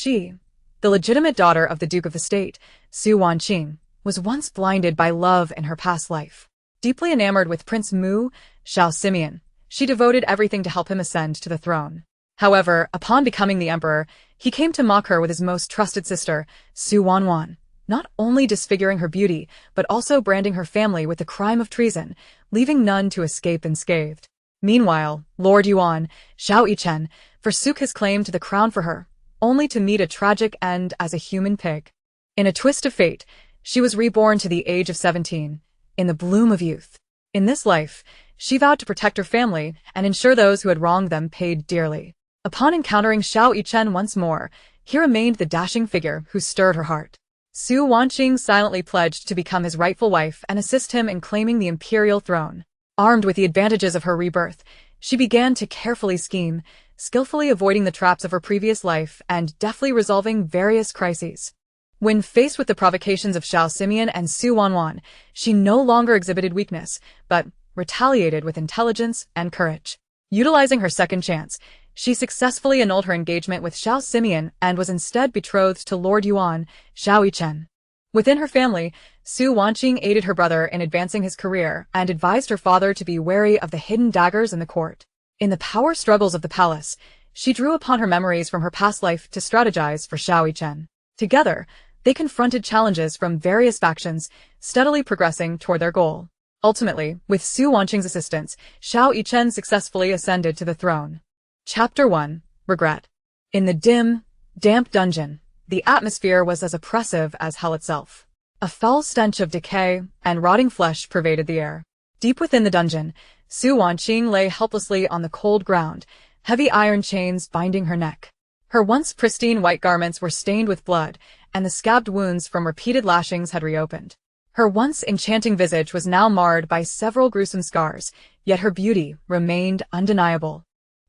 She, the legitimate daughter of the Duke of the State, Wanqing, was once blinded by love in her past life. Deeply enamored with Prince Mu, Xiao, she devoted everything to help him ascend to the throne. However, upon becoming the emperor, he came to mock her with his most trusted sister, Wanwan, not only disfiguring her beauty, but also branding her family with the crime of treason, leaving none to escape unscathed. Meanwhile, Lord Yuan, Yichen, forsook his claim to the crown for her, only to meet a tragic end as a human pig. In a twist of fate, she was reborn to the age of 17, in the bloom of youth. In this life, she vowed to protect her family and ensure those who had wronged them paid dearly. Upon encountering Yichen once more, he remained the dashing figure who stirred her heart. Wanqing silently pledged to become his rightful wife and assist him in claiming the imperial throne. Armed with the advantages of her rebirth, she began to carefully scheme, skillfully avoiding the traps of her previous life and deftly resolving various crises. When faced with the provocations of Xiao and Wanwan, she no longer exhibited weakness, but retaliated with intelligence and courage. Utilizing her second chance, she successfully annulled her engagement with Xiao and was instead betrothed to Lord Yuan, Yichen. Within her family, Wanqing aided her brother in advancing his career and advised her father to be wary of the hidden daggers in the court. In the power struggles of the palace, she drew upon her memories from her past life to strategize for Yichen. Together, they confronted challenges from various factions, steadily progressing toward their goal. Ultimately, with Wanqing's assistance, Yichen successfully ascended to the throne. Chapter 1. Regret. In the dim, damp dungeon, the atmosphere was as oppressive as hell itself. A foul stench of decay and rotting flesh pervaded the air. Deep within the dungeon, Wanqing lay helplessly on the cold ground, heavy iron chains binding her neck. Her once pristine white garments were stained with blood, and the scabbed wounds from repeated lashings had reopened. Her once enchanting visage was now marred by several gruesome scars, yet her beauty remained undeniable.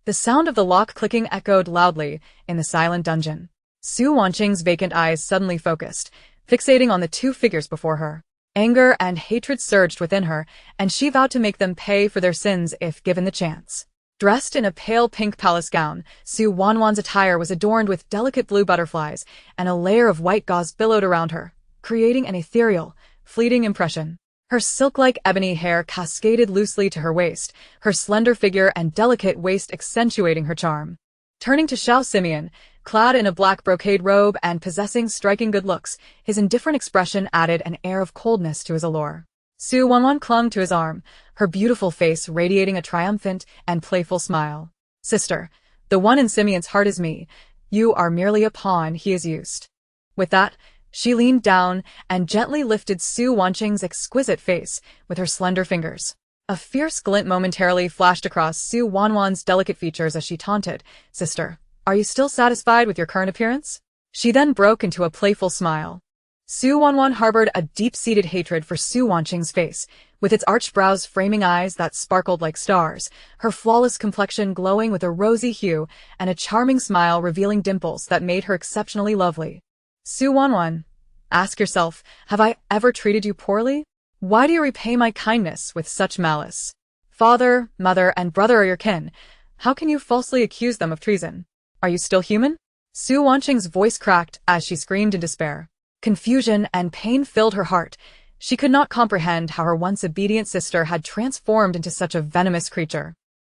The sound of the lock clicking echoed loudly in the silent dungeon. Wanqing's vacant eyes suddenly focused, fixating on the two figures before her. Anger and hatred surged within her, and she vowed to make them pay for their sins if given the chance. Dressed in a pale pink palace gown, Wanwan's attire was adorned with delicate blue butterflies, and a layer of white gauze billowed around her, creating an ethereal, fleeting impression. Her silk-like ebony hair cascaded loosely to her waist, her slender figure and delicate waist accentuating her charm. Turning to Xiao, clad in a black brocade robe and possessing striking good looks, his indifferent expression added an air of coldness to his allure. Wanwan clung to his arm, her beautiful face radiating a triumphant and playful smile. Sister, the one in Simeon's heart is me. You are merely a pawn he is used. With that, she leaned down and gently lifted Wanqing's exquisite face with her slender fingers. A fierce glint momentarily flashed across Wanwan's delicate features as she taunted, Sister, are you still satisfied with your current appearance? She then broke into a playful smile. Wanwan harbored a deep-seated hatred for Wanqing's face, with its arched brows framing eyes that sparkled like stars, her flawless complexion glowing with a rosy hue, and a charming smile revealing dimples that made her exceptionally lovely. Wanwan, ask yourself, have I ever treated you poorly? Why do you repay my kindness with such malice? Father, mother, and brother are your kin. How can you falsely accuse them of treason? Are you still human? Wanqing's voice cracked as she screamed in despair. Confusion and pain filled her heart. She could not comprehend how her once obedient sister had transformed into such a venomous creature.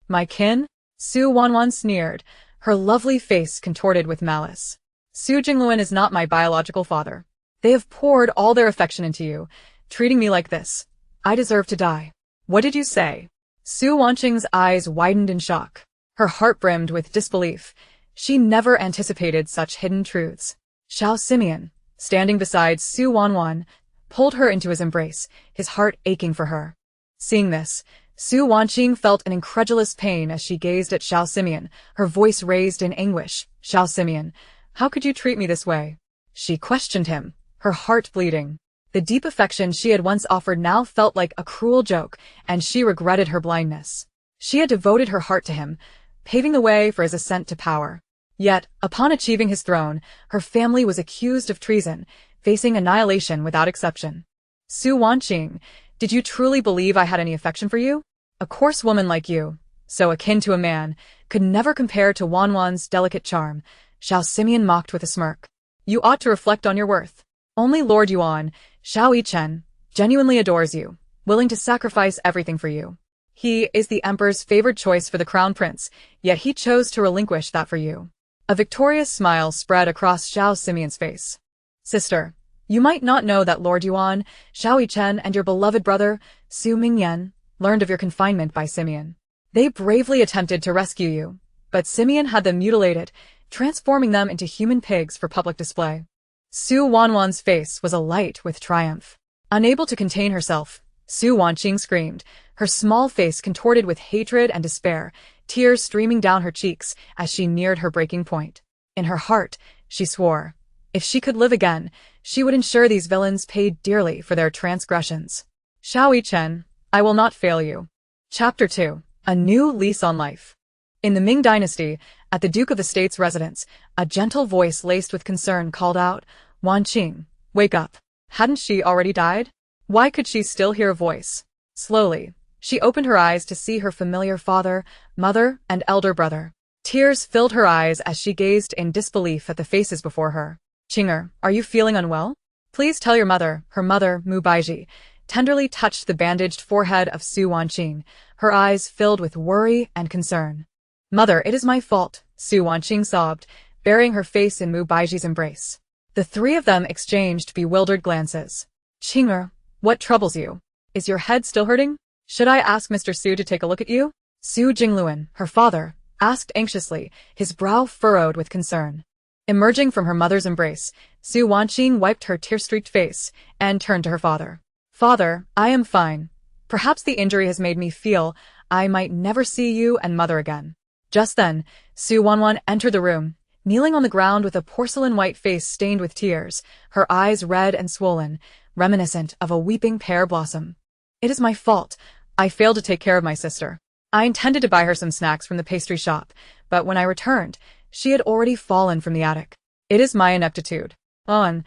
My kin? Wanwan sneered, her lovely face contorted with malice. Zhenguo is not my biological father. They have poured all their affection into you, treating me like this. I deserve to die. What did you say? Wanqing's eyes widened in shock. Her heart brimmed with disbelief. She never anticipated such hidden truths. Xiao, standing beside Wanwan, pulled her into his embrace, his heart aching for her. Seeing this, Wanqing felt an incredulous pain as she gazed at Xiao, her voice raised in anguish. Xiao, how could you treat me this way? She questioned him, her heart bleeding. The deep affection she had once offered now felt like a cruel joke, and she regretted her blindness. She had devoted her heart to him, paving the way for his ascent to power. Yet, upon achieving his throne, her family was accused of treason, facing annihilation without exception. Wanqing, did you truly believe I had any affection for you? A coarse woman like you, so akin to a man, could never compare to Wanwan's delicate charm, Xiao Simeon mocked with a smirk. You ought to reflect on your worth. Only Lord Yuan, Xiao Yichen, genuinely adores you, willing to sacrifice everything for you. He is the emperor's favored choice for the crown prince, yet he chose to relinquish that for you. A victorious smile spread across Xiao Simeon's face. Sister, you might not know that Lord Yuan, Xiao Yichen, and your beloved brother, Su Mingyan, learned of your confinement by Simeon. They bravely attempted to rescue you, but Simeon had them mutilated, transforming them into human pigs for public display. Su Wanwan's face was alight with triumph. Unable to contain herself, Su Wanqing screamed, her small face contorted with hatred and despair, tears streaming down her cheeks as she neared her breaking point. In her heart, she swore, if she could live again, she would ensure these villains paid dearly for their transgressions. Xiao Yichen, I will not fail you. Chapter 2. A New Lease on Life. In the Ming Dynasty, at the Duke of the State's residence, a gentle voice laced with concern called out, Wanqing, wake up. Hadn't she already died? Why could she still hear a voice? Slowly, she opened her eyes to see her familiar father, mother, and elder brother. Tears filled her eyes as she gazed in disbelief at the faces before her. Qing'er, are you feeling unwell? Please tell your mother, her mother, Mu Baiji, tenderly touched the bandaged forehead of Su Wanqing, her eyes filled with worry and concern. Mother, it is my fault, Su Wanqing sobbed, burying her face in Mu Baiji's embrace. The three of them exchanged bewildered glances. Qing'er, what troubles you? Is your head still hurting? Should I ask Mr. Su to take a look at you? Su Jingluan, her father, asked anxiously, his brow furrowed with concern. Emerging from her mother's embrace, Su Wanqing wiped her tear-streaked face and turned to her father. Father, I am fine. Perhaps the injury has made me feel I might never see you and mother again. Just then, Su Wanwan entered the room, kneeling on the ground with a porcelain-white face stained with tears, her eyes red and swollen, reminiscent of a weeping pear blossom. It is my fault. I failed to take care of my sister. I intended to buy her some snacks from the pastry shop, but when I returned, she had already fallen from the attic. It is my ineptitude. On,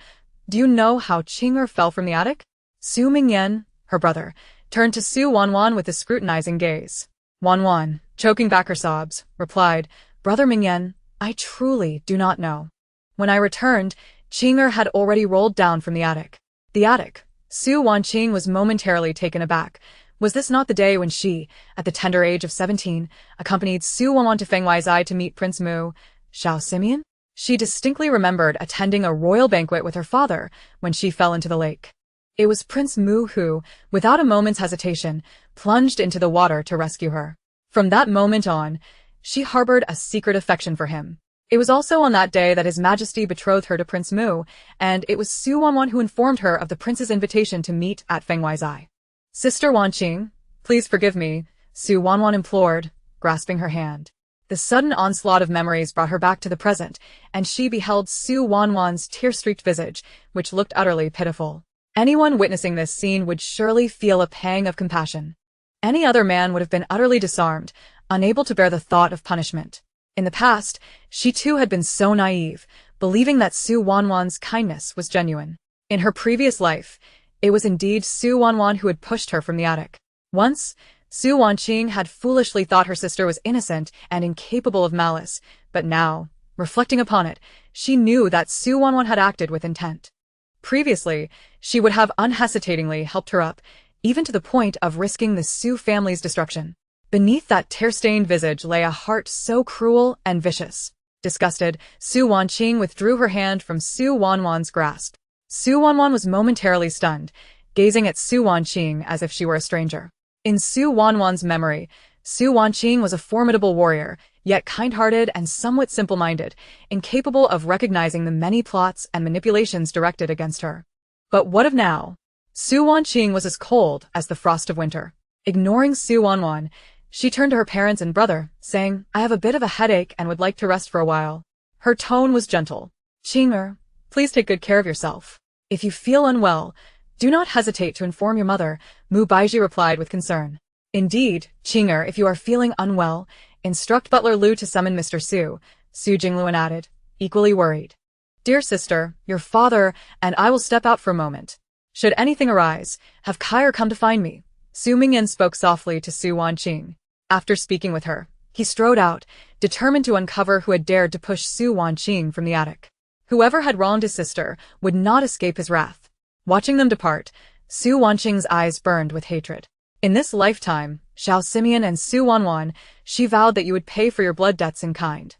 do you know how Qing'er fell from the attic? Su Mingyan, her brother, turned to Su Wanwan with a scrutinizing gaze. Wanwan, choking back her sobs, replied, Brother Mingyan, I truly do not know. When I returned, Qing'er had already rolled down from the attic. The attic. Su Wanqing was momentarily taken aback. Was this not the day when she, at the tender age of 17, accompanied Su Wanwan to Fenghuaizai to meet Prince Mu, Xiao Simeon? She distinctly remembered attending a royal banquet with her father when she fell into the lake. It was Prince Mu who, without a moment's hesitation, plunged into the water to rescue her. From that moment on, she harbored a secret affection for him. It was also on that day that His Majesty betrothed her to Prince Mu, and it was Su Wanwan who informed her of the prince's invitation to meet at Fenghuaizai. Sister Wanqing, please forgive me, Su Wanwan implored, grasping her hand. The sudden onslaught of memories brought her back to the present, and she beheld Su Wanwan's tear-streaked visage, which looked utterly pitiful. Anyone witnessing this scene would surely feel a pang of compassion. Any other man would have been utterly disarmed, unable to bear the thought of punishment. In the past, she too had been so naive, believing that Su Wanwan's kindness was genuine. In her previous life, it was indeed Su Wanwan who had pushed her from the attic. Once, Su Wanqing had foolishly thought her sister was innocent and incapable of malice, but now, reflecting upon it, she knew that Su Wanwan had acted with intent. Previously, she would have unhesitatingly helped her up, even to the point of risking the Su family's destruction. Beneath that tear-stained visage lay a heart so cruel and vicious. Disgusted, Su Wanqing withdrew her hand from Su Wanwan's grasp. Su Wanwan was momentarily stunned, gazing at Su Wanqing as if she were a stranger. In Su Wanwan's memory, Su Wanqing was a formidable warrior, yet kind-hearted and somewhat simple-minded, incapable of recognizing the many plots and manipulations directed against her. But what of now? Su Wanqing was as cold as the frost of winter. Ignoring Su Wanwan, she turned to her parents and brother, saying, I have a bit of a headache and would like to rest for a while. Her tone was gentle. Qing'er, please take good care of yourself. If you feel unwell, do not hesitate to inform your mother, Mu Baiji replied with concern. Indeed, Qing'er, if you are feeling unwell, instruct Butler Lu to summon Mr. Su, Su Jingluan added, equally worried. Dear sister, your father and I will step out for a moment. Should anything arise, have Kair come to find me. Su Mingyan spoke softly to Su Wanqing. After speaking with her, He strode out, determined to uncover who had dared to push Su Wanqing from the attic. Whoever had wronged his sister would not escape his wrath. Watching them depart, Su Wanqing's eyes burned with hatred. In this lifetime, Xiao Simeon and Su Wanwan, she vowed that you would pay for your blood debts in kind.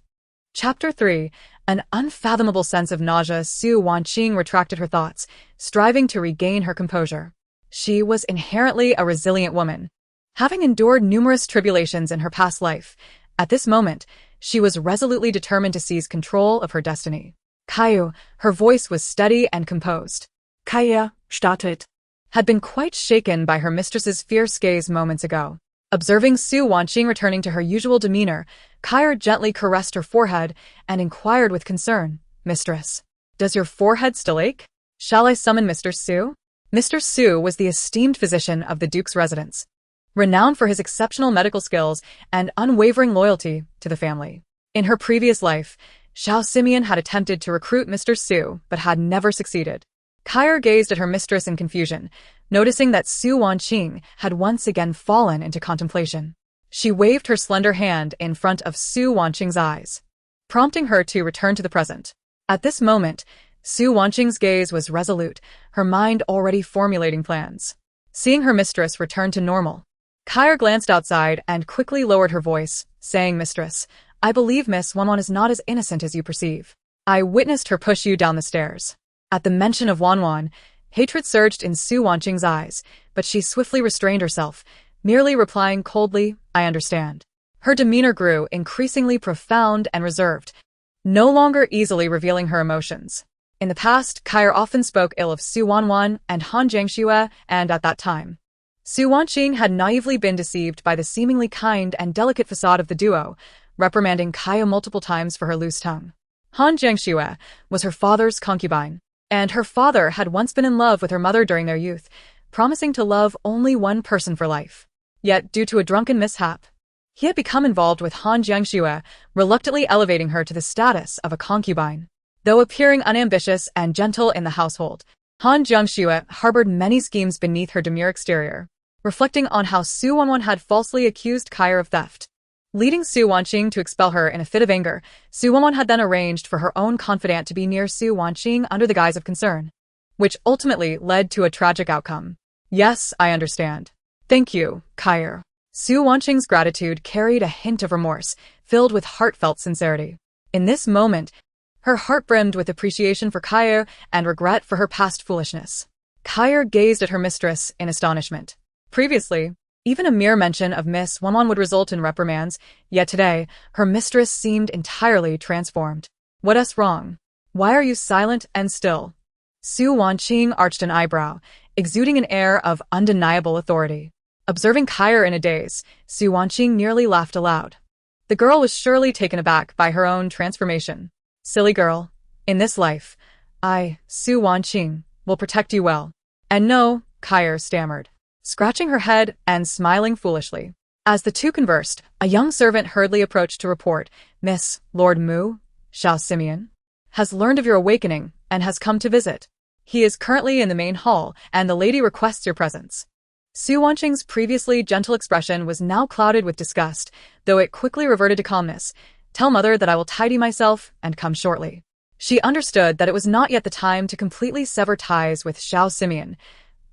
Chapter 3. An unfathomable sense of nausea. Su Wanqing retracted her thoughts, striving to regain her composure. She was inherently a resilient woman. Having endured numerous tribulations in her past life, at this moment, she was resolutely determined to seize control of her destiny. Caillou, her voice was steady and composed. Caillou started. Had been quite shaken by her mistress's fierce gaze moments ago. Observing Su Wanqing returning to her usual demeanor, Caillou gently caressed her forehead and inquired with concern, "Mistress, does your forehead still ache? Shall I summon Mr. Su?" Mr. Su was the esteemed physician of the Duke's residence, renowned for his exceptional medical skills and unwavering loyalty to the family. In her previous life, Xiao Simeon had attempted to recruit Mr. Su but had never succeeded. Caillou gazed at her mistress in confusion, noticing that Su Wanqing had once again fallen into contemplation. She waved her slender hand in front of Su Wanqing's eyes, prompting her to return to the present. At this moment, Su Wanqing's gaze was resolute, her mind already formulating plans. Seeing her mistress return to normal, Caillou glanced outside and quickly lowered her voice, saying, "Mistress, I believe Miss Wanwan is not as innocent as you perceive. I witnessed her push you down the stairs." At the mention of Wanwan, hatred surged in Su Wanqing's eyes, but she swiftly restrained herself, merely replying coldly, "I understand." Her demeanor grew increasingly profound and reserved, no longer easily revealing her emotions. In the past, Caillou often spoke ill of Su Wanwan and Han Jiangxue, and at that time, Su Wanqing had naively been deceived by the seemingly kind and delicate facade of the duo, reprimanding Caillou multiple times for her loose tongue. Han Jiangxue was her father's concubine, and her father had once been in love with her mother during their youth, promising to love only one person for life. Yet, due to a drunken mishap, he had become involved with Han Jiangxue, reluctantly elevating her to the status of a concubine. Though appearing unambitious and gentle in the household, Han Jiangxue harbored many schemes beneath her demure exterior. Reflecting on how Su Wanwan had falsely accused Caillou of theft, leading Su Wanqing to expel her in a fit of anger, Su Wanwan had then arranged for her own confidant to be near Su Wanqing under the guise of concern, which ultimately led to a tragic outcome. "Yes, I understand. Thank you, Caillou." Su Wanqing's gratitude carried a hint of remorse, filled with heartfelt sincerity. In this moment, her heart brimmed with appreciation for Caillou and regret for her past foolishness. Caillou gazed at her mistress in astonishment. Previously, even a mere mention of Miss Wanwan would result in reprimands, yet today, her mistress seemed entirely transformed. "What's wrong? Why are you silent and still?" Su Wanqing arched an eyebrow, exuding an air of undeniable authority. Observing Caillou in a daze, Su Wanqing nearly laughed aloud. The girl was surely taken aback by her own transformation. "Silly girl. In this life, I, Su Wanqing, will protect you well." "And no," Caillou stammered, scratching her head and smiling foolishly. As the two conversed, a young servant hurriedly approached to report, "Miss, Lord Mu, Xiao Simeon, has learned of your awakening and has come to visit. He is currently in the main hall, and the lady requests your presence." Su Wanqing's previously gentle expression was now clouded with disgust, though it quickly reverted to calmness. "Tell mother that I will tidy myself and come shortly." She understood that it was not yet the time to completely sever ties with Xiao Simeon.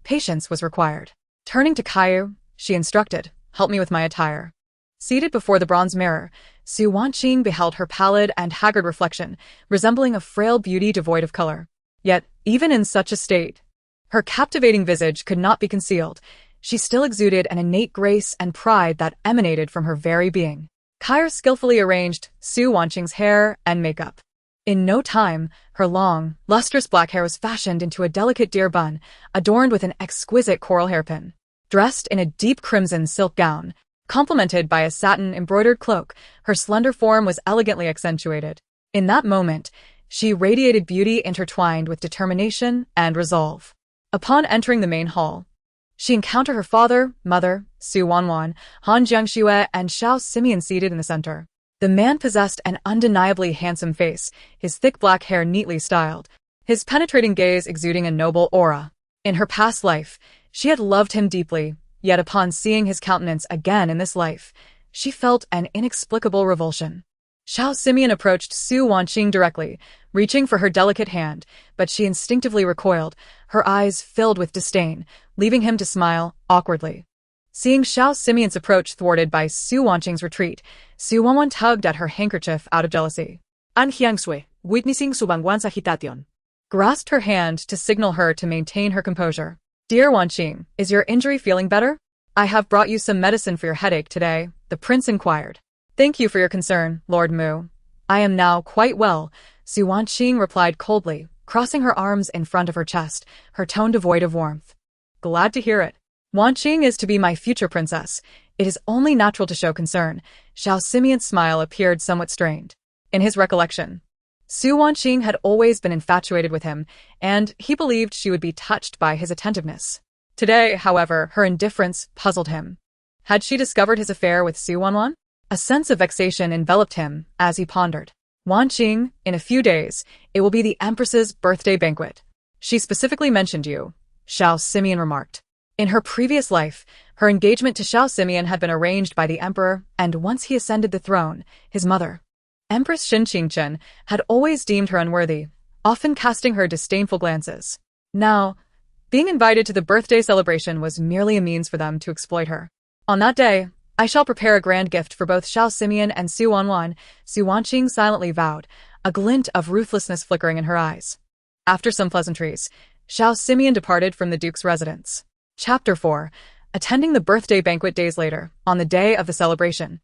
Patience was required. Turning to Caillou, she instructed, "Help me with my attire." Seated before the bronze mirror, Su Wanqing beheld her pallid and haggard reflection, resembling a frail beauty devoid of color. Yet, even in such a state, her captivating visage could not be concealed. She still exuded an innate grace and pride that emanated from her very being. Caillou skillfully arranged Su Wanqing's hair and makeup. In no time, her long, lustrous black hair was fashioned into a delicate deer bun, adorned with an exquisite coral hairpin. Dressed in a deep crimson silk gown, complemented by a satin-embroidered cloak, her slender form was elegantly accentuated. In that moment, she radiated beauty intertwined with determination and resolve. Upon entering the main hall, she encountered her father, mother, Su Wanwan, Han Jiangxue, and Xiao Simeon seated in the center. The man possessed an undeniably handsome face, his thick black hair neatly styled, his penetrating gaze exuding a noble aura. In her past life, she had loved him deeply, yet upon seeing his countenance again in this life, she felt an inexplicable revulsion. Xiao Simeon approached Su Wanqing directly, reaching for her delicate hand, but she instinctively recoiled, her eyes filled with disdain, leaving him to smile awkwardly. Seeing Xiao Simeon's approach thwarted by Su Wanqing's retreat, Su Wanwan tugged at her handkerchief out of jealousy. An Jiangsui, witnessing Su Wanwan's agitation, Grasped her hand to signal her to maintain her composure. Dear Wanqing, is your injury feeling better? I have brought you some medicine for your headache today, the prince inquired. Thank you for your concern, Lord Mu. I am now quite well, Su Wanqing replied coldly, crossing her arms in front of her chest, her tone devoid of warmth. Glad to hear it. Wanqing is to be my future princess. It is only natural to show concern. Xiao Simeon's smile appeared somewhat strained. In his recollection, Su Wanqing had always been infatuated with him, and he believed she would be touched by his attentiveness. Today, however, her indifference puzzled him. Had she discovered his affair with Su Wanwan? A sense of vexation enveloped him as he pondered. Wanqing, in a few days, it will be the Empress's birthday banquet. She specifically mentioned you, Xiao Simeon remarked. In her previous life, her engagement to Xiao Simeon had been arranged by the emperor, and once he ascended the throne, his mother, Empress Yichen, had always deemed her unworthy, often casting her disdainful glances. Now, being invited to the birthday celebration was merely a means for them to exploit her. On that day, I shall prepare a grand gift for both Xiao Simeon and Su Wanwan, Su Wanqing silently vowed, a glint of ruthlessness flickering in her eyes. After some pleasantries, Xiao Simeon departed from the duke's residence. Chapter 4. Attending the birthday banquet days later, on the day of the celebration,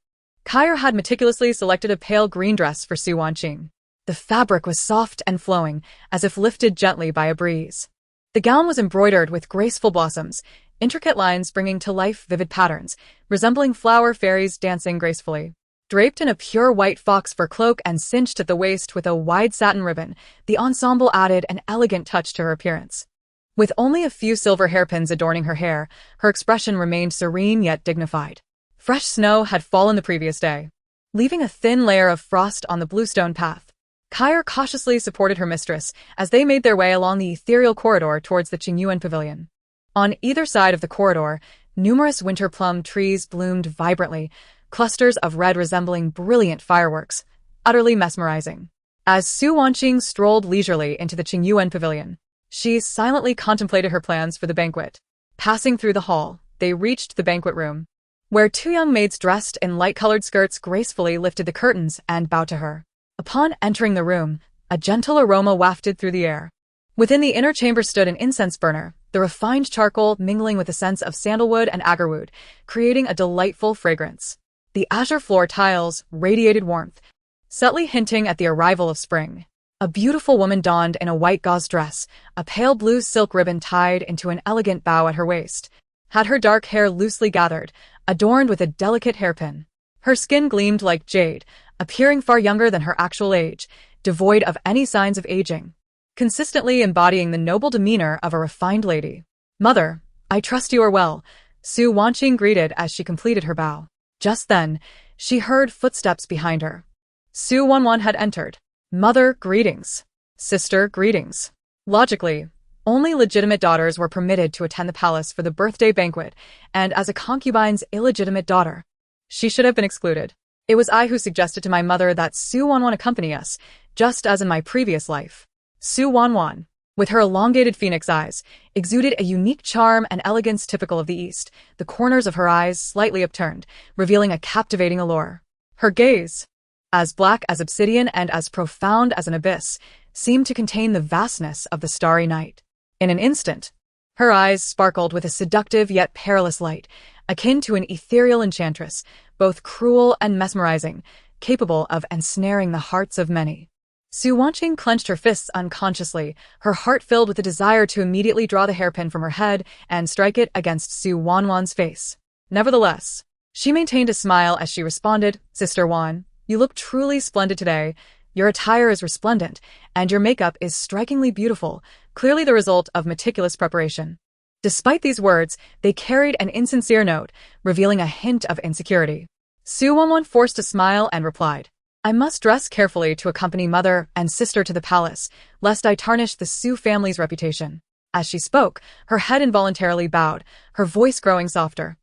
Kair had meticulously selected a pale green dress for Su Wanqing. The fabric was soft and flowing, as if lifted gently by a breeze. The gown was embroidered with graceful blossoms, intricate lines bringing to life vivid patterns, resembling flower fairies dancing gracefully. Draped in a pure white fox fur cloak and cinched at the waist with a wide satin ribbon, the ensemble added an elegant touch to her appearance. With only a few silver hairpins adorning her hair, her expression remained serene yet dignified. Fresh snow had fallen the previous day, leaving a thin layer of frost on the bluestone path. Kair cautiously supported her mistress as they made their way along the ethereal corridor towards the Yuan pavilion. On either side of the corridor, numerous winter plum trees bloomed vibrantly, clusters of red resembling brilliant fireworks, utterly mesmerizing. As Su Wanqing strolled leisurely into the Yuan pavilion, she silently contemplated her plans for the banquet. Passing through the hall, they reached the banquet room, where two young maids dressed in light-colored skirts gracefully lifted the curtains and bowed to her. Upon entering the room, a gentle aroma wafted through the air. Within the inner chamber stood an incense burner, the refined charcoal mingling with a sense of sandalwood and agarwood, creating a delightful fragrance. The azure floor tiles radiated warmth, subtly hinting at the arrival of spring. A beautiful woman donned in a white gauze dress, a pale blue silk ribbon tied into an elegant bow at her waist, had her dark hair loosely gathered, adorned with a delicate hairpin. Her skin gleamed like jade, appearing far younger than her actual age, devoid of any signs of aging, consistently embodying the noble demeanor of a refined lady. Mother, I trust you are well, Su Wanqing greeted as she completed her bow. Just then, she heard footsteps behind her. Su Wanwan had entered. Mother, greetings. Sister, greetings. Logically, only legitimate daughters were permitted to attend the palace for the birthday banquet, and as a concubine's illegitimate daughter, she should have been excluded. It was I who suggested to my mother that Su Wanwan accompany us, just as in my previous life. Su Wanwan, with her elongated phoenix eyes, exuded a unique charm and elegance typical of the East, the corners of her eyes slightly upturned, revealing a captivating allure. Her gaze, as black as obsidian and as profound as an abyss, seemed to contain the vastness of the starry night. In an instant, her eyes sparkled with a seductive yet perilous light, akin to an ethereal enchantress, both cruel and mesmerizing, capable of ensnaring the hearts of many. Su Wanqing clenched her fists unconsciously, her heart filled with a desire to immediately draw the hairpin from her head and strike it against Su Wanwan's face. Nevertheless, she maintained a smile as she responded, Sister Wan, you look truly splendid today. Your attire is resplendent, and your makeup is strikingly beautiful, clearly the result of meticulous preparation. Despite these words, they carried an insincere note, revealing a hint of insecurity. Su Wanwan forced a smile and replied, I must dress carefully to accompany mother and sister to the palace, lest I tarnish the Su family's reputation. As she spoke, her head involuntarily bowed, her voice growing softer.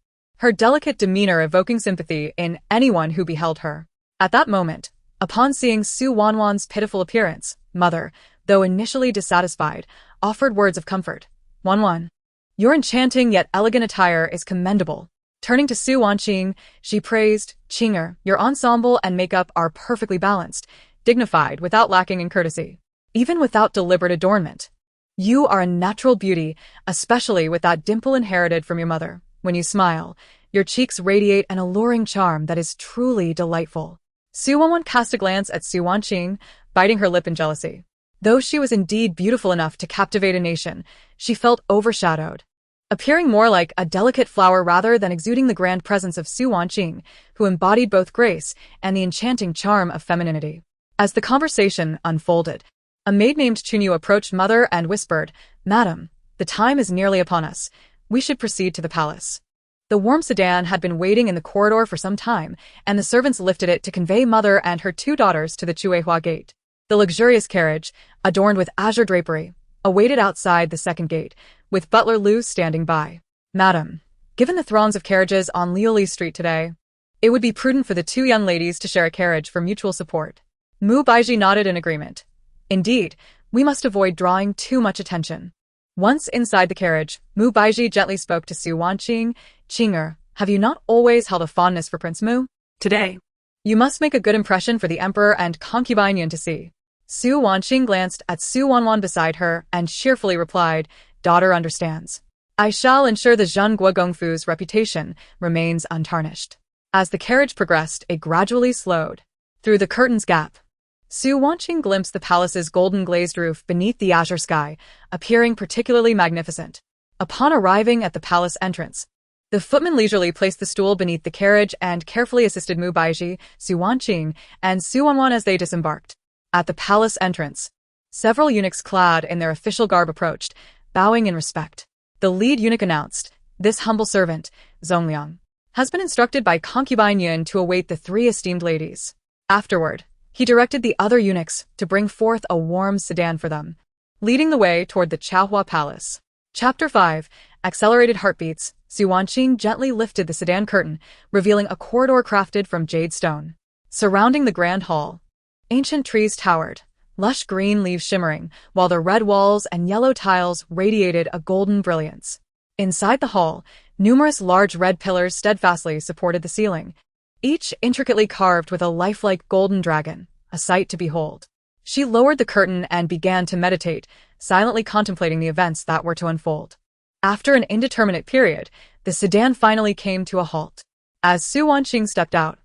her delicate demeanor evoking sympathy in anyone who beheld her. At that moment, upon seeing Su Wanwan's pitiful appearance, Mother, though initially dissatisfied, offered words of comfort. Wanwan, your enchanting yet elegant attire is commendable. Turning to Su Wanqing, she praised, Qinger, your ensemble and makeup are perfectly balanced, dignified without lacking in courtesy. Even without deliberate adornment. You are a natural beauty, especially with that dimple inherited from your mother. When you smile, your cheeks radiate an alluring charm that is truly delightful. Su Wanwan cast a glance at Su Wanqing, biting her lip in jealousy. Though she was indeed beautiful enough to captivate a nation, she felt overshadowed. Appearing more like a delicate flower rather than exuding the grand presence of Su Wanqing, who embodied both grace and the enchanting charm of femininity. As the conversation unfolded, a maid named Chunyu approached Mother and whispered, Madam, the time is nearly upon us. We should proceed to the palace. The warm sedan had been waiting in the corridor for some time, and the servants lifted it to convey Mother and her two daughters to the Chuehua gate. The luxurious carriage, adorned with azure drapery, awaited outside the second gate, with butler Lu standing by. Madam, given the throngs of carriages on Liuli Street today, it would be prudent for the two young ladies to share a carriage for mutual support. Mu Baiji nodded in agreement. Indeed, we must avoid drawing too much attention. Once inside the carriage, Mu Baiji gently spoke to Su Wanqing, Qinger, have you not always held a fondness for Prince Mu? Today, you must make a good impression for the emperor and concubine Yuan to see. Su Wanqing glanced at Su Wanwan beside her and cheerfully replied, Daughter understands. I shall ensure the Zhenguo Gongfu's reputation remains untarnished. As the carriage progressed, it gradually slowed. Through the curtain's gap, Su Wanqing glimpsed the palace's golden glazed roof beneath the azure sky, appearing particularly magnificent. Upon arriving at the palace entrance, the footman leisurely placed the stool beneath the carriage and carefully assisted Mu Baiji, Su Wanqing, and Su Wanwan as they disembarked. At the palace entrance, several eunuchs clad in their official garb approached, bowing in respect. The lead eunuch announced, This humble servant, Zongliang, has been instructed by concubine Yuan to await the three esteemed ladies. Afterward, he directed the other eunuchs to bring forth a warm sedan for them, leading the way toward the Chaohua Palace. Chapter 5, Accelerated Heartbeats. Su Wanqing gently lifted the sedan curtain, revealing a corridor crafted from jade stone. Surrounding the grand hall, ancient trees towered, lush green leaves shimmering, while the red walls and yellow tiles radiated a golden brilliance. Inside the hall, numerous large red pillars steadfastly supported the ceiling, each intricately carved with a lifelike golden dragon, a sight to behold. She lowered the curtain and began to meditate, silently contemplating the events that were to unfold. After an indeterminate period, the sedan finally came to a halt. As Su Wanqing stepped out,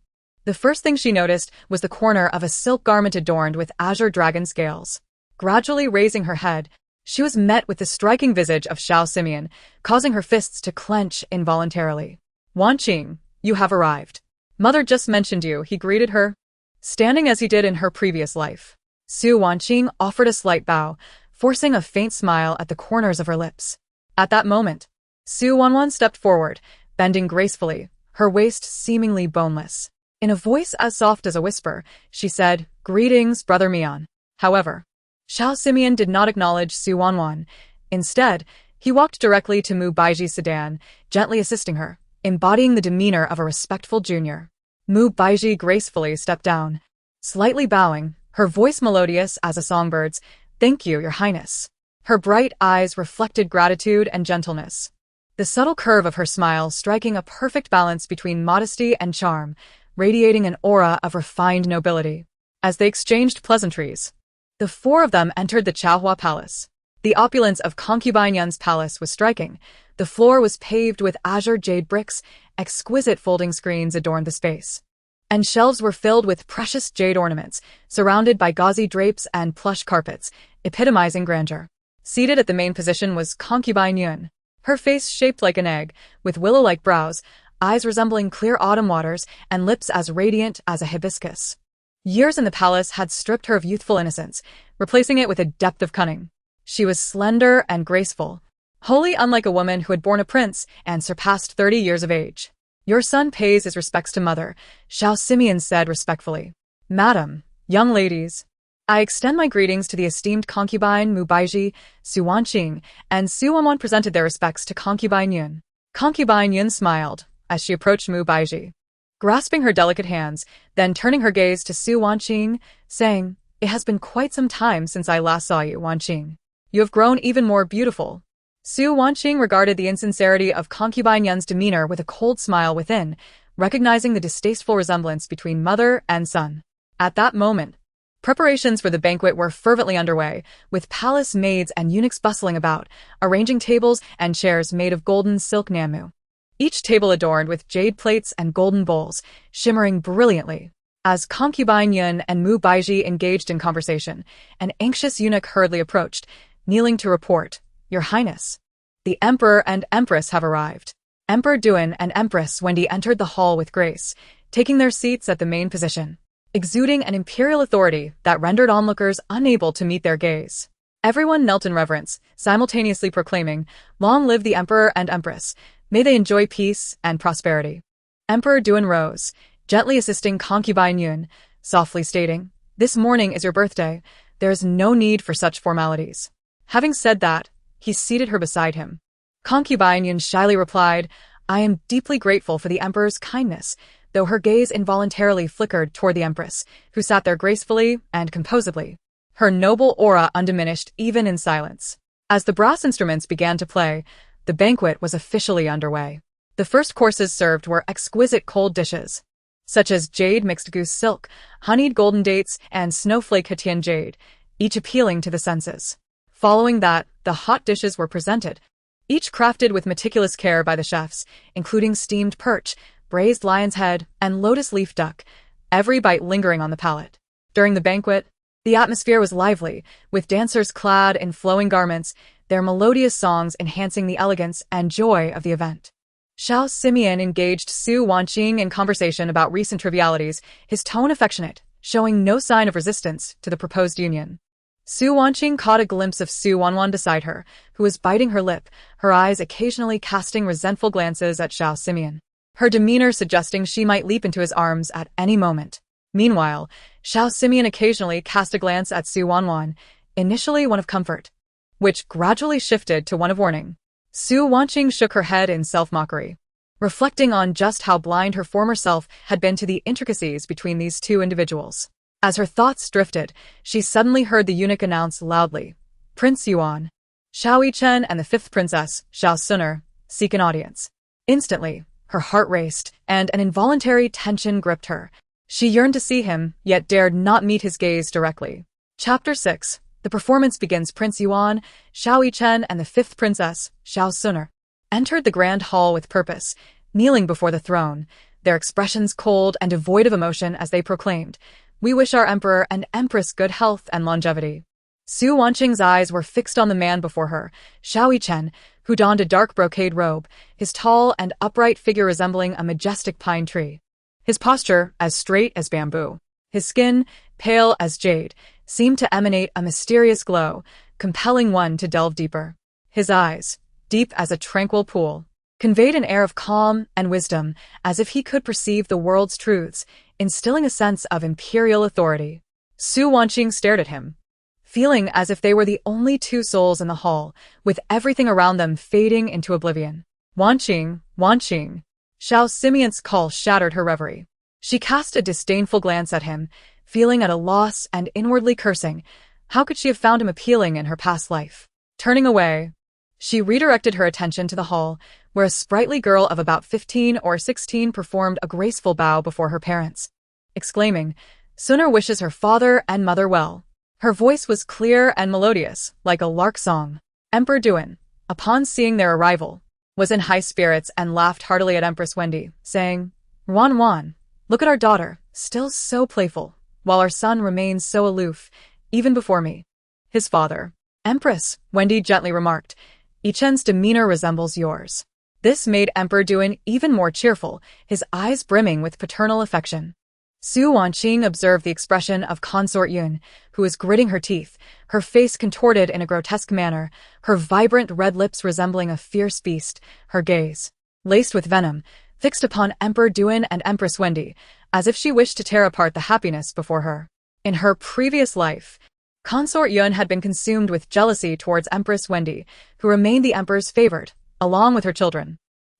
the first thing she noticed was the corner of a silk garment adorned with azure dragon scales. Gradually raising her head, she was met with the striking visage of Xiao, causing her fists to clench involuntarily. Wanqing, you have arrived. Mother just mentioned you, he greeted her, standing as he did in her previous life. Su Wanqing offered a slight bow, forcing a faint smile at the corners of her lips. At that moment, Su Wanwan stepped forward, bending gracefully, her waist seemingly boneless. In a voice as soft as a whisper, she said, Greetings, Brother Mian. However, Xiao did not acknowledge Su Wanwan. Instead, he walked directly to Mu Baiji's sedan, gently assisting her, embodying the demeanor of a respectful junior. Mu Baiji gracefully stepped down, slightly bowing, her voice melodious as a songbird's, Thank you, Your Highness. Her bright eyes reflected gratitude and gentleness, the subtle curve of her smile striking a perfect balance between modesty and charm, radiating an aura of refined nobility. As they exchanged pleasantries, the four of them entered the Chaohua Palace. The opulence of concubine Yuan's palace was striking. The floor was paved with azure jade bricks, exquisite folding screens adorned the space, and shelves were filled with precious jade ornaments, surrounded by gauzy drapes and plush carpets, epitomizing grandeur. Seated at the main position was concubine Yuan, her face shaped like an egg, with willow-like brows, eyes resembling clear autumn waters, and lips as radiant as a hibiscus. Years in the palace had stripped her of youthful innocence, replacing it with a depth of cunning. She was slender and graceful, wholly unlike a woman who had borne a prince and surpassed 30 years of age. Your son pays his respects to mother, Xiao said respectfully. Madam, young ladies, I extend my greetings to the esteemed concubine Mu Baiji, Su Wanqing, and Su Wanwan presented their respects to concubine Yuan. Concubine Yuan smiled, as she approached Mu Baizhi, grasping her delicate hands, then turning her gaze to Su Wanqing, saying, "It has been quite some time since I last saw you, Wanqing. You have grown even more beautiful." Su Wanqing regarded the insincerity of concubine Yun's demeanor with a cold smile within, recognizing the distasteful resemblance between mother and son. At that moment, preparations for the banquet were fervently underway, with palace maids and eunuchs bustling about, arranging tables and chairs made of golden silk namu. Each table adorned with jade plates and golden bowls, shimmering brilliantly. As concubine Yuan and Mu Baizhi engaged in conversation, an anxious eunuch hurriedly approached, kneeling to report, "Your Highness, the Emperor and Empress have arrived." Emperor Duan and Empress Wendy entered the hall with grace, taking their seats at the main position, exuding an imperial authority that rendered onlookers unable to meet their gaze. Everyone knelt in reverence, simultaneously proclaiming, "Long live the Emperor and Empress. May they enjoy peace and prosperity." Emperor Duan rose, gently assisting concubine Yuan, softly stating, "This morning is your birthday. There is no need for such formalities." Having said that, he seated her beside him. Concubine Yuan shyly replied, "I am deeply grateful for the Emperor's kindness," though her gaze involuntarily flickered toward the Empress, who sat there gracefully and composedly, her noble aura undiminished even in silence. As the brass instruments began to play, the banquet was officially underway. The first courses served were exquisite cold dishes, such as jade mixed goose silk, honeyed golden dates, and snowflake Hetian jade, each appealing to the senses. Following that, the hot dishes were presented, each crafted with meticulous care by the chefs, including steamed perch, braised lion's head, and lotus leaf duck, every bite lingering on the palate. During the banquet, the atmosphere was lively, with dancers clad in flowing garments, their melodious songs enhancing the elegance and joy of the event. Xiao Simeon engaged Su Wanqing in conversation about recent trivialities, his tone affectionate, showing no sign of resistance to the proposed union. Su Wanqing caught a glimpse of Su Wanwan beside her, who was biting her lip, her eyes occasionally casting resentful glances at Xiao Simeon, her demeanor suggesting she might leap into his arms at any moment. Meanwhile, Xiao Simeon occasionally cast a glance at Su Wanwan, initially one of comfort, which gradually shifted to one of warning. Su Wanqing shook her head in self-mockery, reflecting on just how blind her former self had been to the intricacies between these two individuals. As her thoughts drifted, she suddenly heard the eunuch announce loudly, "Prince Yuan, Xiao Yichen and the fifth princess, Xiao Suner, seek an audience." Instantly, her heart raced, and an involuntary tension gripped her. She yearned to see him, yet dared not meet his gaze directly. Chapter 6. The performance begins. Prince Yuan, Xiao Yichen, and the fifth princess, Xiao Suner, entered the grand hall with purpose, kneeling before the throne, their expressions cold and devoid of emotion as they proclaimed, "We wish our Emperor and Empress good health and longevity." Su Wanqing's eyes were fixed on the man before her, Xiao Yichen, who donned a dark brocade robe, his tall and upright figure resembling a majestic pine tree. His posture, as straight as bamboo. His skin, pale as jade, seemed to emanate a mysterious glow, compelling one to delve deeper. His eyes, deep as a tranquil pool, conveyed an air of calm and wisdom, as if he could perceive the world's truths, instilling a sense of imperial authority. Su Wanqing stared at him, feeling as if they were the only two souls in the hall, with everything around them fading into oblivion. "Wanqing, Wanqing." Xiao Simeon's call shattered her reverie. She cast a disdainful glance at him, feeling at a loss and inwardly cursing. How could she have found him appealing in her past life? Turning away, she redirected her attention to the hall, where a sprightly girl of about 15 or 16 performed a graceful bow before her parents, exclaiming, "Suner wishes her father and mother well." Her voice was clear and melodious, like a lark song. Emperor Duan, upon seeing their arrival, was in high spirits and laughed heartily at Empress Wendy, saying, "Wan, look at our daughter, still so playful, while our son remains so aloof, even before me, his father." "Empress," Wendy gently remarked, "Yichen's demeanor resembles yours." This made Emperor Duan even more cheerful, his eyes brimming with paternal affection. Su Wanqing observed the expression of consort Yuan, who was gritting her teeth, her face contorted in a grotesque manner, her vibrant red lips resembling a fierce beast, her gaze, laced with venom, fixed upon Emperor Duan and Empress Wendy, as if she wished to tear apart the happiness before her. In her previous life, consort Yuan had been consumed with jealousy towards Empress Wendy, who remained the emperor's favorite, along with her children.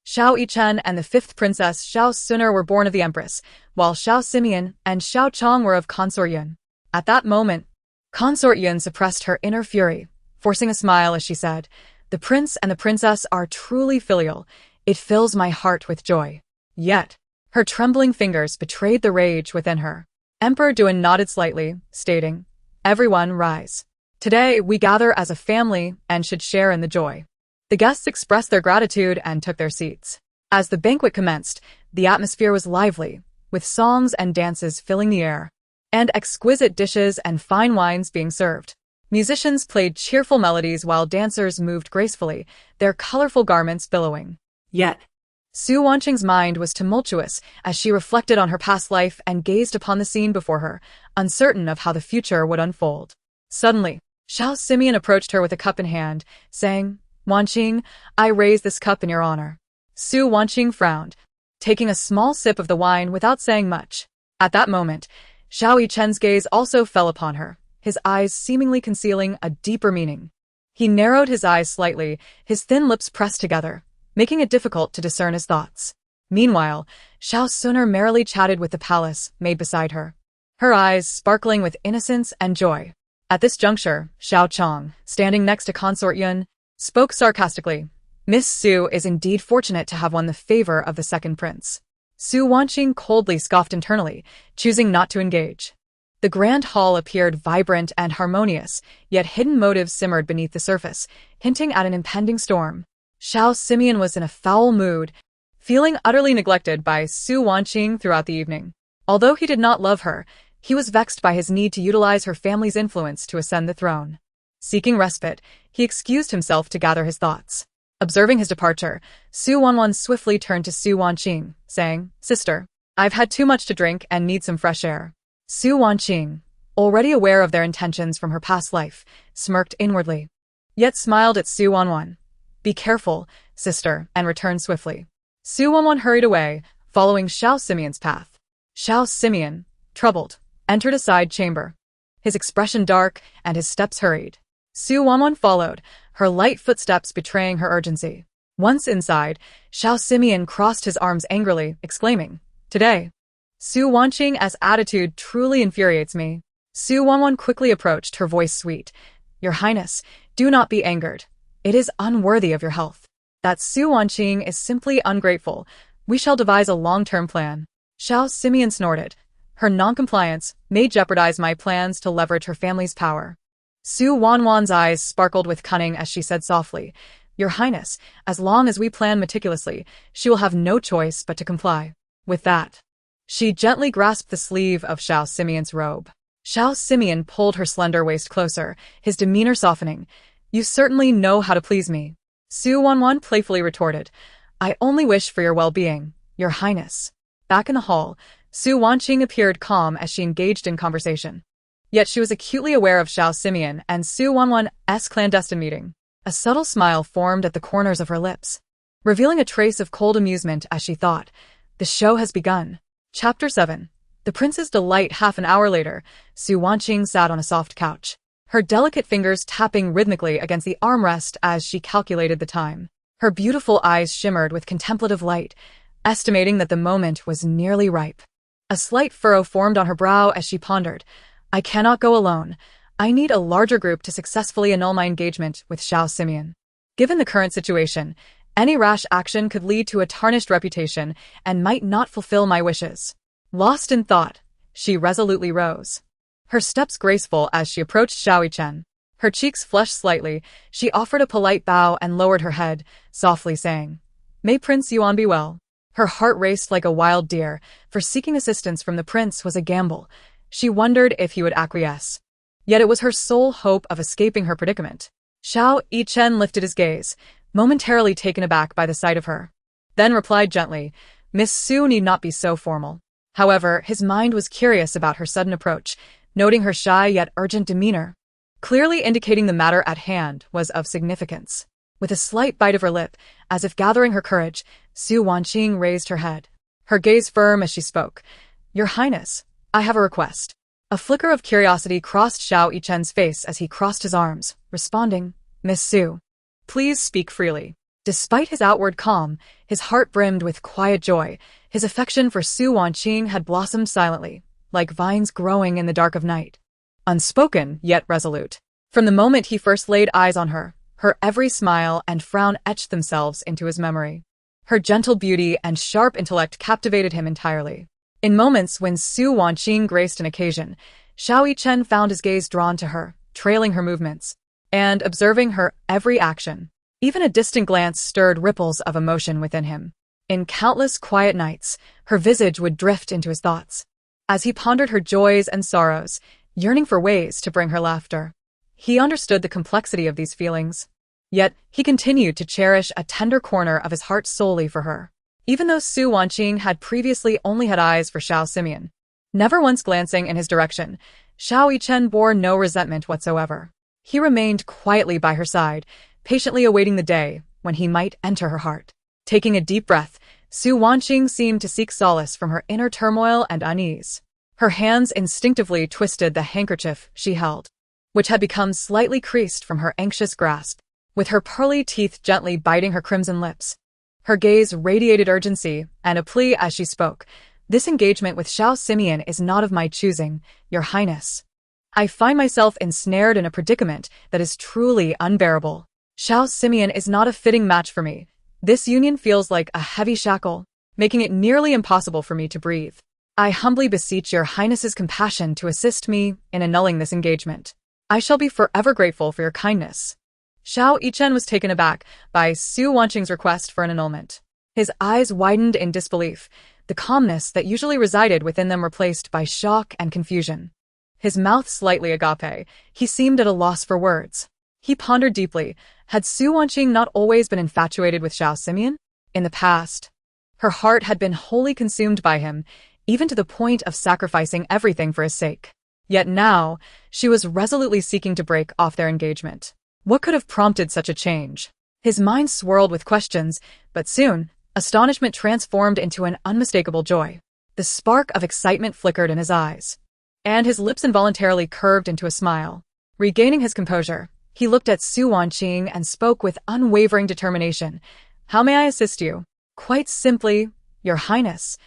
Xiao Yichen and the fifth princess Xiao Suner were born of the empress, while Xiao Simeon and Xiao Chong were of consort Yuan. At that moment, consort Yuan suppressed her inner fury, forcing a smile as she said, "The prince and the princess are truly filial. It fills my heart with joy." Yet, her trembling fingers betrayed the rage within her. Emperor Duan nodded slightly, stating, "Everyone rise. Today we gather as a family and should share in the joy." The guests expressed their gratitude and took their seats. As the banquet commenced, the atmosphere was lively, with songs and dances filling the air, and exquisite dishes and fine wines being served. Musicians played cheerful melodies while dancers moved gracefully, their colorful garments billowing. Yet, Su Wanqing's mind was tumultuous as she reflected on her past life and gazed upon the scene before her, uncertain of how the future would unfold. Suddenly, Xiao Simeon approached her with a cup in hand, saying, "Wanqing, I raise this cup in your honor." Su Wanqing frowned, taking a small sip of the wine without saying much. At that moment, Xiao Yichen's gaze also fell upon her, his eyes seemingly concealing a deeper meaning. He narrowed his eyes slightly, his thin lips pressed together, making it difficult to discern his thoughts. Meanwhile, Xiao Suner merrily chatted with the palace maid beside her, her eyes sparkling with innocence and joy. At this juncture, Xiao Chong, standing next to consort Yuan, spoke sarcastically, "Miss Su is indeed fortunate to have won the favor of the second prince." Su Wanqing coldly scoffed internally, choosing not to engage. The grand hall appeared vibrant and harmonious, yet hidden motives simmered beneath the surface, hinting at an impending storm. Xiao Simeon was in a foul mood, feeling utterly neglected by Su Wanqing throughout the evening. Although he did not love her, he was vexed by his need to utilize her family's influence to ascend the throne. Seeking respite, he excused himself to gather his thoughts. Observing his departure, Su Wanwan swiftly turned to Su Wanqing, saying, "Sister, I've had too much to drink and need some fresh air." Su Wanqing, already aware of their intentions from her past life, smirked inwardly, yet smiled at Su Wanwan. "Be careful, sister," and returned swiftly. Su Wanwan hurried away, following Xiao Simeon's path. Xiao Simeon, troubled, entered a side chamber, his expression dark and his steps hurried. Su Wanwan followed, her light footsteps betraying her urgency. Once inside, Xiao Simeon crossed his arms angrily, exclaiming, "Today, Su Wanqing's attitude truly infuriates me." Su Wanwan quickly approached, her voice sweet. "Your Highness, do not be angered. It is unworthy of your health. That Su Wanqing is simply ungrateful. We shall devise a long-term plan." Xiao Simeon snorted. Her noncompliance may jeopardize my plans to leverage her family's power. Su Wanwan's eyes sparkled with cunning as she said softly, "Your Highness, as long as we plan meticulously, she will have no choice but to comply." With that, she gently grasped the sleeve of Xiao Simeon's robe. Xiao Simeon pulled her slender waist closer, his demeanor softening. "You certainly know how to please me." Su Wanwan playfully retorted, "I only wish for your well-being, Your Highness." Back in the hall, Su Wanqing appeared calm as she engaged in conversation. Yet she was acutely aware of Xiao Simeon and Su Wanwan's clandestine meeting. A subtle smile formed at the corners of her lips, revealing a trace of cold amusement as she thought, "The show has begun." Chapter 7. The Prince's Delight. Half an hour later, Su Wanqing sat on a soft couch, her delicate fingers tapping rhythmically against the armrest as she calculated the time. Her beautiful eyes shimmered with contemplative light, estimating that the moment was nearly ripe. A slight furrow formed on her brow as she pondered, "I cannot go alone. I need a larger group to successfully annul my engagement with Xiao Simeon. Given the current situation, any rash action could lead to a tarnished reputation and might not fulfill my wishes." Lost in thought, she resolutely rose, her steps graceful as she approached Xiao Yichen. Her cheeks flushed slightly, she offered a polite bow and lowered her head, softly saying, "May Prince Yuan be well." Her heart raced like a wild deer, for seeking assistance from the prince was a gamble. She wondered if he would acquiesce. Yet it was her sole hope of escaping her predicament. Xiao Yichen lifted his gaze, momentarily taken aback by the sight of her, then replied gently, "Miss Su need not be so formal." However, his mind was curious about her sudden approach, noting her shy yet urgent demeanor, clearly indicating the matter at hand was of significance. With a slight bite of her lip, as if gathering her courage, Su Wanqing raised her head, her gaze firm as she spoke, "Your Highness, I have a request." A flicker of curiosity crossed Xiao Yichen's face as he crossed his arms, responding, "Miss Su, please speak freely." Despite his outward calm, his heart brimmed with quiet joy. His affection for Su Wanqing had blossomed silently, like vines growing in the dark of night. Unspoken, yet resolute. From the moment he first laid eyes on her, her every smile and frown etched themselves into his memory. Her gentle beauty and sharp intellect captivated him entirely. In moments when Su Wanqing graced an occasion, Yichen found his gaze drawn to her, trailing her movements, and observing her every action. Even a distant glance stirred ripples of emotion within him. In countless quiet nights, her visage would drift into his thoughts. As he pondered her joys and sorrows, yearning for ways to bring her laughter. He understood the complexity of these feelings. Yet, he continued to cherish a tender corner of his heart solely for her. Even though Su Wanqing had previously only had eyes for Xiao Simeon, never once glancing in his direction, Yichen bore no resentment whatsoever. He remained quietly by her side, patiently awaiting the day when he might enter her heart. Taking a deep breath, Su Wanqing seemed to seek solace from her inner turmoil and unease. Her hands instinctively twisted the handkerchief she held, which had become slightly creased from her anxious grasp, with her pearly teeth gently biting her crimson lips. Her gaze radiated urgency and a plea as she spoke. "This engagement with Xiao Simeon is not of my choosing, Your Highness. I find myself ensnared in a predicament that is truly unbearable. Xiao Simeon is not a fitting match for me. This union feels like a heavy shackle, making it nearly impossible for me to breathe. I humbly beseech Your Highness's compassion to assist me in annulling this engagement. I shall be forever grateful for your kindness." Yichen was taken aback by Su Wanqing's request for an annulment. His eyes widened in disbelief, the calmness that usually resided within them replaced by shock and confusion. His mouth slightly agape, he seemed at a loss for words. He pondered deeply. Had Su Wanqing not always been infatuated with Xiao Simeon? In the past, her heart had been wholly consumed by him, even to the point of sacrificing everything for his sake. Yet now, she was resolutely seeking to break off their engagement. What could have prompted such a change? His mind swirled with questions, but soon, astonishment transformed into an unmistakable joy. The spark of excitement flickered in his eyes, and his lips involuntarily curved into a smile. Regaining his composure, he looked at Su Wanqing and spoke with unwavering determination. "How may I assist you?" "Quite simply, Your Highness."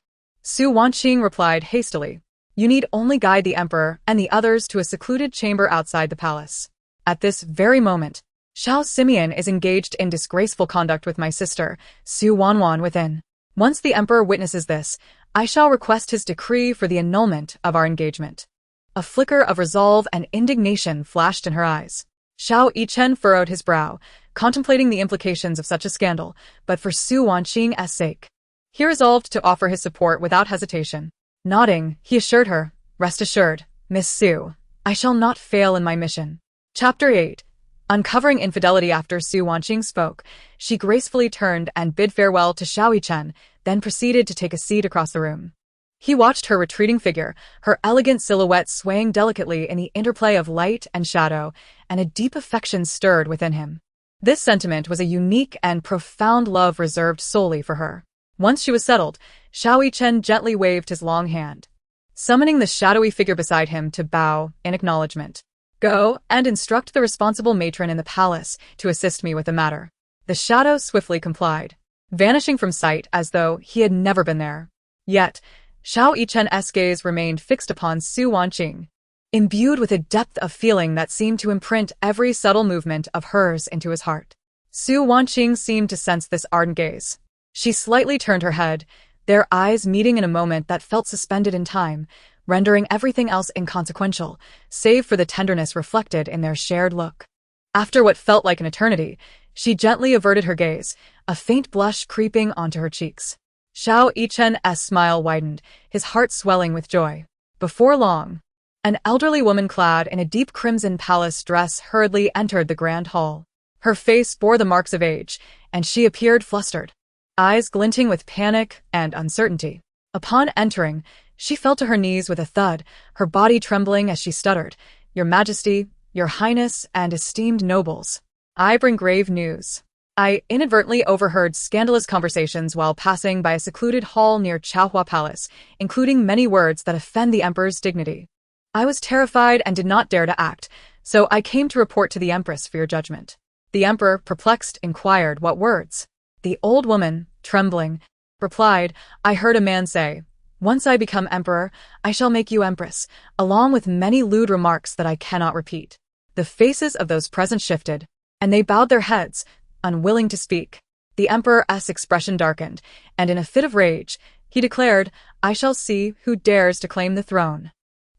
Su Wanqing replied hastily. "You need only guide the Emperor and the others to a secluded chamber outside the palace. At this very moment, Xiao Simeon is engaged in disgraceful conduct with my sister, Su Wanwan within. Once the Emperor witnesses this, I shall request his decree for the annulment of our engagement." A flicker of resolve and indignation flashed in her eyes. Yichen furrowed his brow, contemplating the implications of such a scandal, but for Su Wanqing's sake, he resolved to offer his support without hesitation. Nodding, he assured her, "Rest assured, Miss Su, I shall not fail in my mission." Chapter 8. Uncovering infidelity. After Su Wanqing spoke, she gracefully turned and bid farewell to Yichen, then proceeded to take a seat across the room. He watched her retreating figure, her elegant silhouette swaying delicately in the interplay of light and shadow, and a deep affection stirred within him. This sentiment was a unique and profound love reserved solely for her. Once she was settled, Yichen gently waved his long hand, summoning the shadowy figure beside him to bow in acknowledgement. "Go and instruct the responsible matron in the palace to assist me with the matter." The shadow swiftly complied, vanishing from sight as though he had never been there. Yet, Yichen's gaze remained fixed upon Su Wanqing, imbued with a depth of feeling that seemed to imprint every subtle movement of hers into his heart. Su Wanqing seemed to sense this ardent gaze. She slightly turned her head, their eyes meeting in a moment that felt suspended in time, rendering everything else inconsequential, save for the tenderness reflected in their shared look. After what felt like an eternity, she gently averted her gaze, a faint blush creeping onto her cheeks. Yichen's smile widened, his heart swelling with joy. Before long, an elderly woman clad in a deep crimson palace dress hurriedly entered the grand hall. Her face bore the marks of age, and she appeared flustered, eyes glinting with panic and uncertainty. Upon entering, she fell to her knees with a thud, her body trembling as she stuttered, "Your Majesty, Your Highness, and esteemed nobles, I bring grave news. I inadvertently overheard scandalous conversations while passing by a secluded hall near Chaohua Palace, including many words that offend the Emperor's dignity. I was terrified and did not dare to act, so I came to report to the Empress for your judgment." The Emperor, perplexed, inquired, "What words?" The old woman, trembling, replied, I heard a man say, once I become emperor, I shall make you empress, along with many lewd remarks that I cannot repeat. The faces of those present shifted, and they bowed their heads, unwilling to speak. The emperor's expression darkened, and in a fit of rage, he declared, I shall see who dares to claim the throne.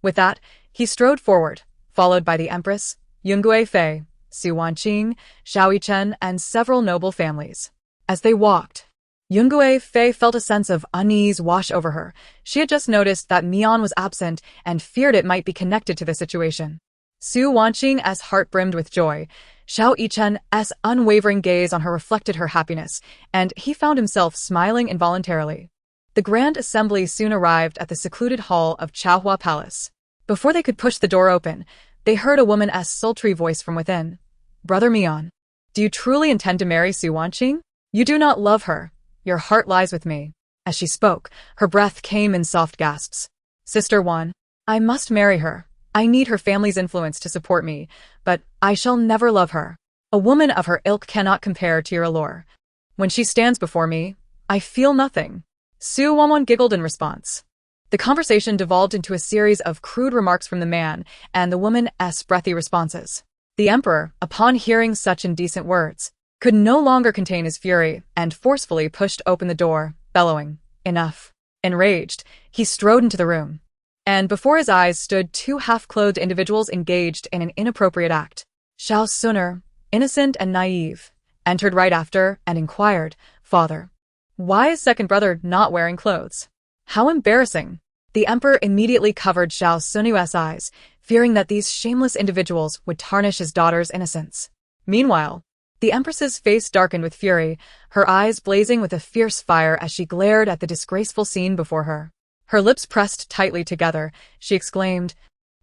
With that, he strode forward, followed by the empress, Yungue Fei, Su Wanqing, Xiao Yichen, and several noble families. As they walked, Yungue Fei felt a sense of unease wash over her. She had just noticed that Mian was absent and feared it might be connected to the situation. Su Wanqing's heart brimmed with joy. Xiao Yichen's unwavering gaze on her reflected her happiness, and he found himself smiling involuntarily. The grand assembly soon arrived at the secluded hall of Chaohua Palace. Before they could push the door open, they heard a woman's sultry voice from within. Brother Mian, do you truly intend to marry Su Wanqing? You do not love her. Your heart lies with me. As she spoke, her breath came in soft gasps. Sister Wan, I must marry her. I need her family's influence to support me, but I shall never love her. A woman of her ilk cannot compare to your allure. When she stands before me, I feel nothing. Su Wanwan giggled in response. The conversation devolved into a series of crude remarks from the man and the woman's breathy responses. The emperor, upon hearing such indecent words, could no longer contain his fury and forcefully pushed open the door, bellowing, Enough. Enraged, he strode into the room. And before his eyes stood two half-clothed individuals engaged in an inappropriate act. Xiao Suner, innocent and naive, entered right after and inquired, Father, why is second brother not wearing clothes? How embarrassing! The emperor immediately covered Xiao Sunu's eyes, fearing that these shameless individuals would tarnish his daughter's innocence. Meanwhile, the empress's face darkened with fury, her eyes blazing with a fierce fire as she glared at the disgraceful scene before her. Her lips pressed tightly together, she exclaimed,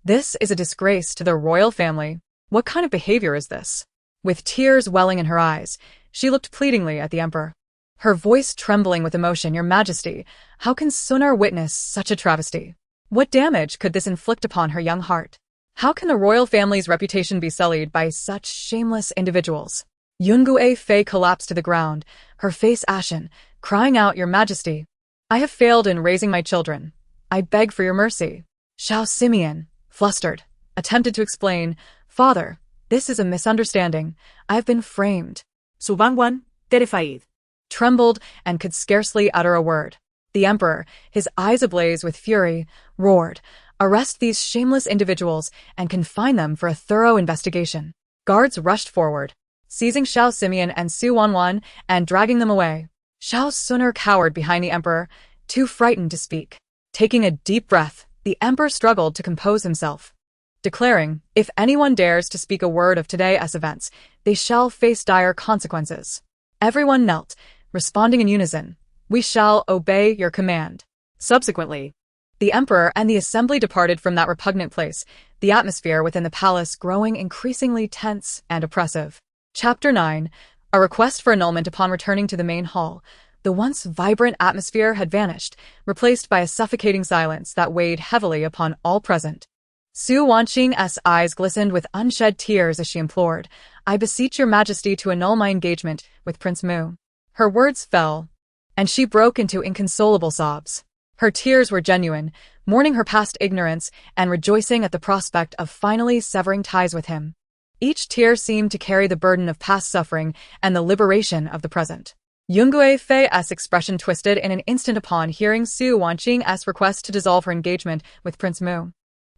This is a disgrace to the royal family. What kind of behavior is this? With tears welling in her eyes, she looked pleadingly at the emperor. Her voice trembling with emotion, Your Majesty, how can Sunar witness such a travesty? What damage could this inflict upon her young heart? How can the royal family's reputation be sullied by such shameless individuals? Yungue Fei collapsed to the ground, her face ashen, crying out, Your Majesty, I have failed in raising my children. I beg for your mercy. Xiao Simeon, flustered, attempted to explain, Father, this is a misunderstanding. I have been framed. Su Wanwan, terrified, Trembled and could scarcely utter a word. The emperor, his eyes ablaze with fury, roared, Arrest these shameless individuals and confine them for a thorough investigation. Guards rushed forward, seizing Xiao Simeon and Su Wanwan and dragging them away. Xiao Suner cowered behind the emperor, too frightened to speak. Taking a deep breath, the emperor struggled to compose himself, declaring, If anyone dares to speak a word of today's events, they shall face dire consequences. Everyone knelt, responding in unison, We shall obey your command. Subsequently, the emperor and the assembly departed from that repugnant place, the atmosphere within the palace growing increasingly tense and oppressive. Chapter 9. A request for annulment. Upon returning to the main hall, the once vibrant atmosphere had vanished, replaced by a suffocating silence that weighed heavily upon all present. Su Wanqing's eyes glistened with unshed tears as she implored, I beseech your majesty to annul my engagement with Prince Mu. Her words fell, and she broke into inconsolable sobs. Her tears were genuine, mourning her past ignorance and rejoicing at the prospect of finally severing ties with him. Each tear seemed to carry the burden of past suffering and the liberation of the present. Yungue Fei's expression twisted in an instant upon hearing Su Wanqing's request to dissolve her engagement with Prince Mu.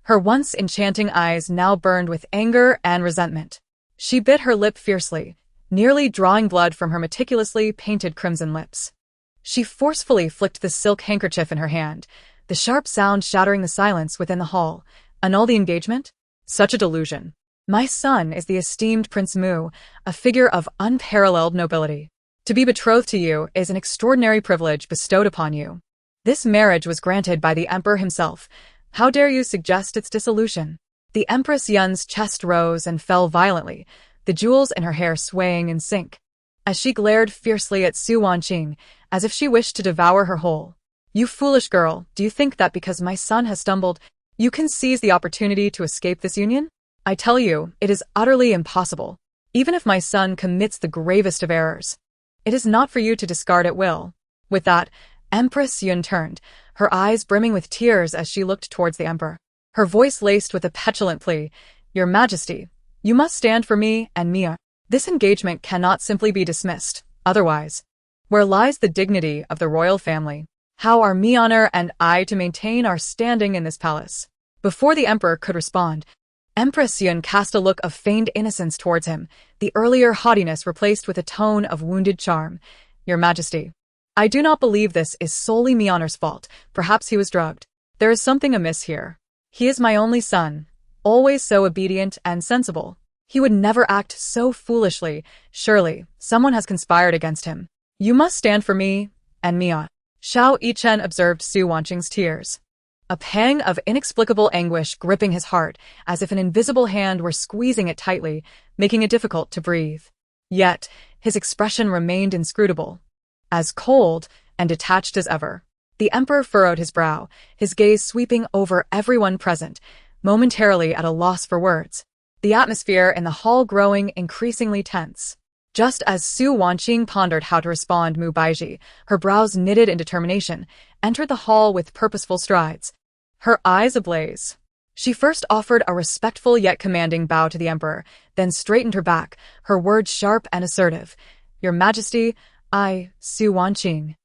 Her once enchanting eyes now burned with anger and resentment. She bit her lip fiercely, nearly drawing blood from her meticulously painted crimson lips. She forcefully flicked the silk handkerchief in her hand, the sharp sound shattering the silence within the hall. Annul the engagement? Such a delusion. My son is the esteemed Prince Mu, a figure of unparalleled nobility. To be betrothed to you is an extraordinary privilege bestowed upon you. This marriage was granted by the emperor himself. How dare you suggest its dissolution? The Empress Yun's chest rose and fell violently, the jewels in her hair swaying in sync, as she glared fiercely at Su Wanqing, as if she wished to devour her whole. You foolish girl, do you think that because my son has stumbled, you can seize the opportunity to escape this union? I tell you, it is utterly impossible. Even if my son commits the gravest of errors, It is not for you to discard at will." With that, Empress Yuan turned, her eyes brimming with tears as she looked towards the emperor. Her voice laced with a petulant plea, "Your Majesty, you must stand for me and Mia. This engagement cannot simply be dismissed. Otherwise, where lies the dignity of the royal family? How are me honor and I to maintain our standing in this palace?" Before the emperor could respond, Empress Yuan cast a look of feigned innocence towards him, the earlier haughtiness replaced with a tone of wounded charm. "Your Majesty, I do not believe this is solely me honor's fault. Perhaps he was drugged. There is something amiss here. He is my only son, always so obedient and sensible. He would never act so foolishly. Surely, someone has conspired against him. You must stand for me and Mia." Xiao Yichen observed Su Wanqing's tears, a pang of inexplicable anguish gripping his heart, as if an invisible hand were squeezing it tightly, making it difficult to breathe. Yet, his expression remained inscrutable, as cold and detached as ever. The emperor furrowed his brow, his gaze sweeping over everyone present, momentarily at a loss for words, the atmosphere in the hall growing increasingly tense. Just as Su Wanqing pondered how to respond, Mu Baizhi, her brows knitted in determination, entered the hall with purposeful strides, her eyes ablaze. She first offered a respectful yet commanding bow to the emperor, then straightened her back, her words sharp and assertive. "Your Majesty, I, Su Wanqing,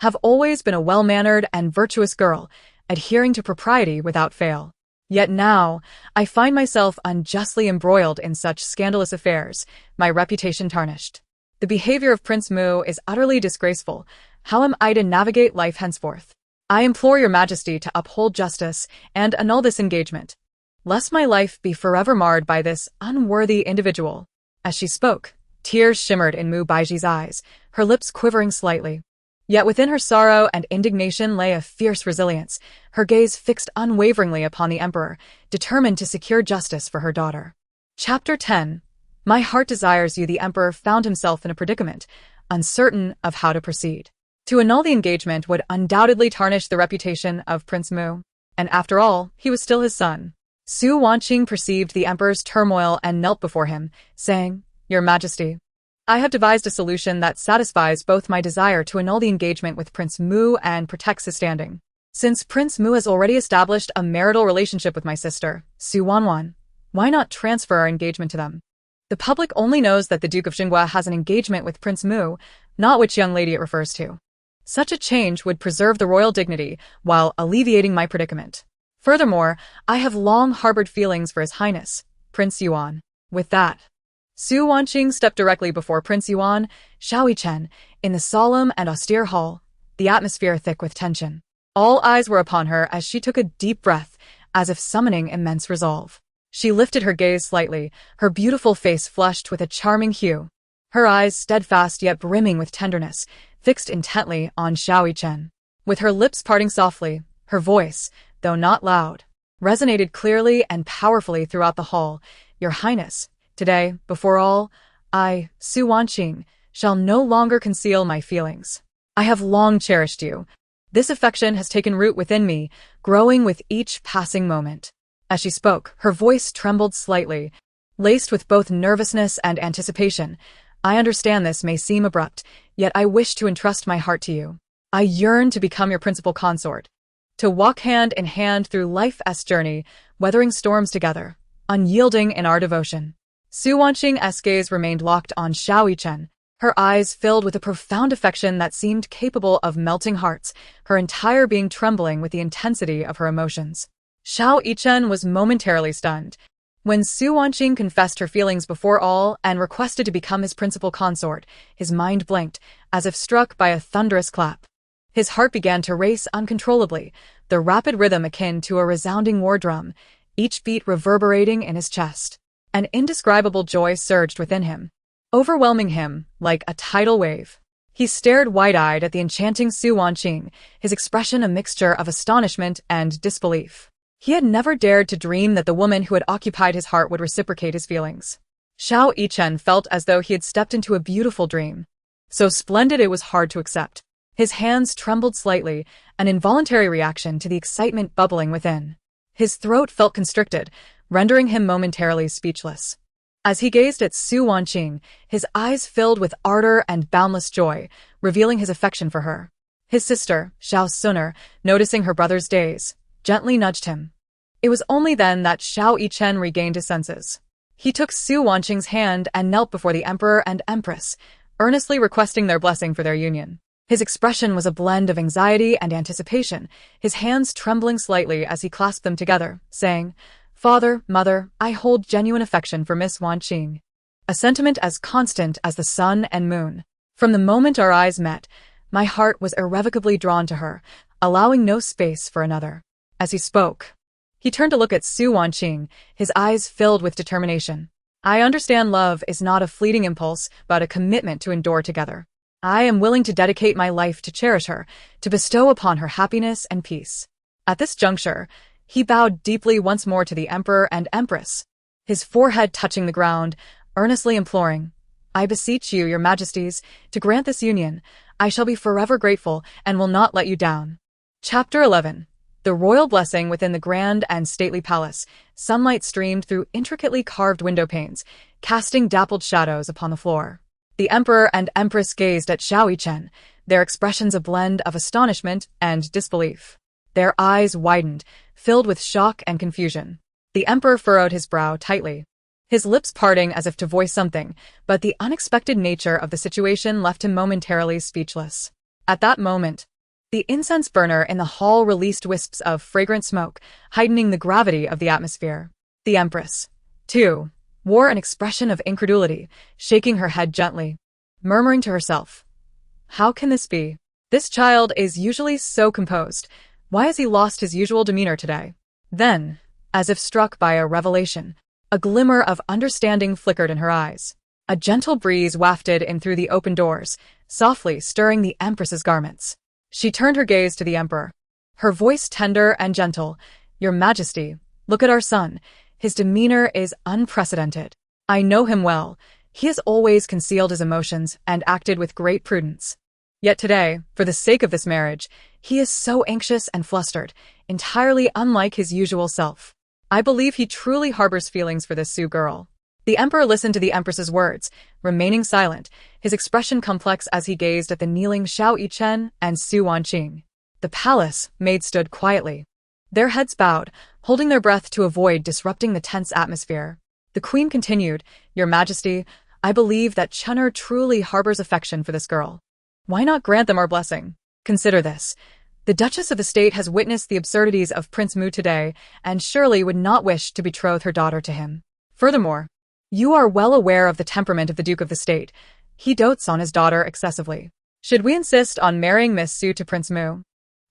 have always been a well-mannered and virtuous girl, adhering to propriety without fail. Yet now, I find myself unjustly embroiled in such scandalous affairs, my reputation tarnished. The behavior of Prince Mu is utterly disgraceful. How am I to navigate life henceforth? I implore your Majesty to uphold justice and annul this engagement, lest my life be forever marred by this unworthy individual." As she spoke, tears shimmered in Mu Baizhi's eyes, her lips quivering slightly. Yet within her sorrow and indignation lay a fierce resilience, her gaze fixed unwaveringly upon the emperor, determined to secure justice for her daughter. Chapter 10. My heart desires you. The emperor found himself in a predicament, uncertain of how to proceed. To annul the engagement would undoubtedly tarnish the reputation of Prince Mu, and after all, he was still his son. Su Wanqing perceived the emperor's turmoil and knelt before him, saying, "Your Majesty, I have devised a solution that satisfies both my desire to annul the engagement with Prince Mu and protects his standing. Since Prince Mu has already established a marital relationship with my sister, Su Wanwan, why not transfer our engagement to them? The public only knows that the Duke of Zhenguo has an engagement with Prince Mu, not which young lady it refers to. Such a change would preserve the royal dignity while alleviating my predicament. Furthermore, I have long harbored feelings for His Highness, Prince Yuan." With that, Su Wanqing stepped directly before Prince Yuan, Xiao Yichen, in the solemn and austere hall, the atmosphere thick with tension. All eyes were upon her as she took a deep breath, as if summoning immense resolve. She lifted her gaze slightly, her beautiful face flushed with a charming hue, her eyes steadfast yet brimming with tenderness, fixed intently on Xiao Yichen. With her lips parting softly, her voice, though not loud, resonated clearly and powerfully throughout the hall. "Your Highness, today, before all, I, Su Wanqing, shall no longer conceal my feelings. I have long cherished you. This affection has taken root within me, growing with each passing moment." As she spoke, her voice trembled slightly, laced with both nervousness and anticipation. "I understand this may seem abrupt, yet I wish to entrust my heart to you. I yearn to become your principal consort, to walk hand in hand through life's journey, weathering storms together, unyielding in our devotion." Su Wanqing's gaze remained locked on Xiao Yichen, her eyes filled with a profound affection that seemed capable of melting hearts, her entire being trembling with the intensity of her emotions. Xiao Yichen was momentarily stunned. When Su Wanqing confessed her feelings before all and requested to become his principal consort, his mind blanked, as if struck by a thunderous clap. His heart began to race uncontrollably, the rapid rhythm akin to a resounding war drum, each beat reverberating in his chest. An indescribable joy surged within him, overwhelming him like a tidal wave. He stared wide-eyed at the enchanting Su Wanqing, his expression a mixture of astonishment and disbelief. He had never dared to dream that the woman who had occupied his heart would reciprocate his feelings. Xiao Yichen felt as though he had stepped into a beautiful dream, so splendid it was hard to accept. His hands trembled slightly, an involuntary reaction to the excitement bubbling within. His throat felt constricted, rendering him momentarily speechless. As he gazed at Su Wanqing, his eyes filled with ardor and boundless joy, revealing his affection for her. His sister, Xiao sooner, noticing her brother's daze, gently nudged him. It was only then that Xiao Yichen regained his senses. He took Su Wanqing's hand and knelt before the emperor and empress, earnestly requesting their blessing for their union. His expression was a blend of anxiety and anticipation, his hands trembling slightly as he clasped them together, saying, "Father, Mother, I hold genuine affection for Miss Wanqing. A sentiment as constant as the sun and moon. From the moment our eyes met, my heart was irrevocably drawn to her, allowing no space for another." As he spoke, he turned to look at Su Wanqing, his eyes filled with determination. "I understand love is not a fleeting impulse, but a commitment to endure together. I am willing to dedicate my life to cherish her, to bestow upon her happiness and peace." At this juncture, he bowed deeply once more to the emperor and empress, his forehead touching the ground, earnestly imploring, "I beseech you, your majesties, to grant this union. I shall be forever grateful and will not let you down." Chapter 11. The royal blessing within the grand and stately palace. Sunlight streamed through intricately carved window panes, casting dappled shadows upon the floor. The emperor and empress gazed at Xiao Yichen, their expressions a blend of astonishment and disbelief. Their eyes widened, filled with shock and confusion. The emperor furrowed his brow tightly, his lips parting as if to voice something, but the unexpected nature of the situation left him momentarily speechless. At that moment, the incense burner in the hall released wisps of fragrant smoke, heightening the gravity of the atmosphere. The empress, too, wore an expression of incredulity, shaking her head gently, murmuring to herself, "How can this be? This child is usually so composed. Why has he lost his usual demeanor today?" Then, as if struck by a revelation, a glimmer of understanding flickered in her eyes. A gentle breeze wafted in through the open doors, softly stirring the empress's garments. She turned her gaze to the emperor, her voice tender and gentle. "Your Majesty, look at our son. His demeanor is unprecedented. I know him well. He has always concealed his emotions and acted with great prudence. Yet today, for the sake of this marriage, he is so anxious and flustered, entirely unlike his usual self. I believe he truly harbors feelings for this Su girl." The emperor listened to the empress's words, remaining silent, his expression complex as he gazed at the kneeling Xiao Yichen and Su Wanqing. The palace maid stood quietly, their heads bowed, holding their breath to avoid disrupting the tense atmosphere. The queen continued, "Your Majesty, I believe that Chun'er truly harbors affection for this girl. Why not grant them our blessing? Consider this. The Duchess of the State has witnessed the absurdities of Prince Mu today, and surely would not wish to betroth her daughter to him. Furthermore, you are well aware of the temperament of the Duke of the State. He dotes on his daughter excessively. Should we insist on marrying Miss Su to Prince Mu,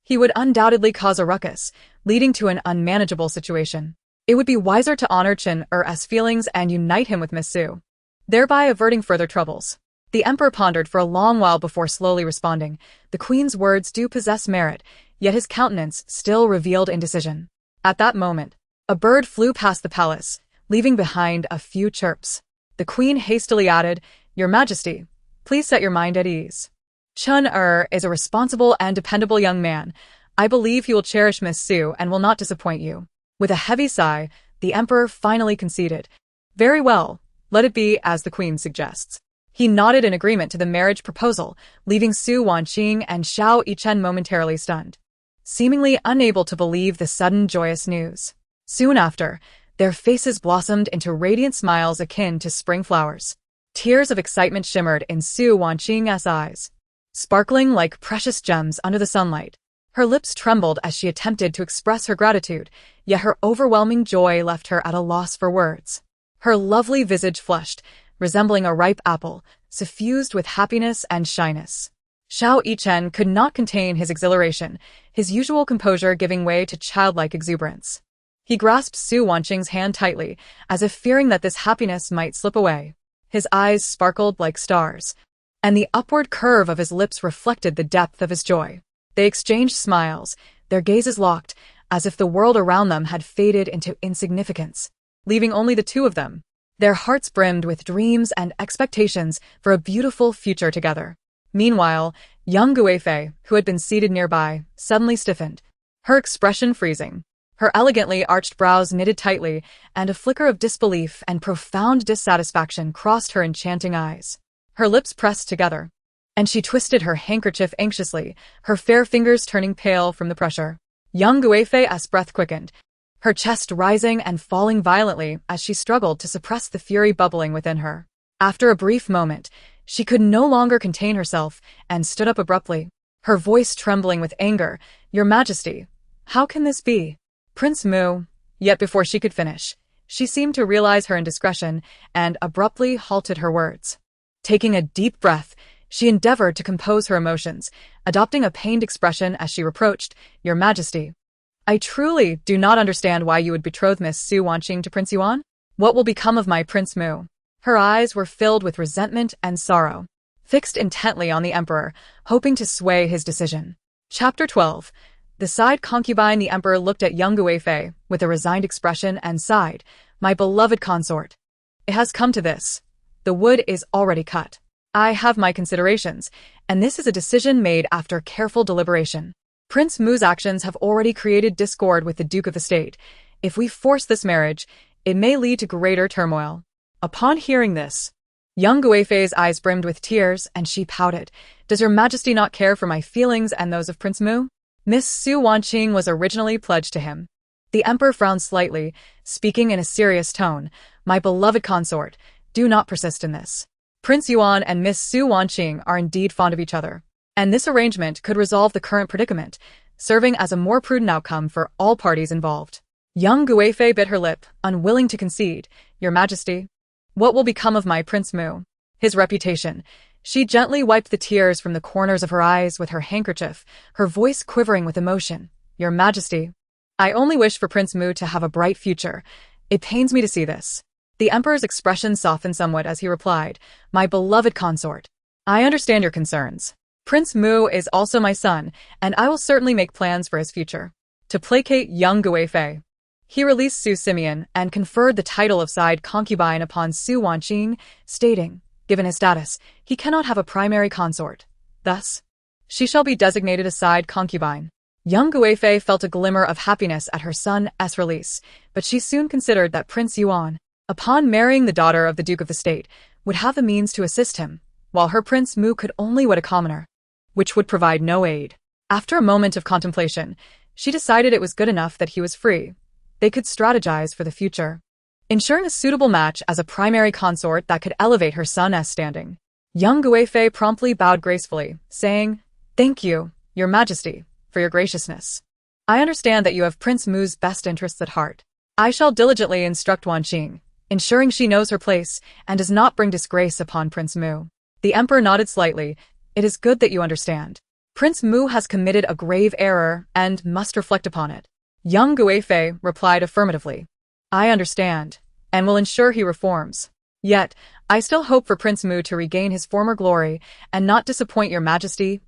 he would undoubtedly cause a ruckus, leading to an unmanageable situation. It would be wiser to honor Chun'er's feelings and unite him with Miss Su, thereby averting further troubles." The emperor pondered for a long while before slowly responding. The queen's words do possess merit, yet his countenance still revealed indecision. At that moment, a bird flew past the palace, leaving behind a few chirps. The queen hastily added, "Your Majesty, please set your mind at ease. Chun'er is a responsible and dependable young man. I believe he will cherish Miss Su and will not disappoint you." With a heavy sigh, the emperor finally conceded, "Very well, let it be as the queen suggests." He nodded in agreement to the marriage proposal, leaving Su Wanqing and Xiao Yichen momentarily stunned, seemingly unable to believe the sudden joyous news. Soon after, their faces blossomed into radiant smiles akin to spring flowers. Tears of excitement shimmered in Su Wanqing's eyes, sparkling like precious gems under the sunlight. Her lips trembled as she attempted to express her gratitude, yet her overwhelming joy left her at a loss for words. Her lovely visage flushed, resembling a ripe apple, suffused with happiness and shyness. Xiao Yichen could not contain his exhilaration, his usual composure giving way to childlike exuberance. He grasped Su Wanqing's hand tightly, as if fearing that this happiness might slip away. His eyes sparkled like stars, and the upward curve of his lips reflected the depth of his joy. They exchanged smiles, their gazes locked, as if the world around them had faded into insignificance, leaving only the two of them. Their hearts brimmed with dreams and expectations for a beautiful future together. Meanwhile, young Guifei, who had been seated nearby, suddenly stiffened, her expression freezing. Her elegantly arched brows knitted tightly, and a flicker of disbelief and profound dissatisfaction crossed her enchanting eyes. Her lips pressed together, and she twisted her handkerchief anxiously, her fair fingers turning pale from the pressure. Young Guifei's breath quickened, her chest rising and falling violently as she struggled to suppress the fury bubbling within her. After a brief moment, she could no longer contain herself and stood up abruptly, her voice trembling with anger. "Your Majesty, how can this be?" Prince Mu. Yet before she could finish, she seemed to realize her indiscretion and abruptly halted her words. Taking a deep breath, she endeavored to compose her emotions, adopting a pained expression as she reproached, "Your Majesty, I truly do not understand why you would betroth Miss Su Wanqing to Prince Yuan. What will become of my Prince Mu?" Her eyes were filled with resentment and sorrow, fixed intently on the emperor, hoping to sway his decision. Chapter 12. The side concubine. The emperor looked at young Guifei with a resigned expression and sighed, "My beloved consort. It has come to this. The wood is already cut. I have my considerations, and this is a decision made after careful deliberation. Prince Mu's actions have already created discord with the Duke of the State. If we force this marriage, it may lead to greater turmoil." Upon hearing this, young Guifei's eyes brimmed with tears, and she pouted, "Does your Majesty not care for my feelings and those of Prince Mu? Miss Su Wanqing was originally pledged to him." The emperor frowned slightly, speaking in a serious tone, "My beloved consort, do not persist in this. Prince Yuan and Miss Su Wanqing are indeed fond of each other, and this arrangement could resolve the current predicament, serving as a more prudent outcome for all parties involved." Young Guifei bit her lip, unwilling to concede. "Your Majesty, what will become of my Prince Mu? His reputation." She gently wiped the tears from the corners of her eyes with her handkerchief, her voice quivering with emotion. "Your Majesty, I only wish for Prince Mu to have a bright future. It pains me to see this." The emperor's expression softened somewhat as he replied, "My beloved consort, I understand your concerns. Prince Mu is also my son, and I will certainly make plans for his future." To placate young Guifei, he released Su Simeon and conferred the title of side concubine upon Su Wanqing, stating, "Given his status, he cannot have a primary consort. Thus, she shall be designated a side concubine." Young Guifei felt a glimmer of happiness at her son's release, but she soon considered that Prince Yuan, upon marrying the daughter of the Duke of the State, would have the means to assist him, while her Prince Mu could only wed a commoner, which would provide no aid. After a moment of contemplation, she decided it was good enough that he was free. They could strategize for the future, ensuring a suitable match as a primary consort that could elevate her son's standing. Young Guifei promptly bowed gracefully, saying, "Thank you, Your Majesty, for your graciousness. I understand that you have Prince Mu's best interests at heart. I shall diligently instruct Wanqing, ensuring she knows her place and does not bring disgrace upon Prince Mu." The emperor nodded slightly. "It is good that you understand. Prince Mu has committed a grave error and must reflect upon it." Young Guifei replied affirmatively. "I understand, and will ensure he reforms. Yet, I still hope for Prince Mu to regain his former glory and not disappoint your Majesty's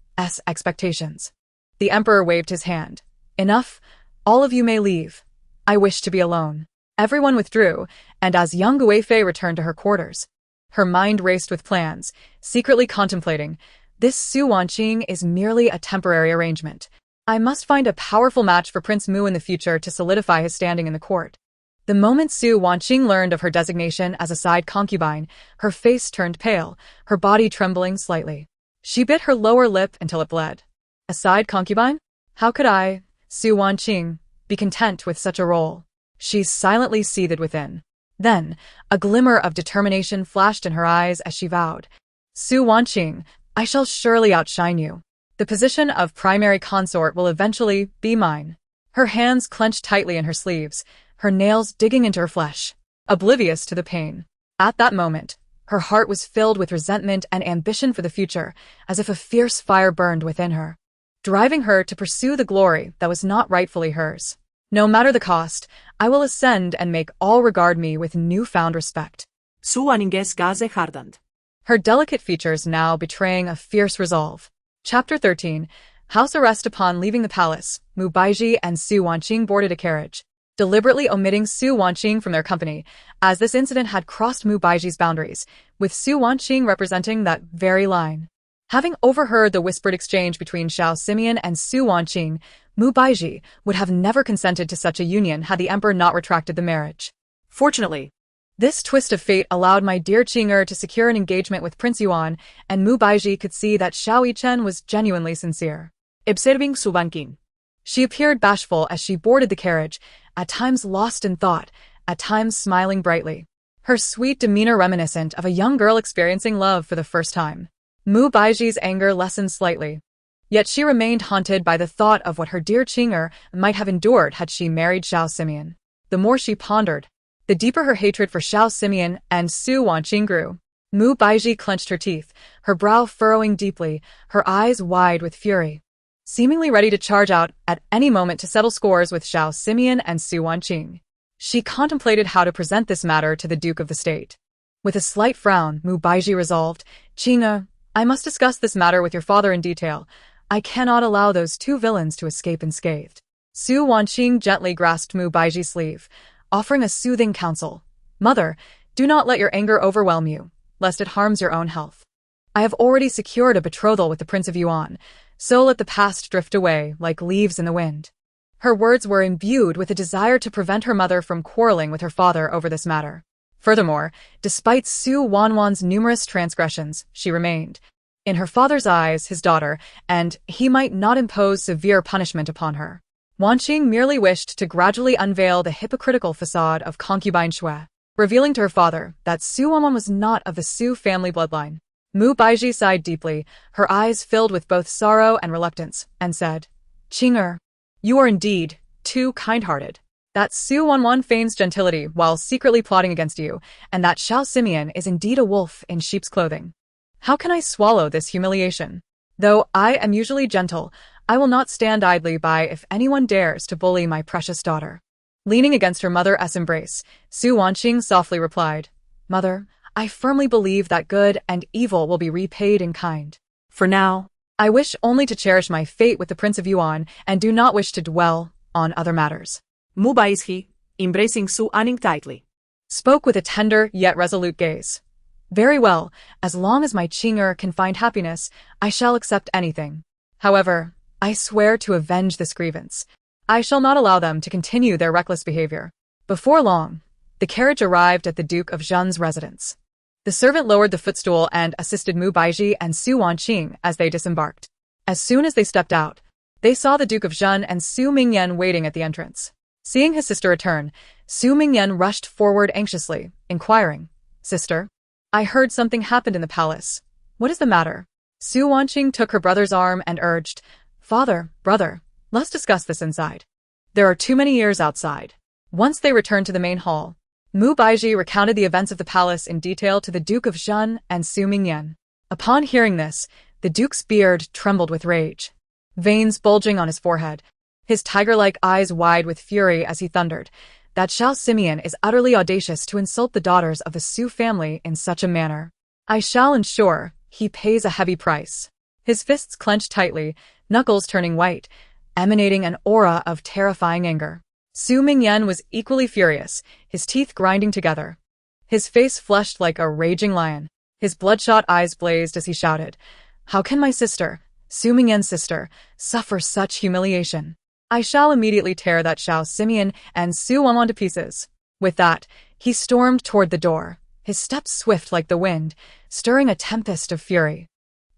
expectations." The emperor waved his hand. "Enough, all of you may leave. I wish to be alone." Everyone withdrew, and as young Guifei returned to her quarters, her mind raced with plans, secretly contemplating, "This Su Wanqing is merely a temporary arrangement. I must find a powerful match for Prince Mu in the future to solidify his standing in the court." The moment Su Wanqing learned of her designation as a side concubine, her face turned pale, her body trembling slightly. She bit her lower lip until it bled. "A side concubine? How could I, Su Wanqing, be content with such a role?" She silently seethed within. Then, a glimmer of determination flashed in her eyes as she vowed, "Su Wanqing, I shall surely outshine you. The position of primary consort will eventually be mine." Her hands clenched tightly in her sleeves, her nails digging into her flesh, oblivious to the pain. At that moment, her heart was filled with resentment and ambition for the future, as if a fierce fire burned within her, driving her to pursue the glory that was not rightfully hers. "No matter the cost, I will ascend and make all regard me with newfound respect." Su Wanqing's gaze hardened, her delicate features now betraying a fierce resolve. Chapter 13. House arrest. Upon leaving the palace, Mu Baizhi and Su Wanqing boarded a carriage, deliberately omitting Su Wanqing from their company, as this incident had crossed Mu Baizhi's boundaries, with Su Wanqing representing that very line. Having overheard the whispered exchange between Xiao Simeon and Su Wanqing, Mu Baizhi would have never consented to such a union had the emperor not retracted the marriage. Fortunately, This twist of fate allowed my dear Qing'er to secure an engagement with Prince Yuan, and Mu Baizhi could see that Xiao Yichen was genuinely sincere. observing su Wanqing. She appeared bashful as she boarded the carriage, at times lost in thought, at times smiling brightly. Her sweet demeanor reminiscent of a young girl experiencing love for the first time. Mu Baizhi's anger lessened slightly. Yet she remained haunted by the thought of what her dear Qing'er might have endured had she married Xiao Simeon. The more she pondered, the deeper her hatred for Xiao Simeon and Su Wanqing grew. Mu Baizhi clenched her teeth, her brow furrowing deeply, her eyes wide with fury. Seemingly ready to charge out at any moment to settle scores with Xiao Simeon and Su Wanqing. She contemplated how to present this matter to the Duke of the State. With a slight frown, Mu Baizhi resolved, "Qing'er, I must discuss this matter with your father in detail. I cannot allow those two villains to escape unscathed." Su Wanqing gently grasped Mu Baizhi's sleeve, offering a soothing counsel. "Mother, do not let your anger overwhelm you, lest it harms your own health. I have already secured a betrothal with the Prince of Yuan, so let the past drift away like leaves in the wind." Her words were imbued with a desire to prevent her mother from quarreling with her father over this matter. Furthermore, despite Su Wanwan's numerous transgressions, she remained, in her father's eyes, his daughter, and he might not impose severe punishment upon her. Wanqing merely wished to gradually unveil the hypocritical facade of concubine Shui, revealing to her father that Su Wanwan was not of the Su family bloodline. Mu Baizhi sighed deeply, her eyes filled with both sorrow and reluctance, and said, "Qing'er, you are indeed too kind-hearted. That Su Wanwan feigns gentility while secretly plotting against you, and that Xiao Simeon is indeed a wolf in sheep's clothing. How can I swallow this humiliation? Though I am usually gentle, I will not stand idly by if anyone dares to bully my precious daughter." Leaning against her mother's embrace, Su Wanqing softly replied, "Mother, I firmly believe that good and evil will be repaid in kind. For now, I wish only to cherish my fate with the Prince of Yuan and do not wish to dwell on other matters." Mu Baizhi, embracing Su Wanqing tightly, spoke with a tender yet resolute gaze. "Very well, as long as my Qing'er can find happiness, I shall accept anything. However, I swear to avenge this grievance. I shall not allow them to continue their reckless behavior." Before long, the carriage arrived at the Duke of Zhen's residence. The servant lowered the footstool and assisted Mu Baizhi and Su Wanqing as they disembarked. As soon as they stepped out, they saw the Duke of Zhen and Su Mingyan waiting at the entrance. Seeing his sister return, Su Mingyan rushed forward anxiously, inquiring, "Sister, I heard something happened in the palace. What is the matter?" Su Wanqing took her brother's arm and urged, Brother, let's discuss this inside. There are too many ears outside." Once they returned to the main hall, Mu Baizhi recounted the events of the palace in detail to the Duke of Zhen and Su Mingyan. Upon hearing this, the Duke's beard trembled with rage, veins bulging on his forehead, his tiger-like eyes wide with fury as he thundered, "That Xiao Simeon is utterly audacious to insult the daughters of the Su family in such a manner. I shall ensure he pays a heavy price." His fists clenched tightly, knuckles turning white, emanating an aura of terrifying anger. Su Mingyan was equally furious, his teeth grinding together. His face flushed like a raging lion. His bloodshot eyes blazed as he shouted, "How can my sister, Su Mingyan's sister, suffer such humiliation? I shall immediately tear that Xiao Simeon and Su Wanwan to pieces." With that, he stormed toward the door, his steps swift like the wind, stirring a tempest of fury.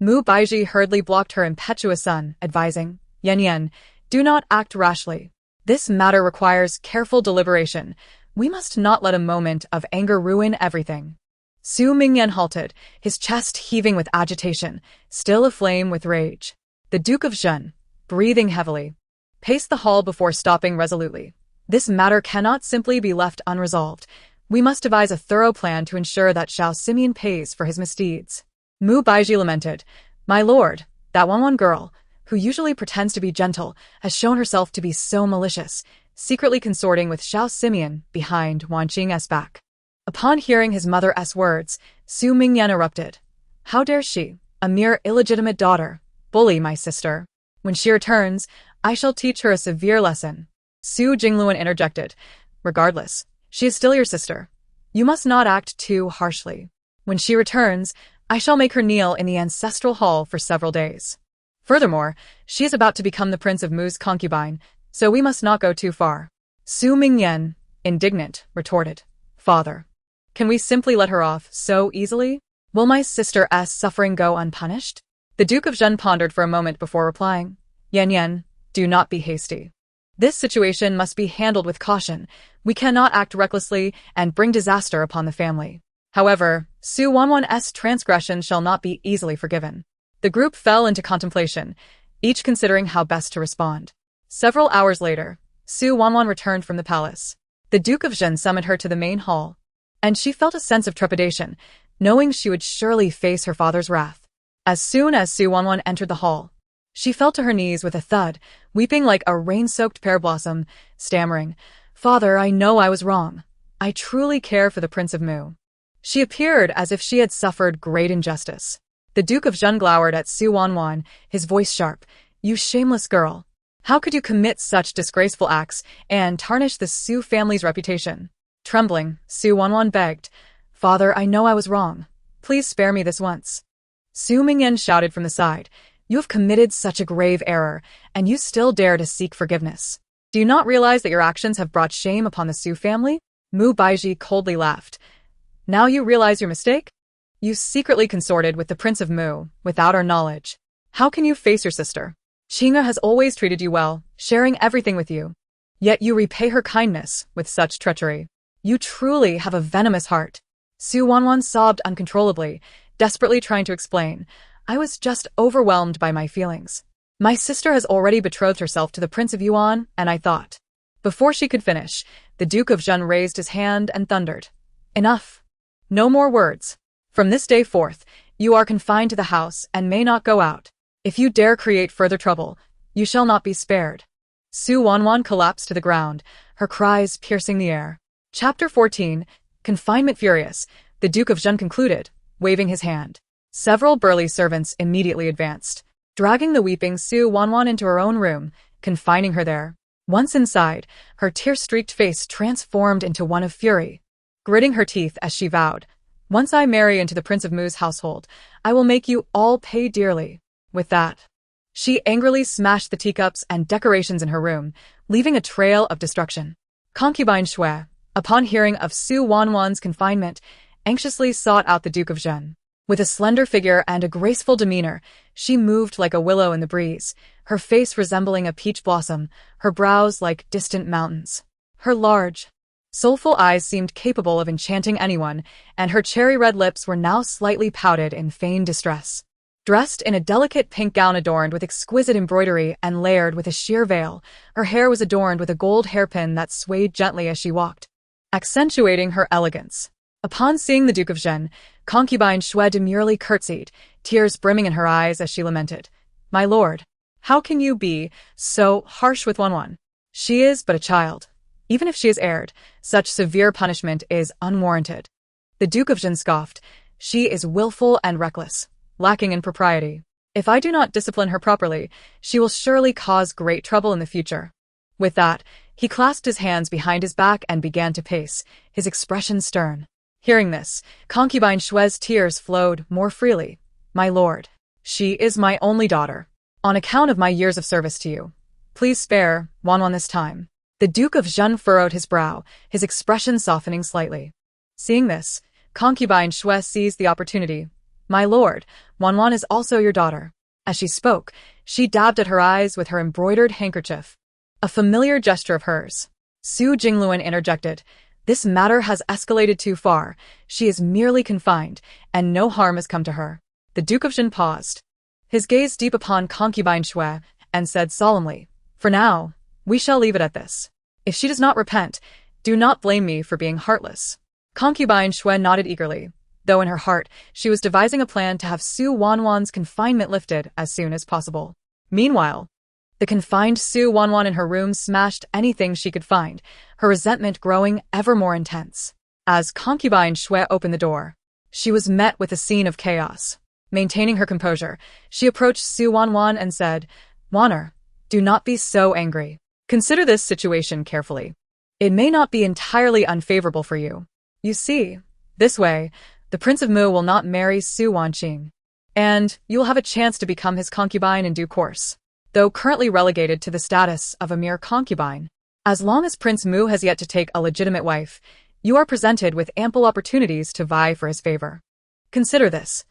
Mu Baizhi hurriedly blocked her impetuous son, advising, Yan, do not act rashly. This matter requires careful deliberation. We must not let a moment of anger ruin everything." Su Mingyan halted, his chest heaving with agitation, still aflame with rage. The Duke of Zhen, breathing heavily, paced the hall before stopping resolutely. "This matter cannot simply be left unresolved. We must devise a thorough plan to ensure that Xiao Simeon pays for his misdeeds." Mu Baizhi lamented, "My lord, that Wanwan girl, who usually pretends to be gentle, has shown herself to be so malicious, secretly consorting with Xiao Simeon behind Wanqing's back." Upon hearing his mother's words, Su Mingyan erupted, "How dare she, a mere illegitimate daughter, bully my sister? When she returns, I shall teach her a severe lesson." Su Jingluan interjected, "Regardless, she is still your sister. You must not act too harshly. When she returns, I shall make her kneel in the ancestral hall for several days." Furthermore, she is about to become the Prince of Mu's concubine, so we must not go too far. Su Mingyan, indignant, retorted. Father, can we simply let her off so easily? Will my sister's suffering go unpunished? The Duke of Zhen pondered for a moment before replying. Yan, do not be hasty. This situation must be handled with caution. We cannot act recklessly and bring disaster upon the family. However, Su Wanwan's transgression shall not be easily forgiven. The group fell into contemplation, each considering how best to respond. Several hours later, Su Wanwan returned from the palace. The Duke of Zhen summoned her to the main hall, and she felt a sense of trepidation, knowing she would surely face her father's wrath. As soon as Su Wanwan entered the hall, she fell to her knees with a thud, weeping like a rain-soaked pear blossom, stammering, "Father, I know I was wrong. I truly care for the Prince of Mu." She appeared as if she had suffered great injustice. The Duke of Zhen glowered at Su Wanwan, his voice sharp. "You shameless girl. How could you commit such disgraceful acts and tarnish the Su family's reputation?" Trembling, Su Wanwan begged, "Father, I know I was wrong. Please spare me this once." Su Mingyan shouted from the side, "You have committed such a grave error, and you still dare to seek forgiveness. Do you not realize that your actions have brought shame upon the Su family?" Mu Baiji coldly laughed. "Now you realize your mistake? You secretly consorted with the Prince of Mu, without our knowledge. How can you face your sister? Qing'e has always treated you well, sharing everything with you. Yet you repay her kindness with such treachery. You truly have a venomous heart." Su Wanwan sobbed uncontrollably, desperately trying to explain. "I was just overwhelmed by my feelings. My sister has already betrothed herself to the Prince of Yuan, and I thought." Before she could finish, the Duke of Zhen raised his hand and thundered. "Enough. No more words. From this day forth, you are confined to the house and may not go out. If you dare create further trouble, you shall not be spared." Su Wanwan collapsed to the ground, her cries piercing the air. Chapter 14, Confinement Furious, the Duke of Zhen concluded, waving his hand. Several burly servants immediately advanced, dragging the weeping Su Wanwan into her own room, confining her there. Once inside, her tear-streaked face transformed into one of fury. Gritting her teeth as she vowed, "Once I marry into the Prince of Mu's household, I will make you all pay dearly." With that, she angrily smashed the teacups and decorations in her room, leaving a trail of destruction. Concubine Shui, upon hearing of Su Wanwan's confinement, anxiously sought out the Duke of Zhen. With a slender figure and a graceful demeanor, she moved like a willow in the breeze, her face resembling a peach blossom, her brows like distant mountains. Her large, soulful eyes seemed capable of enchanting anyone, and her cherry-red lips were now slightly pouted in feigned distress. Dressed in a delicate pink gown adorned with exquisite embroidery and layered with a sheer veil, her hair was adorned with a gold hairpin that swayed gently as she walked, accentuating her elegance. Upon seeing the Duke of Zhen, concubine Shui demurely curtsied, tears brimming in her eyes as she lamented, "My lord, how can you be so harsh with Wanwan? She is but a child. Even if she has erred, such severe punishment is unwarranted." The Duke of Zhen scoffed, "She is willful and reckless, lacking in propriety. If I do not discipline her properly, she will surely cause great trouble in the future." With that, he clasped his hands behind his back and began to pace, his expression stern. Hearing this, concubine Shui's tears flowed more freely. "My lord, she is my only daughter. On account of my years of service to you, please spare Wanwan this time." The Duke of Zhen furrowed his brow, his expression softening slightly. Seeing this, concubine Shui seized the opportunity. "My lord, Wanwan is also your daughter." As she spoke, she dabbed at her eyes with her embroidered handkerchief, a familiar gesture of hers. Su Jingluan interjected, "This matter has escalated too far. She is merely confined, and no harm has come to her." The Duke of Zhen paused, his gaze deep upon concubine Shui, and said solemnly, "For now, we shall leave it at this. If she does not repent, do not blame me for being heartless." Concubine Shui nodded eagerly, though in her heart she was devising a plan to have Su Wanwan's confinement lifted as soon as possible. Meanwhile, the confined Su Wanwan in her room smashed anything she could find, her resentment growing ever more intense. As concubine Shui opened the door, she was met with a scene of chaos. Maintaining her composure, she approached Su Wanwan and said, "Wan'er, do not be so angry. Consider this situation carefully. It may not be entirely unfavorable for you. You see, this way, the Prince of Mu will not marry Su Wanqing. and you'll have a chance to become his concubine in due course. Though currently relegated to the status of a mere concubine, as long as Prince Mu has yet to take a legitimate wife, you are presented with ample opportunities to vie for his favor. Consider this.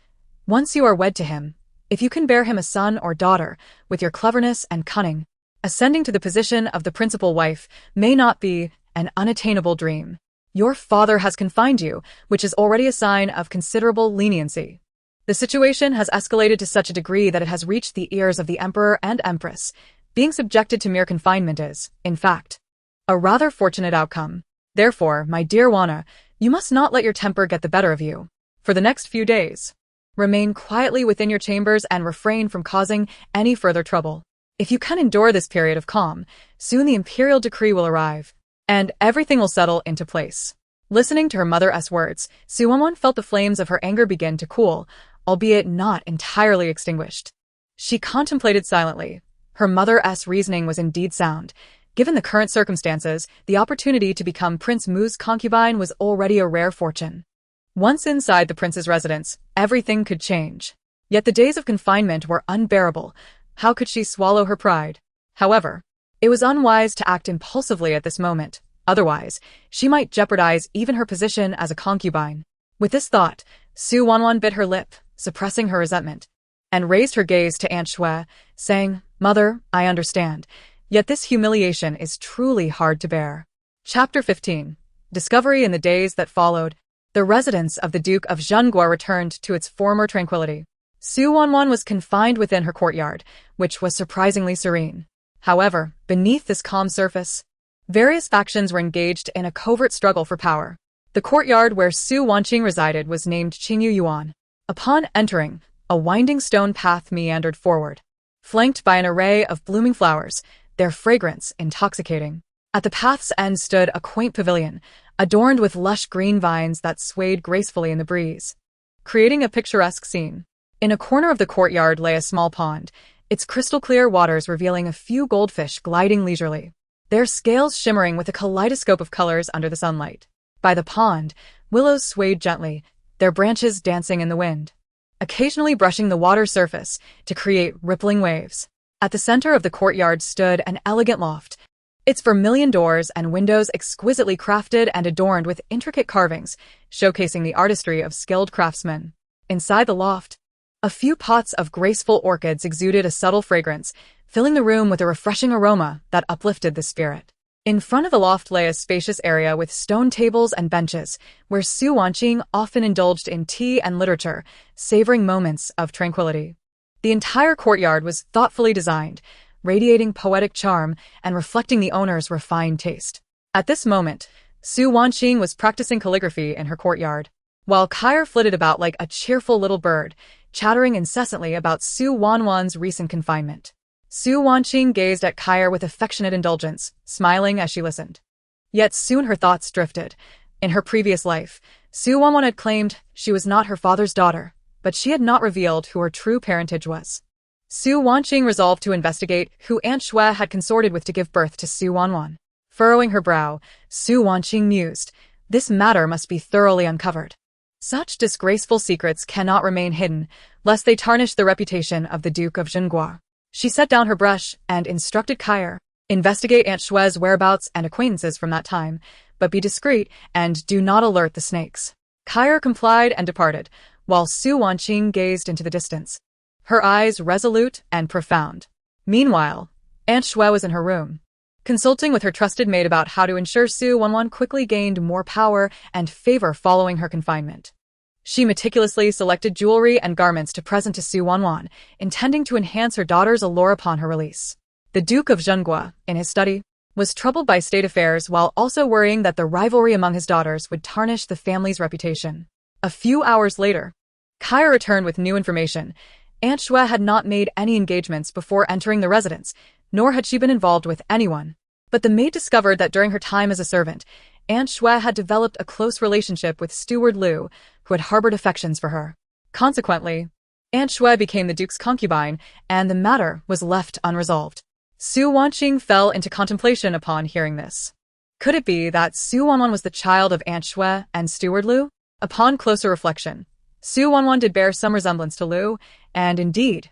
Once you are wed to him, if you can bear him a son or daughter, with your cleverness and cunning, ascending to the position of the principal wife may not be an unattainable dream. Your father has confined you, which is already a sign of considerable leniency. The situation has escalated to such a degree that it has reached the ears of the emperor and empress. Being subjected to mere confinement is, in fact, a rather fortunate outcome. Therefore, my dear Wana, you must not let your temper get the better of you. For the next few days, remain quietly within your chambers and refrain from causing any further trouble. If you can endure this period of calm, soon the imperial decree will arrive, and everything will settle into place. Listening to her mother's words, Su Wanwan felt the flames of her anger begin to cool, albeit not entirely extinguished. She contemplated silently. Her mother's reasoning was indeed sound. Given the current circumstances, the opportunity to become Prince Mu's concubine was already a rare fortune. Once inside the prince's residence, everything could change. Yet the days of confinement were unbearable. How could she swallow her pride? However, it was unwise to act impulsively at this moment. Otherwise, she might jeopardize even her position as a concubine. With this thought, Su Wanwan bit her lip, suppressing her resentment, and raised her gaze to Aunt Xue, saying, "Mother, I understand. Yet this humiliation is truly hard to bear." Chapter 15. Discovery. In the days that followed, the residence of the Duke of Zhenguo returned to its former tranquility. Su Wanwan was confined within her courtyard, which was surprisingly serene. However, beneath this calm surface, various factions were engaged in a covert struggle for power. The courtyard where Su Wanqing resided was named Qingyu Yuan. Upon entering, a winding stone path meandered forward, flanked by an array of blooming flowers, their fragrance intoxicating. At the path's end stood a quaint pavilion, adorned with lush green vines that swayed gracefully in the breeze, creating a picturesque scene. In a corner of the courtyard lay a small pond, its crystal-clear waters revealing a few goldfish gliding leisurely, their scales shimmering with a kaleidoscope of colors under the sunlight. By the pond, willows swayed gently, their branches dancing in the wind, occasionally brushing the water's surface to create rippling waves. At the center of the courtyard stood an elegant loft, its vermilion doors and windows exquisitely crafted and adorned with intricate carvings, showcasing the artistry of skilled craftsmen. Inside the loft, a few pots of graceful orchids exuded a subtle fragrance, filling the room with a refreshing aroma that uplifted the spirit. In front of the loft lay a spacious area with stone tables and benches, where Su Wanqing often indulged in tea and literature, savoring moments of tranquility. The entire courtyard was thoughtfully designed, radiating poetic charm and reflecting the owner's refined taste. At this moment, Su Wanqing was practicing calligraphy in her courtyard, while Kair flitted about like a cheerful little bird, chattering incessantly about Su Wanwan's recent confinement. Su Wanqing gazed at Kair with affectionate indulgence, smiling as she listened. Yet soon her thoughts drifted. In her previous life, Su Wanwan had claimed she was not her father's daughter, but she had not revealed who her true parentage was. Su Wanqing resolved to investigate who Aunt Xue had consorted with to give birth to Su Wanwan. Furrowing her brow, Su Wanqing mused, this matter must be thoroughly uncovered. Such disgraceful secrets cannot remain hidden, lest they tarnish the reputation of the Duke of Zhenguo. She set down her brush and instructed Kair, investigate Aunt Xue's whereabouts and acquaintances from that time, but be discreet and do not alert the snakes. Kair complied and departed, while Su Wanqing gazed into the distance, her eyes resolute and profound. Meanwhile, Aunt Xue was in her room, consulting with her trusted maid about how to ensure Su Wanwan quickly gained more power and favor following her confinement. She meticulously selected jewelry and garments to present to Su Wanwan, intending to enhance her daughter's allure upon her release. The Duke of Zhenguo, in his study, was troubled by state affairs while also worrying that the rivalry among his daughters would tarnish the family's reputation. A few hours later, Kair returned with new information. Aunt Xue had not made any engagements before entering the residence, nor had she been involved with anyone. But the maid discovered that during her time as a servant, Aunt Xue had developed a close relationship with Steward Liu, who had harbored affections for her. Consequently, Aunt Xue became the Duke's concubine, and the matter was left unresolved. Su Wanqing fell into contemplation upon hearing this. Could it be that Su Wanwan was the child of Aunt Xue and Steward Liu? Upon closer reflection, Su Wanwan did bear some resemblance to Lu, and indeed,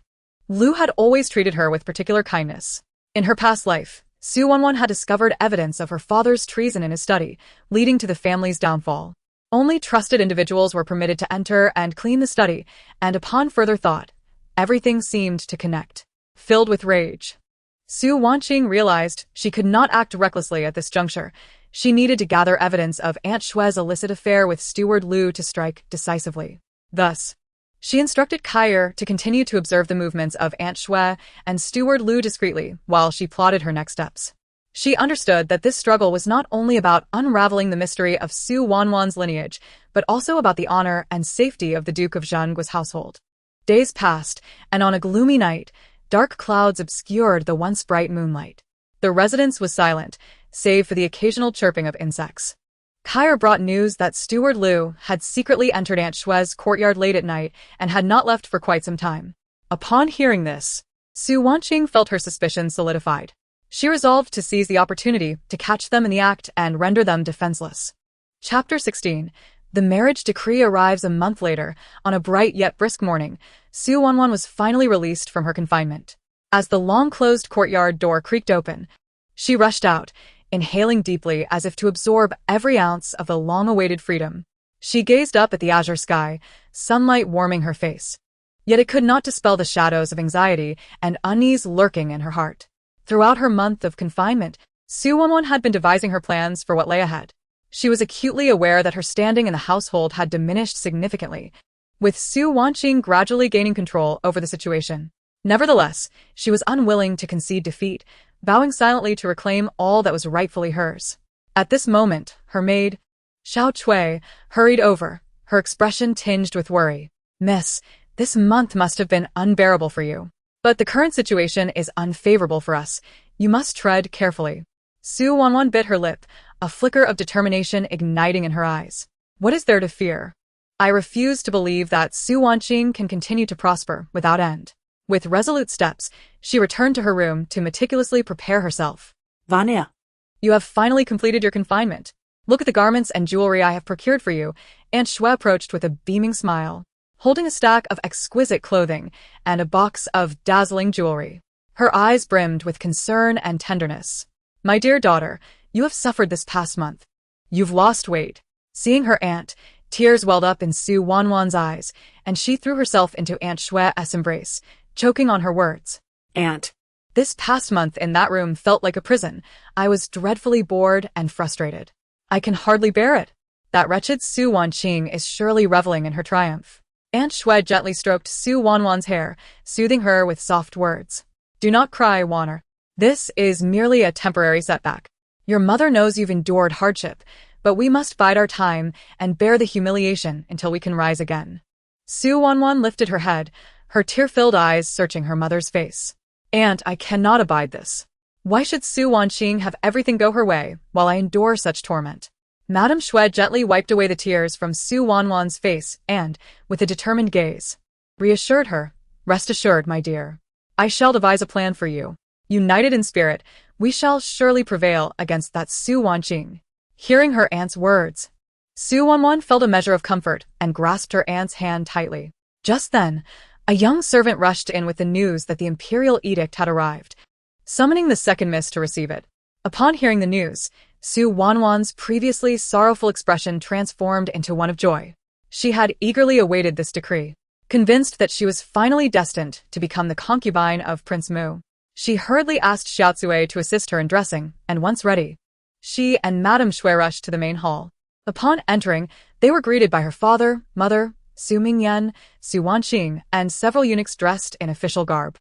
Lu had always treated her with particular kindness. In her past life, Su Wanwan had discovered evidence of her father's treason in his study, leading to the family's downfall. Only trusted individuals were permitted to enter and clean the study, and upon further thought, everything seemed to connect. Filled with rage, Su Wanqing realized she could not act recklessly at this juncture. She needed to gather evidence of Aunt Xue's illicit affair with Steward Lu to strike decisively. Thus, she instructed Kair to continue to observe the movements of Aunt Xue and Steward Lu discreetly while she plotted her next steps. She understood that this struggle was not only about unraveling the mystery of Su Wanwan's lineage, but also about the honor and safety of the Duke of Zhenguo's household. Days passed, and on a gloomy night, dark clouds obscured the once bright moonlight. The residence was silent, save for the occasional chirping of insects. Kair brought news that Steward Lu had secretly entered Aunt Xue's courtyard late at night and had not left for quite some time. Upon hearing this, Su Wanqing felt her suspicions solidified. She resolved to seize the opportunity to catch them in the act and render them defenseless. Chapter 16. The marriage decree arrives a month later. On a bright yet brisk morning, Su Wanwan was finally released from her confinement. As the long-closed courtyard door creaked open, she rushed out, inhaling deeply as if to absorb every ounce of the long-awaited freedom. She gazed up at the azure sky, sunlight warming her face. Yet it could not dispel the shadows of anxiety and unease lurking in her heart. Throughout her month of confinement, Su Wanwan had been devising her plans for what lay ahead. She was acutely aware that her standing in the household had diminished significantly, with Su Wanqing gradually gaining control over the situation. Nevertheless, she was unwilling to concede defeat, vowing silently to reclaim all that was rightfully hers. At this moment, her maid, Xiao Cui, hurried over, her expression tinged with worry. "Miss, this month must have been unbearable for you. But the current situation is unfavorable for us. You must tread carefully." Su Wanwan bit her lip, a flicker of determination igniting in her eyes. "What is there to fear? I refuse to believe that Su Wanqing can continue to prosper without end." With resolute steps, she returned to her room to meticulously prepare herself. Vanya. "You have finally completed your confinement. Look at the garments and jewelry I have procured for you." Aunt Xue approached with a beaming smile, holding a stack of exquisite clothing and a box of dazzling jewelry. Her eyes brimmed with concern and tenderness. "My dear daughter, you have suffered this past month. You've lost weight." Seeing her aunt, tears welled up in Su Wanwan's eyes, and she threw herself into Aunt Xue's embrace, choking on her words. "Aunt." "This past month in that room felt like a prison. I was dreadfully bored and frustrated. I can hardly bear it. That wretched Su Wanqing is surely reveling in her triumph." Aunt Xue gently stroked Su Wanwan's hair, soothing her with soft words. "Do not cry, Wan'er. This is merely a temporary setback. Your mother knows you've endured hardship, but we must bide our time and bear the humiliation until we can rise again." Su Wanwan lifted her head, her tear-filled eyes searching her mother's face. "Aunt, I cannot abide this. Why should Su Wanqing have everything go her way while I endure such torment?" Madame Xue gently wiped away the tears from Su Wanwan's face and, with a determined gaze, reassured her. "Rest assured, my dear. I shall devise a plan for you. United in spirit, we shall surely prevail against that Su Wanqing." Hearing her aunt's words, Su Wanwan felt a measure of comfort and grasped her aunt's hand tightly. Just then, a young servant rushed in with the news that the imperial edict had arrived, summoning the second miss to receive it. Upon hearing the news, Su Wanwan's previously sorrowful expression transformed into one of joy. She had eagerly awaited this decree. Convinced that she was finally destined to become the concubine of Prince Mu, she hurriedly asked Xiao Cui to assist her in dressing, and once ready, she and Madame Xue rushed to the main hall. Upon entering, they were greeted by her father, mother, Su Mingyan, Su Wanqing, and several eunuchs dressed in official garb.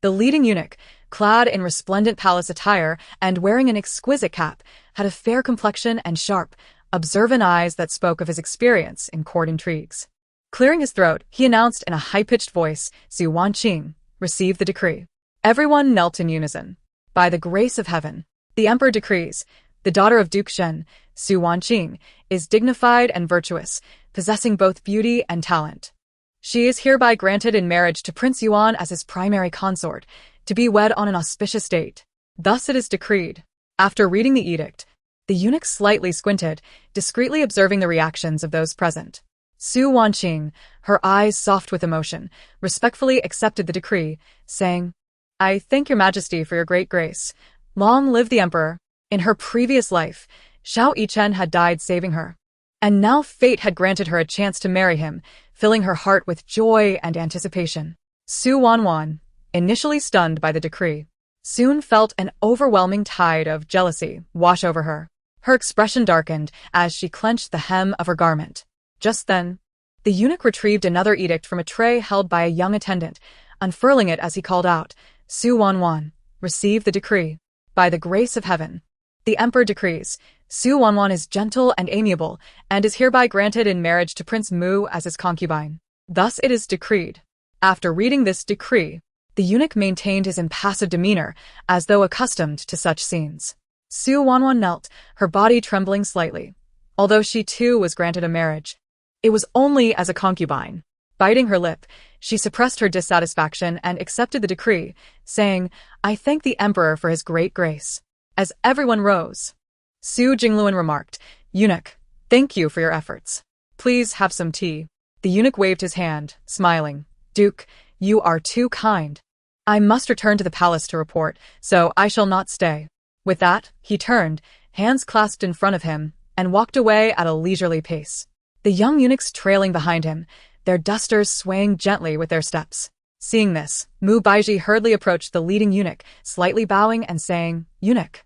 The leading eunuch, clad in resplendent palace attire and wearing an exquisite cap, had a fair complexion and sharp, observant eyes that spoke of his experience in court intrigues. Clearing his throat, he announced in a high-pitched voice, "Su Wanqing, receive the decree." Everyone knelt in unison. "By the grace of heaven, the emperor decrees, the daughter of Duke Zhen, Su Wanqing, is dignified and virtuous, possessing both beauty and talent. She is hereby granted in marriage to Prince Yuan as his primary consort, to be wed on an auspicious date. Thus it is decreed." After reading the edict, the eunuch slightly squinted, discreetly observing the reactions of those present. Su Wanqing, her eyes soft with emotion, respectfully accepted the decree, saying, I thank your majesty for your great grace. Long live the emperor. In her previous life, Xiao Yichen had died saving her. And now fate had granted her a chance to marry him, filling her heart with joy and anticipation. Su Wanwan, initially stunned by the decree, soon felt an overwhelming tide of jealousy wash over her. Her expression darkened as she clenched the hem of her garment. Just then, the eunuch retrieved another edict from a tray held by a young attendant. Unfurling it as he called out, Su Wanwan, receive the decree. By the grace of heaven, the emperor decrees, Su Wanwan is gentle and amiable, and is hereby granted in marriage to Prince Mu as his concubine. Thus it is decreed. After reading this decree, the eunuch maintained his impassive demeanor, as though accustomed to such scenes. Su Wanwan knelt, her body trembling slightly. Although she too was granted a marriage, it was only as a concubine. Biting her lip, she suppressed her dissatisfaction and accepted the decree, saying, I thank the emperor for his great grace. As everyone rose, Su Jingluan remarked, Eunuch, thank you for your efforts. Please have some tea. The eunuch waved his hand, smiling. Duke, you are too kind. I must return to the palace to report, so I shall not stay. With that, he turned, hands clasped in front of him, and walked away at a leisurely pace. The young eunuchs trailing behind him, their dusters swaying gently with their steps. Seeing this, Mu Baiji hurriedly approached the leading eunuch, slightly bowing and saying, Eunuch,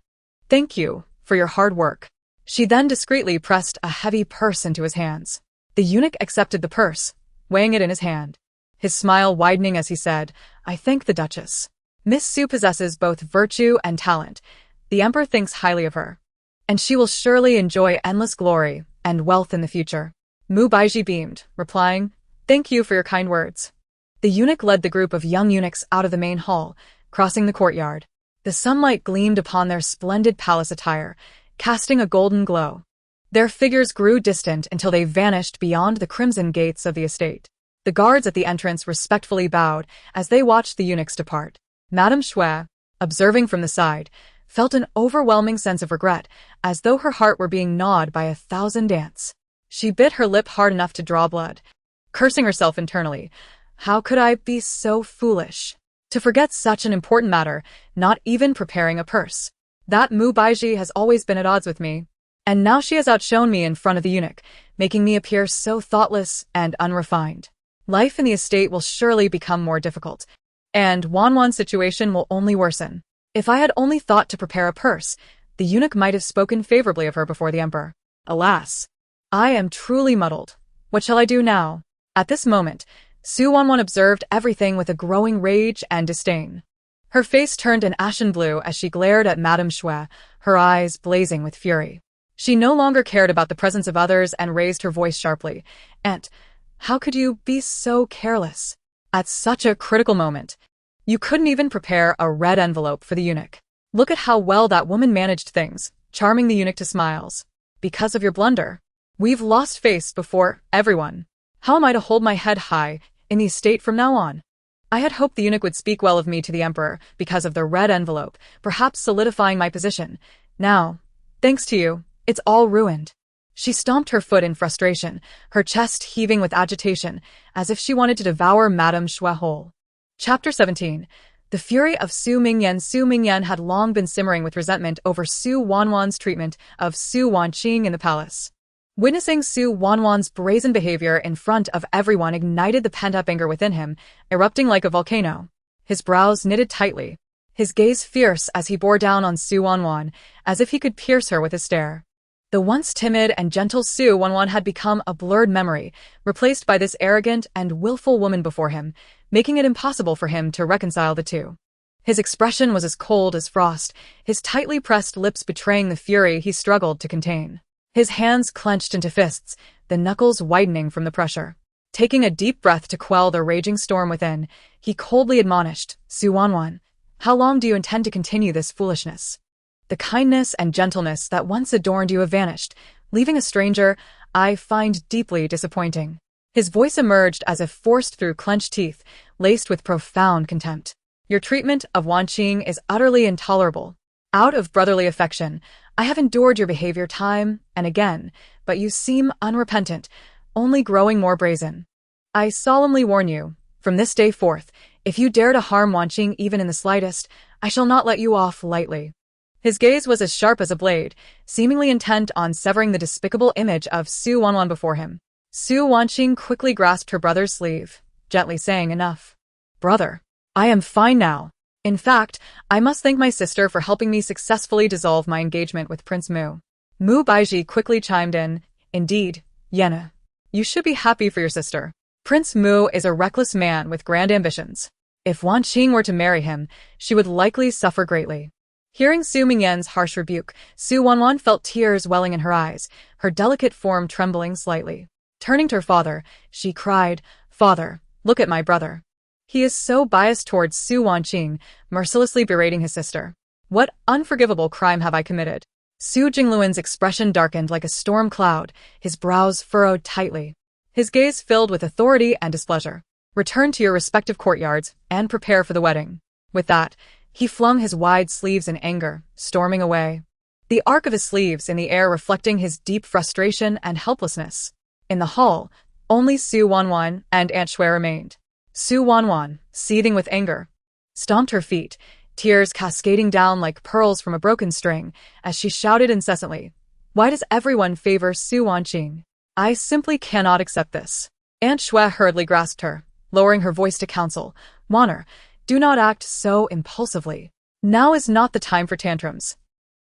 thank you for your hard work. She then discreetly pressed a heavy purse into his hands. The eunuch accepted the purse, weighing it in his hand, his smile widening as he said, I thank the Duchess. Miss Su possesses both virtue and talent. The emperor thinks highly of her, and she will surely enjoy endless glory and wealth in the future. Mu Baiji beamed, replying, Thank you for your kind words. The eunuch led the group of young eunuchs out of the main hall, crossing the courtyard. The sunlight gleamed upon their splendid palace attire, casting a golden glow. Their figures grew distant until they vanished beyond the crimson gates of the estate. The guards at the entrance respectfully bowed as they watched the eunuchs depart. Madame Shui, observing from the side, felt an overwhelming sense of regret, as though her heart were being gnawed by 1,000 ants. She bit her lip hard enough to draw blood, cursing herself internally. How could I be so foolish to forget such an important matter, not even preparing a purse? That Mu Baiji has always been at odds with me, and now she has outshone me in front of the eunuch, making me appear so thoughtless and unrefined. Life in the estate will surely become more difficult, and Wanwan's situation will only worsen. If I had only thought to prepare a purse, the eunuch might have spoken favorably of her before the emperor. Alas, I am truly muddled. What shall I do now? At this moment, Su Wanwan observed everything with a growing rage and disdain. Her face turned an ashen blue as she glared at Madame Shui, her eyes blazing with fury. She no longer cared about the presence of others and raised her voice sharply. Aunt, how could you be so careless? At such a critical moment, you couldn't even prepare a red envelope for the eunuch. Look at how well that woman managed things, charming the eunuch to smiles. Because of your blunder, we've lost face before everyone. How am I to hold my head high in the estate from now on? I had hoped the eunuch would speak well of me to the emperor because of the red envelope, perhaps solidifying my position. Now, thanks to you, it's all ruined. She stomped her foot in frustration, her chest heaving with agitation, as if she wanted to devour Madame Shui whole. Chapter 17. The fury of Su Mingyan. Su Mingyan had long been simmering with resentment over Su Wanwan's treatment of Su Wanqing in the palace. Witnessing Su Wanwan's brazen behavior in front of everyone ignited the pent-up anger within him, erupting like a volcano. His brows knitted tightly, his gaze fierce as he bore down on Su Wanwan, as if he could pierce her with his stare. The once timid and gentle Su Wanwan had become a blurred memory, replaced by this arrogant and willful woman before him, making it impossible for him to reconcile the two. His expression was as cold as frost, his tightly pressed lips betraying the fury he struggled to contain. His hands clenched into fists, the knuckles widening from the pressure. Taking a deep breath to quell the raging storm within, he coldly admonished, Su Wanwan, how long do you intend to continue this foolishness? The kindness and gentleness that once adorned you have vanished, leaving a stranger I find deeply disappointing. His voice emerged as if forced through clenched teeth, laced with profound contempt. Your treatment of Wanqing is utterly intolerable. Out of brotherly affection, I have endured your behavior time and again, but you seem unrepentant. only growing more brazen. I solemnly warn you, from this day forth, if you dare to harm Wanqing even in the slightest, I shall not let you off lightly. His gaze was as sharp as a blade, seemingly intent on severing the despicable image of Su Wanwan before him. Su Wanqing quickly grasped her brother's sleeve, gently saying, "Enough. Brother, I am fine now. In fact, I must thank my sister for helping me successfully dissolve my engagement with Prince Mu." Mu Baiji quickly chimed in, "Indeed, Yena. You should be happy for your sister. Prince Mu is a reckless man with grand ambitions. If Wanqing were to marry him, she would likely suffer greatly." Hearing Su Mingyan's harsh rebuke, Su Wanwan felt tears welling in her eyes, her delicate form trembling slightly. Turning to her father, she cried, "Father, look at my brother. He is so biased towards Su Wanqing, mercilessly berating his sister. What unforgivable crime have I committed?" Su Jingluan's expression darkened like a storm cloud, his brows furrowed tightly. His gaze filled with authority and displeasure. "Return to your respective courtyards and prepare for the wedding." With that, he flung his wide sleeves in anger, storming away. The arc of his sleeves in the air reflecting his deep frustration and helplessness. In the hall, only Su Wanwan and Aunt Shui remained. Su Wanwan, seething with anger, stomped her feet, tears cascading down like pearls from a broken string, as she shouted incessantly, "Why does everyone favor Su Wanqing? I simply cannot accept this." Aunt Shui hurriedly grasped her, lowering her voice to counsel, "Waner, do not act so impulsively. Now is not the time for tantrums.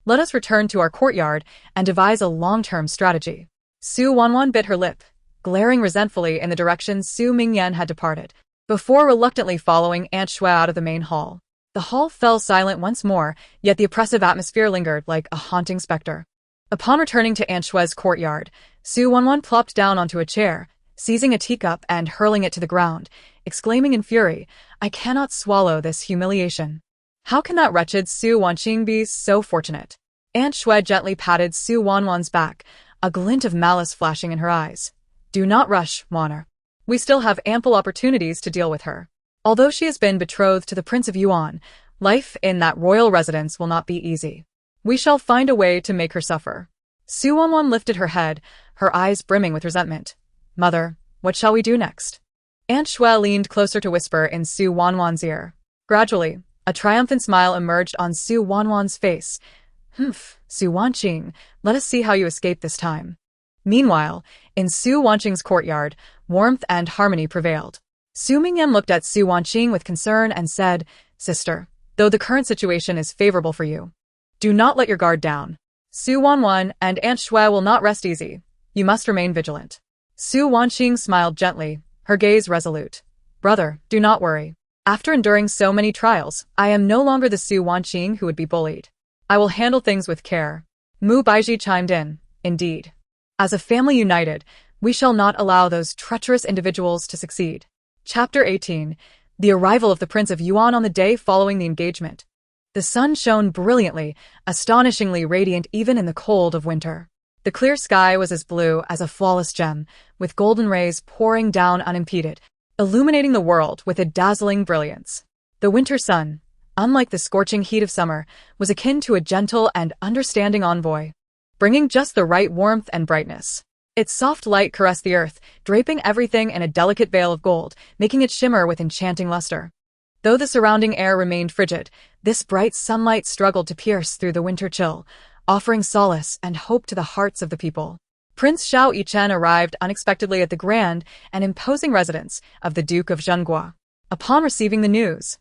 Let us return to our courtyard and devise a long-term strategy." Su Wanwan bit her lip, glaring resentfully in the direction Su Mingyan had departed, before reluctantly following Aunt Shui out of the main hall. The hall fell silent once more, yet the oppressive atmosphere lingered like a haunting specter. Upon returning to Aunt Shui's courtyard, Su Wanwan plopped down onto a chair, seizing a teacup and hurling it to the ground, exclaiming in fury, "I cannot swallow this humiliation. How can that wretched Su Wanqing be so fortunate?" Aunt Shui gently patted Su Wanwan's back, a glint of malice flashing in her eyes. "Do not rush, Waner. We still have ample opportunities to deal with her. Although she has been betrothed to the Prince of Yuan, life in that royal residence will not be easy. We shall find a way to make her suffer." Su Wanwan lifted her head, her eyes brimming with resentment. "Mother, what shall we do next?" Aunt Shui leaned closer to whisper in Su Wanwan's ear. Gradually, a triumphant smile emerged on Su Wanwan's face. "Humph, Su Wanqing, let us see how you escape this time." Meanwhile, in Su Wanqing's courtyard, warmth and harmony prevailed. Su Mingyan looked at Su Wanqing with concern and said, "Sister, though the current situation is favorable for you, do not let your guard down. Su Wanwan and Aunt Shui will not rest easy. You must remain vigilant." Su Wanqing smiled gently, her gaze resolute. "Brother, do not worry. After enduring so many trials, I am no longer the Su Wanqing who would be bullied. I will handle things with care." Mu Baiji chimed in, "Indeed. As a family united, we shall not allow those treacherous individuals to succeed." Chapter 18. The arrival of the Prince of Yuan on the day following the engagement. The sun shone brilliantly, astonishingly radiant even in the cold of winter. The clear sky was as blue as a flawless gem, with golden rays pouring down unimpeded, illuminating the world with a dazzling brilliance. The winter sun, unlike the scorching heat of summer, was akin to a gentle and understanding envoy, bringing just the right warmth and brightness. Its soft light caressed the earth, draping everything in a delicate veil of gold, making it shimmer with enchanting luster. Though the surrounding air remained frigid, this bright sunlight struggled to pierce through the winter chill, offering solace and hope to the hearts of the people. Prince Xiao Yichen arrived unexpectedly at the grand and imposing residence of the Duke of Zhenguo. Upon receiving the news,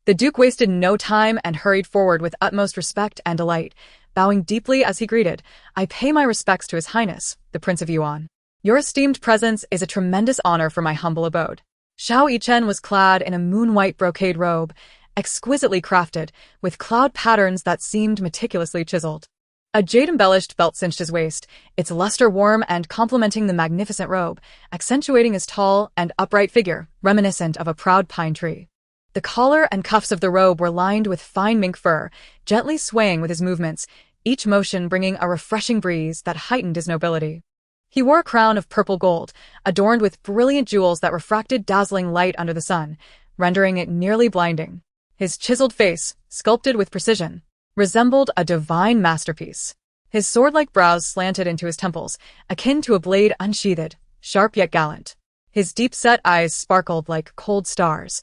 the Duke wasted no time and hurried forward with utmost respect and delight, bowing deeply as he greeted, "I pay my respects to His Highness, the Prince of Yuan. Your esteemed presence is a tremendous honor for my humble abode." Xiao Yichen was clad in a moon-white brocade robe, exquisitely crafted, with cloud patterns that seemed meticulously chiseled. A jade-embellished belt cinched his waist, its luster warm and complementing the magnificent robe, accentuating his tall and upright figure, reminiscent of a proud pine tree. The collar and cuffs of the robe were lined with fine mink fur, gently swaying with his movements, each motion bringing a refreshing breeze that heightened his nobility. He wore a crown of purple gold, adorned with brilliant jewels that refracted dazzling light under the sun, rendering it nearly blinding. His chiseled face, sculpted with precision, resembled a divine masterpiece. His sword-like brows slanted into his temples, akin to a blade unsheathed, sharp yet gallant. His deep-set eyes sparkled like cold stars,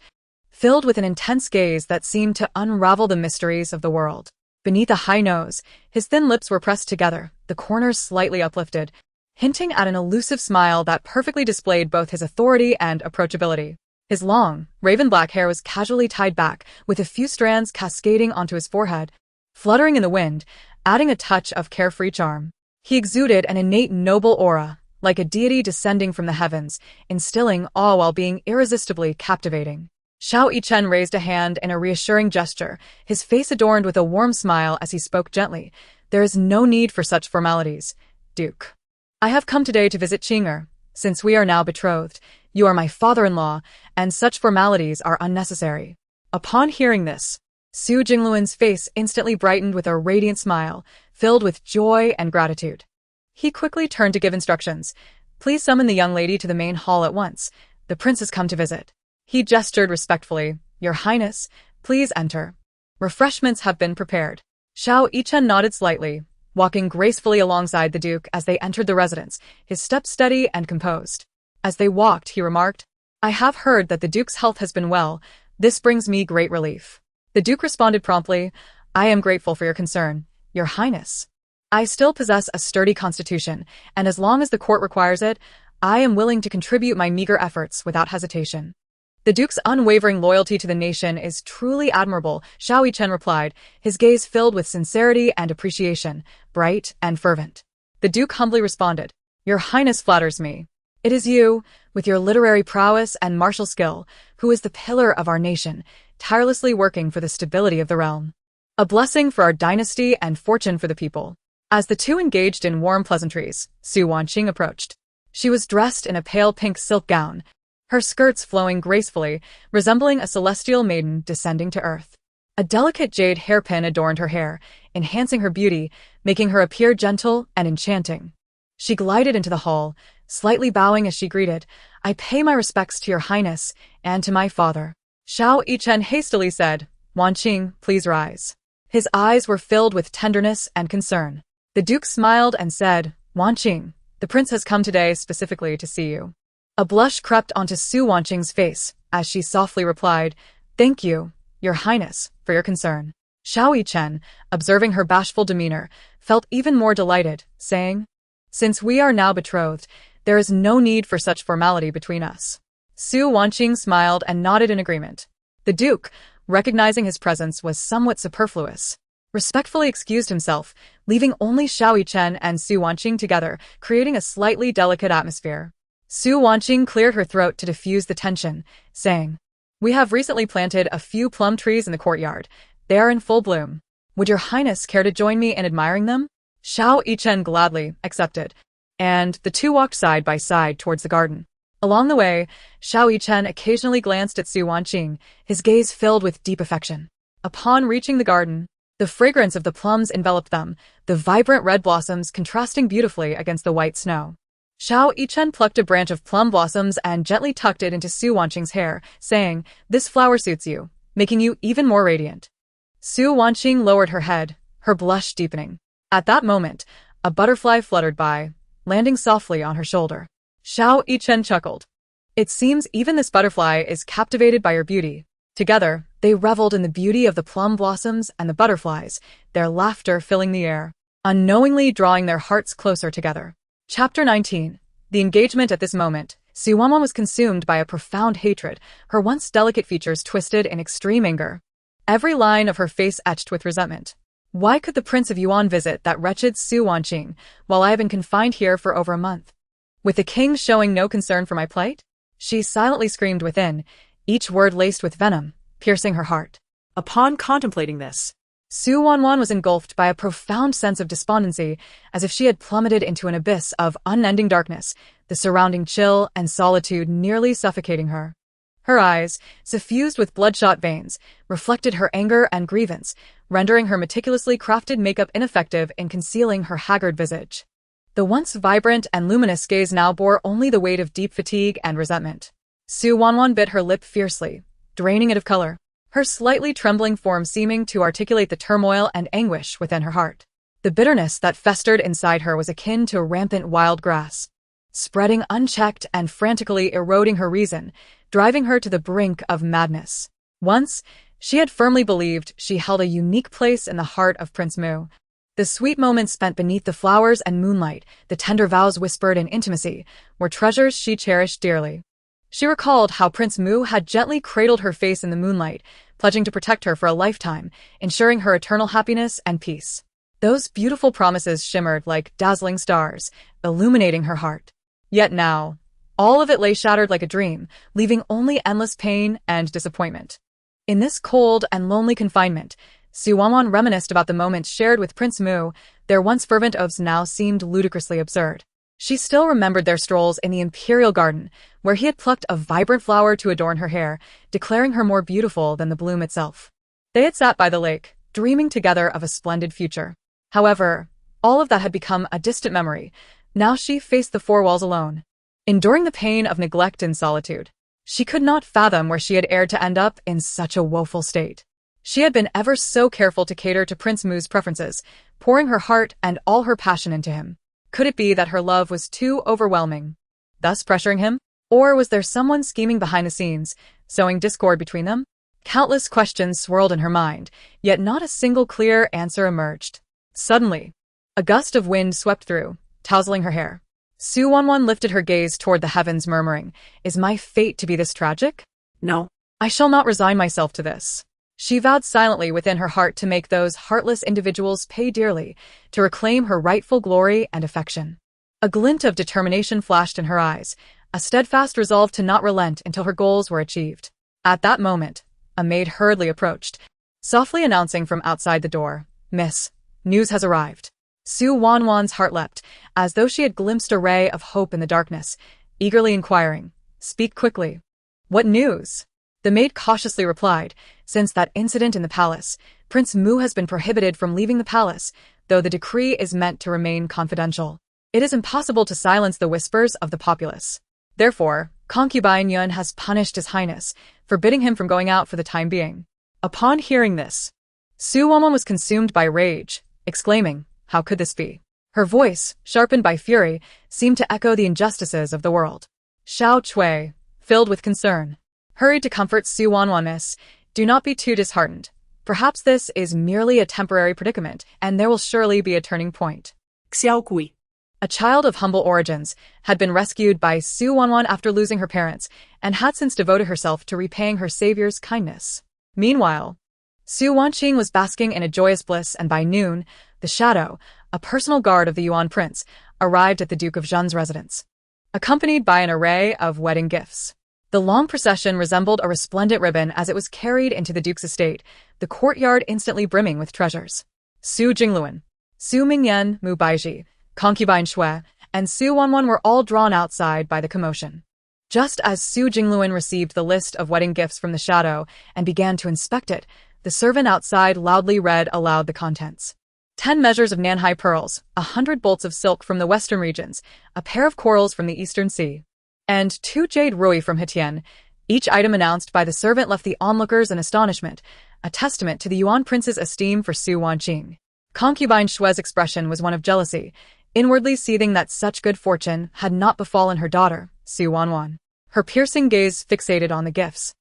filled with an intense gaze that seemed to unravel the mysteries of the world. Beneath a high nose, his thin lips were pressed together, the corners slightly uplifted, hinting at an elusive smile that perfectly displayed both his authority and approachability. His long, raven-black hair was casually tied back, with a few strands cascading onto his forehead, fluttering in the wind, adding a touch of carefree charm. He exuded an innate noble aura, like a deity descending from the heavens, instilling awe while being irresistibly captivating. Xiao Yichen raised a hand in a reassuring gesture, his face adorned with a warm smile as he spoke gently. There is no need for such formalities, Duke. I have come today to visit Qing'er. Since we are now betrothed, you are my father-in-law, and such formalities are unnecessary. Upon hearing this, Su Jingluan's face instantly brightened with a radiant smile, filled with joy and gratitude. He quickly turned to give instructions. Please summon the young lady to the main hall at once. The prince has come to visit. He gestured respectfully. Your Highness, please enter. Refreshments have been prepared. Xiao Yichen nodded slightly, walking gracefully alongside the Duke as they entered the residence, his steps steady and composed. As they walked, he remarked, I have heard that the Duke's health has been well. This brings me great relief. The Duke responded promptly, I am grateful for your concern, Your Highness. I still possess a sturdy constitution, and as long as the court requires it, I am willing to contribute my meager efforts without hesitation. The Duke's unwavering loyalty to the nation is truly admirable, Xiao Yichen replied, his gaze filled with sincerity and appreciation, bright and fervent. The Duke humbly responded, Your Highness flatters me. It is you, with your literary prowess and martial skill, who is the pillar of our nation, tirelessly working for the stability of the realm. A blessing for our dynasty and fortune for the people. As the two engaged in warm pleasantries, Su Wanqing approached. She was dressed in a pale pink silk gown, her skirts flowing gracefully, resembling a celestial maiden descending to earth. A delicate jade hairpin adorned her hair, enhancing her beauty, making her appear gentle and enchanting. She glided into the hall, slightly bowing as she greeted, I pay my respects to your Highness and to my father. Xiao Yichen hastily said, Wanqing, please rise. His eyes were filled with tenderness and concern. The Duke smiled and said, Wanqing, the prince has come today specifically to see you. A blush crept onto Su Wanqing's face as she softly replied, Thank you, Your Highness, for your concern. Xiao Yichen, observing her bashful demeanor, felt even more delighted, saying, Since we are now betrothed, there is no need for such formality between us. Su Wanqing smiled and nodded in agreement. The Duke, recognizing his presence was somewhat superfluous, respectfully excused himself, leaving only Xiao Yichen and Su Wanqing together, creating a slightly delicate atmosphere. Su Wanqing cleared her throat to diffuse the tension, saying, We have recently planted a few plum trees in the courtyard. They are in full bloom. Would your Highness care to join me in admiring them? Xiao Yichen gladly accepted, and the two walked side by side towards the garden. Along the way, Xiao Yichen occasionally glanced at Su Wanqing, his gaze filled with deep affection. Upon reaching the garden, the fragrance of the plums enveloped them, the vibrant red blossoms contrasting beautifully against the white snow. Xiao Yichen plucked a branch of plum blossoms and gently tucked it into Su Wanqing's hair, saying, This flower suits you, making you even more radiant. Su Wanqing lowered her head, her blush deepening. At that moment, a butterfly fluttered by, landing softly on her shoulder. Xiao Yichen chuckled. It seems even this butterfly is captivated by your beauty. Together, they reveled in the beauty of the plum blossoms and the butterflies, their laughter filling the air, unknowingly drawing their hearts closer together. Chapter 19. The engagement. At this moment, Su Wanwan was consumed by a profound hatred, her once delicate features twisted in extreme anger. Every line of her face etched with resentment. Why could the Prince of Yuan visit that wretched Su Wanqing, while I have been confined here for over a month? With the king showing no concern for my plight? She silently screamed within, each word laced with venom, piercing her heart. Upon contemplating this, Su Wanwan was engulfed by a profound sense of despondency, as if she had plummeted into an abyss of unending darkness, the surrounding chill and solitude nearly suffocating her. Her eyes, suffused with bloodshot veins, reflected her anger and grievance, rendering her meticulously crafted makeup ineffective in concealing her haggard visage. The once vibrant and luminous gaze now bore only the weight of deep fatigue and resentment. Su Wanwan bit her lip fiercely, draining it of color, her slightly trembling form seeming to articulate the turmoil and anguish within her heart. The bitterness that festered inside her was akin to rampant wild grass. spreading unchecked and frantically eroding her reason, driving her to the brink of madness. Once, she had firmly believed she held a unique place in the heart of Prince Mu. The sweet moments spent beneath the flowers and moonlight, the tender vows whispered in intimacy, were treasures she cherished dearly. She recalled how Prince Mu had gently cradled her face in the moonlight, pledging to protect her for a lifetime, ensuring her eternal happiness and peace. Those beautiful promises shimmered like dazzling stars, illuminating her heart. Yet now, all of it lay shattered like a dream, leaving only endless pain and disappointment. In this cold and lonely confinement, Wanqing reminisced about the moments shared with Prince Mu. Their once fervent oaths now seemed ludicrously absurd. She still remembered their strolls in the imperial garden, where he had plucked a vibrant flower to adorn her hair, declaring her more beautiful than the bloom itself. They had sat by the lake, dreaming together of a splendid future. However, all of that had become a distant memory. Now she faced the four walls alone, enduring the pain of neglect and solitude. She could not fathom where she had erred to end up in such a woeful state. She had been ever so careful to cater to Prince Mu's preferences, pouring her heart and all her passion into him. Could it be that her love was too overwhelming, thus pressuring him? Or was there someone scheming behind the scenes, sowing discord between them? Countless questions swirled in her mind, yet not a single clear answer emerged. Suddenly, a gust of wind swept through, tousling her hair. Wanqing lifted her gaze toward the heavens, murmuring, "Is my fate to be this tragic? No. I shall not resign myself to this." She vowed silently within her heart to make those heartless individuals pay dearly, to reclaim her rightful glory and affection. A glint of determination flashed in her eyes, a steadfast resolve to not relent until her goals were achieved. At that moment, a maid hurriedly approached, softly announcing from outside the door, "Miss, news has arrived." Wanqing's heart leapt, as though she had glimpsed a ray of hope in the darkness, eagerly inquiring, "Speak quickly. What news?" The maid cautiously replied, "Since that incident in the palace, Prince Mu has been prohibited from leaving the palace, though the decree is meant to remain confidential. It is impossible to silence the whispers of the populace. Therefore, concubine Yuan has punished His Highness, forbidding him from going out for the time being." Upon hearing this, Wanqing was consumed by rage, exclaiming, "How could this be?" Her voice, sharpened by fury, seemed to echo the injustices of the world. Xiao, filled with concern, hurried to comfort Wanqing. "Miss, do not be too disheartened. Perhaps this is merely a temporary predicament, and there will surely be a turning point." Xiao, a child of humble origins, had been rescued by Wanqing after losing her parents, and had since devoted herself to repaying her savior's kindness. Meanwhile, Wanqing was basking in a joyous bliss, and by noon, the Shadow, a personal guard of the Yuan prince, arrived at the Duke of Zhenguo's residence, accompanied by an array of wedding gifts. The long procession resembled a resplendent ribbon as it was carried into the duke's estate, the courtyard instantly brimming with treasures. Su Jingluan, Su Mingyan, Mu Baiji, concubine Shui, and Wanqing were all drawn outside by the commotion. Just as Su Jingluan received the list of wedding gifts from the Shadow and began to inspect it, the servant outside loudly read aloud the contents. 10 measures of Nanhai pearls, 100 bolts of silk from the western regions, a pair of corals from the eastern sea, and 2 jade rui from Yichen. Each item announced by the servant left the onlookers in astonishment, a testament to the Yuan prince's esteem for Wanqing. Concubine Shui's expression was one of jealousy, inwardly seething that such good fortune had not befallen her daughter, Wanqing. Her piercing gaze fixated on the gifts,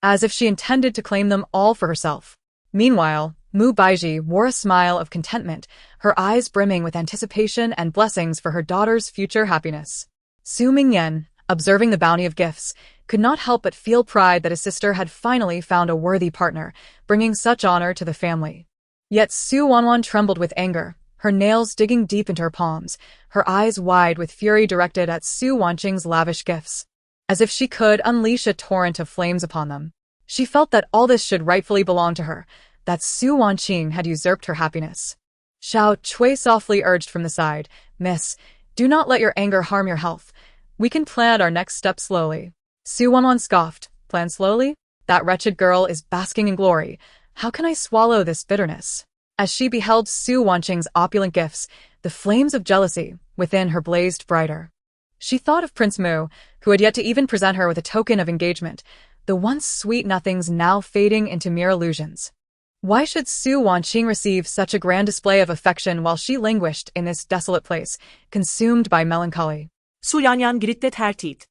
as if she intended to claim them all for herself. Meanwhile, Mu Baiji wore a smile of contentment, her eyes brimming with anticipation and blessings for her daughter's future happiness. Su Mingyan, observing the bounty of gifts, could not help but feel pride that his sister had finally found a worthy partner, bringing such honor to the family. Yet Wanqing trembled with anger, her nails digging deep into her palms, her eyes wide with fury directed at Wanqing's lavish gifts, as if she could unleash a torrent of flames upon them. She felt that all this should rightfully belong to her, that Wanqing had usurped her happiness. Xiao softly urged from the side, "Miss, do not let your anger harm your health. We can plan our next step slowly." Wanqing scoffed, "Plan slowly? That wretched girl is basking in glory. How can I swallow this bitterness?" As she beheld Wanqing's opulent gifts, the flames of jealousy within her blazed brighter. She thought of Prince Mu, who had yet to even present her with a token of engagement, the once sweet nothings now fading into mere illusions. Why should Wanqing receive such a grand display of affection while she languished in this desolate place, consumed by melancholy? Su Yanyan gritte tehdit.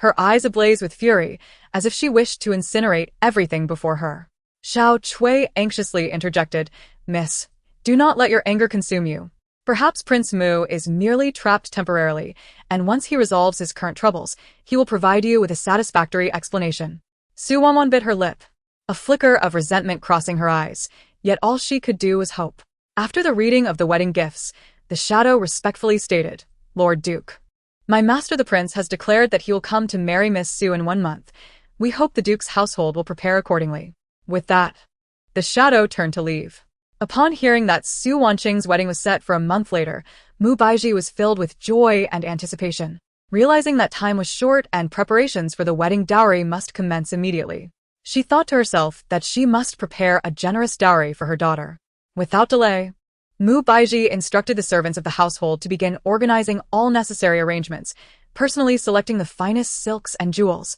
her eyes ablaze with fury, as if she wished to incinerate everything before her. Xiao Chui anxiously interjected, "Miss, do not let your anger consume you. Perhaps Prince Mu is merely trapped temporarily, and once he resolves his current troubles, he will provide you with a satisfactory explanation." Su Wanwan bit her lip, a flicker of resentment crossing her eyes, yet all she could do was hope. After the reading of the wedding gifts, the shadow respectfully stated, "Lord Duke, my master the prince has declared that he will come to marry Miss Su in 1 month. We hope the Duke's household will prepare accordingly." With that, the shadow turned to leave. Upon hearing that Su Wanqing's wedding was set for a month later, Mu Baiji was filled with joy and anticipation. Realizing that time was short and preparations for the wedding dowry must commence immediately, she thought to herself that she must prepare a generous dowry for her daughter. Without delay, Mu Baiji instructed the servants of the household to begin organizing all necessary arrangements, personally selecting the finest silks and jewels,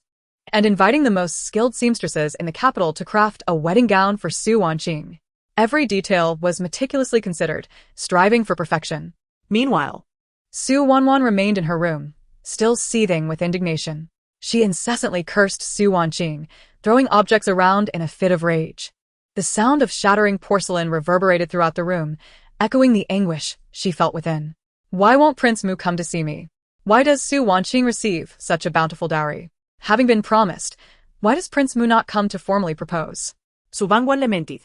and inviting the most skilled seamstresses in the capital to craft a wedding gown for Su Wanqing. Every detail was meticulously considered, striving for perfection. Meanwhile, Su Wanwan remained in her room, still seething with indignation. She incessantly cursed Su Wanqing, throwing objects around in a fit of rage. The sound of shattering porcelain reverberated throughout the room, echoing the anguish she felt within. Why won't Prince Mu come to see me? Why does Su Wanqing receive such a bountiful dowry? Having been promised, why does Prince Mu not come to formally propose? Su Bangwan lamented.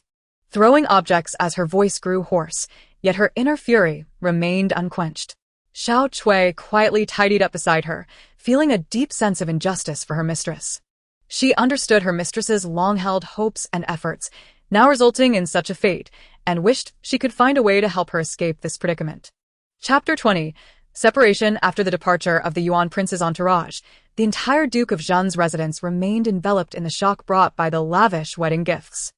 Throwing objects as her voice grew hoarse, yet her inner fury remained unquenched. Xiao Chui quietly tidied up beside her, feeling a deep sense of injustice for her mistress. She understood her mistress's long-held hopes and efforts, now resulting in such a fate, and wished she could find a way to help her escape this predicament. Chapter 20. Separation. After the departure of the Yuan prince's entourage, the entire Duke of Zhenguo's residence remained enveloped in the shock brought by the lavish wedding gifts.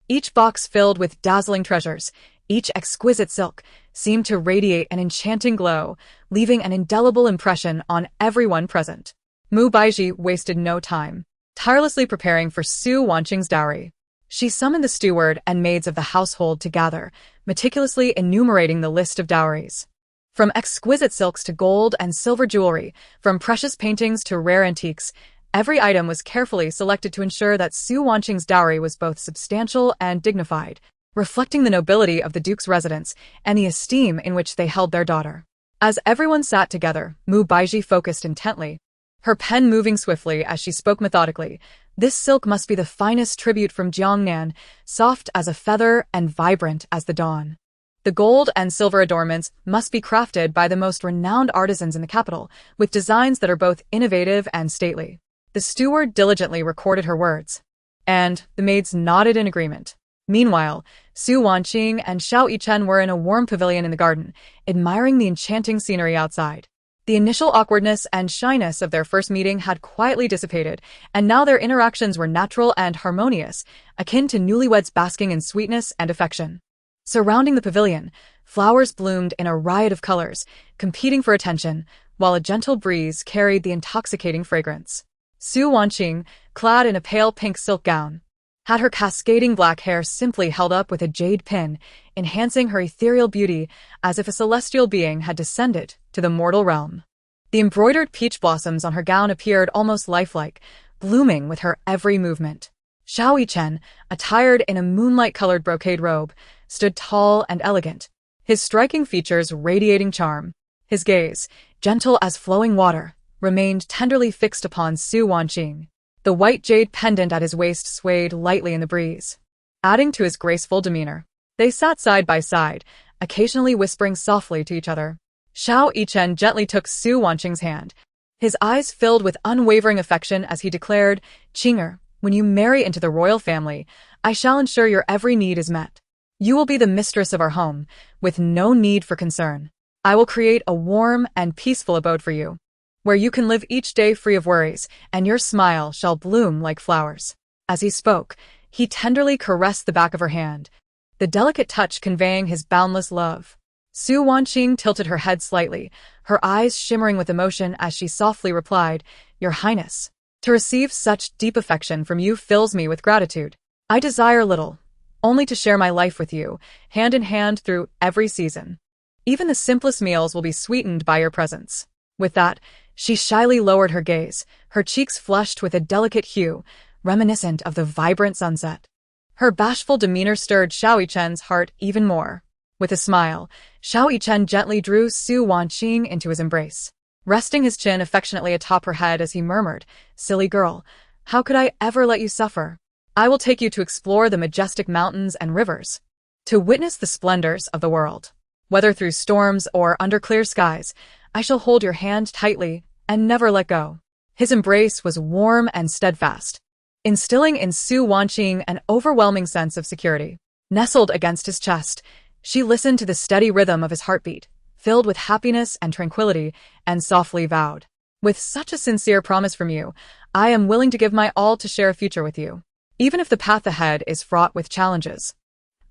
Each box filled with dazzling treasures, each exquisite silk, seemed to radiate an enchanting glow, leaving an indelible impression on everyone present. Mu Baiji wasted no time, tirelessly preparing for Su Wanqing's dowry. She summoned the steward and maids of the household to gather, meticulously enumerating the list of dowries. From exquisite silks to gold and silver jewelry, from precious paintings to rare antiques, every item was carefully selected to ensure that Su Wanqing's dowry was both substantial and dignified, reflecting the nobility of the Duke's residence and the esteem in which they held their daughter. As everyone sat together, Mu Baiji focused intently, her pen moving swiftly as she spoke methodically. This silk must be the finest tribute from Jiangnan, soft as a feather and vibrant as the dawn. The gold and silver adornments must be crafted by the most renowned artisans in the capital, with designs that are both innovative and stately. The steward diligently recorded her words, and the maids nodded in agreement. Meanwhile, Su Wanqing and Xiao Yichen were in a warm pavilion in the garden, admiring the enchanting scenery outside. The initial awkwardness and shyness of their first meeting had quietly dissipated, and now their interactions were natural and harmonious, akin to newlyweds basking in sweetness and affection. Surrounding the pavilion, flowers bloomed in a riot of colors, competing for attention, while a gentle breeze carried the intoxicating fragrance. Su Wanqing, clad in a pale pink silk gown, had her cascading black hair simply held up with a jade pin, enhancing her ethereal beauty as if a celestial being had descended to the mortal realm. The embroidered peach blossoms on her gown appeared almost lifelike, blooming with her every movement. Xiao Yichen, attired in a moonlight-colored brocade robe, stood tall and elegant, his striking features radiating charm. His gaze, gentle as flowing water, remained tenderly fixed upon Su Wanqing. The white jade pendant at his waist swayed lightly in the breeze, adding to his graceful demeanor. They sat side by side, occasionally whispering softly to each other. Xiao Yichen gently took Su Wanqing's hand, his eyes filled with unwavering affection as he declared, "Qing'er, when you marry into the royal family, I shall ensure your every need is met. You will be the mistress of our home, with no need for concern. I will create a warm and peaceful abode for you, where you can live each day free of worries, and your smile shall bloom like flowers." As he spoke, he tenderly caressed the back of her hand, the delicate touch conveying his boundless love. Su Wanqing tilted her head slightly, her eyes shimmering with emotion as she softly replied, "Your Highness, to receive such deep affection from you fills me with gratitude. I desire little, only to share my life with you, hand in hand through every season. Even the simplest meals will be sweetened by your presence." With that, She shyly lowered her gaze, her cheeks flushed with a delicate hue, reminiscent of the vibrant sunset. Her bashful demeanor stirred Xiao Yichen's heart even more. With a smile, Xiao Yichen gently drew Su Wanqing into his embrace, resting his chin affectionately atop her head as he murmured, "Silly girl, how could I ever let you suffer? I will take you to explore the majestic mountains and rivers, to witness the splendors of the world. Whether through storms or under clear skies, I shall hold your hand tightly and never let go." His embrace was warm and steadfast, instilling in Su Wanqing an overwhelming sense of security. Nestled against his chest, she listened to the steady rhythm of his heartbeat, filled with happiness and tranquility, and softly vowed, "With such a sincere promise from you, I am willing to give my all to share a future with you, even if the path ahead is fraught with challenges.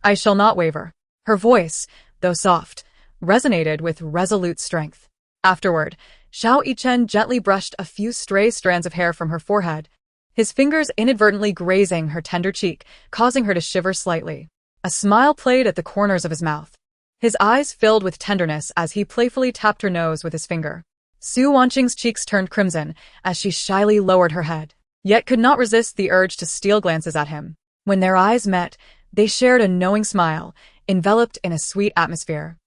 I shall not waver." Her voice, though soft, resonated with resolute strength. Afterward, Xiao Yichen gently brushed a few stray strands of hair from her forehead, his fingers inadvertently grazing her tender cheek, causing her to shiver slightly. A smile played at the corners of his mouth. His eyes filled with tenderness as he playfully tapped her nose with his finger. Su Wanqing's cheeks turned crimson as she shyly lowered her head, yet could not resist the urge to steal glances at him. When their eyes met, they shared a knowing smile, enveloped in a sweet atmosphere.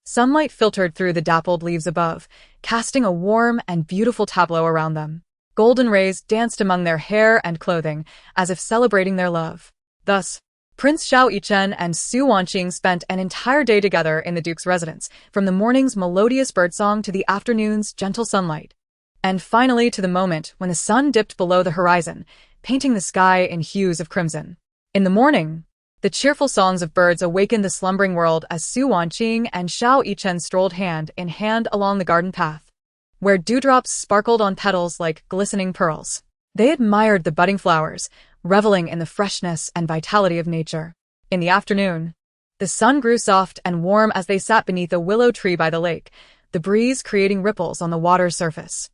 Sunlight filtered through the dappled leaves above, casting a warm and beautiful tableau around them. Golden rays danced among their hair and clothing, as if celebrating their love. Thus, Prince Xiao Yichen and Su Wanqing spent an entire day together in the Duke's residence, from the morning's melodious birdsong to the afternoon's gentle sunlight, and finally to the moment when the sun dipped below the horizon, painting the sky in hues of crimson. In the morning, the cheerful songs of birds awakened the slumbering world as Su Wanqing and Xiao Yichen strolled hand in hand along the garden path, where dewdrops sparkled on petals like glistening pearls. They admired the budding flowers, reveling in the freshness and vitality of nature. In the afternoon, the sun grew soft and warm as they sat beneath a willow tree by the lake, the breeze creating ripples on the water's surface.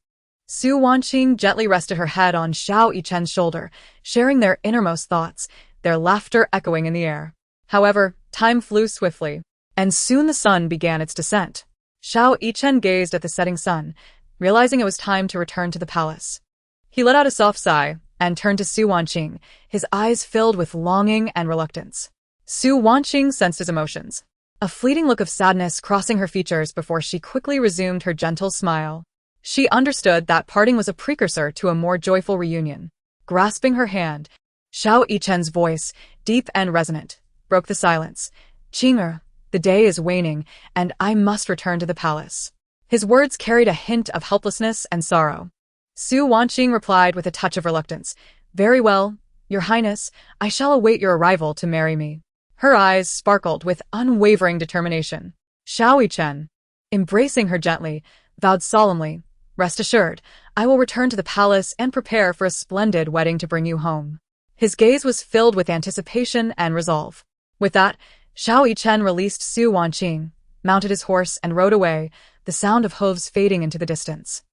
Su Wanqing gently rested her head on Xiao Yichen's shoulder, sharing their innermost thoughts, their laughter echoing in the air. However, time flew swiftly, and soon the sun began its descent. Xiao Yichen gazed at the setting sun, realizing it was time to return to the palace. He let out a soft sigh and turned to Su Wanqing, his eyes filled with longing and reluctance. Su Wanqing sensed his emotions, a fleeting look of sadness crossing her features before she quickly resumed her gentle smile. She understood that parting was a precursor to a more joyful reunion. Grasping her hand, Xiao Yichen's voice, deep and resonant, broke the silence. "Qing'er, the day is waning, and I must return to the palace." His words carried a hint of helplessness and sorrow. Su Wanqing replied with a touch of reluctance, "Very well, Your Highness, I shall await your arrival to marry me." Her eyes sparkled with unwavering determination. Xiao Yichen, embracing her gently, vowed solemnly, "Rest assured, I will return to the palace and prepare for a splendid wedding to bring you home." His gaze was filled with anticipation and resolve. With that, Xiao Yichen released Su Wanqing, mounted his horse and rode away, the sound of hooves fading into the distance.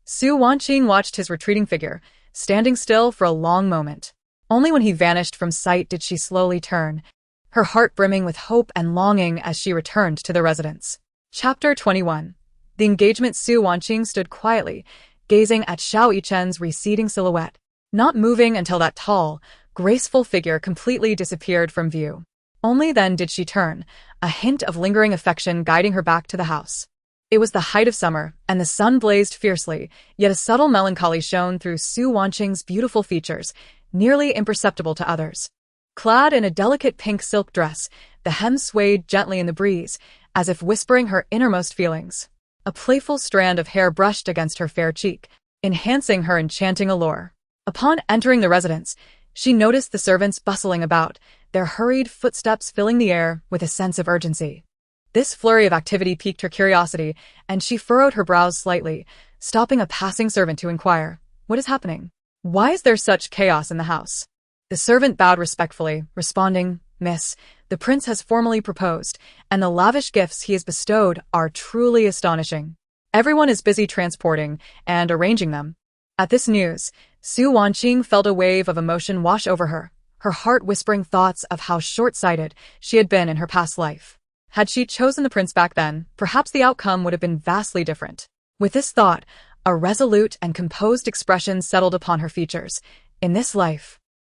Su Wanqing watched his retreating figure, standing still for a long moment. Only when he vanished from sight did she slowly turn, her heart brimming with hope and longing as she returned to the residence. Chapter 21. The engagement. Su Wanqing stood quietly, gazing at Xiao Yichen's receding silhouette, not moving until that tall, graceful figure completely disappeared from view. Only then did she turn, a hint of lingering affection guiding her back to the house. It was the height of summer, and the sun blazed fiercely, yet a subtle melancholy shone through Su Wanqing's beautiful features, nearly imperceptible to others. Clad in a delicate pink silk dress, the hem swayed gently in the breeze, as if whispering her innermost feelings. A playful strand of hair brushed against her fair cheek, enhancing her enchanting allure. Upon entering the residence, she noticed the servants bustling about, their hurried footsteps filling the air with a sense of urgency. This flurry of activity piqued her curiosity, and she furrowed her brows slightly, stopping a passing servant to inquire, "What is happening? Why is there such chaos in the house?" The servant bowed respectfully, responding, "Miss, the prince has formally proposed, and the lavish gifts he has bestowed are truly astonishing. Everyone is busy transporting and arranging them." At this news, Su Wanqing felt a wave of emotion wash over her heart whispering thoughts of how short-sighted she had been in her past life. Had she chosen the prince back then, perhaps the outcome would have been vastly different. With this thought, A resolute and composed expression settled upon her features. In this life,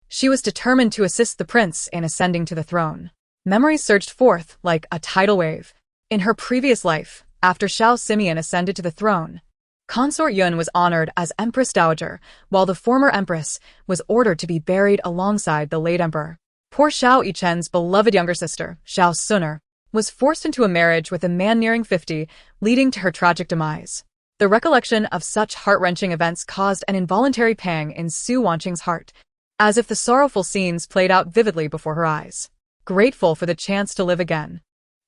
she was determined to assist the prince in ascending to the throne. Memories surged forth like a tidal wave. In her previous life, after Xiao Simeon ascended to the throne, Consort Yuan was honored as Empress Dowager, while the former empress was ordered to be buried alongside the late emperor. Poor Xiao Yichen's beloved younger sister, Xiao Suner, was forced into a marriage with a man nearing 50, leading to her tragic demise. The recollection of such heart-wrenching events caused an involuntary pang in Su Wanqing's heart, as if the sorrowful scenes played out vividly before her eyes. Grateful for the chance to live again,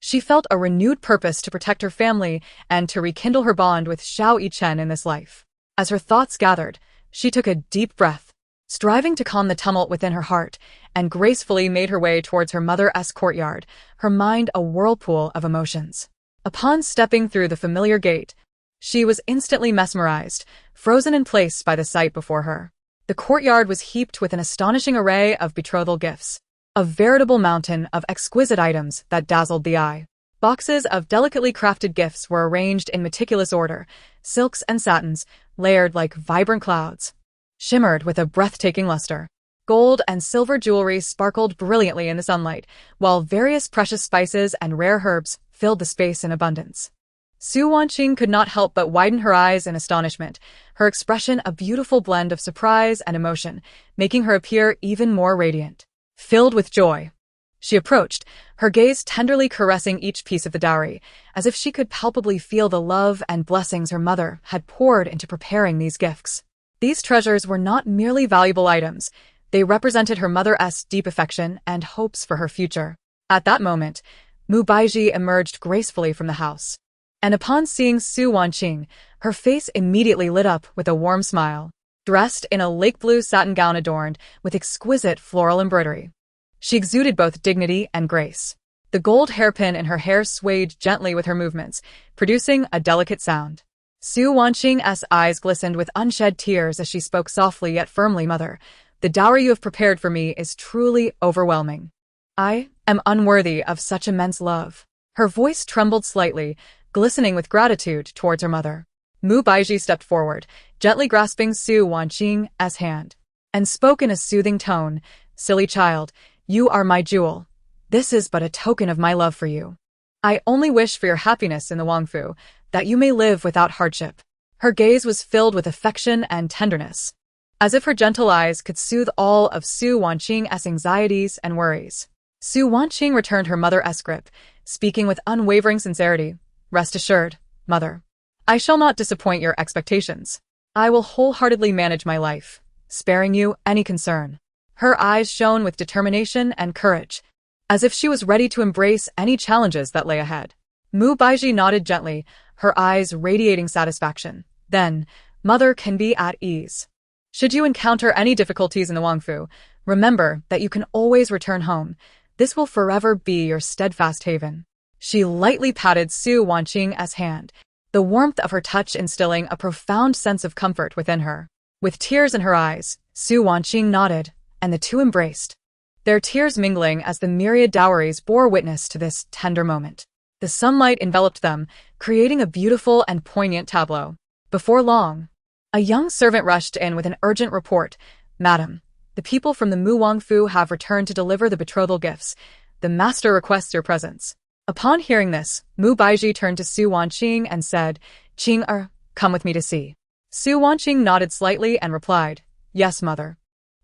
she felt a renewed purpose to protect her family and to rekindle her bond with Xiao Yichen in this life. As her thoughts gathered, she took a deep breath, striving to calm the tumult within her heart, and gracefully made her way towards her mother's courtyard, her mind a whirlpool of emotions. Upon stepping through the familiar gate, she was instantly mesmerized, frozen in place by the sight before her. The courtyard was heaped with an astonishing array of betrothal gifts, a veritable mountain of exquisite items that dazzled the eye. Boxes of delicately crafted gifts were arranged in meticulous order, silks and satins, layered like vibrant clouds, shimmered with a breathtaking luster. Gold and silver jewelry sparkled brilliantly in the sunlight, while various precious spices and rare herbs filled the space in abundance. Su Wanqing could not help but widen her eyes in astonishment, her expression a beautiful blend of surprise and emotion, making her appear even more radiant. Filled with joy, she approached, her gaze tenderly caressing each piece of the dowry, as if she could palpably feel the love and blessings her mother had poured into preparing these gifts. These treasures were not merely valuable items, they represented her mother's deep affection and hopes for her future. At that moment, Mu Baizhi emerged gracefully from the house, and upon seeing Su Wanqing, her face immediately lit up with a warm smile. Dressed in a lake blue satin gown adorned with exquisite floral embroidery, she exuded both dignity and grace. The gold hairpin in her hair swayed gently with her movements, producing a delicate sound. Su Wanqing's eyes glistened with unshed tears as she spoke softly yet firmly. "Mother, the dowry you have prepared for me is truly overwhelming. I am unworthy of such immense love." Her voice trembled slightly, glistening with gratitude towards her mother. Mu Baizhi stepped forward, gently grasping Su Wanqing's hand, and spoke in a soothing tone. "Silly child, you are my jewel. This is but a token of my love for you. I only wish for your happiness in the Wangfu, that you may live without hardship." Her gaze was filled with affection and tenderness, as if her gentle eyes could soothe all of Su Wanqing's anxieties and worries. Su Wanqing returned her mother's grip, speaking with unwavering sincerity. "Rest assured, mother, I shall not disappoint your expectations. I will wholeheartedly manage my life, sparing you any concern." Her eyes shone with determination and courage, as if she was ready to embrace any challenges that lay ahead. Mu Baizhi nodded gently, her eyes radiating satisfaction. "Then, mother can be at ease. Should you encounter any difficulties in the Wangfu, remember that you can always return home. This will forever be your steadfast haven." She lightly patted Su Wanqing's hand, the warmth of her touch instilling a profound sense of comfort within her. With tears in her eyes, Su Wanqing nodded, and the two embraced, their tears mingling as the myriad dowries bore witness to this tender moment. The sunlight enveloped them, creating a beautiful and poignant tableau. Before long, a young servant rushed in with an urgent report. "Madam, the people from the Mu Wangfu have returned to deliver the betrothal gifts. The master requests your presence." Upon hearing this, Mu Baizhi turned to Su Wanqing and said, "Qing come with me to see." Su Wanqing nodded slightly and replied, "Yes, mother."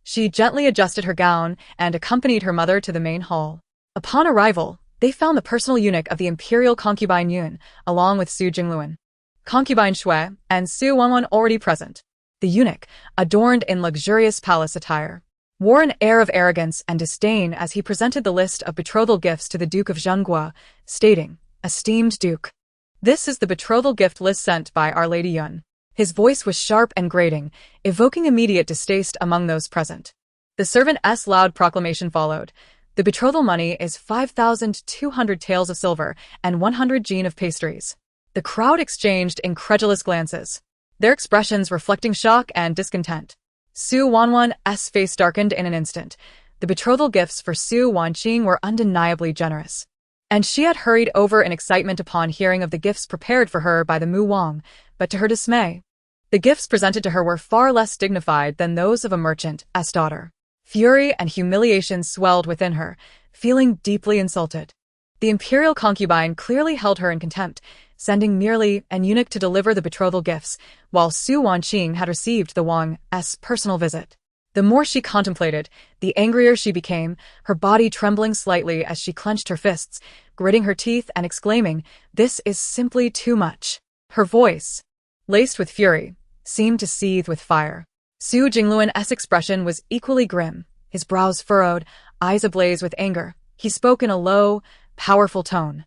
She gently adjusted her gown and accompanied her mother to the main hall. Upon arrival, they found the personal eunuch of the imperial concubine Yuan, along with Su Jingluan, concubine Shui, and Su Wanwan already present. The eunuch, adorned in luxurious palace attire, wore an air of arrogance and disdain as he presented the list of betrothal gifts to the Duke of Zhenguo, stating, "Esteemed Duke, this is the betrothal gift list sent by Our Lady Yuan." His voice was sharp and grating, evoking immediate distaste among those present. The servant's loud proclamation followed. "The betrothal money is 5,200 taels of silver and 100 jin of pastries." The crowd exchanged incredulous glances, their expressions reflecting shock and discontent. Su Wanwan's face darkened in an instant. The betrothal gifts for Su Wanqing were undeniably generous, and she had hurried over in excitement upon hearing of the gifts prepared for her by the Mu Wang, but to her dismay, The gifts presented to her were far less dignified than those of a merchant's daughter. Fury and humiliation swelled within her, feeling deeply insulted. The imperial concubine clearly held her in contempt, sending merely an eunuch to deliver the betrothal gifts, while Su Wanqing had received the Wang's personal visit. The more she contemplated, the angrier she became, her body trembling slightly as she clenched her fists, gritting her teeth and exclaiming, "This is simply too much." Her voice, laced with fury, seemed to seethe with fire. Su Jingluan's expression was equally grim, his brows furrowed, eyes ablaze with anger. He spoke in a low, powerful tone.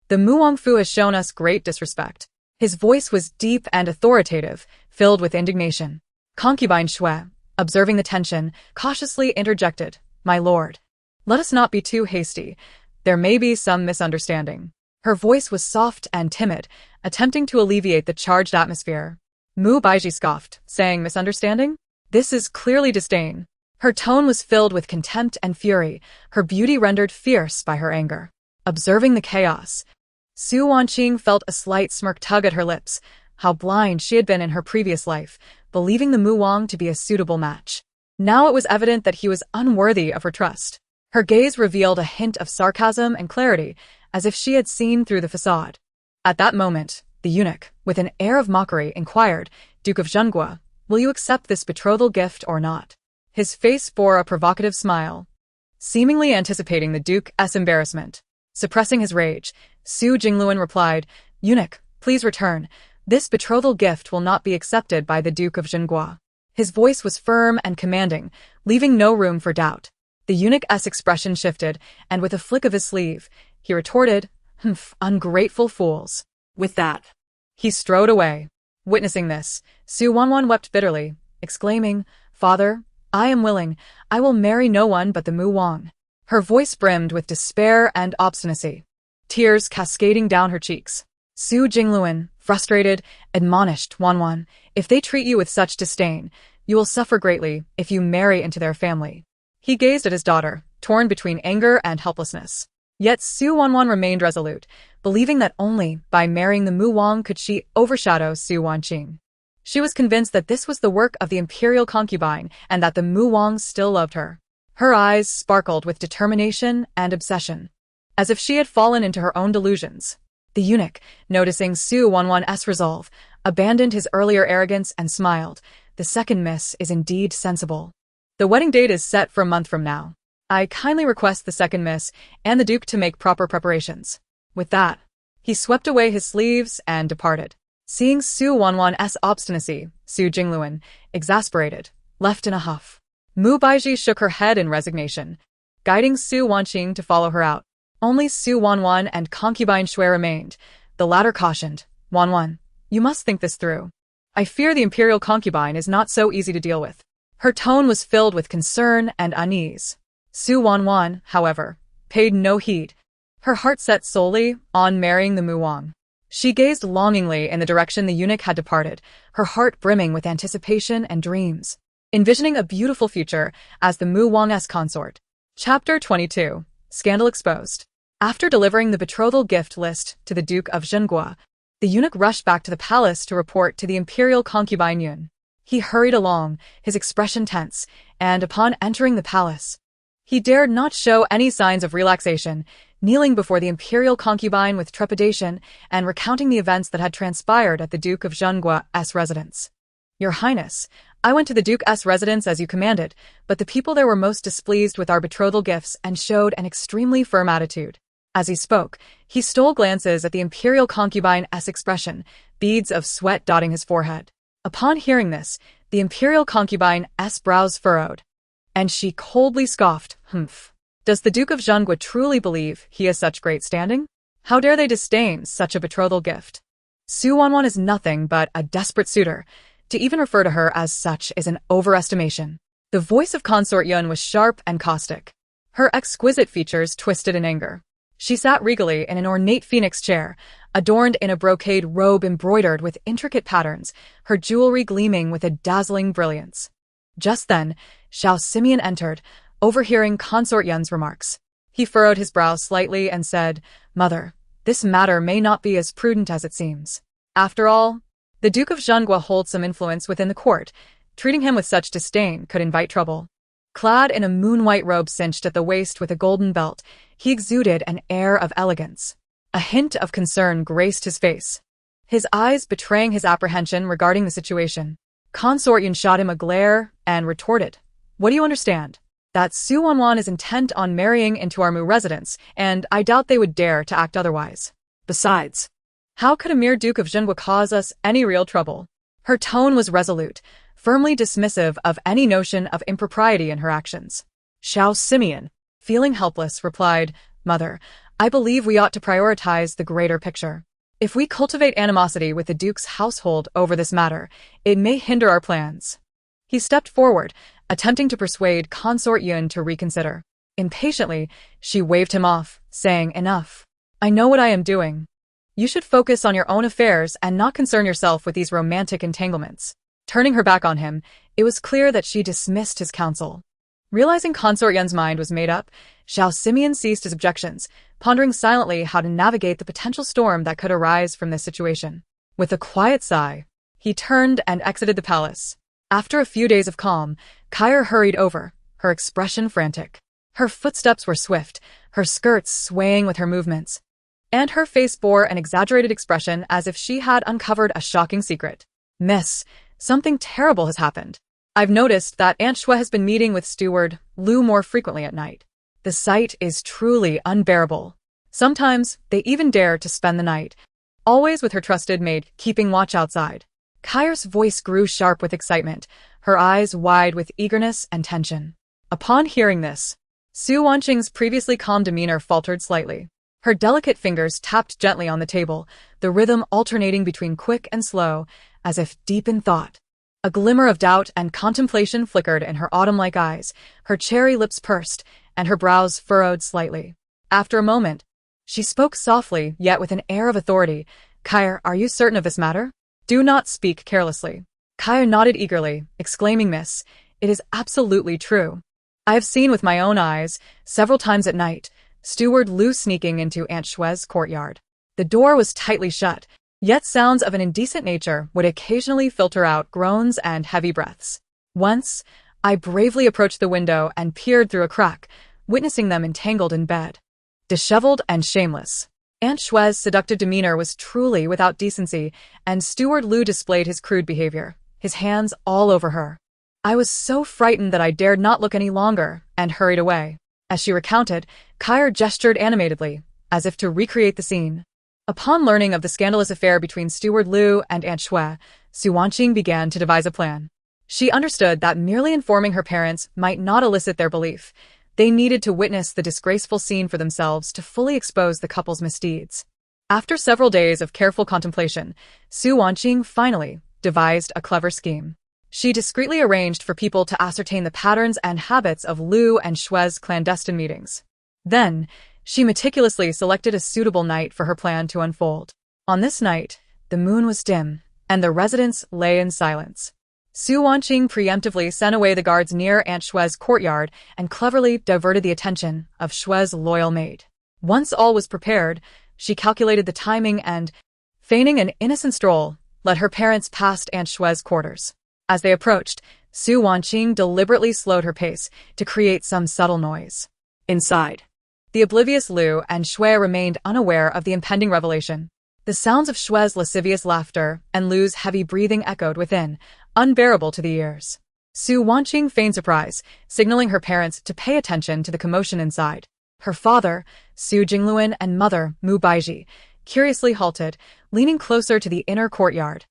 "The Muangfu has shown us great disrespect." His voice was deep and authoritative, filled with indignation. Concubine Shui, observing the tension, cautiously interjected, "My lord, let us not be too hasty. There may be some misunderstanding." Her voice was soft and timid, attempting to alleviate the charged atmosphere. Mu Baiji scoffed, saying, "Misunderstanding? This is clearly disdain." Her tone was filled with contempt and fury, her beauty rendered fierce by her anger. Observing the chaos, Su Wanqing felt a slight smirk tug at her lips. How blind she had been in her previous life, believing the Mu Wang to be a suitable match. Now it was evident that he was unworthy of her trust. Her gaze revealed a hint of sarcasm and clarity, as if she had seen through the facade. At that moment, the eunuch, with an air of mockery, inquired, "Duke of Zhenguo, will you accept this betrothal gift or not?" His face bore a provocative smile, seemingly anticipating the Duke's embarrassment. Suppressing his rage, Su Jingluan replied, "Eunuch, please return. This betrothal gift will not be accepted by the Duke of Zhenguo." His voice was firm and commanding, leaving no room for doubt. The eunuch's expression shifted, and with a flick of his sleeve, he retorted, "Humph, ungrateful fools." With that, he strode away. Witnessing this, Su Wanwan wept bitterly, exclaiming, "Father, I am willing. I will marry no one but the Mu Wang." Her voice brimmed with despair and obstinacy, tears cascading down her cheeks. Su Jingluan, frustrated, admonished Wanwan, "If they treat you with such disdain, you will suffer greatly if you marry into their family." He gazed at his daughter, torn between anger and helplessness. Yet Su Wanwan remained resolute, believing that only by marrying the Mu Wang could she overshadow Su Wanqing. She was convinced that this was the work of the imperial concubine and that the Mu Wang still loved her. Her eyes sparkled with determination and obsession, as if she had fallen into her own delusions. The eunuch, noticing Su Wanwan's resolve, abandoned his earlier arrogance and smiled. "The second miss is indeed sensible. The wedding date is set for a month from now. I kindly request the second miss and the Duke to make proper preparations." With that, he swept away his sleeves and departed. Seeing Su Wanwan's obstinacy, Su Jingluan, exasperated, left in a huff. Mu Baiji shook her head in resignation, guiding Su Wanqing to follow her out. Only Su Wanwan and concubine Shui remained. The latter cautioned, "Wanwan, you must think this through. I fear the imperial concubine is not so easy to deal with." Her tone was filled with concern and unease. Su Wanwan, however, paid no heed, her heart set solely on marrying the Mu Wang. She gazed longingly in the direction the eunuch had departed, her heart brimming with anticipation and dreams, envisioning a beautiful future as the Mu Wang's consort. Chapter 22. Scandal Exposed. After delivering the betrothal gift list to the Duke of Zhenguo, the eunuch rushed back to the palace to report to the imperial concubine Yuan. He hurried along, his expression tense, and upon entering the palace, he dared not show any signs of relaxation, kneeling before the imperial concubine with trepidation and recounting the events that had transpired at the Duke of Zhenguo's residence. "Your Highness, I went to the Duke's residence as you commanded, but the people there were most displeased with our betrothal gifts and showed an extremely firm attitude." As he spoke, he stole glances at the imperial concubine's expression, beads of sweat dotting his forehead. Upon hearing this, the imperial concubine's brows furrowed, and she coldly scoffed, "Humph. Does the Duke of Zhenguo truly believe he has such great standing? How dare they disdain such a betrothal gift? Su Wanwan is nothing but a desperate suitor. To even refer to her as such is an overestimation." The voice of Consort Yuan was sharp and caustic, her exquisite features twisted in anger. She sat regally in an ornate phoenix chair, adorned in a brocade robe embroidered with intricate patterns, her jewelry gleaming with a dazzling brilliance. Just then, Xiao Simeon entered, overhearing Consort Yuan's remarks. He furrowed his brow slightly and said, "Mother, this matter may not be as prudent as it seems. After all, The Duke of Zhenguo holds some influence within the court. Treating him with such disdain could invite trouble. Clad in a moon-white robe cinched at the waist with a golden belt, he exuded an air of elegance. A hint of concern graced his face, his eyes betraying his apprehension regarding the situation. Consort Yuan shot him a glare and retorted, "What do you understand? That Su Wanwan is intent on marrying into our Mu residence, and I doubt they would dare to act otherwise. Besides, how could a mere Duke of Zhenguo cause us any real trouble?" Her tone was resolute, firmly dismissive of any notion of impropriety in her actions. Xiao Simeon, feeling helpless, replied, "Mother, I believe we ought to prioritize the greater picture. If we cultivate animosity with the Duke's household over this matter, it may hinder our plans." He stepped forward, attempting to persuade Consort Yuan to reconsider. Impatiently, she waved him off, saying, "Enough. I know what I am doing. You should focus on your own affairs and not concern yourself with these romantic entanglements." Turning her back on him, it was clear that she dismissed his counsel. Realizing Consort Yuan's mind was made up, Xiao Simeon ceased his objections, pondering silently how to navigate the potential storm that could arise from this situation. With a quiet sigh, he turned and exited the palace. After a few days of calm, Kair hurried over, her expression frantic. Her footsteps were swift, her skirts swaying with her movements, and her face bore an exaggerated expression as if she had uncovered a shocking secret. "Miss, something terrible has happened. I've noticed that Aunt Shui has been meeting with Steward Lu more frequently at night. The sight is truly unbearable. Sometimes they even dare to spend the night, always with her trusted maid keeping watch outside." Kair's voice grew sharp with excitement, her eyes wide with eagerness and tension. Upon hearing this, Su Wanqing's previously calm demeanor faltered slightly. Her delicate fingers tapped gently on the table, the rhythm alternating between quick and slow, as if deep in thought. A glimmer of doubt and contemplation flickered in her autumn-like eyes, her cherry lips pursed, and her brows furrowed slightly. After a moment, she spoke softly, yet with an air of authority. "Kair, are you certain of this matter? Do not speak carelessly." Kair nodded eagerly, exclaiming, "Miss, it is absolutely true. I have seen with my own eyes, several times at night, Steward Lu sneaking into Aunt Shui's courtyard. The door was tightly shut, yet sounds of an indecent nature would occasionally filter out groans and heavy breaths. Once, I bravely approached the window and peered through a crack, witnessing them entangled in bed. Disheveled and shameless. Aunt Shui's seductive demeanor was truly without decency, and Steward Lu displayed his crude behavior, his hands all over her. I was so frightened that I dared not look any longer, and hurried away." As she recounted, Kair gestured animatedly, as if to recreate the scene. Upon learning of the scandalous affair between Steward Lu and Aunt Shui, Su Wanqing began to devise a plan. She understood that merely informing her parents might not elicit their belief. They needed to witness the disgraceful scene for themselves to fully expose the couple's misdeeds. After several days of careful contemplation, Su Wanqing finally devised a clever scheme. She discreetly arranged for people to ascertain the patterns and habits of Lu and Shui's clandestine meetings. Then, she meticulously selected a suitable night for her plan to unfold. On this night, the moon was dim, and the residence lay in silence. Su Wanqing preemptively sent away the guards near Aunt Shui's courtyard and cleverly diverted the attention of Shui's loyal maid. Once all was prepared, she calculated the timing and, feigning an innocent stroll, led her parents past Aunt Shui's quarters. As they approached, Su Wanqing deliberately slowed her pace to create some subtle noise. Inside, the oblivious Lu and Shui remained unaware of the impending revelation. The sounds of Shui's lascivious laughter and Lu's heavy breathing echoed within, unbearable to the ears. Su Wanqing feigned surprise, signaling her parents to pay attention to the commotion inside. Her father, Su Jingluan, and mother, Mu Baiji, curiously halted, leaning closer to the inner courtyard.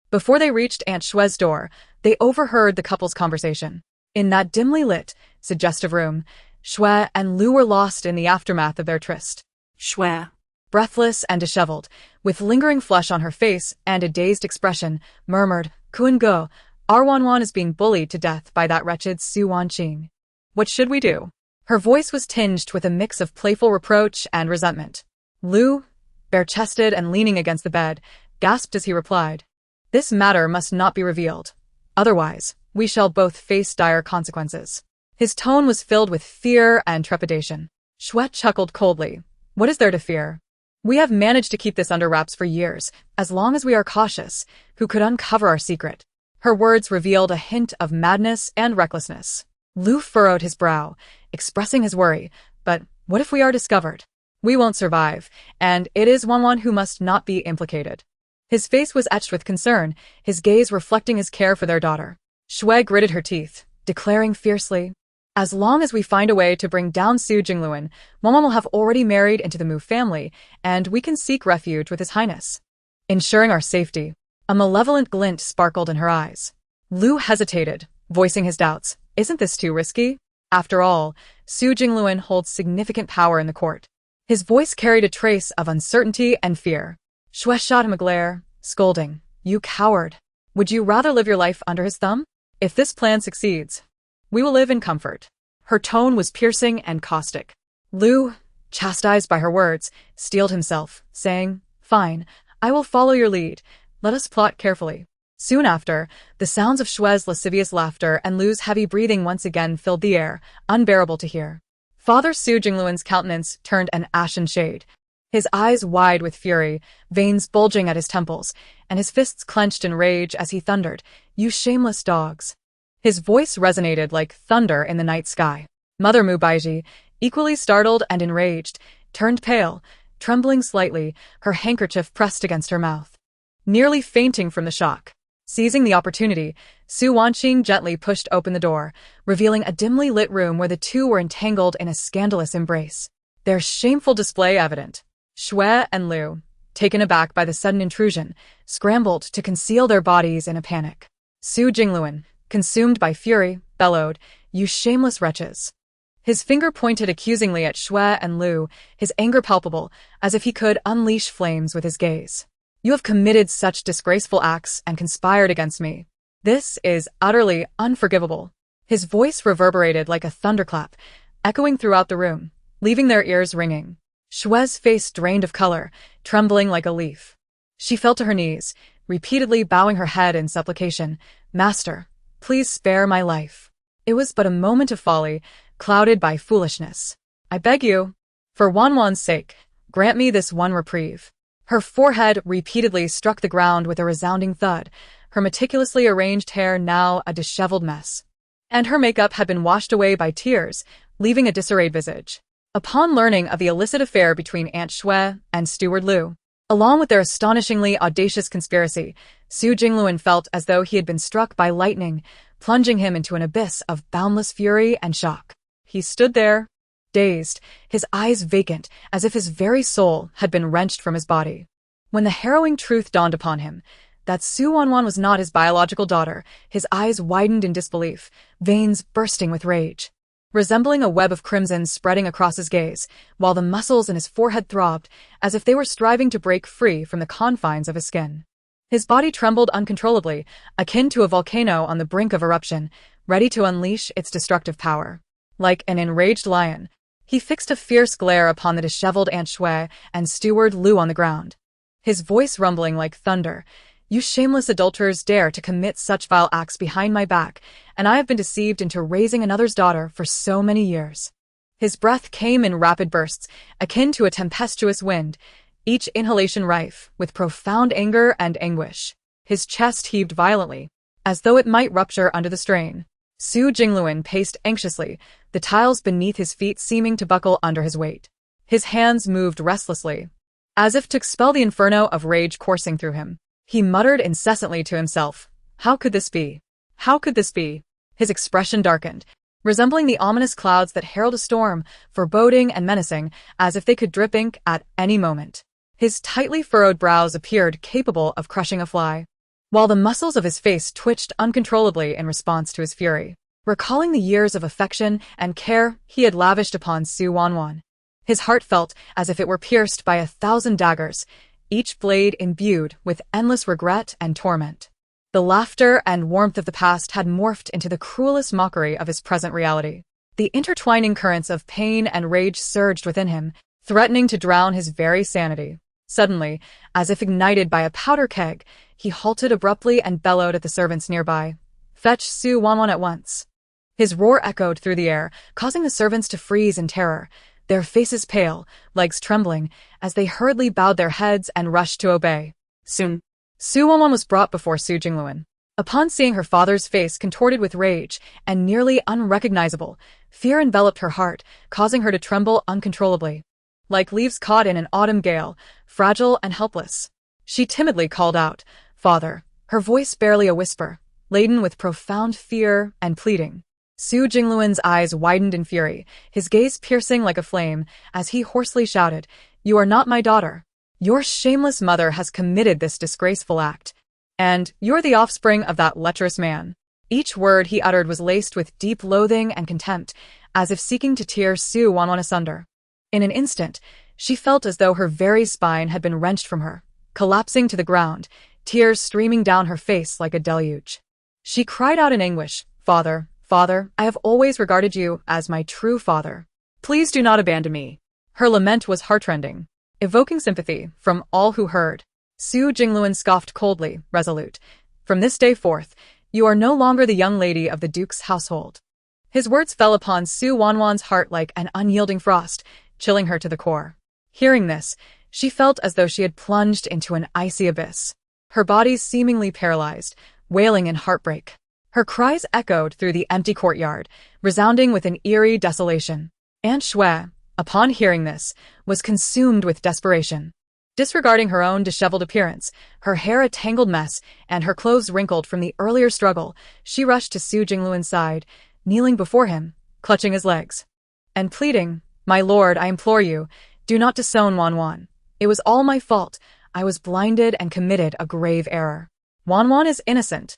Before they reached Aunt Shui's door, they overheard the couple's conversation. In that dimly lit, suggestive room, Shui and Lu were lost in the aftermath of their tryst. Shui, breathless and disheveled, with lingering flush on her face and a dazed expression, murmured, "Kun Go, our Wanwan is being bullied to death by that wretched Su Wanqing. What should we do?" Her voice was tinged with a mix of playful reproach and resentment. Lu, bare-chested and leaning against the bed, gasped as he replied, "This matter must not be revealed. Otherwise, we shall both face dire consequences." His tone was filled with fear and trepidation. Shui chuckled coldly. "What is there to fear? We have managed to keep this under wraps for years, as long as we are cautious. Who could uncover our secret? Her words revealed a hint of madness and recklessness. Lu furrowed his brow, expressing his worry. But what if we are discovered? We won't survive, and it is Wanwan who must not be implicated. His face was etched with concern, his gaze reflecting his care for their daughter. Shui gritted her teeth, declaring fiercely, "As long as we find a way to bring down Su Jingluan, Wanwan will have already married into the Mu family, and we can seek refuge with His Highness, ensuring our safety." A malevolent glint sparkled in her eyes. Lu hesitated, voicing his doubts. Isn't this too risky? After all, Su Jingluan holds significant power in the court. His voice carried a trace of uncertainty and fear. Shui shot him a glare, scolding, "You coward! Would you rather live your life under his thumb? If this plan succeeds, we will live in comfort." Her tone was piercing and caustic. Lu, chastised by her words, steeled himself, saying, "Fine, I will follow your lead. Let us plot carefully." Soon after, the sounds of Shui's lascivious laughter and Lu's heavy breathing once again filled the air, unbearable to hear. Father Su Jingluan's countenance turned an ashen shade, his eyes wide with fury, veins bulging at his temples, and his fists clenched in rage as he thundered, "You shameless dogs." His voice resonated like thunder in the night sky. Mother Mu Baiji, equally startled and enraged, turned pale, trembling slightly, her handkerchief pressed against her mouth, nearly fainting from the shock. Seizing the opportunity, Su Wanqing gently pushed open the door, revealing a dimly lit room where the two were entangled in a scandalous embrace, their shameful display evident. Shui and Lu, taken aback by the sudden intrusion, scrambled to conceal their bodies in a panic. Su Jingluan, consumed by fury, bellowed, "You shameless wretches." His finger pointed accusingly at Shui and Lu, his anger palpable, as if he could unleash flames with his gaze. "You have committed such disgraceful acts and conspired against me. This is utterly unforgivable." His voice reverberated like a thunderclap, echoing throughout the room, leaving their ears ringing. Shui's face drained of color, trembling like a leaf. She fell to her knees, repeatedly bowing her head in supplication, "Master, please spare my life. It was but a moment of folly, clouded by foolishness. I beg you, for Wanwan's sake, grant me this one reprieve." Her forehead repeatedly struck the ground with a resounding thud, her meticulously arranged hair now a disheveled mess, and her makeup had been washed away by tears, leaving a disarrayed visage. Upon learning of the illicit affair between Aunt Shui and Steward Lu, along with their astonishingly audacious conspiracy, Su Jingluan felt as though he had been struck by lightning, plunging him into an abyss of boundless fury and shock. He stood there, dazed, his eyes vacant, as if his very soul had been wrenched from his body. When the harrowing truth dawned upon him, that Su Wanwan was not his biological daughter, his eyes widened in disbelief, veins bursting with rage, resembling a web of crimson spreading across his gaze, while the muscles in his forehead throbbed, as if they were striving to break free from the confines of his skin. His body trembled uncontrollably, akin to a volcano on the brink of eruption, ready to unleash its destructive power. Like an enraged lion, he fixed a fierce glare upon the disheveled Aunt Shui and Steward Lu on the ground, his voice rumbling like thunder. "You shameless adulterers dare to commit such vile acts behind my back, and I have been deceived into raising another's daughter for so many years." His breath came in rapid bursts, akin to a tempestuous wind, each inhalation rife with profound anger and anguish. His chest heaved violently, as though it might rupture under the strain. Su Jingluan paced anxiously, the tiles beneath his feet seeming to buckle under his weight. His hands moved restlessly, as if to expel the inferno of rage coursing through him. He muttered incessantly to himself, "How could this be? How could this be?" His expression darkened, resembling the ominous clouds that herald a storm, foreboding and menacing, as if they could drip ink at any moment. His tightly furrowed brows appeared capable of crushing a fly, while the muscles of his face twitched uncontrollably in response to his fury. Recalling the years of affection and care he had lavished upon Su Wanwan, his heart felt as if it were pierced by 1,000 daggers, each blade imbued with endless regret and torment. The laughter and warmth of the past had morphed into the cruelest mockery of his present reality. The intertwining currents of pain and rage surged within him, threatening to drown his very sanity. Suddenly, as if ignited by a powder keg, he halted abruptly and bellowed at the servants nearby, "Fetch Su Wanwan at once." His roar echoed through the air, causing the servants to freeze in terror, their faces pale, legs trembling, as they hurriedly bowed their heads and rushed to obey. Soon, Su Wanwan was brought before Su Jingluan. Upon seeing her father's face contorted with rage and nearly unrecognizable, fear enveloped her heart, causing her to tremble uncontrollably. Like leaves caught in an autumn gale, fragile and helpless, she timidly called out, "Father," her voice barely a whisper, laden with profound fear and pleading. Su Jingluan's eyes widened in fury, his gaze piercing like a flame, as he hoarsely shouted, "You are not my daughter. Your shameless mother has committed this disgraceful act. And you're the offspring of that lecherous man." Each word he uttered was laced with deep loathing and contempt, as if seeking to tear Su Wanwan asunder. In an instant, she felt as though her very spine had been wrenched from her, collapsing to the ground, tears streaming down her face like a deluge. She cried out in anguish, "Father, Father, I have always regarded you as my true father. Please do not abandon me." Her lament was heartrending, evoking sympathy from all who heard. Su Jingluan scoffed coldly, resolute. "From this day forth, you are no longer the young lady of the Duke's household." His words fell upon Su Wanwan's heart like an unyielding frost, chilling her to the core. Hearing this, she felt as though she had plunged into an icy abyss, her body seemingly paralyzed, wailing in heartbreak. Her cries echoed through the empty courtyard, resounding with an eerie desolation. Aunt Shui, upon hearing this, was consumed with desperation. Disregarding her own disheveled appearance, her hair a tangled mess, and her clothes wrinkled from the earlier struggle, she rushed to Su Jingluan's side, kneeling before him, clutching his legs, and pleading, "My lord, I implore you, do not disown Wanwan. It was all my fault. I was blinded and committed a grave error. Wanwan is innocent."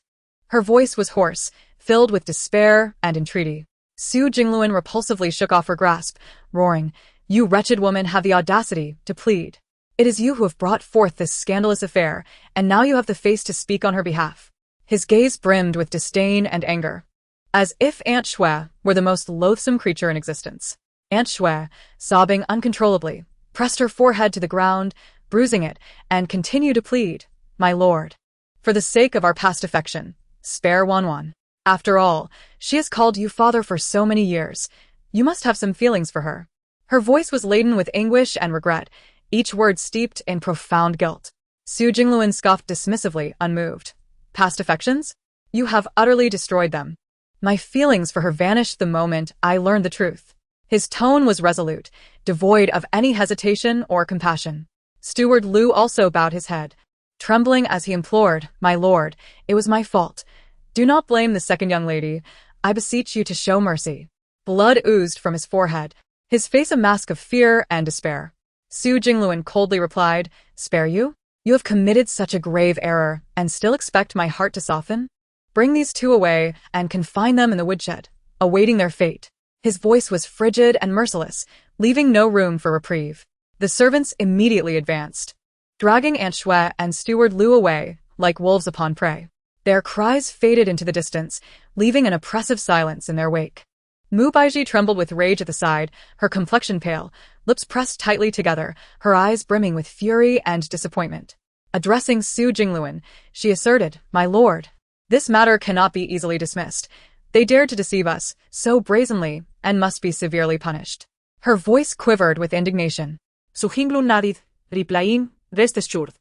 Her voice was hoarse, filled with despair and entreaty. Su Jingluan repulsively shook off her grasp, roaring, "You wretched woman have the audacity to plead. It is you who have brought forth this scandalous affair, and now you have the face to speak on her behalf." His gaze brimmed with disdain and anger, as if Aunt Shui were the most loathsome creature in existence. Aunt Shui, sobbing uncontrollably, pressed her forehead to the ground, bruising it, and continued to plead, "My lord, for the sake of our past affection, spare Wanwan. After all, she has called you father for so many years. You must have some feelings for her." Her voice was laden with anguish and regret, each word steeped in profound guilt. Su Jingluan scoffed dismissively, unmoved. "Past affections? You have utterly destroyed them. My feelings for her vanished the moment I learned the truth." His tone was resolute, devoid of any hesitation or compassion. Steward Liu also bowed his head, trembling as he implored, "My lord, it was my fault. Do not blame the second young lady. I beseech you to show mercy." Blood oozed from his forehead, his face a mask of fear and despair. Su Jingluan coldly replied, "Spare you? You have committed such a grave error, and still expect my heart to soften? Bring these two away and confine them in the woodshed, awaiting their fate." His voice was frigid and merciless, leaving no room for reprieve. The servants immediately advanced, dragging Aunt Shui and Steward Liu away like wolves upon prey. Their cries faded into the distance, leaving an oppressive silence in their wake. Mu Baiji trembled with rage at the side, her complexion pale, lips pressed tightly together, her eyes brimming with fury and disappointment. Addressing Su Jingluan, she asserted, "My lord, this matter cannot be easily dismissed. They dared to deceive us so brazenly and must be severely punished." Her voice quivered with indignation. Su Jingluan nodded, replying, "Rest assured.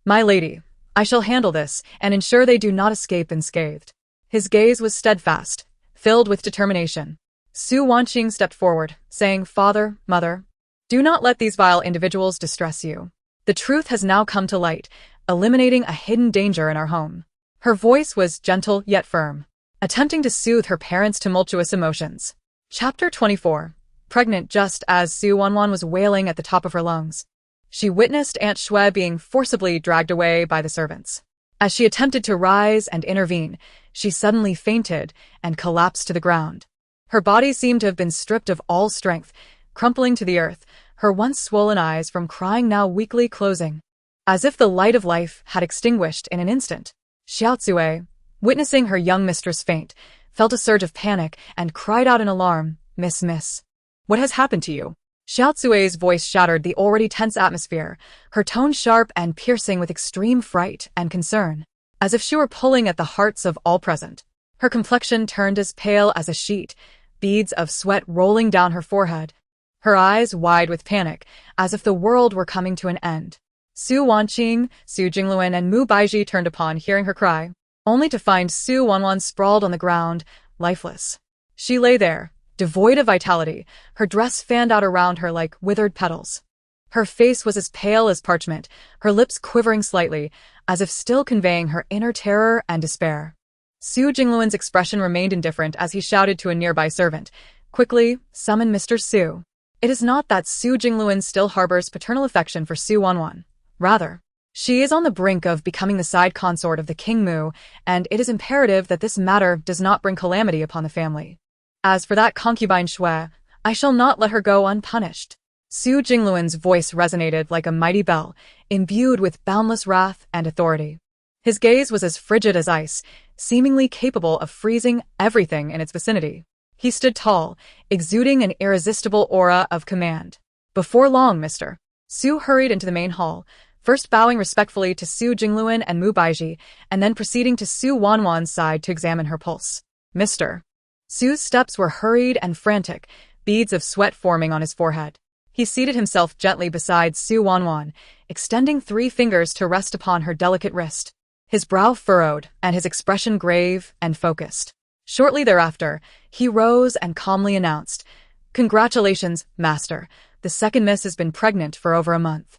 "My lady, I shall handle this and ensure they do not escape unscathed." His gaze was steadfast, filled with determination. Su Wanqing stepped forward, saying, "Father, mother, do not let these vile individuals distress you. The truth has now come to light, eliminating a hidden danger in our home." Her voice was gentle yet firm, attempting to soothe her parents' tumultuous emotions. Chapter 24. Pregnant just as Su Wanwan was wailing at the top of her lungs, she witnessed Aunt Shui being forcibly dragged away by the servants. As she attempted to rise and intervene, she suddenly fainted and collapsed to the ground. Her body seemed to have been stripped of all strength, crumpling to the earth, her once swollen eyes from crying now weakly closing, as if the light of life had extinguished in an instant. Xiao, witnessing her young mistress faint, felt a surge of panic and cried out in alarm, Miss, what has happened to you?" Xiaozui's voice shattered the already tense atmosphere, her tone sharp and piercing with extreme fright and concern, as if she were pulling at the hearts of all present. Her complexion turned as pale as a sheet, beads of sweat rolling down her forehead. her eyes wide with panic, as if the world were coming to an end. Su Wanqing, Su Jingluan, and Mu Baizhi turned upon hearing her cry, only to find Su Wanwan sprawled on the ground, lifeless. She lay there, devoid of vitality, her dress fanned out around her like withered petals. Her face was as pale as parchment, her lips quivering slightly, as if still conveying her inner terror and despair. Su Jingluan's expression remained indifferent as he shouted to a nearby servant, "Quickly, summon Mr. Su." It is not that Su Jingluan still harbors paternal affection for Su Wanwan. Rather, she is on the brink of becoming the side consort of the King Mu, and it is imperative that this matter does not bring calamity upon the family. As for that concubine Shui, I shall not let her go unpunished. Su Jingluan's voice resonated like a mighty bell, imbued with boundless wrath and authority. His gaze was as frigid as ice, seemingly capable of freezing everything in its vicinity. He stood tall, exuding an irresistible aura of command. "Before long, Mr." Su hurried into the main hall, first bowing respectfully to Su Jingluan and Mu Baizhi, and then proceeding to Su Wanwan's side to examine her pulse. "Mr." Su's steps were hurried and frantic, beads of sweat forming on his forehead. He seated himself gently beside Su Wanwan, extending 3 fingers to rest upon her delicate wrist. His brow furrowed, and his expression grave and focused. Shortly thereafter, he rose and calmly announced, "Congratulations, Master. The second miss has been pregnant for over a month."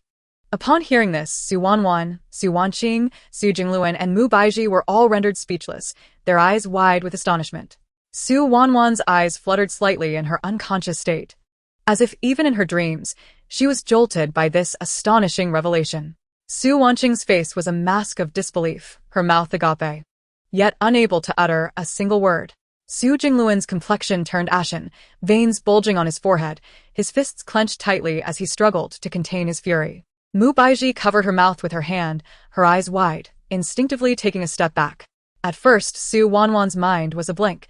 Upon hearing this, Su Wanwan, Su Wanqing, Su Jingluan, and Mu Baizhi were all rendered speechless, their eyes wide with astonishment. Su Wanwan's eyes fluttered slightly in her unconscious state, as if even in her dreams, she was jolted by this astonishing revelation. Su Wanqing's face was a mask of disbelief, her mouth agape, yet unable to utter a single word. Su Jingluan's complexion turned ashen, veins bulging on his forehead, his fists clenched tightly as he struggled to contain his fury. Mu Baizhi covered her mouth with her hand, her eyes wide, instinctively taking a step back. At first, Su Wanwan's mind was ablank,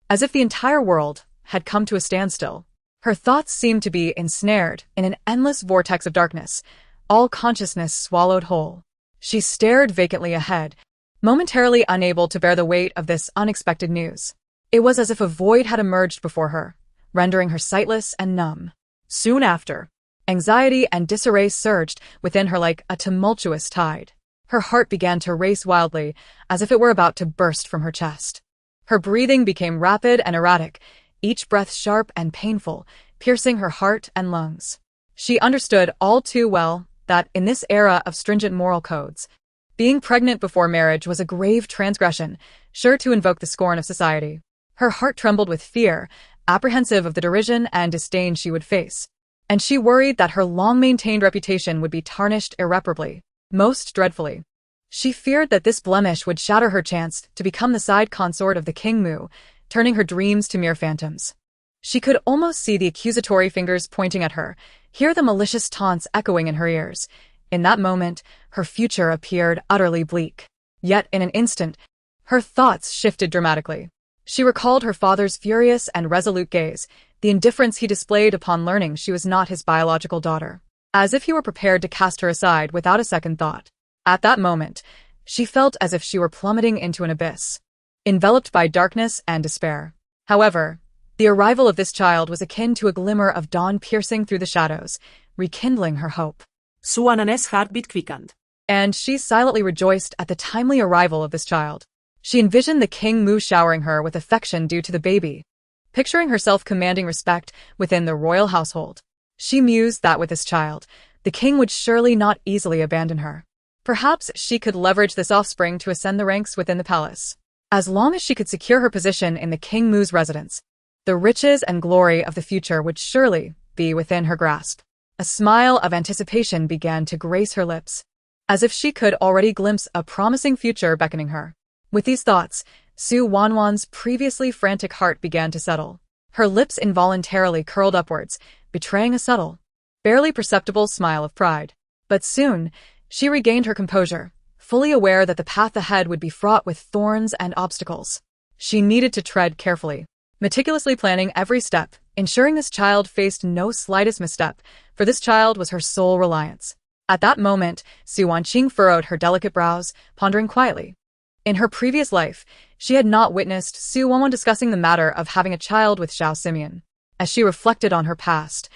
as if the entire world had come to a standstill. Her thoughts seemed to be ensnared in an endless vortex of darkness, all consciousness swallowed whole. She stared vacantly ahead, momentarily unable to bear the weight of this unexpected news. It was as if a void had emerged before her, rendering her sightless and numb. Soon after, anxiety and disarray surged within her like a tumultuous tide. Her heart began to race wildly, as if it were about to burst from her chest. Her breathing became rapid and erratic, each breath sharp and painful, piercing her heart and lungs. She understood all too well that in this era of stringent moral codes, being pregnant before marriage was a grave transgression, sure to invoke the scorn of society. Her heart trembled with fear, apprehensive of the derision and disdain she would face, and she worried that her long-maintained reputation would be tarnished irreparably. Most dreadfully, she feared that this blemish would shatter her chance to become the side consort of the King Mu, turning her dreams to mere phantoms. She could almost see the accusatory fingers pointing at her, hear the malicious taunts echoing in her ears. In that moment, her future appeared utterly bleak. Yet, in an instant, her thoughts shifted dramatically. She recalled her father's furious and resolute gaze, the indifference he displayed upon learning she was not his biological daughter, as if he were prepared to cast her aside without a second thought. At that moment, she felt as if she were plummeting into an abyss, enveloped by darkness and despair. However, the arrival of this child was akin to a glimmer of dawn piercing through the shadows, rekindling her hope. Su Wanwan's heartbeat quickened, And she silently rejoiced at the timely arrival of this child. She envisioned the King Mu showering her with affection due to the baby, picturing herself commanding respect within the royal household. She mused that with this child, the king would surely not easily abandon her. Perhaps she could leverage this offspring to ascend the ranks within the palace. As long as she could secure her position in the King Mu's residence, the riches and glory of the future would surely be within her grasp. A smile of anticipation began to grace her lips, as if she could already glimpse a promising future beckoning her. With these thoughts, Su Wanwan's previously frantic heart began to settle. Her lips involuntarily curled upwards, betraying a subtle, barely perceptible smile of pride. But soon, she regained her composure, fully aware that the path ahead would be fraught with thorns and obstacles. She needed to tread carefully, meticulously planning every step, ensuring this child faced no slightest misstep, for this child was her sole reliance. At that moment, Su Wanqing furrowed her delicate brows, pondering quietly. In her previous life, she had not witnessed Su Wanwan discussing the matter of having a child with Xiao Simeon. As she reflected on her past,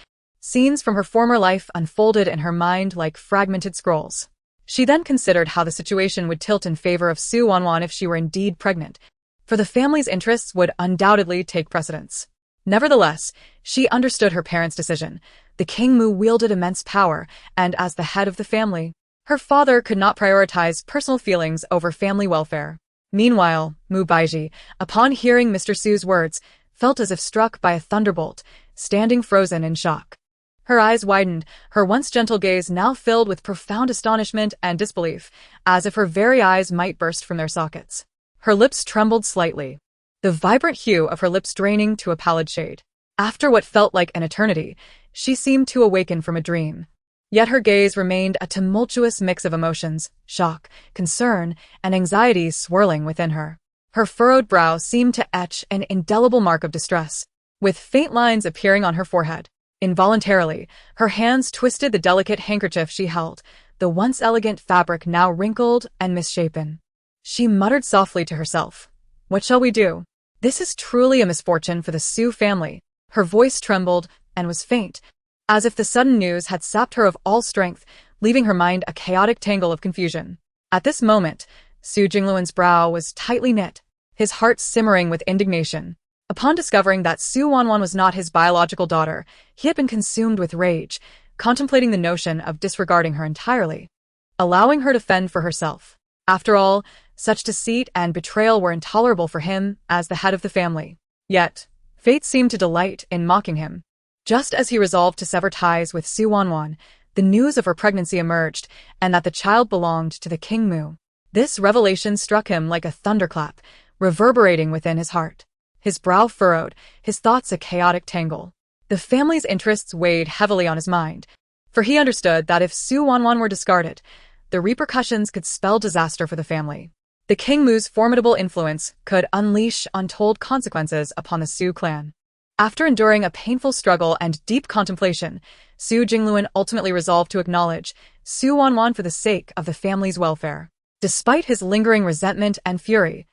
Scenes from her former life unfolded in her mind like fragmented scrolls. She then considered how the situation would tilt in favor of Su Wanwan if she were indeed pregnant, for the family's interests would undoubtedly take precedence. Nevertheless, she understood her parents' decision. The King Mu wielded immense power, and as the head of the family, her father could not prioritize personal feelings over family welfare. Meanwhile, Mu Baiji, upon hearing Mr. Su's words, felt as if struck by a thunderbolt, standing frozen in shock. Her eyes widened, her once gentle gaze now filled with profound astonishment and disbelief, as if her very eyes might burst from their sockets. Her lips trembled slightly, the vibrant hue of her lips draining to a pallid shade. After what felt like an eternity, she seemed to awaken from a dream. Yet her gaze remained a tumultuous mix of emotions, shock, concern, and anxiety swirling within her. Her furrowed brow seemed to etch an indelible mark of distress, with faint lines appearing on her forehead. Involuntarily, her hands twisted the delicate handkerchief she held, the once elegant fabric now wrinkled and misshapen. She muttered softly to herself, "What shall we do? This is truly a misfortune for the Su family." Her voice trembled and was faint, as if the sudden news had sapped her of all strength, leaving her mind a chaotic tangle of confusion. At this moment, Su Jingluan's brow was tightly knit, his heart simmering with indignation. Upon discovering that Su Wanwan was not his biological daughter, he had been consumed with rage, contemplating the notion of disregarding her entirely, allowing her to fend for herself. After all, such deceit and betrayal were intolerable for him as the head of the family. Yet, fate seemed to delight in mocking him. Just as he resolved to sever ties with Su Wanwan, the news of her pregnancy emerged, and that the child belonged to the King Mu. This revelation struck him like a thunderclap, reverberating within his heart. His brow furrowed, his thoughts a chaotic tangle. The family's interests weighed heavily on his mind, for he understood that if Su Wanwan were discarded, the repercussions could spell disaster for the family. The King Mu's formidable influence could unleash untold consequences upon the Su clan. After enduring a painful struggle and deep contemplation, Su Jingluan ultimately resolved to acknowledge Su Wanwan for the sake of the family's welfare. Despite his lingering resentment and fury,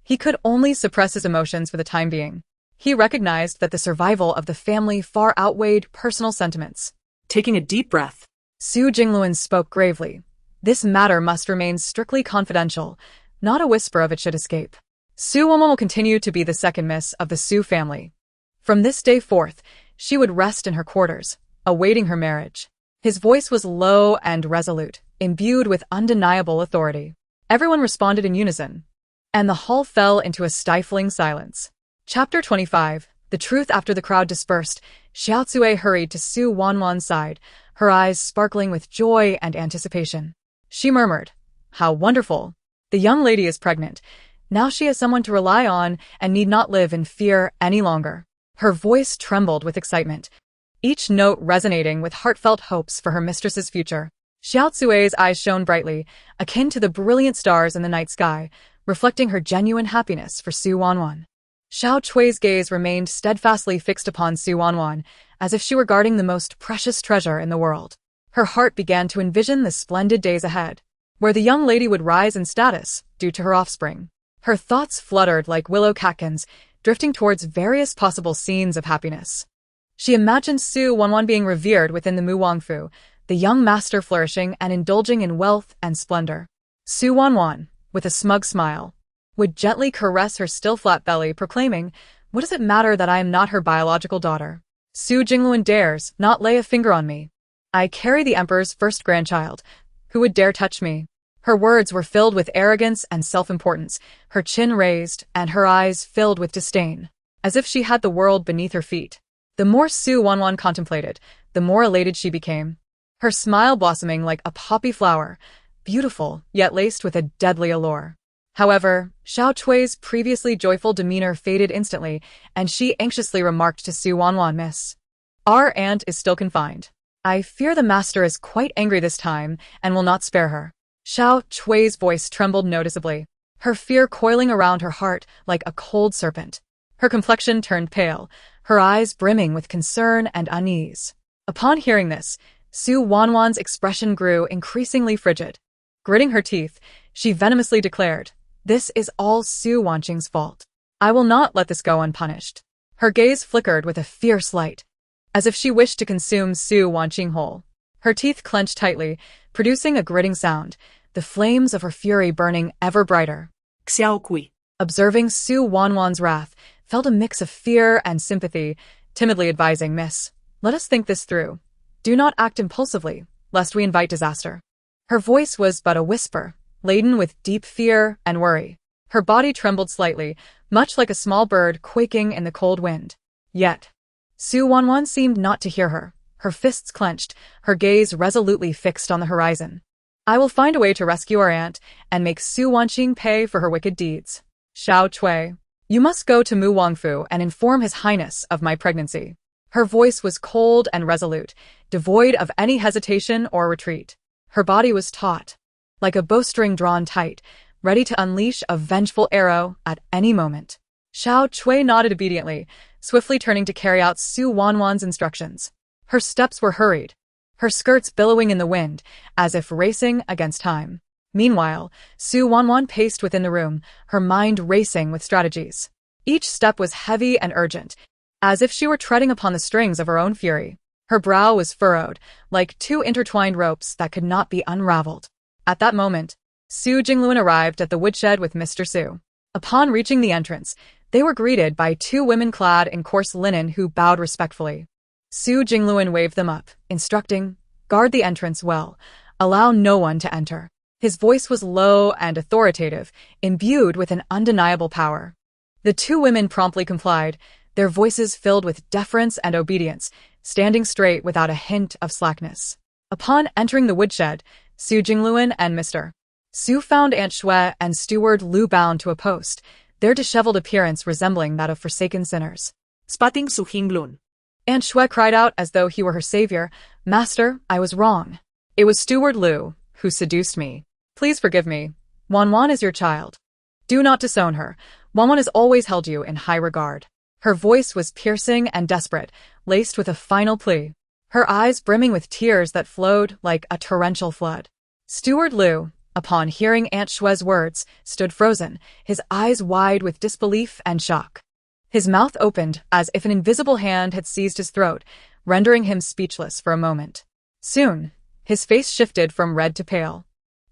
he could only suppress his emotions for the time being. He recognized that the survival of the family far outweighed personal sentiments. Taking a deep breath, Su Jingluan spoke gravely. This matter must remain strictly confidential. Not a whisper of it should escape. Su Wanwan will continue to be the second miss of the Su family. From this day forth, she would rest in her quarters, awaiting her marriage. His voice was low and resolute, imbued with undeniable authority. Everyone responded in unison, and the hall fell into a stifling silence. Chapter 25. The truth. After the crowd dispersed, Xiao Tsue hurried to Su Wanwan's side, her eyes sparkling with joy and anticipation. She murmured, "How wonderful! The young lady is pregnant. Now she has someone to rely on and need not live in fear any longer." Her voice trembled with excitement, each note resonating with heartfelt hopes for her mistress's future. Xiao Tsue's eyes shone brightly, akin to the brilliant stars in the night sky, reflecting her genuine happiness for Su Wanwan. Xiao Chui's gaze remained steadfastly fixed upon Su Wanwan, as if she were guarding the most precious treasure in the world. Her heart began to envision the splendid days ahead, where the young lady would rise in status due to her offspring. Her thoughts fluttered like willow catkins, drifting towards various possible scenes of happiness. She imagined Su Wanwan being revered within the Mu Wangfu, the young master flourishing and indulging in wealth and splendor. Su Wanwan, with a smug smile, would gently caress her still flat belly, proclaiming, "What does it matter that I am not her biological daughter? Su Jingluan dares not lay a finger on me. I carry the emperor's first grandchild. Who would dare touch me?" Her words were filled with arrogance and self-importance, her chin raised and her eyes filled with disdain, as if she had the world beneath her feet. The more Su Wanwan contemplated, the more elated she became, her smile blossoming like a poppy flower, beautiful yet laced with a deadly allure. However, Xiao Chui's previously joyful demeanor faded instantly, and she anxiously remarked to Su Wanwan, "Miss, our aunt is still confined. I fear the master is quite angry this time and will not spare her." Xiao Chui's voice trembled noticeably, her fear coiling around her heart like a cold serpent. Her complexion turned pale, her eyes brimming with concern and unease. Upon hearing this, Su Wanwan's expression grew increasingly frigid. Gritting her teeth, she venomously declared, "This is all Su Wanqing's fault. I will not let this go unpunished." Her gaze flickered with a fierce light, as if she wished to consume Su Wanqing whole. Her teeth clenched tightly, producing a gritting sound, the flames of her fury burning ever brighter. Xiao Kui. Observing Su Wanwan's wrath, felt a mix of fear and sympathy, timidly advising, Miss, let us think this through. Do not act impulsively, lest we invite disaster. Her voice was but a whisper, laden with deep fear and worry. Her body trembled slightly, much like a small bird quaking in the cold wind. Yet, Su Wanwan seemed not to hear her, her fists clenched, her gaze resolutely fixed on the horizon. I will find a way to rescue our aunt and make Su Wanqing pay for her wicked deeds. Xiao Cui, you must go to Mu Wangfu and inform His Highness of my pregnancy. Her voice was cold and resolute, devoid of any hesitation or retreat. Her body was taut, like a bowstring drawn tight, ready to unleash a vengeful arrow at any moment. Xiao Cui nodded obediently, swiftly turning to carry out Su Wanwan's instructions. Her steps were hurried, her skirts billowing in the wind, as if racing against time. Meanwhile, Su Wanwan paced within the room, her mind racing with strategies. Each step was heavy and urgent, as if she were treading upon the strings of her own fury. Her brow was furrowed, like two intertwined ropes that could not be unraveled. At that moment, Su Jingluan arrived at the woodshed with Mr. Su. Upon reaching the entrance, they were greeted by two women clad in coarse linen who bowed respectfully. Su Jingluan waved them up, instructing, guard the entrance well, allow no one to enter. His voice was low and authoritative, imbued with an undeniable power. The two women promptly complied, their voices filled with deference and obedience, standing straight without a hint of slackness. Upon entering the woodshed, Su Jingluan and Mr. Su found Aunt Shui and Steward Lu bound to a post, their disheveled appearance resembling that of forsaken sinners. Spotting Su Hinglun. Aunt Shui cried out as though he were her savior, Master, I was wrong. It was Steward Lu who seduced me. Please forgive me. Wanwan is your child. Do not disown her. Wanwan has always held you in high regard. Her voice was piercing and desperate, laced with a final plea. Her eyes brimming with tears that flowed like a torrential flood. Steward Lu, upon hearing Aunt Shui's words, stood frozen, his eyes wide with disbelief and shock. His mouth opened as if an invisible hand had seized his throat, rendering him speechless for a moment. Soon, his face shifted from red to pale,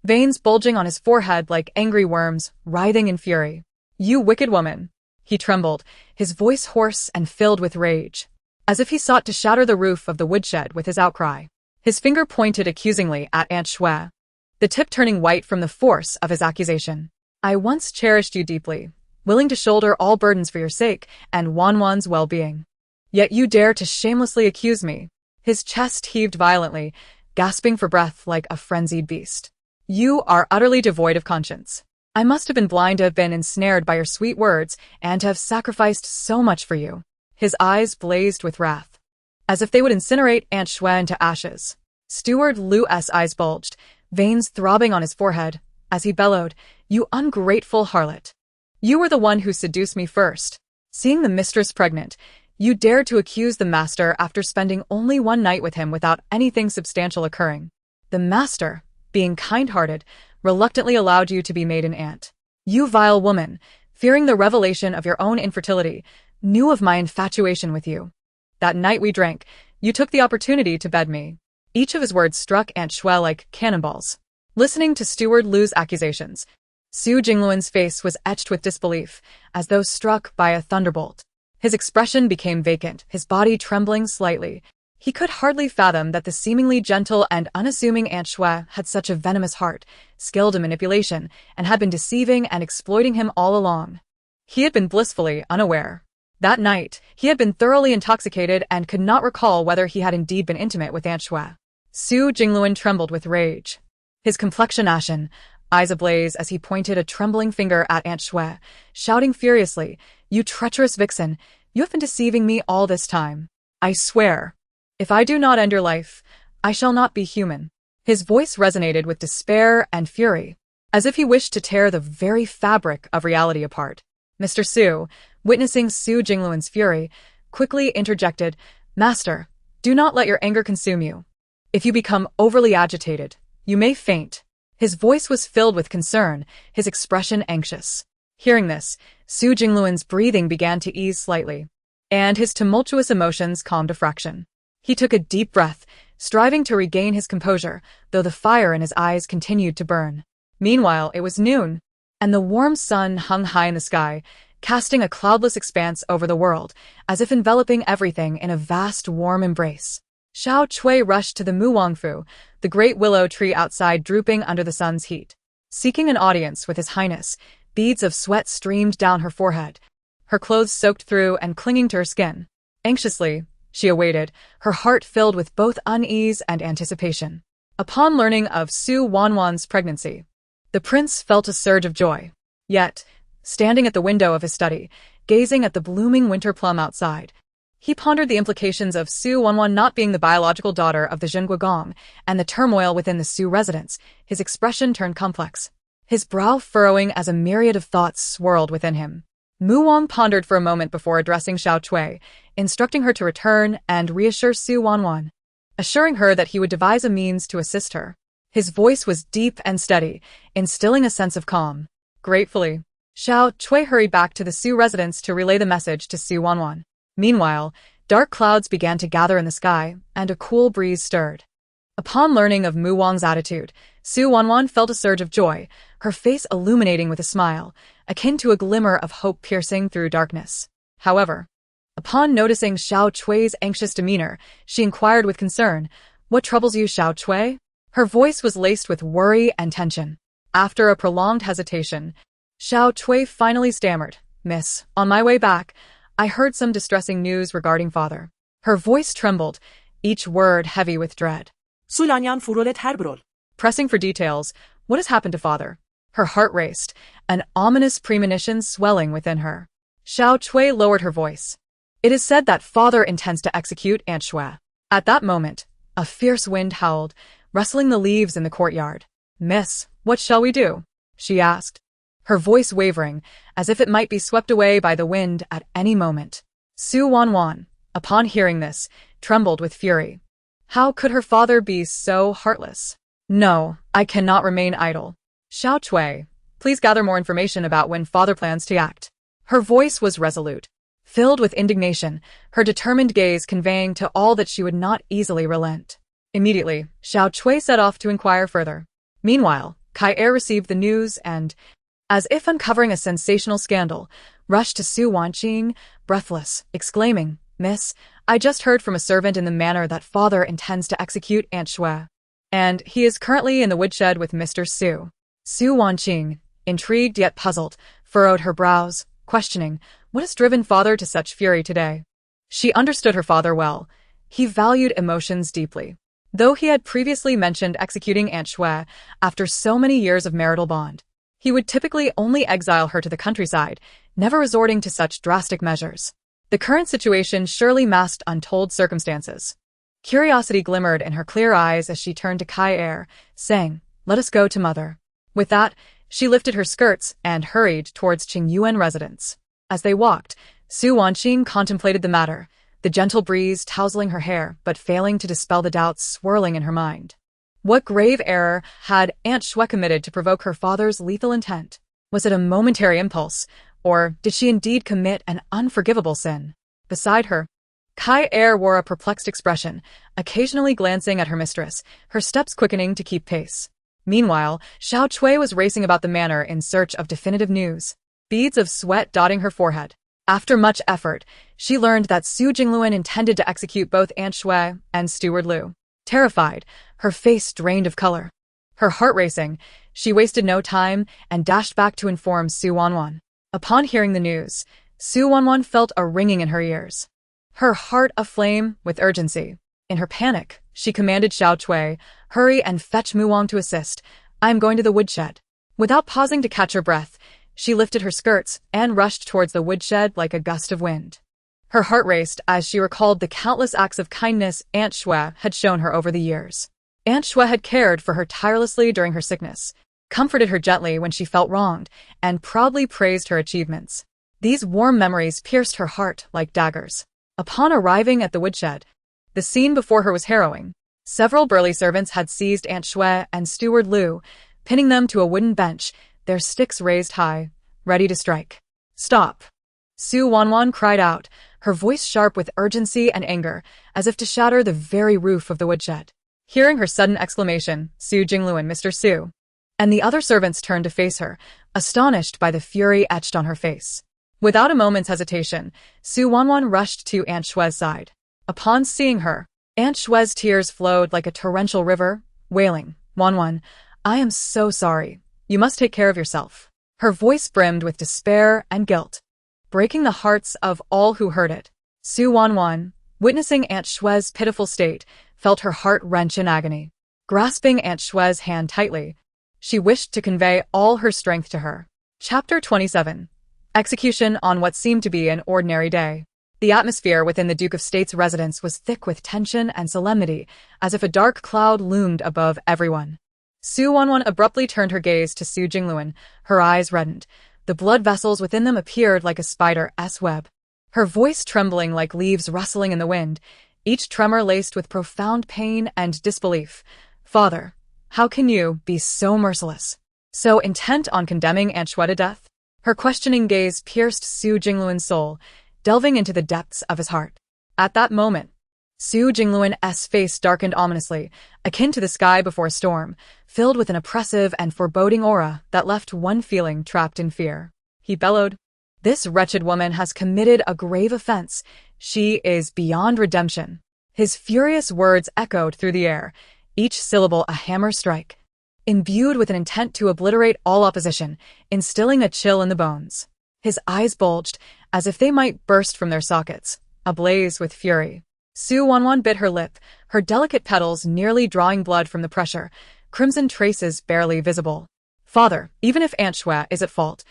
veins bulging on his forehead like angry worms, writhing in fury. You wicked woman! He trembled, his voice hoarse and filled with rage, as if he sought to shatter the roof of the woodshed with his outcry. His finger pointed accusingly at Aunt Shui, the tip turning white from the force of his accusation. I once cherished you deeply, willing to shoulder all burdens for your sake and Wanwan's well-being. Yet you dare to shamelessly accuse me. His chest heaved violently, gasping for breath like a frenzied beast. You are utterly devoid of conscience. I must have been blind to have been ensnared by your sweet words and to have sacrificed so much for you. His eyes blazed with wrath, as if they would incinerate Aunt Shui into ashes. Steward Lu's eyes bulged, veins throbbing on his forehead, as he bellowed, You ungrateful harlot! You were the one who seduced me first. Seeing the mistress pregnant, you dared to accuse the master after spending only one night with him without anything substantial occurring. The master, being kind-hearted, reluctantly allowed you to be made an aunt. You vile woman, fearing the revelation of your own infertility, knew of my infatuation with you. That night we drank, you took the opportunity to bed me. Each of his words struck Aunt Shui like cannonballs. Listening to Steward Lu's accusations, Su Jingluan's face was etched with disbelief, as though struck by a thunderbolt. His expression became vacant, his body trembling slightly. He could hardly fathom that the seemingly gentle and unassuming Aunt Shui had such a venomous heart, skilled in manipulation, and had been deceiving and exploiting him all along. He had been blissfully unaware. That night, he had been thoroughly intoxicated and could not recall whether he had indeed been intimate with Aunt Shui. Su Jingluan trembled with rage, his complexion ashen, eyes ablaze as he pointed a trembling finger at Aunt Shui, shouting furiously, You treacherous vixen, you have been deceiving me all this time. I swear, if I do not end your life, I shall not be human. His voice resonated with despair and fury, as if he wished to tear the very fabric of reality apart. Mr. Su, witnessing Su Jingluan's fury, quickly interjected, Master, do not let your anger consume you. If you become overly agitated, you may faint. His voice was filled with concern, his expression anxious. Hearing this, Su Jingluan's breathing began to ease slightly, and his tumultuous emotions calmed a fraction. He took a deep breath, striving to regain his composure, though the fire in his eyes continued to burn. Meanwhile, it was noon, and the warm sun hung high in the sky, casting a cloudless expanse over the world, as if enveloping everything in a vast warm embrace. Xiao Cui rushed to the Muwangfu, the great willow tree outside drooping under the sun's heat. Seeking an audience with His Highness, beads of sweat streamed down her forehead, her clothes soaked through and clinging to her skin. Anxiously, she awaited, her heart filled with both unease and anticipation. Upon learning of Su Wanwan's pregnancy, the prince felt a surge of joy. Yet, standing at the window of his study, gazing at the blooming winter plum outside, he pondered the implications of Su Wanwan not being the biological daughter of the Zhenguo Gong and the turmoil within the Su residence. His expression turned complex, his brow furrowing as a myriad of thoughts swirled within him. Mu Wang pondered for a moment before addressing Xiao Cui, instructing her to return and reassure Su Wanwan, assuring her that he would devise a means to assist her. His voice was deep and steady, instilling a sense of calm. Gratefully, Xiao Cui hurried back to the Su residence to relay the message to Su Wanwan. Meanwhile, dark clouds began to gather in the sky, and a cool breeze stirred. Upon learning of Mu Wang's attitude, Su Wanwan felt a surge of joy, her face illuminating with a smile, akin to a glimmer of hope piercing through darkness. However, upon noticing Xiao Cui's anxious demeanor, she inquired with concern, "What troubles you, Xiao Cui?" Her voice was laced with worry and tension. After a prolonged hesitation, Xiao Cui finally stammered, "Miss, on my way back, I heard some distressing news regarding father." Her voice trembled, each word heavy with dread. Sulanyan furolet herbrol. Pressing for details, what has happened to father? Her heart raced, an ominous premonition swelling within her. Xiao Cui lowered her voice. "It is said that father intends to execute Aunt Xue." At that moment, a fierce wind howled, rustling the leaves in the courtyard. "Miss, what shall we do?" she asked, her voice wavering, as if it might be swept away by the wind at any moment. Su Wanwan, upon hearing this, trembled with fury. How could her father be so heartless? "No, I cannot remain idle. Xiao Cui, please gather more information about when father plans to act." Her voice was resolute, filled with indignation, her determined gaze conveying to all that she would not easily relent. Immediately, Xiao Cui set off to inquire further. Meanwhile, Kai Er received the news and, as if uncovering a sensational scandal, rushed to Su Wanqing, breathless, exclaiming, "Miss, I just heard from a servant in the manor that father intends to execute Aunt Xue, and he is currently in the woodshed with Mr. Su." Su Wanqing, intrigued yet puzzled, furrowed her brows, questioning, what has driven father to such fury today? She understood her father well. He valued emotions deeply. Though he had previously mentioned executing Aunt Xue after so many years of marital bond, he would typically only exile her to the countryside, never resorting to such drastic measures. The current situation surely masked untold circumstances. Curiosity glimmered in her clear eyes as she turned to Kai Er, saying, "Let us go to mother." With that, she lifted her skirts and hurried towards Yuan residence. As they walked, Su Wanqing contemplated the matter, the gentle breeze tousling her hair but failing to dispel the doubts swirling in her mind. What grave error had Aunt Xue committed to provoke her father's lethal intent? Was it a momentary impulse, or did she indeed commit an unforgivable sin? Beside her, Kai Er wore a perplexed expression, occasionally glancing at her mistress, her steps quickening to keep pace. Meanwhile, Xiao Cui was racing about the manor in search of definitive news, beads of sweat dotting her forehead. After much effort, she learned that Su Jingluan intended to execute both Aunt Xue and Steward Liu. Terrified, her face drained of color, her heart racing, she wasted no time and dashed back to inform Su Wanwan. Upon hearing the news, Su Wanwan felt a ringing in her ears, her heart aflame with urgency. In her panic, she commanded Xiao Cui, "Hurry and fetch Mu Wang to assist. I am going to the woodshed." Without pausing to catch her breath, she lifted her skirts and rushed towards the woodshed like a gust of wind. Her heart raced as she recalled the countless acts of kindness Aunt Xue had shown her over the years. Aunt Xue had cared for her tirelessly during her sickness, comforted her gently when she felt wronged, and proudly praised her achievements. These warm memories pierced her heart like daggers. Upon arriving at the woodshed, the scene before her was harrowing. Several burly servants had seized Aunt Xue and Steward Liu, pinning them to a wooden bench, their sticks raised high, ready to strike. "Stop!" Su Wanwan cried out, her voice sharp with urgency and anger, as if to shatter the very roof of the woodshed. Hearing her sudden exclamation, Su Jinglu and Mr. Su and the other servants turned to face her, astonished by the fury etched on her face. Without a moment's hesitation, Su Wanwan rushed to Aunt Shue's side. Upon seeing her, Aunt Shue's tears flowed like a torrential river, wailing, "Wanwan, I am so sorry. You must take care of yourself." Her voice brimmed with despair and guilt, breaking the hearts of all who heard it. Su Wanwan, witnessing Aunt Shue's pitiful state, felt her heart wrench in agony. Grasping Aunt Shue's hand tightly, she wished to convey all her strength to her. Chapter 27. Execution on what seemed to be an ordinary day. The atmosphere within the Duke of State's residence was thick with tension and solemnity, as if a dark cloud loomed above everyone. Su Wanwan abruptly turned her gaze to Su Jingluan, her eyes reddened. The blood vessels within them appeared like a spider's web. Her voice trembling like leaves rustling in the wind, each tremor laced with profound pain and disbelief. "Father, how can you be so merciless? So intent on condemning Aunt Shui to death?" Her questioning gaze pierced Su Jingluan's soul, delving into the depths of his heart. At that moment, Su Jingluan's face darkened ominously, akin to the sky before a storm, filled with an oppressive and foreboding aura that left one feeling trapped in fear. He bellowed, "This wretched woman has committed a grave offense. She is beyond redemption." His furious words echoed through the air, each syllable a hammer strike, imbued with an intent to obliterate all opposition, instilling a chill in the bones. His eyes bulged, as if they might burst from their sockets, ablaze with fury. Su Wanwan bit her lip, her delicate petals nearly drawing blood from the pressure, crimson traces barely visible. "Father, even if Aunt Shui is at fault,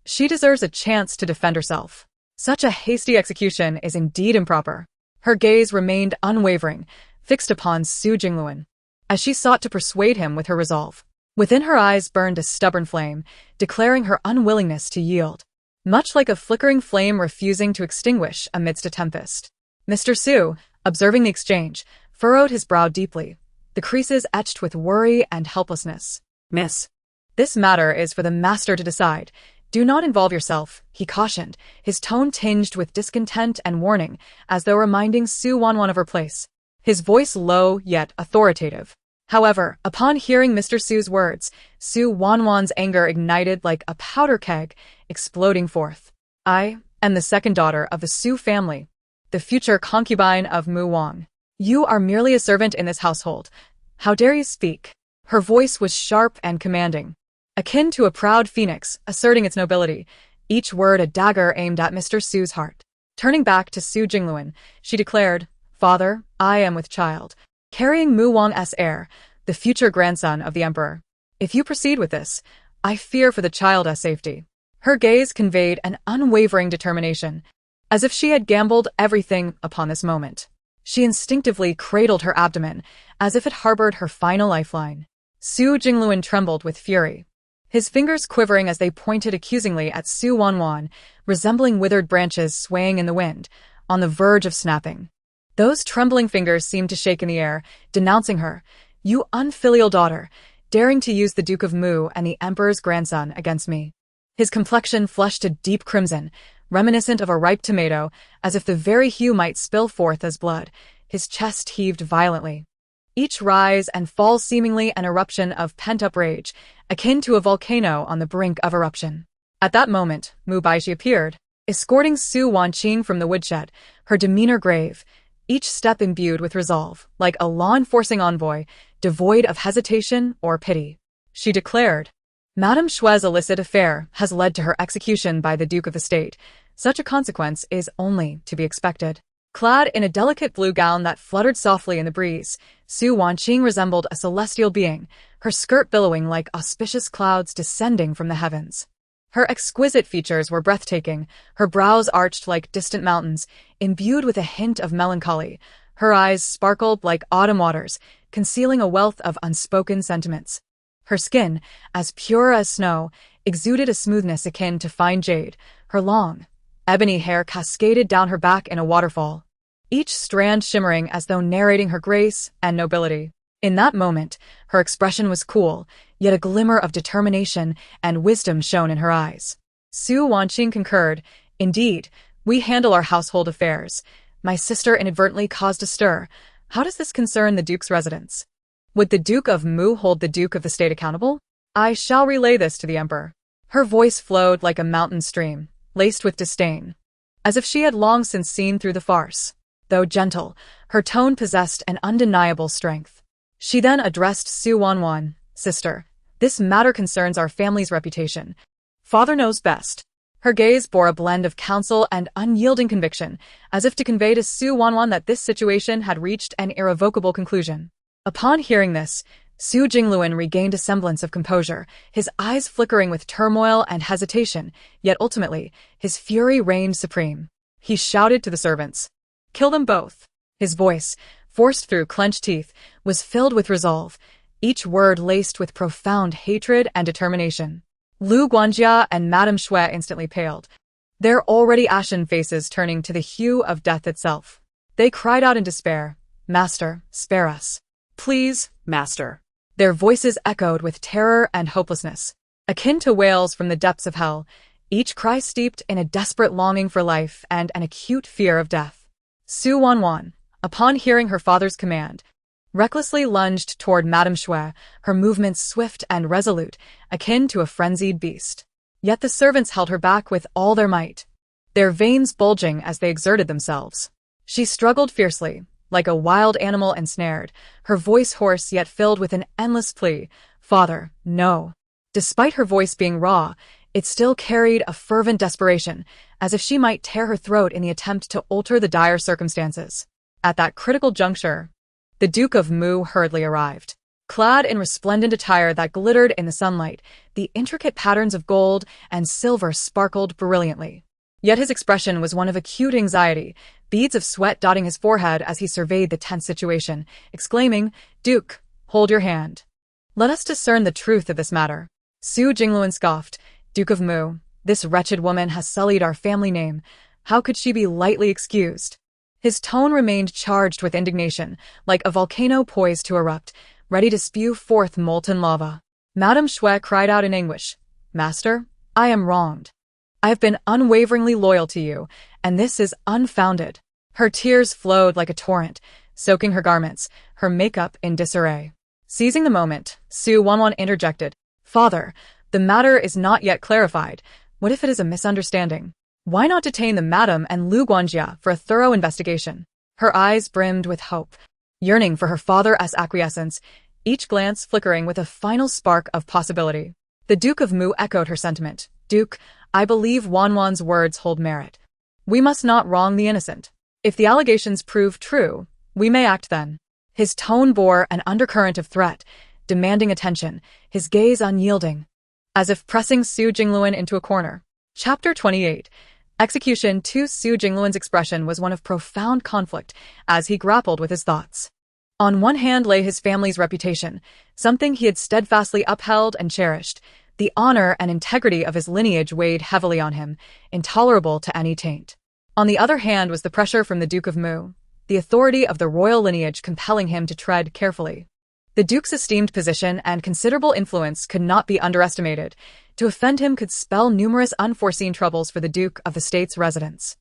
she deserves a chance to defend herself. Such a hasty execution is indeed improper." Her gaze remained unwavering, fixed upon Su Jingluan, as she sought to persuade him with her resolve. Within her eyes burned a stubborn flame, declaring her unwillingness to yield, much like a flickering flame refusing to extinguish amidst a tempest. Mr. Su, observing the exchange, furrowed his brow deeply, the creases etched with worry and helplessness. "Miss, this matter is for the master to decide. Do not involve yourself," he cautioned, his tone tinged with discontent and warning, as though reminding Su Wanwan of her place. His voice low yet authoritative. However, upon hearing Mr. Su's words, Su Wanwan's anger ignited like a powder keg, exploding forth. "I am the second daughter of the Su family, the future concubine of Mu Wang. You are merely a servant in this household. How dare you speak?" Her voice was sharp and commanding, akin to a proud phoenix asserting its nobility, each word a dagger aimed at Mr. Su's heart. Turning back to Su Jingluan, she declared, "Father, I am with child, carrying Mu Wang's heir, the future grandson of the emperor. If you proceed with this, I fear for the child's safety." Her gaze conveyed an unwavering determination, as if she had gambled everything upon this moment. She instinctively cradled her abdomen, as if it harbored her final lifeline. Su Jingluan trembled with fury, his fingers quivering as they pointed accusingly at Su Wanwan, resembling withered branches swaying in the wind, on the verge of snapping. Those trembling fingers seemed to shake in the air, denouncing her, "You unfilial daughter, daring to use the Duke of Mu and the Emperor's grandson against me." His complexion flushed a deep crimson, reminiscent of a ripe tomato, as if the very hue might spill forth as blood. His chest heaved violently, each rise and fall seemingly an eruption of pent-up rage, akin to a volcano on the brink of eruption. At that moment, Mu Baishi appeared, escorting Su Wanqing from the woodshed, her demeanor grave, each step imbued with resolve, like a law-enforcing envoy, devoid of hesitation or pity. She declared, "Madame Shui's illicit affair has led to her execution by the Duke of the State. Such a consequence is only to be expected." Clad in a delicate blue gown that fluttered softly in the breeze, Su Wanqing resembled a celestial being, her skirt billowing like auspicious clouds descending from the heavens. Her exquisite features were breathtaking, her brows arched like distant mountains, imbued with a hint of melancholy. Her eyes sparkled like autumn waters, concealing a wealth of unspoken sentiments. Her skin, as pure as snow, exuded a smoothness akin to fine jade. Her long, ebony hair cascaded down her back in a waterfall, each strand shimmering as though narrating her grace and nobility. In that moment, her expression was cool, yet a glimmer of determination and wisdom shone in her eyes. Su Wanqing concurred, Indeed, we handle our household affairs. My sister inadvertently caused a stir. How does this concern the Duke's residence? Would the Duke of Mu hold the Duke of the State accountable? I shall relay this to the Emperor. Her voice flowed like a mountain stream, laced with disdain, as if she had long since seen through the farce. Though gentle, her tone possessed an undeniable strength. She then addressed Su Wanwan, "Sister, this matter concerns our family's reputation. Father knows best." Her gaze bore a blend of counsel and unyielding conviction, as if to convey to Su Wanwan that this situation had reached an irrevocable conclusion. Upon hearing this, Su Jingluan regained a semblance of composure, his eyes flickering with turmoil and hesitation, yet ultimately, his fury reigned supreme. He shouted to the servants, "Kill them both." His voice, forced through clenched teeth, was filled with resolve, each word laced with profound hatred and determination. Lu Guanjia and Madame Shui instantly paled, their already ashen faces turning to the hue of death itself. They cried out in despair, "Master, spare us. Please, Master." Their voices echoed with terror and hopelessness, akin to wails from the depths of hell, each cry steeped in a desperate longing for life and an acute fear of death. Su Wanwan, upon hearing her father's command, recklessly lunged toward Madame Shui, her movements swift and resolute, akin to a frenzied beast. Yet the servants held her back with all their might, their veins bulging as they exerted themselves. She struggled fiercely, like a wild animal ensnared, her voice hoarse yet filled with an endless plea, "Father, no." Despite her voice being raw, it still carried a fervent desperation, as if she might tear her throat in the attempt to alter the dire circumstances. At that critical juncture, the Duke of Mu hurriedly arrived. Clad in resplendent attire that glittered in the sunlight, the intricate patterns of gold and silver sparkled brilliantly. Yet his expression was one of acute anxiety, beads of sweat dotting his forehead as he surveyed the tense situation, exclaiming, "Duke, hold your hand. Let us discern the truth of this matter." Su Jingluan scoffed, "Duke of Mu, this wretched woman has sullied our family name. How could she be lightly excused?" His tone remained charged with indignation, like a volcano poised to erupt, ready to spew forth molten lava. Madame Shui cried out in anguish, "Master, I am wronged. I have been unwaveringly loyal to you, and this is unfounded." Her tears flowed like a torrent, soaking her garments, her makeup in disarray. Seizing the moment, Su Wanwan interjected, "Father, the matter is not yet clarified. What if it is a misunderstanding? Why not detain the madam and Lu Guanjia for a thorough investigation?" Her eyes brimmed with hope, yearning for her father's acquiescence, each glance flickering with a final spark of possibility. The Duke of Mu echoed her sentiment. "Duke, I believe Wanwan's words hold merit. We must not wrong the innocent. If the allegations prove true, we may act then." His tone bore an undercurrent of threat, demanding attention, his gaze unyielding, as if pressing Su Jingluan into a corner. Chapter 28. Execution 2. Su Jingluan's expression was one of profound conflict as he grappled with his thoughts. On one hand lay his family's reputation, something he had steadfastly upheld and cherished. The honor and integrity of his lineage weighed heavily on him, intolerable to any taint. On the other hand was the pressure from the Duke of Mu, the authority of the royal lineage compelling him to tread carefully. The Duke's esteemed position and considerable influence could not be underestimated. To offend him could spell numerous unforeseen troubles for the Duke of the State's residence.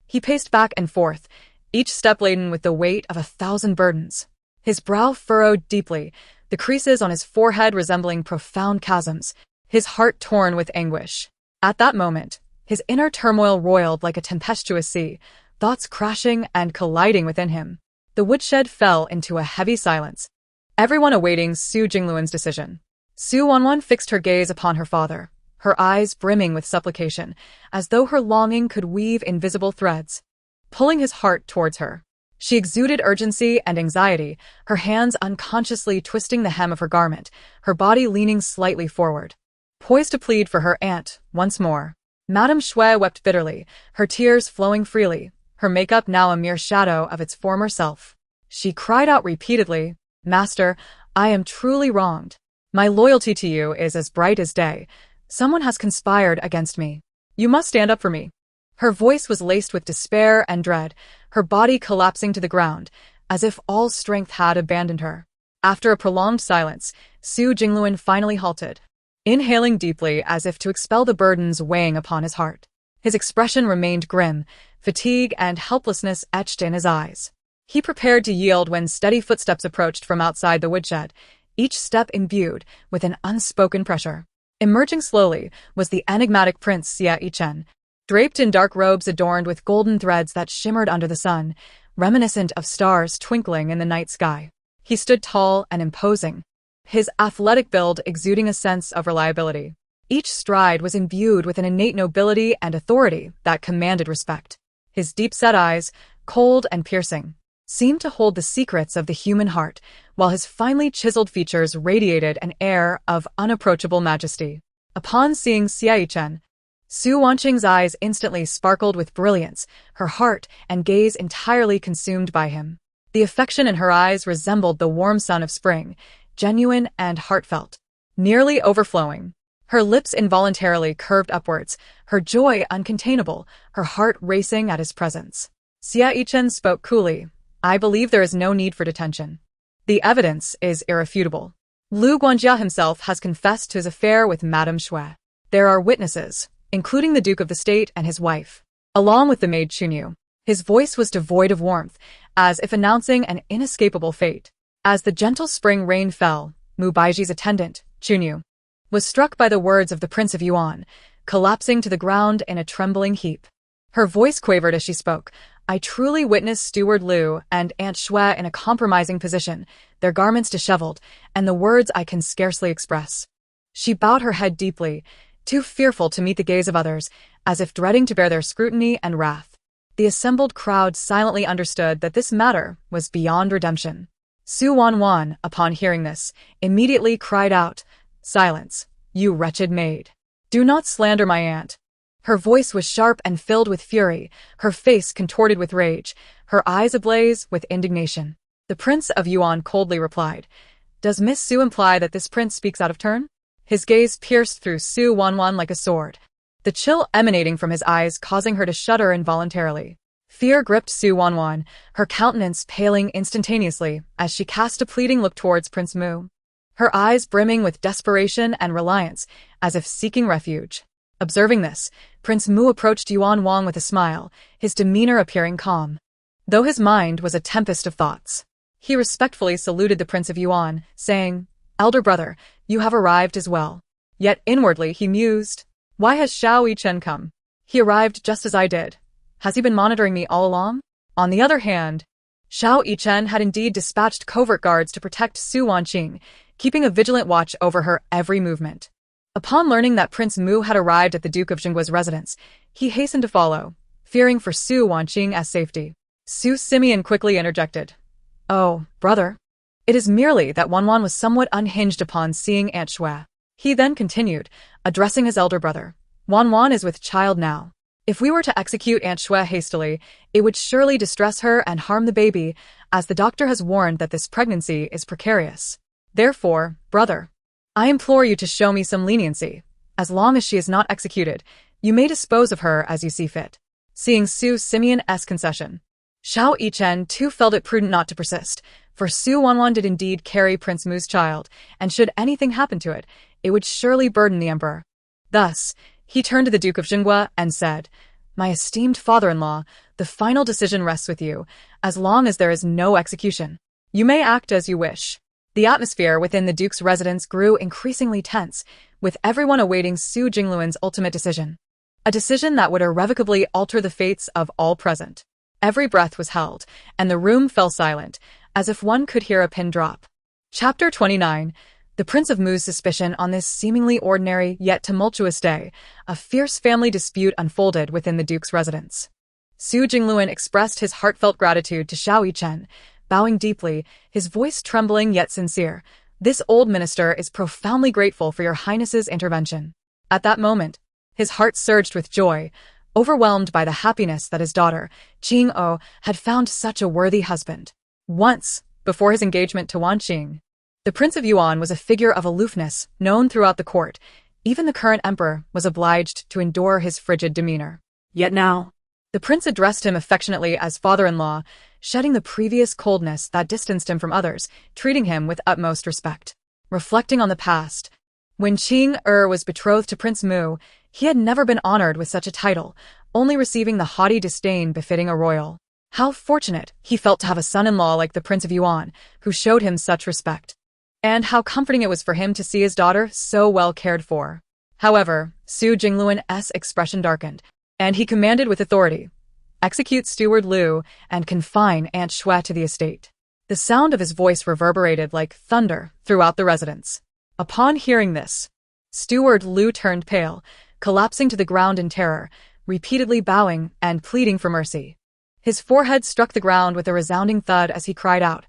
He paced back and forth, each step laden with the weight of 1,000 burdens. His brow furrowed deeply, the creases on his forehead resembling profound chasms, his heart torn with anguish. At that moment, his inner turmoil roiled like a tempestuous sea, thoughts crashing and colliding within him. The woodshed fell into a heavy silence, everyone awaiting Su Jingluan's decision. Su Wanwan fixed her gaze upon her father, her eyes brimming with supplication, as though her longing could weave invisible threads, pulling his heart towards her. She exuded urgency and anxiety, her hands unconsciously twisting the hem of her garment, her body leaning slightly forward, poised to plead for her aunt once more. Madame Shui wept bitterly, her tears flowing freely, her makeup now a mere shadow of its former self. She cried out repeatedly, "Master, I am truly wronged. My loyalty to you is as bright as day. Someone has conspired against me. You must stand up for me." Her voice was laced with despair and dread, her body collapsing to the ground, as if all strength had abandoned her. After a prolonged silence, Su Jingluan finally halted, inhaling deeply as if to expel the burdens weighing upon his heart. His expression remained grim, fatigue and helplessness etched in his eyes. He prepared to yield when steady footsteps approached from outside the woodshed, each step imbued with an unspoken pressure. Emerging slowly was the enigmatic Prince Yichen, draped in dark robes adorned with golden threads that shimmered under the sun, reminiscent of stars twinkling in the night sky. He stood tall and imposing, his athletic build exuding a sense of reliability. Each stride was imbued with an innate nobility and authority that commanded respect. His deep-set eyes, cold and piercing, seemed to hold the secrets of the human heart, while his finely chiseled features radiated an air of unapproachable majesty. Upon seeing Yichen, Su Wanqing's eyes instantly sparkled with brilliance, her heart and gaze entirely consumed by him. The affection in her eyes resembled the warm sun of spring, genuine and heartfelt, nearly overflowing. Her lips involuntarily curved upwards, her joy uncontainable, her heart racing at his presence. Yichen spoke coolly. I believe there is no need for detention. The evidence is irrefutable. Lu Guanjia himself has confessed to his affair with Madame Shui. There are witnesses, including the Duke of the State and his wife, along with the maid Chunyu. His voice was devoid of warmth, as if announcing an inescapable fate. As the gentle spring rain fell, Mu Baiji's attendant, Chunyu, was struck by the words of the Prince of Yuan, collapsing to the ground in a trembling heap. Her voice quavered as she spoke. I truly witnessed Steward Liu and Aunt Shui in a compromising position, their garments disheveled, and the words I can scarcely express. She bowed her head deeply, too fearful to meet the gaze of others, as if dreading to bear their scrutiny and wrath. The assembled crowd silently understood that this matter was beyond redemption. Su Wanwan, upon hearing this, immediately cried out, Silence, you wretched maid. Do not slander my aunt. Her voice was sharp and filled with fury, her face contorted with rage, her eyes ablaze with indignation. The Prince of Yuan coldly replied, Does Miss Su imply that this prince speaks out of turn? His gaze pierced through Su Wanwan like a sword, the chill emanating from his eyes causing her to shudder involuntarily. Fear gripped Su Wanwan, her countenance paling instantaneously as she cast a pleading look towards Prince Mu, her eyes brimming with desperation and reliance, as if seeking refuge. Observing this, Prince Mu approached Yuan Wang with a smile, his demeanor appearing calm, though his mind was a tempest of thoughts. He respectfully saluted the Prince of Yuan, saying, Elder brother, you have arrived as well. Yet inwardly he mused, Why has Xiao Yichen come? He arrived just as I did. Has he been monitoring me all along? On the other hand, Xiao Yichen had indeed dispatched covert guards to protect Su Wanqing, keeping a vigilant watch over her every movement. Upon learning that Prince Mu had arrived at the Duke of Zhenguo's residence, he hastened to follow, fearing for Su Wanqing's safety. Su Simeon quickly interjected. Oh, brother. It is merely that Wanwan was somewhat unhinged upon seeing Aunt Shui. He then continued, addressing his elder brother. Wanwan is with child now. If we were to execute Aunt Shui hastily, it would surely distress her and harm the baby, as the doctor has warned that this pregnancy is precarious. Therefore, brother, I implore you to show me some leniency. As long as she is not executed, you may dispose of her as you see fit. Seeing Su Simeon's concession, Xiao Yichen too felt it prudent not to persist, for Su Wanwan did indeed carry Prince Mu's child, and should anything happen to it, it would surely burden the emperor. Thus, he turned to the Duke of Zhenguo and said, My esteemed father-in-law, the final decision rests with you, as long as there is no execution. You may act as you wish. The atmosphere within the Duke's residence grew increasingly tense, with everyone awaiting Su Jingluan's ultimate decision. A decision that would irrevocably alter the fates of all present. Every breath was held, and the room fell silent, as if one could hear a pin drop. Chapter 29. The Prince of Mu's suspicion on this seemingly ordinary yet tumultuous day, a fierce family dispute unfolded within the Duke's residence. Su Jingluan expressed his heartfelt gratitude to Xiao Yichen, bowing deeply, his voice trembling yet sincere. This old minister is profoundly grateful for your highness's intervention. At that moment, his heart surged with joy, overwhelmed by the happiness that his daughter, Qing-o, had found such a worthy husband. Once, before his engagement to Wanqing, the Prince of Yuan was a figure of aloofness known throughout the court. Even the current emperor was obliged to endure his frigid demeanor. Yet now, the prince addressed him affectionately as father-in-law, shedding the previous coldness that distanced him from others, treating him with utmost respect. Reflecting on the past, when Qing-er was betrothed to Prince Mu, He had never been honored with such a title, only receiving the haughty disdain befitting a royal. How fortunate he felt to have a son-in-law like the Prince of Yuan, who showed him such respect. And how comforting it was for him to see his daughter so well cared for. However, Su Jingluan's expression darkened, and he commanded with authority, "Execute Steward Liu and confine Aunt Xue to the estate." The sound of his voice reverberated like thunder throughout the residence. Upon hearing this, Steward Liu turned pale, collapsing to the ground in terror, repeatedly bowing and pleading for mercy. His forehead struck the ground with a resounding thud as he cried out,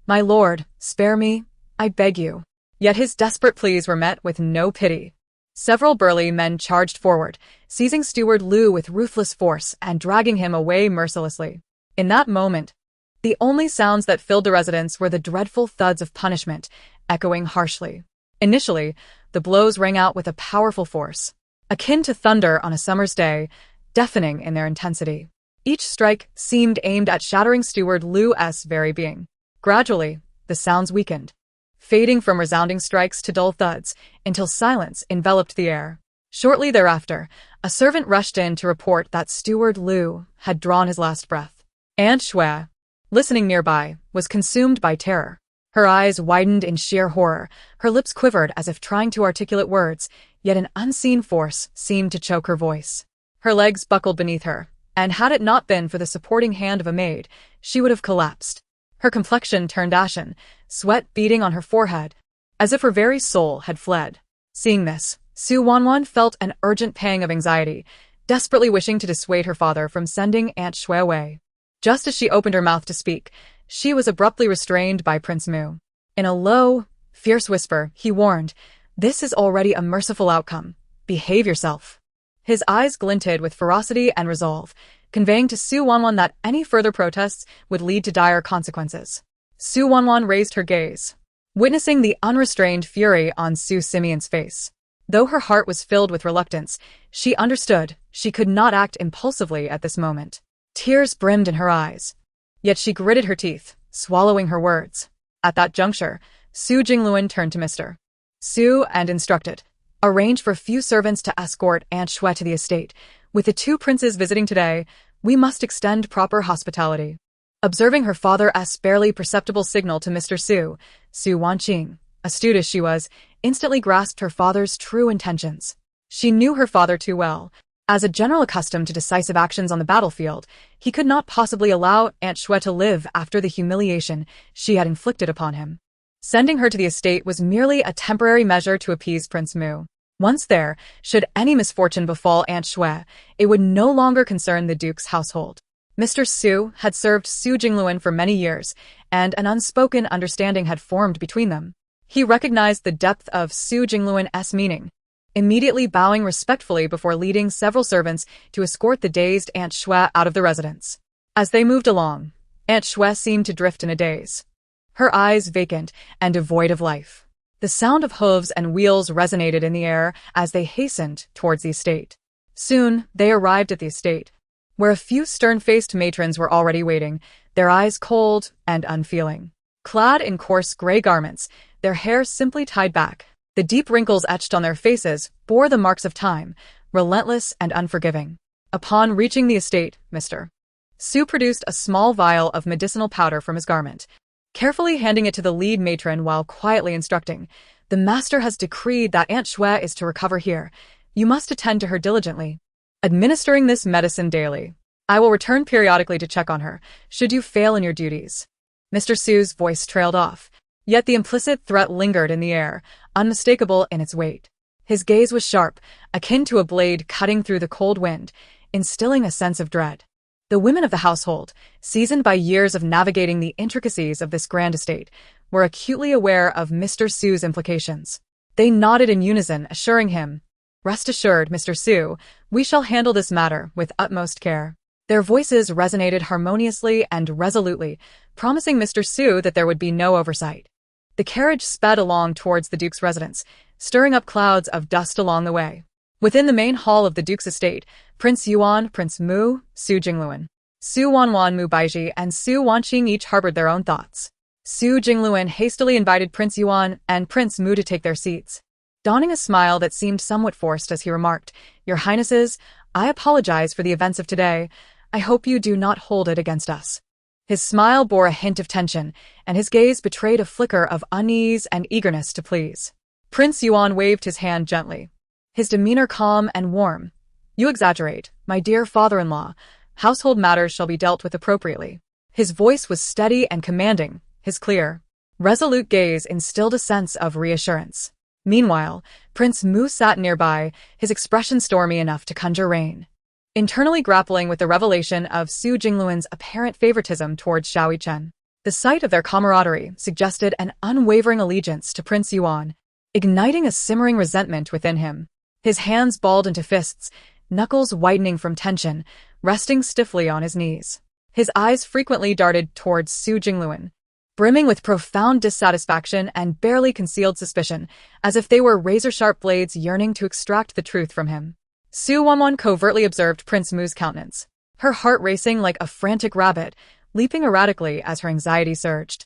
"My lord, spare me, I beg you." Yet his desperate pleas were met with no pity. Several burly men charged forward, seizing Steward Liu with ruthless force and dragging him away mercilessly. In that moment, the only sounds that filled the residence were the dreadful thuds of punishment, echoing harshly. Initially, the blows rang out with a powerful force, akin to thunder on a summer's day, deafening in their intensity. Each strike seemed aimed at shattering Steward Liu's very being. Gradually, the sounds weakened, fading from resounding strikes to dull thuds, until silence enveloped the air. Shortly thereafter, a servant rushed in to report that Steward Liu had drawn his last breath. Aunt Xue, listening nearby, was consumed by terror. Her eyes widened in sheer horror, her lips quivered as if trying to articulate words, yet an unseen force seemed to choke her voice. Her legs buckled beneath her, and had it not been for the supporting hand of a maid, she would have collapsed. Her complexion turned ashen, sweat beading on her forehead, as if her very soul had fled. Seeing this, Su Wanwan felt an urgent pang of anxiety, desperately wishing to dissuade her father from sending Aunt Xue away. Just as she opened her mouth to speak, she was abruptly restrained by Prince Mu. In a low, fierce whisper, he warned, "This is already a merciful outcome. Behave yourself." His eyes glinted with ferocity and resolve, conveying to Su Wanwan that any further protests would lead to dire consequences. Su Wanwan raised her gaze, witnessing the unrestrained fury on Su Simeon's face. Though her heart was filled with reluctance, she understood she could not act impulsively at this moment. Tears brimmed in her eyes, yet she gritted her teeth, swallowing her words. At that juncture, Su Jingluan turned to Mr. Su and instructed, "Arrange for few servants to escort Aunt Xue to the estate. With the two princes visiting today, we must extend proper hospitality." Observing her father's barely perceptible signal to Mr. Su, Su Wanqing, astute as she was, instantly grasped her father's true intentions. She knew her father too well. As a general accustomed to decisive actions on the battlefield, he could not possibly allow Aunt Xue to live after the humiliation she had inflicted upon him. Sending her to the estate was merely a temporary measure to appease Prince Mu. Once there, should any misfortune befall Aunt Xue, it would no longer concern the Duke's household. Mr. Su had served Su Jingluan for many years, and an unspoken understanding had formed between them. He recognized the depth of Su Jingluan's meaning, immediately bowing respectfully before leading several servants to escort the dazed Aunt Xue out of the residence. As they moved along, Aunt Xue seemed to drift in a daze, her eyes vacant and devoid of life. The sound of hooves and wheels resonated in the air as they hastened towards the estate. Soon, they arrived at the estate, where a few stern-faced matrons were already waiting, their eyes cold and unfeeling. Clad in coarse gray garments, their hair simply tied back, the deep wrinkles etched on their faces bore the marks of time, relentless and unforgiving. Upon reaching the estate, Mr. Su produced a small vial of medicinal powder from his garment, carefully handing it to the lead matron while quietly instructing, "The master has decreed that Aunt Xue is to recover here. You must attend to her diligently, administering this medicine daily. I will return periodically to check on her, should you fail in your duties." Mr. Su's voice trailed off, yet the implicit threat lingered in the air, unmistakable in its weight. His gaze was sharp, akin to a blade cutting through the cold wind, instilling a sense of dread. The women of the household, seasoned by years of navigating the intricacies of this grand estate, were acutely aware of Mr. Su's implications. They nodded in unison, assuring him, "Rest assured, Mr. Su, we shall handle this matter with utmost care." Their voices resonated harmoniously and resolutely, promising Mr. Su that there would be no oversight. The carriage sped along towards the Duke's residence, stirring up clouds of dust along the way. Within the main hall of the Duke's estate, Prince Yuan, Prince Mu, Su Jingluan, Su Wanwan Mu Baiji, and Su Wanqing each harbored their own thoughts. Su Jingluan hastily invited Prince Yuan and Prince Mu to take their seats. donning a smile that seemed somewhat forced as he remarked, "Your Highnesses, I apologize for the events of today. I hope you do not hold it against us." His smile bore a hint of tension, and his gaze betrayed a flicker of unease and eagerness to please. Prince Yuan waved his hand gently, his demeanor calm and warm. "You exaggerate, my dear father-in-law. Household matters shall be dealt with appropriately." His voice was steady and commanding, his clear, resolute gaze instilled a sense of reassurance. Meanwhile, Prince Mu sat nearby, his expression stormy enough to conjure rain. Internally grappling with the revelation of Su Jingluan's apparent favoritism towards Yichen, the sight of their camaraderie suggested an unwavering allegiance to Prince Yuan, igniting a simmering resentment within him. His hands balled into fists, knuckles whitening from tension, resting stiffly on his knees. His eyes frequently darted towards Su Jingluan, brimming with profound dissatisfaction and barely concealed suspicion, as if they were razor-sharp blades yearning to extract the truth from him. Su Wanwan covertly observed Prince Mu's countenance, her heart racing like a frantic rabbit, leaping erratically as her anxiety surged.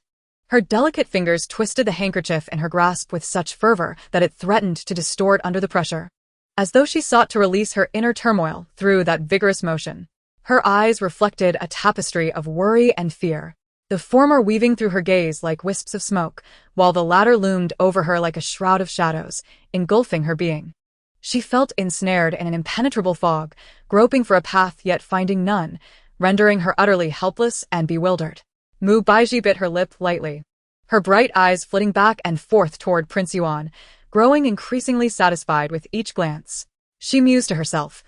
Her delicate fingers twisted the handkerchief in her grasp with such fervor that it threatened to distort under the pressure, as though she sought to release her inner turmoil through that vigorous motion. Her eyes reflected a tapestry of worry and fear, the former weaving through her gaze like wisps of smoke, while the latter loomed over her like a shroud of shadows, engulfing her being. She felt ensnared in an impenetrable fog, groping for a path yet finding none, rendering her utterly helpless and bewildered. Mu Baiji bit her lip lightly, her bright eyes flitting back and forth toward Prince Yuan, growing increasingly satisfied with each glance. She mused to herself,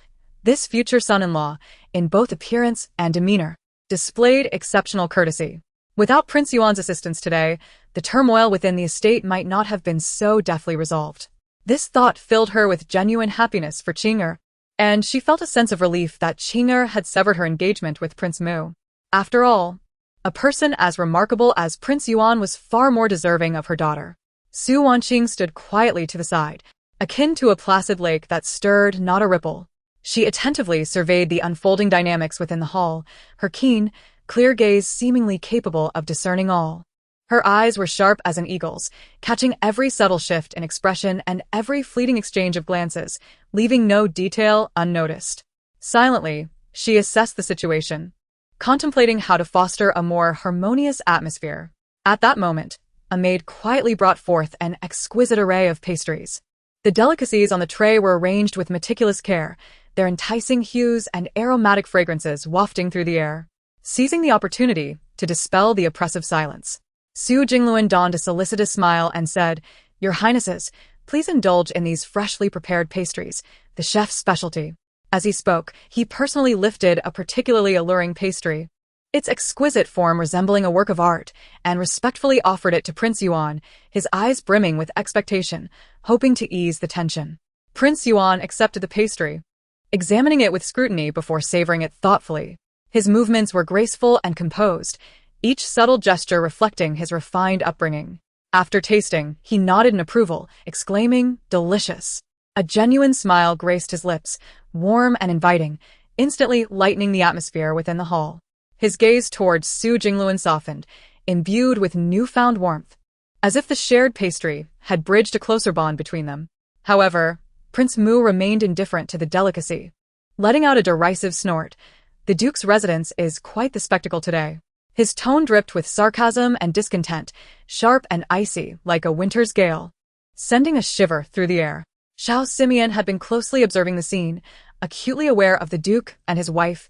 this future son-in-law, in both appearance and demeanor, displayed exceptional courtesy. Without Prince Yuan's assistance today, the turmoil within the estate might not have been so deftly resolved. This thought filled her with genuine happiness for Qing'er, and she felt a sense of relief that Qing'er had severed her engagement with Prince Mu. After all, a person as remarkable as Prince Yuan was far more deserving of her daughter. Su Wanqing stood quietly to the side, akin to a placid lake that stirred not a ripple. She attentively surveyed the unfolding dynamics within the hall, her keen, clear gaze seemingly capable of discerning all. Her eyes were sharp as an eagle's, catching every subtle shift in expression and every fleeting exchange of glances, leaving no detail unnoticed. Silently, she assessed the situation, contemplating how to foster a more harmonious atmosphere. At that moment, a maid quietly brought forth an exquisite array of pastries. The delicacies on the tray were arranged with meticulous care, their enticing hues and aromatic fragrances wafting through the air. Seizing the opportunity to dispel the oppressive silence, Su Jingluan donned a solicitous smile and said, "Your Highnesses, please indulge in these freshly prepared pastries, the chef's specialty." As he spoke, he personally lifted a particularly alluring pastry, its exquisite form resembling a work of art, and respectfully offered it to Prince Yuan, his eyes brimming with expectation, hoping to ease the tension. Prince Yuan accepted the pastry, examining it with scrutiny before savoring it thoughtfully. His movements were graceful and composed, each subtle gesture reflecting his refined upbringing. After tasting, he nodded in approval, exclaiming, "Delicious." A genuine smile graced his lips, warm and inviting, instantly lightening the atmosphere within the hall. His gaze towards Su Jingluan softened, imbued with newfound warmth, as if the shared pastry had bridged a closer bond between them. However, Prince Mu remained indifferent to the delicacy. Letting out a derisive snort, "The Duke's residence is quite the spectacle today." His tone dripped with sarcasm and discontent, sharp and icy like a winter's gale, sending a shiver through the air. Xiao Simeon had been closely observing the scene, acutely aware of the Duke and his wife's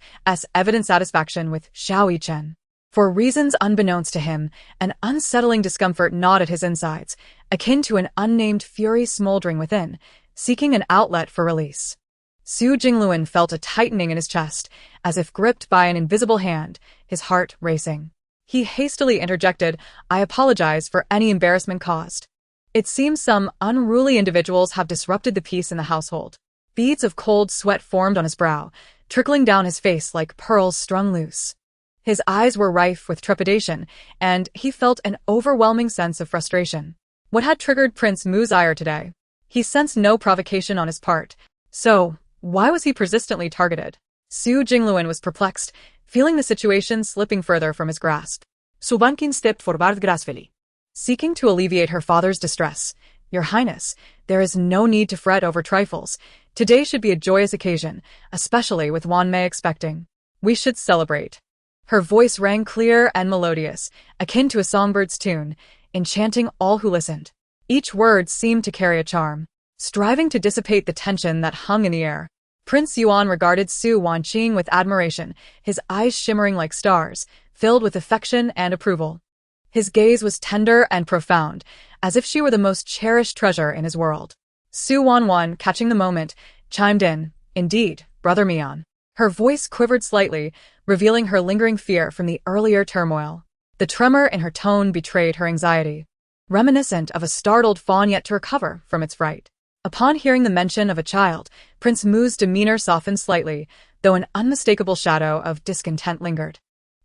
evident satisfaction with Xiao Yichen. For reasons unbeknownst to him, an unsettling discomfort gnawed at his insides, akin to an unnamed fury smoldering within, seeking an outlet for release. Su Jingluan felt a tightening in his chest, as if gripped by an invisible hand, his heart racing. He hastily interjected, "I apologize for any embarrassment caused. It seems some unruly individuals have disrupted the peace in the household." Beads of cold sweat formed on his brow, trickling down his face like pearls strung loose. His eyes were rife with trepidation, and he felt an overwhelming sense of frustration. What had triggered Prince Mu's ire today? He sensed no provocation on his part, so why was he persistently targeted? Su Jingluan was perplexed, feeling the situation slipping further from his grasp. Su Wanqing stepped forward gracefully, seeking to alleviate her father's distress. Your Highness, there is no need to fret over trifles. Today should be a joyous occasion, especially with Wanmei expecting. We should celebrate. Her voice rang clear and melodious, akin to a songbird's tune, enchanting all who listened. Each word seemed to carry a charm, striving to dissipate the tension that hung in the air. Prince Yuan regarded Su Wanqing with admiration, his eyes shimmering like stars, filled with affection and approval. His gaze was tender and profound, as if she were the most cherished treasure in his world. Su Wanwan, catching the moment, chimed in, "Indeed, Brother Mian." Her voice quivered slightly, revealing her lingering fear from the earlier turmoil. The tremor in her tone betrayed her anxiety, reminiscent of a startled fawn yet to recover from its fright. Upon hearing the mention of a child, Prince Mu's demeanor softened slightly, though an unmistakable shadow of discontent lingered.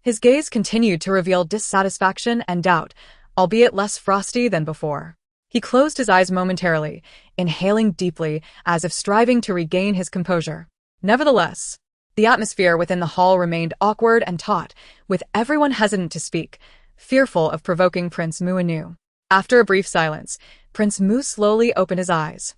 His gaze continued to reveal dissatisfaction and doubt, albeit less frosty than before. He closed his eyes momentarily, inhaling deeply as if striving to regain his composure. Nevertheless, the atmosphere within the hall remained awkward and taut, with everyone hesitant to speak, fearful of provoking Prince Mu anew. After a brief silence, Prince Mu slowly opened his eyes,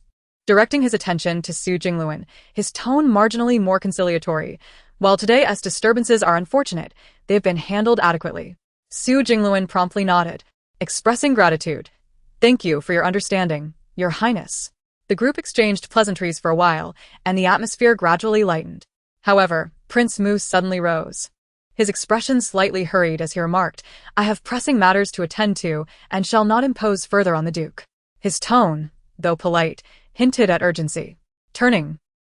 directing his attention to Su Jingluan, his tone marginally more conciliatory. While today as disturbances are unfortunate, they have been handled adequately. Su Jingluan promptly nodded, expressing gratitude. Thank you for your understanding, Your Highness. The group exchanged pleasantries for a while, and the atmosphere gradually lightened. However, Prince Mu suddenly rose. His expression slightly hurried as he remarked, I have pressing matters to attend to, and shall not impose further on the Duke. His tone, though polite, hinted at urgency. Turning,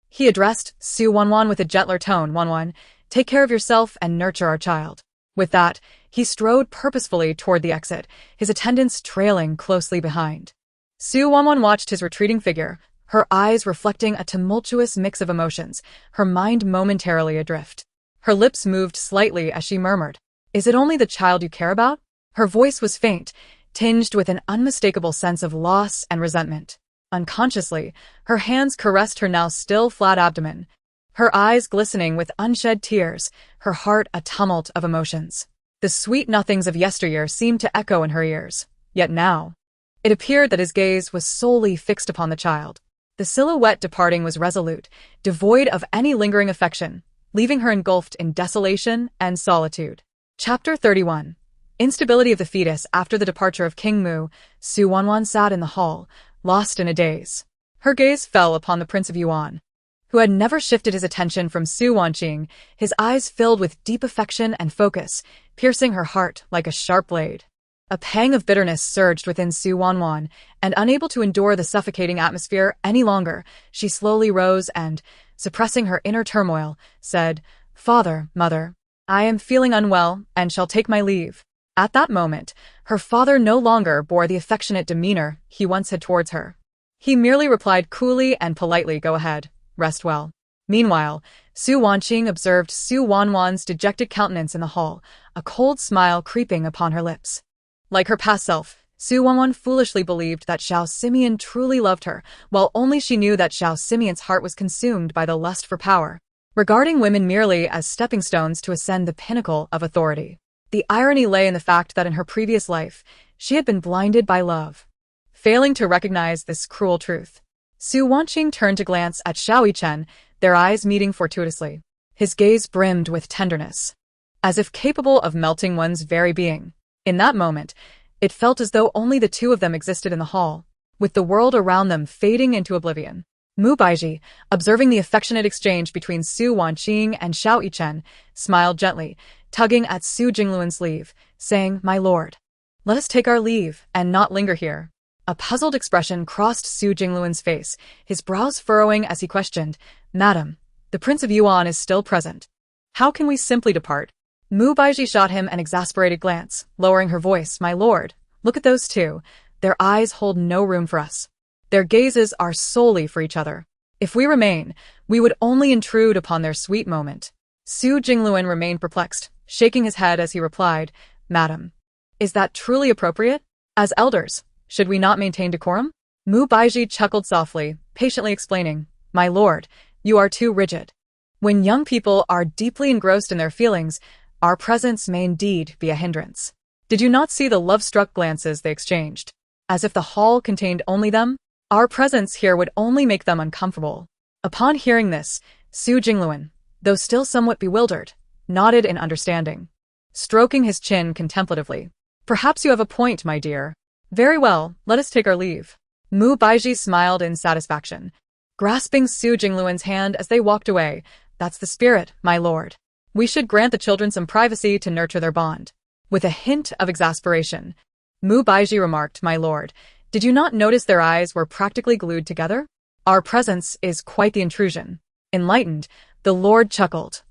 he addressed Su Wanwan with a gentler tone. Wanwan, take care of yourself and nurture our child. With that, he strode purposefully toward the exit, his attendants trailing closely behind. Su Wanwan watched his retreating figure, her eyes reflecting a tumultuous mix of emotions, her mind momentarily adrift. Her lips moved slightly as she murmured, Is it only the child you care about? Her voice was faint, tinged with an unmistakable sense of loss and resentment. Unconsciously, her hands caressed her now still flat abdomen, her eyes glistening with unshed tears, her heart a tumult of emotions. The sweet nothings of yesteryear seemed to echo in her ears, yet now, it appeared that his gaze was solely fixed upon the child. The silhouette departing was resolute, devoid of any lingering affection, leaving her engulfed in desolation and solitude. Chapter 31. Instability of the fetus. After the departure of King Mu, Su Wanwan sat in the hall, lost in a daze. Her gaze fell upon the Prince of Yuan, who had never shifted his attention from Su Wanqing, his eyes filled with deep affection and focus, piercing her heart like a sharp blade. A pang of bitterness surged within Su Wanwan, and unable to endure the suffocating atmosphere any longer, she slowly rose and, suppressing her inner turmoil, said, Father, Mother, I am feeling unwell and shall take my leave. At that moment, her father no longer bore the affectionate demeanor he once had towards her. He merely replied coolly and politely, Go ahead, rest well. Meanwhile, Su Wanqing observed Su Wanwan's dejected countenance in the hall, a cold smile creeping upon her lips. Like her past self, Su Wanwan foolishly believed that Xiao Simeon truly loved her, while only she knew that Xiao Simeon's heart was consumed by the lust for power, regarding women merely as stepping stones to ascend the pinnacle of authority. The irony lay in the fact that in her previous life, she had been blinded by love. Failing to recognize this cruel truth, Su Wanqing turned to glance at Yichen, their eyes meeting fortuitously. His gaze brimmed with tenderness, as if capable of melting one's very being. In that moment, it felt as though only the two of them existed in the hall, with the world around them fading into oblivion. Mu Baizhi, observing the affectionate exchange between Su Wanqing and Yichen, smiled gently, tugging at Su Jingluan's sleeve, saying, My lord, let us take our leave and not linger here. A puzzled expression crossed Su Jingluan's face, his brows furrowing as he questioned, Madam, the Prince of Yuan is still present. How can we simply depart? Mu Baizhi shot him an exasperated glance, lowering her voice, My lord, look at those two. Their eyes hold no room for us. Their gazes are solely for each other. If we remain, we would only intrude upon their sweet moment. Su Jingluan remained perplexed, shaking his head as he replied, Madam, is that truly appropriate? As elders, should we not maintain decorum? Mu Baizhi chuckled softly, patiently explaining, My lord, you are too rigid. When young people are deeply engrossed in their feelings, our presence may indeed be a hindrance. Did you not see the love-struck glances they exchanged? as if the hall contained only them. Our presence here would only make them uncomfortable. Upon hearing this, Su Jingluan, though still somewhat bewildered, nodded in understanding, stroking his chin contemplatively. Perhaps you have a point, my dear. Very well, let us take our leave. Mu Baizhi smiled in satisfaction, grasping Su Jingluan's hand as they walked away. That's the spirit, my lord. We should grant the children some privacy to nurture their bond. With a hint of exasperation, Mu Baizhi remarked, my lord, did you not notice their eyes were practically glued together? Our presence is quite the intrusion. Enlightened, the lord chuckled.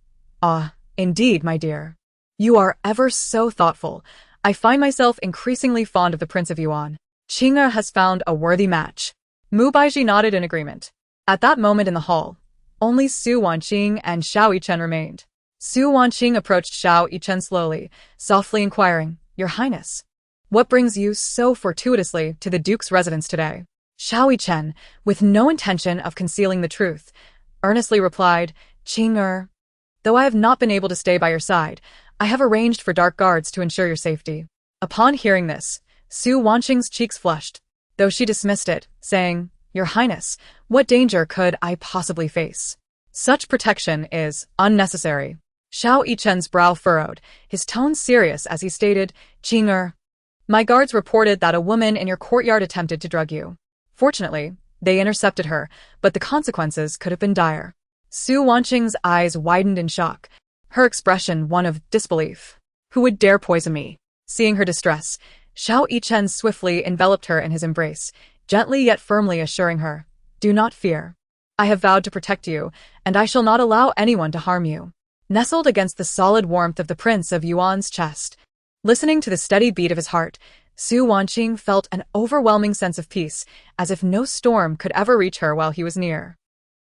Ah, indeed, my dear. You are ever so thoughtful. I find myself increasingly fond of the Prince of Yuan. Qing'er has found a worthy match. Mu Baizhi nodded in agreement. At that moment in the hall, only Su Wanqing and Xiao Yichen remained. Su Wanqing approached Xiao Yichen slowly, softly inquiring, Your Highness, what brings you so fortuitously to the Duke's residence today? Xiao Yichen, with no intention of concealing the truth, earnestly replied, Qing'er, though I have not been able to stay by your side, I have arranged for dark guards to ensure your safety. Upon hearing this, Su Wanqing's cheeks flushed, though she dismissed it, saying, Your Highness, what danger could I possibly face? Such protection is unnecessary. Xiao Yichen's brow furrowed, his tone serious as he stated, Qing'er, my guards reported that a woman in your courtyard attempted to drug you. Fortunately, they intercepted her, but the consequences could have been dire. Su Wanqing's eyes widened in shock, her expression one of disbelief. Who would dare poison me? Seeing her distress, Xiao Yichen swiftly enveloped her in his embrace, gently yet firmly assuring her, Do not fear. I have vowed to protect you, and I shall not allow anyone to harm you. Nestled against the solid warmth of the Prince of Yuan's chest, listening to the steady beat of his heart, Su Wanqing felt an overwhelming sense of peace, as if no storm could ever reach her while he was near.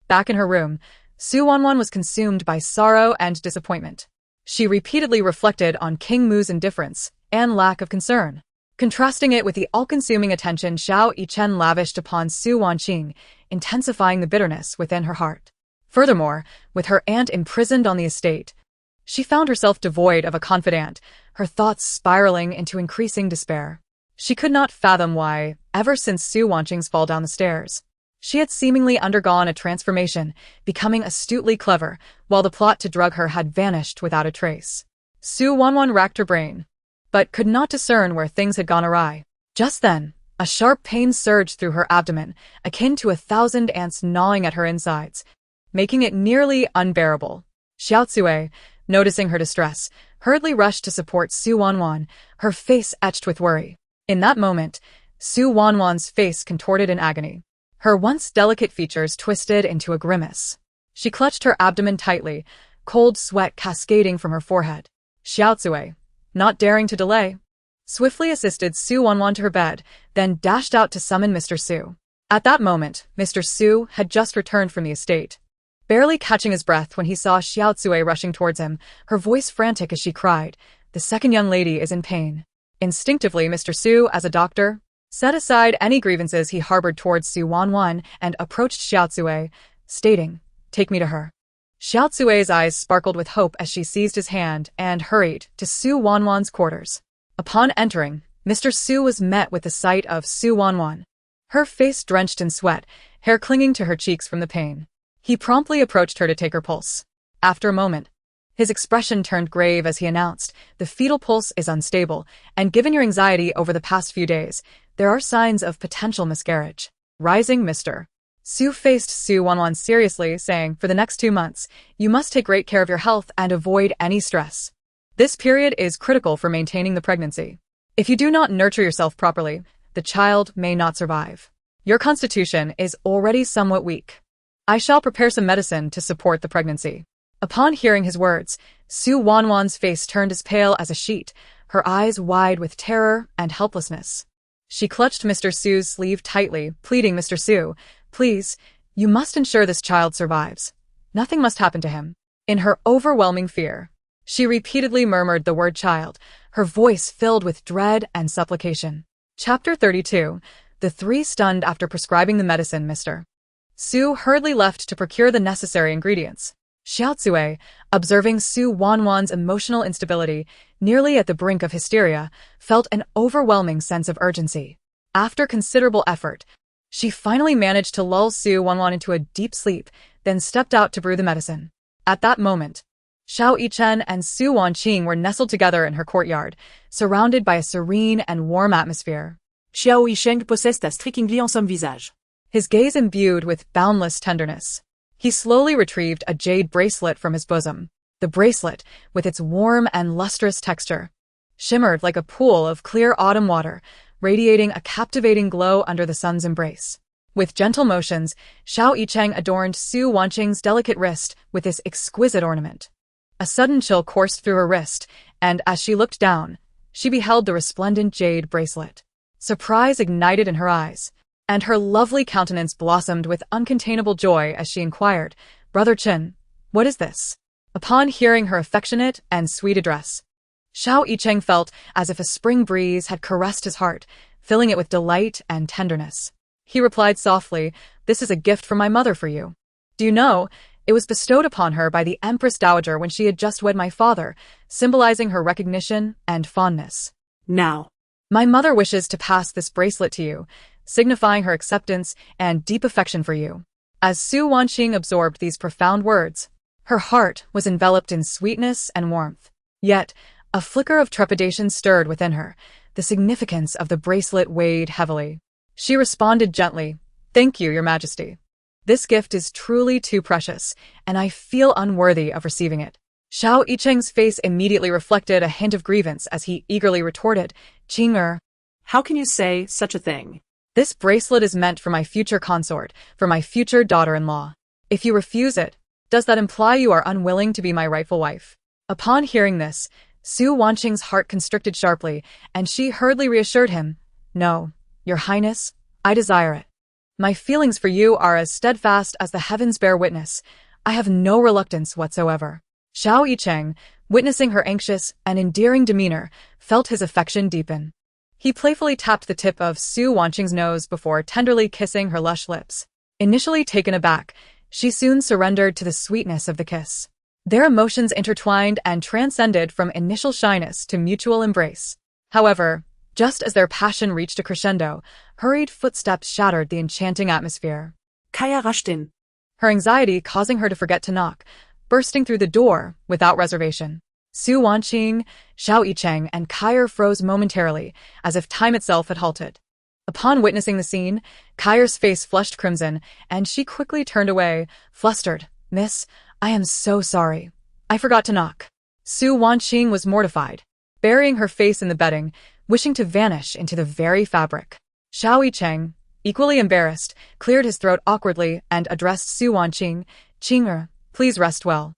Back in her room, Su Wanwan was consumed by sorrow and disappointment. She repeatedly reflected on King Mu's indifference and lack of concern, contrasting it with the all-consuming attention Xiao Yichen lavished upon Su Wanqing, intensifying the bitterness within her heart. Furthermore, with her aunt imprisoned on the estate, she found herself devoid of a confidant, her thoughts spiraling into increasing despair. She could not fathom why, ever since Su Wanqing's fall down the stairs, she had seemingly undergone a transformation, becoming astutely clever, while the plot to drug her had vanished without a trace. Su Wanwan racked her brain, but could not discern where things had gone awry. Just then, a sharp pain surged through her abdomen, akin to 1,000 ants gnawing at her insides, making it nearly unbearable. Xiaotsue, noticing her distress, hurriedly rushed to support Su Wanwan, her face etched with worry. In that moment, Su Wanwan's face contorted in agony. Her once delicate features twisted into a grimace. She clutched her abdomen tightly, cold sweat cascading from her forehead. Xiaotsue, not daring to delay, swiftly assisted Su Wanwan to her bed, then dashed out to summon Mr. Su. At that moment, Mr. Su had just returned from the estate, barely catching his breath when he saw Xiaotsue rushing towards him, her voice frantic as she cried, The second young lady is in pain. Instinctively, Mr. Su, as a doctor, set aside any grievances he harbored towards Su Wanwan and approached Xiaotsue, stating, Take me to her. Xiaotsue's eyes sparkled with hope as she seized his hand and hurried to Su Wanwan's quarters. Upon entering, Mr. Su was met with the sight of Su Wanwan, her face drenched in sweat, hair clinging to her cheeks from the pain. He promptly approached her to take her pulse. After a moment, his expression turned grave as he announced, The fetal pulse is unstable, and given your anxiety over the past few days, there are signs of potential miscarriage. Rising, Mr. Su faced Su Wanwan seriously, saying, For the next 2 months, you must take great care of your health and avoid any stress. This period is critical for maintaining the pregnancy. If you do not nurture yourself properly, the child may not survive. Your constitution is already somewhat weak. I shall prepare some medicine to support the pregnancy. Upon hearing his words, Su Wanwan's face turned as pale as a sheet, her eyes wide with terror and helplessness. She clutched Mr. Su's sleeve tightly, pleading, Mr. Su, please, you must ensure this child survives. Nothing must happen to him. In her overwhelming fear, she repeatedly murmured the word child, her voice filled with dread and supplication. Chapter 32. The three stunned after prescribing the medicine, Mr. Su hurriedly left to procure the necessary ingredients. Xiaotsue, observing Su Wanwan's emotional instability, nearly at the brink of hysteria, felt an overwhelming sense of urgency. After considerable effort, she finally managed to lull Su Wanwan into a deep sleep, then stepped out to brew the medicine. At that moment, Xiao Yichen and Su Wanqing were nestled together in her courtyard, surrounded by a serene and warm atmosphere. Xiao Yichen possessed a strikingly handsome visage. His gaze imbued with boundless tenderness. He slowly retrieved a jade bracelet from his bosom. The bracelet, with its warm and lustrous texture, shimmered like a pool of clear autumn water, radiating a captivating glow under the sun's embrace. With gentle motions, Xiao Yicheng adorned Su Wanqing's delicate wrist with this exquisite ornament. A sudden chill coursed through her wrist, and as she looked down, she beheld the resplendent jade bracelet. Surprise ignited in her eyes, and her lovely countenance blossomed with uncontainable joy as she inquired, "Brother Qin, what is this?" Upon hearing her affectionate and sweet address, Xiao Yicheng felt as if a spring breeze had caressed his heart, filling it with delight and tenderness. He replied softly, "This is a gift from my mother for you. Do you know, it was bestowed upon her by the Empress Dowager when she had just wed my father, symbolizing her recognition and fondness. Now, My mother wishes to pass this bracelet to you, signifying her acceptance and deep affection for you." As Su Wanqing absorbed these profound words, her heart was enveloped in sweetness and warmth. Yet, a flicker of trepidation stirred within her. The significance of the bracelet weighed heavily. She responded gently, "Thank you, Your Majesty. This gift is truly too precious, and I feel unworthy of receiving it." Xiao Yicheng's face immediately reflected a hint of grievance as he eagerly retorted, "Qing'er, how can you say such a thing? this bracelet is meant for my future consort, for my future daughter-in-law. If you refuse it, does that imply you are unwilling to be my rightful wife?" Upon hearing this, Su Wanqing's heart constricted sharply, and she hurriedly reassured him, "No, Your Highness, I desire it. My feelings for you are as steadfast as the heavens bear witness. I have no reluctance whatsoever." Xiao Yicheng, witnessing her anxious and endearing demeanor, felt his affection deepen. He playfully tapped the tip of Su Wanqing's nose before tenderly kissing her lush lips. Initially taken aback, she soon surrendered to the sweetness of the kiss. Their emotions intertwined and transcended from initial shyness to mutual embrace. However, just as their passion reached a crescendo, hurried footsteps shattered the enchanting atmosphere. Kaya rushed in, Her anxiety causing her to forget to knock, bursting through the door without reservation. Su Wanqing, Xiao Yicheng, and Kaya froze momentarily, as if time itself had halted. Upon witnessing the scene, Kaya's face flushed crimson, and she quickly turned away, flustered. "Miss, I am so sorry. I forgot to knock." Su Wanqing was mortified, burying her face in the bedding, wishing to vanish into the very fabric. Xiao Yicheng, equally embarrassed, cleared his throat awkwardly and addressed Su Wanqing, "Qing'er, please rest well.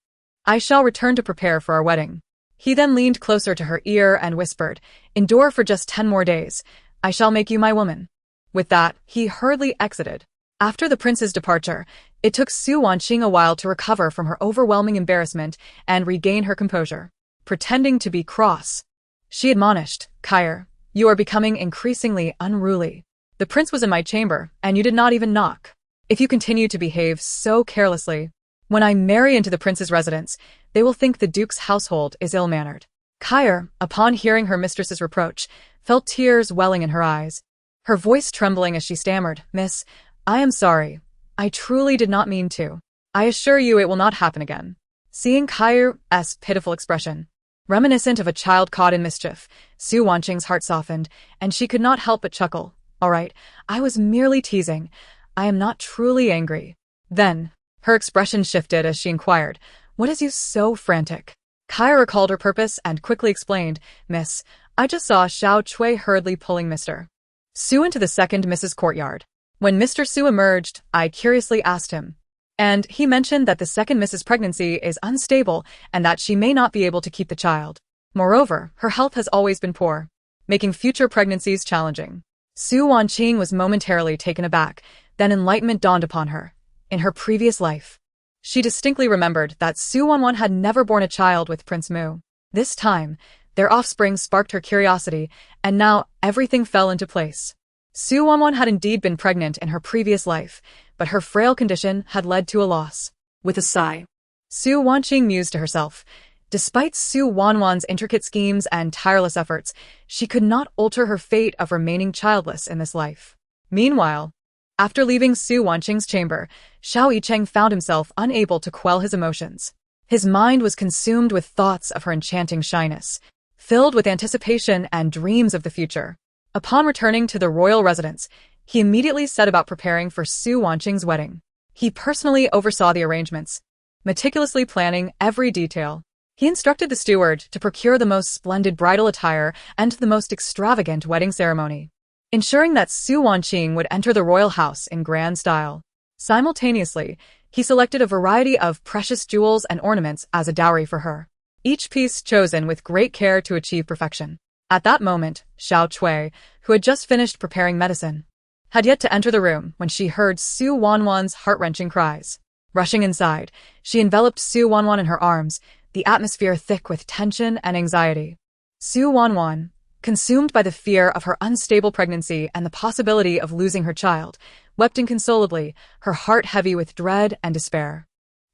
I shall return to prepare for our wedding." He then leaned closer to her ear and whispered, "Endure for just 10 more days. I shall make you my woman." With that, he hurriedly exited. After the prince's departure, it took Su Wanqing a while to recover from her overwhelming embarrassment and regain her composure. Pretending to be cross, she admonished, "Kaya, you are becoming increasingly unruly. The prince was in my chamber, and you did not even knock. If you continue to behave so carelessly, when I marry into the prince's residence, they will think the duke's household is ill-mannered." Kaya, upon hearing her mistress's reproach, felt tears welling in her eyes, her voice trembling as she stammered, "Miss, I am sorry. I truly did not mean to. I assure you it will not happen again." Seeing Kaya's pitiful expression, reminiscent of a child caught in mischief, Su Wanqing's heart softened, and she could not help but chuckle. "All right, I was merely teasing. I am not truly angry." Then, her expression shifted as she inquired, "What has you so frantic?" Kaya recalled her purpose and quickly explained, "Miss, I just saw Xiao Cui hurriedly pulling Mr. Su into the second Mrs. courtyard. When Mr. Su emerged, I curiously asked him, and he mentioned that the second Mrs. pregnancy is unstable and that she may not be able to keep the child. Moreover, her health has always been poor, making future pregnancies challenging." Su Wanqing was momentarily taken aback, then enlightenment dawned upon her. In her previous life, she distinctly remembered that Su Wanwan had never borne a child with Prince Mu. This time, their offspring sparked her curiosity, and now everything fell into place. Su Wanwan had indeed been pregnant in her previous life, but her frail condition had led to a loss. With a sigh, Su Wanqing mused to herself, Despite Su Wanwan's intricate schemes and tireless efforts, she could not alter her fate of remaining childless in this life. Meanwhile, after leaving Su Wanqing's chamber, Xiao Yicheng found himself unable to quell his emotions. His mind was consumed with thoughts of her enchanting shyness, filled with anticipation and dreams of the future. Upon returning to the royal residence, he immediately set about preparing for Su Wanqing's wedding. He personally oversaw the arrangements, meticulously planning every detail. He instructed the steward to procure the most splendid bridal attire and the most extravagant wedding ceremony, ensuring that Su Wanqing would enter the royal house in grand style. Simultaneously, he selected a variety of precious jewels and ornaments as a dowry for her, each piece chosen with great care to achieve perfection. At that moment, Xiao Cui, who had just finished preparing medicine, had yet to enter the room when she heard Su Wanwan's heart-wrenching cries. Rushing inside, she enveloped Su Wanwan in her arms, the atmosphere thick with tension and anxiety. Su Wanwan, consumed by the fear of her unstable pregnancy and the possibility of losing her child, wept inconsolably, her heart heavy with dread and despair.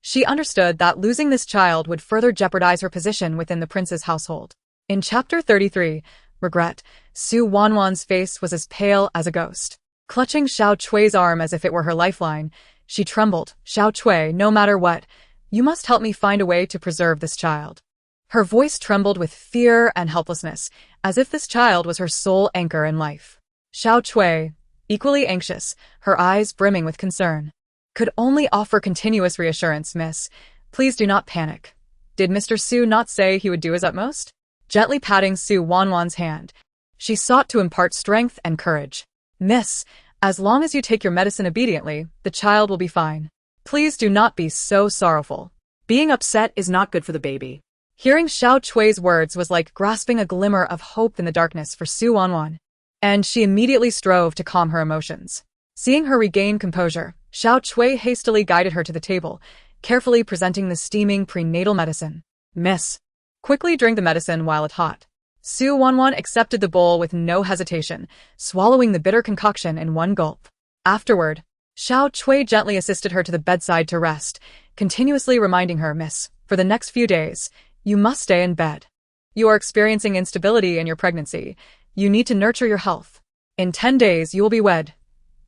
She understood that losing this child would further jeopardize her position within the prince's household. In Chapter 33, Regret, Su Wanwan's face was as pale as a ghost. Clutching Xiao Cui's arm as if it were her lifeline, she trembled. "Xiao Cui, no matter what, you must help me find a way to preserve this child." Her voice trembled with fear and helplessness, as if this child was her sole anchor in life. Xiao Cui, equally anxious, her eyes brimming with concern, could only offer continuous reassurance. "Miss, please do not panic. Did Mr. Su not say he would do his utmost?" Gently patting Su Wanwan's hand, she sought to impart strength and courage. "Miss, as long as you take your medicine obediently, the child will be fine. Please do not be so sorrowful. Being upset is not good for the baby." Hearing Xiao Cui's words was like grasping a glimmer of hope in the darkness for Su Wanwan, and she immediately strove to calm her emotions. Seeing her regain composure, Xiao Cui hastily guided her to the table, carefully presenting the steaming prenatal medicine. "Miss, quickly drink the medicine while it's hot." Su Wanwan accepted the bowl with no hesitation, swallowing the bitter concoction in one gulp. Afterward, Xiao Cui gently assisted her to the bedside to rest, continuously reminding her, "Miss, for the next few days, you must stay in bed. You are experiencing instability in your pregnancy. You need to nurture your health. In 10 days, you will be wed.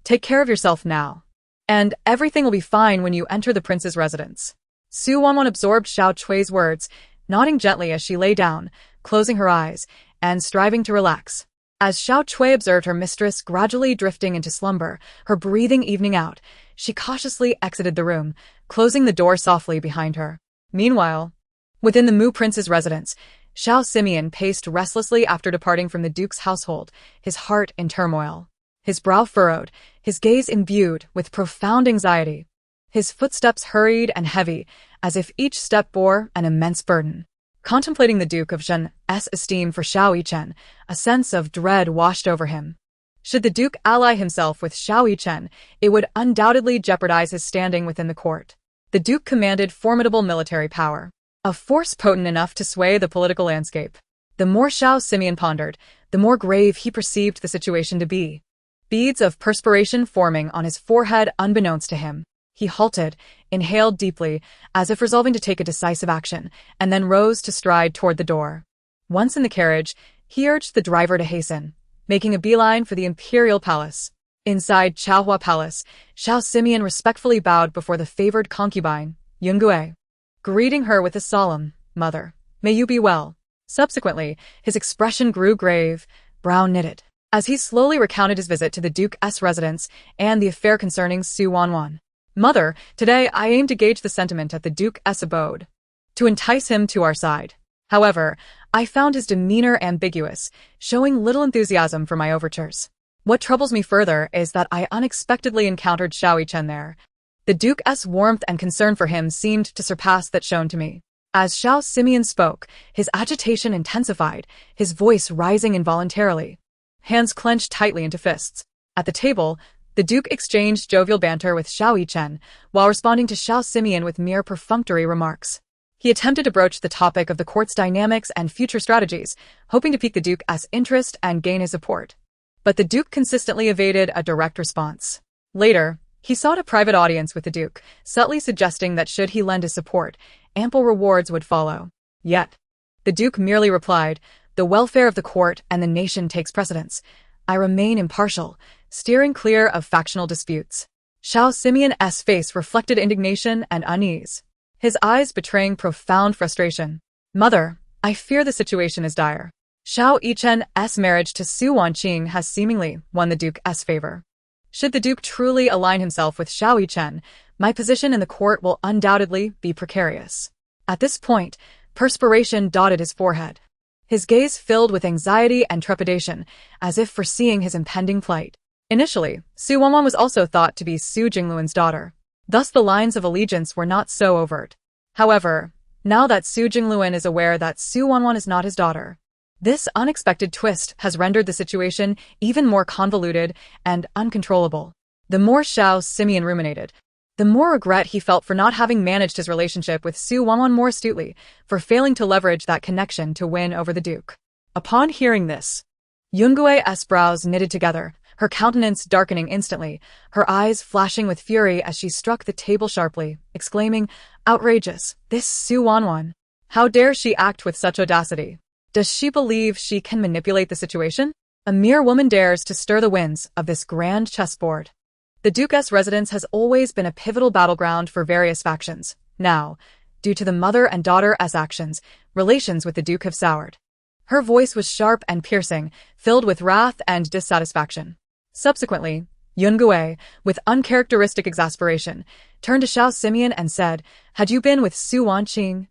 Take care of yourself now. And everything will be fine when you enter the prince's residence." Su Wanwan absorbed Xiao Cui's words, nodding gently as she lay down, closing her eyes, and striving to relax. As Xiao Cui observed her mistress gradually drifting into slumber, her breathing evening out, she cautiously exited the room, closing the door softly behind her. Meanwhile, within the Mu prince's residence, Xiao Simeon paced restlessly after departing from the duke's household, his heart in turmoil. His brow furrowed, his gaze imbued with profound anxiety. His footsteps hurried and heavy, as if each step bore an immense burden. Contemplating the Duke of Zhenguo's esteem for Xiao Yichen, a sense of dread washed over him. Should the Duke ally himself with Xiao Yichen, it would undoubtedly jeopardize his standing within the court. The Duke commanded formidable military power, a force potent enough to sway the political landscape. The more Xiao Simeon pondered, the more grave he perceived the situation to be. Beads of perspiration forming on his forehead unbeknownst to him. He halted, inhaled deeply, as if resolving to take a decisive action, and then rose to stride toward the door. Once in the carriage, he urged the driver to hasten, making a beeline for the imperial palace. Inside Chaohua Palace, Xiao Simeon respectfully bowed before the favored concubine, Yungue, greeting her with a solemn, "Mother, may you be well." Subsequently, his expression grew grave, brow knitted, as he slowly recounted his visit to the Duke's residence and the affair concerning Su Wanwan. "Mother, today I aim to gauge the sentiment at the Duke's abode, to entice him to our side. However, I found his demeanor ambiguous, showing little enthusiasm for my overtures. What troubles me further is that I unexpectedly encountered Xiao Yichen there. The Duke's warmth and concern for him seemed to surpass that shown to me." As Xiao Simeon spoke, his agitation intensified, his voice rising involuntarily. Hands clenched tightly into fists. At the table, the Duke exchanged jovial banter with Xiao Yichen, while responding to Xiao Simeon with mere perfunctory remarks. He attempted to broach the topic of the court's dynamics and future strategies, hoping to pique the Duke's interest and gain his support. But the Duke consistently evaded a direct response. Later, he sought a private audience with the Duke, subtly suggesting that should he lend his support, ample rewards would follow. Yet, the Duke merely replied, "The welfare of the court and the nation takes precedence. I remain impartial, steering clear of factional disputes." Xiao Simeon's face reflected indignation and unease, his eyes betraying profound frustration. "Mother, I fear the situation is dire. Xiao Yichen's marriage to Su Wanqing has seemingly won the Duke's favor. Should the Duke truly align himself with Xiao Yichen, my position in the court will undoubtedly be precarious." At this point, perspiration dotted his forehead. His gaze filled with anxiety and trepidation, as if foreseeing his impending plight. Initially, Su Wanwan was also thought to be Su Jingluan's daughter. Thus the lines of allegiance were not so overt. However, now that Su Jingluan is aware that Su Wanwan is not his daughter, this unexpected twist has rendered the situation even more convoluted and uncontrollable. The more Xiao Simeon ruminated, the more regret he felt for not having managed his relationship with Su Wanwan more astutely, for failing to leverage that connection to win over the Duke. Upon hearing this, Yungui's brows knitted together, her countenance darkening instantly, her eyes flashing with fury as she struck the table sharply, exclaiming, "Outrageous! This Su Wanwan! How dare she act with such audacity? Does she believe she can manipulate the situation? A mere woman dares to stir the winds of this grand chessboard." The Duke's residence has always been a pivotal battleground for various factions. Now, due to the mother and daughter's actions, relations with the Duke have soured. Her voice was sharp and piercing, filled with wrath and dissatisfaction. Subsequently, Yungui, with uncharacteristic exasperation, turned to Xiao Simeon and said, "Had you been with Su Wanqing,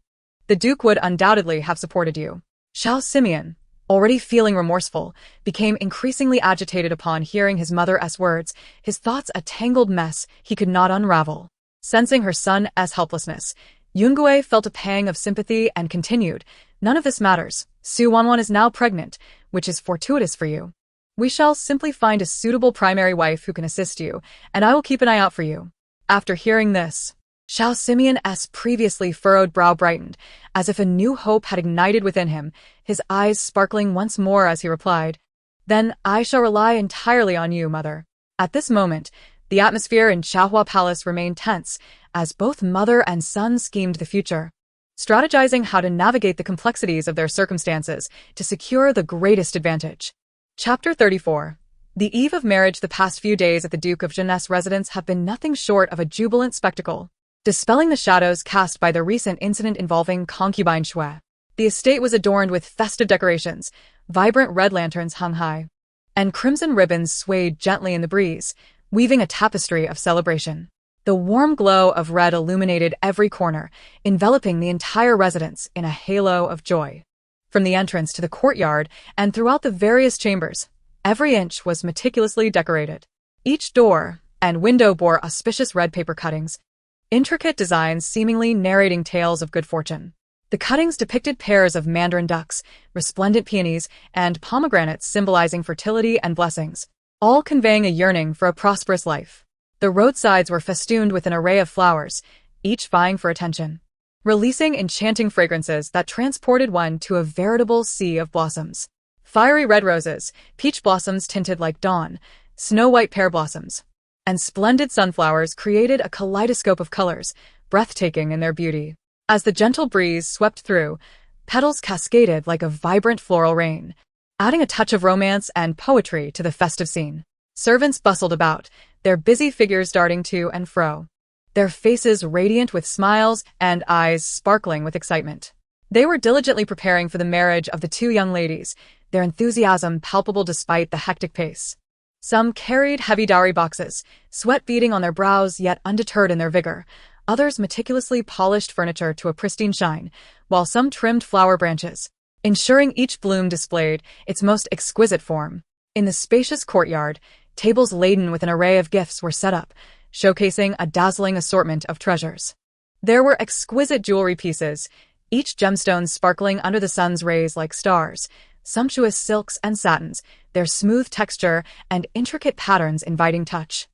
the Duke would undoubtedly have supported you." Xiao Simeon, already feeling remorseful, became increasingly agitated upon hearing his mother's words, his thoughts a tangled mess he could not unravel. Sensing her son's helplessness, Yungui felt a pang of sympathy and continued, "None of this matters. Su Wanwan is now pregnant, which is fortuitous for you. We shall simply find a suitable primary wife who can assist you, and I will keep an eye out for you." After hearing this, Xiao Simeon's previously furrowed brow brightened, as if a new hope had ignited within him, his eyes sparkling once more as he replied, "Then I shall rely entirely on you, mother." At this moment, the atmosphere in Xiaohua Palace remained tense, as both mother and son schemed the future, strategizing how to navigate the complexities of their circumstances to secure the greatest advantage. Chapter 34. The eve of marriage. The past few days at the Duke of Zhenguo's residence have been nothing short of a jubilant spectacle, dispelling the shadows cast by the recent incident involving concubine Shui. The estate was adorned with festive decorations, vibrant red lanterns hung high, and crimson ribbons swayed gently in the breeze, weaving a tapestry of celebration. The warm glow of red illuminated every corner, enveloping the entire residence in a halo of joy. From the entrance to the courtyard and throughout the various chambers, every inch was meticulously decorated. Each door and window bore auspicious red paper cuttings, intricate designs seemingly narrating tales of good fortune. The cuttings depicted pairs of mandarin ducks, resplendent peonies, and pomegranates symbolizing fertility and blessings, all conveying a yearning for a prosperous life. The roadsides were festooned with an array of flowers, each vying for attention, releasing enchanting fragrances that transported one to a veritable sea of blossoms. Fiery red roses, peach blossoms tinted like dawn, snow-white pear blossoms, and splendid sunflowers created a kaleidoscope of colors, breathtaking in their beauty. As the gentle breeze swept through, petals cascaded like a vibrant floral rain, adding a touch of romance and poetry to the festive scene. Servants bustled about, their busy figures darting to and fro, their faces radiant with smiles and eyes sparkling with excitement. They were diligently preparing for the marriage of the two young ladies, their enthusiasm palpable despite the hectic pace. Some carried heavy dowry boxes, sweat beading on their brows yet undeterred in their vigor. Others meticulously polished furniture to a pristine shine, while some trimmed flower branches, ensuring each bloom displayed its most exquisite form. In the spacious courtyard, tables laden with an array of gifts were set up, showcasing a dazzling assortment of treasures. There were exquisite jewelry pieces, each gemstone sparkling under the sun's rays like stars, sumptuous silks and satins, their smooth texture and intricate patterns inviting touch,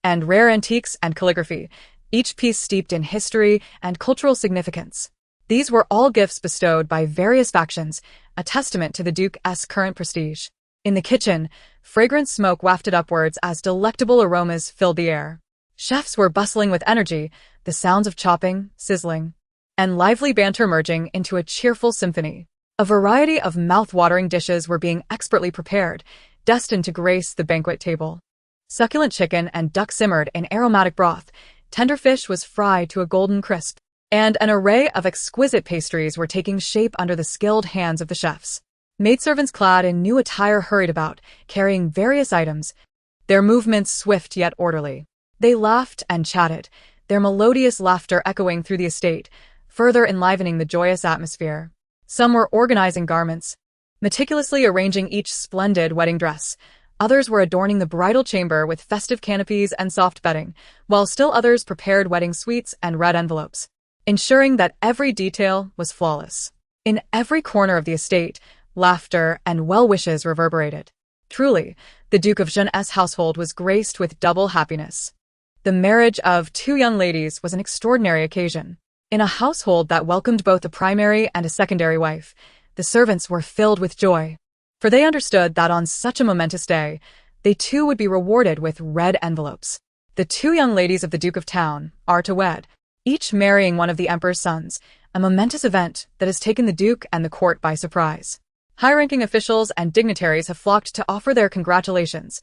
and rare antiques and calligraphy, each piece steeped in history and cultural significance. These were all gifts bestowed by various factions, a testament to the Duke's current prestige. In the kitchen, fragrant smoke wafted upwards as delectable aromas filled the air. Chefs were bustling with energy, the sounds of chopping, sizzling, and lively banter merging into a cheerful symphony. A variety of mouth-watering dishes were being expertly prepared, destined to grace the banquet table. Succulent chicken and duck simmered in aromatic broth, tender fish was fried to a golden crisp, and an array of exquisite pastries were taking shape under the skilled hands of the chefs. Maidservants clad in new attire hurried about, carrying various items, their movements swift yet orderly. They laughed and chatted, their melodious laughter echoing through the estate, further enlivening the joyous atmosphere. Some were organizing garments, meticulously arranging each splendid wedding dress. Others were adorning the bridal chamber with festive canopies and soft bedding, while still others prepared wedding sweets and red envelopes, ensuring that every detail was flawless. In every corner of the estate, laughter and well wishes reverberated. Truly, the Duke of Zhenguo's household was graced with double happiness. The marriage of two young ladies was an extraordinary occasion. In a household that welcomed both a primary and a secondary wife, the servants were filled with joy, for they understood that on such a momentous day, they too would be rewarded with red envelopes. The two young ladies of the Duke of Town are to wed, each marrying one of the Emperor's sons, a momentous event that has taken the Duke and the court by surprise. High-ranking officials and dignitaries have flocked to offer their congratulations,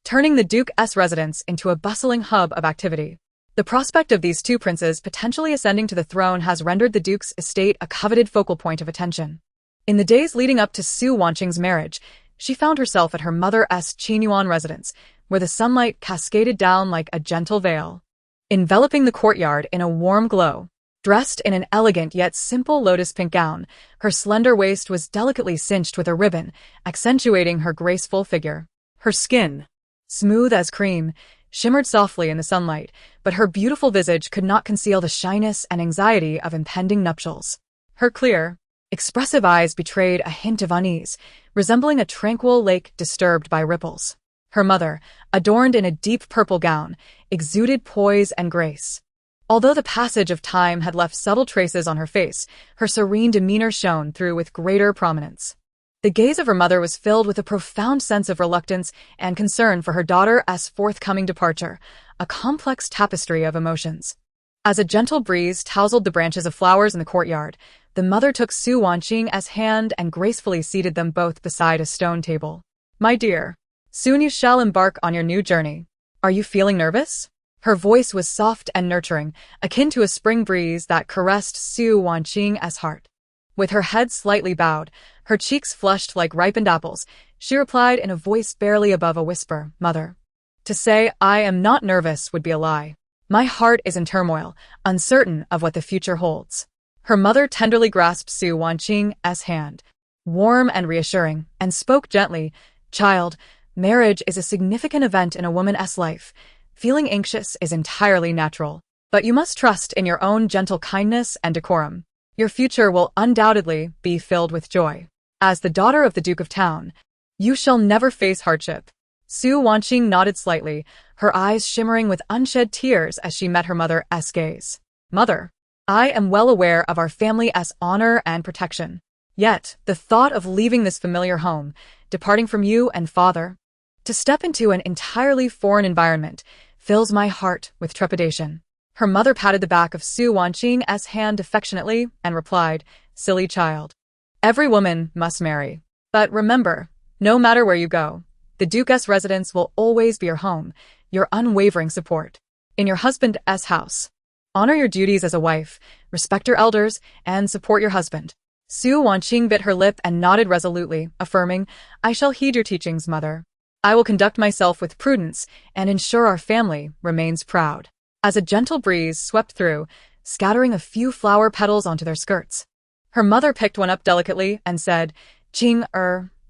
turning the Duke's residence into a bustling hub of activity. The prospect of these two princes potentially ascending to the throne has rendered the Duke's estate a coveted focal point of attention. In the days leading up to Su Wanqing's marriage, she found herself at her mother's Yuan residence, where the sunlight cascaded down like a gentle veil, enveloping the courtyard in a warm glow. Dressed in an elegant yet simple lotus-pink gown, her slender waist was delicately cinched with a ribbon, accentuating her graceful figure. Her skin, smooth as cream, shimmered softly in the sunlight, but her beautiful visage could not conceal the shyness and anxiety of impending nuptials. Her clear, expressive eyes betrayed a hint of unease, resembling a tranquil lake disturbed by ripples. Her mother, adorned in a deep purple gown, exuded poise and grace. Although the passage of time had left subtle traces on her face, her serene demeanor shone through with greater prominence. The gaze of her mother was filled with a profound sense of reluctance and concern for her daughter's forthcoming departure, a complex tapestry of emotions. As a gentle breeze tousled the branches of flowers in the courtyard, the mother took Su Wanqing's hand and gracefully seated them both beside a stone table. "My dear, soon you shall embark on your new journey. Are you feeling nervous?" Her voice was soft and nurturing, akin to a spring breeze that caressed Su Wanqing's heart. With her head slightly bowed, her cheeks flushed like ripened apples, she replied in a voice barely above a whisper, "Mother, to say I am not nervous would be a lie. My heart is in turmoil, uncertain of what the future holds." Her mother tenderly grasped Su Wanqing's hand, warm and reassuring, and spoke gently, "Child, marriage is a significant event in a woman's life. Feeling anxious is entirely natural, but you must trust in your own gentle kindness and decorum. Your future will undoubtedly be filled with joy. As the daughter of the Duke of Town, you shall never face hardship." Su Wanqing nodded slightly, her eyes shimmering with unshed tears as she met her mother's gaze. "Mother, I am well aware of our family's honor and protection. Yet, the thought of leaving this familiar home, departing from you and father, to step into an entirely foreign environment, fills my heart with trepidation." Her mother patted the back of Su Wanqing's hand affectionately and replied, "Silly child. Every woman must marry. But remember, no matter where you go, the Duke's residence will always be your home, your unwavering support. In your husband's house, honor your duties as a wife, respect your elders, and support your husband." Su Wanqing bit her lip and nodded resolutely, affirming, "I shall heed your teachings, mother. I will conduct myself with prudence and ensure our family remains proud." As a gentle breeze swept through, scattering a few flower petals onto their skirts, her mother picked one up delicately and said,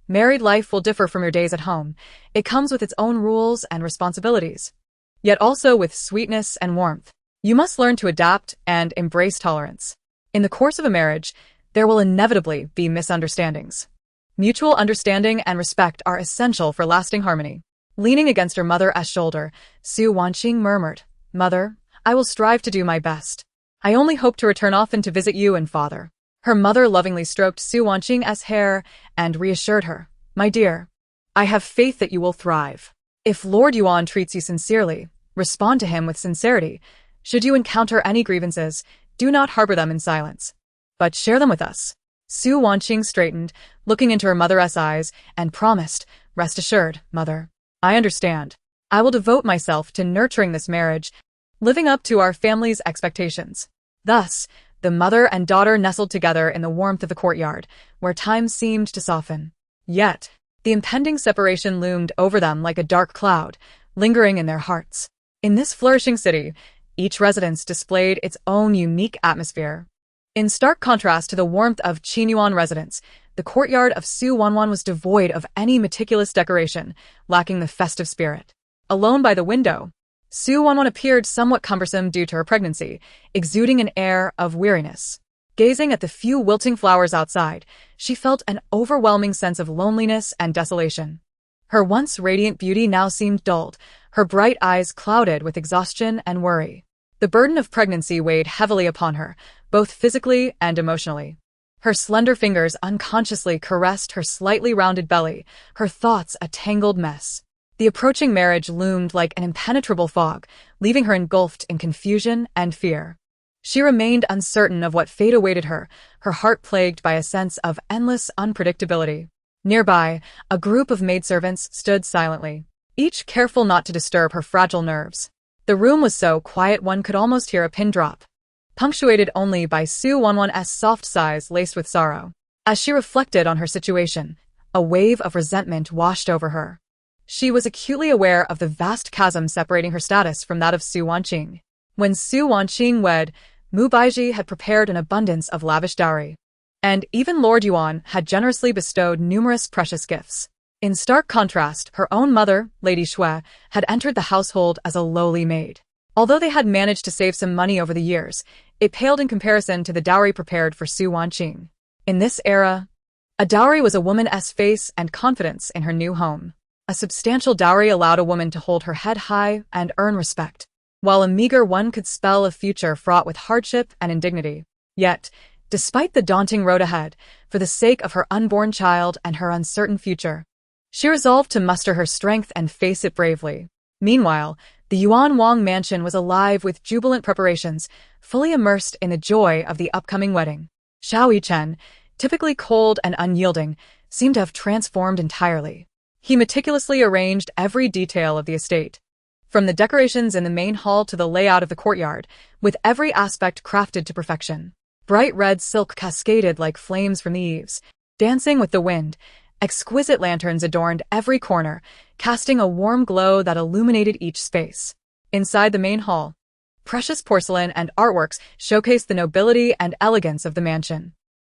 Married life will differ from your days at home. It comes with its own rules and responsibilities, yet also with sweetness and warmth. You must learn to adapt and embrace tolerance. In the course of a marriage, there will inevitably be misunderstandings. Mutual understanding and respect are essential for lasting harmony." Leaning against her mother's shoulder, Su Wanqing murmured, "Mother, I will strive to do my best. I only hope to return often to visit you and father." Her mother lovingly stroked Su Wanqing's hair and reassured her, "My dear, I have faith that you will thrive. If Lord Yuan treats you sincerely, respond to him with sincerity. Should you encounter any grievances, Do not harbor them in silence, but share them with us. Su Wanqing straightened, looking into her mother's eyes, and promised, "Rest assured, mother. I understand. I will devote myself to nurturing this marriage, living up to our family's expectations." Thus, the mother and daughter nestled together in the warmth of the courtyard, where time seemed to soften. Yet, the impending separation loomed over them like a dark cloud, lingering in their hearts. In this flourishing city, each residence displayed its own unique atmosphere. In stark contrast to the warmth of Qinyuan residence, the courtyard of Su Wanwan was devoid of any meticulous decoration, lacking the festive spirit. Alone by the window, Su Wanwan appeared somewhat cumbersome due to her pregnancy, exuding an air of weariness. Gazing at the few wilting flowers outside, she felt an overwhelming sense of loneliness and desolation. Her once radiant beauty now seemed dulled, her bright eyes clouded with exhaustion and worry. The burden of pregnancy weighed heavily upon her, both physically and emotionally. Her slender fingers unconsciously caressed her slightly rounded belly, her thoughts a tangled mess. The approaching marriage loomed like an impenetrable fog, leaving her engulfed in confusion and fear. She remained uncertain of what fate awaited her, her heart plagued by a sense of endless unpredictability. Nearby, a group of maidservants stood silently, each careful not to disturb her fragile nerves. The room was so quiet one could almost hear a pin drop, punctuated only by Su Wanwan's soft sighs laced with sorrow. As she reflected on her situation, a wave of resentment washed over her. She was acutely aware of the vast chasm separating her status from that of Su Wanqing. When Su Wanqing wed, Mu Baizhi had prepared an abundance of lavish dowry, and even Lord Yuan had generously bestowed numerous precious gifts. In stark contrast, her own mother, Lady Shui, had entered the household as a lowly maid. Although they had managed to save some money over the years, it paled in comparison to the dowry prepared for Su Wanqing. In this era, a dowry was a woman's face and confidence in her new home. A substantial dowry allowed a woman to hold her head high and earn respect, while a meager one could spell a future fraught with hardship and indignity. Yet, despite the daunting road ahead, for the sake of her unborn child and her uncertain future, she resolved to muster her strength and face it bravely. Meanwhile, the Yuan Wang mansion was alive with jubilant preparations, fully immersed in the joy of the upcoming wedding. Xiao Yichen, typically cold and unyielding, seemed to have transformed entirely. He meticulously arranged every detail of the estate, from the decorations in the main hall to the layout of the courtyard, with every aspect crafted to perfection. Bright red silk cascaded like flames from the eaves, dancing with the wind. Exquisite lanterns adorned every corner, casting a warm glow that illuminated each space. Inside the main hall, precious porcelain and artworks showcased the nobility and elegance of the mansion.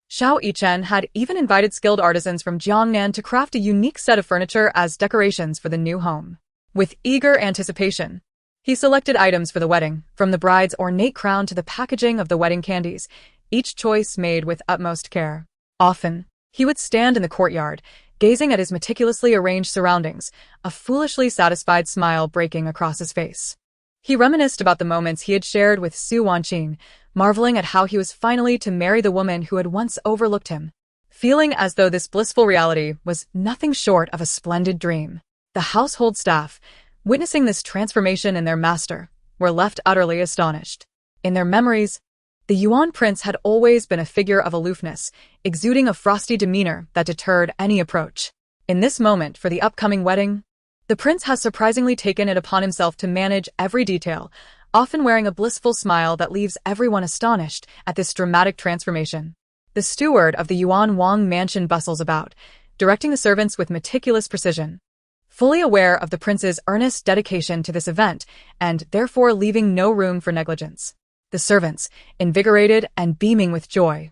Xiao Yichen had even invited skilled artisans from Jiangnan to craft a unique set of furniture as decorations for the new home. With eager anticipation, he selected items for the wedding, from the bride's ornate crown to the packaging of the wedding candies, each choice made with utmost care. Often, he would stand in the courtyard, gazing at his meticulously arranged surroundings, a foolishly satisfied smile breaking across his face. He reminisced about the moments he had shared with Su Wanqing, marveling at how he was finally to marry the woman who had once overlooked him, feeling as though this blissful reality was nothing short of a splendid dream. The household staff, witnessing this transformation in their master, were left utterly astonished. In their memories, the Yuan prince had always been a figure of aloofness, exuding a frosty demeanor that deterred any approach. In this moment for the upcoming wedding, the prince has surprisingly taken it upon himself to manage every detail, often wearing a blissful smile that leaves everyone astonished at this dramatic transformation. The steward of the Yuan Wang mansion bustles about, directing the servants with meticulous precision, fully aware of the prince's earnest dedication to this event and therefore leaving no room for negligence. The servants, invigorated and beaming with joy,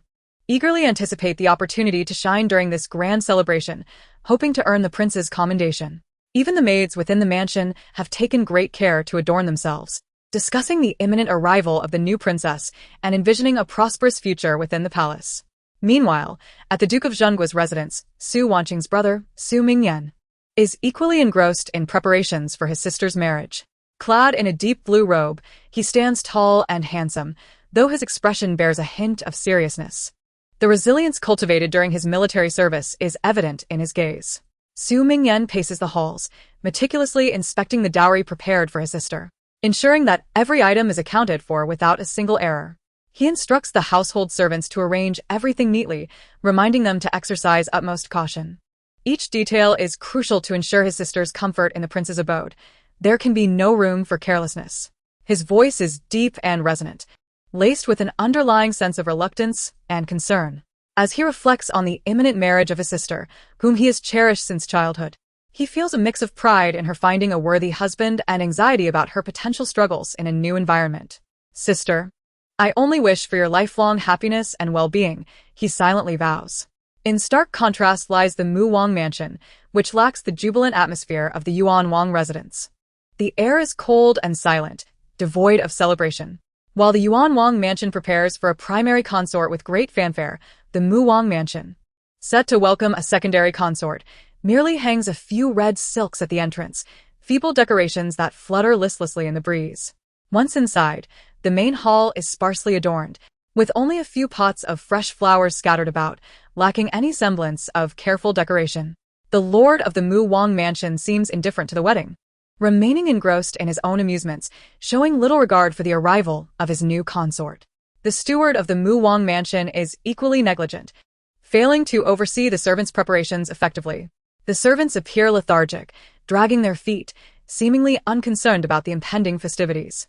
eagerly anticipate the opportunity to shine during this grand celebration, hoping to earn the prince's commendation. Even the maids within the mansion have taken great care to adorn themselves, discussing the imminent arrival of the new princess and envisioning a prosperous future within the palace. Meanwhile, at the Duke of Zhenguo's residence, Su Wanqing's brother, Su Mingyan, is equally engrossed in preparations for his sister's marriage. Clad in a deep blue robe, he stands tall and handsome, though his expression bears a hint of seriousness. The resilience cultivated during his military service is evident in his gaze. Su Mingyan paces the halls, meticulously inspecting the dowry prepared for his sister, ensuring that every item is accounted for without a single error. He instructs the household servants to arrange everything neatly, reminding them to exercise utmost caution. Each detail is crucial to ensure his sister's comfort in the prince's abode. There can be no room for carelessness. His voice is deep and resonant, laced with an underlying sense of reluctance and concern, as he reflects on the imminent marriage of his sister, whom he has cherished since childhood. He feels a mix of pride in her finding a worthy husband and anxiety about her potential struggles in a new environment. Sister, I only wish for your lifelong happiness and well-being, he silently vows. In stark contrast lies the Mu Wang mansion, which lacks the jubilant atmosphere of the Yuan Wang residence. The air is cold and silent, devoid of celebration. While the Yuan Wang mansion prepares for a primary consort with great fanfare, the Mu Wang mansion, set to welcome a secondary consort, merely hangs a few red silks at the entrance, feeble decorations that flutter listlessly in the breeze. Once inside, the main hall is sparsely adorned, with only a few pots of fresh flowers scattered about, lacking any semblance of careful decoration. The lord of the Mu Wang mansion seems indifferent to the wedding, remaining engrossed in his own amusements, showing little regard for the arrival of his new consort. The steward of the Mu Wang mansion is equally negligent, failing to oversee the servants' preparations effectively. The servants appear lethargic, dragging their feet, seemingly unconcerned about the impending festivities.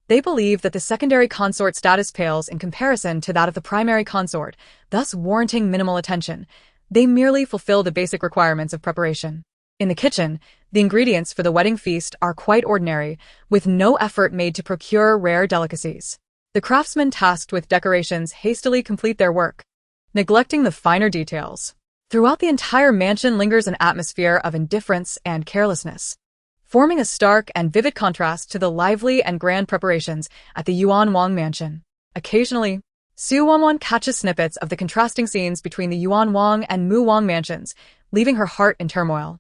They believe that the secondary consort status pales in comparison to that of the primary consort, thus warranting minimal attention. They merely fulfill the basic requirements of preparation. In the kitchen, the ingredients for the wedding feast are quite ordinary, with no effort made to procure rare delicacies. The craftsmen tasked with decorations hastily complete their work, neglecting the finer details. Throughout the entire mansion lingers an atmosphere of indifference and carelessness, forming a stark and vivid contrast to the lively and grand preparations at the Yuan Wang mansion. Occasionally, Su Wanwan catches snippets of the contrasting scenes between the Yuan Wang and Mu Wang mansions, leaving her heart in turmoil.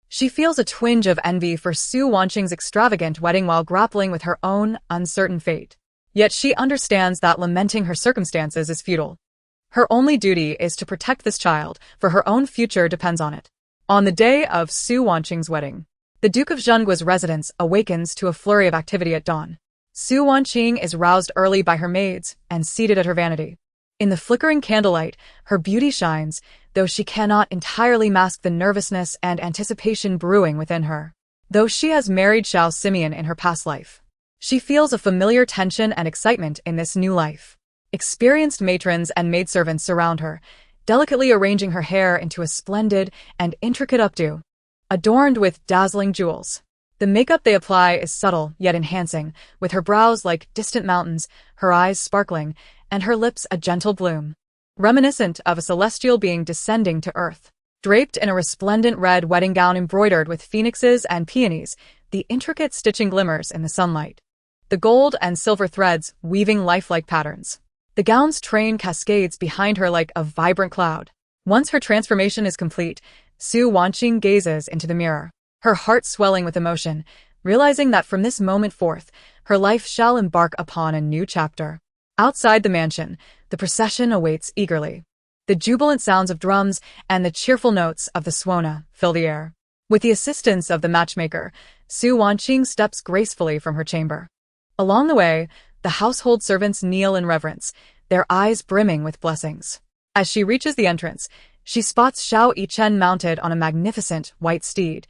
She feels a twinge of envy for Su Wanqing's extravagant wedding while grappling with her own uncertain fate. Yet she understands that lamenting her circumstances is futile. Her only duty is to protect this child, for her own future depends on it. On the day of Su Wanqing's wedding, the Duke of Zhenguo's residence awakens to a flurry of activity at dawn. Su Wanqing is roused early by her maids and seated at her vanity. In the flickering candlelight, her beauty shines, though she cannot entirely mask the nervousness and anticipation brewing within her. Though she has married Xiao Simeon in her past life, she feels a familiar tension and excitement in this new life. Experienced matrons and maidservants surround her, delicately arranging her hair into a splendid and intricate updo, adorned with dazzling jewels. The makeup they apply is subtle yet enhancing, with her brows like distant mountains, her eyes sparkling, and her lips a gentle bloom, reminiscent of a celestial being descending to earth. Draped in a resplendent red wedding gown embroidered with phoenixes and peonies, the intricate stitching glimmers in the sunlight, the gold and silver threads weaving lifelike patterns. The gown's train cascades behind her like a vibrant cloud. Once her transformation is complete, Su Wanqing gazes into the mirror, her heart swelling with emotion, realizing that from this moment forth, her life shall embark upon a new chapter. Outside the mansion, the procession awaits eagerly. The jubilant sounds of drums and the cheerful notes of the suona fill the air. With the assistance of the matchmaker, Su Wanqing steps gracefully from her chamber. Along the way, the household servants kneel in reverence, their eyes brimming with blessings. As she reaches the entrance, she spots Xiao Yichen mounted on a magnificent white steed,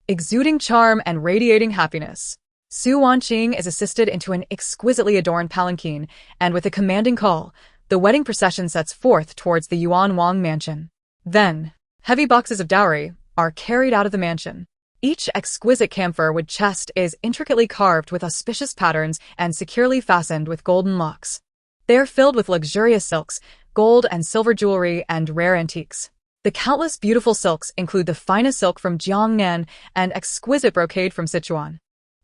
exuding charm and radiating happiness. Su Wanqing is assisted into an exquisitely adorned palanquin, and with a commanding call, the wedding procession sets forth towards the Yuan Wang mansion. Then, heavy boxes of dowry are carried out of the mansion. Each exquisite camphor-wood chest is intricately carved with auspicious patterns and securely fastened with golden locks. They are filled with luxurious silks, gold and silver jewelry, and rare antiques. The countless beautiful silks include the finest silk from Jiangnan and exquisite brocade from Sichuan,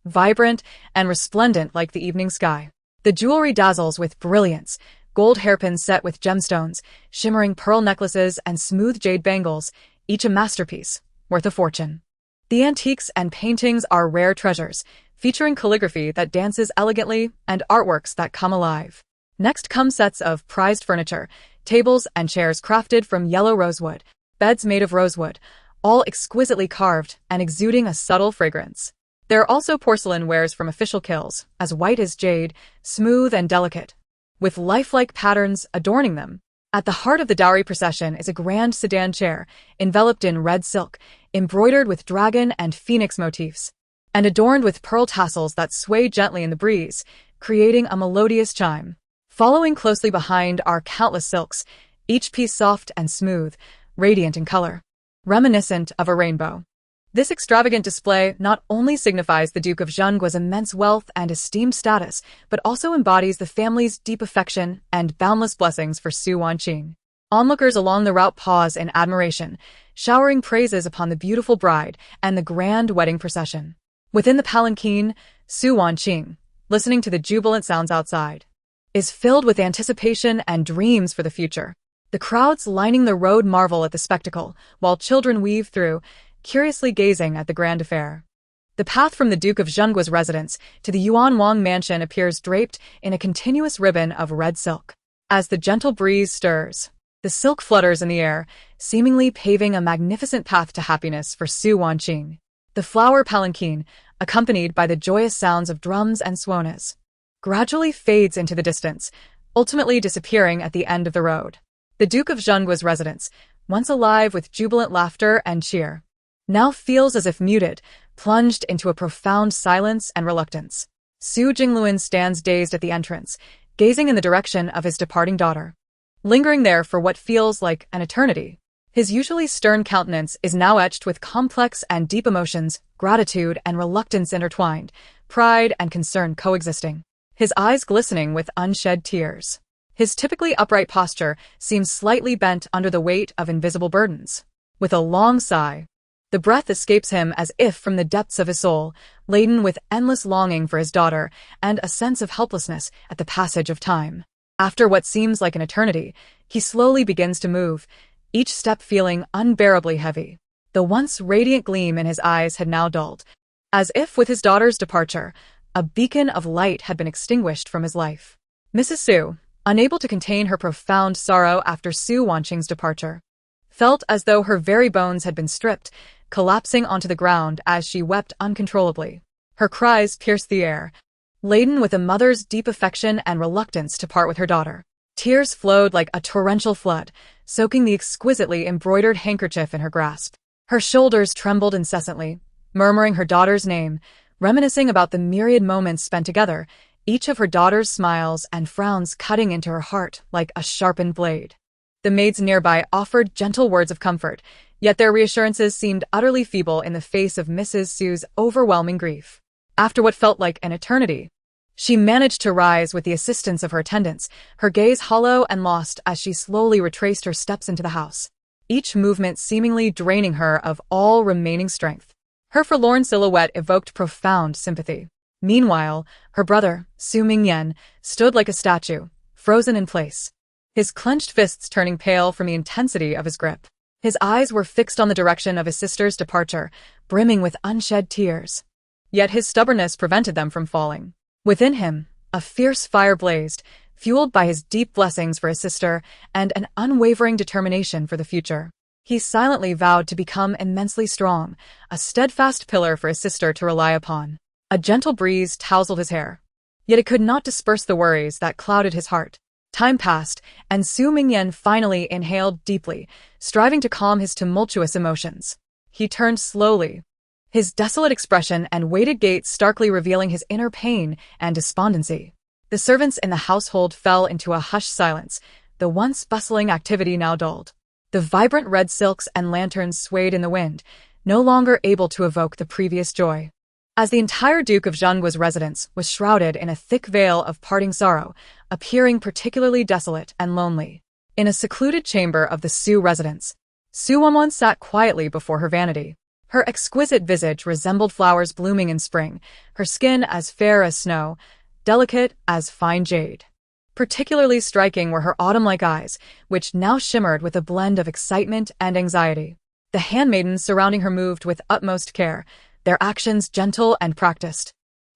vibrant and resplendent like the evening sky. The jewelry dazzles with brilliance, gold hairpins set with gemstones, shimmering pearl necklaces, and smooth jade bangles, each a masterpiece, worth a fortune. The antiques and paintings are rare treasures, featuring calligraphy that dances elegantly and artworks that come alive. Next come sets of prized furniture, tables and chairs crafted from yellow rosewood, beds made of rosewood, all exquisitely carved and exuding a subtle fragrance. There are also porcelain wares from official kilns, as white as jade, smooth and delicate, with lifelike patterns adorning them. At the heart of the dowry procession is a grand sedan chair, enveloped in red silk, embroidered with dragon and phoenix motifs, and adorned with pearl tassels that sway gently in the breeze, creating a melodious chime. Following closely behind are countless silks, each piece soft and smooth, radiant in color, reminiscent of a rainbow. This extravagant display not only signifies the Duke of Zhenguo's immense wealth and esteemed status, but also embodies the family's deep affection and boundless blessings for Su Wanqing. Onlookers along the route pause in admiration, showering praises upon the beautiful bride and the grand wedding procession. Within the palanquin, Su Wanqing, listening to the jubilant sounds outside, is filled with anticipation and dreams for the future. The crowds lining the road marvel at the spectacle, while children weave through, curiously gazing at the grand affair. The path from the Duke of Zhenguo's residence to the Yuan Wang mansion appears draped in a continuous ribbon of red silk. As the gentle breeze stirs, the silk flutters in the air, seemingly paving a magnificent path to happiness for Su Wanqing. The flower palanquin, accompanied by the joyous sounds of drums and swonas, gradually fades into the distance, ultimately disappearing at the end of the road. The Duke of Zhenguo's residence, once alive with jubilant laughter and cheer, now feels as if muted, plunged into a profound silence and reluctance. Su Jingluan stands dazed at the entrance, gazing in the direction of his departing daughter, lingering there for what feels like an eternity. His usually stern countenance is now etched with complex and deep emotions, gratitude and reluctance intertwined, pride and concern coexisting. His eyes glistening with unshed tears. His typically upright posture seems slightly bent under the weight of invisible burdens. With a long sigh, the breath escapes him as if from the depths of his soul, laden with endless longing for his daughter and a sense of helplessness at the passage of time. After what seems like an eternity, he slowly begins to move, each step feeling unbearably heavy. The once radiant gleam in his eyes had now dulled, as if with his daughter's departure, a beacon of light had been extinguished from his life. Mrs. Su, unable to contain her profound sorrow after Su Wanqing's departure, felt as though her very bones had been stripped, collapsing onto the ground as she wept uncontrollably. Her cries pierced the air, laden with a mother's deep affection and reluctance to part with her daughter. Tears flowed like a torrential flood, soaking the exquisitely embroidered handkerchief in her grasp. Her shoulders trembled incessantly, murmuring her daughter's name, reminiscing about the myriad moments spent together, each of her daughter's smiles and frowns cutting into her heart like a sharpened blade. The maids nearby offered gentle words of comfort, yet their reassurances seemed utterly feeble in the face of Mrs. Su's overwhelming grief. After what felt like an eternity, she managed to rise with the assistance of her attendants, her gaze hollow and lost as she slowly retraced her steps into the house, each movement seemingly draining her of all remaining strength. Her forlorn silhouette evoked profound sympathy. Meanwhile, her brother, Su Mingyan, stood like a statue, frozen in place, his clenched fists turning pale from the intensity of his grip. His eyes were fixed on the direction of his sister's departure, brimming with unshed tears. Yet his stubbornness prevented them from falling. Within him, a fierce fire blazed, fueled by his deep blessings for his sister and an unwavering determination for the future. He silently vowed to become immensely strong, a steadfast pillar for his sister to rely upon. A gentle breeze tousled his hair, yet it could not disperse the worries that clouded his heart. Time passed, and Su Mingyan finally inhaled deeply, striving to calm his tumultuous emotions. He turned slowly, his desolate expression and weighted gait starkly revealing his inner pain and despondency. The servants in the household fell into a hushed silence, the once bustling activity now dulled. The vibrant red silks and lanterns swayed in the wind, no longer able to evoke the previous joy. As the entire Duke of Zhenguo's residence was shrouded in a thick veil of parting sorrow, appearing particularly desolate and lonely. In a secluded chamber of the Su residence, Su Wanwan sat quietly before her vanity. Her exquisite visage resembled flowers blooming in spring, her skin as fair as snow, delicate as fine jade. Particularly striking were her autumn-like eyes, which now shimmered with a blend of excitement and anxiety. The handmaidens surrounding her moved with utmost care, their actions gentle and practiced,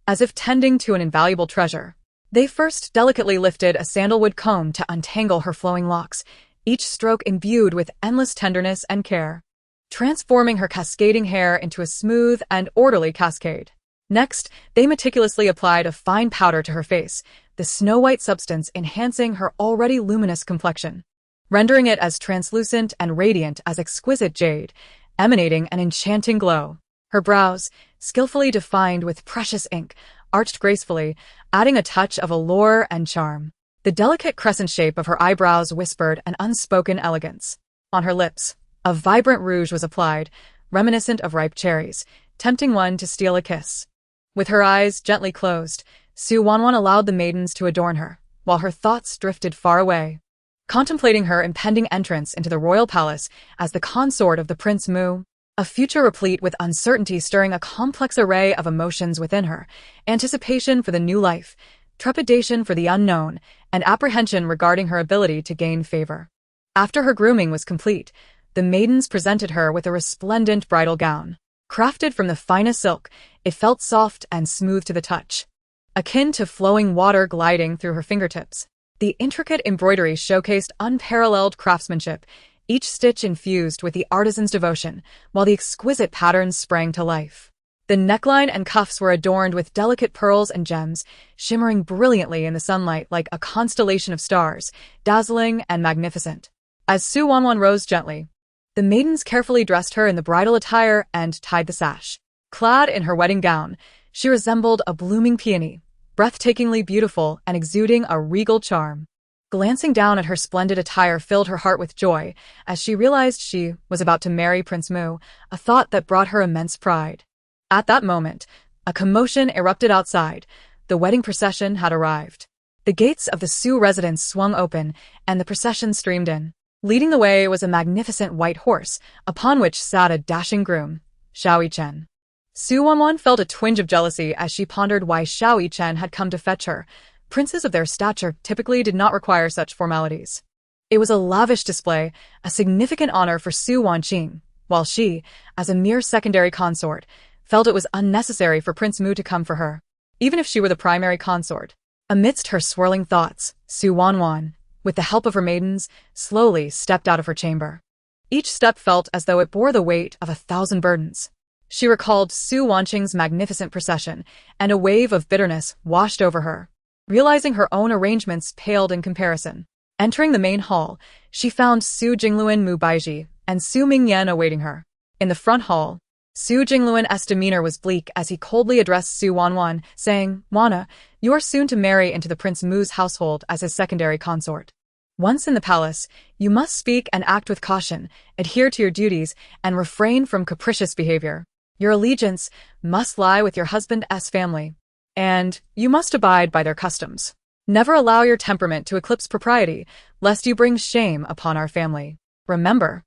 as if tending to an invaluable treasure. They first delicately lifted a sandalwood comb to untangle her flowing locks, each stroke imbued with endless tenderness and care, transforming her cascading hair into a smooth and orderly cascade. Next, they meticulously applied a fine powder to her face, the snow-white substance enhancing her already luminous complexion, rendering it as translucent and radiant as exquisite jade, emanating an enchanting glow. Her brows, skillfully defined with precious ink, arched gracefully, adding a touch of allure and charm. The delicate crescent shape of her eyebrows whispered an unspoken elegance. On her lips, a vibrant rouge was applied, reminiscent of ripe cherries, tempting one to steal a kiss. With her eyes gently closed, Su Wanwan allowed the maidens to adorn her, while her thoughts drifted far away, contemplating her impending entrance into the royal palace as the consort of the Prince Mu, a future replete with uncertainty stirring a complex array of emotions within her, anticipation for the new life, trepidation for the unknown, and apprehension regarding her ability to gain favor. After her grooming was complete, the maidens presented her with a resplendent bridal gown. Crafted from the finest silk, it felt soft and smooth to the touch, akin to flowing water gliding through her fingertips. The intricate embroidery showcased unparalleled craftsmanship, each stitch infused with the artisan's devotion, while the exquisite patterns sprang to life. The neckline and cuffs were adorned with delicate pearls and gems, shimmering brilliantly in the sunlight like a constellation of stars, dazzling and magnificent. As Su Wanwan rose gently, the maidens carefully dressed her in the bridal attire and tied the sash. Clad in her wedding gown, she resembled a blooming peony, breathtakingly beautiful and exuding a regal charm. Glancing down at her splendid attire filled her heart with joy as she realized she was about to marry Prince Mu, a thought that brought her immense pride. At that moment, a commotion erupted outside. The wedding procession had arrived. The gates of the Su residence swung open, and the procession streamed in. Leading the way was a magnificent white horse, upon which sat a dashing groom, Xiao Yichen. Su Wanwan felt a twinge of jealousy as she pondered why Xiao Yichen had come to fetch her. Princes of their stature typically did not require such formalities. It was a lavish display, a significant honor for Su Wanqing, while she, as a mere secondary consort, felt it was unnecessary for Prince Mu to come for her, even if she were the primary consort. Amidst her swirling thoughts, Su Wanwan, with the help of her maidens, slowly stepped out of her chamber. Each step felt as though it bore the weight of 1,000 burdens. She recalled Su Wanqing's magnificent procession, and a wave of bitterness washed over her, realizing her own arrangements paled in comparison. Entering the main hall, she found Su Jingluan Mu Baiji and Su Mingyan awaiting her. In the front hall, Su Jingluan's demeanor was bleak as he coldly addressed Su Wanwan, saying, "Wana, you are soon to marry into the Prince Mu's household as his secondary consort. Once in the palace, you must speak and act with caution, adhere to your duties, and refrain from capricious behavior. Your allegiance must lie with your husband's family, and you must abide by their customs. Never allow your temperament to eclipse propriety, lest you bring shame upon our family. Remember,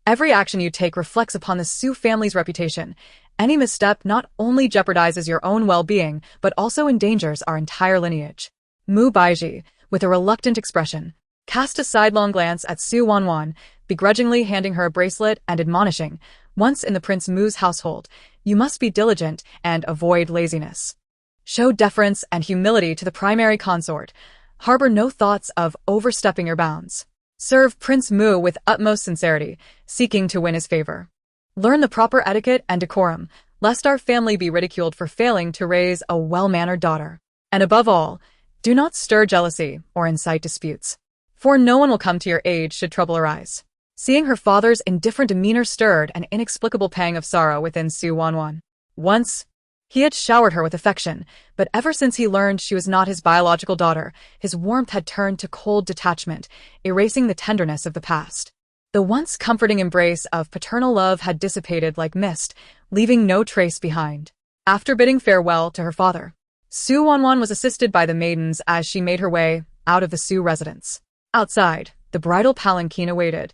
every action you take reflects upon the Su family's reputation. Any misstep not only jeopardizes your own well-being, but also endangers our entire lineage." Mu Baiji, with a reluctant expression, cast a sidelong glance at Su Wanwan, begrudgingly handing her a bracelet and admonishing, "Once in the Prince Mu's household, you must be diligent and avoid laziness. Show deference and humility to the primary consort. Harbor no thoughts of overstepping your bounds. Serve Prince Mu with utmost sincerity, seeking to win his favor. Learn the proper etiquette and decorum, lest our family be ridiculed for failing to raise a well-mannered daughter. And above all, do not stir jealousy or incite disputes, for no one will come to your aid should trouble arise." Seeing her father's indifferent demeanor stirred an inexplicable pang of sorrow within Su Wanwan. Once, he had showered her with affection, but ever since he learned she was not his biological daughter, his warmth had turned to cold detachment, erasing the tenderness of the past. The once comforting embrace of paternal love had dissipated like mist, leaving no trace behind. After bidding farewell to her father, Su Wanwan was assisted by the maidens as she made her way out of the Su residence. Outside, the bridal palanquin awaited,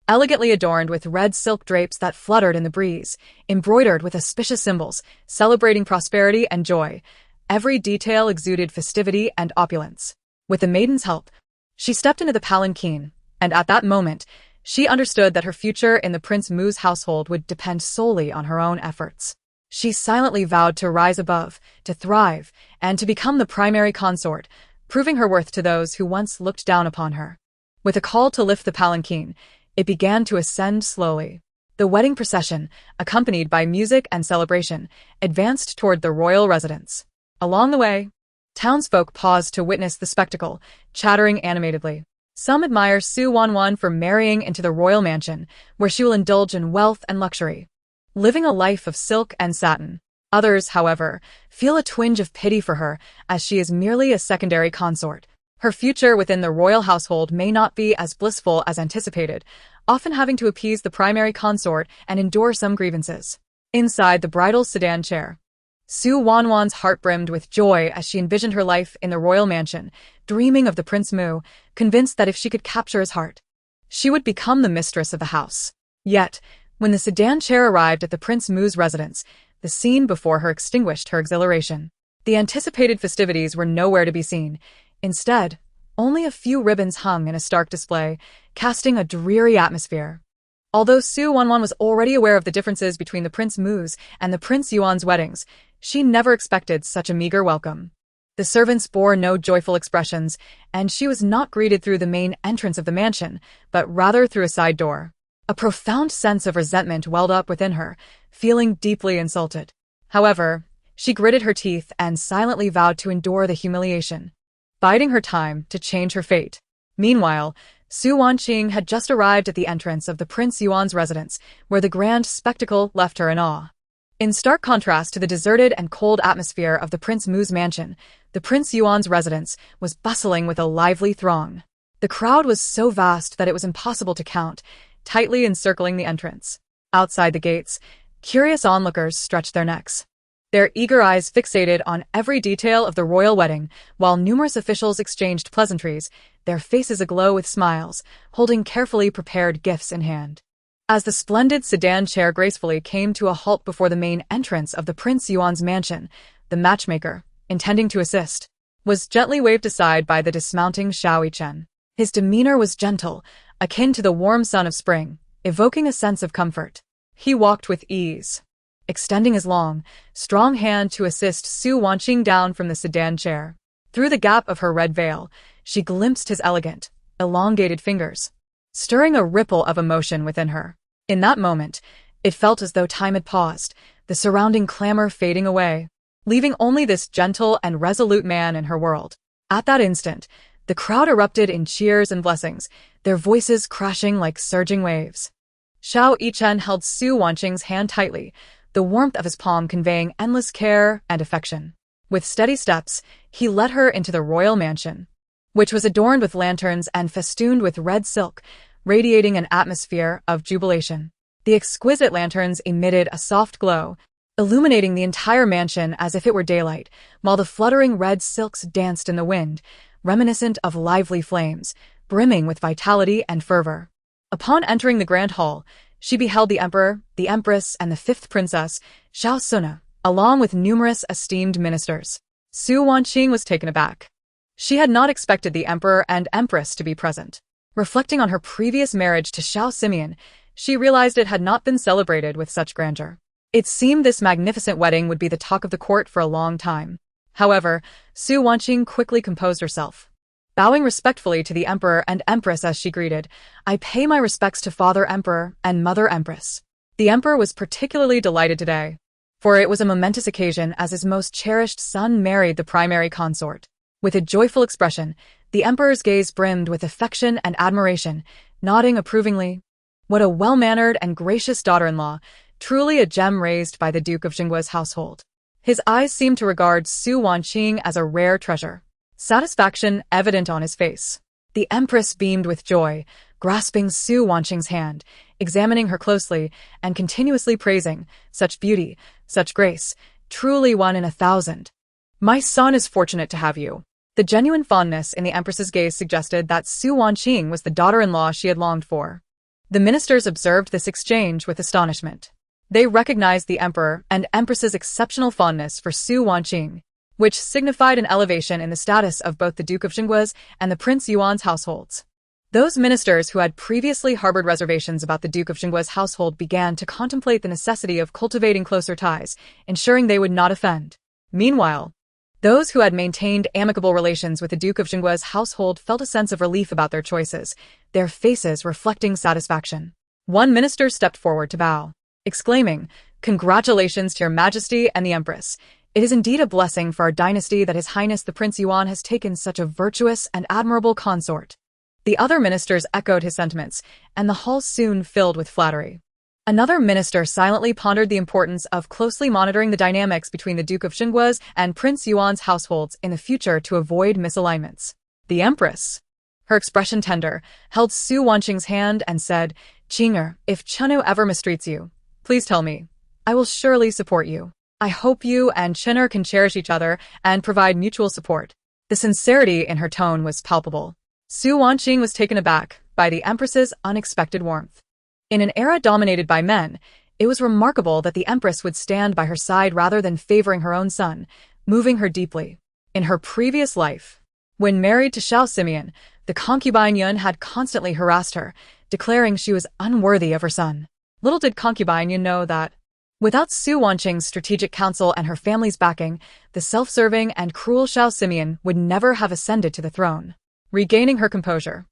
elegantly adorned with red silk drapes that fluttered in the breeze, embroidered with auspicious symbols, celebrating prosperity and joy. Every detail exuded festivity and opulence. With the maiden's help, she stepped into the palanquin, and at that moment, she understood that her future in the Prince Mu's household would depend solely on her own efforts. She silently vowed to rise above, to thrive, and to become the primary consort, proving her worth to those who once looked down upon her. With a call to lift the palanquin, it began to ascend slowly. The wedding procession, accompanied by music and celebration, advanced toward the royal residence. Along the way, Townsfolk paused to witness the spectacle, chattering animatedly. Some admire Su Wanwan for marrying into the royal mansion, where she will indulge in wealth and luxury, living a life of silk and satin. Others, however, feel a twinge of pity for her, as she is merely a secondary consort. Her future within the royal household may not be as blissful as anticipated, often having to appease the primary consort and endure some grievances. Inside the bridal sedan chair, Su Wanwan's heart brimmed with joy as she envisioned her life in the royal mansion, dreaming of the Prince Mu, convinced that if she could capture his heart, she would become the mistress of the house. Yet, when the sedan chair arrived at the Prince Mu's residence, the scene before her extinguished her exhilaration. The anticipated festivities were nowhere to be seen. Instead, only a few ribbons hung in a stark display, casting a dreary atmosphere. Although Su Wanwan was already aware of the differences between the Prince Mu's and the Prince Yuan's weddings, she never expected such a meager welcome. The servants bore no joyful expressions, and she was not greeted through the main entrance of the mansion, but rather through a side door. A profound sense of resentment welled up within her, feeling deeply insulted. However, she gritted her teeth and silently vowed to endure the humiliation, biding her time to change her fate. Meanwhile, Su Wanqing had just arrived at the entrance of the Prince Yuan's residence, where the grand spectacle left her in awe. In stark contrast to the deserted and cold atmosphere of the Prince Mu's mansion, the Prince Yuan's residence was bustling with a lively throng. The crowd was so vast that it was impossible to count, tightly encircling the entrance. Outside the gates, curious onlookers stretched their necks, their eager eyes fixated on every detail of the royal wedding, while numerous officials exchanged pleasantries, their faces aglow with smiles, holding carefully prepared gifts in hand. As the splendid sedan chair gracefully came to a halt before the main entrance of the Prince Yuan's mansion, the matchmaker, intending to assist, was gently waved aside by the dismounting Yichen. His demeanor was gentle, akin to the warm sun of spring, evoking a sense of comfort. He walked with ease, extending his long, strong hand to assist Su Wanqing down from the sedan chair. Through the gap of her red veil, she glimpsed his elegant, elongated fingers, stirring a ripple of emotion within her. In that moment, it felt as though time had paused, the surrounding clamor fading away, leaving only this gentle and resolute man in her world. At that instant, the crowd erupted in cheers and blessings, their voices crashing like surging waves. Yichen held Su Wanqing's hand tightly, the warmth of his palm conveying endless care and affection. With steady steps, he led her into the royal mansion, which was adorned with lanterns and festooned with red silk, radiating an atmosphere of jubilation. The exquisite lanterns emitted a soft glow, illuminating the entire mansion as if it were daylight, while the fluttering red silks danced in the wind, reminiscent of lively flames, brimming with vitality and fervor. Upon entering the grand hall, she beheld the emperor, the empress, and the fifth princess, Xiao, along with numerous esteemed ministers. Su Wanqing was taken aback. She had not expected the emperor and empress to be present. Reflecting on her previous marriage to Xiao, she realized it had not been celebrated with such grandeur. It seemed this magnificent wedding would be the talk of the court for a long time. However, Su Wanqing quickly composed herself. Bowing respectfully to the emperor and empress as she greeted, "I pay my respects to Father Emperor and Mother Empress." The emperor was particularly delighted today, for it was a momentous occasion as his most cherished son married the primary consort. With a joyful expression, the emperor's gaze brimmed with affection and admiration, nodding approvingly. What a well-mannered and gracious daughter-in-law, truly a gem raised by the Duke of Zhenguo's household. His eyes seemed to regard Su Wanqing as a rare treasure, satisfaction evident on his face. The empress beamed with joy, grasping Su Wanqing's hand, examining her closely, and continuously praising, "Such beauty, such grace, truly one in 1,000. My son is fortunate to have you." The genuine fondness in the empress's gaze suggested that Su Wanqing was the daughter-in-law she had longed for. The ministers observed this exchange with astonishment. They recognized the emperor and empress's exceptional fondness for Su Wanqing, which signified an elevation in the status of both the Duke of Zhenguo's and the Prince Yuan's households. Those ministers who had previously harbored reservations about the Duke of Zhenguo's household began to contemplate the necessity of cultivating closer ties, ensuring they would not offend. Meanwhile, those who had maintained amicable relations with the Duke of Zhenguo's household felt a sense of relief about their choices, their faces reflecting satisfaction. One minister stepped forward to bow, exclaiming, "Congratulations to your Majesty and the Empress. It is indeed a blessing for our dynasty that His Highness the Prince Yuan has taken such a virtuous and admirable consort. The other ministers echoed his sentiments, and the hall soon filled with flattery. Another minister silently pondered the importance of closely monitoring the dynamics between the Duke of Zhenguo's and Prince Yuan's households in the future to avoid misalignments. The Empress, her expression tender, held Su Wanqing's hand and said, "Qing'er, if Chenu ever mistreats you, please tell me. I will surely support you. I hope you and Qing'er can cherish each other and provide mutual support." The sincerity in her tone was palpable. Su Wanqing was taken aback by the Empress's unexpected warmth. In an era dominated by men, it was remarkable that the Empress would stand by her side rather than favoring her own son, moving her deeply. In her previous life, when married to Xiao Simeon, the concubine Yuan had constantly harassed her, declaring she was unworthy of her son. Little did concubine Yuan know that, without Su Wanqing's strategic counsel and her family's backing, the self-serving and cruel Xiao Simeon would never have ascended to the throne. Regaining her composure,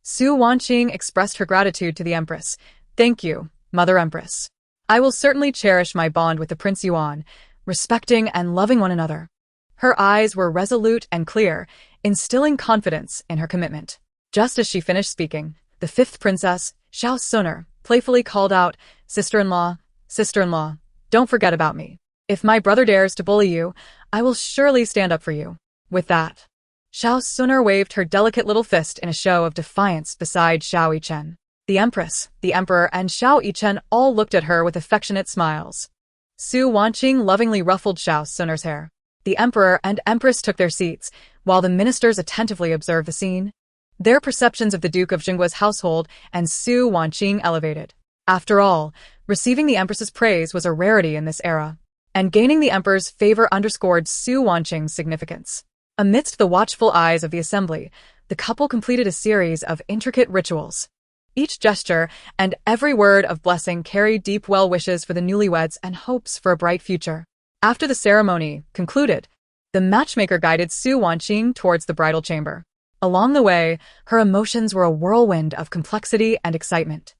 Su Wanqing expressed her gratitude to the Empress. "Thank you, Mother Empress. I will certainly cherish my bond with the Prince Yuan, respecting and loving one another." Her eyes were resolute and clear, instilling confidence in her commitment. Just as she finished speaking, the fifth princess, Xiao Suner, playfully called out, "Sister-in-law, sister-in-law, don't forget about me. If my brother dares to bully you, I will surely stand up for you." With that, Xiao Suner waved her delicate little fist in a show of defiance beside Xiao Yichen. The Empress, the Emperor, and Xiao Yichen all looked at her with affectionate smiles. Su Wanqing lovingly ruffled Xiao Suner's hair. The Emperor and Empress took their seats, while the ministers attentively observed the scene. Their perceptions of the Duke of Zhenguo's household and Su Wanqing elevated. After all, receiving the Empress's praise was a rarity in this era, and gaining the Emperor's favor underscored Su Wanqing's significance. Amidst the watchful eyes of the assembly, the couple completed a series of intricate rituals. Each gesture and every word of blessing carried deep well wishes for the newlyweds and hopes for a bright future. After the ceremony concluded, the matchmaker guided Su Wanqing towards the bridal chamber. Along the way, her emotions were a whirlwind of complexity and excitement.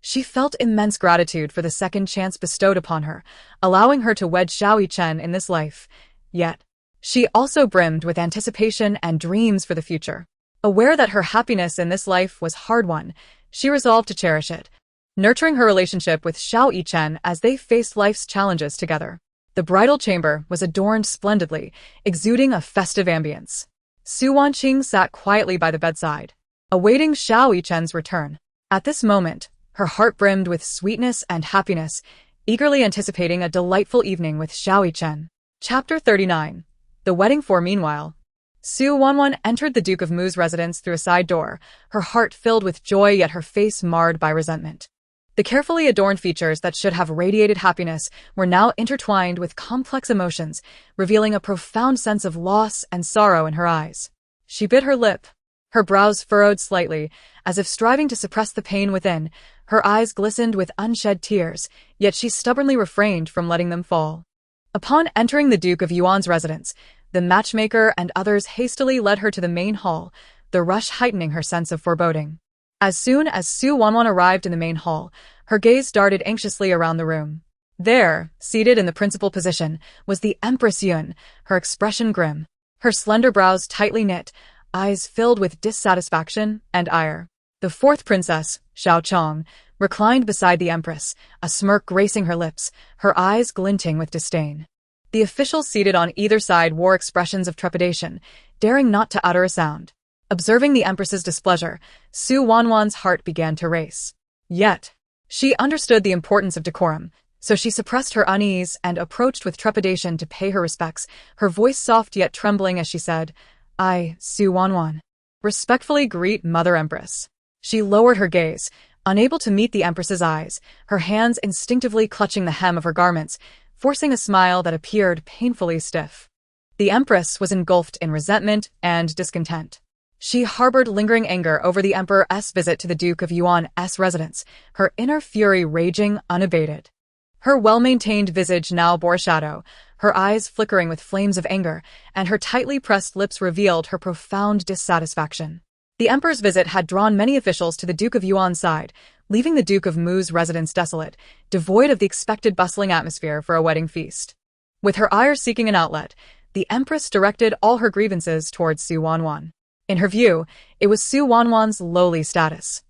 She felt immense gratitude for the second chance bestowed upon her, allowing her to wed Xiao Yichen in this life. Yet, she also brimmed with anticipation and dreams for the future. Aware that her happiness in this life was hard-won, she resolved to cherish it, nurturing her relationship with Xiao Yichen as they faced life's challenges together. The bridal chamber was adorned splendidly, exuding a festive ambience. Su Wanqing sat quietly by the bedside, awaiting Xiao Yichen's return. At this moment, her heart brimmed with sweetness and happiness, eagerly anticipating a delightful evening with Xiao Yichen. Chapter 39. The Wedding. Meanwhile, Su Wanwan entered the Duke of Mu's residence through a side door, her heart filled with joy yet her face marred by resentment. The carefully adorned features that should have radiated happiness were now intertwined with complex emotions, revealing a profound sense of loss and sorrow in her eyes. She bit her lip, her brows furrowed slightly, as if striving to suppress the pain within. Her eyes glistened with unshed tears, yet she stubbornly refrained from letting them fall. Upon entering the Duke of Yuan's residence, the matchmaker and others hastily led her to the main hall, the rush heightening her sense of foreboding. As soon as Su Wanwan arrived in the main hall, her gaze darted anxiously around the room. There, seated in the principal position, was the Empress Yuan, her expression grim, her slender brows tightly knit, eyes filled with dissatisfaction and ire. The fourth princess, Xiao Chong, reclined beside the Empress, a smirk gracing her lips, her eyes glinting with disdain. The officials seated on either side wore expressions of trepidation, daring not to utter a sound. Observing the Empress's displeasure, Su Wanwan's heart began to race. Yet, she understood the importance of decorum, so she suppressed her unease and approached with trepidation to pay her respects, her voice soft yet trembling as she said, "I, Su Wanwan, respectfully greet Mother Empress." She lowered her gaze, unable to meet the Empress's eyes, her hands instinctively clutching the hem of her garments, forcing a smile that appeared painfully stiff. The Empress was engulfed in resentment and discontent. She harbored lingering anger over the Emperor's visit to the Duke of Yuan's residence, her inner fury raging unabated. Her well-maintained visage now bore a shadow, her eyes flickering with flames of anger, and her tightly pressed lips revealed her profound dissatisfaction. The Emperor's visit had drawn many officials to the Duke of Yuan's side, leaving the Duke of Mu's residence desolate, devoid of the expected bustling atmosphere for a wedding feast. With her ire seeking an outlet, the Empress directed all her grievances towards Su Wanwan. In her view, it was Su Wanwan's lowly status,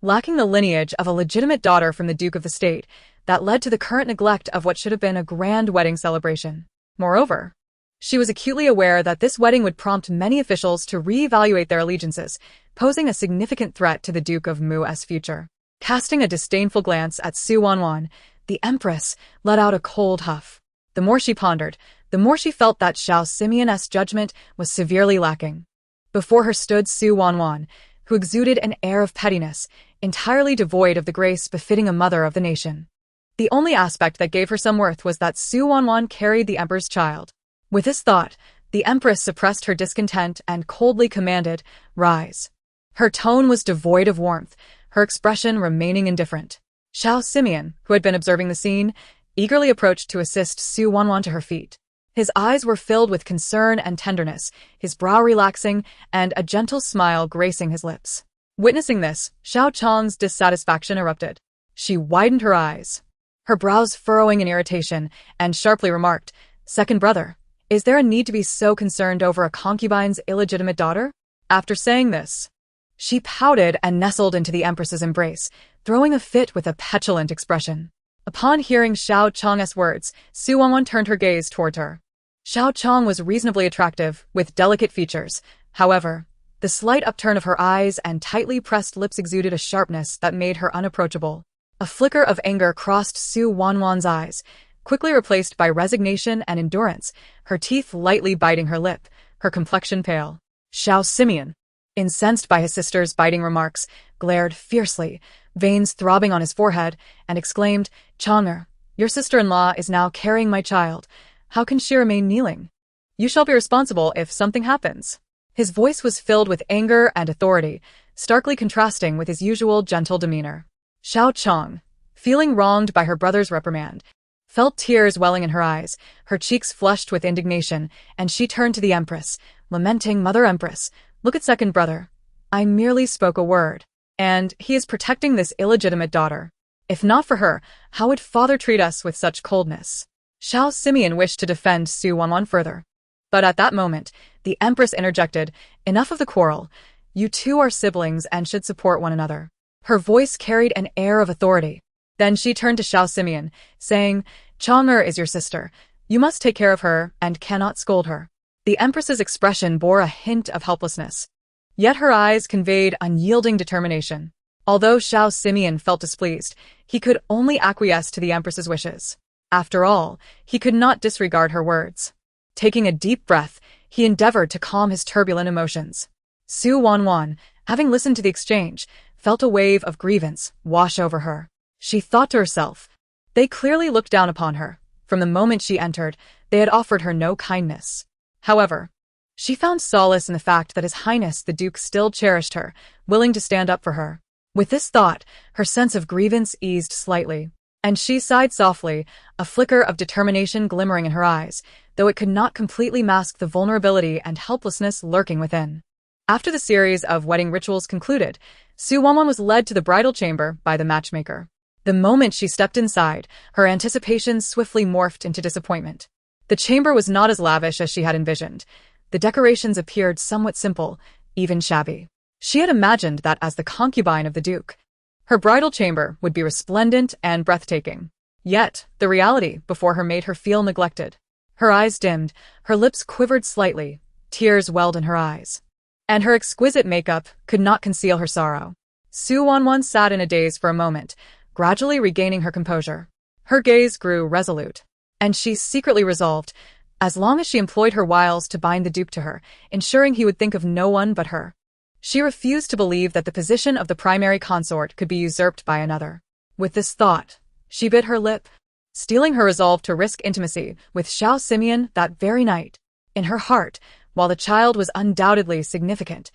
lacking the lineage of a legitimate daughter from the Duke of the State, that led to the current neglect of what should have been a grand wedding celebration. Moreover, she was acutely aware that this wedding would prompt many officials to reevaluate their allegiances, posing a significant threat to the Duke of Mu's future. Casting a disdainful glance at Su Wanwan, the Empress let out a cold huff. The more she pondered, the more she felt that Xiao Simeon's judgment was severely lacking. Before her stood Su Wanwan, who exuded an air of pettiness, entirely devoid of the grace befitting a mother of the nation. The only aspect that gave her some worth was that Su Wanwan carried the emperor's child. With this thought, the Empress suppressed her discontent and coldly commanded, "Rise." Her tone was devoid of warmth, her expression remaining indifferent. Xiao Simeon, who had been observing the scene, eagerly approached to assist Su Wanwan to her feet. His eyes were filled with concern and tenderness, his brow relaxing, and a gentle smile gracing his lips. Witnessing this, Xiao Chang's dissatisfaction erupted. She widened her eyes, her brows furrowing in irritation, and sharply remarked, "Second brother, is there a need to be so concerned over a concubine's illegitimate daughter?" After saying this, she pouted and nestled into the Empress's embrace, throwing a fit with a petulant expression. Upon hearing Xiao Chang's words, Su Wanwan turned her gaze toward her. Xiao Chang was reasonably attractive, with delicate features. However, the slight upturn of her eyes and tightly pressed lips exuded a sharpness that made her unapproachable. A flicker of anger crossed Su Wanwan's eyes, quickly replaced by resignation and endurance, her teeth lightly biting her lip, her complexion pale. Xiao Simeon, incensed by his sister's biting remarks, glared fiercely, veins throbbing on his forehead, and exclaimed, "Chang'er, your sister-in-law is now carrying my child. How can she remain kneeling? You shall be responsible if something happens." His voice was filled with anger and authority, starkly contrasting with his usual gentle demeanor. Xiao Chang, feeling wronged by her brother's reprimand, felt tears welling in her eyes, her cheeks flushed with indignation, and she turned to the Empress, lamenting, "Mother Empress, look at second brother. I merely spoke a word, and he is protecting this illegitimate daughter. If not for her, how would father treat us with such coldness?" Xiao Simeon wished to defend Su Wanwan further. But at that moment, the Empress interjected, "Enough of the quarrel. You two are siblings and should support one another." Her voice carried an air of authority. Then she turned to Xiao Simeon, saying, "Chang'er is your sister. You must take care of her and cannot scold her." The Empress's expression bore a hint of helplessness, yet her eyes conveyed unyielding determination. Although Xiao Simeon felt displeased, he could only acquiesce to the Empress's wishes. After all, he could not disregard her words. Taking a deep breath, he endeavored to calm his turbulent emotions. Su Wanwan, having listened to the exchange, felt a wave of grievance wash over her. She thought to herself, they clearly looked down upon her. From the moment she entered, they had offered her no kindness. However, she found solace in the fact that His Highness the Duke still cherished her, willing to stand up for her. With this thought, her sense of grievance eased slightly, and she sighed softly, a flicker of determination glimmering in her eyes, though it could not completely mask the vulnerability and helplessness lurking within. After the series of wedding rituals concluded, Su Wanwan was led to the bridal chamber by the matchmaker. The moment she stepped inside, her anticipation swiftly morphed into disappointment. The chamber was not as lavish as she had envisioned. The decorations appeared somewhat simple, even shabby. She had imagined that as the concubine of the Duke, her bridal chamber would be resplendent and breathtaking. Yet, the reality before her made her feel neglected. Her eyes dimmed, her lips quivered slightly, tears welled in her eyes, and her exquisite makeup could not conceal her sorrow. Su Wanwan sat in a daze for a moment, gradually regaining her composure. Her gaze grew resolute, and she secretly resolved, as long as she employed her wiles to bind the Duke to her, ensuring he would think of no one but her. She refused to believe that the position of the primary consort could be usurped by another. With this thought, she bit her lip, steeling her resolve to risk intimacy with Xiao Simeon that very night. In her heart, while the child was undoubtedly significant,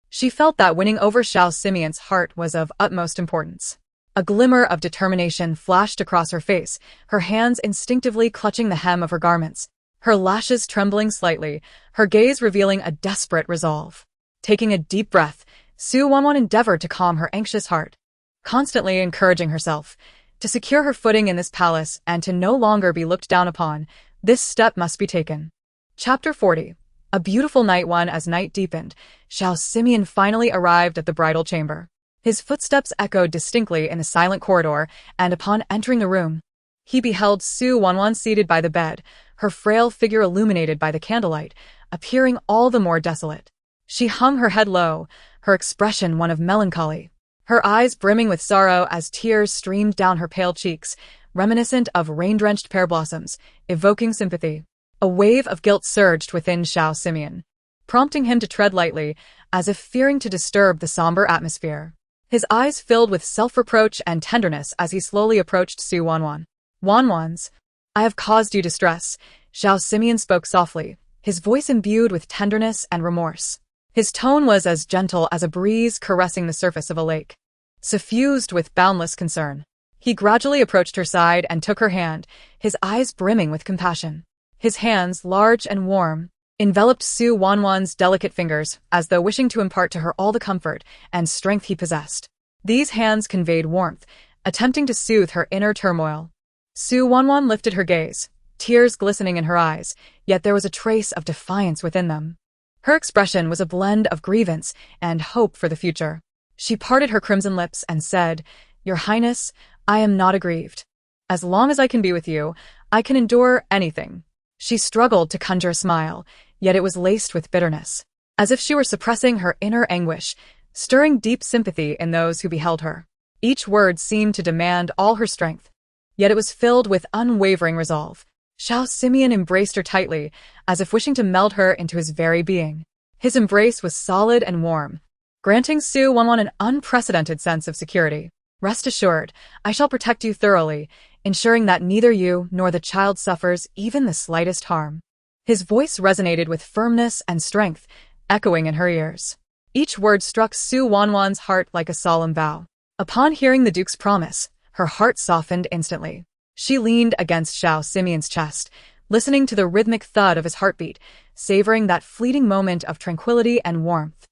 she felt that winning over Xiao Simeon's heart was of utmost importance. A glimmer of determination flashed across her face, her hands instinctively clutching the hem of her garments, her lashes trembling slightly, her gaze revealing a desperate resolve. Taking a deep breath, Su Wanwan endeavored to calm her anxious heart, constantly encouraging herself to secure her footing in this palace and to no longer be looked down upon This step must be taken. Chapter 40. A beautiful night one. As night deepened, Xiao Simeon finally arrived at the bridal chamber. His footsteps echoed distinctly in the silent corridor, and upon entering the room, he beheld Su Wanwan seated by the bed, her frail figure illuminated by the candlelight, appearing all the more desolate. She hung her head low, her expression one of melancholy, her eyes brimming with sorrow as tears streamed down her pale cheeks, reminiscent of rain-drenched pear blossoms, evoking sympathy. A wave of guilt surged within Xiao Simeon, prompting him to tread lightly, as if fearing to disturb the somber atmosphere. His eyes filled with self-reproach and tenderness as he slowly approached Su Wanwan. "Wanwans, I have caused you distress," Xiao Simeon spoke softly, his voice imbued with tenderness and remorse. His tone was as gentle as a breeze caressing the surface of a lake, suffused with boundless concern. He gradually approached her side and took her hand, his eyes brimming with compassion. His hands, large and warm, enveloped Su Wanwan's delicate fingers, as though wishing to impart to her all the comfort and strength he possessed. These hands conveyed warmth, attempting to soothe her inner turmoil. Su Wanwan lifted her gaze, tears glistening in her eyes, yet there was a trace of defiance within them. Her expression was a blend of grievance and hope for the future. She parted her crimson lips and said, "Your Highness, I am not aggrieved. As long as I can be with you, I can endure anything." She struggled to conjure a smile, yet it was laced with bitterness, as if she were suppressing her inner anguish, stirring deep sympathy in those who beheld her. Each word seemed to demand all her strength, yet it was filled with unwavering resolve. Xiao Simeon embraced her tightly, as if wishing to meld her into his very being. His embrace was solid and warm, granting Su Wanwan an unprecedented sense of security. "Rest assured, I shall protect you thoroughly, ensuring that neither you nor the child suffers even the slightest harm." His voice resonated with firmness and strength, echoing in her ears. Each word struck Su Wanwan's heart like a solemn vow. Upon hearing the Duke's promise, her heart softened instantly. She leaned against Xiao Simeon's chest, listening to the rhythmic thud of his heartbeat, savoring that fleeting moment of tranquility and warmth.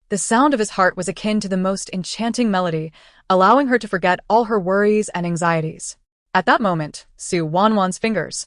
The sound of his heart was akin to the most enchanting melody, allowing her to forget all her worries and anxieties. At that moment, Su Wanwan's fingers,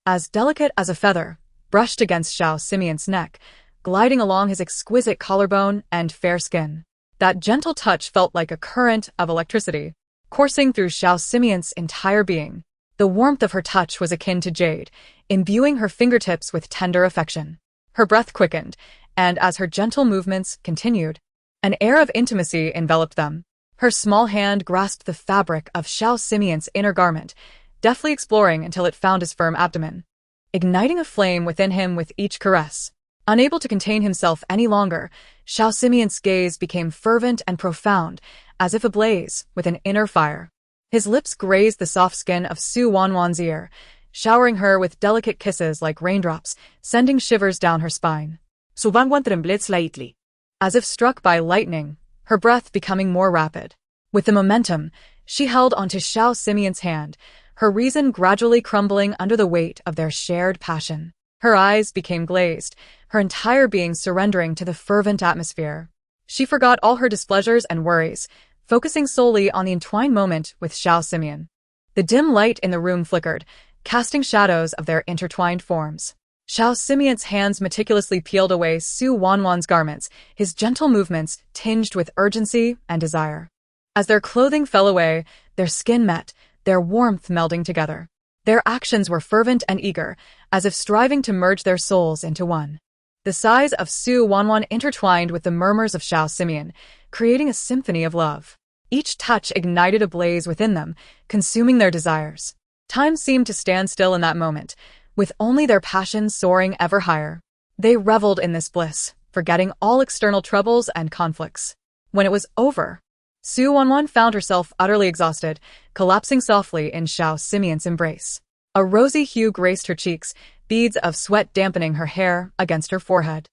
as delicate as a feather, brushed against Xiao Simeon's neck, gliding along his exquisite collarbone and fair skin. That gentle touch felt like a current of electricity, coursing through Xiao Simeon's entire being. The warmth of her touch was akin to jade, imbuing her fingertips with tender affection. Her breath quickened, and as her gentle movements continued, an air of intimacy enveloped them. Her small hand grasped the fabric of Xiao Simeon's inner garment, deftly exploring until it found his firm abdomen, igniting a flame within him with each caress. Unable to contain himself any longer, Xiao Simeon's gaze became fervent and profound, as if ablaze with an inner fire. His lips grazed the soft skin of Su Wanwan's ear, showering her with delicate kisses like raindrops, sending shivers down her spine. Su Wanwan trembled slightly, as if struck by lightning, her breath becoming more rapid. With the momentum, she held onto Xiao Simeon's hand, her reason gradually crumbling under the weight of their shared passion. Her eyes became glazed, her entire being surrendering to the fervent atmosphere. She forgot all her displeasures and worries, focusing solely on the entwined moment with Xiao Simeon. The dim light in the room flickered, casting shadows of their intertwined forms. Xiao Simeon's hands meticulously peeled away Su Wanwan's garments, his gentle movements tinged with urgency and desire. As their clothing fell away, their skin met, their warmth melding together. Their actions were fervent and eager, as if striving to merge their souls into one. The sighs of Su Wanwan intertwined with the murmurs of Xiao Simeon, creating a symphony of love. Each touch ignited a blaze within them, consuming their desires. Time seemed to stand still in that moment, with only their passions soaring ever higher. They reveled in this bliss, forgetting all external troubles and conflicts. When it was over, Su Wanwan found herself utterly exhausted, collapsing softly in Xiao Simeon's embrace. A rosy hue graced her cheeks, beads of sweat dampening her hair against her forehead.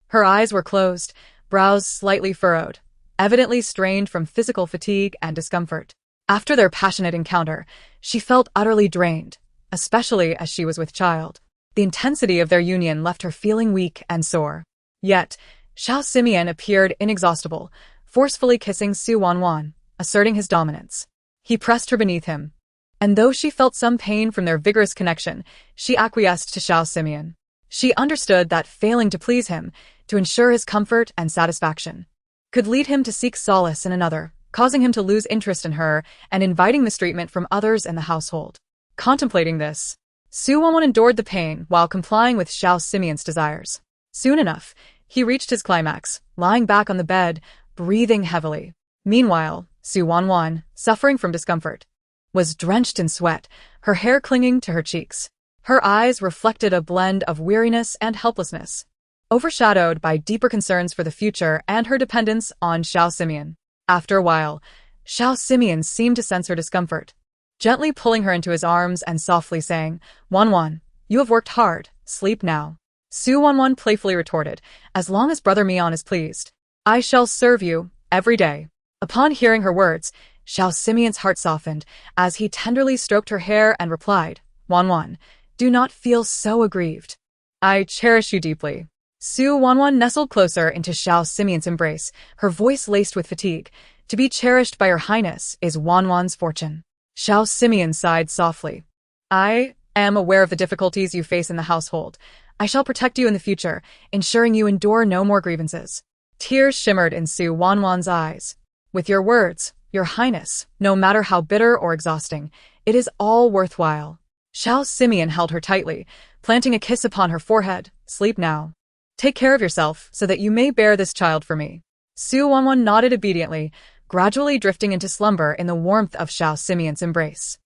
Her eyes were closed, brows slightly furrowed, evidently strained from physical fatigue and discomfort. After their passionate encounter, she felt utterly drained, especially as she was with child. The intensity of their union left her feeling weak and sore. Yet, Xiao Simeon appeared inexhaustible, forcefully kissing Su Wanwan, asserting his dominance. He pressed her beneath him, And though she felt some pain from their vigorous connection, she acquiesced to Xiao Simeon. She understood that failing to please him, to ensure his comfort and satisfaction, could lead him to seek solace in another, causing him to lose interest in her and inviting mistreatment from others in the household. Contemplating this, Su Wanwan endured the pain while complying with Xiao Simeon's desires. Soon enough, he reached his climax, lying back on the bed, breathing heavily. Meanwhile, Su Wanwan, suffering from discomfort, was drenched in sweat, her hair clinging to her cheeks. Her eyes reflected a blend of weariness and helplessness, overshadowed by deeper concerns for the future and her dependence on Xiao Simeon. After a while, Xiao Simeon seemed to sense her discomfort, gently pulling her into his arms and softly saying, "Wanwan, you have worked hard, sleep now." Su Wanwan playfully retorted, "As long as Brother Mian is pleased, I shall serve you every day." Upon hearing her words, Xiao Simeon's heart softened as he tenderly stroked her hair and replied, "Wanwan, do not feel so aggrieved. I cherish you deeply." Su Wanwan nestled closer into Xiao Simeon's embrace, her voice laced with fatigue. "To be cherished by your highness is Wanwan's fortune." Xiao Simeon sighed softly. "I am aware of the difficulties you face in the household. I shall protect you in the future, ensuring you endure no more grievances." Tears shimmered in Su Wanwan's eyes. "With your words, Your Highness, no matter how bitter or exhausting, it is all worthwhile." Xiao Simeon held her tightly, planting a kiss upon her forehead. "Sleep now. Take care of yourself so that you may bear this child for me." Su Wanwan nodded obediently, gradually drifting into slumber in the warmth of Xiao Simeon's embrace.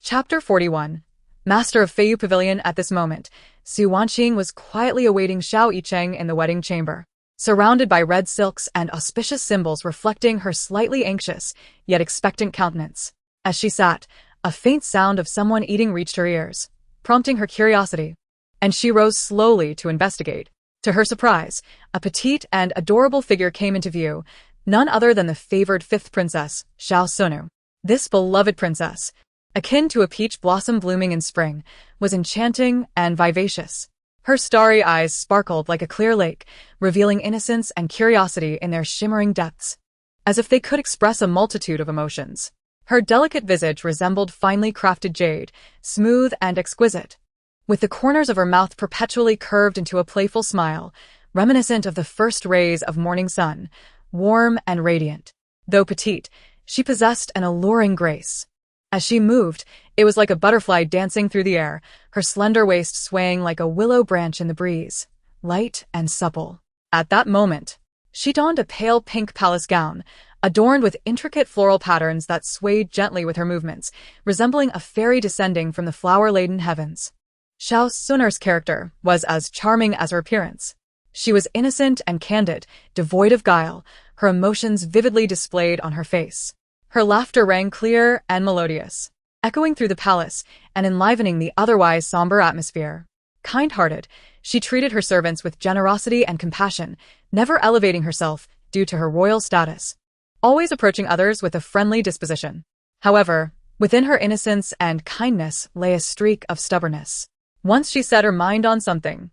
Chapter 41. Master of Feiyu Pavilion. At this moment, Su Wanqing was quietly awaiting Xiao Yichen in the wedding chamber, surrounded by red silks and auspicious symbols reflecting her slightly anxious, yet expectant countenance. As she sat, a faint sound of someone eating reached her ears, prompting her curiosity, and she rose slowly to investigate. To her surprise, a petite and adorable figure came into view, none other than the favored fifth princess, Xiao Sunu. This beloved princess, akin to a peach blossom blooming in spring, was enchanting and vivacious. Her starry eyes sparkled like a clear lake, revealing innocence and curiosity in their shimmering depths, as if they could express a multitude of emotions. Her delicate visage resembled finely crafted jade, smooth and exquisite, with the corners of her mouth perpetually curved into a playful smile, reminiscent of the first rays of morning sun, warm and radiant. Though petite, she possessed an alluring grace. As she moved, it was like a butterfly dancing through the air, her slender waist swaying like a willow branch in the breeze, light and supple. At that moment, she donned a pale pink palace gown, adorned with intricate floral patterns that swayed gently with her movements, resembling a fairy descending from the flower-laden heavens. Xiao Sunur's character was as charming as her appearance. She was innocent and candid, devoid of guile, her emotions vividly displayed on her face. Her laughter rang clear and melodious, echoing through the palace and enlivening the otherwise somber atmosphere. Kind-hearted, she treated her servants with generosity and compassion, never elevating herself due to her royal status, always approaching others with a friendly disposition. However, within her innocence and kindness lay a streak of stubbornness. Once she set her mind on something,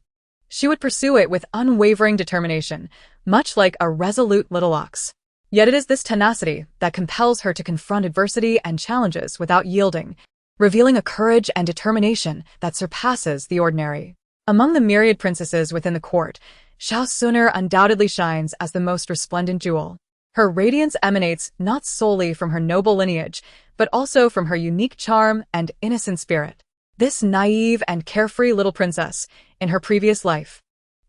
she would pursue it with unwavering determination, much like a resolute little ox. Yet it is this tenacity that compels her to confront adversity and challenges without yielding, revealing a courage and determination that surpasses the ordinary. Among the myriad princesses within the court, Xiao Sunur undoubtedly shines as the most resplendent jewel. Her radiance emanates not solely from her noble lineage, but also from her unique charm and innocent spirit. This naive and carefree little princess, in her previous life,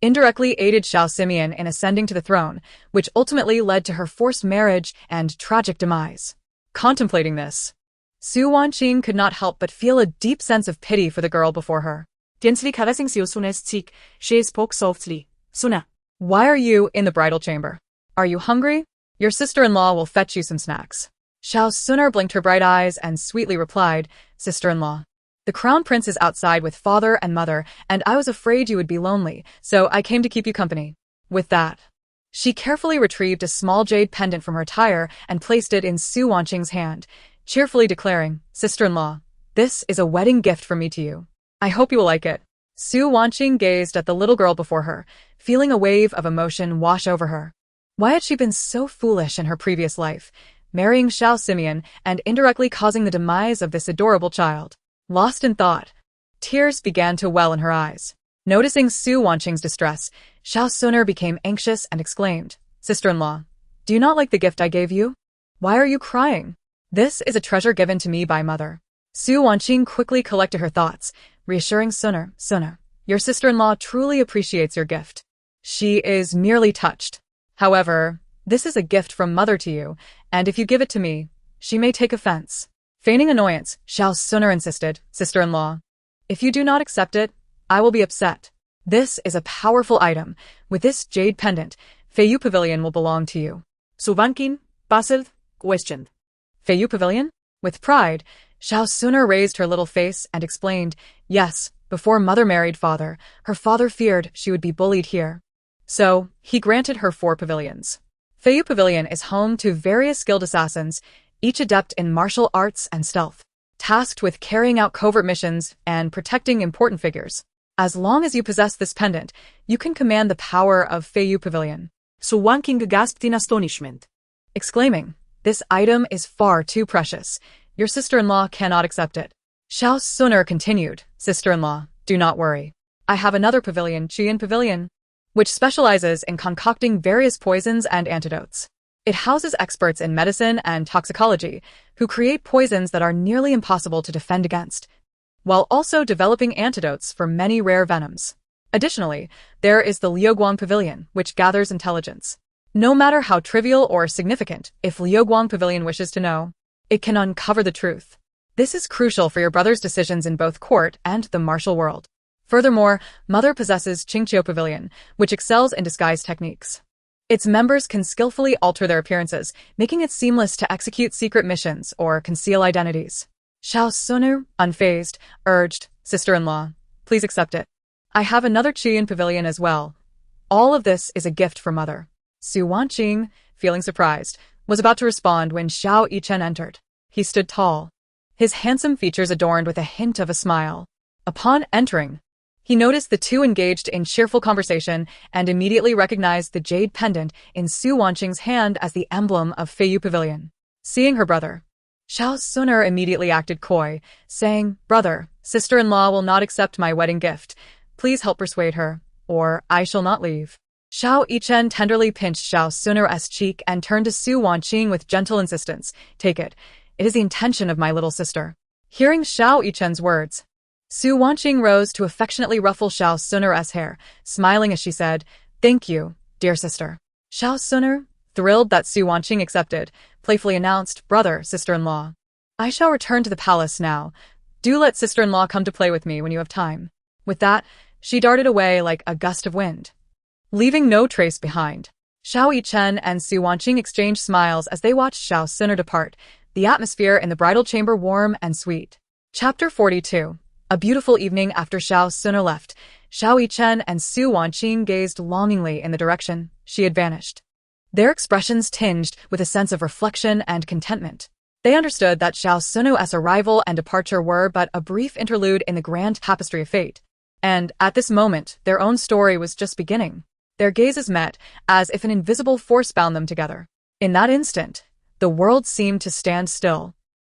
indirectly aided Xiao Simeon in ascending to the throne, which ultimately led to her forced marriage and tragic demise. Contemplating this, Su Wanqing could not help but feel a deep sense of pity for the girl before her. Gently caressing Xiao Suna's cheek, she spoke softly. "Suna, "Why are you in the bridal chamber? Are you hungry? Your sister-in-law will fetch you some snacks." Xiao Sunur blinked her bright eyes and sweetly replied, "Sister-in-law, the crown prince is outside with father and mother, and I was afraid you would be lonely, so I came to keep you company." With that, she carefully retrieved a small jade pendant from her attire and placed it in Su Wanqing's hand, cheerfully declaring, "Sister-in-law, this is a wedding gift from me to you. I hope you will like it." Su Wanqing gazed at the little girl before her, feeling a wave of emotion wash over her. Why had she been so foolish in her previous life, marrying Xiao Simeon and indirectly causing the demise of this adorable child. Lost in thought, tears began to well in her eyes. Noticing Su Wanqing's distress, Xiao Suner became anxious and exclaimed, "Sister-in-law, do you not like the gift I gave you? Why are you crying? This is a treasure given to me by mother." Su Wanqing quickly collected her thoughts, reassuring Suner, your sister-in-law truly appreciates your gift. She is merely touched. However, this is a gift from mother to you, and if you give it to me, she may take offense." Feigning annoyance, Xiao Suner insisted, "Sister-in-law, if you do not accept it, I will be upset. This is a powerful item. With this jade pendant, Feiyu Pavilion will belong to you." Su Wanqing, puzzled, questioned. Feiyu Pavilion? With pride, Xiao Suner raised her little face and explained, "Yes, before mother married father, her father feared she would be bullied here. So, he granted her 4 pavilions. Feiyu Pavilion is home to various skilled assassins, each adept in martial arts and stealth, tasked with carrying out covert missions and protecting important figures. As long as you possess this pendant, you can command the power of Feiyu Pavilion." Su Wanqing gasped in astonishment, exclaiming, "This item is far too precious. Your sister-in-law cannot accept it." Xiao Suner continued, "Sister-in-law, do not worry. I have another pavilion, Qian Pavilion, which specializes in concocting various poisons and antidotes. It houses experts in medicine and toxicology who create poisons that are nearly impossible to defend against, while also developing antidotes for many rare venoms. Additionally, there is the Liuguang Pavilion, which gathers intelligence. No matter how trivial or significant, if Liuguang Pavilion wishes to know, it can uncover the truth. This is crucial for your brother's decisions in both court and the martial world. Furthermore, Mother possesses Qingqiu Pavilion, which excels in disguise techniques. Its members can skillfully alter their appearances, making it seamless to execute secret missions or conceal identities." Xiao Suner, unfazed, urged, "Sister-in-law, please accept it. I have another Qian Pavilion as well. All of this is a gift for mother." Su Wanqing, feeling surprised, was about to respond when Xiao Yichen entered. He stood tall, his handsome features adorned with a hint of a smile. Upon entering, he noticed the two engaged in cheerful conversation and immediately recognized the jade pendant in Su Wanqing's hand as the emblem of Feiyu Pavilion. Seeing her brother, Xiao Suner immediately acted coy, saying, "Brother, sister-in-law will not accept my wedding gift. Please help persuade her, or I shall not leave." Xiao Yichen tenderly pinched Xiao Suner's cheek and turned to Su Wanqing with gentle insistence, "Take it. It is the intention of my little sister." Hearing Xiao Yichen's words, Su Wanqing rose to affectionately ruffle Xiao Suner's hair, smiling as she said, "Thank you, dear sister." Xiao Suner, thrilled that Su Wanqing accepted, playfully announced, "Brother, sister-in-law, I shall return to the palace now. Do let sister-in-law come to play with me when you have time." With that, she darted away like a gust of wind, leaving no trace behind. Xiao Yichen and Su Wanqing exchanged smiles as they watched Xiao Suner depart, the atmosphere in the bridal chamber warm and sweet. Chapter 42. A beautiful evening after Xiao Suner left, Xiao Yichen and Su Wanqing gazed longingly in the direction she had vanished, their expressions tinged with a sense of reflection and contentment. They understood that Xiao Suner's arrival and departure were but a brief interlude in the grand tapestry of fate, and at this moment their own story was just beginning. Their gazes met, as if an invisible force bound them together. In that instant, the world seemed to stand still,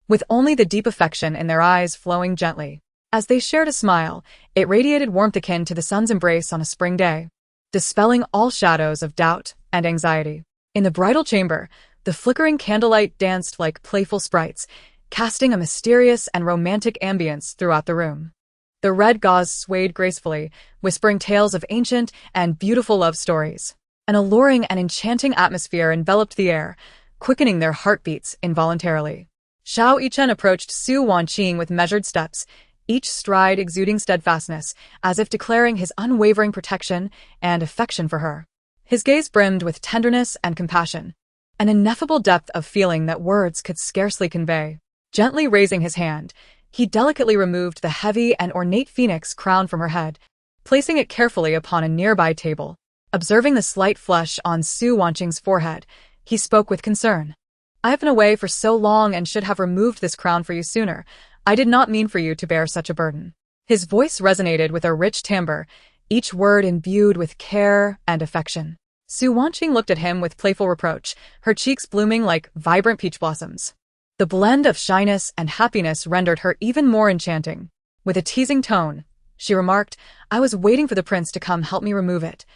with only the deep affection in their eyes flowing gently. As they shared a smile, it radiated warmth akin to the sun's embrace on a spring day, dispelling all shadows of doubt and anxiety. In the bridal chamber, the flickering candlelight danced like playful sprites, casting a mysterious and romantic ambience throughout the room. The red gauze swayed gracefully, whispering tales of ancient and beautiful love stories. An alluring and enchanting atmosphere enveloped the air, quickening their heartbeats involuntarily. Xiao Yichen approached Su Wanqing with measured steps, each stride exuding steadfastness, as if declaring his unwavering protection and affection for her. His gaze brimmed with tenderness and compassion, an ineffable depth of feeling that words could scarcely convey. Gently raising his hand, he delicately removed the heavy and ornate phoenix crown from her head, placing it carefully upon a nearby table. Observing the slight flush on Su Wanqing's forehead, he spoke with concern. "I have been away for so long and should have removed this crown for you sooner. I did not mean for you to bear such a burden." His voice resonated with a rich timbre, each word imbued with care and affection. Su Wanqing looked at him with playful reproach, her cheeks blooming like vibrant peach blossoms. The blend of shyness and happiness rendered her even more enchanting. With a teasing tone, she remarked, "I was waiting for the prince to come help me remove it.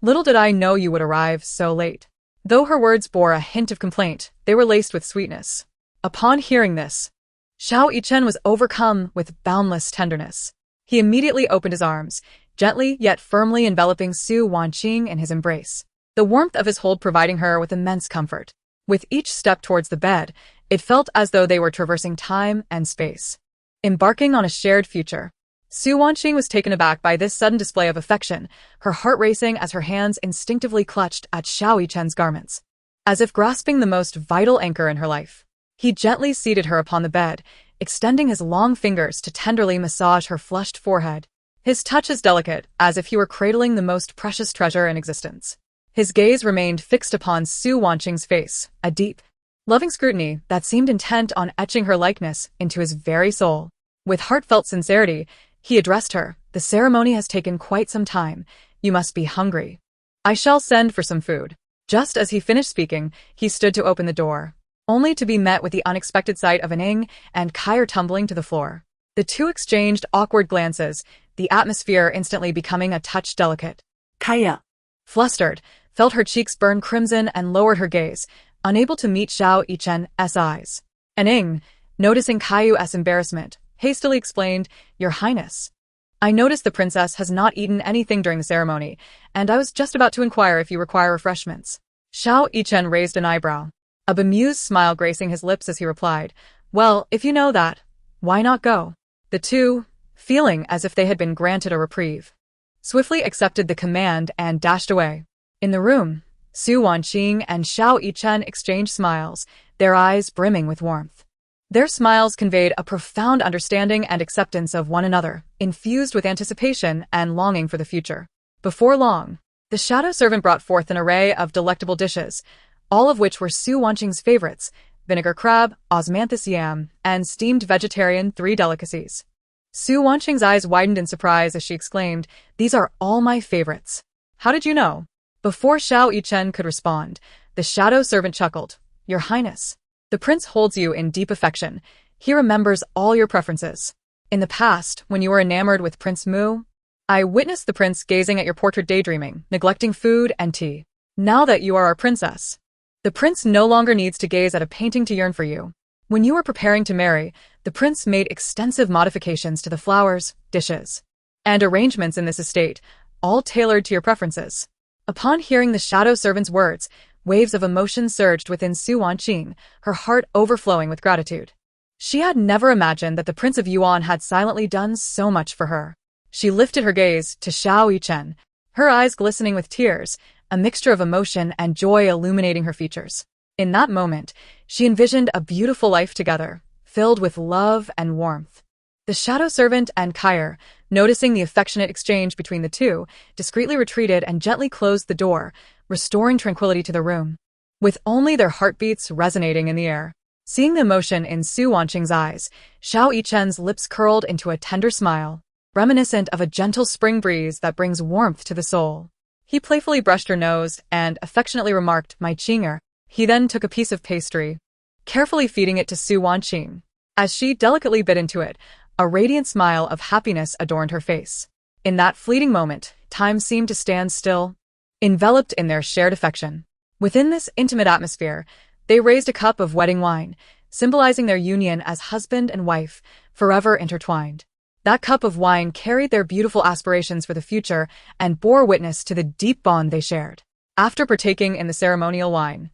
Little did I know you would arrive so late." Though her words bore a hint of complaint, they were laced with sweetness. Upon hearing this, Xiao Yichen was overcome with boundless tenderness. He immediately opened his arms, gently yet firmly enveloping Su Wanqing in his embrace, the warmth of his hold providing her with immense comfort. With each step towards the bed, it felt as though they were traversing time and space, embarking on a shared future. Su Wanqing was taken aback by this sudden display of affection, her heart racing as her hands instinctively clutched at Xiao Yichen's garments, as if grasping the most vital anchor in her life. He gently seated her upon the bed, extending his long fingers to tenderly massage her flushed forehead. His touch is delicate, as if he were cradling the most precious treasure in existence. His gaze remained fixed upon Su Wanqing's face, a deep, loving scrutiny that seemed intent on etching her likeness into his very soul. With heartfelt sincerity, he addressed her, "The ceremony has taken quite some time. You must be hungry. I shall send for some food." Just as he finished speaking, he stood to open the door, only to be met with the unexpected sight of Wanqing and Kai tumbling to the floor. The two exchanged awkward glances, the atmosphere instantly becoming a touch delicate. Kaya, Flustered, felt her cheeks burn crimson and lowered her gaze, unable to meet Xiao Yichen's eyes. Wanqing, noticing Kai's embarrassment, hastily explained, "Your Highness, I noticed the princess has not eaten anything during the ceremony, and I was just about to inquire if you require refreshments." Xiao Yichen raised an eyebrow, a bemused smile gracing his lips as he replied, "Well, if you know that, why not go?" The two, feeling as if they had been granted a reprieve, swiftly accepted the command and dashed away. In the room, Su Wanqing and Xiao Yichen exchanged smiles, their eyes brimming with warmth. Their smiles conveyed a profound understanding and acceptance of one another, infused with anticipation and longing for the future. Before long, the shadow servant brought forth an array of delectable dishes, all of which were Su Wanqing's favorites: vinegar crab, osmanthus yam, and steamed vegetarian 3 delicacies. Su Wanqing's eyes widened in surprise as she exclaimed, "These are all my favorites. How did you know?" Before Xiao Yichen could respond, the shadow servant chuckled, "Your Highness, the prince holds you in deep affection. He remembers all your preferences. In the past, when you were enamored with Prince Mu, I witnessed the prince gazing at your portrait daydreaming, neglecting food and tea. Now that you are our princess, the prince no longer needs to gaze at a painting to yearn for you. When you were preparing to marry, the prince made extensive modifications to the flowers, dishes, and arrangements in this estate, all tailored to your preferences." Upon hearing the shadow servant's words, waves of emotion surged within Su Wanqing, her heart overflowing with gratitude. She had never imagined that the Prince of Yuan had silently done so much for her. She lifted her gaze to Xiao Yichen, her eyes glistening with tears, a mixture of emotion and joy illuminating her features. In that moment, she envisioned a beautiful life together, filled with love and warmth. The shadow servant and Kai, noticing the affectionate exchange between the two, discreetly retreated and gently closed the door, restoring tranquility to the room, with only their heartbeats resonating in the air. Seeing the emotion in Su Wanqing's eyes, Xiao Yichen's lips curled into a tender smile, reminiscent of a gentle spring breeze that brings warmth to the soul. He playfully brushed her nose and affectionately remarked, "My Qinger." He then took a piece of pastry, carefully feeding it to Su Wanqing. As she delicately bit into it, a radiant smile of happiness adorned her face. In that fleeting moment, time seemed to stand still, enveloped in their shared affection. Within this intimate atmosphere, they raised a cup of wedding wine, symbolizing their union as husband and wife, forever intertwined. That cup of wine carried their beautiful aspirations for the future and bore witness to the deep bond they shared. After partaking in the ceremonial wine,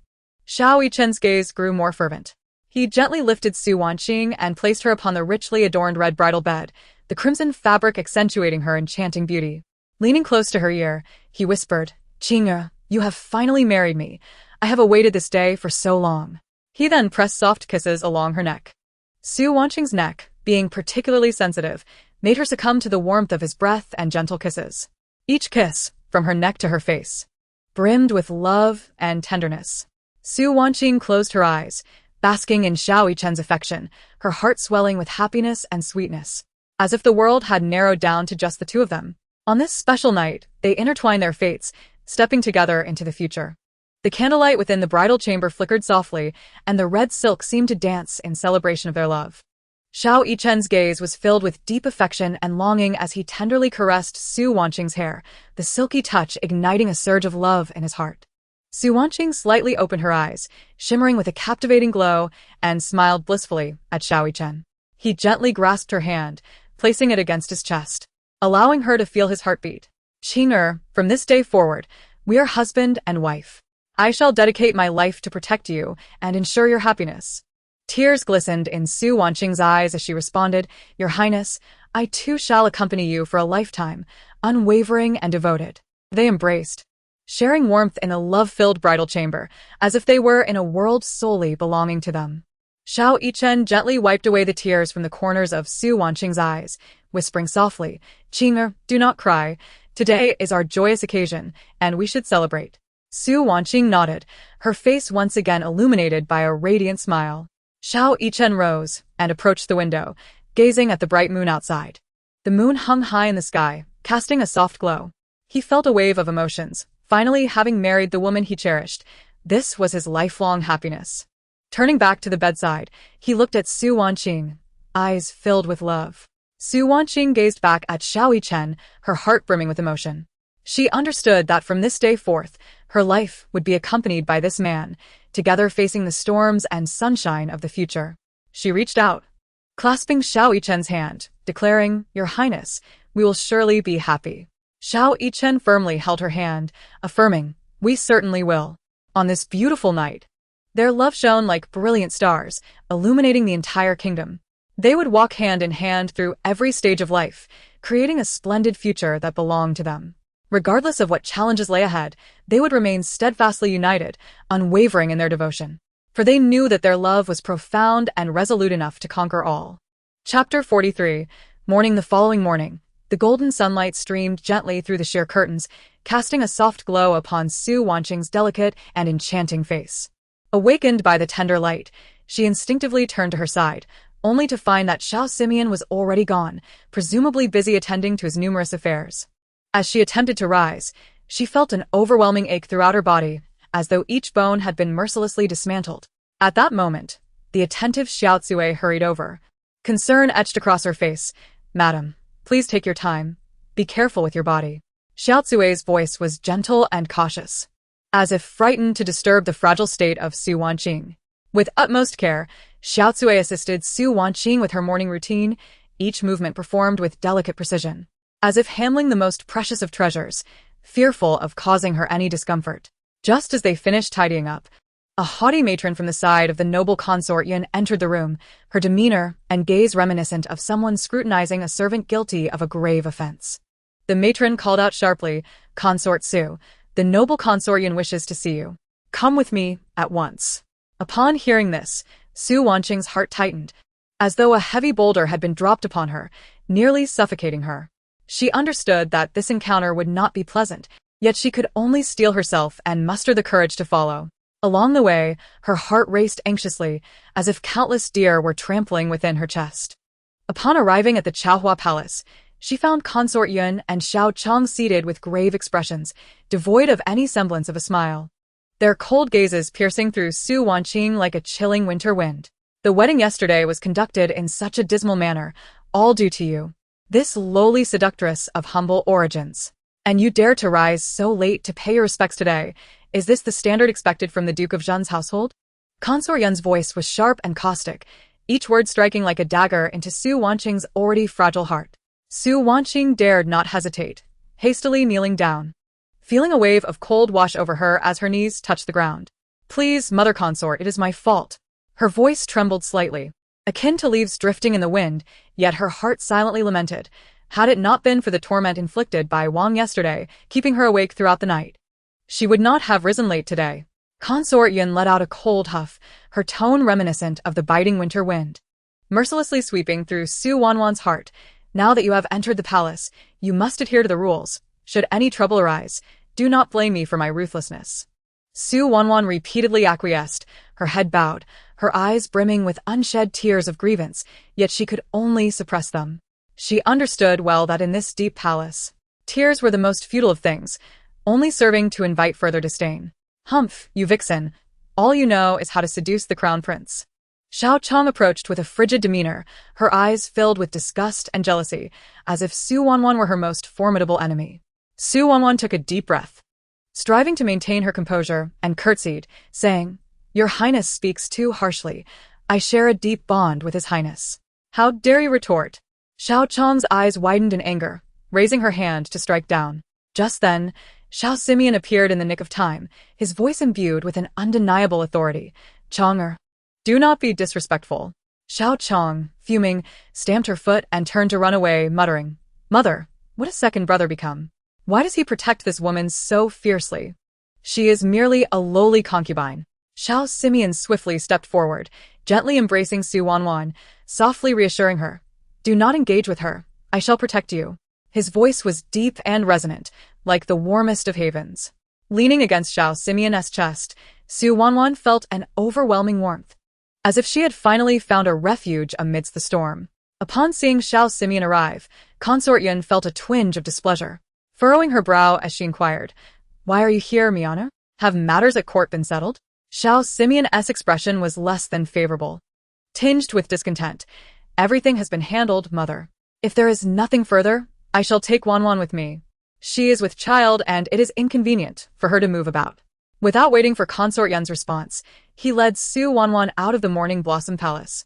Xiao Yichen's gaze grew more fervent. He gently lifted Su Wanqing and placed her upon the richly adorned red bridal bed, the crimson fabric accentuating her enchanting beauty. Leaning close to her ear, he whispered, "Qinger, you have finally married me. I have awaited this day for so long." He then pressed soft kisses along her neck. Su Wanqing's neck, being particularly sensitive, made her succumb to the warmth of his breath and gentle kisses. Each kiss, from her neck to her face, brimmed with love and tenderness. Su Wanqing closed her eyes, basking in Xiao Yichen's affection, her heart swelling with happiness and sweetness, as if the world had narrowed down to just the two of them. On this special night, they intertwined their fates, stepping together into the future. The candlelight within the bridal chamber flickered softly, and the red silk seemed to dance in celebration of their love. Xiao Yichen's gaze was filled with deep affection and longing as he tenderly caressed Su Wanqing's hair, the silky touch igniting a surge of love in his heart. Su Wanqing slightly opened her eyes, shimmering with a captivating glow, and smiled blissfully at Xiao Yichen. He gently grasped her hand, placing it against his chest, allowing her to feel his heartbeat. "Qing'er, from this day forward, we are husband and wife. I shall dedicate my life to protect you and ensure your happiness." Tears glistened in Su Wanqing's eyes as she responded, "Your Highness, I too shall accompany you for a lifetime, unwavering and devoted." They embraced, sharing warmth in a love-filled bridal chamber, as if they were in a world solely belonging to them. Xiao Yichen gently wiped away the tears from the corners of Su Wanqing's eyes, whispering softly, "Qing'er, do not cry. Today is our joyous occasion, and we should celebrate." Su Wanqing nodded, her face once again illuminated by a radiant smile. Xiao Yichen rose and approached the window, gazing at the bright moon outside. The moon hung high in the sky, casting a soft glow. He felt a wave of emotions, finally having married the woman he cherished. This was his lifelong happiness. Turning back to the bedside, he looked at Su Wanqing, eyes filled with love. Su Wanqing gazed back at Xiao Yichen, her heart brimming with emotion. She understood that from this day forth, her life would be accompanied by this man, together facing the storms and sunshine of the future. She reached out, clasping Xiao Yichen's hand, declaring, "Your Highness, we will surely be happy." Xiao Yichen firmly held her hand, affirming, "We certainly will." On this beautiful night, their love shone like brilliant stars, illuminating the entire kingdom. They would walk hand in hand through every stage of life, creating a splendid future that belonged to them. Regardless of what challenges lay ahead, they would remain steadfastly united, unwavering in their devotion. For they knew that their love was profound and resolute enough to conquer all. Chapter 43. Morning. The following morning, the golden sunlight streamed gently through the sheer curtains, casting a soft glow upon Su Wanqing's delicate and enchanting face. Awakened by the tender light, she instinctively turned to her side, only to find that Xiao Simeon was already gone, presumably busy attending to his numerous affairs. As she attempted to rise, she felt an overwhelming ache throughout her body, as though each bone had been mercilessly dismantled. At that moment, the attentive Xiao Zue hurried over. Concern etched across her face. "Madam, please take your time. Be careful with your body." Xiao Zue's voice was gentle and cautious, as if frightened to disturb the fragile state of Su Wanqing. With utmost care, Xiao Zue assisted Su Wanqing with her morning routine, each movement performed with delicate precision, as if handling the most precious of treasures, fearful of causing her any discomfort. Just as they finished tidying up, a haughty matron from the side of the noble consort Yuan entered the room, her demeanor and gaze reminiscent of someone scrutinizing a servant guilty of a grave offense. The matron called out sharply, "Consort Su, the noble consort Yuan wishes to see you. Come with me, at once." Upon hearing this, Su Wanqing's heart tightened, as though a heavy boulder had been dropped upon her, nearly suffocating her. She understood that this encounter would not be pleasant, yet she could only steel herself and muster the courage to follow. Along the way, her heart raced anxiously, as if countless deer were trampling within her chest. Upon arriving at the Chaohua Palace, she found Consort Yuan and Xiao Chong seated with grave expressions, devoid of any semblance of a smile, their cold gazes piercing through Su Wanqing like a chilling winter wind. "The wedding yesterday was conducted in such a dismal manner, all due to you. This lowly seductress of humble origins. And you dare to rise so late to pay your respects today. Is this the standard expected from the Duke of Zhenguo's household?" Consort Yuan's voice was sharp and caustic, each word striking like a dagger into Su Wanqing's already fragile heart. Su Wanqing dared not hesitate, hastily kneeling down, feeling a wave of cold wash over her as her knees touched the ground. "Please, mother consort, it is my fault." Her voice trembled slightly, akin to leaves drifting in the wind, yet her heart silently lamented. Had it not been for the torment inflicted by Wang yesterday, keeping her awake throughout the night, she would not have risen late today. Consort Yuan let out a cold huff, her tone reminiscent of the biting winter wind, mercilessly sweeping through Su Wanwan's heart. "Now that you have entered the palace, you must adhere to the rules. Should any trouble arise, do not blame me for my ruthlessness." Su Wanwan repeatedly acquiesced, her head bowed, her eyes brimming with unshed tears of grievance, yet she could only suppress them. She understood well that in this deep palace, tears were the most futile of things. only serving to invite further disdain. Humph, you vixen. All you know is how to seduce the crown prince. Xiao Chong approached with a frigid demeanor, her eyes filled with disgust and jealousy, as if Su Wanwan were her most formidable enemy. Su Wanwan took a deep breath, striving to maintain her composure, and curtsied, saying, "Your Highness speaks too harshly. I share a deep bond with His Highness." "How dare you retort?" Xiao Chong's eyes widened in anger, raising her hand to strike down. Just then, Xiao Simeon appeared in the nick of time, his voice imbued with an undeniable authority. "Chonger, do not be disrespectful." Xiao Chong, fuming, stamped her foot and turned to run away, muttering, "Mother, what has second brother become? Why does he protect this woman so fiercely? She is merely a lowly concubine." Xiao Simeon swiftly stepped forward, gently embracing Su Wanwan, softly reassuring her, "Do not engage with her. I shall protect you." His voice was deep and resonant, like the warmest of havens. Leaning against Xiao Simeon's chest, Su Wanwan felt an overwhelming warmth, as if she had finally found a refuge amidst the storm. Upon seeing Xiao Simeon arrive, Consort Yuan felt a twinge of displeasure, furrowing her brow as she inquired, "Why are you here, Miana? Have matters at court been settled?" Xiao Simeon's expression was less than favorable, tinged with discontent. "Everything has been handled, mother. If there is nothing further, I shall take Wanwan with me. She is with child and it is inconvenient for her to move about." Without waiting for Consort Yuan's response, he led Su Wanwan out of the Morning Blossom Palace,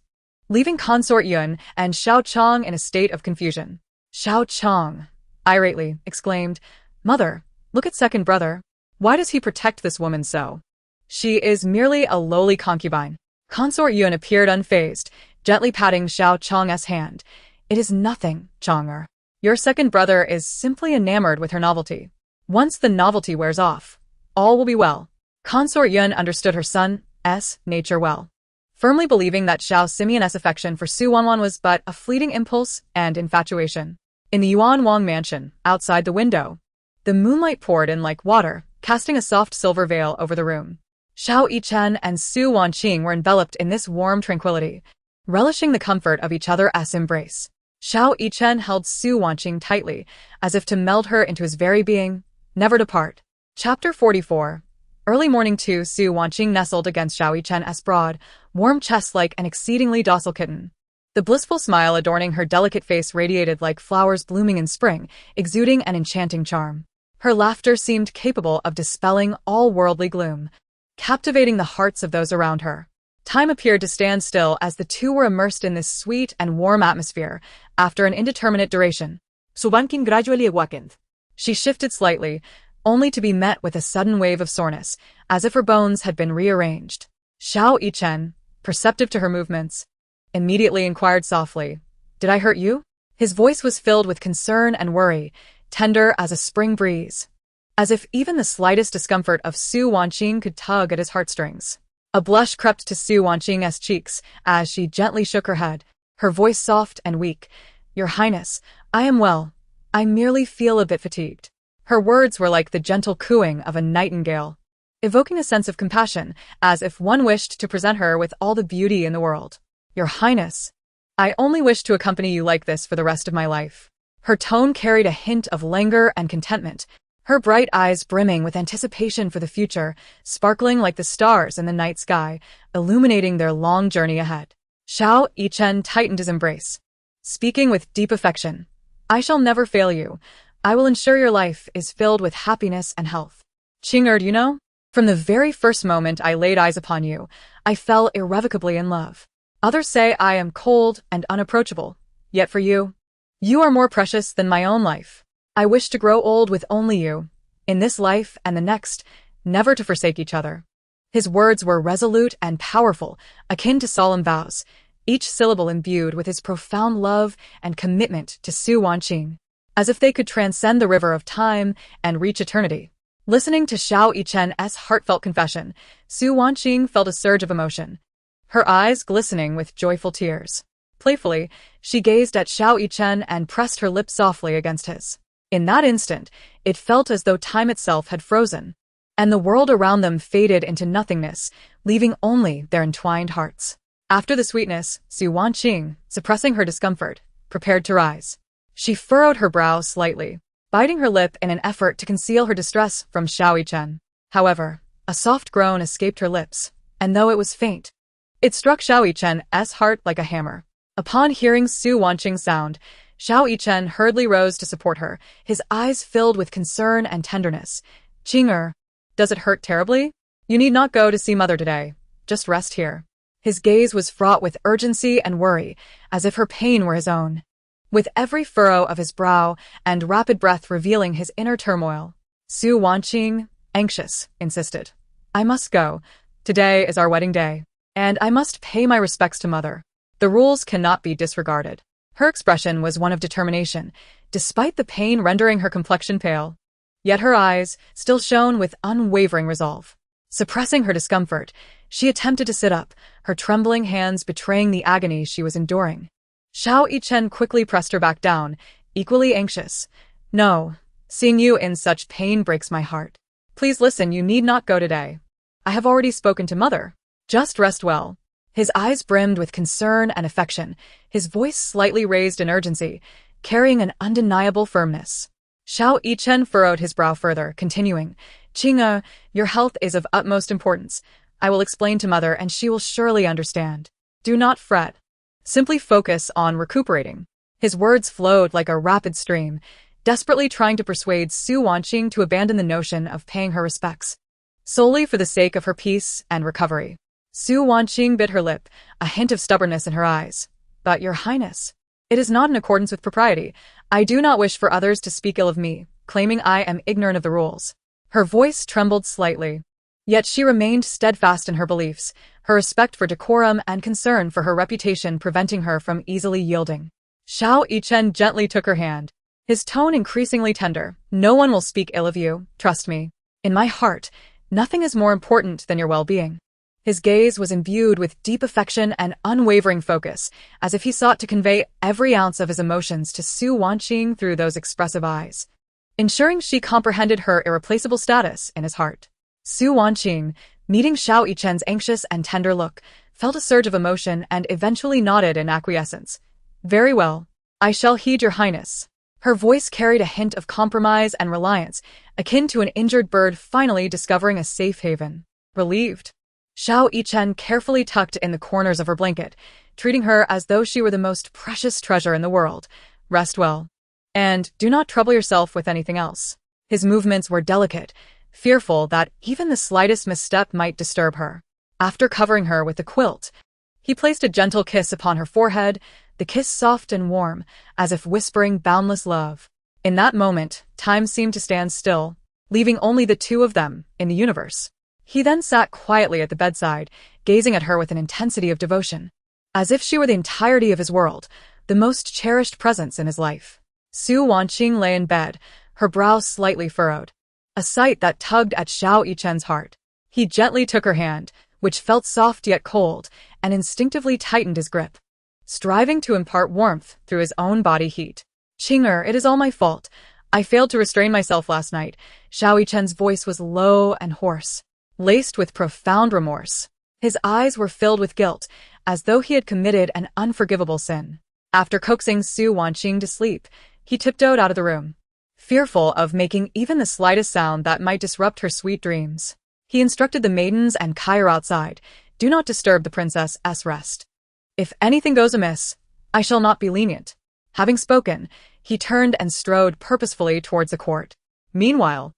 leaving Consort Yuan and Xiao Chong in a state of confusion. Xiao Chong irately exclaimed, "Mother, look at second brother. Why does he protect this woman so? She is merely a lowly concubine." Consort Yuan appeared unfazed, gently patting Xiao Chong's hand. "It is nothing, Chonger. Your second brother is simply enamored with her novelty. Once the novelty wears off, all will be well." Consort Yuan understood her son's nature well, firmly believing that Xiao Simeon's affection for Su Wanwan was but a fleeting impulse and infatuation. In the Yuan Wang mansion, outside the window, the moonlight poured in like water, casting a soft silver veil over the room. Xiao Yichen and Su Wanqing were enveloped in this warm tranquility, relishing the comfort of each other's embrace. Xiao Yichen held Su Wanqing tightly, as if to meld her into his very being, never to part. Chapter 44. Early morning 2. Su Wanqing nestled against Xiao Yichen's broad, warm chest like an exceedingly docile kitten. The blissful smile adorning her delicate face radiated like flowers blooming in spring, exuding an enchanting charm. Her laughter seemed capable of dispelling all worldly gloom, captivating the hearts of those around her. Time appeared to stand still as the two were immersed in this sweet and warm atmosphere, after an indeterminate duration. Su Wanqing gradually awakened. She shifted slightly, only to be met with a sudden wave of soreness, as if her bones had been rearranged. Xiao Yichen, perceptive to her movements, immediately inquired softly, "Did I hurt you?" His voice was filled with concern and worry, tender as a spring breeze, as if even the slightest discomfort of Su Wanqing could tug at his heartstrings. A blush crept to Su Wanqing's cheeks as she gently shook her head, her voice soft and weak. "Your Highness, I am well. I merely feel a bit fatigued." Her words were like the gentle cooing of a nightingale, evoking a sense of compassion, as if one wished to present her with all the beauty in the world. "Your Highness, I only wish to accompany you like this for the rest of my life." Her tone carried a hint of languor and contentment, her bright eyes brimming with anticipation for the future, sparkling like the stars in the night sky, illuminating their long journey ahead. Xiao Yichen tightened his embrace, speaking with deep affection. "I shall never fail you. I will ensure your life is filled with happiness and health. Qing'er, you know, from the very first moment I laid eyes upon you, I fell irrevocably in love. Others say I am cold and unapproachable, yet for you, you are more precious than my own life. I wish to grow old with only you, in this life and the next, never to forsake each other." His words were resolute and powerful, akin to solemn vows, each syllable imbued with his profound love and commitment to Su Wanqing, as if they could transcend the river of time and reach eternity. Listening to Xiao Yichen's heartfelt confession, Su Wanqing felt a surge of emotion, her eyes glistening with joyful tears. Playfully, she gazed at Xiao Yichen and pressed her lips softly against his. In that instant, it felt as though time itself had frozen, and the world around them faded into nothingness, leaving only their entwined hearts. After the sweetness, Su Wanqing, suppressing her discomfort, prepared to rise. She furrowed her brow slightly, biting her lip in an effort to conceal her distress from Xiao Yichen. However, a soft groan escaped her lips, and though it was faint, it struck Xiao Yichen's heart like a hammer. Upon hearing Su Wanqing's sound, Xiao Yichen hurriedly rose to support her, his eyes filled with concern and tenderness. "Qing'er, does it hurt terribly? You need not go to see mother today. Just rest here." His gaze was fraught with urgency and worry, as if her pain were his own. With every furrow of his brow and rapid breath revealing his inner turmoil, Su Wanqing, anxious, insisted, "I must go. Today is our wedding day, and I must pay my respects to mother. The rules cannot be disregarded." Her expression was one of determination, despite the pain rendering her complexion pale. Yet her eyes still shone with unwavering resolve. Suppressing her discomfort, she attempted to sit up, her trembling hands betraying the agony she was enduring. Xiao Yichen quickly pressed her back down, equally anxious. "No, seeing you in such pain breaks my heart. Please listen, you need not go today. I have already spoken to mother. Just rest well." His eyes brimmed with concern and affection, his voice slightly raised in urgency, carrying an undeniable firmness. Xiao Yichen furrowed his brow further, continuing, "Qing'er, your health is of utmost importance. I will explain to mother and she will surely understand. Do not fret. Simply focus on recuperating." His words flowed like a rapid stream, desperately trying to persuade Su Wanqing to abandon the notion of paying her respects, solely for the sake of her peace and recovery. Su Wanqing bit her lip, a hint of stubbornness in her eyes. "But, Your Highness, it is not in accordance with propriety. I do not wish for others to speak ill of me, claiming I am ignorant of the rules." Her voice trembled slightly. Yet she remained steadfast in her beliefs, her respect for decorum and concern for her reputation preventing her from easily yielding. Xiao Yichen gently took her hand, his tone increasingly tender. "No one will speak ill of you, trust me. In my heart, nothing is more important than your well-being." His gaze was imbued with deep affection and unwavering focus, as if he sought to convey every ounce of his emotions to Su Wanqing through those expressive eyes, ensuring she comprehended her irreplaceable status in his heart. Su Wanqing, meeting Xiao Yichen's anxious and tender look, felt a surge of emotion and eventually nodded in acquiescence. "Very well. I shall heed Your Highness." Her voice carried a hint of compromise and reliance, akin to an injured bird finally discovering a safe haven. Relieved, Xiao Yichen carefully tucked in the corners of her blanket, treating her as though she were the most precious treasure in the world. "Rest well. And do not trouble yourself with anything else." His movements were delicate, fearful that even the slightest misstep might disturb her. After covering her with the quilt, he placed a gentle kiss upon her forehead, the kiss soft and warm, as if whispering boundless love. In that moment, time seemed to stand still, leaving only the two of them in the universe. He then sat quietly at the bedside, gazing at her with an intensity of devotion, as if she were the entirety of his world, the most cherished presence in his life. Su Wanqing lay in bed, her brow slightly furrowed, a sight that tugged at Xiao Yichen's heart. He gently took her hand, which felt soft yet cold, and instinctively tightened his grip, striving to impart warmth through his own body heat. "Qing'er, it is all my fault. I failed to restrain myself last night." Xiao Yichen's voice was low and hoarse, laced with profound remorse. His eyes were filled with guilt, as though he had committed an unforgivable sin. After coaxing Su Wanqing to sleep, he tiptoed out of the room, fearful of making even the slightest sound that might disrupt her sweet dreams. He instructed the maidens and Kair outside, "Do not disturb the princess's rest. If anything goes amiss, I shall not be lenient." Having spoken, he turned and strode purposefully towards the court. Meanwhile,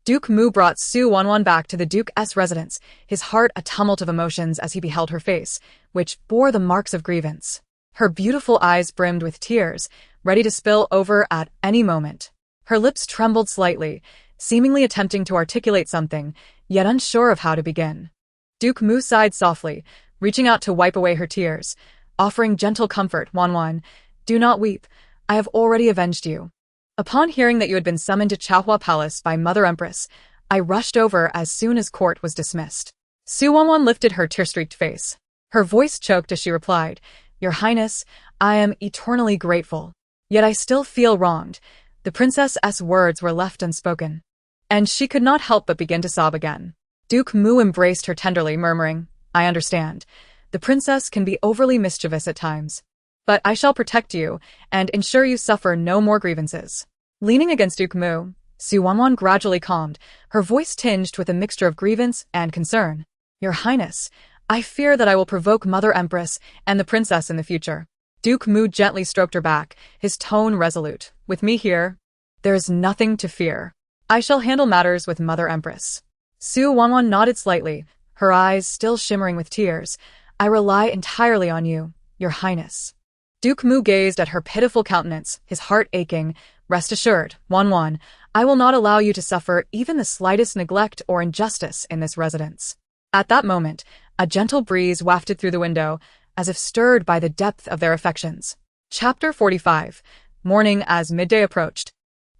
Duke Mu brought Su Wanwan back to the Duke's residence, his heart a tumult of emotions as he beheld her face, which bore the marks of grievance. Her beautiful eyes brimmed with tears, ready to spill over at any moment. Her lips trembled slightly, seemingly attempting to articulate something, yet unsure of how to begin. Duke Mu sighed softly, reaching out to wipe away her tears, offering gentle comfort. "Wanwan, do not weep. I have already avenged you. Upon hearing that you had been summoned to Chaohua Palace by Mother Empress, I rushed over as soon as court was dismissed." Su Wanwan lifted her tear-streaked face. Her voice choked as she replied, "Your Highness, I am eternally grateful. Yet I still feel wronged." The princess's words were left unspoken, and she could not help but begin to sob again. Duke Mu embraced her tenderly, murmuring, "I understand. The princess can be overly mischievous at times. But I shall protect you and ensure you suffer no more grievances." Leaning against Duke Mu, Su Wanwan gradually calmed, her voice tinged with a mixture of grievance and concern. Your Highness, I fear that I will provoke Mother Empress and the princess in the future. Duke Mu gently stroked her back, his tone resolute. With me here, there is nothing to fear. I shall handle matters with Mother Empress. Su Wanwan nodded slightly, her eyes still shimmering with tears. I rely entirely on you, Your Highness. Duke Mu gazed at her pitiful countenance, his heart aching. Rest assured, Wanwan, I will not allow you to suffer even the slightest neglect or injustice in this residence. At that moment, a gentle breeze wafted through the window, as if stirred by the depth of their affections. Chapter 45. Morning as midday approached.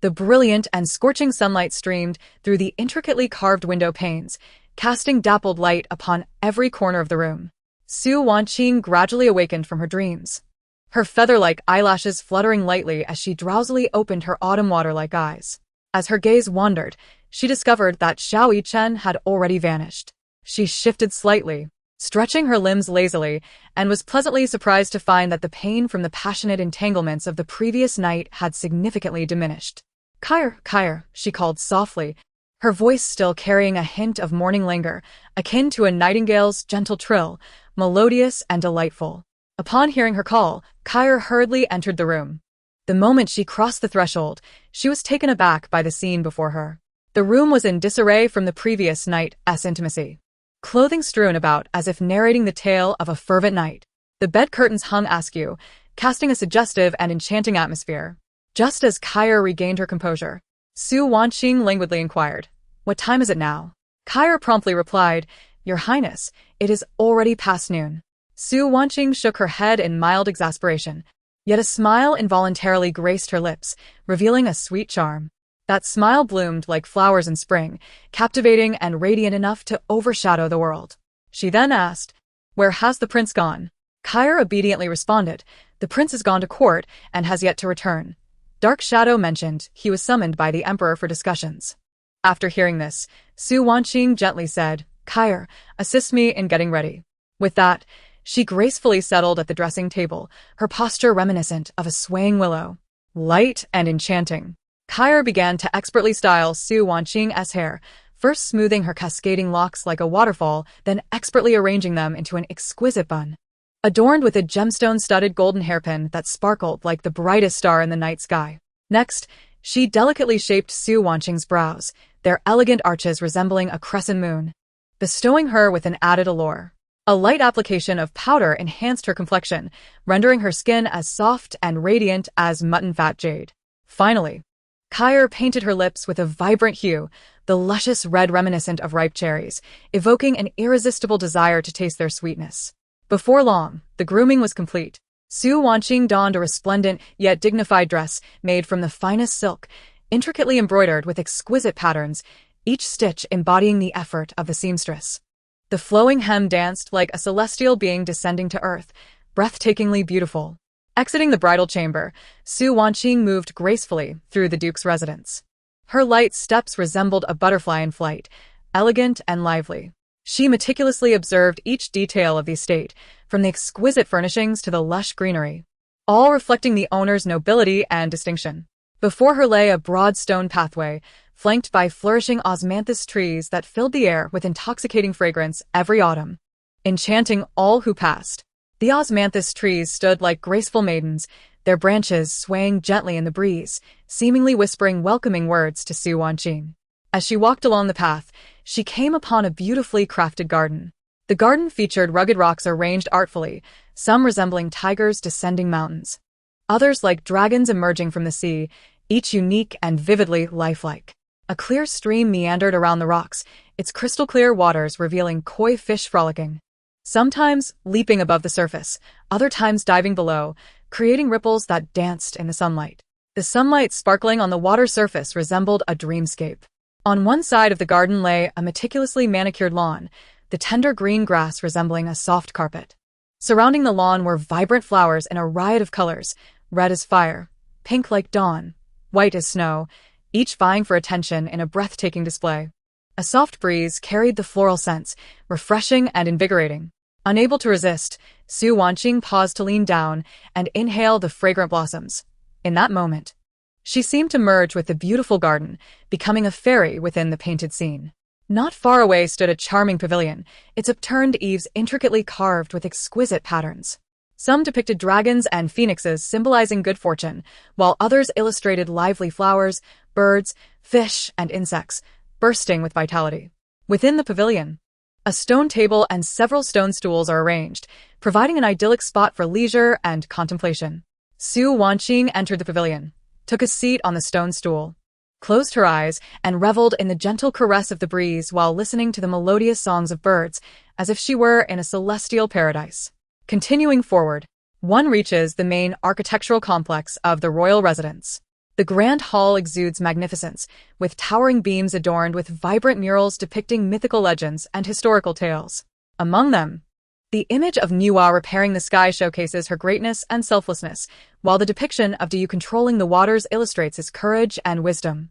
The brilliant and scorching sunlight streamed through the intricately carved window panes, casting dappled light upon every corner of the room. Su Wanqing gradually awakened from her dreams, her feather-like eyelashes fluttering lightly as she drowsily opened her autumn water-like eyes. As her gaze wandered, she discovered that Xiao Yichen had already vanished. She shifted slightly, stretching her limbs lazily, and was pleasantly surprised to find that the pain from the passionate entanglements of the previous night had significantly diminished. Kyre, she called softly, her voice still carrying a hint of morning languor, akin to a nightingale's gentle trill, melodious and delightful. Upon hearing her call, Kyre hurriedly entered the room. The moment she crossed the threshold, she was taken aback by the scene before her. The room was in disarray from the previous night's intimacy. Clothing strewn about as if narrating the tale of a fervent night. The bed curtains hung askew, casting a suggestive and enchanting atmosphere. Just as Kyre regained her composure, Su Wanqing languidly inquired, "What time is it now?" Kyre promptly replied, "Your Highness, it is already past noon." Su Wanqing shook her head in mild exasperation, yet a smile involuntarily graced her lips, revealing a sweet charm. That smile bloomed like flowers in spring, captivating and radiant enough to overshadow the world. She then asked, "Where has the prince gone?" Kyre obediently responded, "The prince has gone to court and has yet to return." Dark Shadow mentioned he was summoned by the emperor for discussions. After hearing this, Su Wanqing gently said, "Kyre, assist me in getting ready." With that, she gracefully settled at the dressing table, her posture reminiscent of a swaying willow. Light and enchanting, Kyre began to expertly style Su Wanqing's hair, first smoothing her cascading locks like a waterfall, then expertly arranging them into an exquisite bun, adorned with a gemstone-studded golden hairpin that sparkled like the brightest star in the night sky. Next, she delicately shaped Su Wanqing's brows, their elegant arches resembling a crescent moon, bestowing her with an added allure. A light application of powder enhanced her complexion, rendering her skin as soft and radiant as mutton-fat jade. Finally, Kyre painted her lips with a vibrant hue, the luscious red reminiscent of ripe cherries, evoking an irresistible desire to taste their sweetness. Before long, the grooming was complete. Su Wanqing donned a resplendent yet dignified dress made from the finest silk, intricately embroidered with exquisite patterns, each stitch embodying the effort of the seamstress. The flowing hem danced like a celestial being descending to earth, breathtakingly beautiful. Exiting the bridal chamber, Su Wanqing moved gracefully through the duke's residence. Her light steps resembled a butterfly in flight, elegant and lively. She meticulously observed each detail of the estate, from the exquisite furnishings to the lush greenery, all reflecting the owner's nobility and distinction. Before her lay a broad stone pathway, flanked by flourishing osmanthus trees that filled the air with intoxicating fragrance every autumn, enchanting all who passed. The osmanthus trees stood like graceful maidens, their branches swaying gently in the breeze, seemingly whispering welcoming words to Su Wanqing. As she walked along the path, she came upon a beautifully crafted garden. The garden featured rugged rocks arranged artfully, some resembling tigers descending mountains, others like dragons emerging from the sea, each unique and vividly lifelike. A clear stream meandered around the rocks, its crystal-clear waters revealing koi fish frolicking, sometimes leaping above the surface, other times diving below, creating ripples that danced in the sunlight. The sunlight sparkling on the water surface resembled a dreamscape. On one side of the garden lay a meticulously manicured lawn, the tender green grass resembling a soft carpet. Surrounding the lawn were vibrant flowers in a riot of colors, red as fire, pink like dawn, white as snow, each vying for attention in a breathtaking display. A soft breeze carried the floral scents, refreshing and invigorating. Unable to resist, Su Wanqing paused to lean down and inhale the fragrant blossoms. In that moment, She seemed to merge with the beautiful garden, becoming a fairy within the painted scene. Not far away stood a charming pavilion, its upturned eaves intricately carved with exquisite patterns. Some depicted dragons and phoenixes symbolizing good fortune, while others illustrated lively flowers, birds, fish, and insects, bursting with vitality. Within the pavilion, a stone table and several stone stools are arranged, providing an idyllic spot for leisure and contemplation. Wanqing entered the pavilion, took a seat on the stone stool, closed her eyes, and reveled in the gentle caress of the breeze while listening to the melodious songs of birds, as if she were in a celestial paradise. Continuing forward, one reaches the main architectural complex of the royal residence. The grand hall exudes magnificence, with towering beams adorned with vibrant murals depicting mythical legends and historical tales. Among them, the image of Yuan repairing the sky showcases her greatness and selflessness, while the depiction of Duke controlling the waters illustrates his courage and wisdom.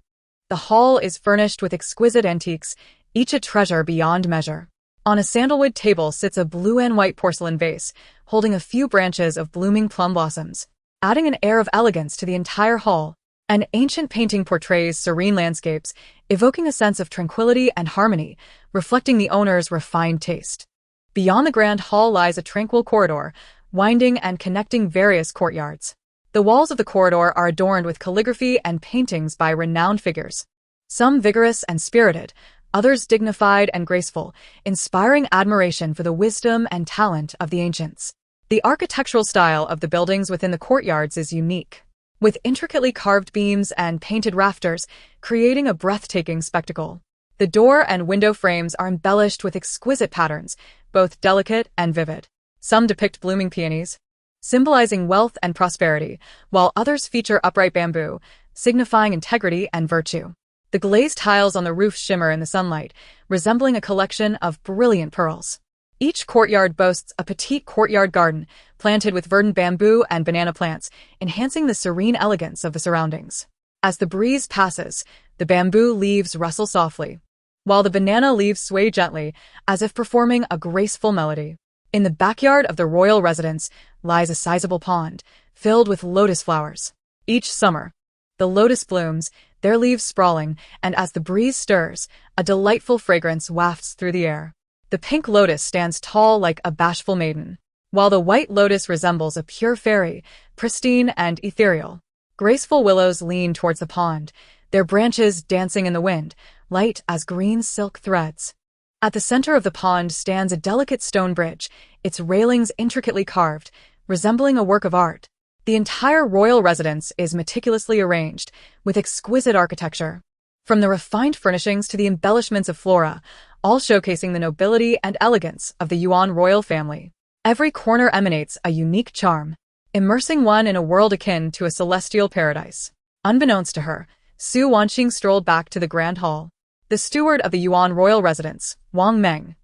The hall is furnished with exquisite antiques, each a treasure beyond measure. On a sandalwood table sits a blue and white porcelain vase, holding a few branches of blooming plum blossoms, adding an air of elegance to the entire hall. An ancient painting portrays serene landscapes, evoking a sense of tranquility and harmony, reflecting the owner's refined taste. Beyond the grand hall lies a tranquil corridor, winding and connecting various courtyards. The walls of the corridor are adorned with calligraphy and paintings by renowned figures. Some vigorous and spirited, others dignified and graceful, inspiring admiration for the wisdom and talent of the ancients. The architectural style of the buildings within the courtyards is unique, with intricately carved beams and painted rafters, creating a breathtaking spectacle. The door and window frames are embellished with exquisite patterns, both delicate and vivid. Some depict blooming peonies, symbolizing wealth and prosperity, while others feature upright bamboo, signifying integrity and virtue. The glazed tiles on the roof shimmer in the sunlight, resembling a collection of brilliant pearls. Each courtyard boasts a petite courtyard garden, planted with verdant bamboo and banana plants, enhancing the serene elegance of the surroundings. As the breeze passes, the bamboo leaves rustle softly, while the banana leaves sway gently, as if performing a graceful melody. In the backyard of the royal residence lies a sizable pond, filled with lotus flowers. Each summer, the lotus blooms, their leaves sprawling, and as the breeze stirs, a delightful fragrance wafts through the air. The pink lotus stands tall like a bashful maiden, while the white lotus resembles a pure fairy, pristine and ethereal. Graceful willows lean towards the pond, their branches dancing in the wind, light as green silk threads. At the center of the pond stands a delicate stone bridge, its railings intricately carved, resembling a work of art. The entire royal residence is meticulously arranged, with exquisite architecture. From the refined furnishings to the embellishments of flora, all showcasing the nobility and elegance of the Yuan royal family. Every corner emanates a unique charm, immersing one in a world akin to a celestial paradise. Unbeknownst to her, Wanqing strolled back to the grand hall. The steward of the Yuan royal residence, Wanqing,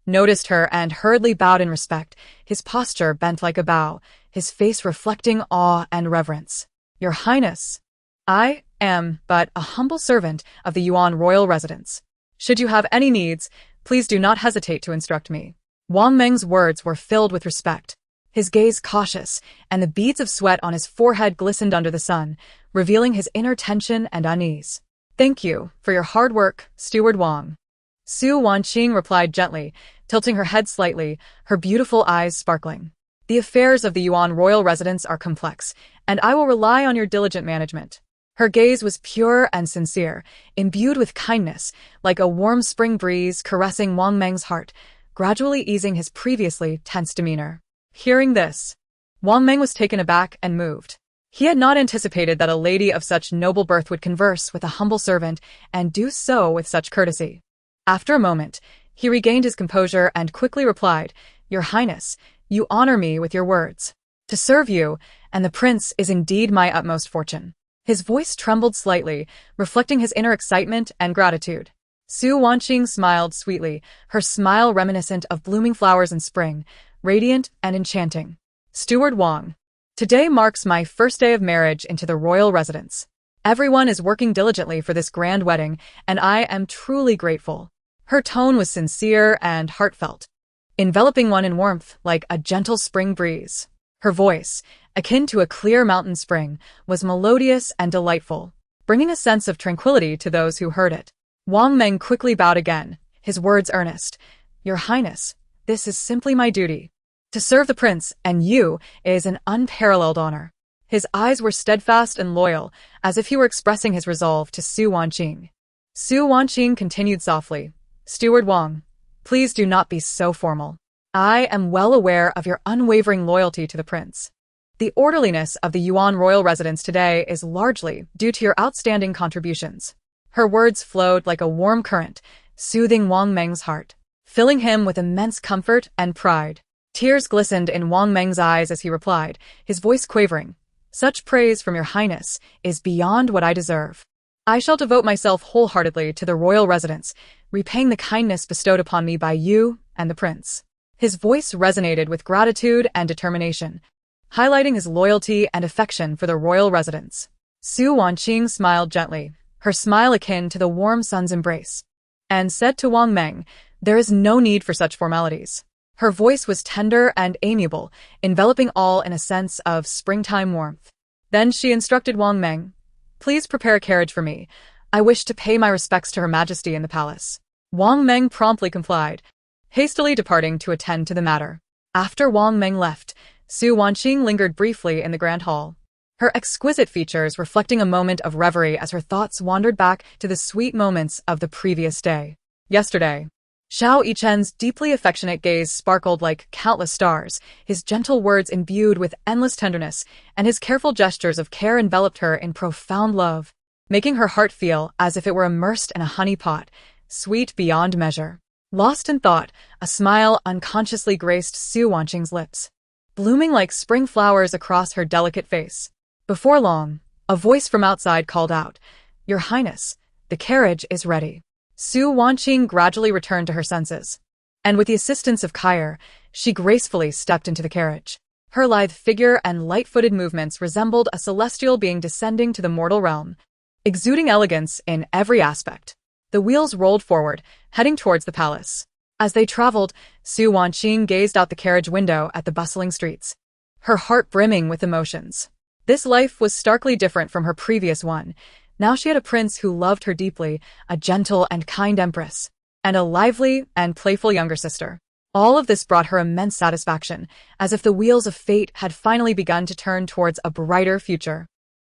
noticed her and hurriedly bowed in respect, his posture bent like a bow, his face reflecting awe and reverence. "Your Highness, I am but a humble servant of the Yuan royal residence. Should you have any needs, please do not hesitate to instruct me." Wanqing's words were filled with respect, his gaze cautious, and the beads of sweat on his forehead glistened under the sun, revealing his inner tension and unease. "Thank you for your hard work, Steward Wang." Wanqing replied gently, tilting her head slightly, her beautiful eyes sparkling. "The affairs of the Yuan royal residence are complex, and I will rely on your diligent management." Her gaze was pure and sincere, imbued with kindness, like a warm spring breeze caressing Wanqing's heart, gradually easing his previously tense demeanor. Hearing this, Wanqing was taken aback and moved. He had not anticipated that a lady of such noble birth would converse with a humble servant and do so with such courtesy. After a moment, he regained his composure and quickly replied, "Your Highness, you honor me with your words. To serve you and the prince is indeed my utmost fortune." His voice trembled slightly, reflecting his inner excitement and gratitude. Wanqing smiled sweetly, her smile reminiscent of blooming flowers in spring, radiant and enchanting. "Steward Wang, today marks my first day of marriage into the royal residence. Everyone is working diligently for this grand wedding, and I am truly grateful." Her tone was sincere and heartfelt, enveloping one in warmth like a gentle spring breeze. Her voice, akin to a clear mountain spring, was melodious and delightful, bringing a sense of tranquility to those who heard it. Wang Meng quickly bowed again, his words earnest. Your Highness, this is simply my duty. To serve the prince and you is an unparalleled honor. His eyes were steadfast and loyal, as if he were expressing his resolve to Su Wanqing. Su Wanqing continued softly. Steward Wang, please do not be so formal. I am well aware of your unwavering loyalty to the prince. The orderliness of the Yuan royal residence today is largely due to your outstanding contributions. Her words flowed like a warm current, soothing Wang Meng's heart, filling him with immense comfort and pride. Tears glistened in Wang Meng's eyes as he replied, his voice quavering. Such praise from your Highness is beyond what I deserve. I shall devote myself wholeheartedly to the royal residence, repaying the kindness bestowed upon me by you and the prince. His voice resonated with gratitude and determination, highlighting his loyalty and affection for the royal residence. Su Wanqing smiled gently, her smile akin to the warm sun's embrace, and said to Wang Meng, there is no need for such formalities. Her voice was tender and amiable, enveloping all in a sense of springtime warmth. Then she instructed Wang Meng, please prepare a carriage for me. I wish to pay my respects to Her Majesty in the palace. Wang Meng promptly complied, hastily departing to attend to the matter. After Wang Meng left, Su Wanqing lingered briefly in the grand hall, her exquisite features reflecting a moment of reverie as her thoughts wandered back to the sweet moments of the previous day. Yesterday, Xiao Yichen's deeply affectionate gaze sparkled like countless stars, his gentle words imbued with endless tenderness, and his careful gestures of care enveloped her in profound love, making her heart feel as if it were immersed in a honey pot, sweet beyond measure. Lost in thought, a smile unconsciously graced Su Wanqing's lips, blooming like spring flowers across her delicate face. Before long, a voice from outside called out, Your Highness, the carriage is ready. Su Wanqing gradually returned to her senses, and with the assistance of Kair, she gracefully stepped into the carriage. Her lithe figure and light-footed movements resembled a celestial being descending to the mortal realm, exuding elegance in every aspect. The wheels rolled forward, heading towards the palace. As they traveled, Su Wanqing gazed out the carriage window at the bustling streets, her heart brimming with emotions. This life was starkly different from her previous one. Now she had a prince who loved her deeply, a gentle and kind empress, and a lively and playful younger sister. All of this brought her immense satisfaction, as if the wheels of fate had finally begun to turn towards a brighter future.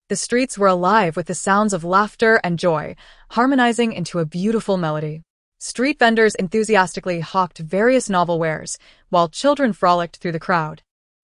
The streets were alive with the sounds of laughter and joy, harmonizing into a beautiful melody. Street vendors enthusiastically hawked various novel wares, while children frolicked through the crowd,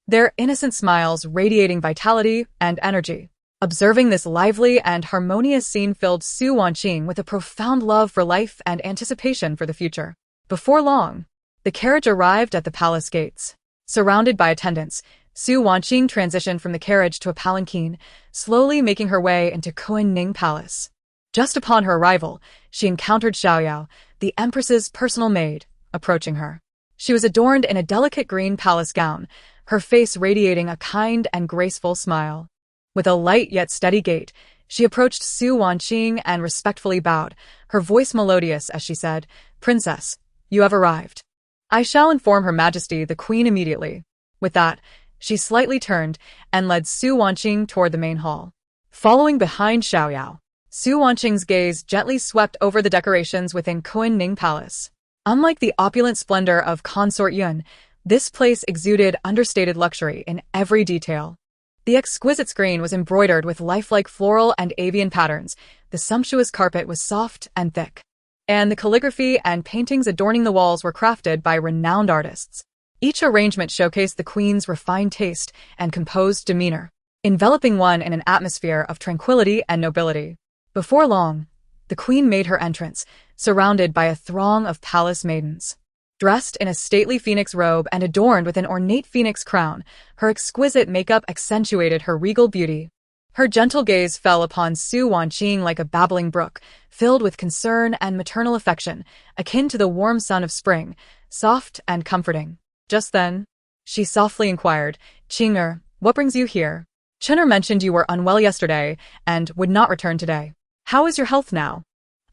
their innocent smiles radiating vitality and energy. Observing this lively and harmonious scene filled Su Wanqing with a profound love for life and anticipation for the future. Before long, the carriage arrived at the palace gates. Surrounded by attendants, Su Wanqing transitioned from the carriage to a palanquin, slowly making her way into Kunning Palace. Just upon her arrival, she encountered Xiao, the empress's personal maid, approaching her. She was adorned in a delicate green palace gown, her face radiating a kind and graceful smile. With a light yet steady gait, she approached Su Wanqing and respectfully bowed, her voice melodious as she said, Princess, you have arrived. I shall inform Her Majesty the Queen immediately. With that, she slightly turned and led Su Wanqing toward the main hall. Following behind Xiao, Su Wanqing's gaze gently swept over the decorations within Kunning Palace. Unlike the opulent splendor of Consort Yuan, this place exuded understated luxury in every detail. The exquisite screen was embroidered with lifelike floral and avian patterns, the sumptuous carpet was soft and thick, and the calligraphy and paintings adorning the walls were crafted by renowned artists. Each arrangement showcased the queen's refined taste and composed demeanor, enveloping one in an atmosphere of tranquility and nobility. Before long, the queen made her entrance, surrounded by a throng of palace maidens. Dressed in a stately phoenix robe and adorned with an ornate phoenix crown, her exquisite makeup accentuated her regal beauty. Her gentle gaze fell upon Su Wanqing like a babbling brook, filled with concern and maternal affection, akin to the warm sun of spring, soft and comforting. Just then, she softly inquired, Qing'er, what brings you here? Qing'er mentioned you were unwell yesterday and would not return today. How is your health now?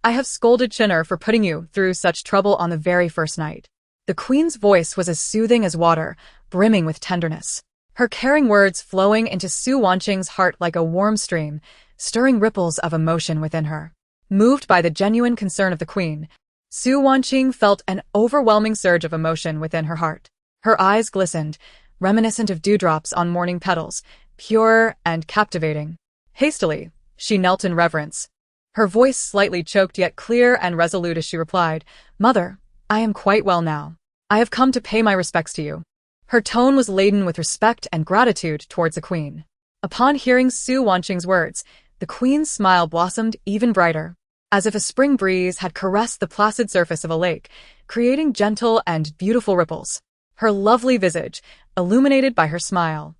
I have scolded Qing'er for putting you through such trouble on the very first night. The queen's voice was as soothing as water, brimming with tenderness. her caring words flowing into Su Wanqing's heart like a warm stream, stirring ripples of emotion within her. Moved by the genuine concern of the queen, Su Wanqing felt an overwhelming surge of emotion within her heart. Her eyes glistened, reminiscent of dewdrops on morning petals, pure and captivating. Hastily, she knelt in reverence. Her voice slightly choked yet clear and resolute as she replied, "Mother, I am quite well now. I have come to pay my respects to you." Her tone was laden with respect and gratitude towards the queen. Upon hearing Su Wanqing's words, the queen's smile blossomed even brighter, as if a spring breeze had caressed the placid surface of a lake, creating gentle and beautiful ripples. Her lovely visage, illuminated by her smile,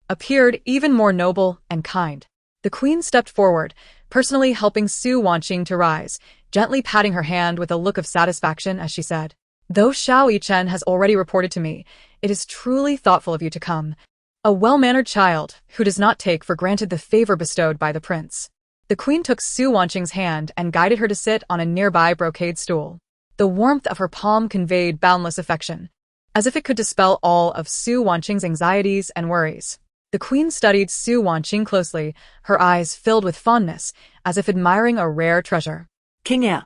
appeared even more noble and kind. The queen stepped forward, personally helping Su Wanqing to rise, gently patting her hand with a look of satisfaction as she said, "Though Xiao Yichen has already reported to me, it is truly thoughtful of you to come. A well-mannered child who does not take for granted the favor bestowed by the prince." The queen took Su Wanqing's hand and guided her to sit on a nearby brocade stool. The warmth of her palm conveyed boundless affection, as if it could dispel all of Su Wanqing's anxieties and worries. The queen studied Su Wanqing closely, her eyes filled with fondness, as if admiring a rare treasure. King Air.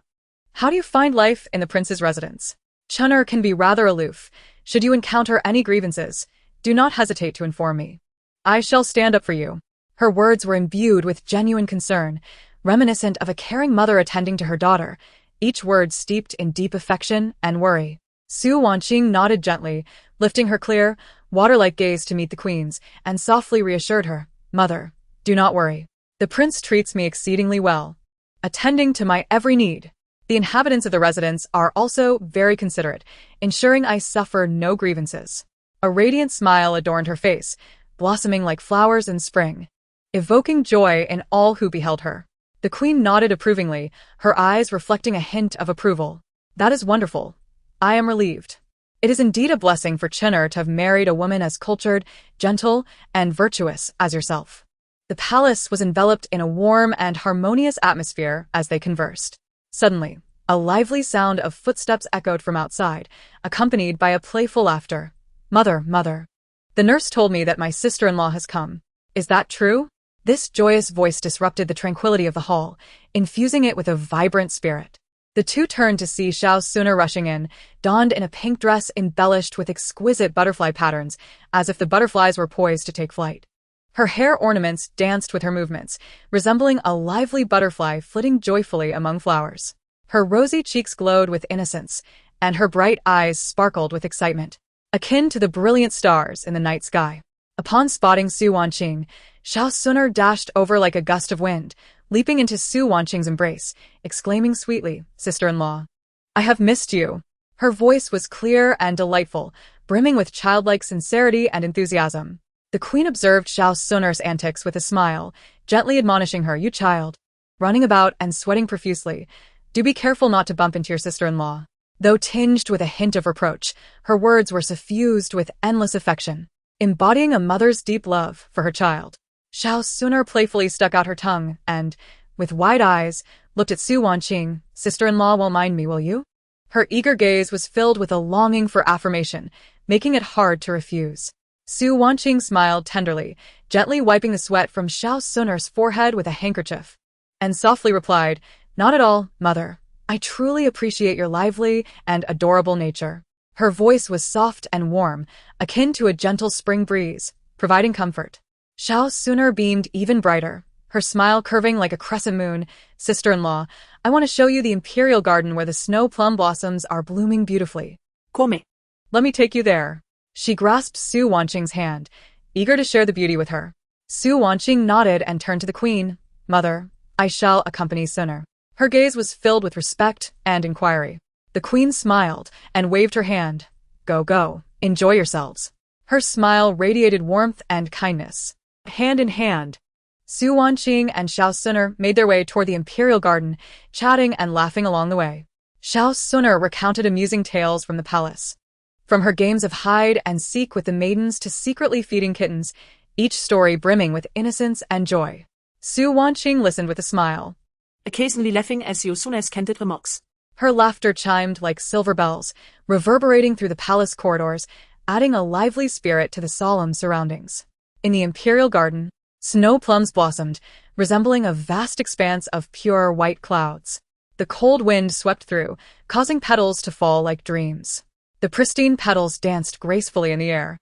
"How do you find life in the prince's residence? Chun'er can be rather aloof. Should you encounter any grievances, do not hesitate to inform me. I shall stand up for you." Her words were imbued with genuine concern, reminiscent of a caring mother attending to her daughter, each word steeped in deep affection and worry. Su Wanqing nodded gently, lifting her clear, water-like gaze to meet the queen's, and softly reassured her, "Mother, do not worry. The prince treats me exceedingly well, attending to my every need. The inhabitants of the residence are also very considerate, ensuring I suffer no grievances." A radiant smile adorned her face, blossoming like flowers in spring, evoking joy in all who beheld her. The queen nodded approvingly, her eyes reflecting a hint of approval. "That is wonderful. I am relieved. It is indeed a blessing for Chun'er to have married a woman as cultured, gentle, and virtuous as yourself." The palace was enveloped in a warm and harmonious atmosphere as they conversed. Suddenly, a lively sound of footsteps echoed from outside, accompanied by a playful laughter. "Mother, mother, the nurse told me that my sister-in-law has come. Is that true?" This joyous voice disrupted the tranquility of the hall, infusing it with a vibrant spirit. The two turned to see Xiao Suner rushing in, donned in a pink dress embellished with exquisite butterfly patterns, as if the butterflies were poised to take flight. Her hair ornaments danced with her movements, resembling a lively butterfly flitting joyfully among flowers. Her rosy cheeks glowed with innocence, and her bright eyes sparkled with excitement, akin to the brilliant stars in the night sky. Upon spotting Su Wanqing, Xiao Suner dashed over like a gust of wind, leaping into Su Wanqing's embrace, exclaiming sweetly, "Sister-in-law, I have missed you." Her voice was clear and delightful, brimming with childlike sincerity and enthusiasm. The queen observed Xiao Suner's antics with a smile, gently admonishing her, "You child, running about and sweating profusely, do be careful not to bump into your sister-in-law." Though tinged with a hint of reproach, her words were suffused with endless affection, embodying a mother's deep love for her child. Xiao Suner playfully stuck out her tongue and, with wide eyes, looked at Su Wanqing. "Sister-in-law won't mind me, will you?" Her eager gaze was filled with a longing for affirmation, making it hard to refuse. Su Wanqing smiled tenderly, gently wiping the sweat from Xiao Suner's forehead with a handkerchief, and softly replied, "Not at all, mother. I truly appreciate your lively and adorable nature." Her voice was soft and warm, akin to a gentle spring breeze, providing comfort. Xiao Suner beamed even brighter, her smile curving like a crescent moon. "Sister-in-law, I want to show you the imperial garden where the snow plum blossoms are blooming beautifully. Come. Let me take you there." She grasped Su Wanqing's hand, eager to share the beauty with her. Su Wanqing nodded and turned to the queen. "Mother, I shall accompany Suner." Her gaze was filled with respect and inquiry. The queen smiled and waved her hand. "Go, go, enjoy yourselves." Her smile radiated warmth and kindness. Hand in hand, Su Wanqing and Xiao Suner made their way toward the imperial garden, chatting and laughing along the way. Xiao Suner recounted amusing tales from the palace. From her games of hide and seek with the maidens to secretly feeding kittens, each story brimming with innocence and joy. Su Wanqing listened with a smile, occasionally laughing as Xiao Suner's candid remarks. Her laughter chimed like silver bells, reverberating through the palace corridors, adding a lively spirit to the solemn surroundings. In the imperial garden, snow plums blossomed, resembling a vast expanse of pure white clouds. The cold wind swept through, causing petals to fall like dreams. The pristine petals danced gracefully in the air,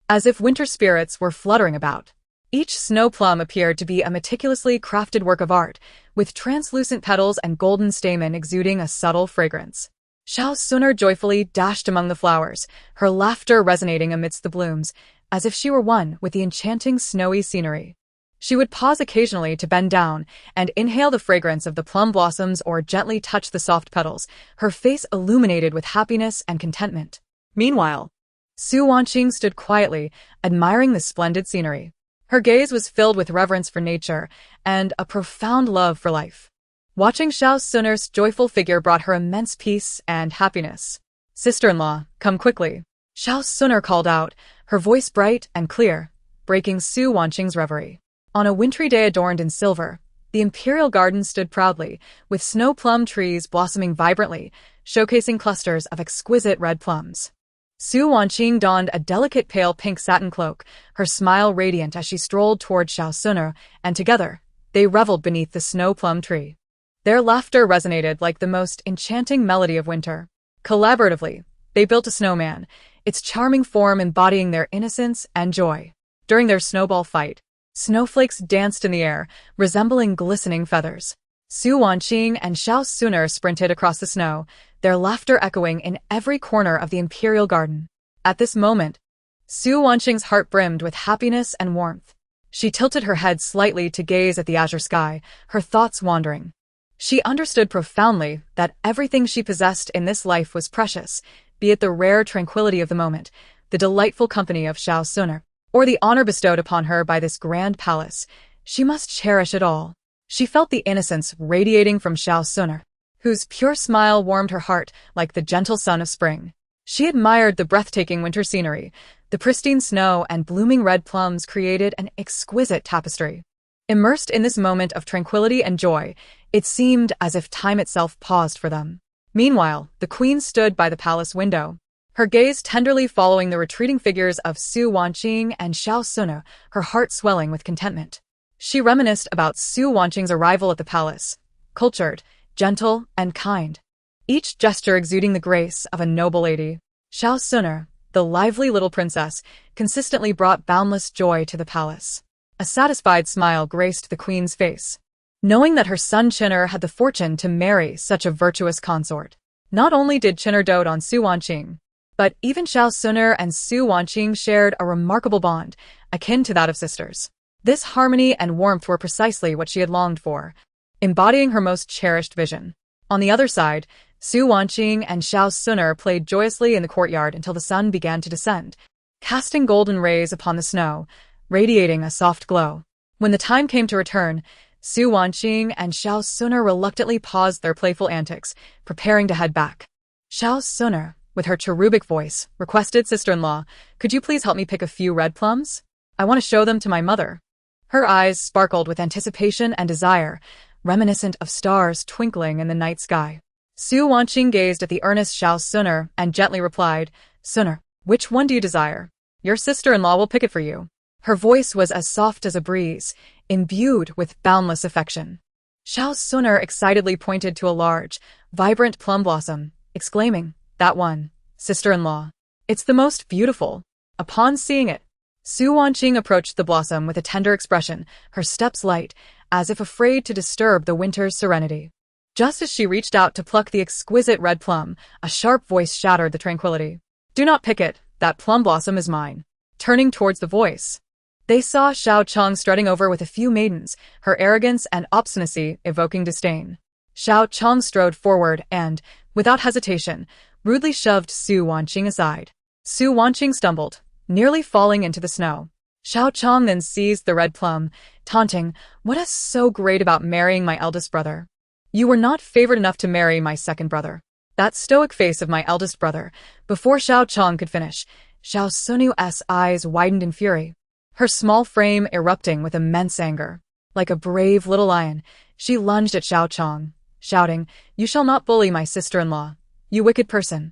as if winter spirits were fluttering about. Each snow plum appeared to be a meticulously crafted work of art, with translucent petals and golden stamen exuding a subtle fragrance. Xiao Suner joyfully dashed among the flowers, her laughter resonating amidst the blooms, as if she were one with the enchanting snowy scenery. She would pause occasionally to bend down and inhale the fragrance of the plum blossoms or gently touch the soft petals, her face illuminated with happiness and contentment. Meanwhile, Su Wanqing stood quietly, admiring the splendid scenery. Her gaze was filled with reverence for nature and a profound love for life. Watching Xiao Suner's joyful figure brought her immense peace and happiness. "Sister-in-law, come quickly," Xiao Suner called out, her voice bright and clear, breaking Su Wanqing's reverie. On a wintry day adorned in silver, the imperial garden stood proudly, with snow plum trees blossoming vibrantly, showcasing clusters of exquisite red plums. Su Wanqing donned a delicate pale pink satin cloak, her smile radiant as she strolled toward Xiao Suner, and together, they reveled beneath the snow plum tree. Their laughter resonated like the most enchanting melody of winter. Collaboratively, they built a snowman, its charming form embodying their innocence and joy. During their snowball fight, snowflakes danced in the air, resembling glistening feathers. Su Wanqing and Xiao Suner sprinted across the snow, their laughter echoing in every corner of the imperial garden. At this moment, Su Wanqing's heart brimmed with happiness and warmth. She tilted her head slightly to gaze at the azure sky, her thoughts wandering. She understood profoundly that everything she possessed in this life was precious, be it the rare tranquility of the moment, the delightful company of Xiao Suner, or the honor bestowed upon her by this grand palace. She must cherish it all. She felt the innocence radiating from Xiao Suner, whose pure smile warmed her heart like the gentle sun of spring. She admired the breathtaking winter scenery. The pristine snow and blooming red plums created an exquisite tapestry. Immersed in this moment of tranquility and joy, it seemed as if time itself paused for them. Meanwhile, the queen stood by the palace window, her gaze tenderly following the retreating figures of Su Wanqing and Xiao Suner, her heart swelling with contentment. She reminisced about Su Wanqing's arrival at the palace, cultured, gentle, and kind, each gesture exuding the grace of a noble lady. Xiao Suner, the lively little princess, consistently brought boundless joy to the palace. A satisfied smile graced the queen's face, knowing that her son Qin'er had the fortune to marry such a virtuous consort. Not only did Qin'er dote on Su Wanqing, but even Xiao Suner and Su Wanqing shared a remarkable bond, akin to that of sisters. This harmony and warmth were precisely what she had longed for, embodying her most cherished vision. On the other side, Su Wanqing and Xiao Suner played joyously in the courtyard until the sun began to descend, casting golden rays upon the snow, radiating a soft glow. When the time came to return, Su Wanqing and Xiao Suner reluctantly paused their playful antics, preparing to head back. Xiao Suner, with her cherubic voice, requested, "Sister-in-law, could you please help me pick a few red plums? I want to show them to my mother." Her eyes sparkled with anticipation and desire, reminiscent of stars twinkling in the night sky. Su Wanqing gazed at the earnest Xiao Suner and gently replied, "Suner, which one do you desire? Your sister-in-law will pick it for you." Her voice was as soft as a breeze, imbued with boundless affection. Xiao Suner excitedly pointed to a large, vibrant plum blossom, exclaiming, "That one, sister-in-law. It's the most beautiful." Upon seeing it, Su Wanqing approached the blossom with a tender expression, her steps light, as if afraid to disturb the winter's serenity. Just as she reached out to pluck the exquisite red plum, a sharp voice shattered the tranquility. "Do not pick it, that plum blossom is mine." Turning towards the voice, they saw Xiao Chong strutting over with a few maidens, her arrogance and obstinacy evoking disdain. Xiao Chong strode forward and, without hesitation, rudely shoved Su Wanqing aside. Su Wanqing stumbled, nearly falling into the snow. Xiao Chong then seized the red plum, taunting, "What is so great about marrying my eldest brother? You were not favored enough to marry my second brother." That stoic face of my eldest brother. Before Xiao Chong could finish, Xiao Sunu's eyes widened in fury, her small frame erupting with immense anger. Like a brave little lion, she lunged at Xiao Chong, shouting, "You shall not bully my sister-in-law, you wicked person."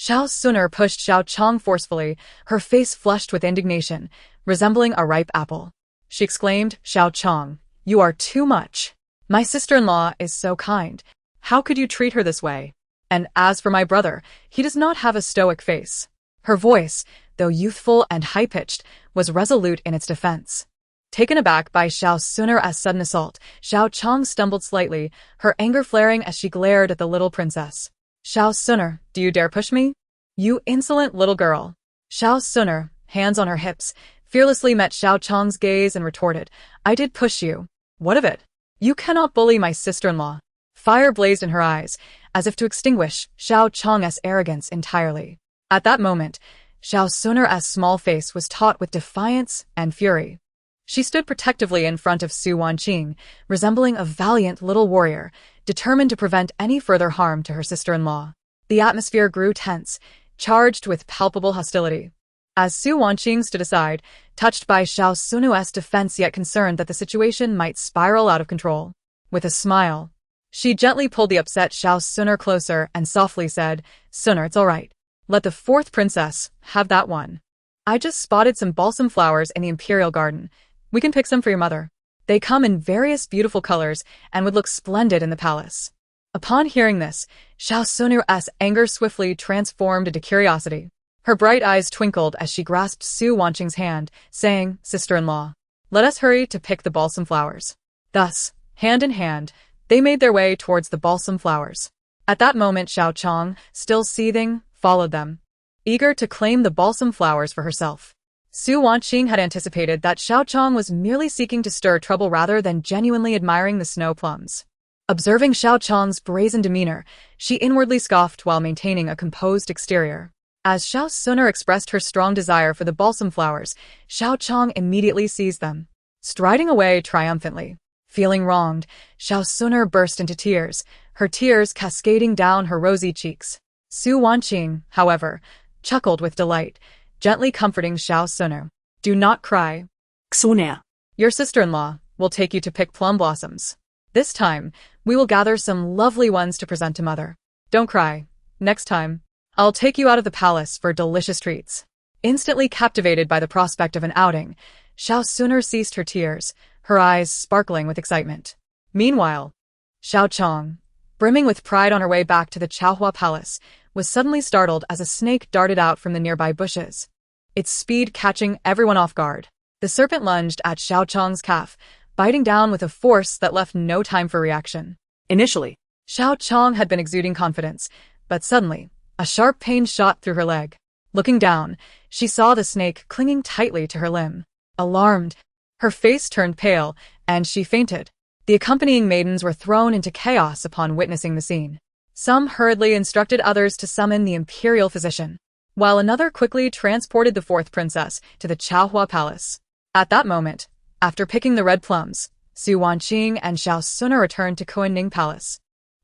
Xiao Suner pushed Xiao Chang forcefully, her face flushed with indignation, resembling a ripe apple. She exclaimed, "Xiao Chang, you are too much. My sister-in-law is so kind. How could you treat her this way? And as for my brother, he does not have a stoic face." Her voice, though youthful and high-pitched, was resolute in its defense. Taken aback by Xiao Suner's sudden assault, Xiao Chang stumbled slightly, her anger flaring as she glared at the little princess. "Xiao Suner, do you dare push me? You insolent little girl." Xiao Suner, hands on her hips, fearlessly met Xiao Chang's gaze and retorted, "I did push you. What of it? You cannot bully my sister-in-law." Fire blazed in her eyes, as if to extinguish Xiao Chang's arrogance entirely. At that moment, Xiao Suner's small face was taut with defiance and fury. She stood protectively in front of Su Wanqing, resembling a valiant little warrior, determined to prevent any further harm to her sister-in-law. The atmosphere grew tense, charged with palpable hostility. As Su Wanqing stood aside, touched by Xiao Suner's defense yet concerned that the situation might spiral out of control. With a smile, she gently pulled the upset Xiao Suner closer and softly said, "Suner, it's all right. Let the fourth princess have that one. I just spotted some balsam flowers in the imperial garden. We can pick some for your mother. They come in various beautiful colors and would look splendid in the palace." Upon hearing this, Xiao Suner's anger swiftly transformed into curiosity. Her bright eyes twinkled as she grasped Su Wanqing's hand, saying, "Sister-in-law, let us hurry to pick the balsam flowers." Thus, hand in hand, they made their way towards the balsam flowers. At that moment, Xiao Chang, still seething, followed them, eager to claim the balsam flowers for herself. Su Wanqing had anticipated that Xiao Chang was merely seeking to stir trouble rather than genuinely admiring the snow plums. Observing Xiao Chang's brazen demeanor, she inwardly scoffed while maintaining a composed exterior. As Xiao Suner expressed her strong desire for the balsam flowers, Xiao Chang immediately seized them, striding away triumphantly. Feeling wronged, Xiao Suner burst into tears, her tears cascading down her rosy cheeks. Su Wanqing, however, chuckled with delight, gently comforting Xiao Suner. "Do not cry. Suner. Your sister-in-law will take you to pick plum blossoms. This time, we will gather some lovely ones to present to mother. Don't cry. Next time, I'll take you out of the palace for delicious treats." Instantly captivated by the prospect of an outing, Xiao Suner ceased her tears, her eyes sparkling with excitement. Meanwhile, Xiao Chang, brimming with pride on her way back to the Chaohua Palace, was suddenly startled as a snake darted out from the nearby bushes, its speed catching everyone off guard. The serpent lunged at Xiao Chang's calf, biting down with a force that left no time for reaction. Initially, Xiao Chang had been exuding confidence, but suddenly, a sharp pain shot through her leg. Looking down, she saw the snake clinging tightly to her limb. Alarmed, her face turned pale, and she fainted. The accompanying maidens were thrown into chaos upon witnessing the scene. Some hurriedly instructed others to summon the imperial physician, while another quickly transported the fourth princess to the Chaohua Palace. At that moment, after picking the red plums, Su Wanqing and Xiao Suner returned to Kuanning Palace.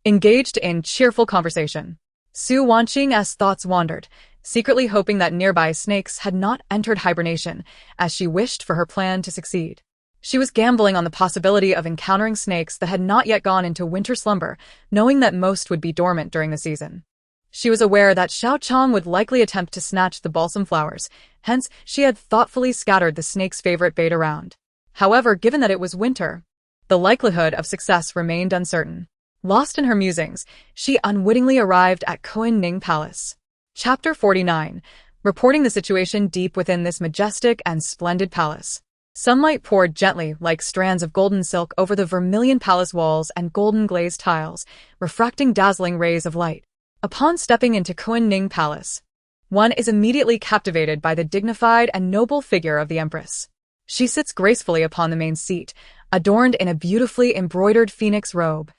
Engaged in cheerful conversation, Su Wanqing's thoughts wandered, secretly hoping that nearby snakes had not entered hibernation, as she wished for her plan to succeed. She was gambling on the possibility of encountering snakes that had not yet gone into winter slumber, knowing that most would be dormant during the season. She was aware that Xiao Chang would likely attempt to snatch the balsam flowers, hence she had thoughtfully scattered the snake's favorite bait around. However, given that it was winter, the likelihood of success remained uncertain. Lost in her musings, she unwittingly arrived at Kuanning Palace. Chapter 49, reporting the situation deep within this majestic and splendid palace. Sunlight poured gently like strands of golden silk over the vermilion palace walls and golden glazed tiles, refracting dazzling rays of light. Upon stepping into Kuanning Palace, one is immediately captivated by the dignified and noble figure of the empress. She sits gracefully upon the main seat, adorned in a beautifully embroidered phoenix robe,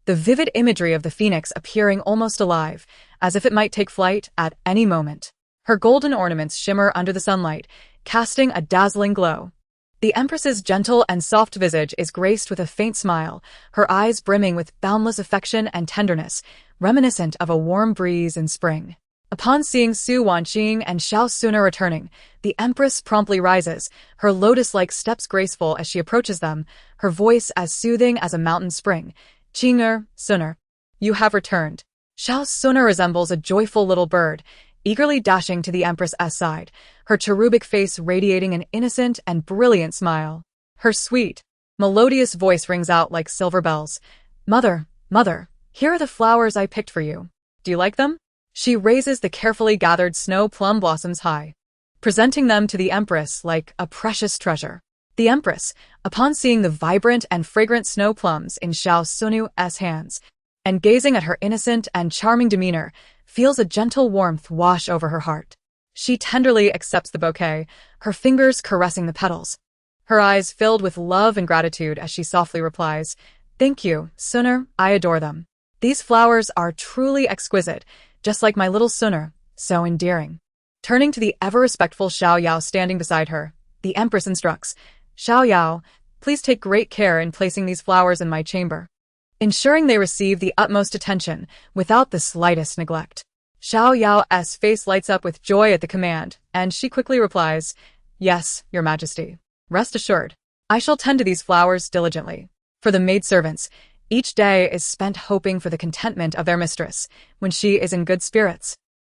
the vivid imagery of the phoenix appearing almost alive, as if it might take flight at any moment. Her golden ornaments shimmer under the sunlight, casting a dazzling glow. The empress's gentle and soft visage is graced with a faint smile, her eyes brimming with boundless affection and tenderness, reminiscent of a warm breeze in spring. Upon seeing Su Wanqing and Xiao Suner returning, the empress promptly rises, her lotus-like steps graceful as she approaches them, her voice as soothing as a mountain spring. "Qing'er, Suner, you have returned." Xiao Suner resembles a joyful little bird, eagerly dashing to the Empress's side, her cherubic face radiating an innocent and brilliant smile. Her sweet, melodious voice rings out like silver bells. Mother, mother, here are the flowers I picked for you. Do you like them? She raises the carefully gathered snow plum blossoms high, presenting them to the Empress like a precious treasure. The Empress, upon seeing the vibrant and fragrant snow plums in Xiao Sunu's hands, and gazing at her innocent and charming demeanor, feels a gentle warmth wash over her heart. She tenderly accepts the bouquet, her fingers caressing the petals. Her eyes filled with love and gratitude as she softly replies, "Thank you, Suner, I adore them. These flowers are truly exquisite, just like my little Suner, so endearing." Turning to the ever-respectful Xiao Yao standing beside her, the Empress instructs, "Xiao Yao, please take great care in placing these flowers in my chamber, ensuring they receive the utmost attention without the slightest neglect." Xiao Yao's face lights up with joy at the command, and she quickly replies, "Yes, Your Majesty. Rest assured, I shall tend to these flowers diligently." For the maidservants, each day is spent hoping for the contentment of their mistress when she is in good spirits.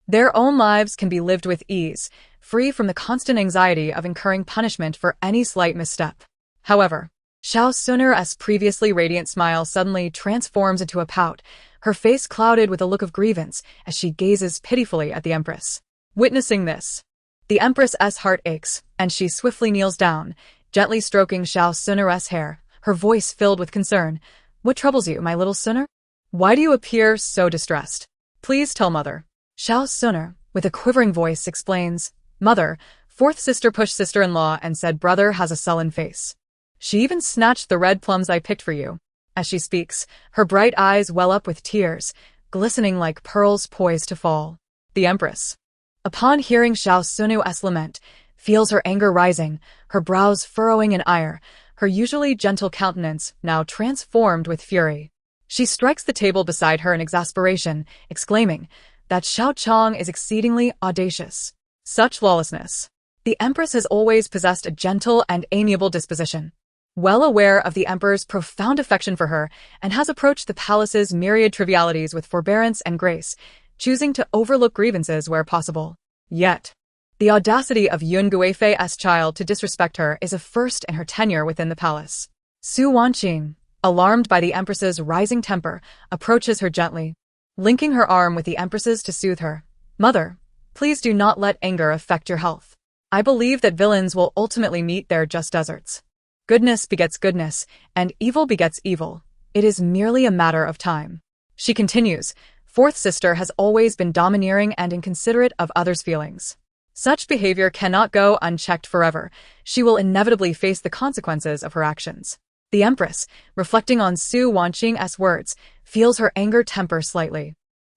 Their own lives can be lived with ease, free from the constant anxiety of incurring punishment for any slight misstep. However, Xiao Suner's previously radiant smile suddenly transforms into a pout, her face clouded with a look of grievance as she gazes pitifully at the Empress. Witnessing this, the Empress's heart aches, and she swiftly kneels down, gently stroking Xiao Suner's hair, her voice filled with concern. "What troubles you, my little Suner? Why do you appear so distressed? Please tell mother." Xiao Suner, with a quivering voice, explains, "Mother, fourth sister pushed sister-in-law and said brother has a sullen face. She even snatched the red plums I picked for you." As she speaks, her bright eyes well up with tears, glistening like pearls poised to fall. The Empress, upon hearing Xiao Sunu's lament, feels her anger rising, her brows furrowing in ire, her usually gentle countenance now transformed with fury. She strikes the table beside her in exasperation, exclaiming that Xiao Chong is exceedingly audacious. Such lawlessness. The Empress has always possessed a gentle and amiable disposition. Well aware of the Emperor's profound affection for her, and has approached the palace's myriad trivialities with forbearance and grace, choosing to overlook grievances where possible. Yet, the audacity of Yuan Guifei's child to disrespect her is a first in her tenure within the palace. Su Wanqing, alarmed by the Empress's rising temper, approaches her gently, linking her arm with the Empress's to soothe her. "Mother, please do not let anger affect your health. I believe that villains will ultimately meet their just deserts. Goodness begets goodness, and evil begets evil. It is merely a matter of time." She continues, "Fourth sister has always been domineering and inconsiderate of others' feelings. Such behavior cannot go unchecked forever. She will inevitably face the consequences of her actions." The Empress, reflecting on Su Wanqing's words, feels her anger temper slightly.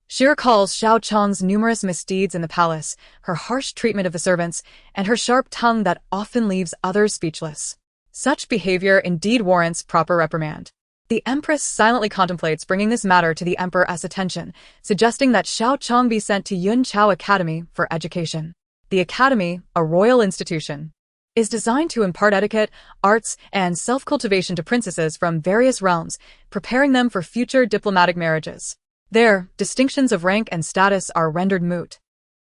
She recalls Xiao Chong's numerous misdeeds in the palace, her harsh treatment of the servants, and her sharp tongue that often leaves others speechless. Such behavior indeed warrants proper reprimand. The Empress silently contemplates bringing this matter to the Emperor's attention, suggesting that Xiao Chong be sent to Yun Chao Academy for education. The academy, a royal institution, is designed to impart etiquette, arts, and self-cultivation to princesses from various realms, preparing them for future diplomatic marriages. There, distinctions of rank and status are rendered moot,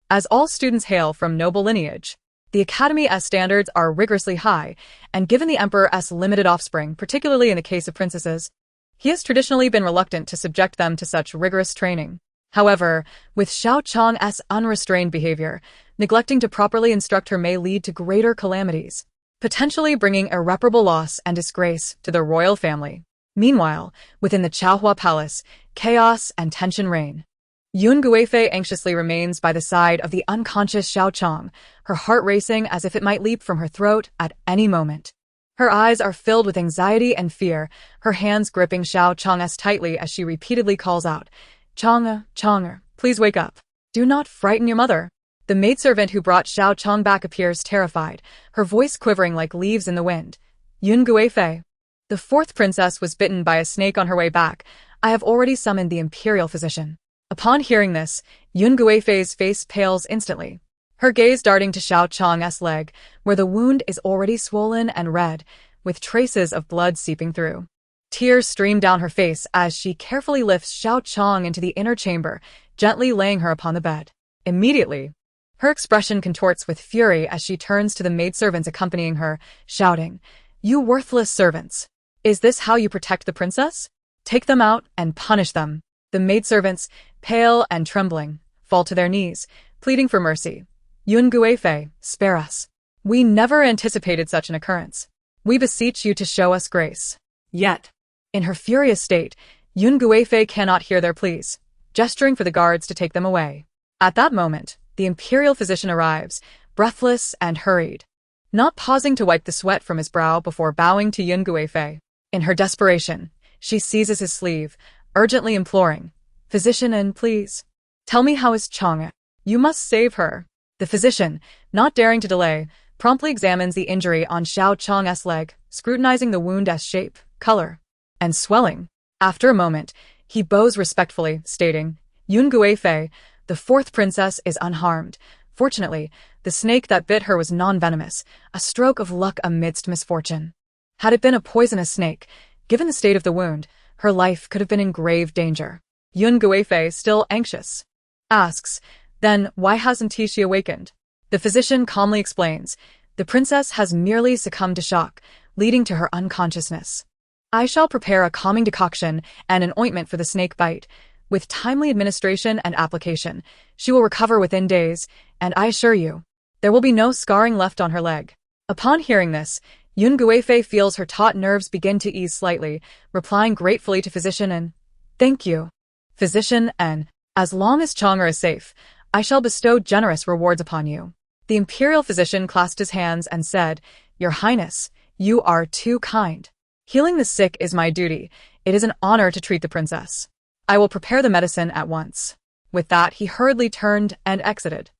as all students hail from noble lineage. The Academy's standards are rigorously high, and given the Emperor's limited offspring, particularly in the case of princesses, he has traditionally been reluctant to subject them to such rigorous training. However, with Xiao Chong's unrestrained behavior, neglecting to properly instruct her may lead to greater calamities, potentially bringing irreparable loss and disgrace to the royal family. Meanwhile, within the Chaohua Palace, chaos and tension reign. Yuan Guifei anxiously remains by the side of the unconscious Xiao Chong, her heart racing as if it might leap from her throat at any moment. Her eyes are filled with anxiety and fear, her hands gripping Xiao Chong's tightly as she repeatedly calls out, Chonger, please wake up. Do not frighten your mother." The maidservant who brought Xiao Chong back appears terrified, her voice quivering like leaves in the wind. "Yuan Guifei, the fourth princess was bitten by a snake on her way back. I have already summoned the imperial physician." Upon hearing this, Yuan Guifei's face pales instantly, her gaze darting to Xiao Chong's leg, where the wound is already swollen and red, with traces of blood seeping through. Tears stream down her face as she carefully lifts Xiao Chong into the inner chamber, gently laying her upon the bed. Immediately, Her expression contorts with fury as she turns to the maidservants accompanying her, shouting, "You worthless servants! Is this how you protect the princess? Take them out and punish them." The maidservants, pale and trembling, fall to their knees, pleading for mercy. "Yun Guifei, spare us. We never anticipated such an occurrence. We beseech you to show us grace." Yet, in her furious state, Yun Guifei cannot hear their pleas, gesturing for the guards to take them away. At that moment, the imperial physician arrives, breathless and hurried, not pausing to wipe the sweat from his brow before bowing to Yun Guifei. In her desperation, she seizes his sleeve, urgently imploring, "Physician, and please, tell me how is Chang. You must save her." The physician, not daring to delay, promptly examines the injury on Xiao Chang's leg, scrutinizing the wound's shape, color, and swelling. After a moment, he bows respectfully, stating, "Yun Guifei, the fourth princess is unharmed. Fortunately, the snake that bit her was non-venomous, a stroke of luck amidst misfortune. Had it been a poisonous snake, given the state of the wound, her life could have been in grave danger." Yun Guifei, still anxious, asks, "Then why hasn't she awakened?" The physician calmly explains, "The princess has merely succumbed to shock, leading to her unconsciousness. I shall prepare a calming decoction and an ointment for the snake bite. With timely administration and application, she will recover within days, and I assure you, there will be no scarring left on her leg." Upon hearing this, Yun Guifei feels her taut nerves begin to ease slightly, replying gratefully to physician and, "Thank you, physician, and, as long as Chang'er is safe, I shall bestow generous rewards upon you." The imperial physician clasped his hands and said, "Your Highness, you are too kind. Healing the sick is my duty. It is an honor to treat the princess. I will prepare the medicine at once." With that, he hurriedly turned and exited.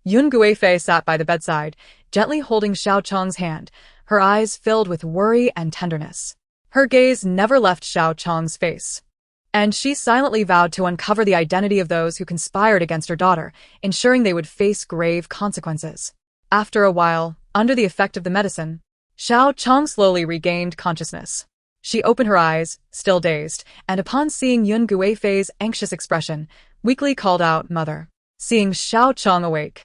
Yun Guifei sat by the bedside, gently holding Xiao Chang's hand, her eyes filled with worry and tenderness. Her gaze never left Xiao Chang's face, and she silently vowed to uncover the identity of those who conspired against her daughter, ensuring they would face grave consequences. After a while, under the effect of the medicine, Xiao Chang slowly regained consciousness. She opened her eyes, still dazed, and upon seeing Yun Guifei's anxious expression, weakly called out, "Mother." Seeing Xiao Chang awake,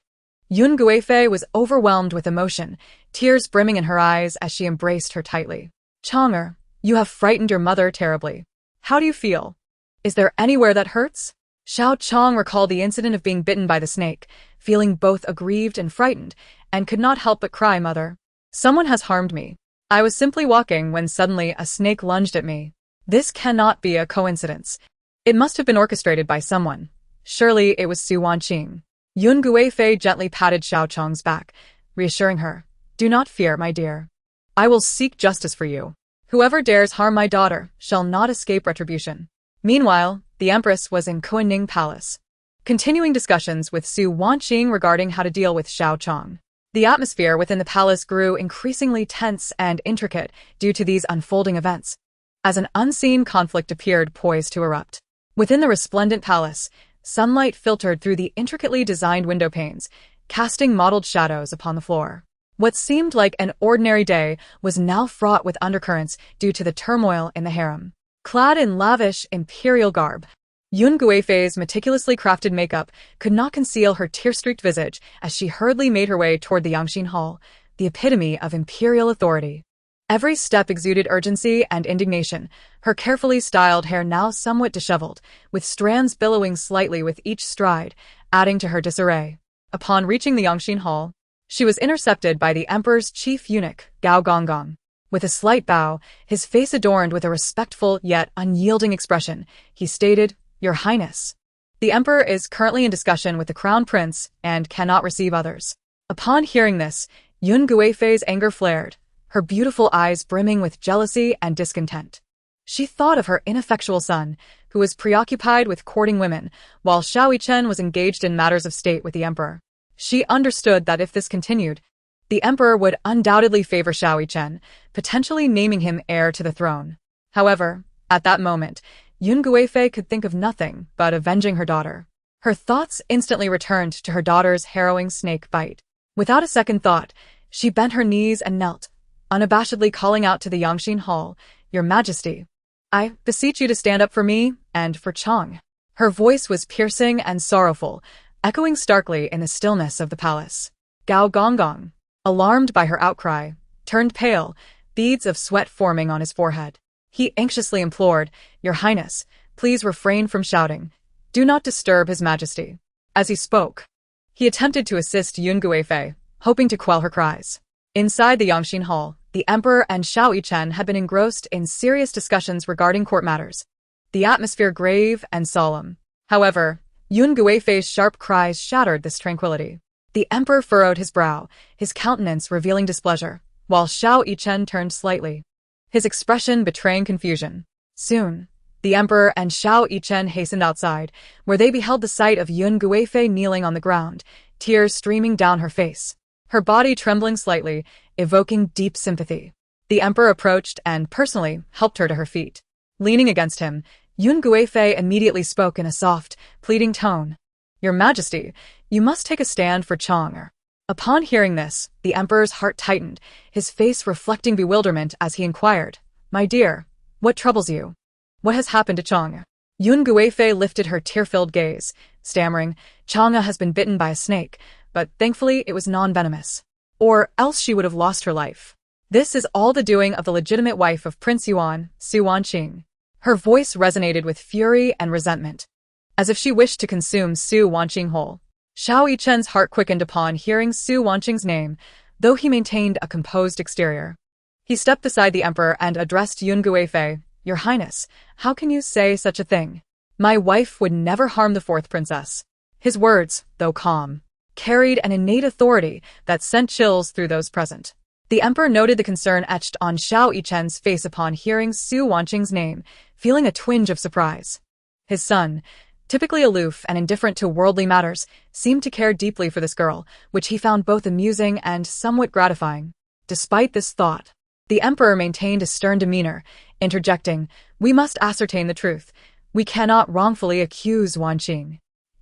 Yun Guifei was overwhelmed with emotion, tears brimming in her eyes as she embraced her tightly. "Chang'er, you have frightened your mother terribly. How do you feel? Is there anywhere that hurts?" Xiao Chang recalled the incident of being bitten by the snake, feeling both aggrieved and frightened, and could not help but cry, "Mother, someone has harmed me. I was simply walking when suddenly a snake lunged at me. This cannot be a coincidence. It must have been orchestrated by someone. Surely it was Wanqing." Yun Guifei gently patted Xiao Chang's back, reassuring her, "Do not fear, my dear. I will seek justice for you. Whoever dares harm my daughter shall not escape retribution." Meanwhile, the Empress was in Kunning Palace, continuing discussions with Wanqing regarding how to deal with Xiao Chang. The atmosphere within the palace grew increasingly tense and intricate due to these unfolding events, as an unseen conflict appeared poised to erupt. Within the resplendent palace, sunlight filtered through the intricately designed window panes, casting mottled shadows upon the floor. What seemed like an ordinary day was now fraught with undercurrents due to the turmoil in the harem. Clad in lavish imperial garb, Yun Guifei's meticulously crafted makeup could not conceal her tear-streaked visage as she hurriedly made her way toward the Yangxin Hall, the epitome of imperial authority. Every step exuded urgency and indignation, her carefully styled hair now somewhat disheveled, with strands billowing slightly with each stride, adding to her disarray. Upon reaching the Yangxin Hall, she was intercepted by the emperor's chief eunuch, Gao Gonggong. With a slight bow, his face adorned with a respectful yet unyielding expression, he stated, "Your Highness, the emperor is currently in discussion with the crown prince and cannot receive others." Upon hearing this, Yun Guifei's anger flared, her beautiful eyes brimming with jealousy and discontent. She thought of her ineffectual son, who was preoccupied with courting women, while Yichen was engaged in matters of state with the emperor. She understood that if this continued, the emperor would undoubtedly favor Yichen, potentially naming him heir to the throne. However, at that moment, Yun Guifei could think of nothing but avenging her daughter. Her thoughts instantly returned to her daughter's harrowing snake bite. Without a second thought, she bent her knees and knelt, unabashedly calling out to the Yangxin Hall, "Your Majesty, I beseech you to stand up for me and for Chang." Her voice was piercing and sorrowful, echoing starkly in the stillness of the palace. Gao Gonggong, alarmed by her outcry, turned pale, beads of sweat forming on his forehead. He anxiously implored, "Your Highness, please refrain from shouting. Do not disturb His Majesty." As he spoke, he attempted to assist Yun Guifei, hoping to quell her cries. Inside the Wanqing hall, the emperor and Xiao Yichen had been engrossed in serious discussions regarding court matters, the atmosphere grave and solemn. However, Yun Guifei's sharp cries shattered this tranquility. The emperor furrowed his brow, his countenance revealing displeasure, while Xiao Yichen turned slightly, his expression betraying confusion. Soon, the emperor and Xiao Yichen hastened outside, where they beheld the sight of Yun Guifei kneeling on the ground, tears streaming down her face, her body trembling slightly, evoking deep sympathy. The emperor approached and personally helped her to her feet. Leaning against him, Yun Guifei immediately spoke in a soft, pleading tone. "Your Majesty, you must take a stand for Chang'er." Upon hearing this, the emperor's heart tightened, his face reflecting bewilderment as he inquired, "My dear, what troubles you? What has happened to Chang'er?" Yun Guifei lifted her tear-filled gaze, stammering, "Chang'er has been bitten by a snake, but thankfully it was non-venomous. Or else she would have lost her life. This is all the doing of the legitimate wife of Prince Yuan, Su Wanqing." Her voice resonated with fury and resentment, as if she wished to consume Su Wanqing whole. Xiao Yichen's heart quickened upon hearing Su Wanqing's name, though he maintained a composed exterior. He stepped beside the emperor and addressed Yun Guifei, "Your Highness, how can you say such a thing? My wife would never harm the fourth princess." His words, though calm, carried an innate authority that sent chills through those present. The emperor noted the concern etched on Xiao Yichen's face upon hearing Su Wanqing's name, feeling a twinge of surprise. His son, typically aloof and indifferent to worldly matters, seemed to care deeply for this girl, which he found both amusing and somewhat gratifying. Despite this thought, the emperor maintained a stern demeanor, interjecting, "We must ascertain the truth. We cannot wrongfully accuse Wanqing."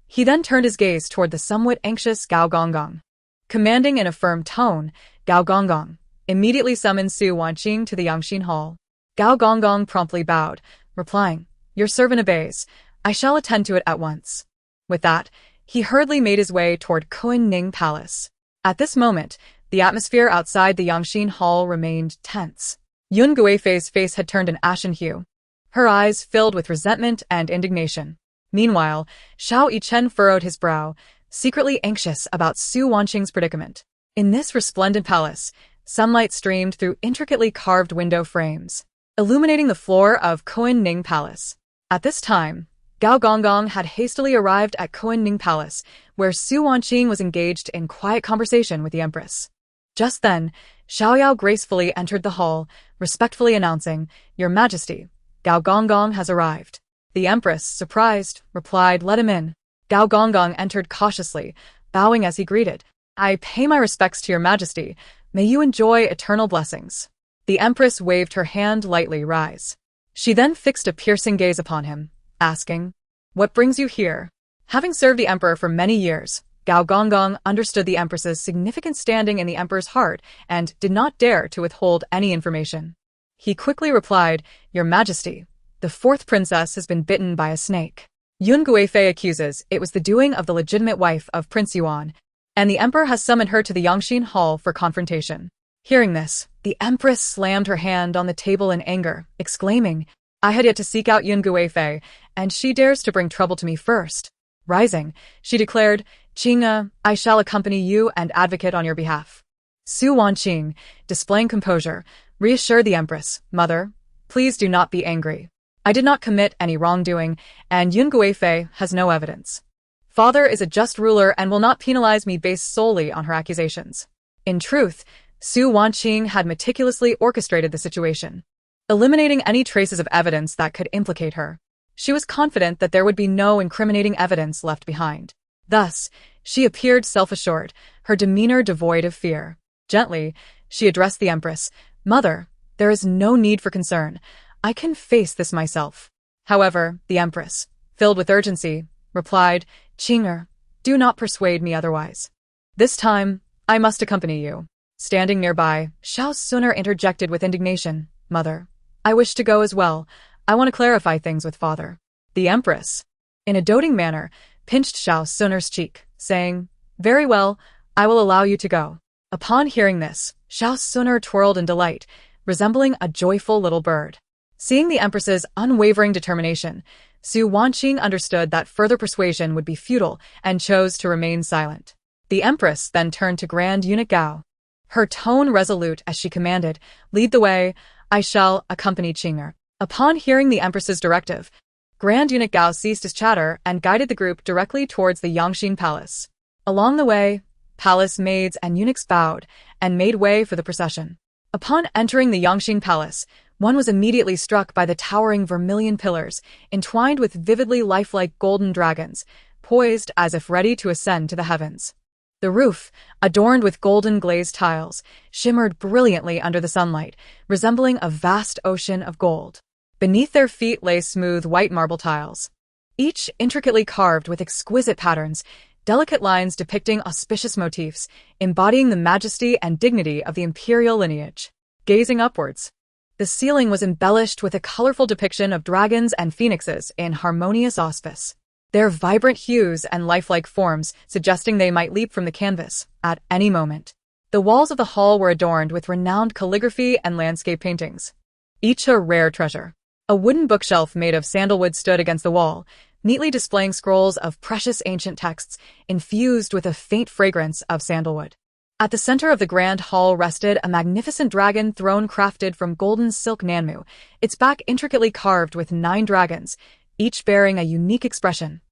He then turned his gaze toward the somewhat anxious Gao Gonggong. Commanding in a firm tone, Gao Gonggong immediately summoned Su Wanqing to the Wanqing hall. Gao Gonggong promptly bowed, replying, "Your servant obeys. I shall attend to it at once." With that, he hurriedly made his way toward Kunning Palace. At this moment, the atmosphere outside the Wanqing hall remained tense. Yun Guifei's face had turned an ashen hue, her eyes filled with resentment and indignation. Meanwhile, Xiao Yichen furrowed his brow, secretly anxious about Su Wanqing's predicament. In this resplendent palace, sunlight streamed through intricately carved window frames, illuminating the floor of Kunning Palace. At this time, Gao Gonggong had hastily arrived at Kunning Palace, where Su Wanqing was engaged in quiet conversation with the empress. Just then, Xiao gracefully entered the hall, respectfully announcing, "Your Majesty, Gao Gonggong has arrived." The empress, surprised, replied, "Let him in." Gao Gonggong entered cautiously, bowing as he greeted, "I pay my respects to your Majesty. May you enjoy eternal blessings." The empress waved her hand lightly, "Rise." She then fixed a piercing gaze upon him, asking, "What brings you here?" Having served the emperor for many years, Gao Gonggong understood the empress's significant standing in the emperor's heart and did not dare to withhold any information. He quickly replied, "Your Majesty, the fourth princess has been bitten by a snake. Yun Guifei accuses it was the doing of the legitimate wife of Prince Yuan, and the emperor has summoned her to the Wanqing hall for confrontation." Hearing this, the empress slammed her hand on the table in anger, exclaiming, "I had yet to seek out Yun Guifei, and she dares to bring trouble to me first." Rising, she declared, "Qing'e, I shall accompany you and advocate on your behalf." Su Wanqing, displaying composure, reassured the empress, "Mother, please do not be angry. I did not commit any wrongdoing, and Yun Guifei has no evidence. Father is a just ruler and will not penalize me based solely on her accusations." In truth, Su Wanqing had meticulously orchestrated the situation, eliminating any traces of evidence that could implicate her. She was confident that there would be no incriminating evidence left behind. Thus, she appeared self-assured, her demeanor devoid of fear. Gently, she addressed the empress, "Mother, there is no need for concern. I can face this myself." However, the empress, filled with urgency, replied, "Qing'e, do not persuade me otherwise. This time, I must accompany you." Standing nearby, Xiao Suner interjected with indignation, "Mother, I wish to go as well. I want to clarify things with father." The empress, in a doting manner, pinched Xiao Sun'er's cheek, saying, "Very well, I will allow you to go." Upon hearing this, Xiao Sun'er twirled in delight, resembling a joyful little bird. Seeing the Empress's unwavering determination, Su Wanqing understood that further persuasion would be futile and chose to remain silent. The Empress then turned to Grand Eunuch Gao. Her tone resolute as she commanded, "Lead the way, I shall accompany Qing'er." Upon hearing the Empress's directive, Grand Eunuch Gao ceased his chatter and guided the group directly towards the Yangxin Palace. Along the way, palace maids and eunuchs bowed and made way for the procession. Upon entering the Yangxin Palace, one was immediately struck by the towering vermilion pillars, entwined with vividly lifelike golden dragons, poised as if ready to ascend to the heavens. The roof, adorned with golden glazed tiles, shimmered brilliantly under the sunlight, resembling a vast ocean of gold. Beneath their feet lay smooth white marble tiles, each intricately carved with exquisite patterns, delicate lines depicting auspicious motifs, embodying the majesty and dignity of the imperial lineage. Gazing upwards, the ceiling was embellished with a colorful depiction of dragons and phoenixes in harmonious auspice, their vibrant hues and lifelike forms suggesting they might leap from the canvas at any moment. The walls of the hall were adorned with renowned calligraphy and landscape paintings, each a rare treasure. A wooden bookshelf made of sandalwood stood against the wall, neatly displaying scrolls of precious ancient texts infused with a faint fragrance of sandalwood. At the center of the grand hall rested a magnificent dragon throne crafted from golden silk nanmu, its back intricately carved with 9 dragons, each bearing a unique expression.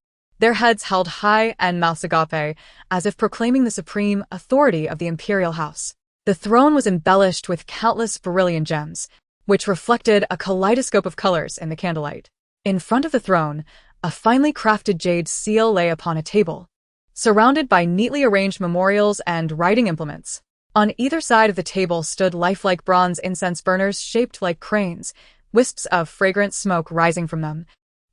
Their heads held high and mouths agape, as if proclaiming the supreme authority of the imperial house. The throne was embellished with countless brilliant gems, which reflected a kaleidoscope of colors in the candlelight. In front of the throne, a finely crafted jade seal lay upon a table, surrounded by neatly arranged memorials and writing implements. On either side of the table stood lifelike bronze incense burners shaped like cranes, wisps of fragrant smoke rising from them,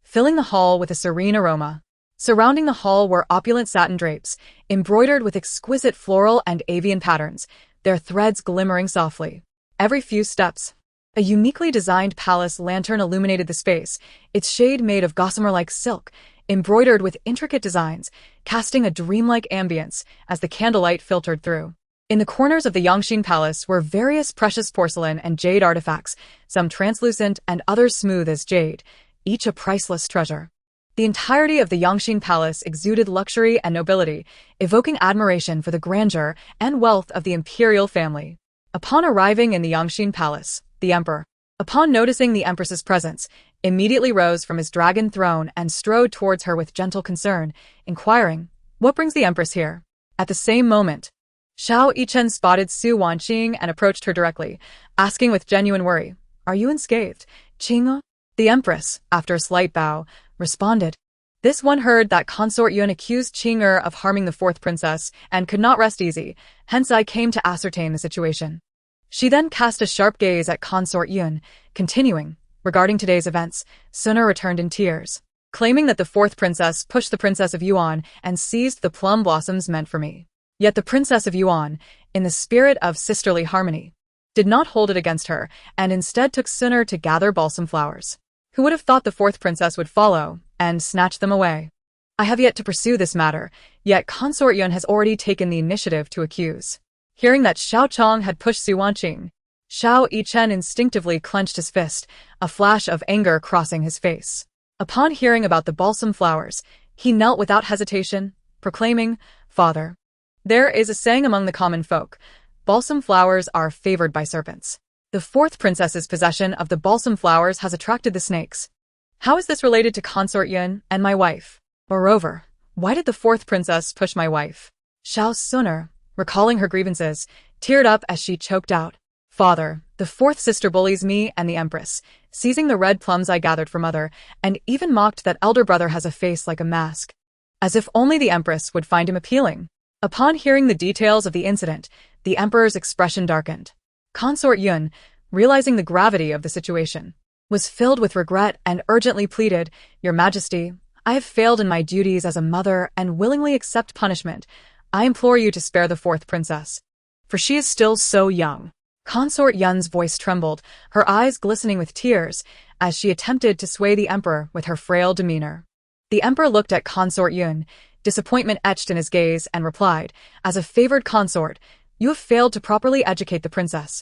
filling the hall with a serene aroma. Surrounding the hall were opulent satin drapes, embroidered with exquisite floral and avian patterns, their threads glimmering softly. Every few steps, a uniquely designed palace lantern illuminated the space, its shade made of gossamer-like silk, embroidered with intricate designs, casting a dreamlike ambience as the candlelight filtered through. In the corners of the Yangxin Palace were various precious porcelain and jade artifacts, some translucent and others smooth as jade, each a priceless treasure. The entirety of the Yangxin Palace exuded luxury and nobility, evoking admiration for the grandeur and wealth of the imperial family. Upon arriving in the Yangxin Palace, the emperor, upon noticing the empress's presence, immediately rose from his dragon throne and strode towards her with gentle concern, inquiring, "What brings the empress here?" At the same moment, Yichen spotted Su Wanqing and approached her directly, asking with genuine worry, "Are you unscathed, Qing'e?" The empress, after a slight bow, responded. This one heard that consort Yuan accused Qing'e of harming the 4th princess and could not rest easy, hence I came to ascertain the situation. She then cast a sharp gaze at consort Yuan, continuing, "Regarding today's events, Sun'er returned in tears, claiming that the 4th princess pushed the princess of Yuan and seized the plum blossoms meant for me. Yet the princess of Yuan, in the spirit of sisterly harmony, did not hold it against her and instead took Sun'er to gather balsam flowers. Who would have thought the 4th princess would follow and snatch them away? I have yet to pursue this matter, yet consort Yuan has already taken the initiative to accuse." Hearing that Xiao Chong had pushed Su Wanqing, Yichen instinctively clenched his fist, a flash of anger crossing his face. Upon hearing about the balsam flowers, he knelt without hesitation, proclaiming, "Father, there is a saying among the common folk, balsam flowers are favored by serpents. The 4th princess's possession of the balsam flowers has attracted the snakes. How is this related to consort Yuan and my wife? Moreover, why did the 4th princess push my wife?" Xiao Sun'er, recalling her grievances, teared up as she choked out, "Father, the 4th sister bullies me and the empress, seizing the red plums I gathered for mother, and even mocked that elder brother has a face like a mask. As if only the empress would find him appealing." Upon hearing the details of the incident, the emperor's expression darkened. Consort Yuan, realizing the gravity of the situation, was filled with regret and urgently pleaded, "Your Majesty, I have failed in my duties as a mother and willingly accept punishment. I implore you to spare the 4th princess, for she is still so young." Consort Yuan's voice trembled, her eyes glistening with tears, as she attempted to sway the emperor with her frail demeanor. The emperor looked at consort Yuan, disappointment etched in his gaze, and replied, "As a favored consort, you have failed to properly educate the princess,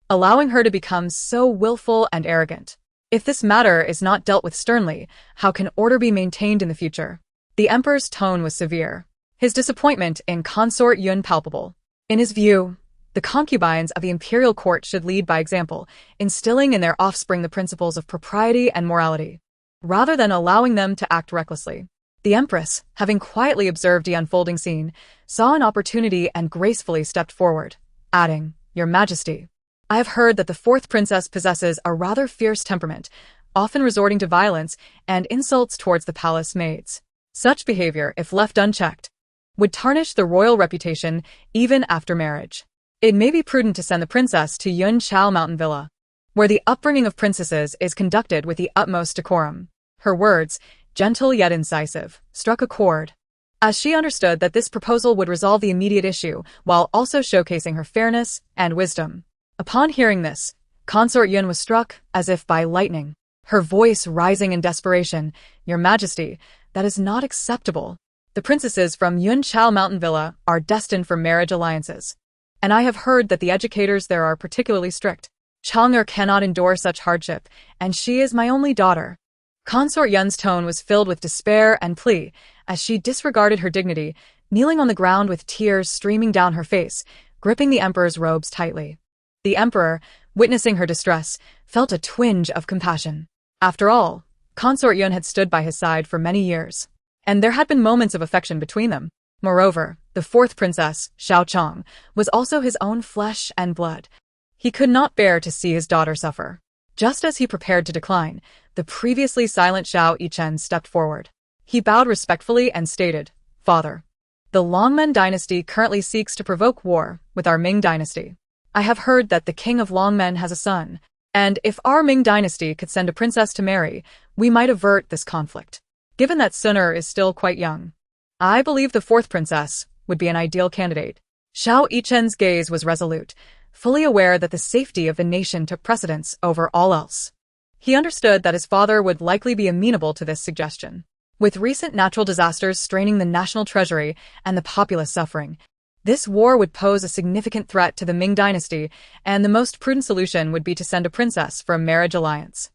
allowing her to become so willful and arrogant. If this matter is not dealt with sternly, how can order be maintained in the future?" The emperor's tone was severe, his disappointment in consort Yuan palpable. In his view, the concubines of the imperial court should lead by example, instilling in their offspring the principles of propriety and morality, rather than allowing them to act recklessly. The empress, having quietly observed the unfolding scene, saw an opportunity and gracefully stepped forward, adding, "Your Majesty, I have heard that the fourth princess possesses a rather fierce temperament, often resorting to violence and insults towards the palace maids. Such behavior, if left unchecked, would tarnish the royal reputation even after marriage. It may be prudent to send the princess to Xiao Mountain Villa, where the upbringing of princesses is conducted with the utmost decorum." Her words, gentle yet incisive, struck a chord, as she understood that this proposal would resolve the immediate issue while also showcasing her fairness and wisdom. Upon hearing this, consort Yuan was struck as if by lightning, her voice rising in desperation. "Your Majesty, that is not acceptable. The princesses from Xiao Mountain Villa are destined for marriage alliances, and I have heard that the educators there are particularly strict. Chang'er cannot endure such hardship, and she is my only daughter." Consort Yun's tone was filled with despair and plea, as she disregarded her dignity, kneeling on the ground with tears streaming down her face, gripping the emperor's robes tightly. The emperor, witnessing her distress, felt a twinge of compassion. After all, consort Yuan had stood by his side for many years, and there had been moments of affection between them. Moreover, the fourth princess, Xiao, was also his own flesh and blood. He could not bear to see his daughter suffer. Just as he prepared to decline, the previously silent Yichen stepped forward. He bowed respectfully and stated, "Father, the Longmen dynasty currently seeks to provoke war with our Ming dynasty. I have heard that the king of Longmen has a son, and if our Ming dynasty could send a princess to marry, we might avert this conflict. Given that Sun'er is still quite young, I believe the fourth princess would be an ideal candidate." Yichen's gaze was resolute, fully aware that the safety of the nation took precedence over all else. He understood that his father would likely be amenable to this suggestion. With recent natural disasters straining the national treasury and the populace suffering, this war would pose a significant threat to the Ming dynasty, and the most prudent solution would be to send a princess for a marriage alliance.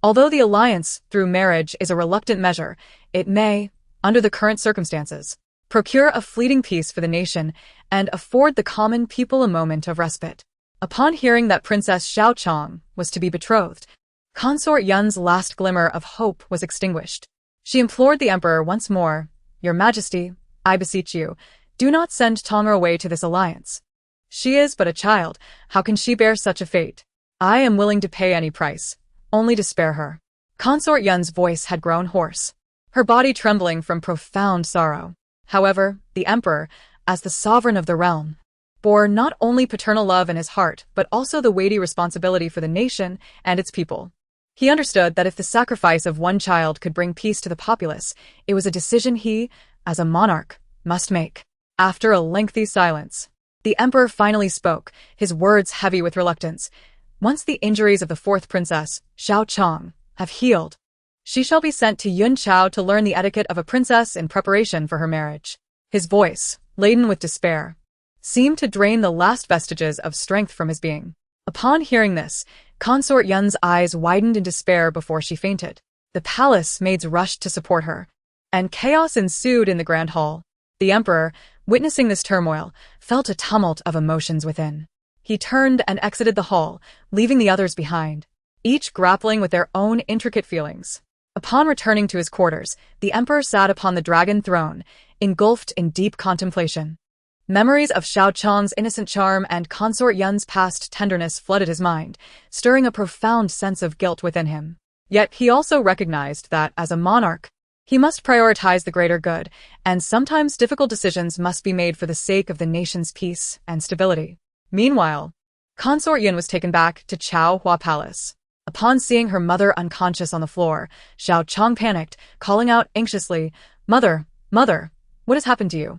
Although the alliance through marriage is a reluctant measure, it may, under the current circumstances, procure a fleeting peace for the nation and afford the common people a moment of respite. Upon hearing that Princess Xiao was to be betrothed, consort Yun's last glimmer of hope was extinguished. She implored the emperor once more, "Your Majesty, I beseech you, do not send Tong'er away to this alliance. She is but a child, how can she bear such a fate? I am willing to pay any price, only to spare her." Consort Yun's voice had grown hoarse, her body trembling from profound sorrow. However, the emperor, as the sovereign of the realm, bore not only paternal love in his heart but also the weighty responsibility for the nation and its people. He understood that if the sacrifice of one child could bring peace to the populace, it was a decision he, as a monarch, must make. After a lengthy silence, the emperor finally spoke, his words heavy with reluctance. "Once the injuries of the fourth princess, Xiao, have healed, she shall be sent to Xiao to learn the etiquette of a princess in preparation for her marriage." His voice, laden with despair, seemed to drain the last vestiges of strength from his being. Upon hearing this, consort Yun's eyes widened in despair before she fainted. The palace maids rushed to support her, and chaos ensued in the grand hall. The emperor, witnessing this turmoil, felt a tumult of emotions within. He turned and exited the hall, leaving the others behind, each grappling with their own intricate feelings. Upon returning to his quarters, the emperor sat upon the dragon throne, engulfed in deep contemplation. Memories of Xiao's innocent charm and consort Yun's past tenderness flooded his mind, stirring a profound sense of guilt within him. Yet he also recognized that, as a monarch, he must prioritize the greater good, and sometimes difficult decisions must be made for the sake of the nation's peace and stability. Meanwhile, consort Yun was taken back to Chaohua Palace. Upon seeing her mother unconscious on the floor, Xiao panicked, calling out anxiously, "Mother, mother, what has happened to you?"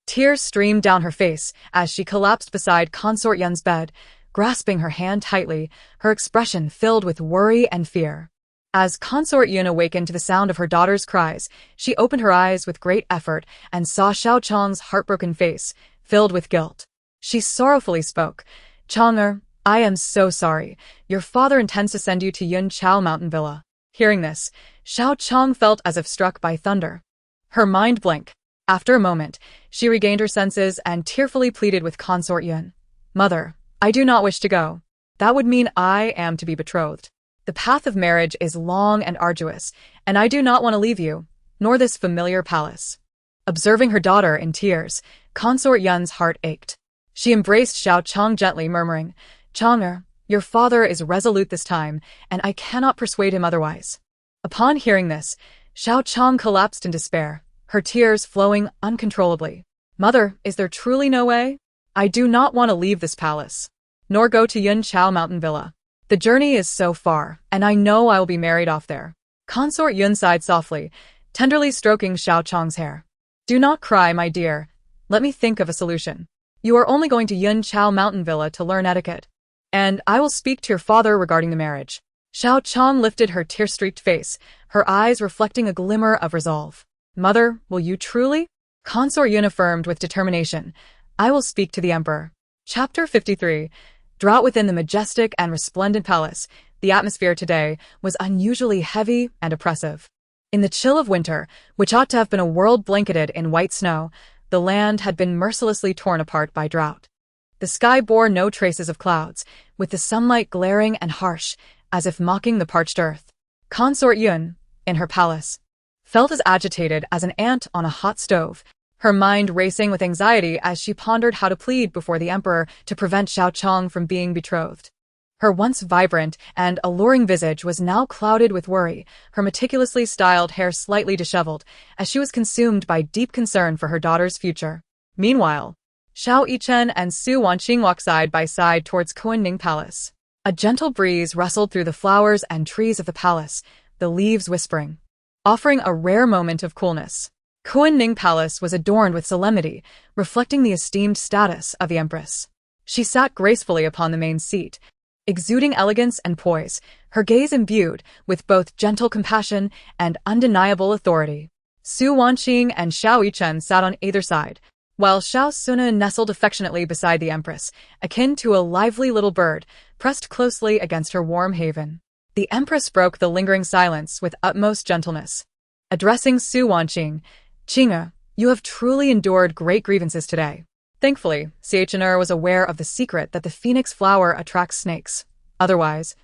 Tears streamed down her face as she collapsed beside consort Yun's bed, grasping her hand tightly, her expression filled with worry and fear. As consort Yun awakened to the sound of her daughter's cries, she opened her eyes with great effort and saw Xiao Chang's heartbroken face, filled with guilt. She sorrowfully spoke, "Chang'er, I am so sorry. Your father intends to send you to Yun Chao Mountain Villa." Hearing this, Xiao Chang felt as if struck by thunder. Her mind blinked. After a moment, she regained her senses and tearfully pleaded with consort Yun. "Mother, I do not wish to go. That would mean I am to be betrothed. The path of marriage is long and arduous, and I do not want to leave you, nor this familiar palace." Observing her daughter in tears, consort Yun's heart ached. She embraced Xiao Chang gently, murmuring, "Chang'er, your father is resolute this time, and I cannot persuade him otherwise." Upon hearing this, Xiao Chang collapsed in despair, her tears flowing uncontrollably. "Mother, is there truly no way? I do not want to leave this palace, nor go to Yun Chao Mountain Villa. The journey is so far, and I know I will be married off there." Consort Yun sighed softly, tenderly stroking Xiao Chang's hair. "Do not cry, my dear. Let me think of a solution. You are only going to Yun Chao Mountain Villa to learn etiquette, and I will speak to your father regarding the marriage." Xiao Chang lifted her tear-streaked face, her eyes reflecting a glimmer of resolve. "Mother, will you truly?" Consort Yun affirmed with determination, "I will speak to the emperor." Chapter 53. Drought within the majestic and resplendent palace. The atmosphere today was unusually heavy and oppressive. In the chill of winter, which ought to have been a world blanketed in white snow, the land had been mercilessly torn apart by drought. The sky bore no traces of clouds, with the sunlight glaring and harsh, as if mocking the parched earth. Consort Yun, in her palace, felt as agitated as an ant on a hot stove, her mind racing with anxiety as she pondered how to plead before the emperor to prevent Xiao Chang from being betrothed. Her once vibrant and alluring visage was now clouded with worry, her meticulously styled hair slightly disheveled, as she was consumed by deep concern for her daughter's future. Meanwhile, Yichen and Wanqing walked side by side towards Wanqing Palace. A gentle breeze rustled through the flowers and trees of the palace, the leaves whispering, offering a rare moment of coolness. Wanqing Palace was adorned with solemnity, reflecting the esteemed status of the empress. She sat gracefully upon the main seat, exuding elegance and poise, her gaze imbued with both gentle compassion and undeniable authority. Wanqing and Yichen sat on either side, while Xiao nestled affectionately beside the empress, akin to a lively little bird, pressed closely against her warm haven. The empress broke the lingering silence with utmost gentleness. Addressing Wanqing, "Qing'e, you have truly endured great grievances today." Thankfully, Xichen was aware of the secret that the phoenix flower attracts snakes. Otherwise,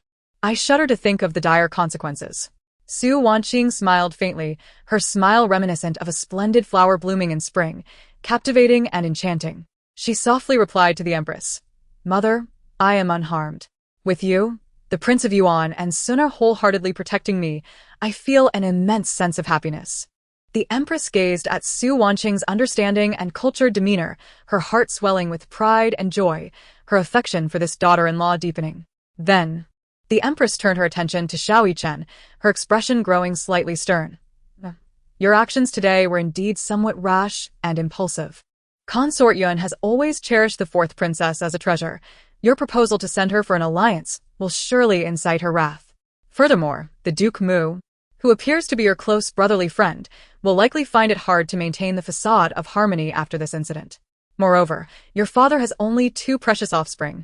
I shudder to think of the dire consequences. Wanqing smiled faintly, her smile reminiscent of a splendid flower blooming in spring, captivating and enchanting. She softly replied to the empress, "Mother, I am unharmed. With you, the Prince of Yuan, and Suna wholeheartedly protecting me, I feel an immense sense of happiness." The empress gazed at Wanqing's understanding and cultured demeanor, her heart swelling with pride and joy, her affection for this daughter-in-law deepening. Then, the empress turned her attention to Yichen, her expression growing slightly stern. "Your actions today were indeed somewhat rash and impulsive. Consort Yuan has always cherished the fourth princess as a treasure. Your proposal to send her for an alliance will surely incite her wrath. Furthermore, the Duke Mu, who appears to be your close brotherly friend, will likely find it hard to maintain the facade of harmony after this incident. Moreover, your father has only two precious offspring,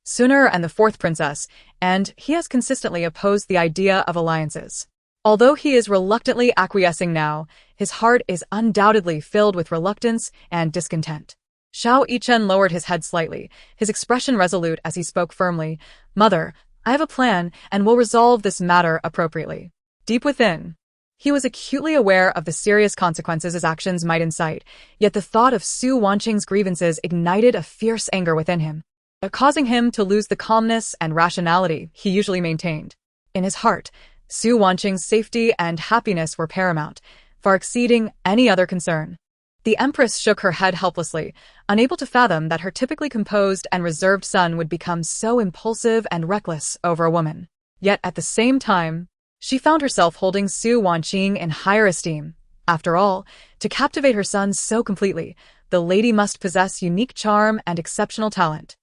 Suna and the fourth princess, and he has consistently opposed the idea of alliances. Although he is reluctantly acquiescing now, his heart is undoubtedly filled with reluctance and discontent." Yichen lowered his head slightly, his expression resolute as he spoke firmly, "Mother, I have a plan and will resolve this matter appropriately." Deep within, he was acutely aware of the serious consequences his actions might incite, yet the thought of Wanqing's grievances ignited a fierce anger within him, causing him to lose the calmness and rationality he usually maintained. In his heart, Wanqing's safety and happiness were paramount, far exceeding any other concern. The empress shook her head helplessly, unable to fathom that her typically composed and reserved son would become so impulsive and reckless over a woman. Yet at the same time, she found herself holding Wanqing in higher esteem. After all, to captivate her son so completely, the lady must possess unique charm and exceptional talent.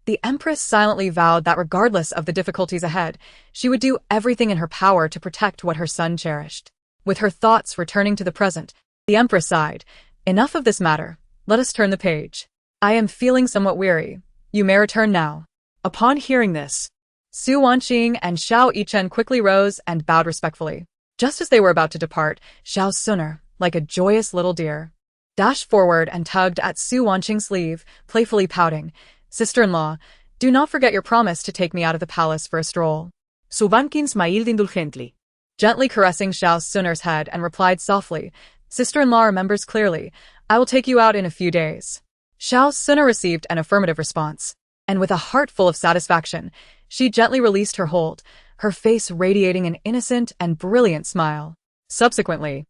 The Empress silently vowed that regardless of the difficulties ahead, she would do everything in her power to protect what her son cherished. With her thoughts returning to the present, the Empress sighed. Enough of this matter. Let us turn the page. I am feeling somewhat weary. You may return now. Upon hearing this, Su Wanqing and Xiao Yichen quickly rose and bowed respectfully. Just as they were about to depart, Xiao Suner, like a joyous little deer, dashed forward and tugged at Su Wanqing's sleeve, playfully pouting. Sister-in-law, do not forget your promise to take me out of the palace for a stroll. Su Wanqing smiled indulgently, Gently caressing Xiao Suner's head, and replied softly, Sister-in-law remembers clearly. I will take you out in a few days. Xiao Suner received an affirmative response, and with a heart full of satisfaction, she gently released her hold, her face radiating an innocent and brilliant smile. Subsequently,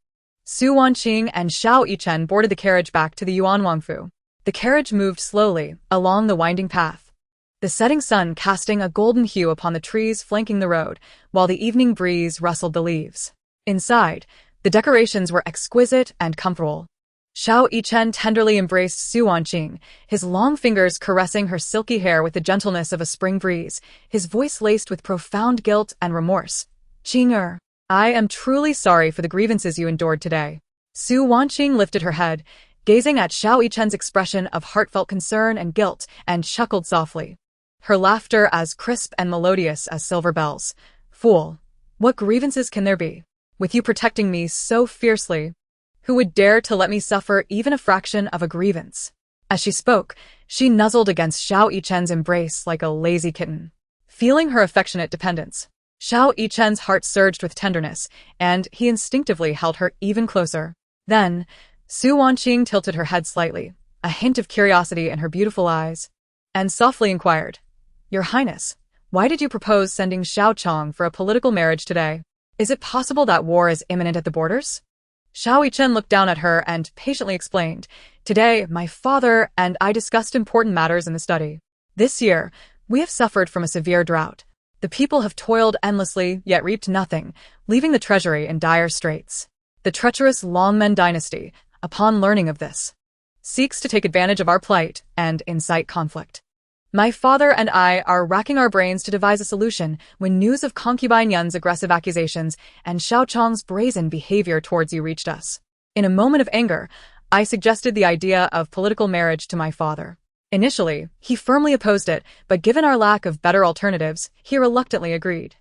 Su Wanqing and Xiao Yichen boarded the carriage back to the Yuan Wangfu. The carriage moved slowly along the winding path, the setting sun casting a golden hue upon the trees flanking the road, while the evening breeze rustled the leaves. Inside, the decorations were exquisite and comfortable. Xiao Yichen tenderly embraced Su Wanqing, his long fingers caressing her silky hair with the gentleness of a spring breeze, his voice laced with profound guilt and remorse. Qing'er, I am truly sorry for the grievances you endured today. Su Wanqing lifted her head, gazing at Xiao Yichen's expression of heartfelt concern and guilt, and chuckled softly, her laughter as crisp and melodious as silver bells. Fool, what grievances can there be? With you protecting me so fiercely, who would dare to let me suffer even a fraction of a grievance? As she spoke, she nuzzled against Xiao Yichen's embrace like a lazy kitten, feeling her affectionate dependence. Xiao Yichen's heart surged with tenderness, and he instinctively held her even closer. Then, Su Wanqing tilted her head slightly, a hint of curiosity in her beautiful eyes, and softly inquired, Your Highness, why did you propose sending Xiao Chong for a political marriage today? Is it possible that war is imminent at the borders? Xiao Yichen looked down at her and patiently explained, Today, my father and I discussed important matters in the study. This year, we have suffered from a severe drought. The people have toiled endlessly, yet reaped nothing, leaving the treasury in dire straits. The treacherous Longmen dynasty, upon learning of this, seeks to take advantage of our plight and incite conflict. My father and I are racking our brains to devise a solution when news of concubine Yun's aggressive accusations and Xiao Chong's brazen behavior towards you reached us. In a moment of anger, I suggested the idea of political marriage to my father. Initially, he firmly opposed it, but given our lack of better alternatives, he reluctantly agreed.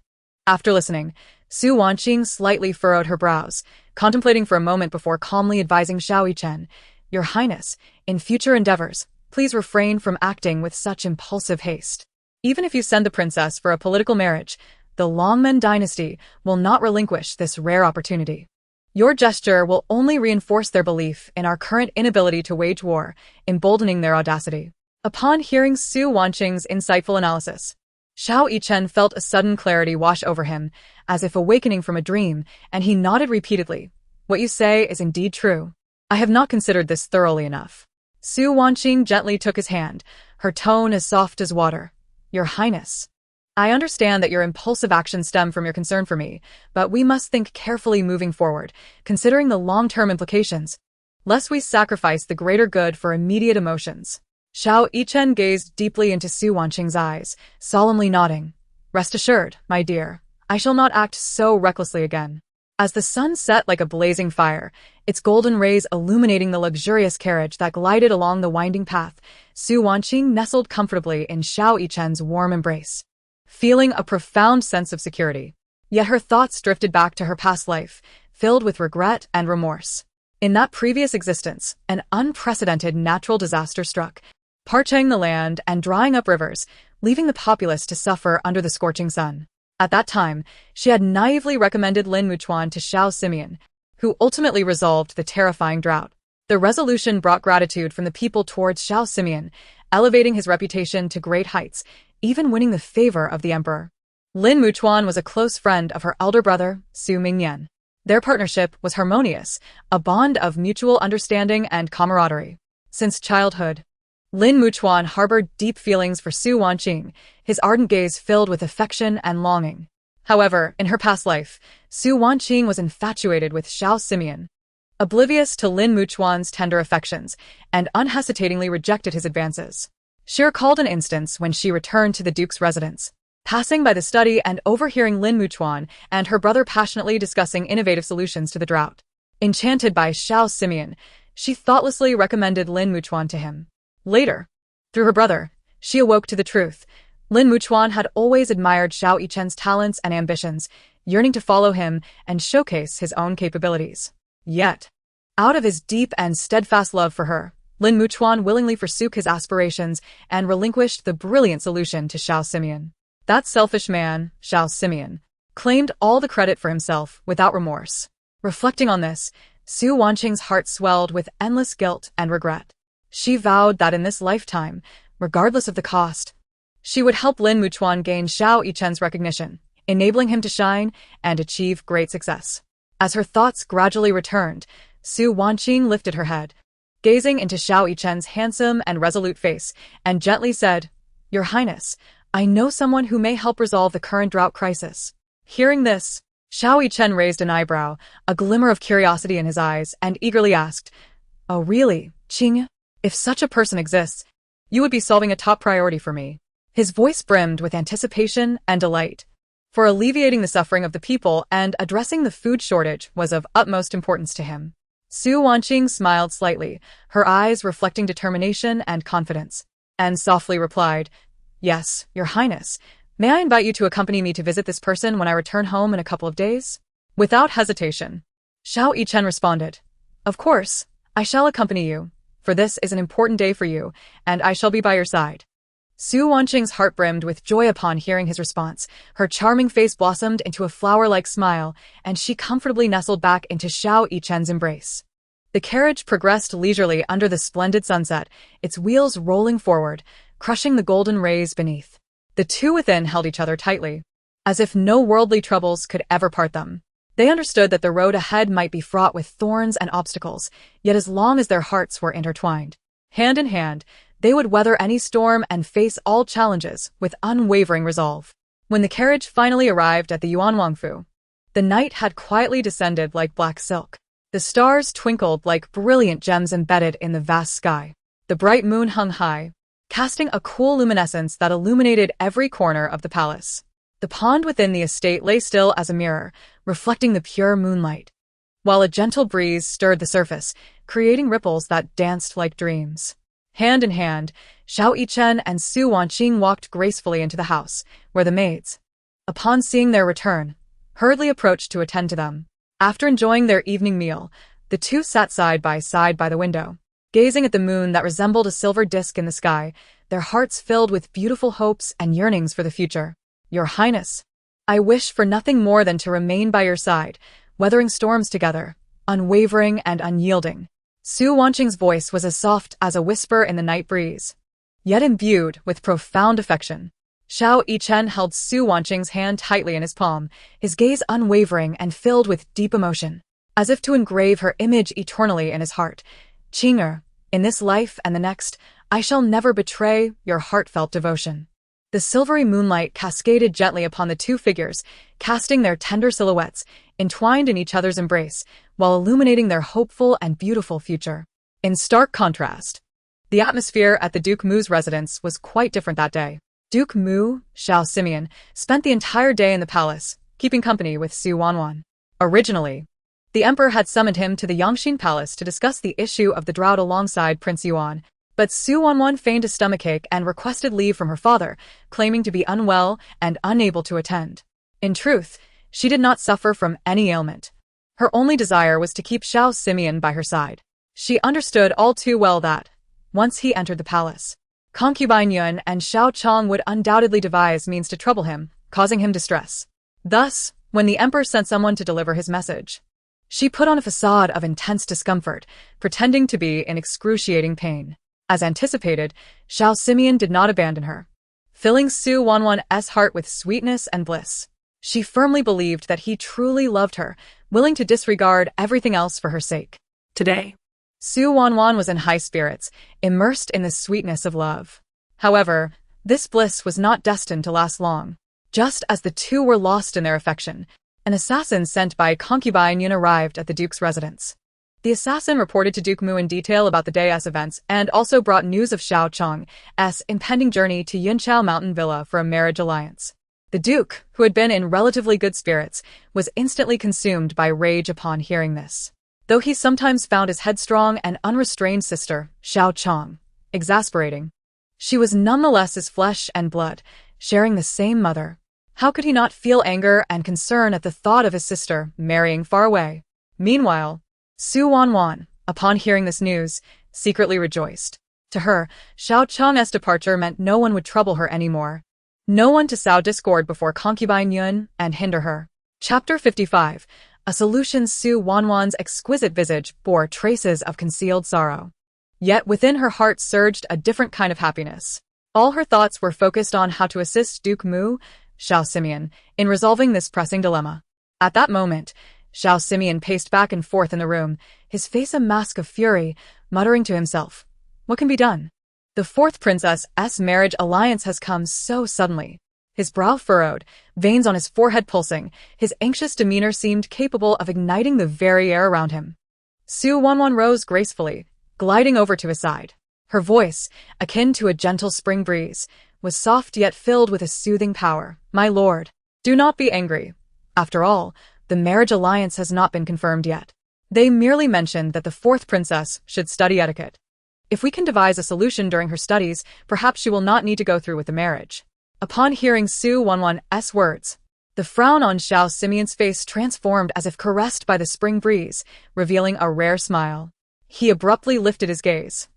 After listening, Su Wanqing slightly furrowed her brows, contemplating for a moment before calmly advising Xiao Yichen, Your Highness, in future endeavors, please refrain from acting with such impulsive haste. Even if you send the princess for a political marriage, the Longmen dynasty will not relinquish this rare opportunity. Your gesture will only reinforce their belief in our current inability to wage war, emboldening their audacity. Upon hearing Su Wanqing's insightful analysis, Xiao Yichen felt a sudden clarity wash over him, as if awakening from a dream, and he nodded repeatedly. What you say is indeed true. I have not considered this thoroughly enough. Su Wanqing gently took his hand, her tone as soft as water. Your Highness, I understand that your impulsive actions stem from your concern for me, but we must think carefully moving forward, considering the long-term implications, lest we sacrifice the greater good for immediate emotions. Xiao Yichen gazed deeply into Su Wanqing's eyes, solemnly nodding. Rest assured, my dear, I shall not act so recklessly again. As the sun set like a blazing fire, its golden rays illuminating the luxurious carriage that glided along the winding path, Su Wanqing nestled comfortably in Xiao Yichen's warm embrace, feeling a profound sense of security. Yet her thoughts drifted back to her past life, filled with regret and remorse. In that previous existence, an unprecedented natural disaster struck, parching the land and drying up rivers, leaving the populace to suffer under the scorching sun. At that time, she had naively recommended Lin Muchuan to Xiao Simeon, who ultimately resolved the terrifying drought. The resolution brought gratitude from the people towards Xiao Simeon, elevating his reputation to great heights, even winning the favor of the emperor. Lin Muchuan was a close friend of her elder brother, Su Mingyan. Their partnership was harmonious, a bond of mutual understanding and camaraderie. Since childhood, Lin Muchuan harbored deep feelings for Su Wanqing, his ardent gaze filled with affection and longing. However, in her past life, Su Wanqing was infatuated with Xiao Simeon, oblivious to Lin Muchuan's tender affections, and unhesitatingly rejected his advances. She recalled an instance when she returned to the Duke's residence, passing by the study and overhearing Lin Muchuan and her brother passionately discussing innovative solutions to the drought. Enchanted by Xiao Simeon, she thoughtlessly recommended Lin Muchuan to him. Later, through her brother, she awoke to the truth. Lin Muchuan had always admired Xiao Yichen's talents and ambitions, yearning to follow him and showcase his own capabilities. Yet, out of his deep and steadfast love for her, Lin Muchuan willingly forsook his aspirations and relinquished the brilliant solution to Xiao Simeon. That selfish man, Xiao Simeon, claimed all the credit for himself without remorse. Reflecting on this, Su Wanqing's heart swelled with endless guilt and regret. She vowed that in this lifetime, regardless of the cost, she would help Lin Muchuan gain Xiao Yichen's recognition, enabling him to shine and achieve great success. As her thoughts gradually returned, Su Wanqing lifted her head, gazing into Xiao Yichen's handsome and resolute face, and gently said, "Your Highness, I know someone who may help resolve the current drought crisis." Hearing this, Xiao Yichen raised an eyebrow, a glimmer of curiosity in his eyes, and eagerly asked, "Oh really, Qing? If such a person exists, you would be solving a top priority for me." His voice brimmed with anticipation and delight. For alleviating the suffering of the people and addressing the food shortage was of utmost importance to him. Su Wanqing smiled slightly, her eyes reflecting determination and confidence, and softly replied, "Yes, Your Highness. May I invite you to accompany me to visit this person when I return home in a couple of days?" Without hesitation, Xiao Yichen responded, "Of course, I shall accompany you, for this is an important day for you, and I shall be by your side." Su Wanqing's heart brimmed with joy upon hearing his response. Her charming face blossomed into a flower-like smile, and she comfortably nestled back into Xiao Yichen's embrace. The carriage progressed leisurely under the splendid sunset, its wheels rolling forward, crushing the golden rays beneath. The two within held each other tightly, as if no worldly troubles could ever part them. They understood that the road ahead might be fraught with thorns and obstacles, yet as long as their hearts were intertwined, hand in hand, they would weather any storm and face all challenges with unwavering resolve. When the carriage finally arrived at the Yuan Wangfu, the night had quietly descended like black silk. The stars twinkled like brilliant gems embedded in the vast sky. The bright moon hung high, casting a cool luminescence that illuminated every corner of the palace. The pond within the estate lay still as a mirror, reflecting the pure moonlight, while a gentle breeze stirred the surface, creating ripples that danced like dreams. Hand in hand, Xiao Yichen and Su Wanqing walked gracefully into the house, where the maids, upon seeing their return, hurriedly approached to attend to them. After enjoying their evening meal, the two sat side by the window, gazing at the moon that resembled a silver disk in the sky, their hearts filled with beautiful hopes and yearnings for the future. "Your Highness, I wish for nothing more than to remain by your side, weathering storms together, unwavering and unyielding." Su Wanqing's voice was as soft as a whisper in the night breeze, yet imbued with profound affection. Xiao Yichen held Su Wanqing's hand tightly in his palm, his gaze unwavering and filled with deep emotion, as if to engrave her image eternally in his heart. "Qing'er, in this life and the next, I shall never betray your heartfelt devotion." The silvery moonlight cascaded gently upon the two figures, casting their tender silhouettes, entwined in each other's embrace, while illuminating their hopeful and beautiful future. In stark contrast, the atmosphere at the Duke Mu's residence was quite different that day. Duke Mu, Xiao Simeon, spent the entire day in the palace, keeping company with Su Wanwan. Originally, the emperor had summoned him to the Yangxin Palace to discuss the issue of the drought alongside Prince Yuan, but Su Wanwan feigned a stomachache and requested leave from her father, claiming to be unwell and unable to attend. In truth, she did not suffer from any ailment. Her only desire was to keep Xiao Simeon by her side. She understood all too well that, once he entered the palace, concubine Yuan and Xiao Chong would undoubtedly devise means to trouble him, causing him distress. Thus, when the emperor sent someone to deliver his message, she put on a facade of intense discomfort, pretending to be in excruciating pain. As anticipated, Xiao Simeon did not abandon her, filling Su Wanwan's heart with sweetness and bliss. She firmly believed that he truly loved her, willing to disregard everything else for her sake. Today, Su Wanwan was in high spirits, immersed in the sweetness of love. However, this bliss was not destined to last long. Just as the two were lost in their affection, an assassin sent by concubine Yun arrived at the Duke's residence. The assassin reported to Duke Mu in detail about the day's events and also brought news of Xiao Chang's impending journey to Yunqiao Mountain Villa for a marriage alliance. The Duke, who had been in relatively good spirits, was instantly consumed by rage upon hearing this. Though he sometimes found his headstrong and unrestrained sister, Xiao Chang, exasperating, she was nonetheless his flesh and blood, sharing the same mother. How could he not feel anger and concern at the thought of his sister marrying far away? Meanwhile, Su Wanwan, upon hearing this news, secretly rejoiced. To her, Xiao Chang's departure meant no one would trouble her anymore. No one to sow discord before concubine Yuan and hinder her. Chapter 55. A solution. Su Wanwan's exquisite visage bore traces of concealed sorrow. Yet within her heart surged a different kind of happiness. All her thoughts were focused on how to assist Duke Mu, Xiao Simeon, in resolving this pressing dilemma. At that moment, Xiao Simeon paced back and forth in the room, his face a mask of fury, muttering to himself, "What can be done? The fourth princess's marriage alliance has come so suddenly." His brow furrowed, veins on his forehead pulsing, his anxious demeanor seemed capable of igniting the very air around him. Su Wanwan rose gracefully, gliding over to his side. Her voice, akin to a gentle spring breeze, was soft yet filled with a soothing power. "My lord, do not be angry. After all, the marriage alliance has not been confirmed yet. They merely mentioned that the fourth princess should study etiquette. If we can devise a solution during her studies, perhaps she will not need to go through with the marriage." Upon hearing Su Wanwan's words, the frown on Xiao Simeon's face transformed as if caressed by the spring breeze, revealing a rare smile. He abruptly lifted his gaze,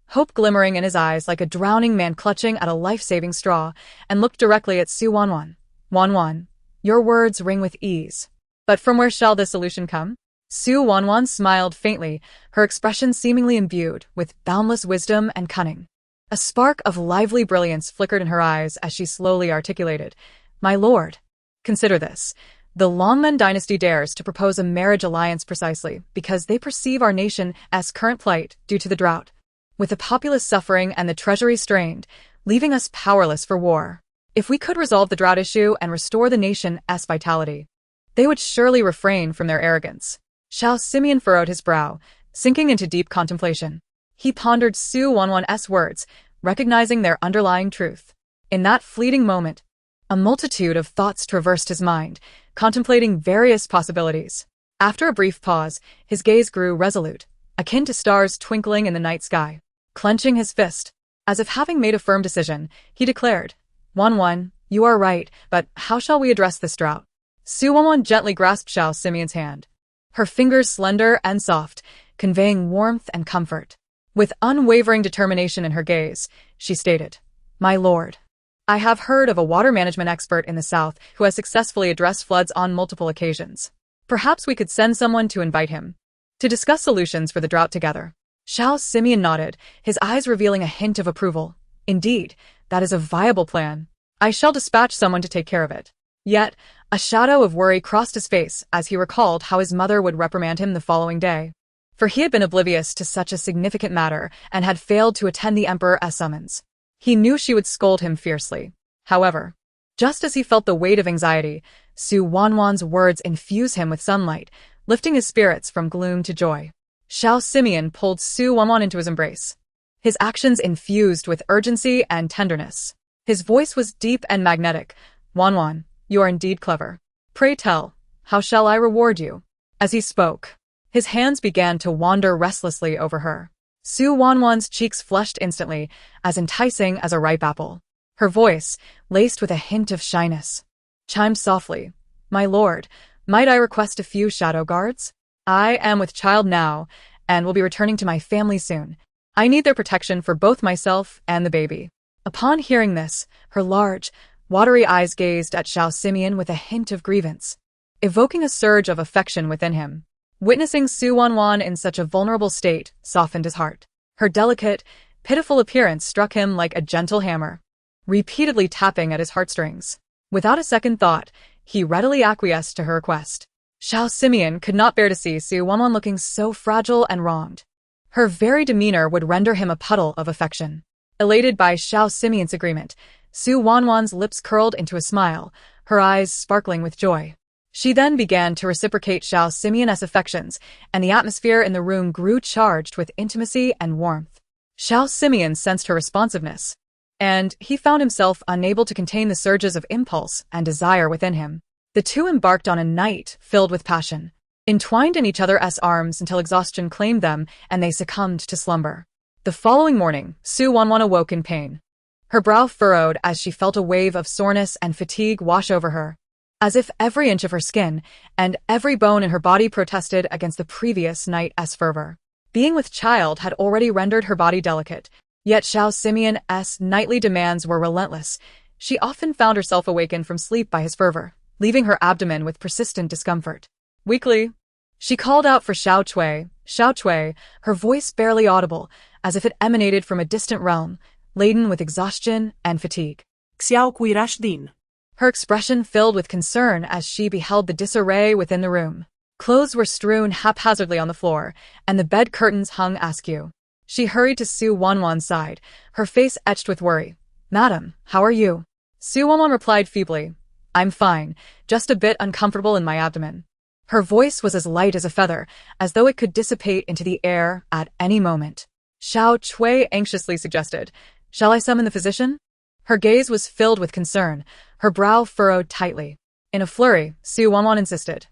hope glimmering in his eyes like a drowning man clutching at a life-saving straw, and looked directly at Su Wanwan. "Wanwan, your words ring with ease. But from where shall the solution come?" Su Wanwan smiled faintly, her expression seemingly imbued with boundless wisdom and cunning. A spark of lively brilliance flickered in her eyes as she slowly articulated, "My lord, consider this. The Longmen dynasty dares to propose a marriage alliance precisely because they perceive our nation's current plight due to the drought, with the populace suffering and the treasury strained, leaving us powerless for war. If we could resolve the drought issue and restore the nation's vitality, they would surely refrain from their arrogance." Xiao Simeon furrowed his brow, sinking into deep contemplation. He pondered Su Wanwan's words, recognizing their underlying truth. In that fleeting moment, a multitude of thoughts traversed his mind, contemplating various possibilities. After a brief pause, his gaze grew resolute, akin to stars twinkling in the night sky. Clenching his fist, as if having made a firm decision, he declared, "Wanwan, you are right, but how shall we address this drought?" Su Wanwan gently grasped Xiao Simeon's hand, her fingers slender and soft, conveying warmth and comfort. With unwavering determination in her gaze, she stated, "My lord, I have heard of a water management expert in the south who has successfully addressed floods on multiple occasions. Perhaps we could send someone to invite him to discuss solutions for the drought together." Xiao Simeon nodded, his eyes revealing a hint of approval. "Indeed, that is a viable plan. I shall dispatch someone to take care of it." Yet, a shadow of worry crossed his face as he recalled how his mother would reprimand him the following day. For he had been oblivious to such a significant matter and had failed to attend the emperor's summons. He knew she would scold him fiercely. However, just as he felt the weight of anxiety, Su Wanwan's words infused him with sunlight, lifting his spirits from gloom to joy. Xiao Simeon pulled Su Wanwan into his embrace, his actions infused with urgency and tenderness. His voice was deep and magnetic. "Wanwan, you are indeed clever. Pray tell, how shall I reward you?" As he spoke, his hands began to wander restlessly over her. Su Wanwan's cheeks flushed instantly, as enticing as a ripe apple. Her voice, laced with a hint of shyness, chimed softly, "My lord, might I request a few shadow guards? I am with child now, and will be returning to my family soon. I need their protection for both myself and the baby." Upon hearing this, her large, watery eyes gazed at Xiao Simeon with a hint of grievance, evoking a surge of affection within him. Witnessing Su Wanwan in such a vulnerable state softened his heart. Her delicate, pitiful appearance struck him like a gentle hammer, repeatedly tapping at his heartstrings. Without a second thought, he readily acquiesced to her request. Xiao Simeon could not bear to see Su Wanwan looking so fragile and wronged. Her very demeanor would render him a puddle of affection. Elated by Xiao Simeon's agreement, Su Wanwan's lips curled into a smile, her eyes sparkling with joy. She then began to reciprocate Xiao Simeon's affections, and the atmosphere in the room grew charged with intimacy and warmth. Xiao Simeon sensed her responsiveness, and he found himself unable to contain the surges of impulse and desire within him. The two embarked on a night filled with passion, entwined in each other's arms until exhaustion claimed them and they succumbed to slumber. The following morning, Su Wanwan awoke in pain. Her brow furrowed as she felt a wave of soreness and fatigue wash over her, as if every inch of her skin and every bone in her body protested against the previous night's fervor. Being with child had already rendered her body delicate, yet Xiao Simeon's nightly demands were relentless. She often found herself awakened from sleep by his fervor, leaving her abdomen with persistent discomfort. Weakly, she called out for Xiao Cui, her voice barely audible, as if it emanated from a distant realm, laden with exhaustion and fatigue. Xiao Cui Rashdin. Her expression filled with concern as she beheld the disarray within the room. Clothes were strewn haphazardly on the floor, and the bed curtains hung askew. She hurried to Su Wanwan's side, her face etched with worry. "Madam, how are you?" Su Wanwan replied feebly, "I'm fine, just a bit uncomfortable in my abdomen." Her voice was as light as a feather, as though it could dissipate into the air at any moment. Xiao Cui anxiously suggested, "Shall I summon the physician?" Her gaze was filled with concern, her brow furrowed tightly. In a flurry, Su Wanwan insisted,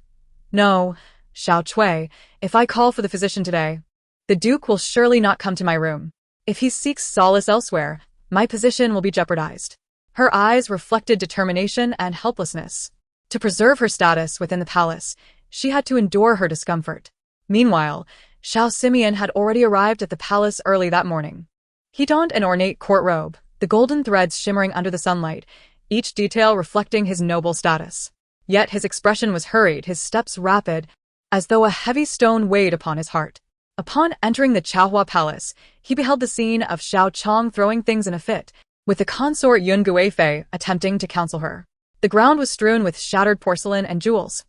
"No, Xiao Cui, if I call for the physician today, the Duke will surely not come to my room. If he seeks solace elsewhere, my position will be jeopardized." Her eyes reflected determination and helplessness. To preserve her status within the palace, she had to endure her discomfort. Meanwhile, Xiao Simeon had already arrived at the palace early that morning. He donned an ornate court robe, the golden threads shimmering under the sunlight, each detail reflecting his noble status. Yet his expression was hurried, his steps rapid, as though a heavy stone weighed upon his heart. Upon entering the Chaohua Palace, he beheld the scene of Xiao Chong throwing things in a fit, with the consort Yun Guifei attempting to counsel her. The ground was strewn with shattered porcelain and jewels,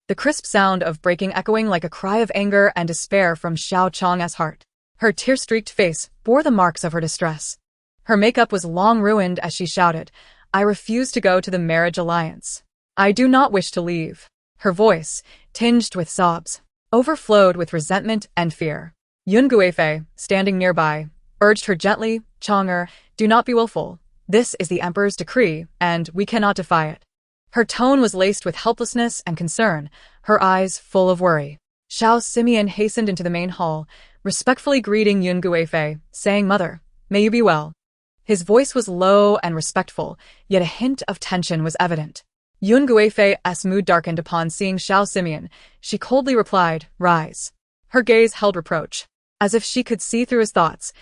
the crisp sound of breaking echoing like a cry of anger and despair from Xiao Chong's heart. Her tear-streaked face bore the marks of her distress. Her makeup was long ruined as she shouted, "I refuse to go to the marriage alliance. I do not wish to leave." Her voice, tinged with sobs, overflowed with resentment and fear. Yun Guifei, standing nearby, urged her gently, "Chonger, do not be willful. This is the emperor's decree, and we cannot defy it." Her tone was laced with helplessness and concern, her eyes full of worry. Xiao Simeon hastened into the main hall, respectfully greeting Yun Guifei, saying, "Mother, may you be well." His voice was low and respectful, yet a hint of tension was evident. Yun Guifei's mood darkened upon seeing Xiao Simeon. She coldly replied, "Rise." Her gaze held reproach, as if she could see through his thoughts.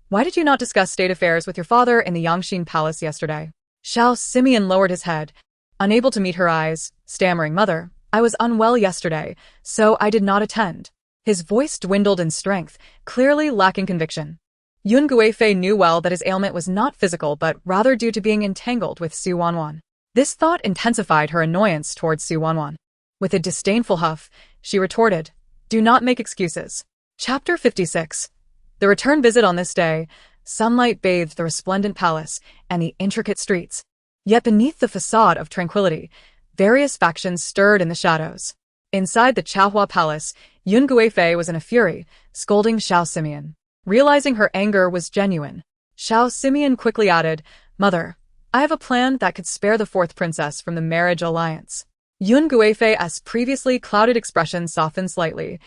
"Why did you not discuss state affairs with your father in the Wanqing palace yesterday?" Xiao Simeon lowered his head, unable to meet her eyes, stammering, "Mother, I was unwell yesterday, so I did not attend." His voice dwindled in strength, clearly lacking conviction. Yun Guifei knew well that his ailment was not physical but rather due to being entangled with Su Wanwan. This thought intensified her annoyance towards Su Wanwan. With a disdainful huff, she retorted, "Do not make excuses." Chapter 56. The return visit. On this day, sunlight bathed the resplendent palace and the intricate streets. Yet beneath the facade of tranquility, various factions stirred in the shadows. Inside the Chaohua Palace, Yun Guifei was in a fury, scolding Xiao Simeon. Realizing her anger was genuine, Xiao Simeon quickly added, "Mother, I have a plan that could spare the fourth princess from the marriage alliance." Yun Guifei's previously clouded expression softened slightly,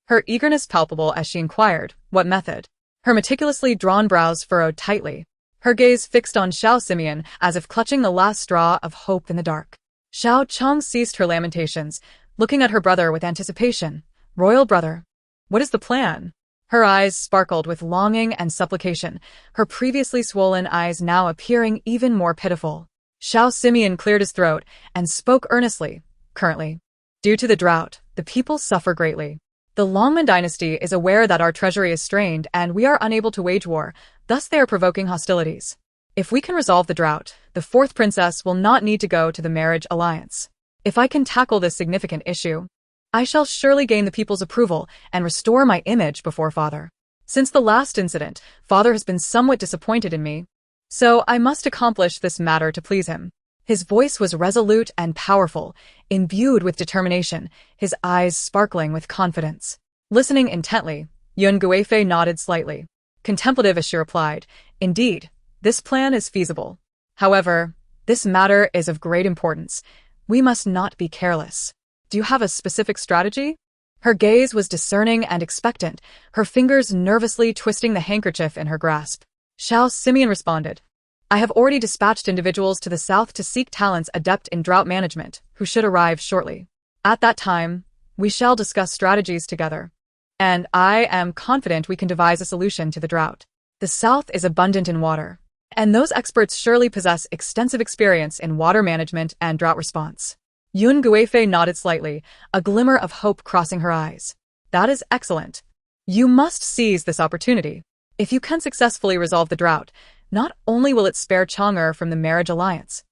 her eagerness palpable as she inquired, "What method?" Her meticulously drawn brows furrowed tightly, her gaze fixed on Xiao Simeon as if clutching the last straw of hope in the dark. Xiao Chong ceased her lamentations, looking at her brother with anticipation. "Royal brother, what is the plan?" Her eyes sparkled with longing and supplication, her previously swollen eyes now appearing even more pitiful. Xiao Simeon cleared his throat and spoke earnestly. "Currently, due to the drought, the people suffer greatly. The Longman dynasty is aware that our treasury is strained and we are unable to wage war, thus they are provoking hostilities. If we can resolve the drought, the fourth princess will not need to go to the marriage alliance. If I can tackle this significant issue, I shall surely gain the people's approval and restore my image before father. Since the last incident, father has been somewhat disappointed in me, so I must accomplish this matter to please him." His voice was resolute and powerful, imbued with determination, his eyes sparkling with confidence. Listening intently, Yuan Guifei nodded slightly. Contemplative as she replied, "Indeed, this plan is feasible. However, this matter is of great importance. We must not be careless. Do you have a specific strategy?" Her gaze was discerning and expectant, her fingers nervously twisting the handkerchief in her grasp. Xiao Simeon responded, "I have already dispatched individuals to the south to seek talents adept in drought management, who should arrive shortly. At that time, we shall discuss strategies together. And I am confident we can devise a solution to the drought. The south is abundant in water, and those experts surely possess extensive experience in water management and drought response." Yuan Guifei nodded slightly, a glimmer of hope crossing her eyes. "That is excellent. You must seize this opportunity. If you can successfully resolve the drought, not only will it spare Chang'er from the marriage alliance,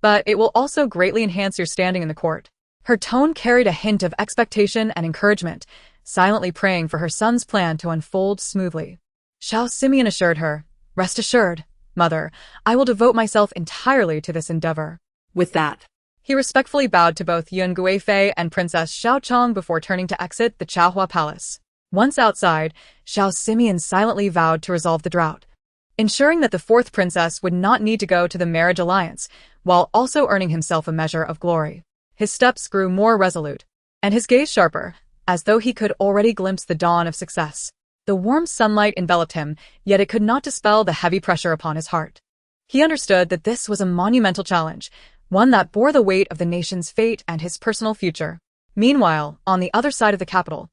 but it will also greatly enhance your standing in the court." Her tone carried a hint of expectation and encouragement, silently praying for her son's plan to unfold smoothly. Xiao Simeon assured her, "Rest assured, mother, I will devote myself entirely to this endeavor." With that, he respectfully bowed to both Yuan Guifei and Princess Xiaochang before turning to exit the Chaohua Palace. Once outside, Xiao Simeon silently vowed to resolve the drought, ensuring that the fourth princess would not need to go to the marriage alliance, while also earning himself a measure of glory. His steps grew more resolute, and his gaze sharper, as though he could already glimpse the dawn of success. The warm sunlight enveloped him, yet it could not dispel the heavy pressure upon his heart. He understood that this was a monumental challenge, one that bore the weight of the nation's fate and his personal future. Meanwhile, on the other side of the capital,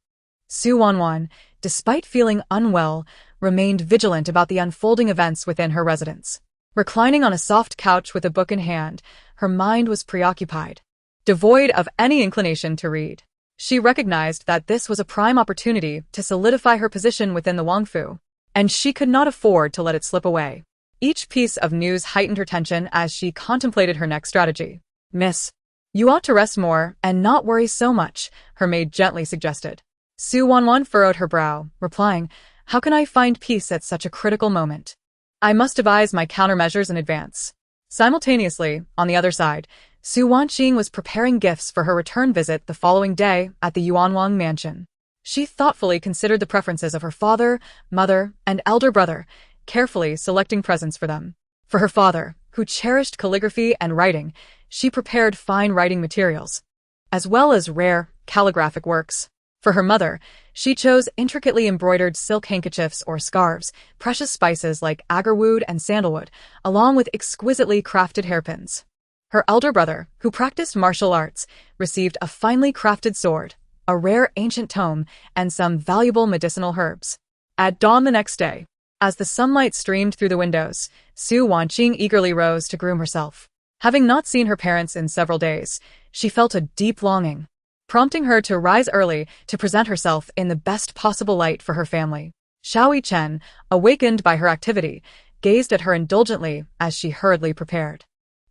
Su Wanwan, despite feeling unwell, remained vigilant about the unfolding events within her residence. Reclining on a soft couch with a book in hand, her mind was preoccupied, devoid of any inclination to read. She recognized that this was a prime opportunity to solidify her position within the Wangfu, and she could not afford to let it slip away. Each piece of news heightened her tension as she contemplated her next strategy. "Miss, you ought to rest more and not worry so much," her maid gently suggested. Su Wanwan furrowed her brow, replying, "How can I find peace at such a critical moment? I must devise my countermeasures in advance." Simultaneously, on the other side, Su Wanqing was preparing gifts for her return visit the following day at the Yuanwang mansion. She thoughtfully considered the preferences of her father, mother, and elder brother, carefully selecting presents for them. For her father, who cherished calligraphy and writing, she prepared fine writing materials, as well as rare, calligraphic works. For her mother, she chose intricately embroidered silk handkerchiefs or scarves, precious spices like agarwood and sandalwood, along with exquisitely crafted hairpins. Her elder brother, who practiced martial arts, received a finely crafted sword, a rare ancient tome, and some valuable medicinal herbs. At dawn the next day, as the sunlight streamed through the windows, Su Wanqing eagerly rose to groom herself. Having not seen her parents in several days, she felt a deep longing, prompting her to rise early to present herself in the best possible light for her family. Yichen, awakened by her activity, gazed at her indulgently as she hurriedly prepared.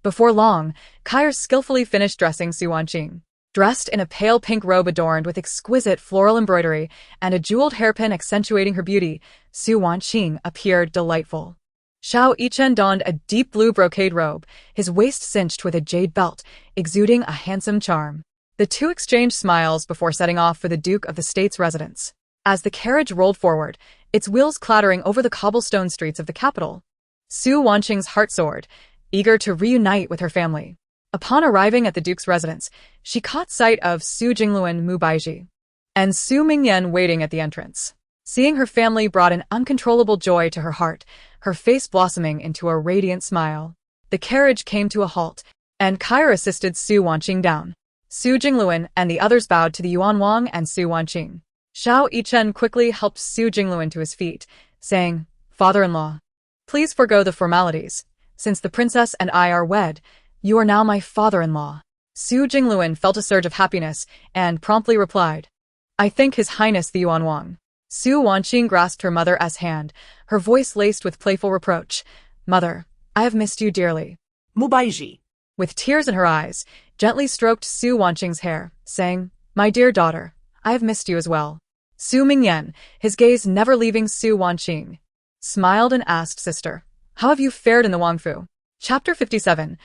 Before long, Kair skillfully finished dressing Su Wanqing. Dressed in a pale pink robe adorned with exquisite floral embroidery and a jeweled hairpin accentuating her beauty, Su Wanqing appeared delightful. Yichen donned a deep blue brocade robe, his waist cinched with a jade belt, exuding a handsome charm. The two exchanged smiles before setting off for the Duke of the State's residence. As the carriage rolled forward, its wheels clattering over the cobblestone streets of the capital, Su Wanqing's heart soared, eager to reunite with her family. Upon arriving at the Duke's residence, she caught sight of Su Jingluan Mu Baiji and Su Mingyan waiting at the entrance. Seeing her family brought an uncontrollable joy to her heart, her face blossoming into a radiant smile. The carriage came to a halt, and Kair assisted Su Wanqing down. Su Jingluan and the others bowed to the Yuanwang and Su Wanqing. Yichen quickly helped Su Jingluan to his feet, saying, "Father-in-law, please forgo the formalities. Since the princess and I are wed, you are now my father-in-law." Su Jingluan felt a surge of happiness and promptly replied, "I thank His Highness the Yuanwang." Su Wanqing grasped her mother's hand, her voice laced with playful reproach. "Mother, I have missed you dearly." Mubaiji, with tears in her eyes, gently stroked Su Wanqing's hair, saying, "My dear daughter, I have missed you as well." Su Mingyan, his gaze never leaving Su Wanqing, smiled and asked, "Sister, how have you fared in the Wangfu?" Chapter 57.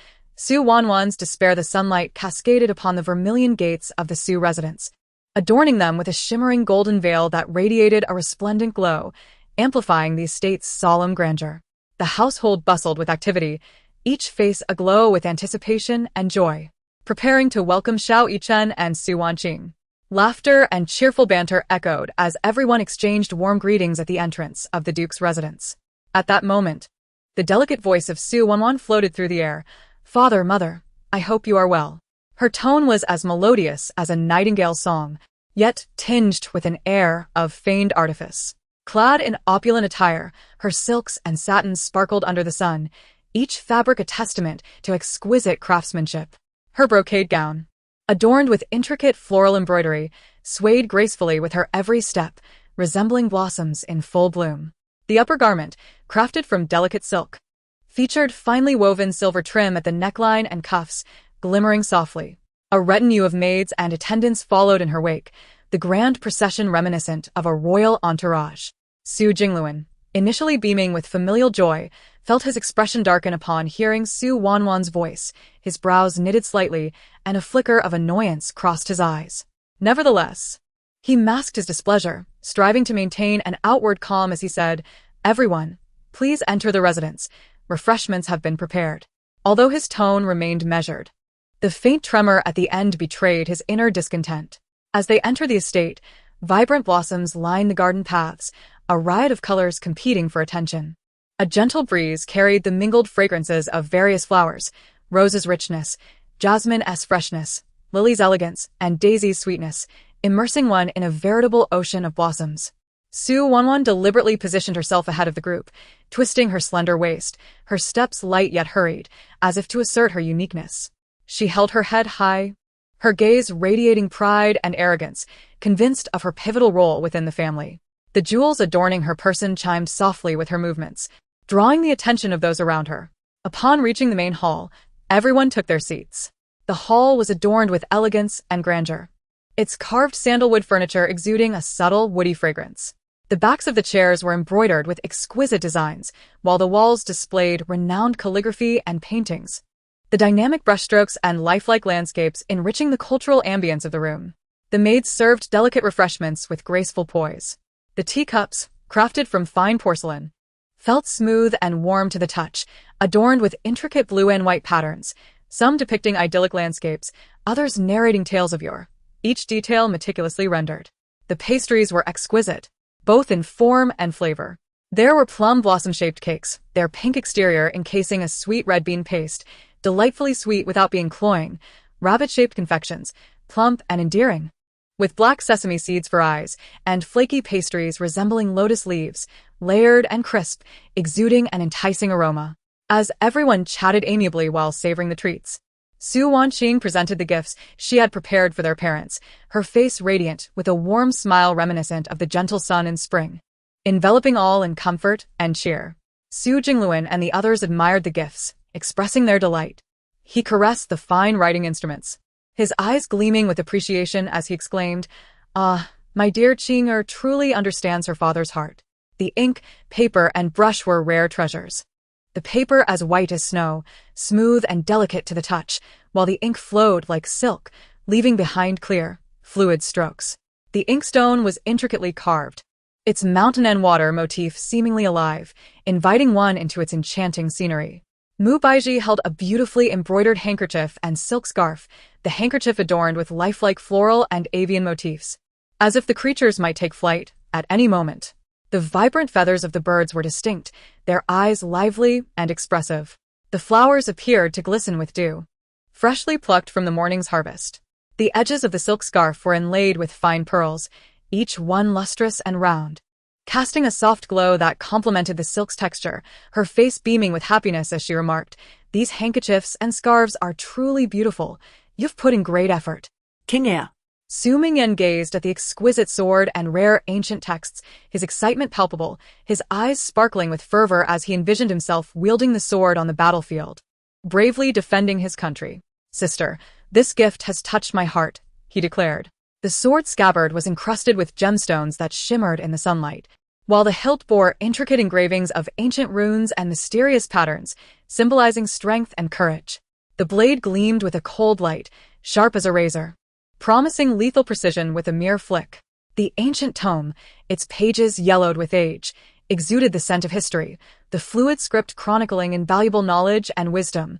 Su Wanwan's despair. The sunlight cascaded upon the vermilion gates of the Su residence, adorning them with a shimmering golden veil that radiated a resplendent glow, amplifying the estate's solemn grandeur. The household bustled with activity, each face aglow with anticipation and joy, preparing to welcome Xiao, Yichen, and Su Wanqing. Laughter and cheerful banter echoed as everyone exchanged warm greetings at the entrance of the Duke's residence. At that moment, the delicate voice of Su Wanwan floated through the air. "Father, mother, I hope you are well." Her tone was as melodious as a nightingale's song, yet tinged with an air of feigned artifice. Clad in opulent attire, her silks and satins sparkled under the sun, each fabric a testament to exquisite craftsmanship. Her brocade gown, adorned with intricate floral embroidery, swayed gracefully with her every step, resembling blossoms in full bloom. The upper garment, crafted from delicate silk, featured finely woven silver trim at the neckline and cuffs, glimmering softly. A retinue of maids and attendants followed in her wake, the grand procession reminiscent of a royal entourage. Su Jingluan, initially beaming with familial joy, felt his expression darken upon hearing Su Wanwan's voice. His brows knitted slightly, and a flicker of annoyance crossed his eyes. Nevertheless, he masked his displeasure, striving to maintain an outward calm as he said, "Everyone, please enter the residence. Refreshments have been prepared." Although his tone remained measured, the faint tremor at the end betrayed his inner discontent. As they entered the estate, vibrant blossoms lined the garden paths, a riot of colors competing for attention. A gentle breeze carried the mingled fragrances of various flowers: rose's richness, jasmine's freshness, lily's elegance, and daisy's sweetness, immersing one in a veritable ocean of blossoms. Su Wanwan deliberately positioned herself ahead of the group, twisting her slender waist, her steps light yet hurried, as if to assert her uniqueness. She held her head high, her gaze radiating pride and arrogance, convinced of her pivotal role within the family. The jewels adorning her person chimed softly with her movements, drawing the attention of those around her. Upon reaching the main hall, everyone took their seats. The hall was adorned with elegance and grandeur, its carved sandalwood furniture exuding a subtle, woody fragrance. The backs of the chairs were embroidered with exquisite designs, while the walls displayed renowned calligraphy and paintings, the dynamic brushstrokes and lifelike landscapes enriching the cultural ambience of the room. The maids served delicate refreshments with graceful poise. The teacups, crafted from fine porcelain, felt smooth and warm to the touch, adorned with intricate blue and white patterns, some depicting idyllic landscapes, others narrating tales of yore, each detail meticulously rendered. The pastries were exquisite, both in form and flavor. There were plum blossom-shaped cakes, their pink exterior encasing a sweet red bean paste, delightfully sweet without being cloying, rabbit-shaped confections, plump and endearing, with black sesame seeds for eyes, and flaky pastries resembling lotus leaves, layered and crisp, exuding an enticing aroma. As everyone chatted amiably while savoring the treats, Su Wanqing presented the gifts she had prepared for their parents, her face radiant with a warm smile reminiscent of the gentle sun in spring, enveloping all in comfort and cheer. Su Jingluan and the others admired the gifts, expressing their delight. He caressed the fine writing instruments, his eyes gleaming with appreciation as he exclaimed, "Ah, my dear Qing'er truly understands her father's heart." The ink, paper, and brush were rare treasures. The paper as white as snow, smooth and delicate to the touch, while the ink flowed like silk, leaving behind clear, fluid strokes. The inkstone was intricately carved, its mountain and water motif seemingly alive, inviting one into its enchanting scenery. Mu Baiji held a beautifully embroidered handkerchief and silk scarf, the handkerchief adorned with lifelike floral and avian motifs, as if the creatures might take flight at any moment. The vibrant feathers of the birds were distinct, their eyes lively and expressive. The flowers appeared to glisten with dew, freshly plucked from the morning's harvest. The edges of the silk scarf were inlaid with fine pearls, each one lustrous and round, casting a soft glow that complemented the silk's texture, her face beaming with happiness as she remarked, "These handkerchiefs and scarves are truly beautiful. You've put in great effort." King Air. Su Mingyan gazed at the exquisite sword and rare ancient texts, his excitement palpable, his eyes sparkling with fervor as he envisioned himself wielding the sword on the battlefield, bravely defending his country. "Sister, this gift has touched my heart," he declared. The sword scabbard was encrusted with gemstones that shimmered in the sunlight, while the hilt bore intricate engravings of ancient runes and mysterious patterns, symbolizing strength and courage. The blade gleamed with a cold light, sharp as a razor, promising lethal precision with a mere flick. The ancient tome, its pages yellowed with age, exuded the scent of history, the fluid script chronicling invaluable knowledge and wisdom,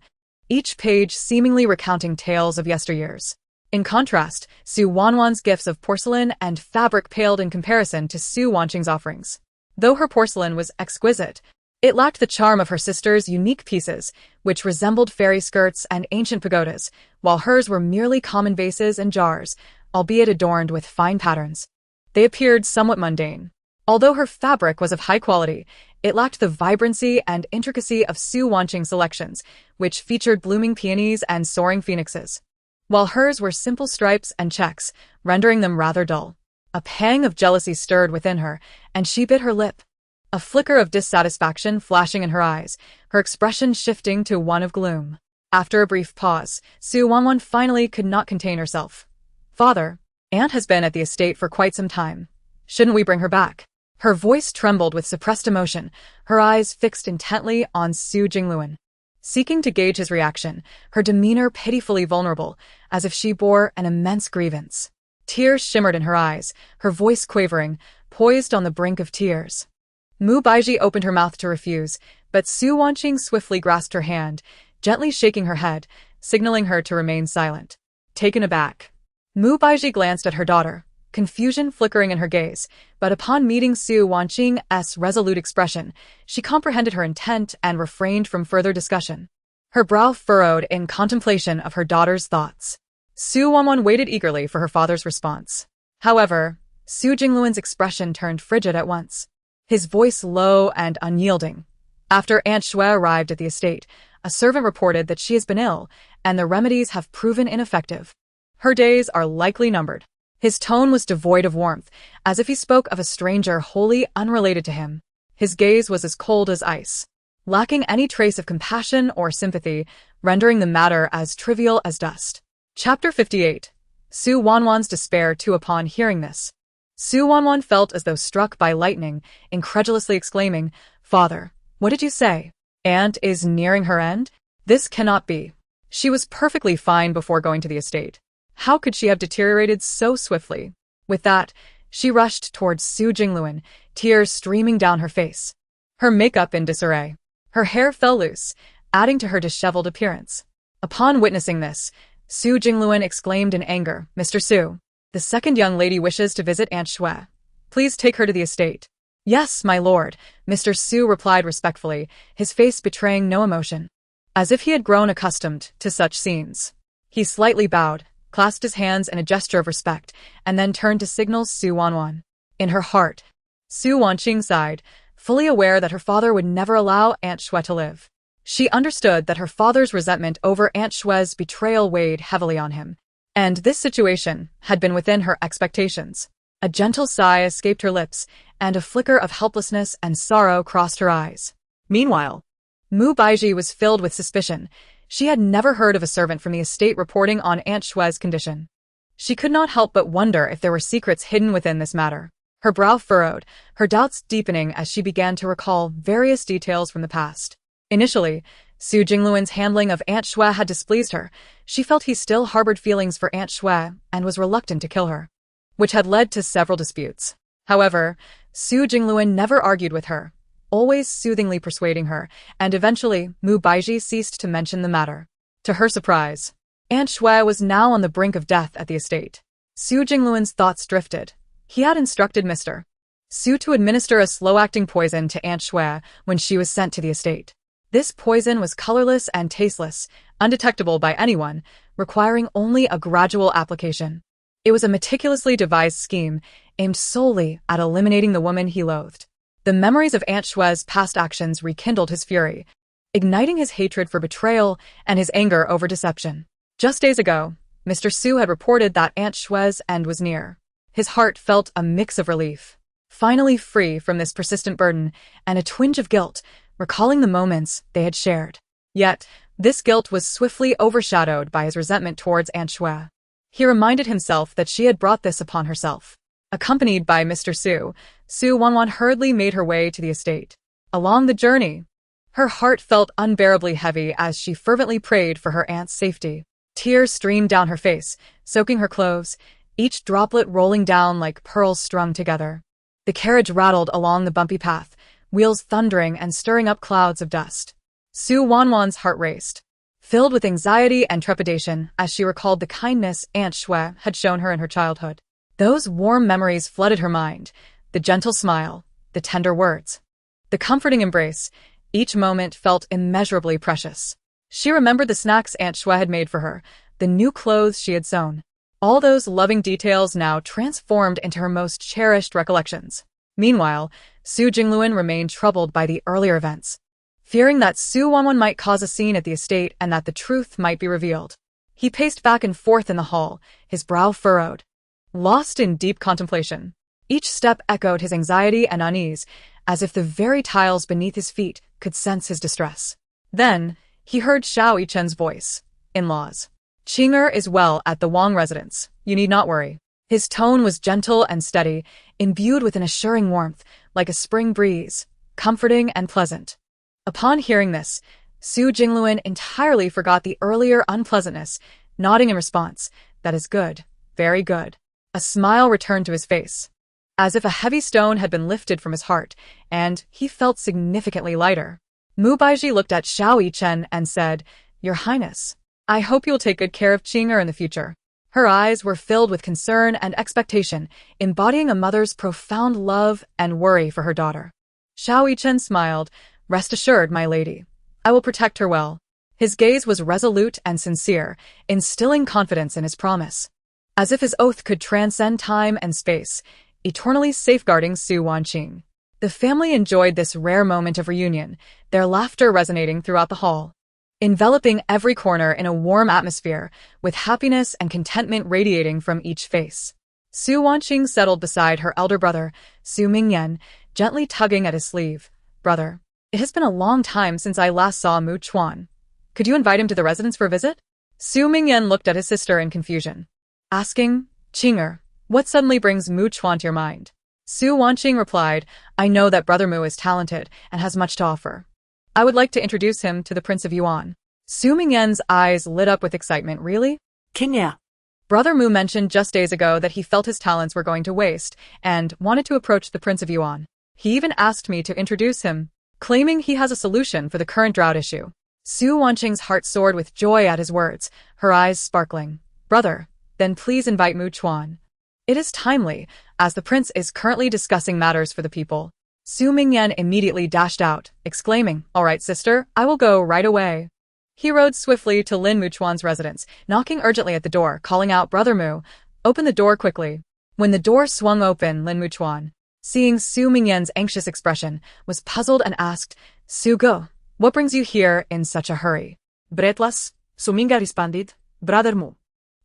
each page seemingly recounting tales of yesteryears. In contrast, Su Wanwan's gifts of porcelain and fabric paled in comparison to Su Wanqing's offerings. Though her porcelain was exquisite, it lacked the charm of her sister's unique pieces, which resembled fairy skirts and ancient pagodas, while hers were merely common vases and jars, albeit adorned with fine patterns. They appeared somewhat mundane. Although her fabric was of high quality, it lacked the vibrancy and intricacy of Su Wanqing's selections, which featured blooming peonies and soaring phoenixes, while hers were simple stripes and checks, rendering them rather dull. A pang of jealousy stirred within her, and she bit her lip, a flicker of dissatisfaction flashing in her eyes, her expression shifting to one of gloom. After a brief pause, Su Wanwan finally could not contain herself. "Father, Aunt has been at the estate for quite some time. Shouldn't we bring her back?" Her voice trembled with suppressed emotion, her eyes fixed intently on Su Jingluan. Seeking to gauge his reaction, her demeanor pitifully vulnerable, as if she bore an immense grievance. Tears shimmered in her eyes, her voice quavering, poised on the brink of tears. Mu Baiji opened her mouth to refuse, but Su Wanqing swiftly grasped her hand, gently shaking her head, signaling her to remain silent. Taken aback, Mu Baiji glanced at her daughter, confusion flickering in her gaze, but upon meeting Su Wanqing's resolute expression, she comprehended her intent and refrained from further discussion. Her brow furrowed in contemplation of her daughter's thoughts. Su Wanwan waited eagerly for her father's response. However, Su Jingluan's expression turned frigid at once, his voice low and unyielding. After Aunt Xue arrived at the estate, a servant reported that she has been ill, and the remedies have proven ineffective. Her days are likely numbered. His tone was devoid of warmth, as if he spoke of a stranger wholly unrelated to him. His gaze was as cold as ice, lacking any trace of compassion or sympathy, rendering the matter as trivial as dust. Chapter 58. Su Wanwan's despair too. Upon hearing this, Su Wanwan felt as though struck by lightning, incredulously exclaiming, "Father, what did you say? Aunt is nearing her end? This cannot be. She was perfectly fine before going to the estate. How could she have deteriorated so swiftly?" With that, she rushed towards Su Jingluan, tears streaming down her face, her makeup in disarray. Her hair fell loose, adding to her disheveled appearance. Upon witnessing this, Su Jingluan exclaimed in anger, "Mr. Su, the second young lady wishes to visit Aunt Xue. Please take her to the estate." "Yes, my lord," Mr. Su replied respectfully, his face betraying no emotion, as if he had grown accustomed to such scenes. He slightly bowed, clasped his hands in a gesture of respect, and then turned to signal Su Wanwan. In her heart, Su Wanqing sighed, fully aware that her father would never allow Aunt Xue to live. She understood that her father's resentment over Aunt Xue's betrayal weighed heavily on him, and this situation had been within her expectations. A gentle sigh escaped her lips, and a flicker of helplessness and sorrow crossed her eyes. Meanwhile, Mu Baiji was filled with suspicion. She had never heard of a servant from the estate reporting on Aunt Xue's condition. She could not help but wonder if there were secrets hidden within this matter. Her brow furrowed, her doubts deepening as she began to recall various details from the past. Initially, Su Jingluan's handling of Aunt Xue had displeased her. She felt he still harbored feelings for Aunt Xue and was reluctant to kill her, which had led to several disputes. However, Su Jingluan never argued with her, always soothingly persuading her, and eventually Mu Baiji ceased to mention the matter. To her surprise, Aunt Xue was now on the brink of death at the estate. Su Jingluan's thoughts drifted. He had instructed Mr. Su to administer a slow-acting poison to Aunt Xue when she was sent to the estate. This poison was colorless and tasteless, undetectable by anyone, requiring only a gradual application. It was a meticulously devised scheme, aimed solely at eliminating the woman he loathed. The memories of Aunt Xue's past actions rekindled his fury, igniting his hatred for betrayal and his anger over deception. Just days ago, Mr. Su had reported that Aunt Xue's end was near. His heart felt a mix of relief, finally free from this persistent burden, and a twinge of guilt, recalling the moments they had shared. Yet, this guilt was swiftly overshadowed by his resentment towards Aunt Xue. He reminded himself that she had brought this upon herself. Accompanied by Mr. Su, Su Wanwan hurriedly made her way to the estate. Along the journey, Her heart felt unbearably heavy as she fervently prayed for her aunt's safety. Tears streamed down her face, soaking her clothes, each droplet rolling down like pearls strung together. The carriage rattled along the bumpy path, wheels thundering and stirring up clouds of dust. Su Wanwan's heart raced, filled with anxiety and trepidation as she recalled the kindness Aunt Shui had shown her in her childhood. Those warm memories flooded her mind, the gentle smile, the tender words, the comforting embrace. Each moment felt immeasurably precious. She remembered the snacks Aunt Shui had made for her, the new clothes she had sewn. All those loving details now transformed into her most cherished recollections. Meanwhile, Su Jingluan remained troubled by the earlier events, fearing that Su Wanwan might cause a scene at the estate and that the truth might be revealed. He paced back and forth in the hall, his brow furrowed, lost in deep contemplation. Each step echoed his anxiety and unease, as if the very tiles beneath his feet could sense his distress. Then, he heard Xiao Yichen's voice. "In-laws. Qing'er is well at the Wang residence. You need not worry." His tone was gentle and steady, imbued with an assuring warmth, like a spring breeze, comforting and pleasant. Upon hearing this, Su Jingluan entirely forgot the earlier unpleasantness, nodding in response. "That is good. Very good." A smile returned to his face, as if a heavy stone had been lifted from his heart, and he felt significantly lighter. Mu Baizhi looked at Xiao Yichen and said, "Your Highness, I hope you'll take good care of Qing'er in the future." Her eyes were filled with concern and expectation, embodying a mother's profound love and worry for her daughter. Xiao Yichen smiled. "Rest assured, my lady. I will protect her well." His gaze was resolute and sincere, instilling confidence in his promise. As if his oath could transcend time and space, eternally safeguarding Su Wanqing. The family enjoyed this rare moment of reunion, their laughter resonating throughout the hall, enveloping every corner in a warm atmosphere, with happiness and contentment radiating from each face. Su Wanqing settled beside her elder brother, Su Mingyan, gently tugging at his sleeve. "Brother, it has been a long time since I last saw Mu Chuan. Could you invite him to the residence for a visit?" Su Mingyan looked at his sister in confusion, asking, "Qing'er, what suddenly brings Mu Chuan to your mind?" Su Wanqing replied, "I know that Brother Mu is talented and has much to offer. I would like to introduce him to the Prince of Yuan." Su Mingyan's eyes lit up with excitement. "Really?" Kenya. Brother Mu mentioned just days ago that he felt his talents were going to waste and wanted to approach the Prince of Yuan. He even asked me to introduce him, claiming he has a solution for the current drought issue. Su Wanqing's heart soared with joy at his words, her eyes sparkling. "Brother, then please invite Mu Chuan. It is timely, as the prince is currently discussing matters for the people." Su Mingyan immediately dashed out, exclaiming, "All right, sister, I will go right away." He rode swiftly to Lin Muchuan's residence, knocking urgently at the door, calling out, "Brother Mu, open the door quickly." When the door swung open, Lin Muchuan, seeing Su Mingyan's anxious expression, was puzzled and asked, "Su Go, what brings you here in such a hurry?" Bretlas, Su Mingyan responded, "Brother Mu.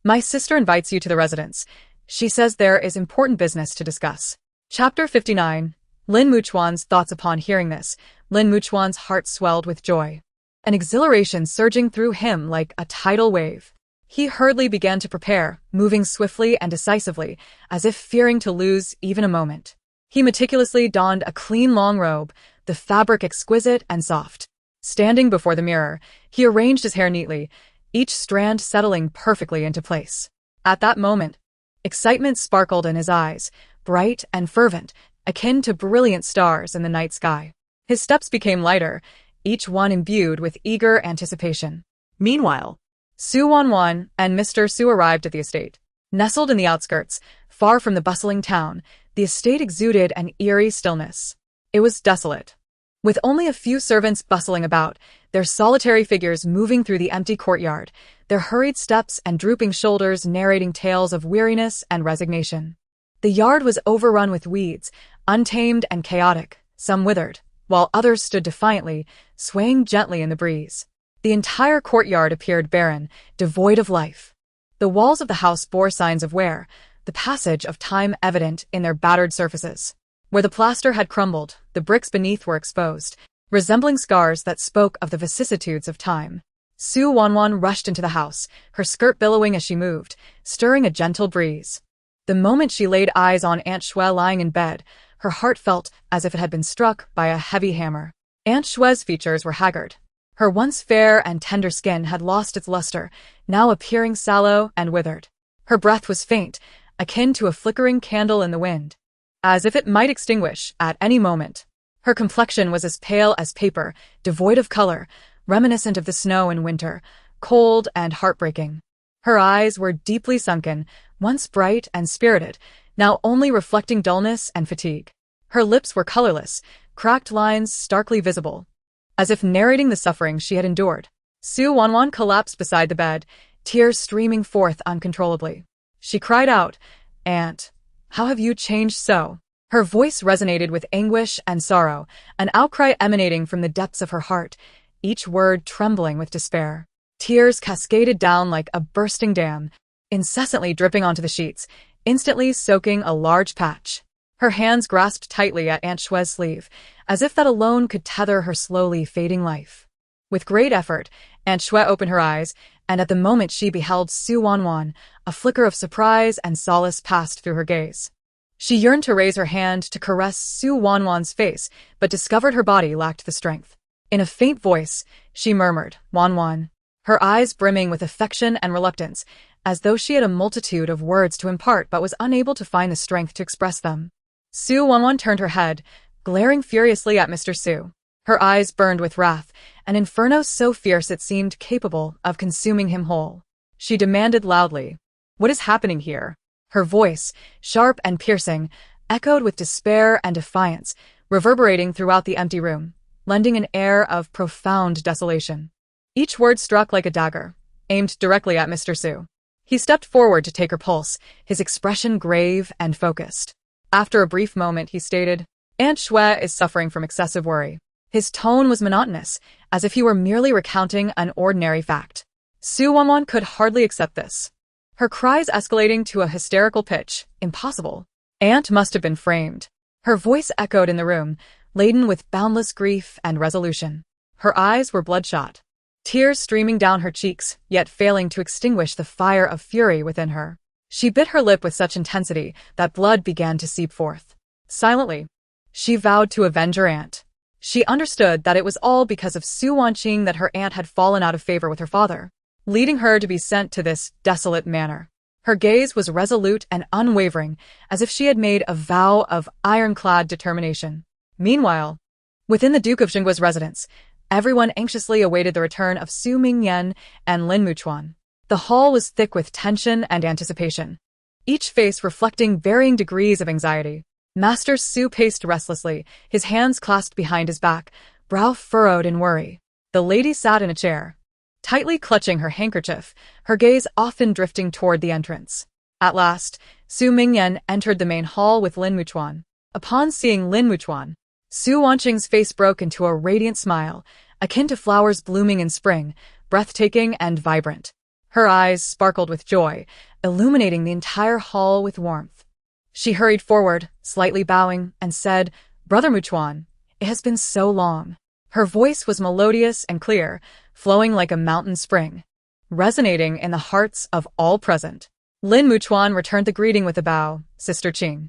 My sister invites you to the residence. She says there is important business to discuss." Chapter 59. Lin Muchuan's thoughts. Upon hearing this, Lin Muchuan's heart swelled with joy, an exhilaration surging through him like a tidal wave. He hurriedly began to prepare, moving swiftly and decisively, as if fearing to lose even a moment. He meticulously donned a clean long robe, the fabric exquisite and soft. Standing before the mirror, he arranged his hair neatly, each strand settling perfectly into place. At that moment, excitement sparkled in his eyes, bright and fervent, akin to brilliant stars in the night sky. His steps became lighter, each one imbued with eager anticipation. Meanwhile, Su Wanwan and Mr. Su arrived at the estate. Nestled in the outskirts, far from the bustling town, the estate exuded an eerie stillness. It was desolate, with only a few servants bustling about, their solitary figures moving through the empty courtyard, their hurried steps and drooping shoulders narrating tales of weariness and resignation. The yard was overrun with weeds, untamed and chaotic, some withered, while others stood defiantly, swaying gently in the breeze. The entire courtyard appeared barren, devoid of life. The walls of the house bore signs of wear, the passage of time evident in their battered surfaces. Where the plaster had crumbled, the bricks beneath were exposed, resembling scars that spoke of the vicissitudes of time. Su Wanwan rushed into the house, her skirt billowing as she moved, stirring a gentle breeze. The moment she laid eyes on Aunt Shui lying in bed, her heart felt as if it had been struck by a heavy hammer. Aunt Shue's features were haggard. Her once fair and tender skin had lost its luster, now appearing sallow and withered. Her breath was faint, akin to a flickering candle in the wind, as if it might extinguish at any moment. Her complexion was as pale as paper, devoid of color, reminiscent of the snow in winter, cold and heartbreaking. Her eyes were deeply sunken, once bright and spirited, now only reflecting dullness and fatigue. Her lips were colorless, cracked lines starkly visible, as if narrating the suffering she had endured. Su Wanwan collapsed beside the bed, tears streaming forth uncontrollably. She cried out, "Aunt, how have you changed so?" Her voice resonated with anguish and sorrow, an outcry emanating from the depths of her heart, each word trembling with despair. Tears cascaded down like a bursting dam, incessantly dripping onto the sheets, instantly soaking a large patch. Her hands grasped tightly at Aunt Shue's sleeve, as if that alone could tether her slowly fading life. With great effort, Aunt Shue opened her eyes, and at the moment she beheld Su Wanwan, a flicker of surprise and solace passed through her gaze. She yearned to raise her hand to caress Su Wanwan's face, but discovered her body lacked the strength. In a faint voice, she murmured, "Wanwan," her eyes brimming with affection and reluctance, as though she had a multitude of words to impart but was unable to find the strength to express them. Su Wanwan turned her head, glaring furiously at Mr. Su. Her eyes burned with wrath, an inferno so fierce it seemed capable of consuming him whole. She demanded loudly, "What is happening here?" Her voice, sharp and piercing, echoed with despair and defiance, reverberating throughout the empty room, lending an air of profound desolation. Each word struck like a dagger, aimed directly at Mr. Su. He stepped forward to take her pulse, his expression grave and focused. After a brief moment, he stated, "Aunt Shue is suffering from excessive worry." His tone was monotonous, as if he were merely recounting an ordinary fact. Su Wanwan could hardly accept this. Her cries escalating to a hysterical pitch. Impossible. Aunt must have been framed. Her voice echoed in the room, laden with boundless grief and resolution. Her eyes were bloodshot, tears streaming down her cheeks, yet failing to extinguish the fire of fury within her. She bit her lip with such intensity that blood began to seep forth. Silently, she vowed to avenge her aunt. She understood that it was all because of Su Wanqing that her aunt had fallen out of favor with her father, leading her to be sent to this desolate manor. Her gaze was resolute and unwavering, as if she had made a vow of ironclad determination. Meanwhile, within the Duke of Zhenguo's residence, everyone anxiously awaited the return of Su Mingyan and Lin Muchuan. The hall was thick with tension and anticipation, each face reflecting varying degrees of anxiety. Master Su paced restlessly, his hands clasped behind his back, brow furrowed in worry. The lady sat in a chair, tightly clutching her handkerchief, her gaze often drifting toward the entrance. At last, Su Mingyan entered the main hall with Lin Muchuan. Upon seeing Lin Muchuan, Su Wanqing's face broke into a radiant smile, akin to flowers blooming in spring, breathtaking and vibrant. Her eyes sparkled with joy, illuminating the entire hall with warmth. She hurried forward, slightly bowing, and said, "Brother Muchuan, it has been so long." Her voice was melodious and clear, flowing like a mountain spring, resonating in the hearts of all present. Lin Muchuan returned the greeting with a bow, "Sister Qing."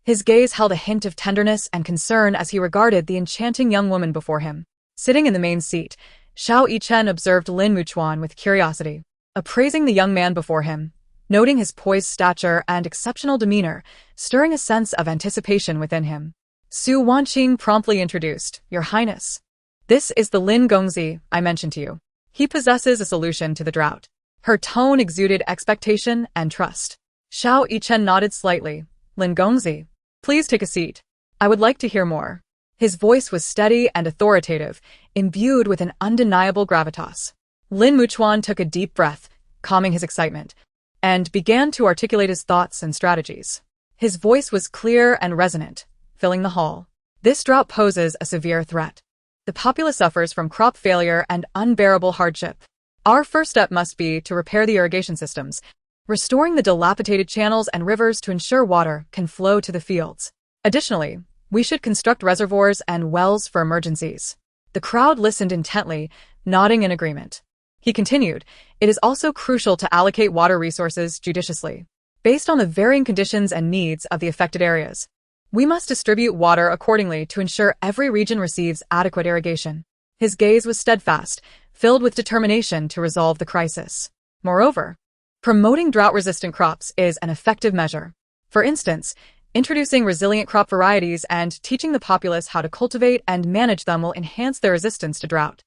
His gaze held a hint of tenderness and concern as he regarded the enchanting young woman before him. Sitting in the main seat, Xiao Yichen observed Lin Muchuan with curiosity, appraising the young man before him, noting his poised stature and exceptional demeanor, stirring a sense of anticipation within him. Su Wanqing promptly introduced, "Your Highness. This is the Lin Gongzi I mentioned to you. He possesses a solution to the drought." Her tone exuded expectation and trust. Xiao Yichen nodded slightly. "Lin Gongzi, please take a seat. I would like to hear more." His voice was steady and authoritative, imbued with an undeniable gravitas. Lin Muchuan took a deep breath, calming his excitement, and began to articulate his thoughts and strategies. His voice was clear and resonant, filling the hall. "This drought poses a severe threat. The populace suffers from crop failure and unbearable hardship. Our first step must be to repair the irrigation systems, restoring the dilapidated channels and rivers to ensure water can flow to the fields. Additionally, we should construct reservoirs and wells for emergencies." The crowd listened intently, nodding in agreement. He continued, "It is also crucial to allocate water resources judiciously, based on the varying conditions and needs of the affected areas. We must distribute water accordingly to ensure every region receives adequate irrigation. His gaze was steadfast, filled with determination to resolve the crisis. Moreover, promoting drought-resistant crops is an effective measure. For instance, introducing resilient crop varieties and teaching the populace how to cultivate and manage them will enhance their resistance to drought.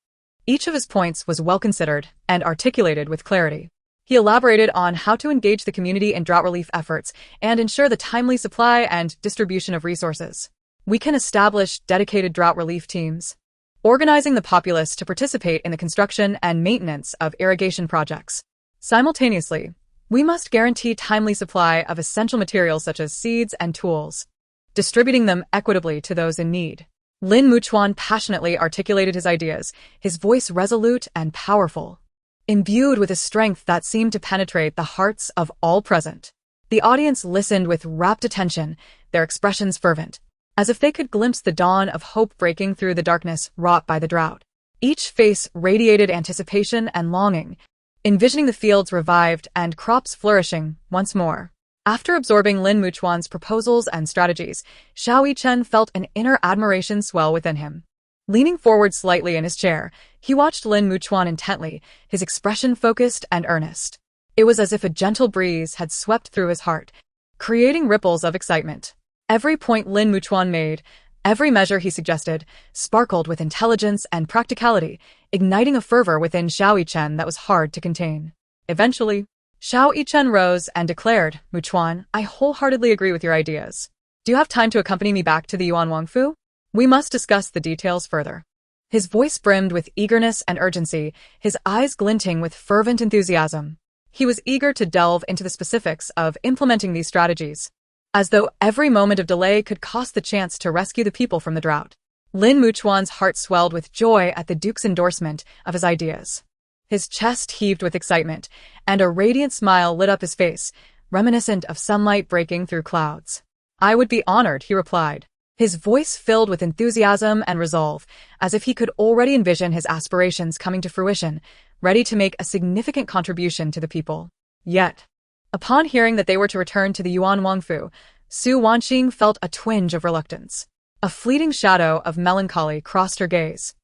Each of his points was well considered and articulated with clarity. He elaborated on how to engage the community in drought relief efforts and ensure the timely supply and distribution of resources. We can establish dedicated drought relief teams, organizing the populace to participate in the construction and maintenance of irrigation projects. Simultaneously, we must guarantee timely supply of essential materials such as seeds and tools, distributing them equitably to those in need. Lin Muchuan passionately articulated his ideas, his voice resolute and powerful, imbued with a strength that seemed to penetrate the hearts of all present. The audience listened with rapt attention, their expressions fervent, as if they could glimpse the dawn of hope breaking through the darkness wrought by the drought. Each face radiated anticipation and longing, envisioning the fields revived and crops flourishing once more. After absorbing Lin Muchuan's proposals and strategies, Xiao Yichen felt an inner admiration swell within him. Leaning forward slightly in his chair, he watched Lin Muchuan intently, his expression focused and earnest. It was as if a gentle breeze had swept through his heart, creating ripples of excitement. Every point Lin Muchuan made, every measure he suggested, sparkled with intelligence and practicality, igniting a fervor within Xiao Yichen that was hard to contain. Eventually, Xiao Yichen rose and declared, "Muchuan, I wholeheartedly agree with your ideas. Do you have time to accompany me back to the Yuan Wangfu? We must discuss the details further." His voice brimmed with eagerness and urgency, his eyes glinting with fervent enthusiasm. He was eager to delve into the specifics of implementing these strategies, as though every moment of delay could cost the chance to rescue the people from the drought. Lin Muchuan's heart swelled with joy at the Duke's endorsement of his ideas. His chest heaved with excitement, and a radiant smile lit up his face, reminiscent of sunlight breaking through clouds. "I would be honored," he replied, his voice filled with enthusiasm and resolve, as if he could already envision his aspirations coming to fruition, ready to make a significant contribution to the people. Yet, upon hearing that they were to return to the Yuan Wangfu, Su Wanqing felt a twinge of reluctance. A fleeting shadow of melancholy crossed her gaze,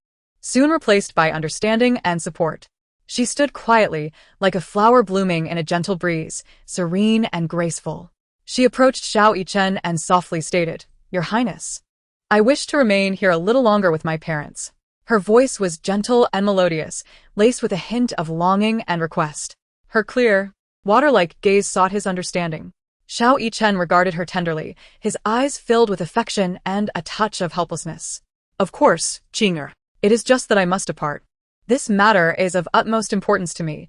soon replaced by understanding and support. She stood quietly, like a flower blooming in a gentle breeze, serene and graceful. She approached Xiao Yichen and softly stated, "Your Highness, I wish to remain here a little longer with my parents." Her voice was gentle and melodious, laced with a hint of longing and request. Her clear, water-like gaze sought his understanding. Xiao Yichen regarded her tenderly, his eyes filled with affection and a touch of helplessness. "Of course, Qinger. It is just that I must depart. This matter is of utmost importance to me.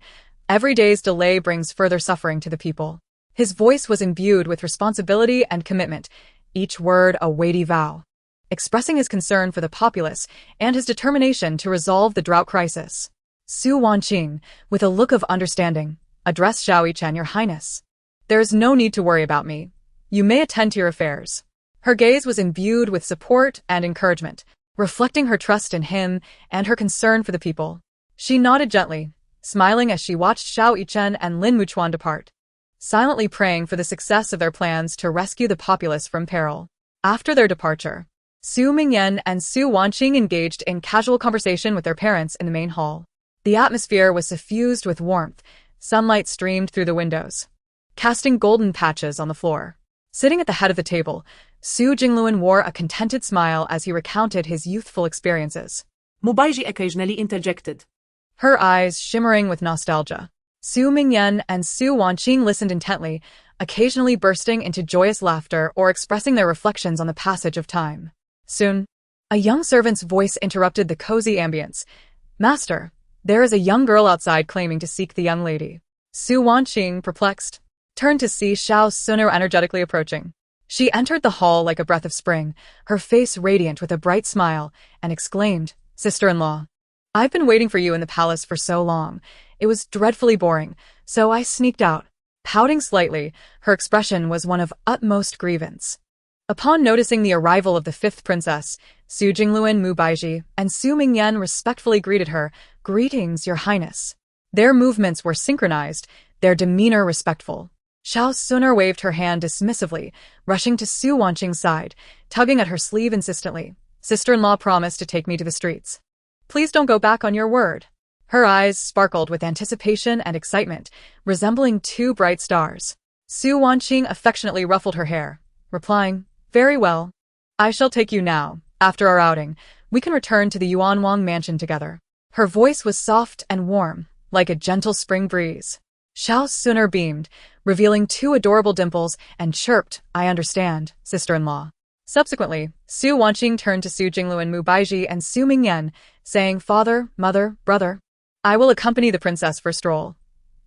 Every day's delay brings further suffering to the people." His voice was imbued with responsibility and commitment, each word a weighty vow, expressing his concern for the populace and his determination to resolve the drought crisis. Su Wanqing, with a look of understanding, addressed Xiao Yichen, "Your Highness, there is no need to worry about me. You may attend to your affairs." Her gaze was imbued with support and encouragement, reflecting her trust in him and her concern for the people. She nodded gently, smiling as she watched Xiao Yichen and Lin Muchuan depart, silently praying for the success of their plans to rescue the populace from peril. After their departure, Su Mingyan and Su Wanqing engaged in casual conversation with their parents in the main hall. The atmosphere was suffused with warmth, sunlight streamed through the windows, casting golden patches on the floor. Sitting at the head of the table, Su Jingluan wore a contented smile as he recounted his youthful experiences. Mubaiji occasionally interjected, her eyes shimmering with nostalgia. Su Mingyan and Su Wanqing listened intently, occasionally bursting into joyous laughter or expressing their reflections on the passage of time. Soon, a young servant's voice interrupted the cozy ambience. "Master, there is a young girl outside claiming to seek the young lady." Su Wanqing, perplexed, turned to see Xiao Suno energetically approaching. She entered the hall like a breath of spring, her face radiant with a bright smile, and exclaimed, "Sister-in-law, I've been waiting for you in the palace for so long. It was dreadfully boring, so I sneaked out." Pouting slightly, her expression was one of utmost grievance. Upon noticing the arrival of the fifth princess, Su Jingluan Mubaiji and Su Mingyan respectfully greeted her, "Greetings, Your Highness." Their movements were synchronized, their demeanor respectful. Xiao sooner waved her hand dismissively, rushing to Su Wanqing's side, tugging at her sleeve insistently. Sister-in-law promised to take me to the streets. Please don't go back on your word. Her eyes sparkled with anticipation and excitement, resembling two bright stars. Su Wanqing affectionately ruffled her hair, replying, "Very well. I shall take you now. After our outing, we can return to the Yuan mansion together." Her voice was soft and warm, like a gentle spring breeze. Xiao sooner beamed, revealing two adorable dimples, and chirped, "I understand, sister-in-law." Subsequently, Su Wanqing turned to Su Jinglu and Mu Baizhi and Su Mingyan, saying, "Father, mother, brother, I will accompany the princess for a stroll.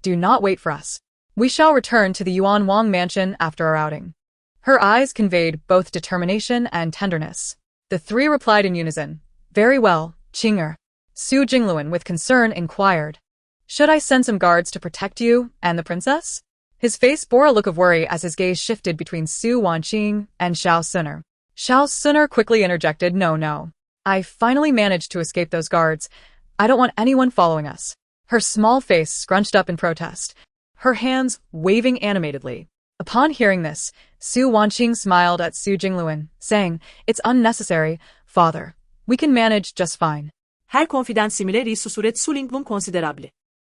Do not wait for us. We shall return to the Yuan mansion after our outing." Her eyes conveyed both determination and tenderness. The three replied in unison, "Very well, Qing'er." Su Jingluan with concern inquired, "Should I send some guards to protect you and the princess?" His face bore a look of worry as his gaze shifted between Su Wanqing and Xiao sooner. Xiao sooner quickly interjected, No. I finally managed to escape those guards. I don't want anyone following us." Her small face scrunched up in protest, her hands waving animatedly. Upon hearing this, Su Wanqing smiled at Su Jingluan, saying, "It's unnecessary, father. We can manage just fine." Her confidensimile risussuret sulinglum considerable.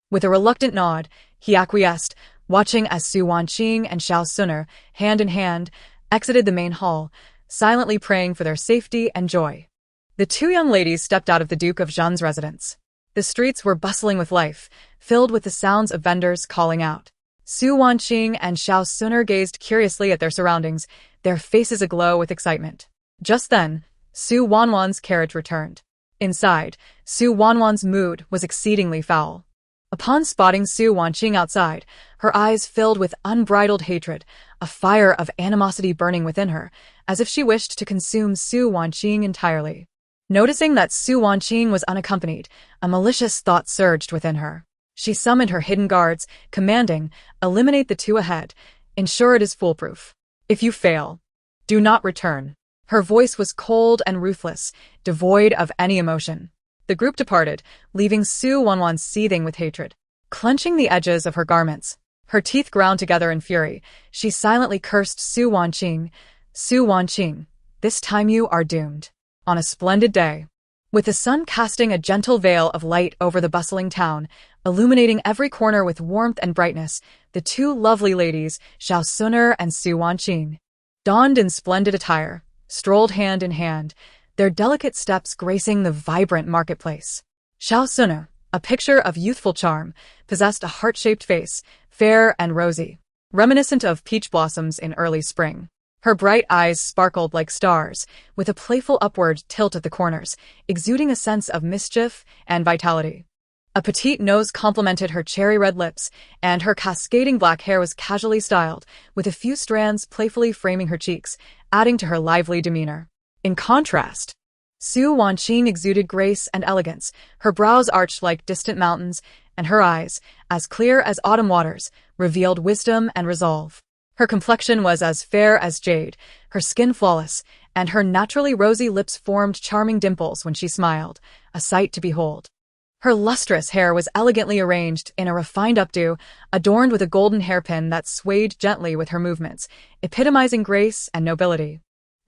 With a reluctant nod, he acquiesced, watching as Su Wanqing and Xiao sooner, hand in hand, exited the main hall, silently praying for their safety and joy. The two young ladies stepped out of the Duke of Zhenguo's residence. The streets were bustling with life, filled with the sounds of vendors calling out. Su Wanqing and Xiao sooner gazed curiously at their surroundings, their faces aglow with excitement. Just then, Su Wanwan's carriage returned. Inside, Su Wanwan's mood was exceedingly foul. Upon spotting Su Wanqing outside, her eyes filled with unbridled hatred, a fire of animosity burning within her, as if she wished to consume Su Wanqing entirely. Noticing that Su Wanqing was unaccompanied, a malicious thought surged within her. She summoned her hidden guards, commanding, "Eliminate the two ahead. Ensure it is foolproof. If you fail, do not return." Her voice was cold and ruthless, devoid of any emotion. The group departed, leaving Su Wanwan seething with hatred. Clenching the edges of her garments, her teeth ground together in fury, she silently cursed Su Wanqing. "Su Wanqing, this time you are doomed." On a splendid day, with the sun casting a gentle veil of light over the bustling town, illuminating every corner with warmth and brightness, the two lovely ladies, Xiao sooner and Su Wanqing, donned in splendid attire, strolled hand in hand, their delicate steps gracing the vibrant marketplace. Xiao sooner, a picture of youthful charm, possessed a heart-shaped face, fair and rosy, reminiscent of peach blossoms in early spring. Her bright eyes sparkled like stars, with a playful upward tilt at the corners, exuding a sense of mischief and vitality. A petite nose complemented her cherry-red lips, and her cascading black hair was casually styled, with a few strands playfully framing her cheeks, adding to her lively demeanor. In contrast, Su Wanqing exuded grace and elegance, her brows arched like distant mountains, and her eyes, as clear as autumn waters, revealed wisdom and resolve. Her complexion was as fair as jade, her skin flawless, and her naturally rosy lips formed charming dimples when she smiled, a sight to behold. Her lustrous hair was elegantly arranged in a refined updo, adorned with a golden hairpin that swayed gently with her movements, epitomizing grace and nobility.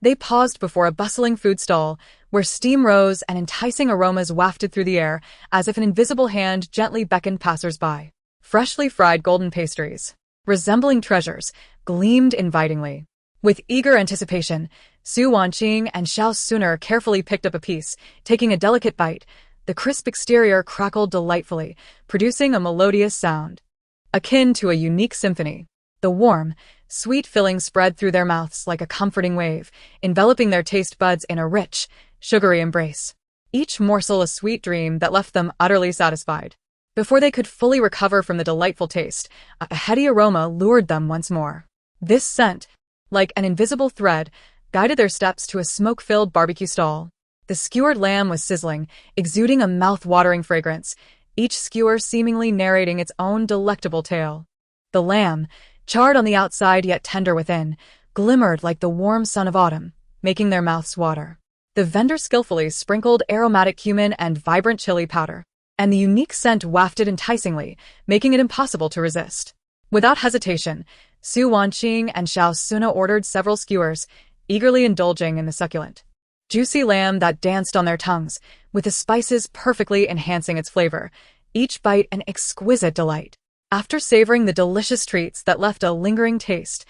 They paused before a bustling food stall, where steam rose and enticing aromas wafted through the air, as if an invisible hand gently beckoned passers-by. Freshly fried golden pastries, resembling treasures, gleamed invitingly. With eager anticipation, Su Wanqing and Xiao sooner carefully picked up a piece, taking a delicate bite. The crisp exterior crackled delightfully, producing a melodious sound, akin to a unique symphony. The warm, sweet filling spread through their mouths like a comforting wave, enveloping their taste buds in a rich, sugary embrace. Each morsel a sweet dream that left them utterly satisfied. Before they could fully recover from the delightful taste, a heady aroma lured them once more. This scent, like an invisible thread, guided their steps to a smoke-filled barbecue stall. The skewered lamb was sizzling, exuding a mouth-watering fragrance, each skewer seemingly narrating its own delectable tale. The lamb, charred on the outside yet tender within, glimmered like the warm sun of autumn, making their mouths water. The vendor skillfully sprinkled aromatic cumin and vibrant chili powder, and the unique scent wafted enticingly, making it impossible to resist. Without hesitation, Su Wanqing and Xiao Suna ordered several skewers, eagerly indulging in the succulent, juicy lamb that danced on their tongues, with the spices perfectly enhancing its flavor, each bite an exquisite delight. After savoring the delicious treats that left a lingering taste,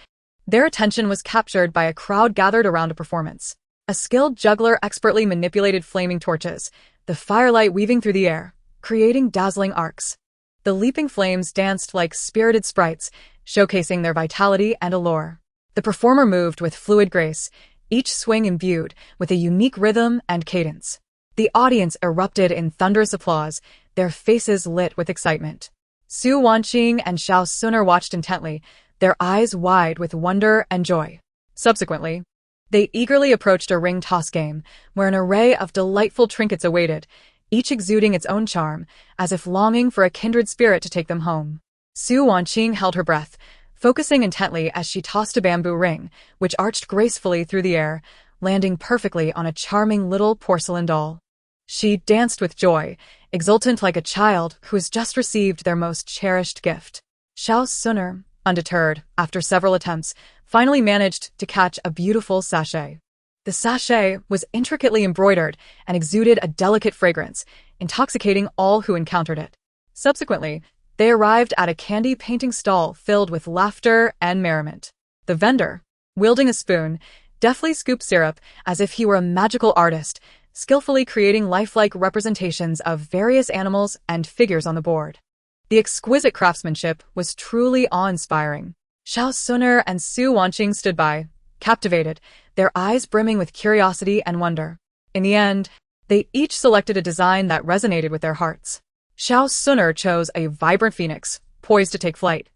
their attention was captured by a crowd gathered around a performance. A skilled juggler expertly manipulated flaming torches, the firelight weaving through the air, creating dazzling arcs. The leaping flames danced like spirited sprites, showcasing their vitality and allure. The performer moved with fluid grace, each swing imbued with a unique rhythm and cadence. The audience erupted in thunderous applause, their faces lit with excitement. Su Wanqing and Xiao Suna watched intently, their eyes wide with wonder and joy. Subsequently, they eagerly approached a ring toss game, where an array of delightful trinkets awaited, each exuding its own charm, as if longing for a kindred spirit to take them home. Su Wanqing held her breath, focusing intently as she tossed a bamboo ring, which arched gracefully through the air, landing perfectly on a charming little porcelain doll. She danced with joy, exultant like a child who has just received their most cherished gift. Xiao Suna, undeterred, after several attempts, finally managed to catch a beautiful sachet. The sachet was intricately embroidered and exuded a delicate fragrance, intoxicating all who encountered it. Subsequently, they arrived at a candy painting stall filled with laughter and merriment. The vendor, wielding a spoon, deftly scooped syrup as if he were a magical artist, skillfully creating lifelike representations of various animals and figures on the board. The exquisite craftsmanship was truly awe-inspiring. Xiao Suna and Su Wanqing stood by, captivated, their eyes brimming with curiosity and wonder. In the end, they each selected a design that resonated with their hearts. Xiao Suna chose a vibrant phoenix, poised to take flight.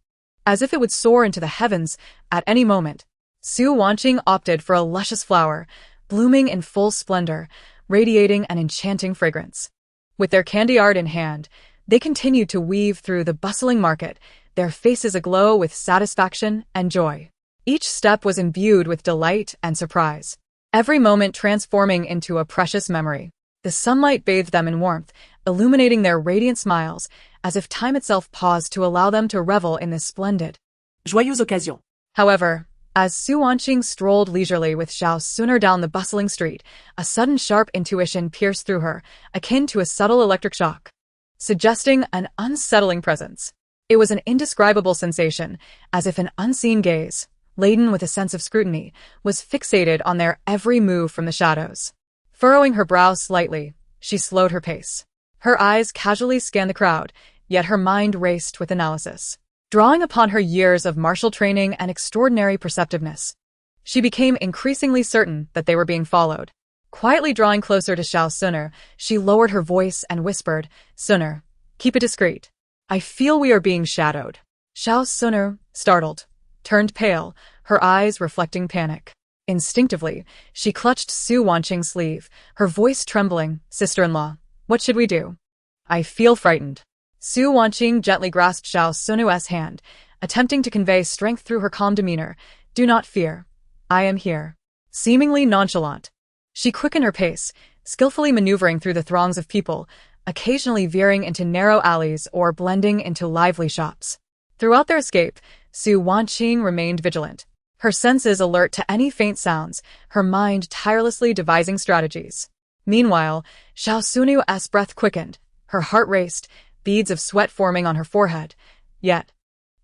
As if it would soar into the heavens at any moment, Su Wanqing opted for a luscious flower, blooming in full splendor, radiating an enchanting fragrance. With their candy art in hand, they continued to weave through the bustling market, their faces aglow with satisfaction and joy. Each step was imbued with delight and surprise, every moment transforming into a precious memory. The sunlight bathed them in warmth, illuminating their radiant smiles, as if time itself paused to allow them to revel in this splendid, Joyeuse occasion. However, as Su Wanqing strolled leisurely with Xiao Suna down the bustling street, a sudden sharp intuition pierced through her, akin to a subtle electric shock, suggesting an unsettling presence. It was an indescribable sensation, as if an unseen gaze, laden with a sense of scrutiny, was fixated on their every move from the shadows. Furrowing her brow slightly, she slowed her pace. Her eyes casually scanned the crowd, yet her mind raced with analysis. Drawing upon her years of martial training and extraordinary perceptiveness, she became increasingly certain that they were being followed. Quietly drawing closer to Xiao Suna, she lowered her voice and whispered, "Suna, keep it discreet. I feel we are being shadowed." Xiao Suna, startled, turned pale, her eyes reflecting panic. Instinctively, she clutched Su Wanqing's sleeve, her voice trembling, "Sister-in-law, what should we do? I feel frightened." Su Wanqing gently grasped Xiao Suna's hand, attempting to convey strength through her calm demeanor. "Do not fear. I am here." Seemingly nonchalant, she quickened her pace, skillfully maneuvering through the throngs of people, occasionally veering into narrow alleys or blending into lively shops. Throughout their escape, Su Wanqing remained vigilant, her senses alert to any faint sounds, her mind tirelessly devising strategies. Meanwhile, Xiao Suna's breath quickened, her heart raced, beads of sweat forming on her forehead. Yet,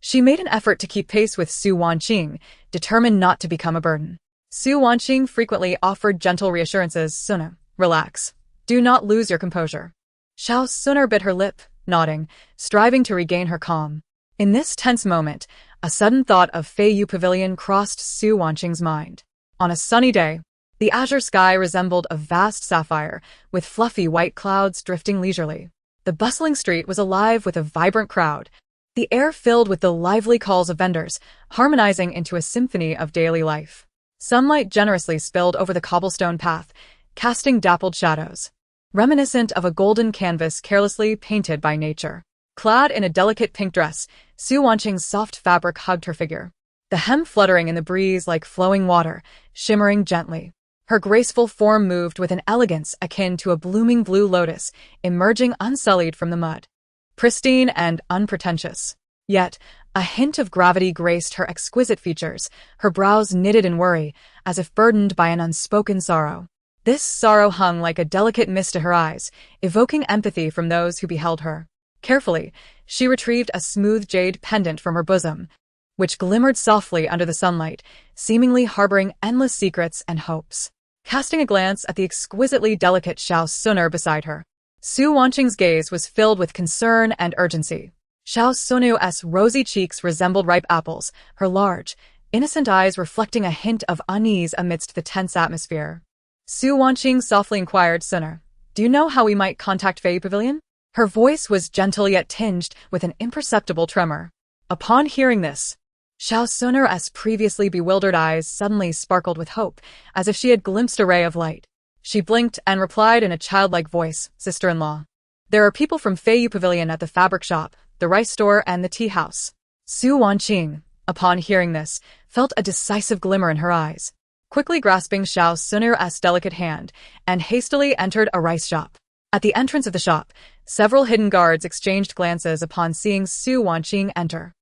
she made an effort to keep pace with Su Wanqing, determined not to become a burden. Su Wanqing frequently offered gentle reassurances. "Suna, relax. Do not lose your composure." Xiao Suna bit her lip, nodding, striving to regain her calm. In this tense moment, a sudden thought of Feiyu Pavilion crossed Su Wanqing's mind. On a sunny day, the azure sky resembled a vast sapphire, with fluffy white clouds drifting leisurely. The bustling street was alive with a vibrant crowd, the air filled with the lively calls of vendors, harmonizing into a symphony of daily life. Sunlight generously spilled over the cobblestone path, casting dappled shadows, reminiscent of a golden canvas carelessly painted by nature. Clad in a delicate pink dress, Su Wanqing's soft fabric hugged her figure, the hem fluttering in the breeze like flowing water, shimmering gently. Her graceful form moved with an elegance akin to a blooming blue lotus, emerging unsullied from the mud. Pristine and unpretentious, Yet, a hint of gravity graced her exquisite features, her brows knitted in worry, as if burdened by an unspoken sorrow. This sorrow hung like a delicate mist to her eyes, evoking empathy from those who beheld her. Carefully, she retrieved a smooth jade pendant from her bosom, which glimmered softly under the sunlight, seemingly harboring endless secrets and hopes. Casting a glance at the exquisitely delicate Xiao Suner beside her, Su Wanqing's gaze was filled with concern and urgency. Xiao Sunu's rosy cheeks resembled ripe apples, her large, innocent eyes reflecting a hint of unease amidst the tense atmosphere. Su Wanqing softly inquired, Suner, do you know how we might contact Fei Pavilion? Her voice was gentle yet tinged with an imperceptible tremor. Upon hearing this, Xiao Suner's previously bewildered eyes suddenly sparkled with hope, as if she had glimpsed a ray of light. She blinked and replied in a childlike voice, Sister-in-law. There are people from Fei Pavilion at the fabric shop, the rice store, and the tea house. Su Wanqing, upon hearing this, felt a decisive glimmer in her eyes. Quickly grasping Xiao Suner's delicate hand, and hastily entered a rice shop. At the entrance of the shop, several hidden guards exchanged glances upon seeing Su Wanqing enter.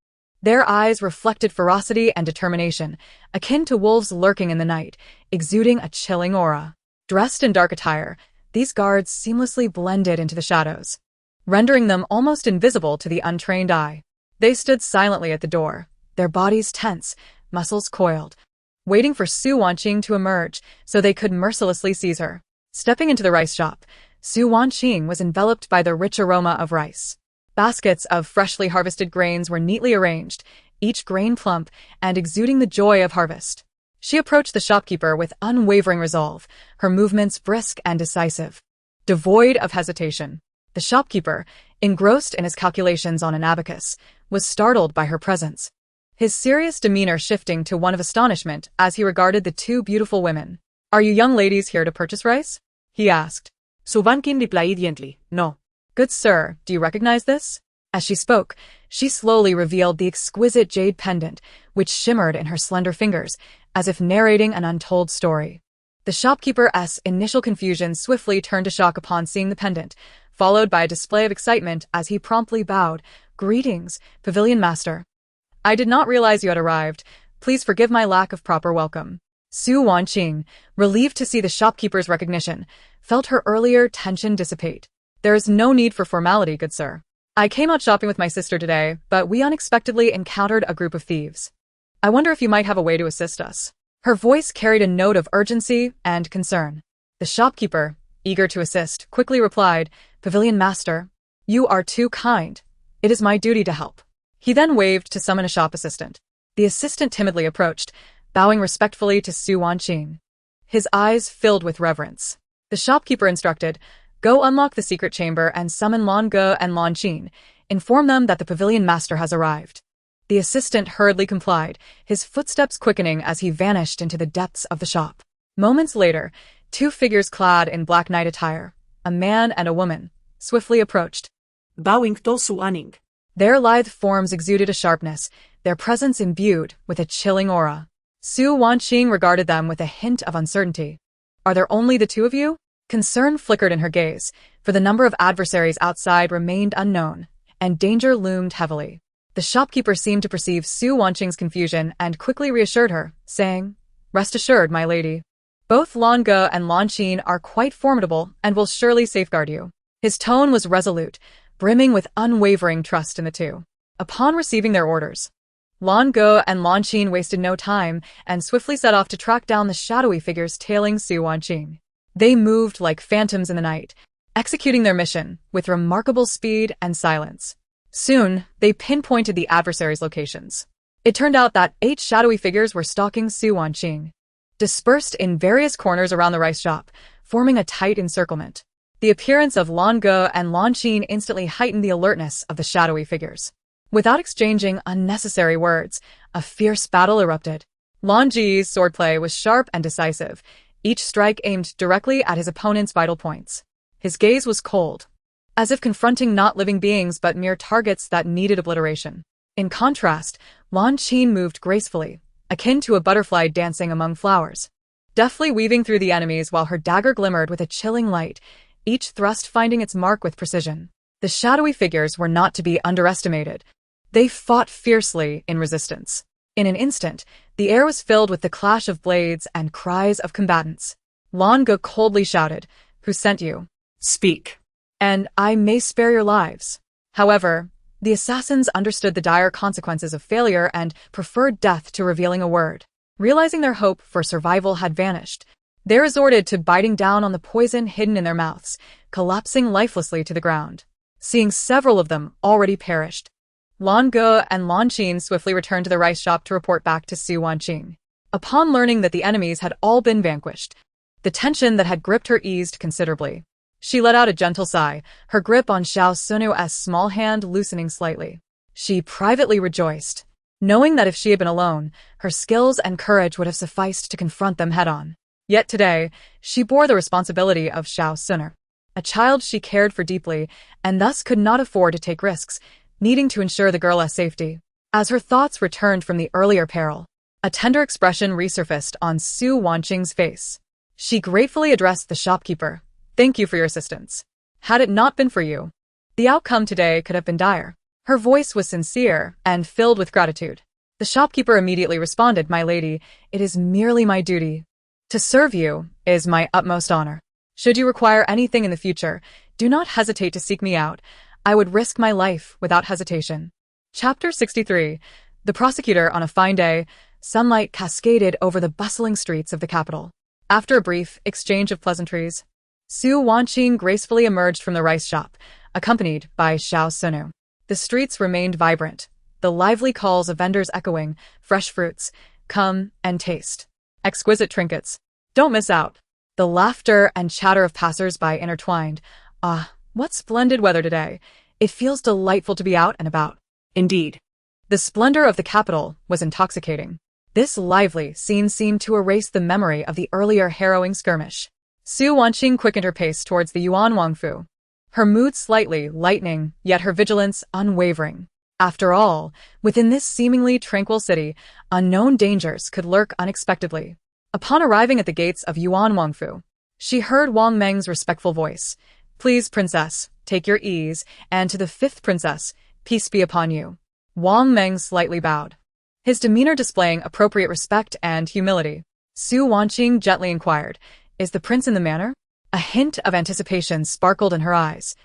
Their eyes reflected ferocity and determination, akin to wolves lurking in the night, exuding a chilling aura. Dressed in dark attire, these guards seamlessly blended into the shadows, rendering them almost invisible to the untrained eye. They stood silently at the door, their bodies tense, muscles coiled, waiting for Su Wanqing to emerge so they could mercilessly seize her. Stepping into the rice shop, Su Wanqing was enveloped by the rich aroma of rice. Baskets of freshly harvested grains were neatly arranged, each grain plump and exuding the joy of harvest. She approached the shopkeeper with unwavering resolve, her movements brisk and decisive. Devoid of hesitation, the shopkeeper, engrossed in his calculations on an abacus, was startled by her presence. His serious demeanor shifting to one of astonishment as he regarded the two beautiful women. Are you young ladies here to purchase rice? He asked. Su Wanqing replied gently, no. Good sir, do you recognize this? As she spoke, she slowly revealed the exquisite jade pendant, which shimmered in her slender fingers, as if narrating an untold story. The shopkeeper's initial confusion swiftly turned to shock upon seeing the pendant, followed by a display of excitement as he promptly bowed. Greetings, Pavilion Master. I did not realize you had arrived. Please forgive my lack of proper welcome. Su Wanqing, relieved to see the shopkeeper's recognition, felt her earlier tension dissipate. There is no need for formality, good sir. I came out shopping with my sister today, but we unexpectedly encountered a group of thieves. I wonder if you might have a way to assist us. Her voice carried a note of urgency and concern. The shopkeeper, eager to assist, quickly replied, Pavilion Master, you are too kind. It is my duty to help. He then waved to summon a shop assistant. The assistant timidly approached, bowing respectfully to Su Wanqing. His eyes filled with reverence. The shopkeeper instructed, Go unlock the secret chamber and summon Lan Ge and Lan Qin. Inform them that the Pavilion Master has arrived. The assistant hurriedly complied, his footsteps quickening as he vanished into the depths of the shop. Moments later, two figures clad in black night attire, a man and a woman, swiftly approached. Bowing to Su Wanqing. Their lithe forms exuded a sharpness, their presence imbued with a chilling aura. Su Wanqing regarded them with a hint of uncertainty. Are there only the two of you? Concern flickered in her gaze, for the number of adversaries outside remained unknown, and danger loomed heavily. The shopkeeper seemed to perceive Su Wanqing's confusion and quickly reassured her, saying, Rest assured, my lady. Both Lan Ge and Lan Qin are quite formidable and will surely safeguard you. His tone was resolute, brimming with unwavering trust in the two. Upon receiving their orders, Lan Ge and Lan Qin wasted no time and swiftly set off to track down the shadowy figures tailing Su Wanqing. They moved like phantoms in the night, executing their mission with remarkable speed and silence. Soon, they pinpointed the adversaries' locations. It turned out that 8 shadowy figures were stalking Su Wanqing, dispersed in various corners around the rice shop, forming a tight encirclement. The appearance of Lan Ge and Lan Qin instantly heightened the alertness of the shadowy figures. Without exchanging unnecessary words, a fierce battle erupted. Lan Ji's swordplay was sharp and decisive, each strike aimed directly at his opponent's vital points. His gaze was cold, as if confronting not living beings but mere targets that needed obliteration. In contrast, Lan Qin moved gracefully, akin to a butterfly dancing among flowers, deftly weaving through the enemies while her dagger glimmered with a chilling light, each thrust finding its mark with precision. The shadowy figures were not to be underestimated. They fought fiercely in resistance. In an instant, the air was filled with the clash of blades and cries of combatants. Lan Ge coldly shouted, "Who sent you? Speak. And I may spare your lives." However, the assassins understood the dire consequences of failure and preferred death to revealing a word. Realizing their hope for survival had vanished, they resorted to biting down on the poison hidden in their mouths, collapsing lifelessly to the ground. Seeing several of them already perished, Lan Ge and Lan Qin swiftly returned to the rice shop to report back to Su Wanqing. Upon learning that the enemies had all been vanquished, the tension that had gripped her eased considerably. She let out a gentle sigh, her grip on Xiao Sunu's small hand loosening slightly. She privately rejoiced, knowing that if she had been alone, her skills and courage would have sufficed to confront them head-on. Yet today, she bore the responsibility of Xiao Sunu, a child she cared for deeply, and thus could not afford to take risks, needing to ensure the girl's safety. As her thoughts returned from the earlier peril, a tender expression resurfaced on Su Wanqing's face. She gratefully addressed the shopkeeper. "Thank you for your assistance. Had it not been for you, the outcome today could have been dire." Her voice was sincere and filled with gratitude. The shopkeeper immediately responded, "My lady, it is merely my duty. To serve you is my utmost honor. Should you require anything in the future, do not hesitate to seek me out. I would risk my life without hesitation." Chapter 63. The prosecutor. On a fine day, sunlight cascaded over the bustling streets of the capital. After a brief exchange of pleasantries, Su Wanqing gracefully emerged from the rice shop, accompanied by Xiao Sunu. The streets remained vibrant, the lively calls of vendors echoing, "Fresh fruits, come and taste. Exquisite trinkets, don't miss out." The laughter and chatter of passers-by intertwined. "Ah, what splendid weather today. It feels delightful to be out and about." Indeed. The splendor of the capital was intoxicating. This lively scene seemed to erase the memory of the earlier harrowing skirmish. Su Wanqing quickened her pace towards the Yuan Wangfu, her mood slightly lightening, yet her vigilance unwavering. After all, within this seemingly tranquil city, unknown dangers could lurk unexpectedly. Upon arriving at the gates of Yuan Wangfu, she heard Wang Meng's respectful voice. "Please, princess, take your ease, and to the fifth princess, peace be upon you." Wang Meng slightly bowed, his demeanor displaying appropriate respect and humility. Su Wanqing gently inquired, "Is the prince in the manor?" A hint of anticipation sparkled in her eyes,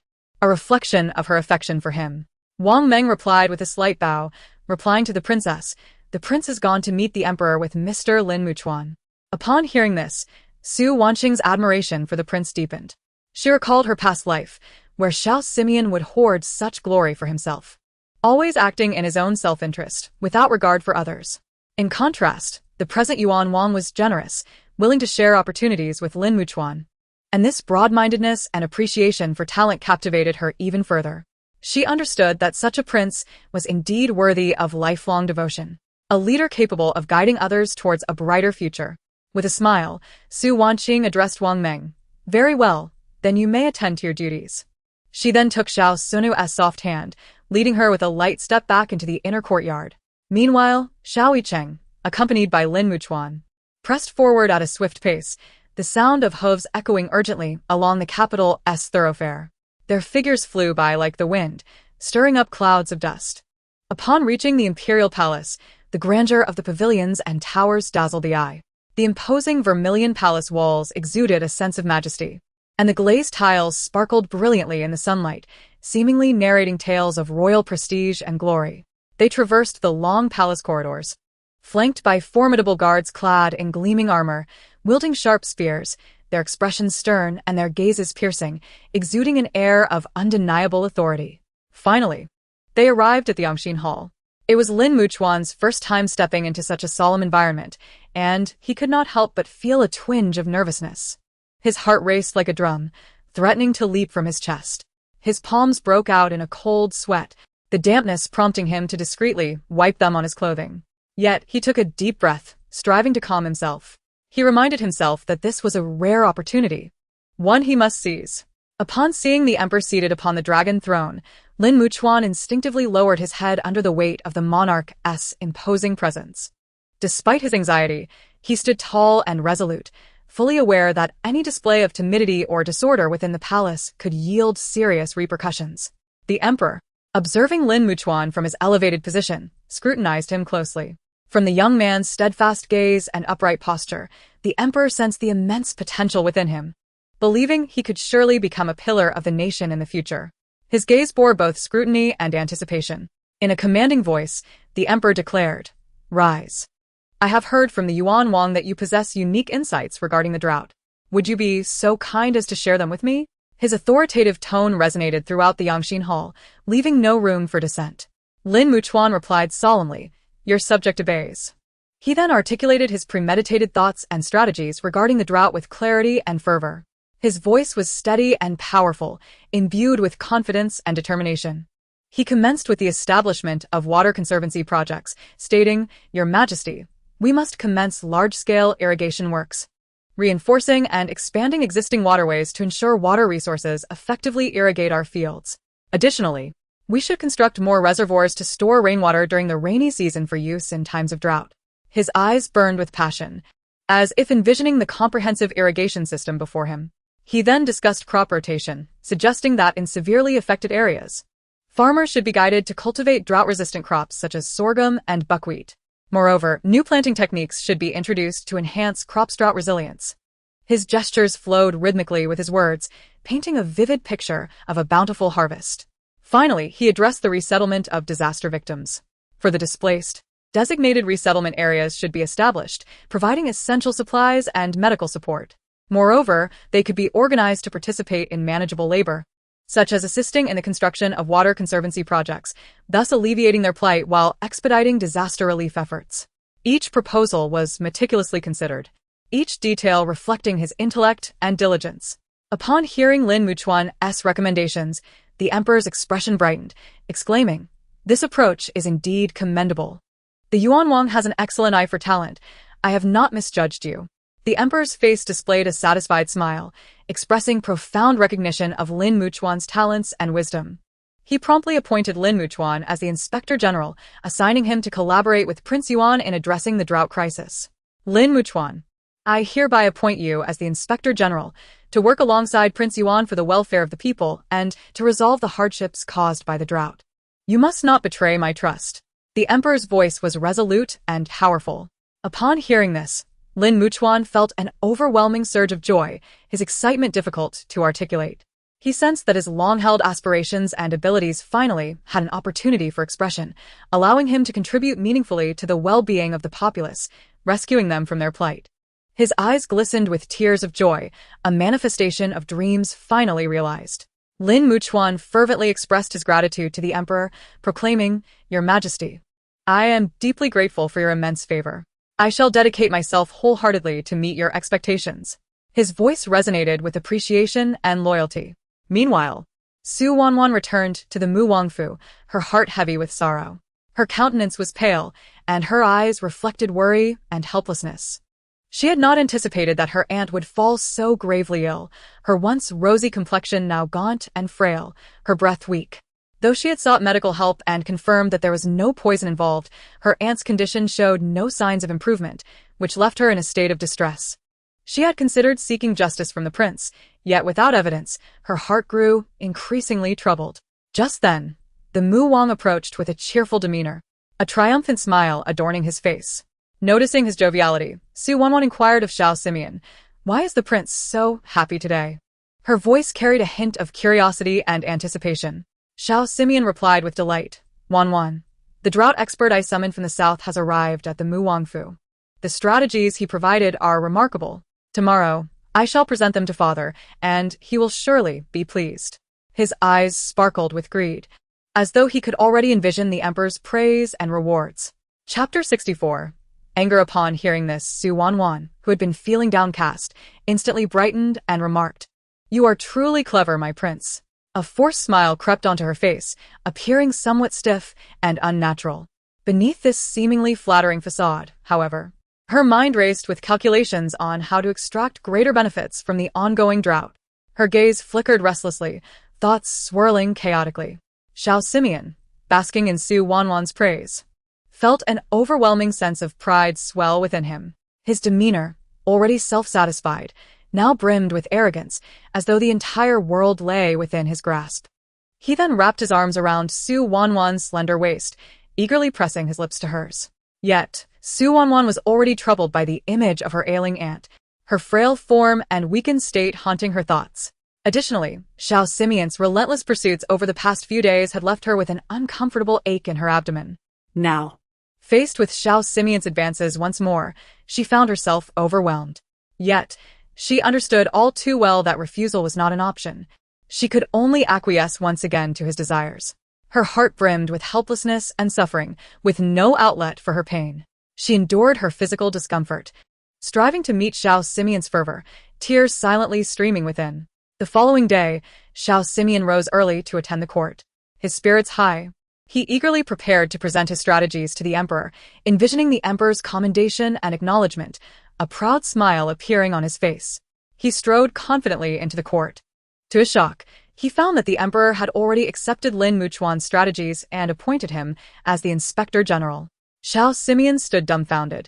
a reflection of her affection for him. Wang Meng replied with a slight bow, replying to the princess, "The prince has gone to meet the emperor with Mr. Lin Muchuan." Upon hearing this, Su Wanqing's admiration for the prince deepened. She recalled her past life, where Xiao Simeon would hoard such glory for himself, always acting in his own self-interest, without regard for others. In contrast, the present Yuan Wang was generous, willing to share opportunities with Lin Muchuan, and this broad-mindedness and appreciation for talent captivated her even further. She understood that such a prince was indeed worthy of lifelong devotion, a leader capable of guiding others towards a brighter future. With a smile, Su Wanqing addressed Wang Meng. "Very well, then you may attend to your duties." She then took Xiao Sunu's soft hand, leading her with a light step back into the inner courtyard. Meanwhile, Xiao Yichen, accompanied by Lin Muchuan, pressed forward at a swift pace, the sound of hooves echoing urgently along the capital's thoroughfare. Their figures flew by like the wind, stirring up clouds of dust. Upon reaching the imperial palace, the grandeur of the pavilions and towers dazzled the eye. The imposing vermilion palace walls exuded a sense of majesty, and the glazed tiles sparkled brilliantly in the sunlight, seemingly narrating tales of royal prestige and glory. They traversed the long palace corridors, flanked by formidable guards clad in gleaming armor, wielding sharp spears, their expressions stern and their gazes piercing, exuding an air of undeniable authority. Finally, they arrived at the Yangxin Hall. It was Lin Muchuan's first time stepping into such a solemn environment, and he could not help but feel a twinge of nervousness. His heart raced like a drum, threatening to leap from his chest. His palms broke out in a cold sweat, the dampness prompting him to discreetly wipe them on his clothing. Yet he took a deep breath, striving to calm himself. He reminded himself that this was a rare opportunity, one he must seize. Upon seeing the emperor seated upon the dragon throne, Lin Muchuan instinctively lowered his head under the weight of the monarch's imposing presence. Despite his anxiety, he stood tall and resolute, fully aware that any display of timidity or disorder within the palace could yield serious repercussions. The emperor, Observing Lin Muchuan from his elevated position, scrutinized him closely. From the young man's steadfast gaze and upright posture, the emperor sensed the immense potential within him, believing he could surely become a pillar of the nation in the future. His gaze bore both scrutiny and anticipation. In a commanding voice, the emperor declared, "Rise. I have heard from the Yuan Wang that you possess unique insights regarding the drought. Would you be so kind as to share them with me?" His authoritative tone resonated throughout the Yangxin hall, leaving no room for dissent. Lin Muchuan replied solemnly, "Your subject obeys." He then articulated his premeditated thoughts and strategies regarding the drought with clarity and fervor. His voice was steady and powerful, imbued with confidence and determination. He commenced with the establishment of water conservancy projects, stating, "Your Majesty, we must commence large-scale irrigation works, reinforcing and expanding existing waterways to ensure water resources effectively irrigate our fields. Additionally, we should construct more reservoirs to store rainwater during the rainy season for use in times of drought." His eyes burned with passion, as if envisioning the comprehensive irrigation system before him. He then discussed crop rotation, suggesting that in severely affected areas, farmers should be guided to cultivate drought-resistant crops such as sorghum and buckwheat. Moreover, new planting techniques should be introduced to enhance crops' drought resilience. His gestures flowed rhythmically with his words, painting a vivid picture of a bountiful harvest. Finally, he addressed the resettlement of disaster victims. For the displaced, designated resettlement areas should be established, providing essential supplies and medical support. Moreover, they could be organized to participate in manageable labor, such as assisting in the construction of water conservancy projects, thus alleviating their plight while expediting disaster relief efforts. Each proposal was meticulously considered, each detail reflecting his intellect and diligence. Upon hearing Lin Muchuan's recommendations, the emperor's expression brightened, exclaiming, "This approach is indeed commendable. The Yuan Wang has an excellent eye for talent. I have not misjudged you." The emperor's face displayed a satisfied smile, expressing profound recognition of Lin Muchuan's talents and wisdom. He promptly appointed Lin Muchuan as the Inspector General, assigning him to collaborate with Prince Yuan in addressing the drought crisis. "Lin Muchuan, I hereby appoint you as the Inspector General to work alongside Prince Yuan for the welfare of the people and to resolve the hardships caused by the drought. You must not betray my trust." The emperor's voice was resolute and powerful. Upon hearing this, Lin Muchuan felt an overwhelming surge of joy, his excitement difficult to articulate. He sensed that his long-held aspirations and abilities finally had an opportunity for expression, allowing him to contribute meaningfully to the well-being of the populace, rescuing them from their plight. His eyes glistened with tears of joy, a manifestation of dreams finally realized. Lin Muchuan fervently expressed his gratitude to the emperor, proclaiming, "Your Majesty, I am deeply grateful for your immense favor. I shall dedicate myself wholeheartedly to meet your expectations." His voice resonated with appreciation and loyalty. Meanwhile, Su Wanwan returned to the Mu Wangfu, her heart heavy with sorrow. Her countenance was pale, and her eyes reflected worry and helplessness. She had not anticipated that her aunt would fall so gravely ill, her once rosy complexion now gaunt and frail, her breath weak. Though she had sought medical help and confirmed that there was no poison involved, her aunt's condition showed no signs of improvement, which left her in a state of distress. She had considered seeking justice from the prince, yet without evidence, her heart grew increasingly troubled. Just then, the Mu Wang approached with a cheerful demeanor, a triumphant smile adorning his face. Noticing his joviality, Su Wanwan inquired of Xiao Simeon, "Why is the prince so happy today?" Her voice carried a hint of curiosity and anticipation. Xiao Simeon replied with delight, "Wanwan, the drought expert I summoned from the south has arrived at the Mu Wangfu. The strategies he provided are remarkable. Tomorrow, I shall present them to father, and he will surely be pleased." His eyes sparkled with greed, as though he could already envision the emperor's praise and rewards. Chapter 64. Anger. Upon hearing this, Su Wanwan, who had been feeling downcast, instantly brightened and remarked, "You are truly clever, my prince." A forced smile crept onto her face, appearing somewhat stiff and unnatural. Beneath this seemingly flattering facade, however, her mind raced with calculations on how to extract greater benefits from the ongoing drought. Her gaze flickered restlessly, thoughts swirling chaotically. Xiao Simeon, basking in Su Wanwan's praise, felt an overwhelming sense of pride swell within him. His demeanor, already self-satisfied, now brimmed with arrogance, as though the entire world lay within his grasp. He then wrapped his arms around Su Wanwan's slender waist, eagerly pressing his lips to hers. Yet, Su Wanwan was already troubled by the image of her ailing aunt, her frail form and weakened state haunting her thoughts. Additionally, Xiao Simian's relentless pursuits over the past few days had left her with an uncomfortable ache in her abdomen. Now. Faced with Xiao Simian's advances once more, she found herself overwhelmed. Yet, she understood all too well that refusal was not an option. She could only acquiesce once again to his desires. Her heart brimmed with helplessness and suffering, with no outlet for her pain. She endured her physical discomfort, striving to meet Xiao Simian's fervor, tears silently streaming within. The following day, Xiao Simian rose early to attend the court. His spirits high, he eagerly prepared to present his strategies to the emperor, envisioning the emperor's commendation and acknowledgement, a proud smile appearing on his face. He strode confidently into the court. To his shock, he found that the emperor had already accepted Lin Muchuan's strategies and appointed him as the inspector general. Xiao Simian stood dumbfounded,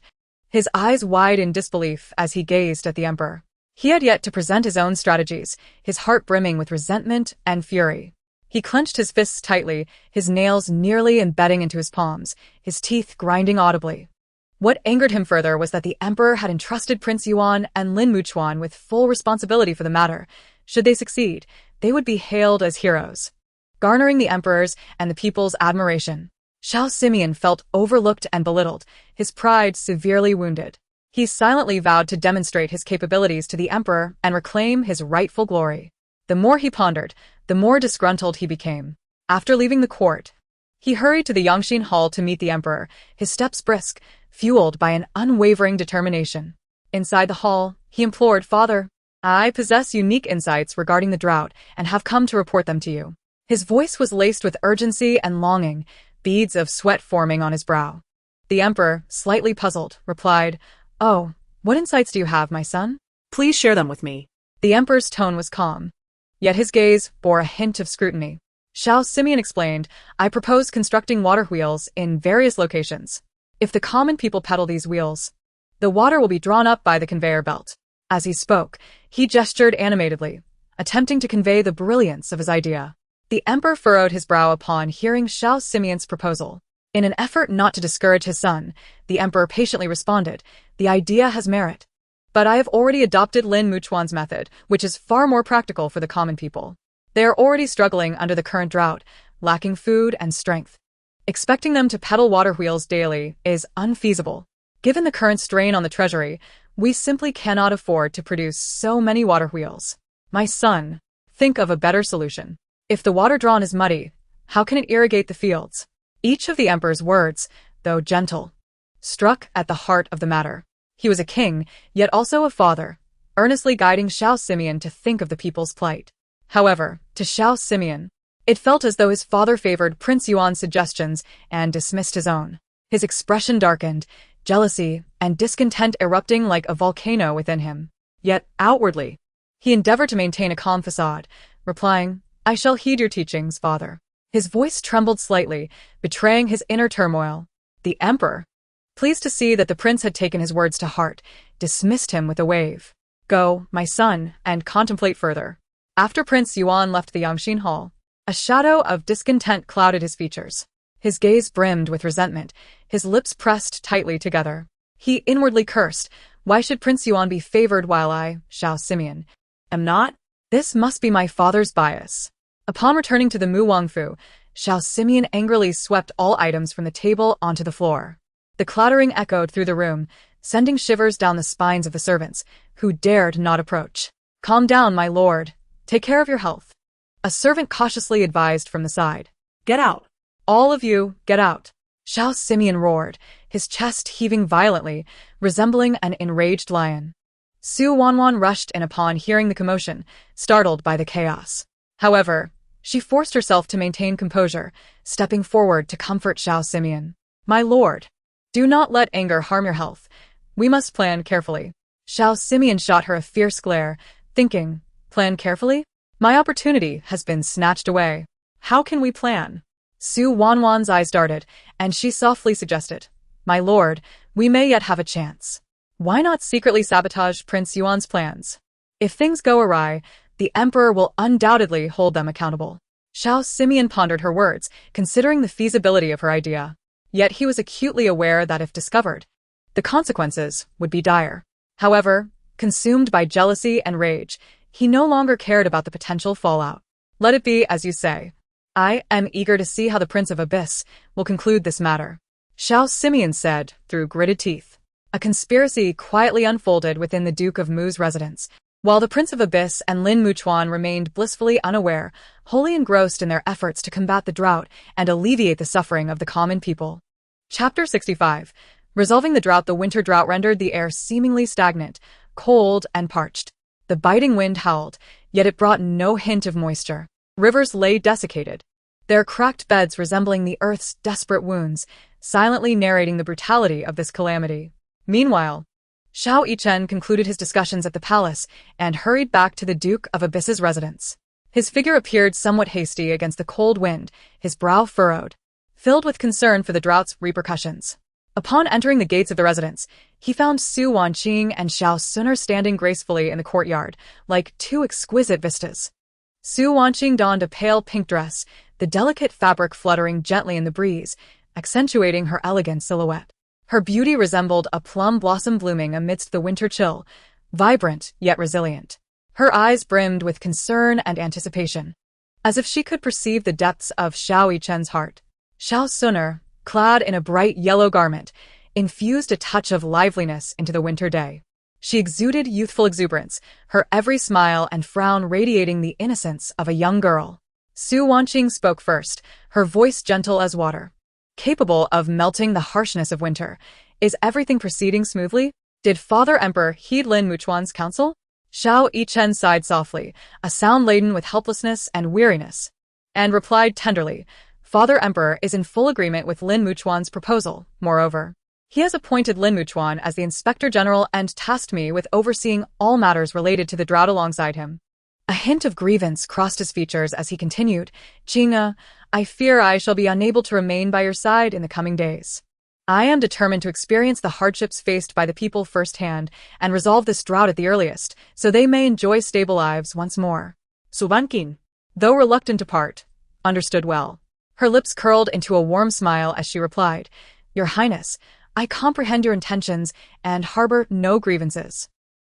his eyes wide in disbelief as he gazed at the emperor. He had yet to present his own strategies, his heart brimming with resentment and fury. He clenched his fists tightly, his nails nearly embedding into his palms, his teeth grinding audibly. What angered him further was that the emperor had entrusted Prince Yuan and Lin Muchuan with full responsibility for the matter. Should they succeed, they would be hailed as heroes, garnering the emperor's and the people's admiration. Xiao Simian felt overlooked and belittled, his pride severely wounded. He silently vowed to demonstrate his capabilities to the emperor and reclaim his rightful glory. The more he pondered, the more disgruntled he became. After leaving the court, he hurried to the Wanqing hall to meet the emperor, his steps brisk, fueled by an unwavering determination. Inside the hall, he implored, "Father, I possess unique insights regarding the drought and have come to report them to you." His voice was laced with urgency and longing, beads of sweat forming on his brow. The emperor, slightly puzzled, replied, "Oh, what insights do you have, my son?" Please share them with me. The emperor's tone was calm, yet his gaze bore a hint of scrutiny. Xiao Simian explained, "I propose constructing water wheels in various locations. If the common people pedal these wheels, the water will be drawn up by the conveyor belt." As he spoke, he gestured animatedly, attempting to convey the brilliance of his idea. The emperor furrowed his brow upon hearing Xiao Simian's proposal. In an effort not to discourage his son, the emperor patiently responded, "The idea has merit. But I have already adopted Lin Muchuan's method, which is far more practical for the common people. They are already struggling under the current drought, lacking food and strength. Expecting them to pedal water wheels daily is unfeasible. Given the current strain on the treasury, we simply cannot afford to produce so many water wheels. My son, think of a better solution. If the water drawn is muddy, how can it irrigate the fields?" Each of the emperor's words, though gentle, struck at the heart of the matter. He was a king, yet also a father, earnestly guiding Xiao Simian to think of the people's plight. However, to Xiao Simian, it felt as though his father favored Prince Yuan's suggestions and dismissed his own. His expression darkened, jealousy and discontent erupting like a volcano within him. Yet, outwardly, he endeavored to maintain a calm facade, replying, "I shall heed your teachings, father." His voice trembled slightly, betraying his inner turmoil. The emperor, pleased to see that the prince had taken his words to heart, dismissed him with a wave. "Go, my son, and contemplate further." After Prince Yuan left the Wanqing hall, a shadow of discontent clouded his features. His gaze brimmed with resentment, his lips pressed tightly together. He inwardly cursed, "Why should Prince Yuan be favored while I, Xiao Simian, am not? This must be my father's bias." Upon returning to the Mu Wangfu, Xiao Simian angrily swept all items from the table onto the floor. The clattering echoed through the room, sending shivers down the spines of the servants, who dared not approach. "Calm down, my lord. Take care of your health," a servant cautiously advised from the side. Get out. "All of you, get out." Xiao Simian roared, his chest heaving violently, resembling an enraged lion. Su Wanwan rushed in upon hearing the commotion, startled by the chaos. However, she forced herself to maintain composure, stepping forward to comfort Xiao Simian. "My lord, do not let anger harm your health. We must plan carefully." Xiao Simian shot her a fierce glare, thinking, "Plan carefully? My opportunity has been snatched away. How can we plan?" Su Wanwan's eyes darted, and she softly suggested, "My lord, we may yet have a chance. Why not secretly sabotage Prince Yuan's plans? If things go awry, the emperor will undoubtedly hold them accountable." Xiao Simeon pondered her words, considering the feasibility of her idea. Yet he was acutely aware that if discovered, the consequences would be dire. However, consumed by jealousy and rage, he no longer cared about the potential fallout. Let it be as you say. I am eager to see how the Prince of Abyss will conclude this matter. Xiao Simeon said, through gritted teeth. A conspiracy quietly unfolded within the Duke of Mu's residence, while the Prince of Abyss and Lin Muchuan remained blissfully unaware, wholly engrossed in their efforts to combat the drought and alleviate the suffering of the common people. Chapter 65. Resolving the drought. The winter drought rendered the air seemingly stagnant, cold, and parched. The biting wind howled, yet it brought no hint of moisture. Rivers lay desiccated, their cracked beds resembling the earth's desperate wounds, silently narrating the brutality of this calamity. Meanwhile, Xiao Yichen concluded his discussions at the palace and hurried back to the Duke of Abyss's residence. His figure appeared somewhat hasty against the cold wind, his brow furrowed, filled with concern for the drought's repercussions. Upon entering the gates of the residence, he found Su Wanqing and Xiao Suner standing gracefully in the courtyard, like two exquisite vistas. Su Wanqing donned a pale pink dress, the delicate fabric fluttering gently in the breeze, accentuating her elegant silhouette. Her beauty resembled a plum blossom blooming amidst the winter chill, vibrant yet resilient. Her eyes brimmed with concern and anticipation, as if she could perceive the depths of Xiao Yichen's heart. Xiao Suner, clad in a bright yellow garment, infused a touch of liveliness into the winter day. She exuded youthful exuberance, her every smile and frown radiating the innocence of a young girl. Su Wanqing spoke first, her voice gentle as water, capable of melting the harshness of winter. Is everything proceeding smoothly? Did Father Emperor heed Lin Muchuan's counsel? Xiao Yichen sighed softly, a sound laden with helplessness and weariness, and replied tenderly, Father Emperor is in full agreement with Lin Muchuan's proposal. Moreover, he has appointed Lin Muchuan as the Inspector General and tasked me with overseeing all matters related to the drought alongside him. A hint of grievance crossed his features as he continued, Qing'a, I fear I shall be unable to remain by your side in the coming days. I am determined to experience the hardships faced by the people firsthand and resolve this drought at the earliest, so they may enjoy stable lives once more. Wanqing, though reluctant to part, understood well. Her lips curled into a warm smile as she replied, Your Highness, I comprehend your intentions and harbor no grievances.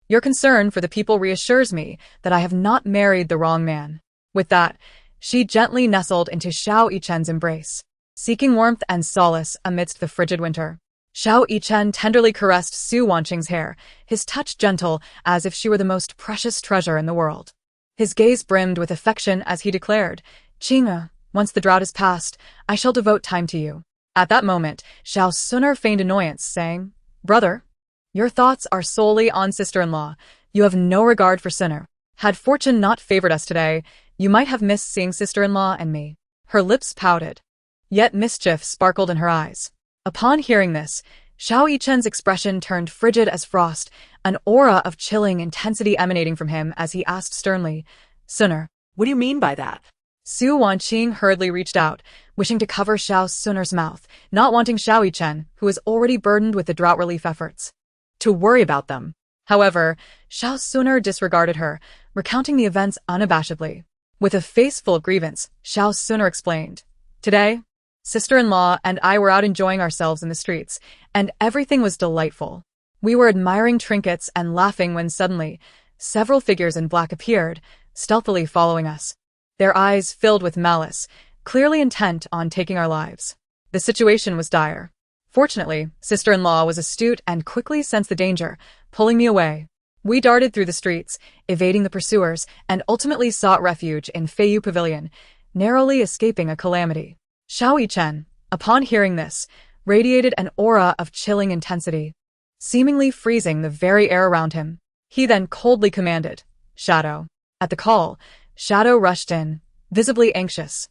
Your concern for the people reassures me that I have not married the wrong man. With that, she gently nestled into Xiao Yichen's embrace, seeking warmth and solace amidst the frigid winter. Xiao Yichen tenderly caressed Su Wanqing's hair, his touch gentle as if she were the most precious treasure in the world. His gaze brimmed with affection as he declared, Qing'a, once the drought is past, I shall devote time to you. At that moment, Xiao Suner feigned annoyance, saying, Brother, your thoughts are solely on sister-in-law. You have no regard for Suner. Had fortune not favored us today, you might have missed seeing sister-in-law and me. Her lips pouted, yet mischief sparkled in her eyes. Upon hearing this, Xiao Yichen's expression turned frigid as frost, an aura of chilling intensity emanating from him as he asked sternly, Suner, what do you mean by that? Su Wanqing hurriedly reached out, wishing to cover Xiao Suner's mouth, not wanting Xiao Yichen, who was already burdened with the drought relief efforts, to worry about them. However, Xiao Suner disregarded her, recounting the events unabashedly. With a face full of grievance, Xiao Suner explained, Today, sister-in-law and I were out enjoying ourselves in the streets, and everything was delightful. We were admiring trinkets and laughing when suddenly, several figures in black appeared, stealthily following us. Their eyes filled with malice, clearly intent on taking our lives. The situation was dire. Fortunately, sister-in-law was astute and quickly sensed the danger, pulling me away. We darted through the streets, evading the pursuers, and ultimately sought refuge in Feiyu Pavilion, narrowly escaping a calamity. Xiao Yichen, upon hearing this, radiated an aura of chilling intensity, seemingly freezing the very air around him. He then coldly commanded, Shadow. At the call, Shadow rushed in, visibly anxious,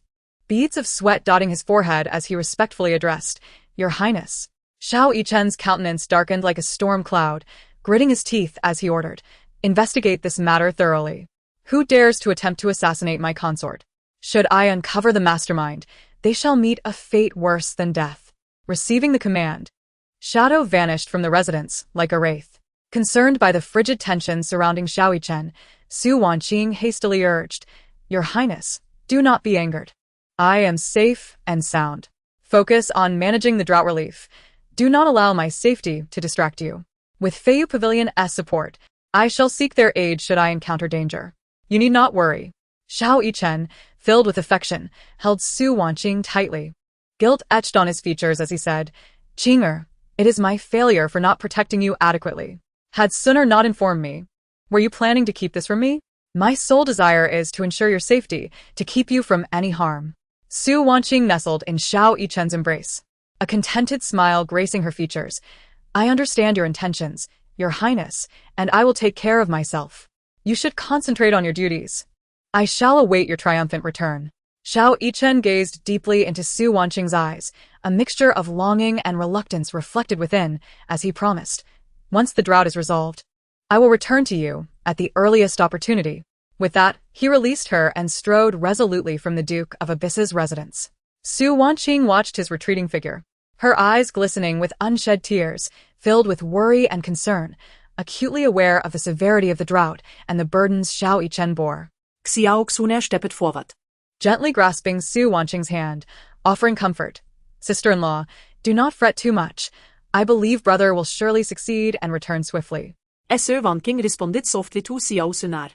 beads of sweat dotting his forehead as he respectfully addressed, Your Highness. Xiao Yichen's countenance darkened like a storm cloud, gritting his teeth as he ordered, Investigate this matter thoroughly. Who dares to attempt to assassinate my consort? Should I uncover the mastermind, they shall meet a fate worse than death. Receiving the command, Shadow vanished from the residence like a wraith. Concerned by the frigid tension surrounding Xiao Yichen, Su Wanqing hastily urged, Your Highness, Do not be angered. I am safe and sound. Focus on managing the drought relief. Do not allow my safety to distract you. With Feiyu Pavilion as support, I shall seek their aid should I encounter danger. You need not worry. Xiao Yichen, filled with affection, held Su Wanqing tightly. Guilt etched on his features as he said, "Qing'er, it is my failure for not protecting you adequately. Had Sun'er not informed me. Were you planning to keep this from me? My sole desire is to ensure your safety, to keep you from any harm." Su Wanqing nestled in Xiao Yichen's embrace, a contented smile gracing her features. "I understand your intentions, Your Highness, and I will take care of myself. You should concentrate on your duties. I shall await your triumphant return." Xiao Yichen gazed deeply into Su Wanqing's eyes, a mixture of longing and reluctance reflected within, as he promised, "Once the drought is resolved, I will return to you at the earliest opportunity." With that, he released her and strode resolutely from the Duke of Abyss's residence. Su Wanqing watched his retreating figure, her eyes glistening with unshed tears, filled with worry and concern, acutely aware of the severity of the drought and the burdens Xiao Yichen bore. Xiao Xuner stepped forward, Gently grasping Su Wanqing's hand, offering comfort. "Sister-in-law, do not fret too much. I believe brother will surely succeed and return swiftly." Sir Wanqing responded softly to Xiao Xuner.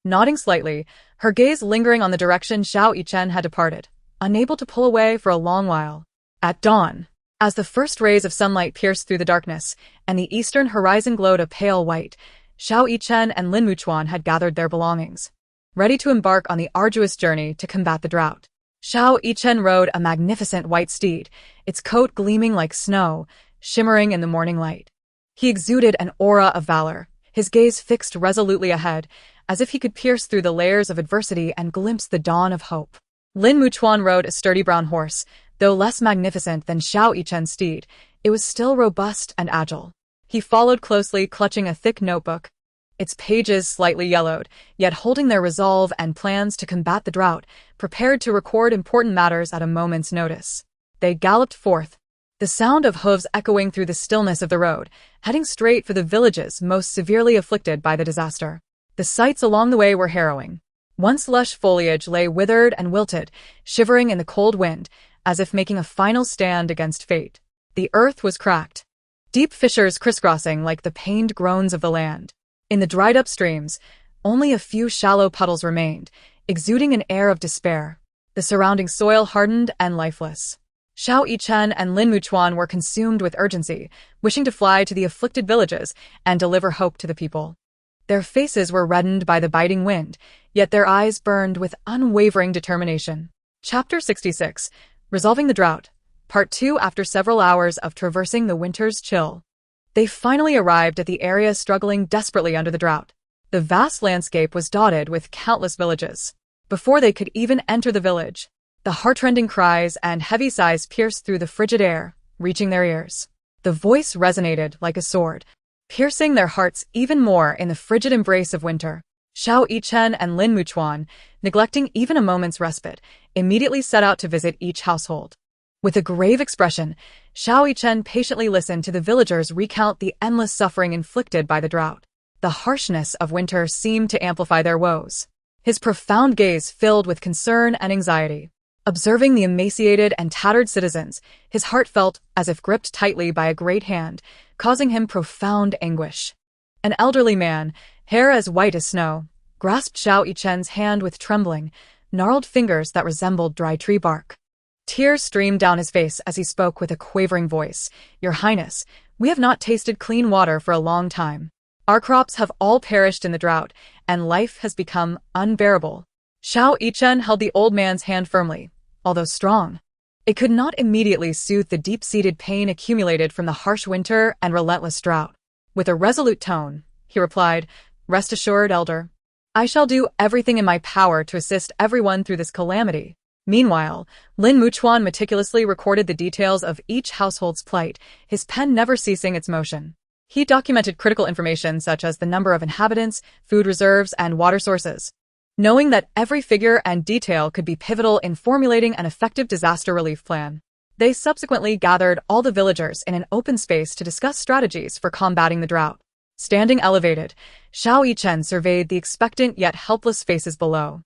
Nodding slightly, her gaze lingering on the direction Xiao Yichen had departed, unable to pull away for a long while. At dawn, as the first rays of sunlight pierced through the darkness and the eastern horizon glowed a pale white, Xiao Yichen and Lin Muchuan had gathered their belongings, ready to embark on the arduous journey to combat the drought. Xiao Yichen rode a magnificent white steed, its coat gleaming like snow, shimmering in the morning light. He exuded an aura of valor, his gaze fixed resolutely ahead, as if he could pierce through the layers of adversity and glimpse the dawn of hope. Lin Muchuan rode a sturdy brown horse. Though less magnificent than Xiao Yichen's steed, it was still robust and agile. He followed closely, clutching a thick notebook, its pages slightly yellowed, yet holding their resolve and plans to combat the drought, prepared to record important matters at a moment's notice. They galloped forth, the sound of hooves echoing through the stillness of the road, heading straight for the villages most severely afflicted by the disaster. The sights along the way were harrowing. Once lush foliage lay withered and wilted, shivering in the cold wind, as if making a final stand against fate. The earth was cracked, deep fissures crisscrossing like the pained groans of the land. In the dried-up streams, only a few shallow puddles remained, exuding an air of despair. The surrounding soil hardened and lifeless. Xiao Yichen and Lin Muchuan were consumed with urgency, wishing to fly to the afflicted villages and deliver hope to the people. Their faces were reddened by the biting wind, yet their eyes burned with unwavering determination. Chapter 66, Resolving the Drought, Part 2. After several hours of traversing the winter's chill, they finally arrived at the area struggling desperately under the drought. The vast landscape was dotted with countless villages. Before they could even enter the village, the heartrending cries and heavy sighs pierced through the frigid air, reaching their ears. The voice resonated like a sword, piercing their hearts even more in the frigid embrace of winter. Xiao Yichen and Lin Muchuan, neglecting even a moment's respite, immediately set out to visit each household. With a grave expression, Xiao Yichen patiently listened to the villagers recount the endless suffering inflicted by the drought. The harshness of winter seemed to amplify their woes. His profound gaze filled with concern and anxiety. Observing the emaciated and tattered citizens, his heart felt as if gripped tightly by a great hand, causing him profound anguish. An elderly man, hair as white as snow, grasped Xiao Yichen's hand with trembling, gnarled fingers that resembled dry tree bark. Tears streamed down his face as he spoke with a quavering voice. "Your Highness, we have not tasted clean water for a long time. Our crops have all perished in the drought, and life has become unbearable." Xiao Yichen held the old man's hand firmly, although strong. It could not immediately soothe the deep-seated pain accumulated from the harsh winter and relentless drought. With a resolute tone, he replied, "Rest assured, elder. I shall do everything in my power to assist everyone through this calamity." Meanwhile, Lin Muchuan meticulously recorded the details of each household's plight, his pen never ceasing its motion. He documented critical information such as the number of inhabitants, food reserves, and water sources. Knowing that every figure and detail could be pivotal in formulating an effective disaster relief plan, they subsequently gathered all the villagers in an open space to discuss strategies for combating the drought. Standing elevated, Xiao Yichen surveyed the expectant yet helpless faces below.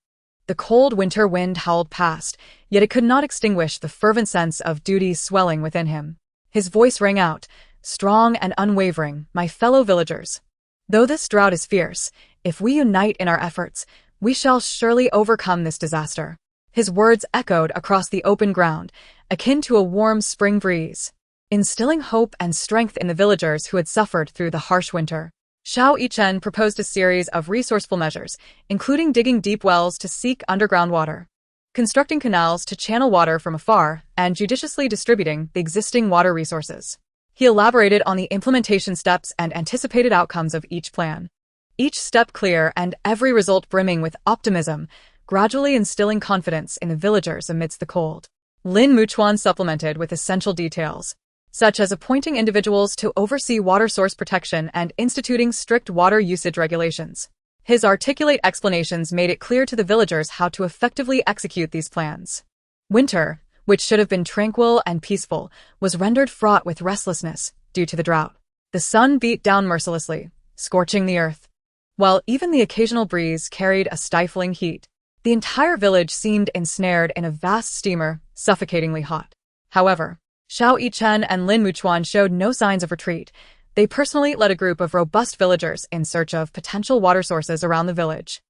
The cold winter wind howled past, yet it could not extinguish the fervent sense of duty swelling within him. His voice rang out, strong and unwavering, "My fellow villagers, though this drought is fierce, if we unite in our efforts, we shall surely overcome this disaster." His words echoed across the open ground, akin to a warm spring breeze, instilling hope and strength in the villagers who had suffered through the harsh winter. Xiao Yichen proposed a series of resourceful measures, including digging deep wells to seek underground water, constructing canals to channel water from afar, and judiciously distributing the existing water resources. He elaborated on the implementation steps and anticipated outcomes of each plan, each step clear and every result brimming with optimism, gradually instilling confidence in the villagers amidst the cold. Lin Muchuan supplemented with essential details, such as appointing individuals to oversee water source protection and instituting strict water usage regulations. His articulate explanations made it clear to the villagers how to effectively execute these plans. Winter, which should have been tranquil and peaceful, was rendered fraught with restlessness due to the drought. The sun beat down mercilessly, scorching the earth, while even the occasional breeze carried a stifling heat. The entire village seemed ensnared in a vast steamer, suffocatingly hot. However, Xiao Yichen and Lin Muchuan showed no signs of retreat. They personally led a group of robust villagers in search of potential water sources around the village.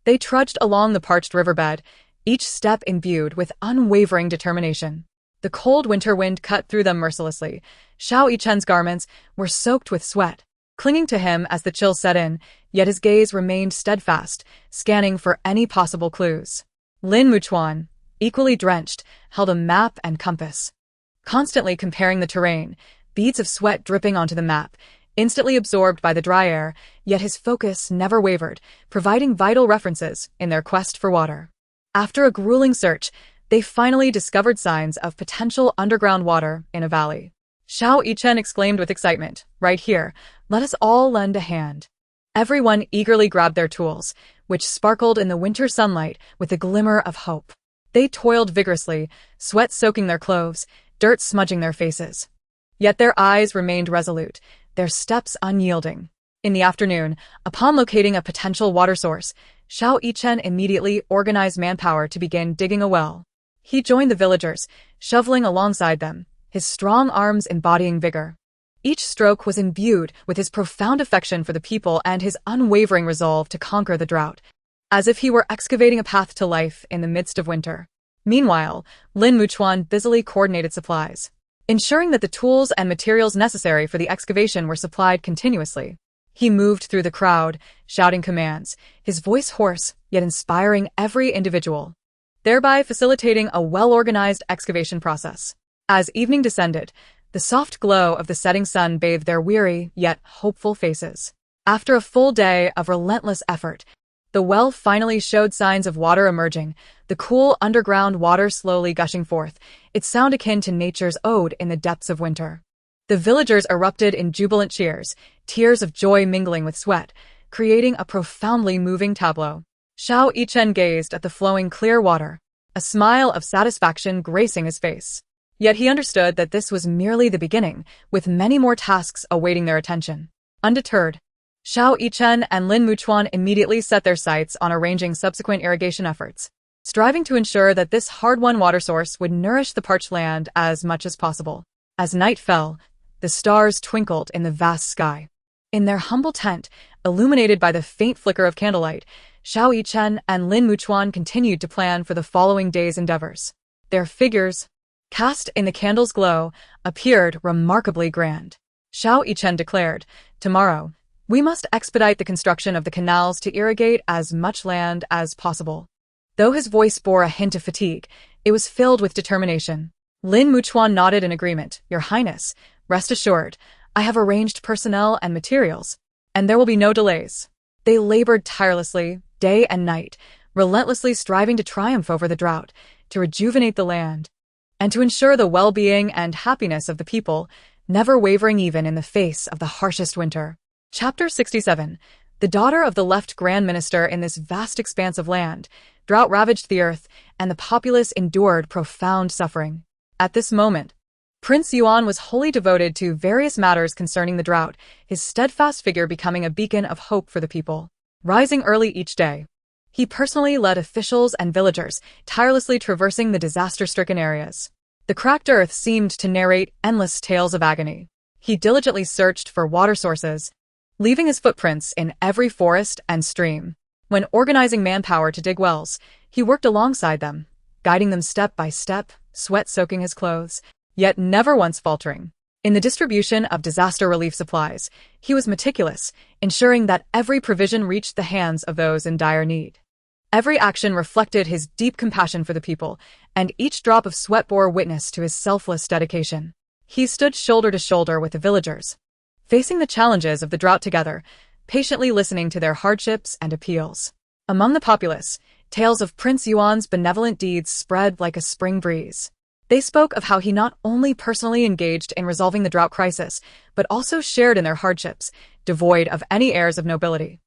They trudged along the parched riverbed, each step imbued with unwavering determination. The cold winter wind cut through them mercilessly. Xiao Yichen's garments were soaked with sweat, clinging to him as the chill set in, yet his gaze remained steadfast, scanning for any possible clues. Lin Muchuan, equally drenched, held a map and compass, constantly comparing the terrain, beads of sweat dripping onto the map, instantly absorbed by the dry air, yet his focus never wavered, providing vital references in their quest for water. After a grueling search, they finally discovered signs of potential underground water in a valley. Xiao Yichen exclaimed with excitement, "Right here, let us all lend a hand." Everyone eagerly grabbed their tools, which sparkled in the winter sunlight with a glimmer of hope. They toiled vigorously, sweat soaking their clothes, dirt smudging their faces. Yet their eyes remained resolute, their steps unyielding. In the afternoon, upon locating a potential water source, Xiao Yichen immediately organized manpower to begin digging a well. He joined the villagers, shoveling alongside them, his strong arms embodying vigor. Each stroke was imbued with his profound affection for the people and his unwavering resolve to conquer the drought, as if he were excavating a path to life in the midst of winter. Meanwhile, Lin Muchuan busily coordinated supplies, ensuring that the tools and materials necessary for the excavation were supplied continuously. He moved through the crowd, shouting commands, his voice hoarse, yet inspiring every individual, thereby facilitating a well-organized excavation process. As evening descended, the soft glow of the setting sun bathed their weary, yet hopeful faces. After a full day of relentless effort, the well finally showed signs of water emerging, the cool underground water slowly gushing forth, its sound akin to nature's ode in the depths of winter. The villagers erupted in jubilant cheers, tears of joy mingling with sweat, creating a profoundly moving tableau. Xiao Yichen gazed at the flowing clear water, a smile of satisfaction gracing his face. Yet he understood that this was merely the beginning, with many more tasks awaiting their attention. Undeterred, Xiao Yichen and Lin Muchuan immediately set their sights on arranging subsequent irrigation efforts, striving to ensure that this hard-won water source would nourish the parched land as much as possible. As night fell, the stars twinkled in the vast sky. In their humble tent, illuminated by the faint flicker of candlelight, Xiao Yichen and Lin Muchuan continued to plan for the following day's endeavors. Their figures, cast in the candle's glow, appeared remarkably grand. Xiao Yichen declared, "Tomorrow, we must expedite the construction of the canals to irrigate as much land as possible." Though his voice bore a hint of fatigue, it was filled with determination. Lin Muchuan nodded in agreement. "Your Highness, rest assured, I have arranged personnel and materials, and there will be no delays." They labored tirelessly, day and night, relentlessly striving to triumph over the drought, to rejuvenate the land, and to ensure the well-being and happiness of the people, never wavering even in the face of the harshest winter. Chapter 67. The daughter of the left Grand Minister in this vast expanse of land, drought ravaged the earth, and the populace endured profound suffering. At this moment, Prince Yuan was wholly devoted to various matters concerning the drought, his steadfast figure becoming a beacon of hope for the people. Rising early each day, He personally led officials and villagers, tirelessly traversing the disaster-stricken areas. The cracked earth seemed to narrate endless tales of agony. He diligently searched for water sources, leaving his footprints in every forest and stream. When organizing manpower to dig wells, he worked alongside them, guiding them step by step, sweat soaking his clothes, yet never once faltering. In the distribution of disaster relief supplies, he was meticulous, ensuring that every provision reached the hands of those in dire need. Every action reflected his deep compassion for the people, and each drop of sweat bore witness to his selfless dedication. He stood shoulder to shoulder with the villagers, facing the challenges of the drought together, patiently listening to their hardships and appeals. Among the populace, tales of Prince Yuan's benevolent deeds spread like a spring breeze. They spoke of how he not only personally engaged in resolving the drought crisis, but also shared in their hardships, devoid of any airs of nobility.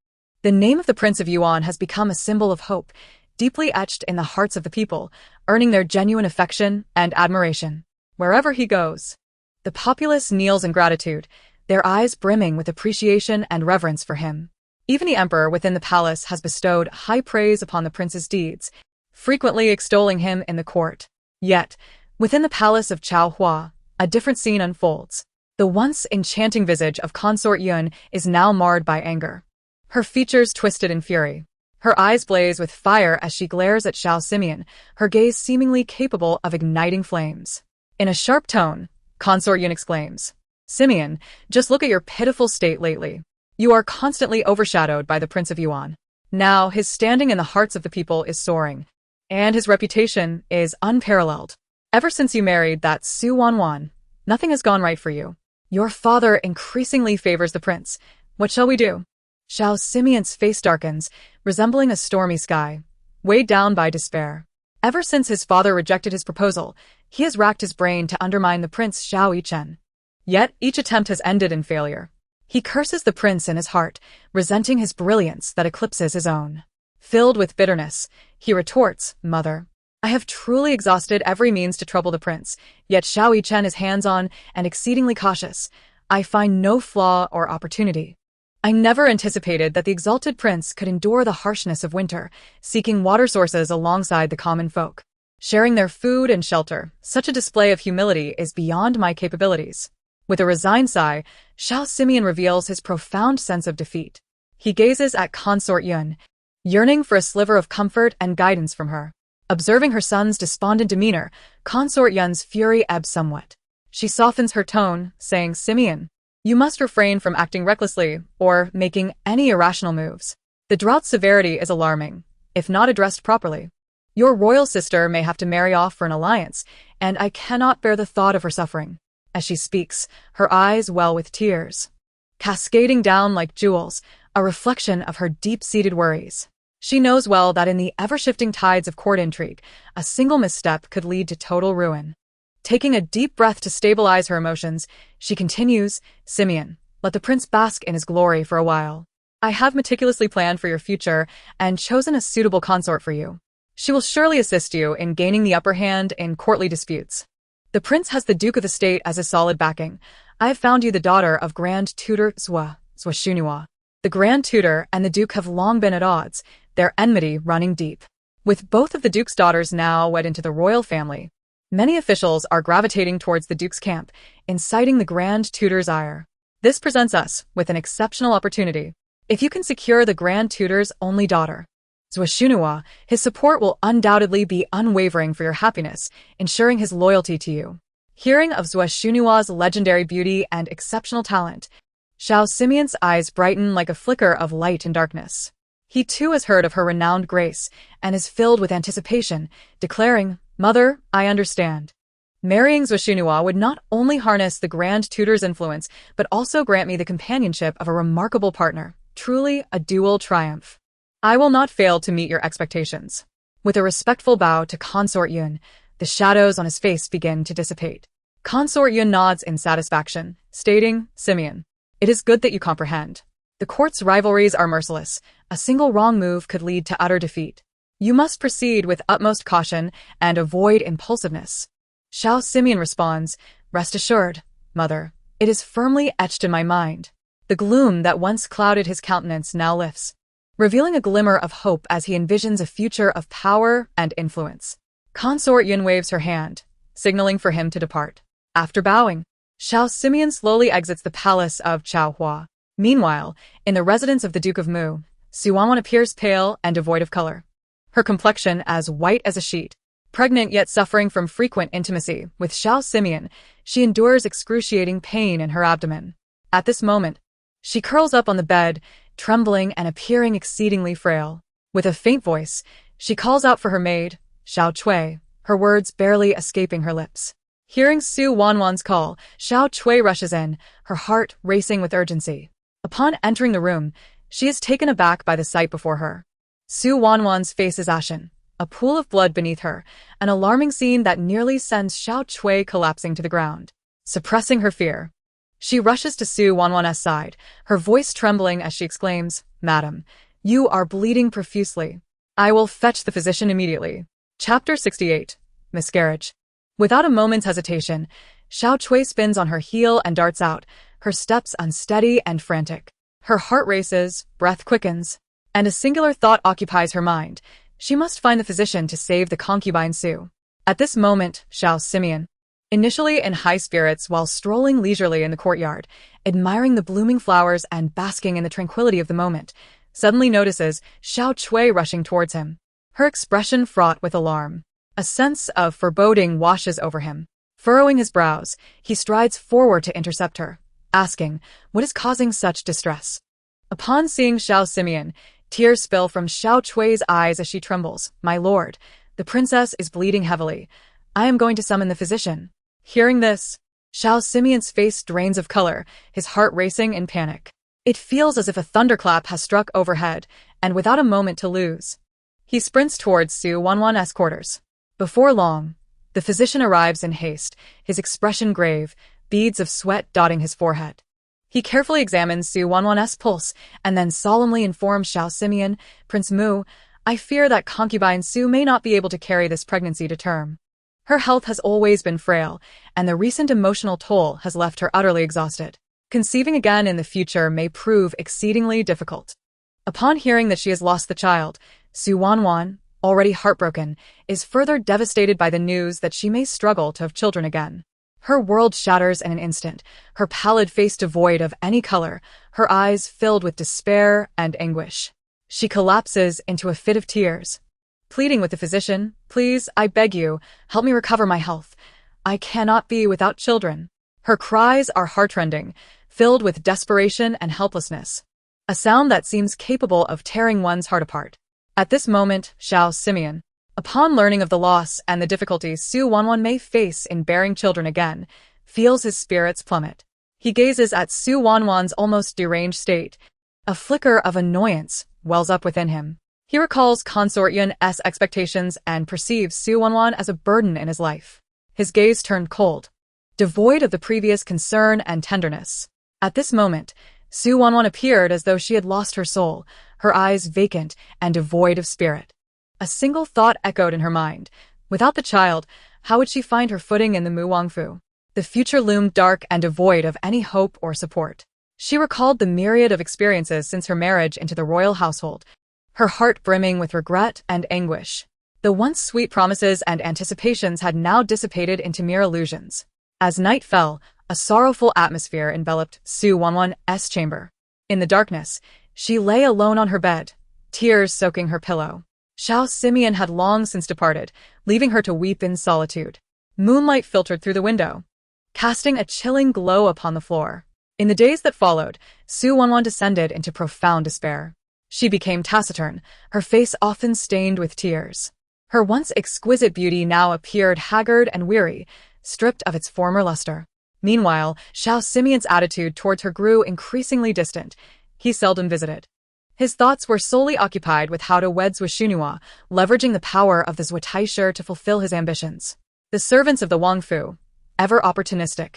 The name of the Prince of Yuan has become a symbol of hope, deeply etched in the hearts of the people, earning their genuine affection and admiration. Wherever he goes, the populace kneels in gratitude, their eyes brimming with appreciation and reverence for him. Even the emperor within the palace has bestowed high praise upon the prince's deeds, frequently extolling him in the court. Yet, within the palace of Chaohua, a different scene unfolds. The once enchanting visage of consort Yuan is now marred by anger. Her features twisted in fury. Her eyes blaze with fire as she glares at Xiao, her gaze seemingly capable of igniting flames. In a sharp tone, consort Yuan exclaims, "Simeon, just look at your pitiful state lately. You are constantly overshadowed by the Prince of Yuan. Now his standing in the hearts of the people is soaring, and his reputation is unparalleled. Ever since you married that Su Wanwan, nothing has gone right for you. Your father increasingly favors the prince. What shall we do?" Xiao's face darkens, resembling a stormy sky, weighed down by despair. Ever since his father rejected his proposal, he has racked his brain to undermine the prince Yichen. Yet each attempt has ended in failure. He curses the prince in his heart, resenting his brilliance that eclipses his own. Filled with bitterness, he retorts, "Mother, I have truly exhausted every means to trouble the prince, yet Yichen is hands-on and exceedingly cautious. I find no flaw or opportunity. I never anticipated that the exalted prince could endure the harshness of winter, seeking water sources alongside the common folk. Sharing their food and shelter, such a display of humility is beyond my capabilities." With a resigned sigh, Xiao reveals his profound sense of defeat. He gazes at consort Yuan, yearning for a sliver of comfort and guidance from her. Observing her son's despondent demeanor, consort Yuan's fury ebbs somewhat. She softens her tone, saying, "Simeon, you must refrain from acting recklessly or making any irrational moves. The drought's severity is alarming, if not addressed properly. Your royal sister may have to marry off for an alliance, and I cannot bear the thought of her suffering." As she speaks, her eyes well with tears, cascading down like jewels, a reflection of her deep-seated worries. She knows well that in the ever-shifting tides of court intrigue, a single misstep could lead to total ruin. Taking a deep breath to stabilize her emotions, she continues, "Simeon, let the prince bask in his glory for a while. I have meticulously planned for your future and chosen a suitable consort for you. She will surely assist you in gaining the upper hand in courtly disputes. The prince has the Duke of the State as his solid backing. I have found you the daughter of Grand Tutor Zhuo. The Grand Tutor and the Duke have long been at odds, their enmity running deep. With both of the Duke's daughters now wed into the royal family, many officials are gravitating towards the Duke's camp, inciting the Grand Tutor's ire. This presents us with an exceptional opportunity. If you can secure the Grand Tutor's only daughter, Zhuo, his support will undoubtedly be unwavering for your happiness, ensuring his loyalty to you." Hearing of Zhuo's legendary beauty and exceptional talent, Xiao's eyes brighten like a flicker of light in darkness. He too has heard of her renowned grace and is filled with anticipation, declaring, "Mother, I understand. Marrying Zhuo would not only harness the Grand Tutor's influence, but also grant me the companionship of a remarkable partner. Truly a dual triumph. I will not fail to meet your expectations." With a respectful bow to consort Yuan, the shadows on his face begin to dissipate. Consort Yuan nods in satisfaction, stating, "Simeon, it is good that you comprehend. The court's rivalries are merciless. A single wrong move could lead to utter defeat. You must proceed with utmost caution and avoid impulsiveness." Xiao responds, "Rest assured, mother, it is firmly etched in my mind." The gloom that once clouded his countenance now lifts. revealing a glimmer of hope as he envisions a future of power and influence. Consort Yun waves her hand, signaling for him to depart. After bowing, Xiao Simeon slowly exits the palace of Chaohua. Meanwhile, in the residence of the Duke of Mu, Su Wanwan appears pale and devoid of color. Her complexion as white as a sheet. Pregnant yet suffering from frequent intimacy with Xiao Simeon, she endures excruciating pain in her abdomen. At this moment, she curls up on the bed, trembling and appearing exceedingly frail. With a faint voice, she calls out for her maid, Xiao Cui, her words barely escaping her lips. Hearing Su Wanwan's call, Xiao Cui rushes in, her heart racing with urgency. Upon entering the room, she is taken aback by the sight before her. Su Wanwan's face is ashen, a pool of blood beneath her, an alarming scene that nearly sends Xiao Cui collapsing to the ground. Suppressing her fear, she rushes to Su Wanwan's side, her voice trembling as she exclaims, "Madam, you are bleeding profusely. I will fetch the physician immediately." Chapter 68. Miscarriage. Without a moment's hesitation, Xiao Cui spins on her heel and darts out, her steps unsteady and frantic. Her heart races, breath quickens, and a singular thought occupies her mind. She must find the physician to save the concubine Su. At this moment, Xiao Simeon, initially in high spirits while strolling leisurely in the courtyard, admiring the blooming flowers and basking in the tranquility of the moment, suddenly notices Xiao Cui rushing towards him. Her expression fraught with alarm. A sense of foreboding washes over him. Furrowing his brows, he strides forward to intercept her, asking, "What is causing such distress?" Upon seeing Xiao Simeon, tears spill from Xiao Cui's eyes as she trembles. "My lord, the princess is bleeding heavily. I am going to summon the physician." Hearing this, Xiao Simeon's face drains of color, his heart racing in panic. It feels as if a thunderclap has struck overhead, and without a moment to lose, he sprints towards Su Wanwan's quarters. Before long, the physician arrives in haste, his expression grave, beads of sweat dotting his forehead. He carefully examines Su Wanwan's pulse and then solemnly informs Xiao Simeon, "Prince Mu, I fear that concubine Su may not be able to carry this pregnancy to term. Her health has always been frail, and the recent emotional toll has left her utterly exhausted. Conceiving again in the future may prove exceedingly difficult." Upon hearing that she has lost the child, Su Wanwan, already heartbroken, is further devastated by the news that she may struggle to have children again. Her world shatters in an instant, her pallid face devoid of any color, her eyes filled with despair and anguish. She collapses into a fit of tears, pleading with the physician, "Please, I beg you, help me recover my health. I cannot be without children." Her cries are heartrending, filled with desperation and helplessness, a sound that seems capable of tearing one's heart apart. At this moment, Xiao Simeon, upon learning of the loss and the difficulties Su Wanwan may face in bearing children again, feels his spirits plummet. He gazes at Su Wanwan's almost deranged state. A flicker of annoyance wells up within him. He recalls Consort Yun's expectations and perceives Su Wanwan as a burden in his life. His gaze turned cold, devoid of the previous concern and tenderness. At this moment, Su Wanwan appeared as though she had lost her soul, her eyes vacant and devoid of spirit. A single thought echoed in her mind. Without the child, how would she find her footing in the Mu Wangfu? The future loomed dark and devoid of any hope or support. She recalled the myriad of experiences since her marriage into the royal household, her heart brimming with regret and anguish. The once sweet promises and anticipations had now dissipated into mere illusions. As night fell, a sorrowful atmosphere enveloped Su Wanwan's chamber. In the darkness, she lay alone on her bed, tears soaking her pillow. Xiao Simeon had long since departed, leaving her to weep in solitude. Moonlight filtered through the window, casting a chilling glow upon the floor. In the days that followed, Su Wanwan descended into profound despair. She became taciturn, her face often stained with tears. Her once exquisite beauty now appeared haggard and weary, stripped of its former luster. Meanwhile, Xiao Simeon's attitude towards her grew increasingly distant. He seldom visited. His thoughts were solely occupied with how to wed Zhuxunhua, leveraging the power of the Zhuotaisher to fulfill his ambitions. The servants of the Wangfu, ever opportunistic,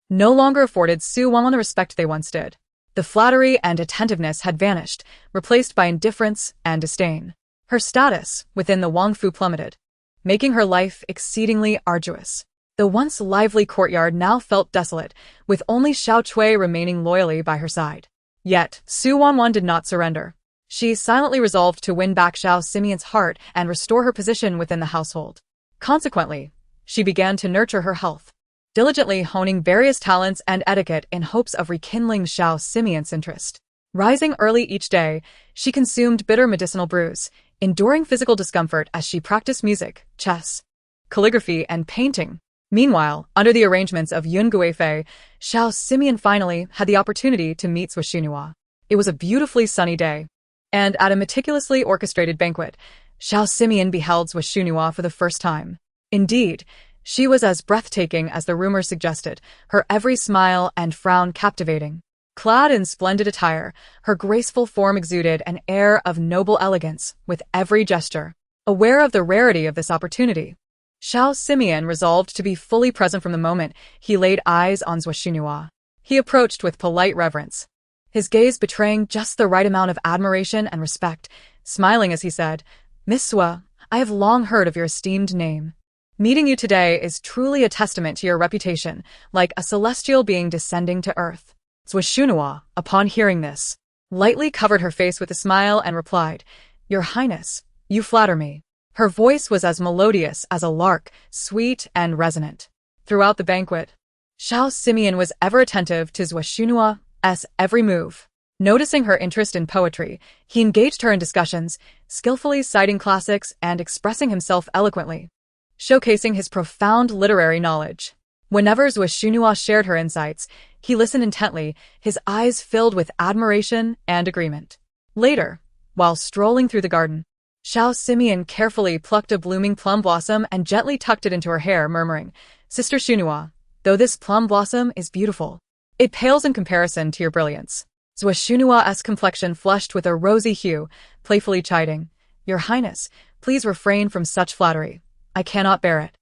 no longer afforded Su Wanwan the respect they once did. The flattery and attentiveness had vanished, replaced by indifference and disdain. Her status within the Wangfu plummeted, making her life exceedingly arduous. The once lively courtyard now felt desolate, with only Xiao Cui remaining loyally by her side. Yet, Su Wanwan did not surrender. She silently resolved to win back Xiao Simeon's heart and restore her position within the household. Consequently, she began to nurture her health, diligently honing various talents and etiquette in hopes of rekindling Xiao Simeon's interest. Rising early each day, she consumed bitter medicinal brews, enduring physical discomfort as she practiced music, chess, calligraphy, and painting. Meanwhile, under the arrangements of Yuan Guifei, Xiao Simeon finally had the opportunity to meet Zhenguo. It was a beautifully sunny day, and at a meticulously orchestrated banquet, Xiao Simeon beheld Zhenguo for the first time. Indeed, she was as breathtaking as the rumors suggested, her every smile and frown captivating. Clad in splendid attire, her graceful form exuded an air of noble elegance with every gesture. Aware of the rarity of this opportunity, Xiao Simeon resolved to be fully present from the moment he laid eyes on Zhenguo. He approached with polite reverence, his gaze betraying just the right amount of admiration and respect, smiling as he said, "Miss Zue, I have long heard of your esteemed name. Meeting you today is truly a testament to your reputation, like a celestial being descending to earth." Zhenguo, upon hearing this, lightly covered her face with a smile and replied, "Your Highness, you flatter me." Her voice was as melodious as a lark, sweet and resonant. Throughout the banquet, Xiao Simeon was ever attentive to Zhenguo's every move. Noticing her interest in poetry, he engaged her in discussions, skillfully citing classics and expressing himself eloquently, showcasing his profound literary knowledge. Whenever Zhenguo shared her insights, he listened intently, his eyes filled with admiration and agreement. Later, while strolling through the garden, Xiao Simeon carefully plucked a blooming plum blossom and gently tucked it into her hair, murmuring, "Sister Zhenguo, though this plum blossom is beautiful, it pales in comparison to your brilliance." Zhenguo's complexion flushed with a rosy hue, playfully chiding, "Your Highness, please refrain from such flattery. I cannot bear it."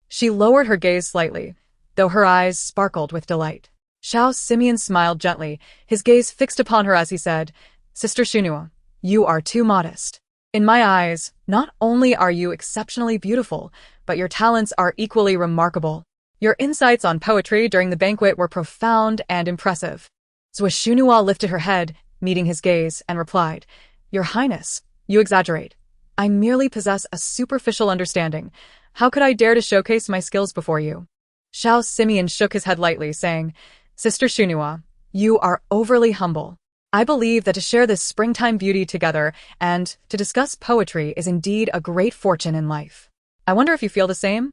She lowered her gaze slightly, though her eyes sparkled with delight. Xiao Simeon smiled gently, his gaze fixed upon her as he said, "Sister Zhenguo, you are too modest. In my eyes, not only are you exceptionally beautiful, but your talents are equally remarkable." Your insights on poetry during the banquet were profound and impressive. Zhenguo lifted her head, meeting his gaze, and replied, "Your Highness, you exaggerate. I merely possess a superficial understanding. How could I dare to showcase my skills before you?" Xiao Simeon shook his head lightly, saying, "Sister Zhenguo, you are overly humble. I believe that to share this springtime beauty together and to discuss poetry is indeed a great fortune in life. I wonder if you feel the same?"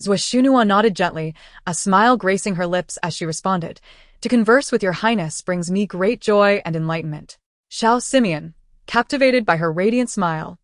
Zhenguo nodded gently, a smile gracing her lips as she responded, "To converse with your Highness brings me great joy and enlightenment." Xiao Simeon, captivated by her radiant smile,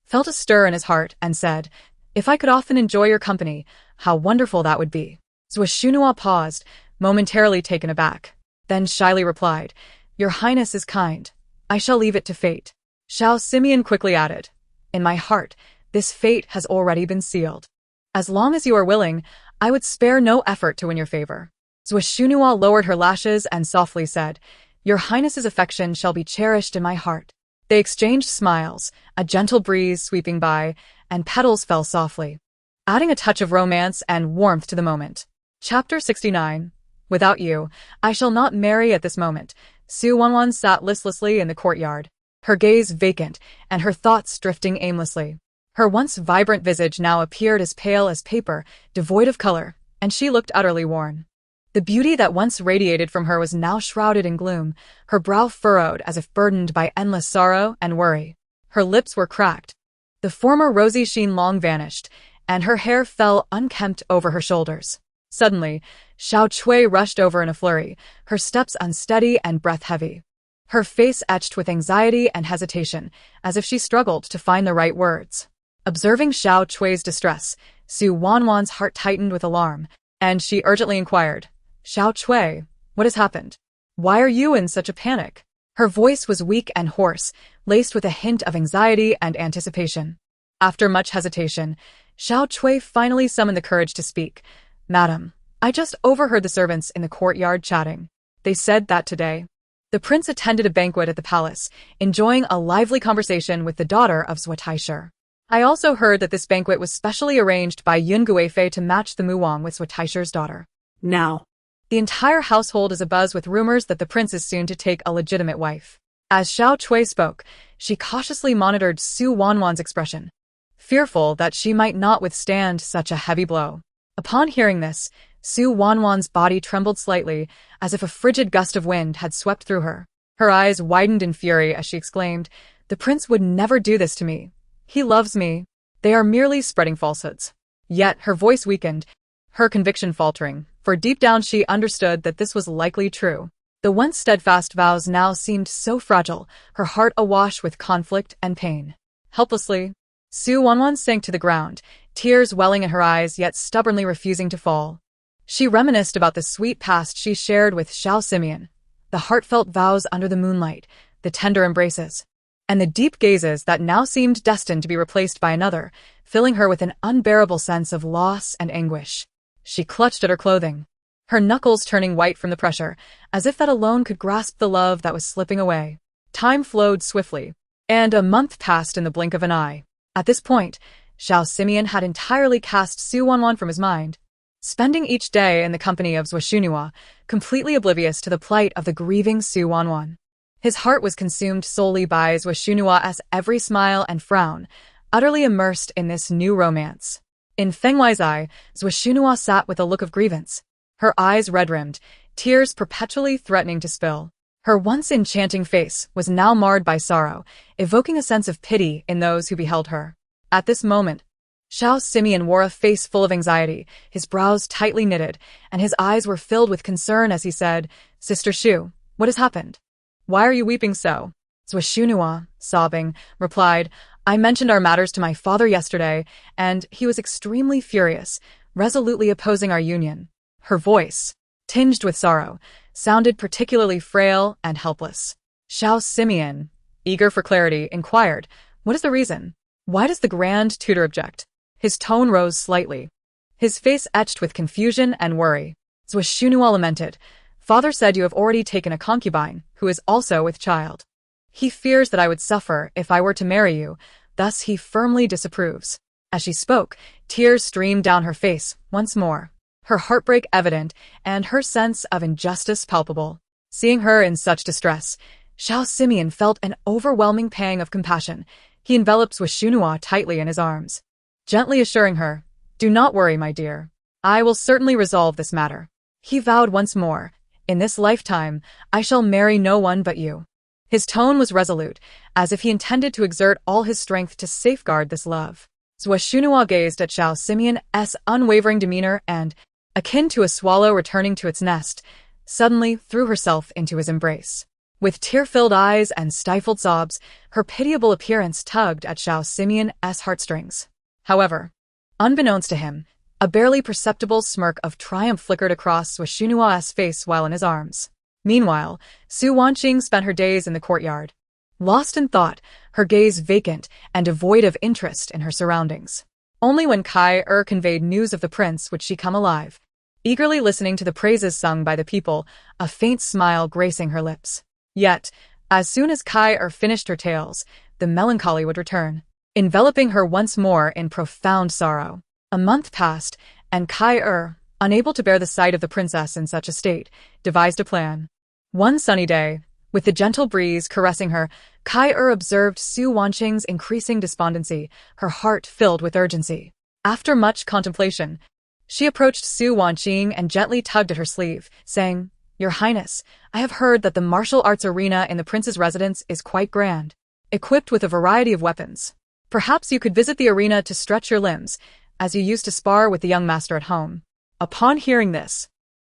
felt a stir in his heart and said, "If I could often enjoy your company, how wonderful that would be." Zhenguo paused, momentarily taken aback, then shyly replied, "Your Highness is kind. I shall leave it to fate." Xiao Simeon quickly added, "In my heart, this fate has already been sealed. As long as you are willing, I would spare no effort to win your favor." Zhenguo lowered her lashes and softly said, "Your Highness's affection shall be cherished in my heart." They exchanged smiles, a gentle breeze sweeping by, and petals fell softly, adding a touch of romance and warmth to the moment. Chapter 69. Without you, I shall not marry at this moment. Wanqing sat listlessly in the courtyard, her gaze vacant and her thoughts drifting aimlessly. Her once vibrant visage now appeared as pale as paper, devoid of color, and she looked utterly worn. The beauty that once radiated from her was now shrouded in gloom, her brow furrowed as if burdened by endless sorrow and worry. Her lips were cracked. The former rosy sheen long vanished, and her hair fell unkempt over her shoulders. Suddenly, Xiao Chui rushed over in a flurry, her steps unsteady and breath heavy. Her face etched with anxiety and hesitation, as if she struggled to find the right words. Observing Xiao Chui's distress, Wanqing's heart tightened with alarm, and she urgently inquired, "Xiao Chui, what has happened? Why are you in such a panic?" Her voice was weak and hoarse, laced with a hint of anxiety and anticipation. After much hesitation, Xiao Chui finally summoned the courage to speak. "Madam, I just overheard the servants in the courtyard chatting. They said that today the prince attended a banquet at the palace, enjoying a lively conversation with the daughter of Zhuo. I also heard that this banquet was specially arranged by Yuan Guifei to match the Muwang with Zhuo daughter. Now, the entire household is abuzz with rumors that the prince is soon to take a legitimate wife." As Xiao Chui spoke, she cautiously monitored Su Wanwan's expression, fearful that she might not withstand such a heavy blow. Upon hearing this, Su Wanwan's body trembled slightly, as if a frigid gust of wind had swept through her. Her eyes widened in fury as she exclaimed, "The prince would never do this to me. He loves me. They are merely spreading falsehoods." Yet her voice weakened, her conviction faltering, for deep down she understood that this was likely true. The once steadfast vows now seemed so fragile, her heart awash with conflict and pain. Helplessly, Su Wanwan sank to the ground, tears welling in her eyes yet stubbornly refusing to fall. She reminisced about the sweet past she shared with Xiao Simeon, the heartfelt vows under the moonlight, the tender embraces, and the deep gazes that now seemed destined to be replaced by another, filling her with an unbearable sense of loss and anguish. She clutched at her clothing, her knuckles turning white from the pressure, as if that alone could grasp the love that was slipping away. Time flowed swiftly, and a month passed in the blink of an eye. At this point, Xiao Simeon had entirely cast Su Wanwan from his mind, spending each day in the company of Zhuoxunhua, completely oblivious to the plight of the grieving Su Wanwan. His heart was consumed solely by Zhuoxunhua's every smile and frown, utterly immersed in this new romance. In Fenghuai's eye, Zhuoxunhua sat with a look of grievance, her eyes red-rimmed, tears perpetually threatening to spill. Her once enchanting face was now marred by sorrow, evoking a sense of pity in those who beheld her. At this moment, Xiao Simeon wore a face full of anxiety, his brows tightly knitted, and his eyes were filled with concern as he said, "Sister Shu, what has happened? Why are you weeping so?" Zhuoxunhua, sobbing, replied, "I mentioned our matters to my father yesterday, and he was extremely furious, resolutely opposing our union." Her voice, tinged with sorrow, sounded particularly frail and helpless. Xiao Simeon, eager for clarity, inquired, "What is the reason? Why does the Grand Tutor object?" His tone rose slightly, his face etched with confusion and worry. Zhuoxunhua lamented, "Father said you have already taken a concubine, who is also with child. He fears that I would suffer if I were to marry you, thus he firmly disapproves." As she spoke, tears streamed down her face once more, her heartbreak evident and her sense of injustice palpable. Seeing her in such distress, Xiao Simeon felt an overwhelming pang of compassion. He enveloped Zhuoxunhua tightly in his arms, gently assuring her, "Do not worry, my dear. I will certainly resolve this matter." He vowed once more, "In this lifetime, I shall marry no one but you." His tone was resolute, as if he intended to exert all his strength to safeguard this love. Zhuoxunhua gazed at Xiao Simeon's unwavering demeanor and, akin to a swallow returning to its nest, suddenly threw herself into his embrace. With tear-filled eyes and stifled sobs, her pitiable appearance tugged at Xiao Simeon's heartstrings. However, unbeknownst to him, a barely perceptible smirk of triumph flickered across Zhuoxunhua's face while in his arms. Meanwhile, Su Wanqing spent her days in the courtyard, lost in thought, her gaze vacant and devoid of interest in her surroundings. Only when Kai conveyed news of the prince would she come alive, eagerly listening to the praises sung by the people, a faint smile gracing her lips. Yet, as soon as Kai finished her tales, the melancholy would return, enveloping her once more in profound sorrow. A month passed, and Kai unable to bear the sight of the princess in such a state, devised a plan. One sunny day, with the gentle breeze caressing her, Kai observed Su Wanqing's increasing despondency, her heart filled with urgency. After much contemplation, she approached Su Wanqing and gently tugged at her sleeve, saying, "Your Highness, I have heard that the martial arts arena in the prince's residence is quite grand, equipped with a variety of weapons. Perhaps you could visit the arena to stretch your limbs, as you used to spar with the young master at home." Upon hearing this,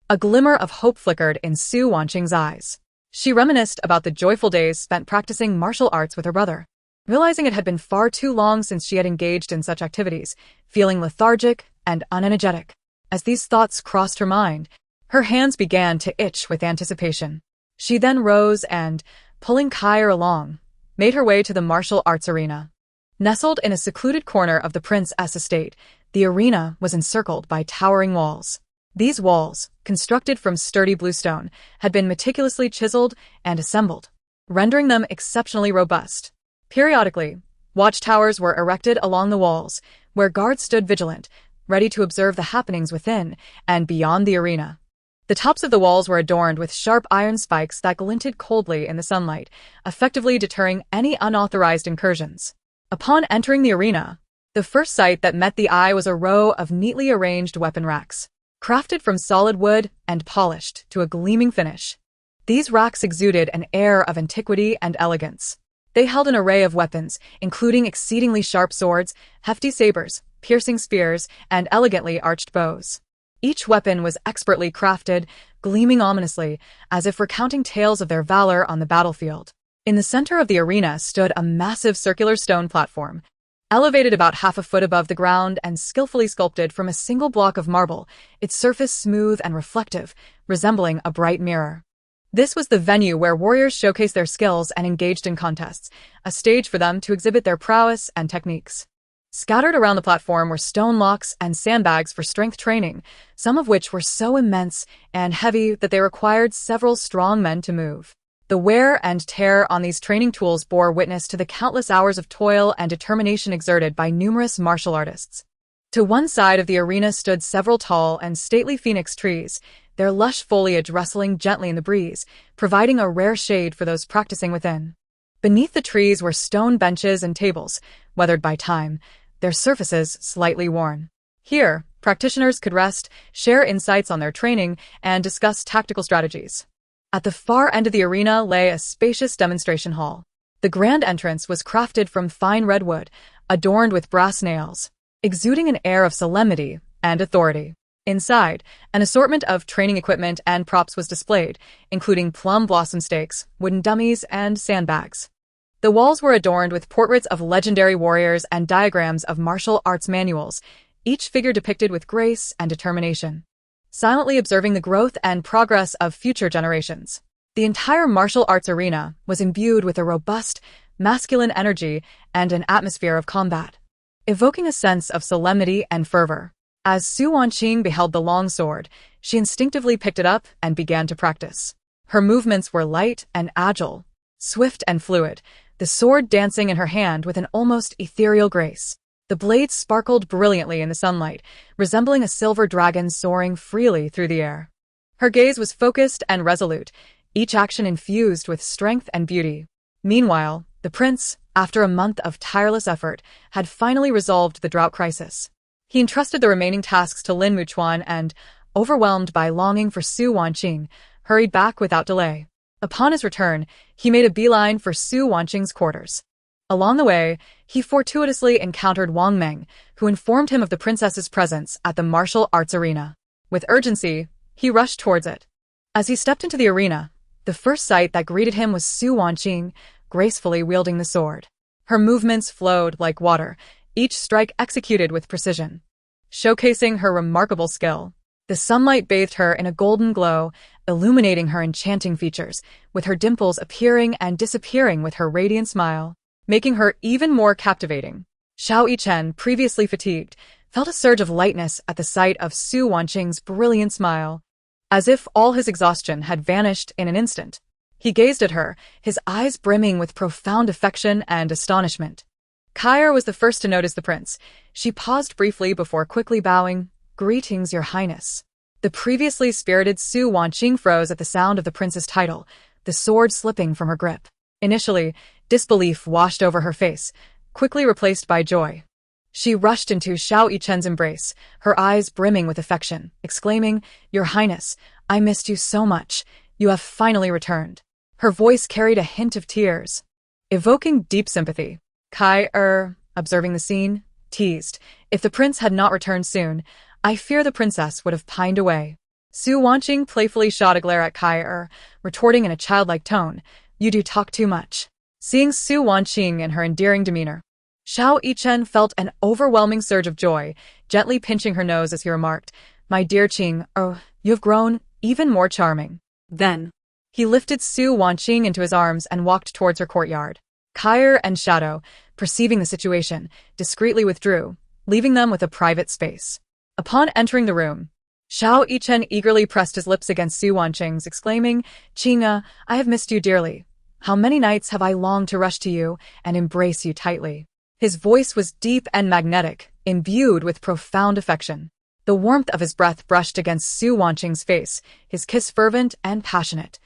a glimmer of hope flickered in Su Wanqing's eyes. She reminisced about the joyful days spent practicing martial arts with her brother, realizing it had been far too long since she had engaged in such activities, feeling lethargic and unenergetic. As these thoughts crossed her mind, her hands began to itch with anticipation. She then rose and, pulling Kai along, made her way to the martial arts arena. Nestled in a secluded corner of the prince's estate, the arena was encircled by towering walls. These walls, constructed from sturdy bluestone, had been meticulously chiseled and assembled, rendering them exceptionally robust. Periodically, watchtowers were erected along the walls, where guards stood vigilant, ready to observe the happenings within and beyond the arena. The tops of the walls were adorned with sharp iron spikes that glinted coldly in the sunlight, effectively deterring any unauthorized incursions. Upon entering the arena, the first sight that met the eye was a row of neatly arranged weapon racks, crafted from solid wood and polished to a gleaming finish. These racks exuded an air of antiquity and elegance. They held an array of weapons, including exceedingly sharp swords, hefty sabers, piercing spears, and elegantly arched bows. Each weapon was expertly crafted, gleaming ominously, as if recounting tales of their valor on the battlefield. In the center of the arena stood a massive circular stone platform, elevated about half a foot above the ground and skillfully sculpted from a single block of marble, its surface smooth and reflective, resembling a bright mirror. This was the venue where warriors showcased their skills and engaged in contests, a stage for them to exhibit their prowess and techniques. Scattered around the platform were stone blocks and sandbags for strength training, some of which were so immense and heavy that they required several strong men to move. The wear and tear on these training tools bore witness to the countless hours of toil and determination exerted by numerous martial artists. To one side of the arena stood several tall and stately phoenix trees, their lush foliage rustling gently in the breeze, providing a rare shade for those practicing within. Beneath the trees were stone benches and tables, weathered by time, their surfaces slightly worn. Here, practitioners could rest, share insights on their training, and discuss tactical strategies. At the far end of the arena lay a spacious demonstration hall. The grand entrance was crafted from fine redwood, adorned with brass nails, exuding an air of solemnity and authority. Inside, an assortment of training equipment and props was displayed, including plum blossom stakes, wooden dummies, and sandbags. The walls were adorned with portraits of legendary warriors and diagrams of martial arts manuals, each figure depicted with grace and determination, silently observing the growth and progress of future generations. The entire martial arts arena was imbued with a robust, masculine energy and an atmosphere of combat, evoking a sense of solemnity and fervor. As Su Wanqing beheld the long sword, she instinctively picked it up and began to practice. Her movements were light and agile, swift and fluid, the sword dancing in her hand with an almost ethereal grace. The blade sparkled brilliantly in the sunlight, resembling a silver dragon soaring freely through the air. Her gaze was focused and resolute, each action infused with strength and beauty. Meanwhile, the prince, after a month of tireless effort, had finally resolved the drought crisis. He entrusted the remaining tasks to Lin Muchuan and, overwhelmed by longing for Su Wanqing, hurried back without delay. Upon his return, he made a beeline for Su Wanqing's quarters. Along the way, he fortuitously encountered Wang Meng, who informed him of the princess's presence at the martial arts arena. With urgency, he rushed towards it. As he stepped into the arena, the first sight that greeted him was Su Wanqing, gracefully wielding the sword. Her movements flowed like water, each strike executed with precision, showcasing her remarkable skill. The sunlight bathed her in a golden glow, illuminating her enchanting features, with her dimples appearing and disappearing with her radiant smile, making her even more captivating. Xiao Yichen, previously fatigued, felt a surge of lightness at the sight of Su Wanqing's brilliant smile, as if all his exhaustion had vanished in an instant. He gazed at her, his eyes brimming with profound affection and astonishment. Kair was the first to notice the prince. She paused briefly before quickly bowing. "Greetings, your highness." The previously spirited Su Wanqing froze at the sound of the prince's title, the sword slipping from her grip. Initially, disbelief washed over her face, quickly replaced by joy. She rushed into Xiao Yichen's embrace, her eyes brimming with affection, exclaiming, "Your highness, I missed you so much. You have finally returned." Her voice carried a hint of tears, evoking deep sympathy. Kai, observing the scene, teased, "If the prince had not returned soon, I fear the princess would have pined away." Su Wanqing playfully shot a glare at Kai, retorting in a childlike tone, "You do talk too much." Seeing Su Wanqing in her endearing demeanor, Xiao Yichen felt an overwhelming surge of joy, gently pinching her nose as he remarked, "My dear Qing, you have grown even more charming." Then, he lifted Su Wanqing into his arms and walked towards her courtyard. Kair and Shadow, perceiving the situation, discreetly withdrew, leaving them with a private space. Upon entering the room, Xiao Yichen eagerly pressed his lips against Su Wanqing's, exclaiming, "Qing, I have missed you dearly. How many nights have I longed to rush to you and embrace you tightly." His voice was deep and magnetic, imbued with profound affection. The warmth of his breath brushed against Su Wanqing's face, his kiss fervent and passionate,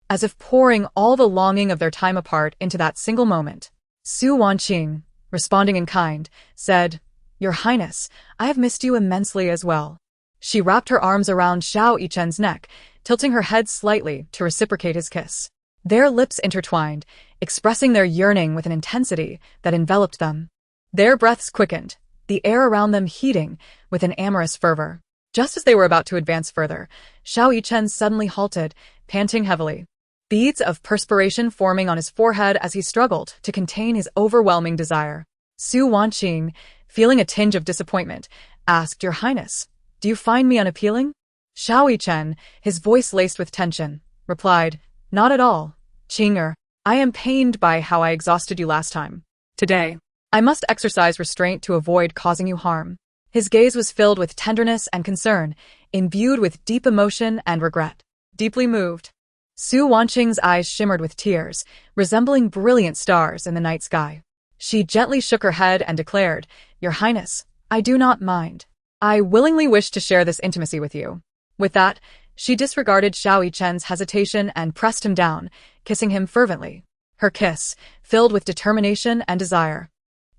as if pouring all the longing of their time apart into that single moment. Su Wanqing, responding in kind, said, "Your Highness, I have missed you immensely as well." She wrapped her arms around Xiao Yichen's neck, tilting her head slightly to reciprocate his kiss. Their lips intertwined, expressing their yearning with an intensity that enveloped them. Their breaths quickened, the air around them heating with an amorous fervor. Just as they were about to advance further, Xiao Yichen suddenly halted, panting heavily, beads of perspiration forming on his forehead as he struggled to contain his overwhelming desire. Su Wanqing, feeling a tinge of disappointment, asked, "Your Highness, do you find me unappealing?" Xiao Yichen, his voice laced with tension, replied, "Not at all, Qing'er. I am pained by how I exhausted you last time. Today, I must exercise restraint to avoid causing you harm." His gaze was filled with tenderness and concern, imbued with deep emotion and regret. Deeply moved, Su Wanqing's eyes shimmered with tears, resembling brilliant stars in the night sky. She gently shook her head and declared, "Your Highness, I do not mind. I willingly wish to share this intimacy with you." With that, she disregarded Xiao Yichen's hesitation and pressed him down, kissing him fervently. Her kiss, filled with determination and desire,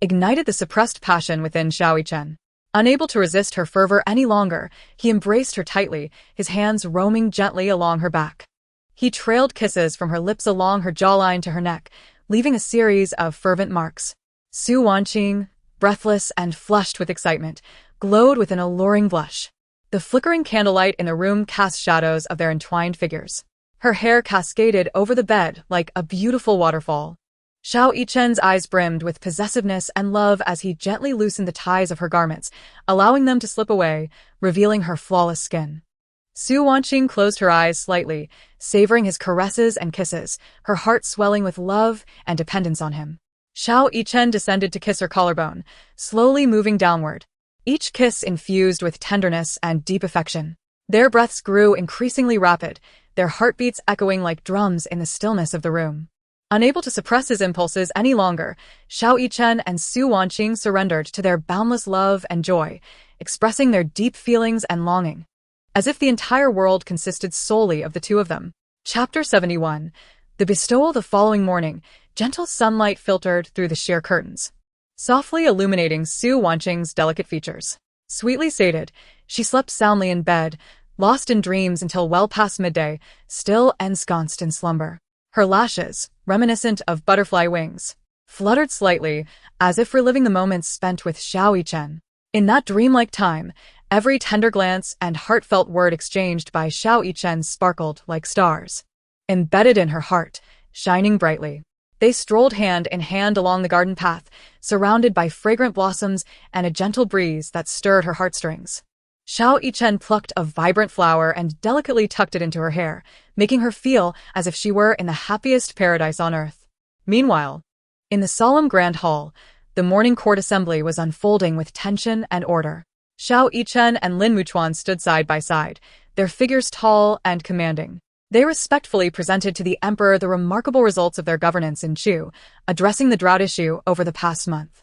ignited the suppressed passion within Xiao Yichen. Unable to resist her fervor any longer, he embraced her tightly, his hands roaming gently along her back. He trailed kisses from her lips along her jawline to her neck, leaving a series of fervent marks. Su Wanqing, breathless and flushed with excitement, glowed with an alluring blush. The flickering candlelight in the room cast shadows of their entwined figures. Her hair cascaded over the bed like a beautiful waterfall. Xiao Yichen's eyes brimmed with possessiveness and love as he gently loosened the ties of her garments, allowing them to slip away, revealing her flawless skin. Su Wanqing closed her eyes slightly, savoring his caresses and kisses, her heart swelling with love and dependence on him. Xiao Yichen descended to kiss her collarbone, slowly moving downward, each kiss infused with tenderness and deep affection. Their breaths grew increasingly rapid, their heartbeats echoing like drums in the stillness of the room. Unable to suppress his impulses any longer, Xiao Yichen and Su Wanqing surrendered to their boundless love and joy, expressing their deep feelings and longing, as if the entire world consisted solely of the two of them. Chapter 71. The bestowal. The following morning, gentle sunlight filtered through the sheer curtains, softly illuminating Su Wanqing's delicate features. Sweetly sated, she slept soundly in bed, lost in dreams until well past midday, still ensconced in slumber. Her lashes, reminiscent of butterfly wings, fluttered slightly, as if reliving the moments spent with Xiao Yichen. In that dreamlike time, every tender glance and heartfelt word exchanged by Xiao Yichen sparkled like stars, embedded in her heart, shining brightly. They strolled hand in hand along the garden path, surrounded by fragrant blossoms and a gentle breeze that stirred her heartstrings. Xiao Yichen plucked a vibrant flower and delicately tucked it into her hair, making her feel as if she were in the happiest paradise on earth. Meanwhile, in the solemn grand hall, the morning court assembly was unfolding with tension and order. Xiao Yichen and Lin Muchuan stood side by side, their figures tall and commanding. They respectfully presented to the emperor the remarkable results of their governance in Chu, addressing the drought issue over the past month.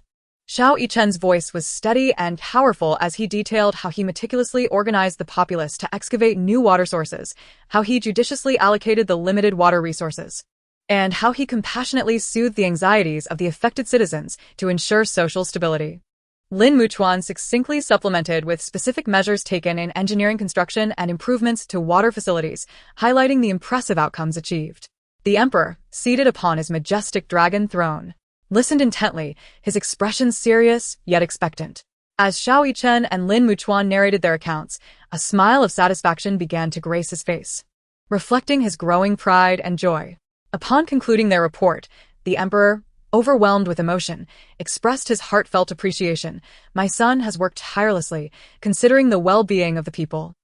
Xiao Yichen's voice was steady and powerful as he detailed how he meticulously organized the populace to excavate new water sources, how he judiciously allocated the limited water resources, and how he compassionately soothed the anxieties of the affected citizens to ensure social stability. Lin Muchuan succinctly supplemented with specific measures taken in engineering construction and improvements to water facilities, highlighting the impressive outcomes achieved. The emperor, seated upon his majestic dragon throne, listened intently, his expression serious yet expectant. As Xiao Yichen and Lin Muchuan narrated their accounts, a smile of satisfaction began to grace his face, reflecting his growing pride and joy. Upon concluding their report, the emperor, overwhelmed with emotion, expressed his heartfelt appreciation. "My son has worked tirelessly, considering the well-being of the people.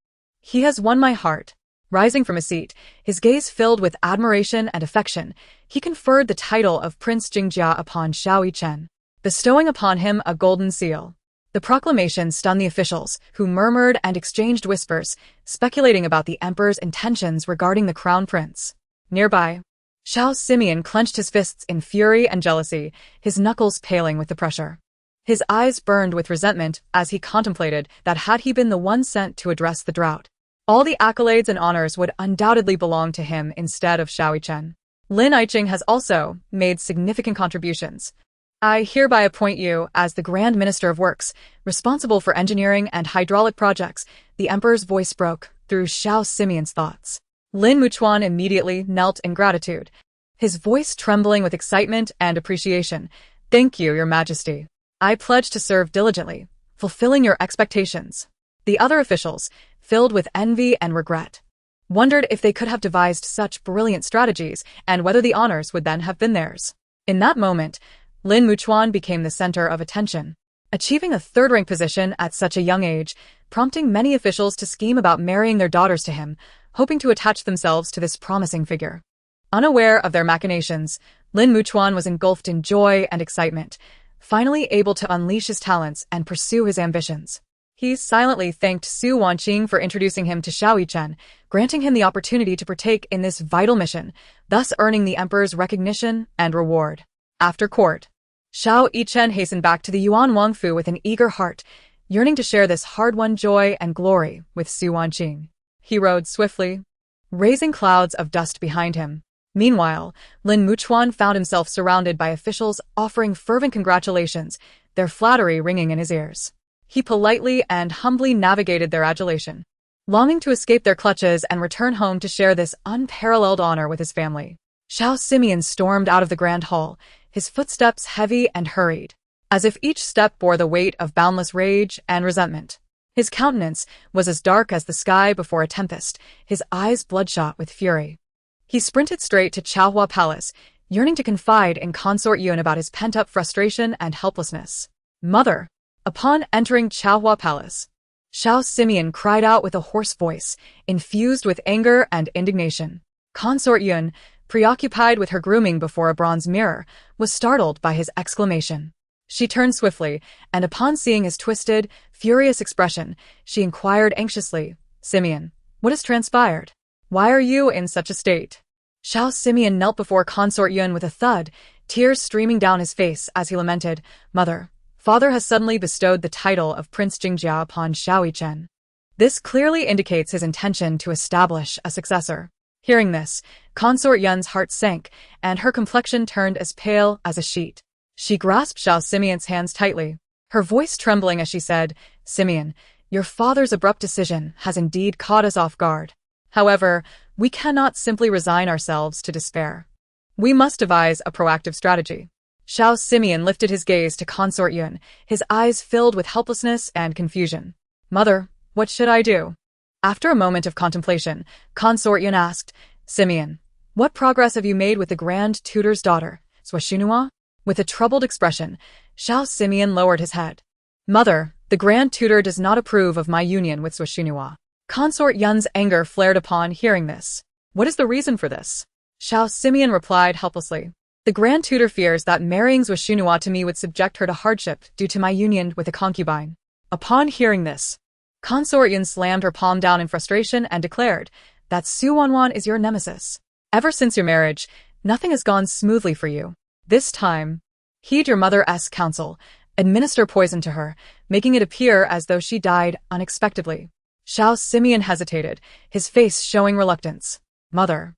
He has won my heart." Rising from his seat, his gaze filled with admiration and affection, he conferred the title of Prince Jingjia upon Xiao Yichen, bestowing upon him a golden seal. The proclamation stunned the officials, who murmured and exchanged whispers, speculating about the emperor's intentions regarding the crown prince. Nearby, Xiao Simeon clenched his fists in fury and jealousy, his knuckles paling with the pressure. His eyes burned with resentment as he contemplated that had he been the one sent to address the drought, all the accolades and honors would undoubtedly belong to him instead of Xiao Yichen. Lin Yicheng has also made significant contributions. I hereby appoint you as the Grand Minister of Works, responsible for engineering and hydraulic projects. The emperor's voice broke through Xiao Simeon's thoughts. Lin Muchuan immediately knelt in gratitude, his voice trembling with excitement and appreciation. Thank you, Your Majesty. I pledge to serve diligently, fulfilling your expectations. The other officials, filled with envy and regret, wondered if they could have devised such brilliant strategies and whether the honors would then have been theirs. In that moment, Lin Muchuan became the center of attention, achieving a third-rank position at such a young age, prompting many officials to scheme about marrying their daughters to him, hoping to attach themselves to this promising figure. Unaware of their machinations, Lin Muchuan was engulfed in joy and excitement, finally able to unleash his talents and pursue his ambitions. He silently thanked Su Wanqing for introducing him to Xiao Yichen, granting him the opportunity to partake in this vital mission, thus earning the emperor's recognition and reward. After court, Xiao Yichen hastened back to the Yuan Wangfu with an eager heart, yearning to share this hard-won joy and glory with Su Wanqing. He rode swiftly, raising clouds of dust behind him. Meanwhile, Lin Muchuan found himself surrounded by officials offering fervent congratulations, their flattery ringing in his ears. He politely and humbly navigated their adulation, longing to escape their clutches and return home to share this unparalleled honor with his family. Xiao Simeon stormed out of the grand hall, his footsteps heavy and hurried, as if each step bore the weight of boundless rage and resentment. His countenance was as dark as the sky before a tempest, his eyes bloodshot with fury. He sprinted straight to Chaohua Palace, yearning to confide in Consort Yuan about his pent-up frustration and helplessness. Mother! Upon entering Chaohua Palace, Xiao Simeon cried out with a hoarse voice, infused with anger and indignation. Consort Yuan, preoccupied with her grooming before a bronze mirror, was startled by his exclamation. She turned swiftly, and upon seeing his twisted, furious expression, she inquired anxiously, Simeon, what has transpired? Why are you in such a state? Xiao Simeon knelt before Consort Yuan with a thud, tears streaming down his face as he lamented, Mother, Father has suddenly bestowed the title of Prince Jingjia upon Xiao Yichen. This clearly indicates his intention to establish a successor. Hearing this, Consort Yuan's heart sank, and her complexion turned as pale as a sheet. She grasped Xiao Simeon's hands tightly, her voice trembling as she said, Simeon, your father's abrupt decision has indeed caught us off guard. However, we cannot simply resign ourselves to despair. We must devise a proactive strategy. Xiao Simeon lifted his gaze to Consort Yuan, his eyes filled with helplessness and confusion. Mother, what should I do? After a moment of contemplation, Consort Yuan asked, Simeon, what progress have you made with the Grand Tutor's daughter, Suoshinua? With a troubled expression, Xiao Simeon lowered his head. Mother, the Grand Tutor does not approve of my union with Suoshinua. Consort Yuan's anger flared upon hearing this. What is the reason for this? Xiao Simeon replied helplessly. The Grand Tutor fears that marrying Suoshinua to me would subject her to hardship due to my union with a concubine. Upon hearing this, Consort Yuan slammed her palm down in frustration and declared that Su Wanwan is your nemesis. Ever since your marriage, nothing has gone smoothly for you. This time, heed your mother's counsel, administer poison to her, making it appear as though she died unexpectedly. Xiao Simeon hesitated, his face showing reluctance. Mother.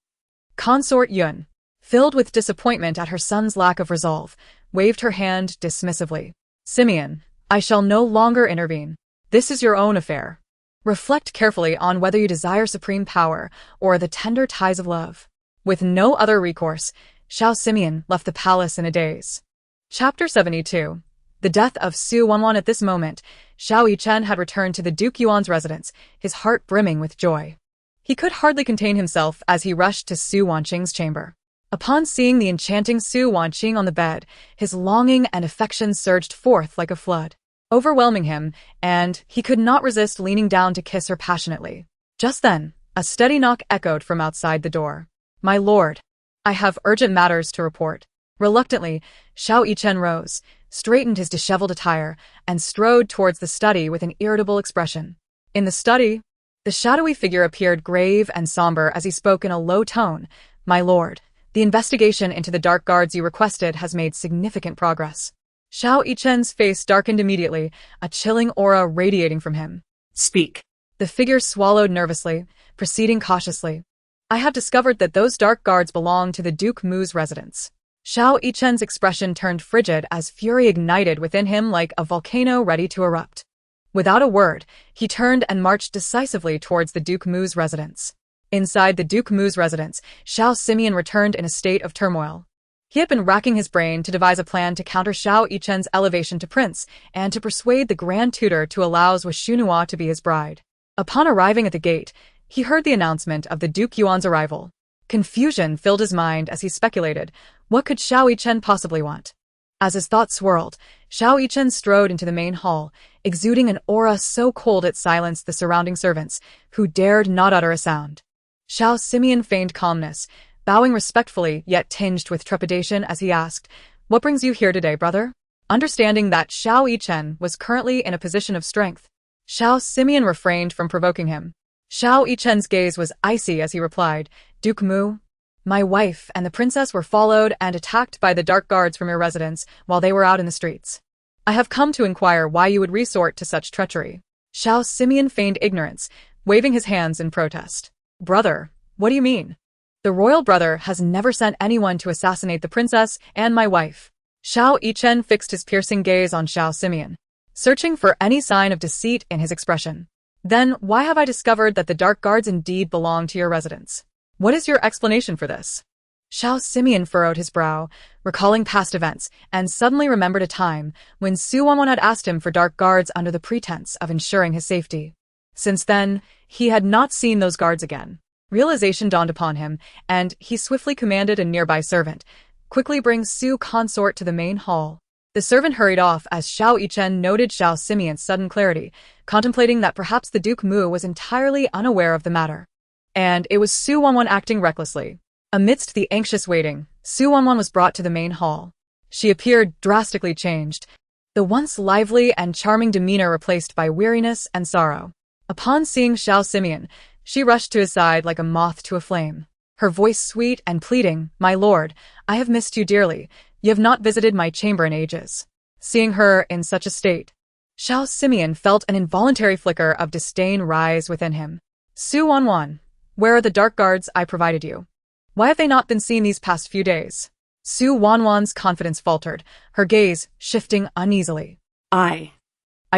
Consort Yuan, filled with disappointment at her son's lack of resolve, waved her hand dismissively. Simeon, I shall no longer intervene. This is your own affair. Reflect carefully on whether you desire supreme power or the tender ties of love. With no other recourse, Xiao Simeon left the palace in a daze. Chapter 72. The death of Su Wanwan. At this moment, Xiao Yichen had returned to the Duke Yuan's residence, his heart brimming with joy. He could hardly contain himself as he rushed to Su Wanqing's chamber. Upon seeing the enchanting Su Wanqing on the bed, his longing and affection surged forth like a flood, overwhelming him, and he could not resist leaning down to kiss her passionately. Just then, a steady knock echoed from outside the door. My lord, I have urgent matters to report. Reluctantly, Xiao Yichen rose, straightened his disheveled attire, and strode towards the study with an irritable expression. In the study, the shadowy figure appeared grave and somber as he spoke in a low tone. My lord, the investigation into the dark guards you requested has made significant progress. Xiao Yichen's face darkened immediately, a chilling aura radiating from him. Speak. The figure swallowed nervously, proceeding cautiously. I have discovered that those dark guards belong to the Duke Mu's residence. Xiao Yichen's expression turned frigid as fury ignited within him like a volcano ready to erupt. Without a word, he turned and marched decisively towards the Duke Mu's residence. Inside the Duke Mu's residence, Xiao Simeon returned in a state of turmoil. He had been racking his brain to devise a plan to counter Xiao Yichen's elevation to prince and to persuade the Grand Tutor to allow Xuanhua to be his bride. Upon arriving at the gate, he heard the announcement of the Duke Yuan's arrival. Confusion filled his mind as he speculated, what could Xiao Yichen possibly want? As his thoughts swirled, Xiao Yichen strode into the main hall, exuding an aura so cold it silenced the surrounding servants, who dared not utter a sound. Xiao Simeon feigned calmness, bowing respectfully yet tinged with trepidation as he asked, "What brings you here today, brother?" Understanding that Xiao Yichen was currently in a position of strength, Xiao Simeon refrained from provoking him. Xiao Yichen's gaze was icy as he replied, "Duke Mu, my wife and the princess were followed and attacked by the dark guards from your residence while they were out in the streets. I have come to inquire why you would resort to such treachery." Xiao Simeon feigned ignorance, waving his hands in protest. "Brother, what do you mean? The royal brother has never sent anyone to assassinate the princess and my wife." Xiao Yichen fixed his piercing gaze on Xiao Simeon, searching for any sign of deceit in his expression. "Then why have I discovered that the dark guards indeed belong to your residence? What is your explanation for this?" Xiao Simeon furrowed his brow, recalling past events, and suddenly remembered a time when Wanqing had asked him for dark guards under the pretense of ensuring his safety. Since then, he had not seen those guards again. Realization dawned upon him, and he swiftly commanded a nearby servant, "Quickly bring Su consort to the main hall." The servant hurried off as Xiao Yichen noted Xiao Simeon's sudden clarity, contemplating that perhaps the Duke Mu was entirely unaware of the matter. And it was Wanqing acting recklessly. Amidst the anxious waiting, Wanqing was brought to the main hall. She appeared drastically changed, the once lively and charming demeanor replaced by weariness and sorrow. Upon seeing Xiao Simeon, she rushed to his side like a moth to a flame. Her voice sweet and pleading, "My lord, I have missed you dearly. You have not visited my chamber in ages." Seeing her in such a state, Xiao Simeon felt an involuntary flicker of disdain rise within him. "Wanqing, where are the dark guards I provided you? Why have they not been seen these past few days?" Wanqing's confidence faltered, her gaze shifting uneasily. I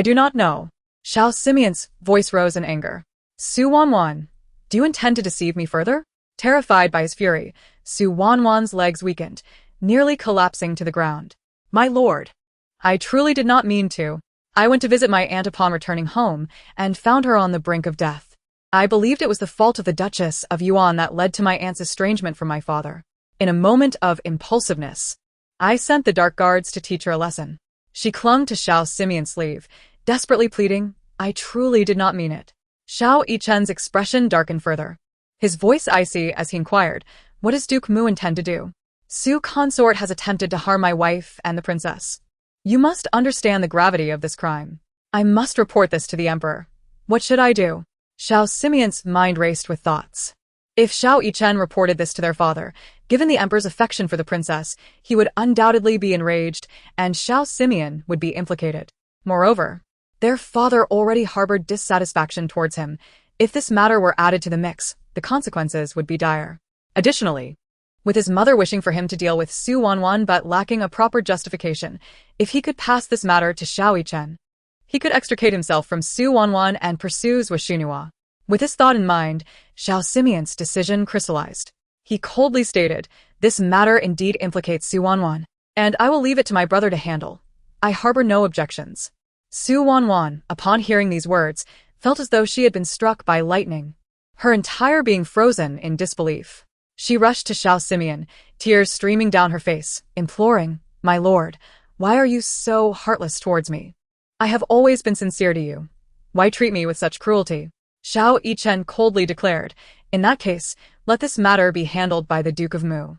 do not know." Xiao Simeon's voice rose in anger. "Wanqing, do you intend to deceive me further?" Terrified by his fury, Wanqing's legs weakened, nearly collapsing to the ground. "My lord, I truly did not mean to. I went to visit my aunt upon returning home and found her on the brink of death. I believed it was the fault of the Duchess of Yuan that led to my aunt's estrangement from my father. In a moment of impulsiveness, I sent the dark guards to teach her a lesson." She clung to Xiao Simeon's sleeve, desperately pleading, "I truly did not mean it." Xiao Yichen's expression darkened further, his voice icy as he inquired, "What does Duke Mu intend to do?" "Su consort has attempted to harm my wife and the princess. You must understand the gravity of this crime. I must report this to the emperor. What should I do?" Xiao Simeon's mind raced with thoughts. If Xiao Yichen reported this to their father, given the emperor's affection for the princess, he would undoubtedly be enraged, and Xiao Simeon would be implicated. Moreover, their father already harbored dissatisfaction towards him. If this matter were added to the mix, the consequences would be dire. Additionally, with his mother wishing for him to deal with Wanqing but lacking a proper justification, if he could pass this matter to Xiao Yichen, he could extricate himself from Wanqing and pursue Xuanhua. With this thought in mind, Xiao Simeon's decision crystallized. He coldly stated, "This matter indeed implicates Wanqing, and I will leave it to my brother to handle. I harbor no objections." Wanqing, upon hearing these words, felt as though she had been struck by lightning, her entire being frozen in disbelief. She rushed to Xiao Simeon, tears streaming down her face, imploring, "My lord, why are you so heartless towards me? I have always been sincere to you. Why treat me with such cruelty?" Xiao Yichen coldly declared, "In that case, let this matter be handled by the Duke of Mu.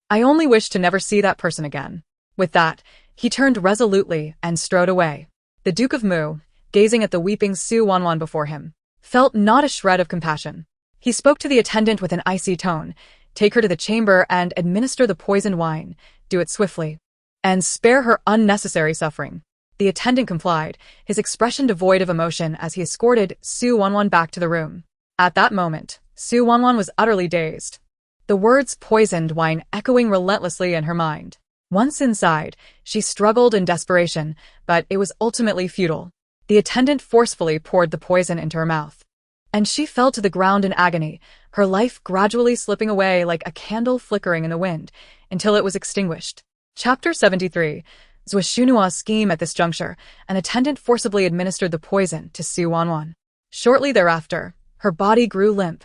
I only wish to never see that person again." With that, he turned resolutely and strode away. The Duke of Mu, gazing at the weeping Wanqing before him, felt not a shred of compassion. He spoke to the attendant with an icy tone, "Take her to the chamber and administer the poisoned wine. Do it swiftly." and spare her unnecessary suffering. The attendant complied, his expression devoid of emotion as he escorted Su Wanwan back to the room. At that moment, Su Wanwan was utterly dazed. The words poisoned wine echoing relentlessly in her mind. Once inside, she struggled in desperation, but it was ultimately futile. The attendant forcefully poured the poison into her mouth, and she fell to the ground in agony, her life gradually slipping away like a candle flickering in the wind, until it was extinguished. Chapter 73. Zuoshunua's scheme. At this juncture, an attendant forcibly administered the poison to Su Wanwan. Shortly thereafter, her body grew limp,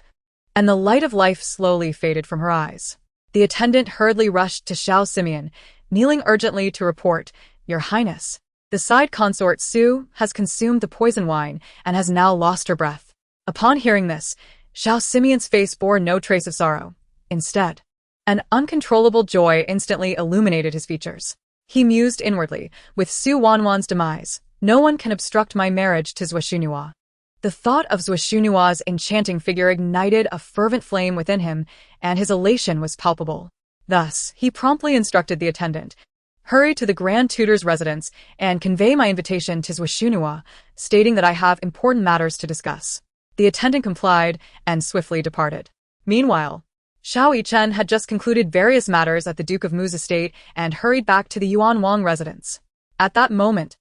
and the light of life slowly faded from her eyes. The attendant hurriedly rushed to Xiao Simeon, kneeling urgently to report, "Your Highness, the side consort Su has consumed the poison wine and has now lost her breath." Upon hearing this, Xiao Simeon's face bore no trace of sorrow. Instead, an uncontrollable joy instantly illuminated his features. He mused inwardly, with Su Wanwan's demise, no one can obstruct my marriage to Zuoshunua. The thought of Zuoshunua's enchanting figure ignited a fervent flame within him, and his elation was palpable. Thus, he promptly instructed the attendant, "Hurry to the Grand Tutor's residence and convey my invitation to Zuoshunua, stating that I have important matters to discuss." The attendant complied and swiftly departed. Meanwhile, Xiao Yichen had just concluded various matters at the Duke of Mu's estate and hurried back to the Yuan Wang residence. At that moment,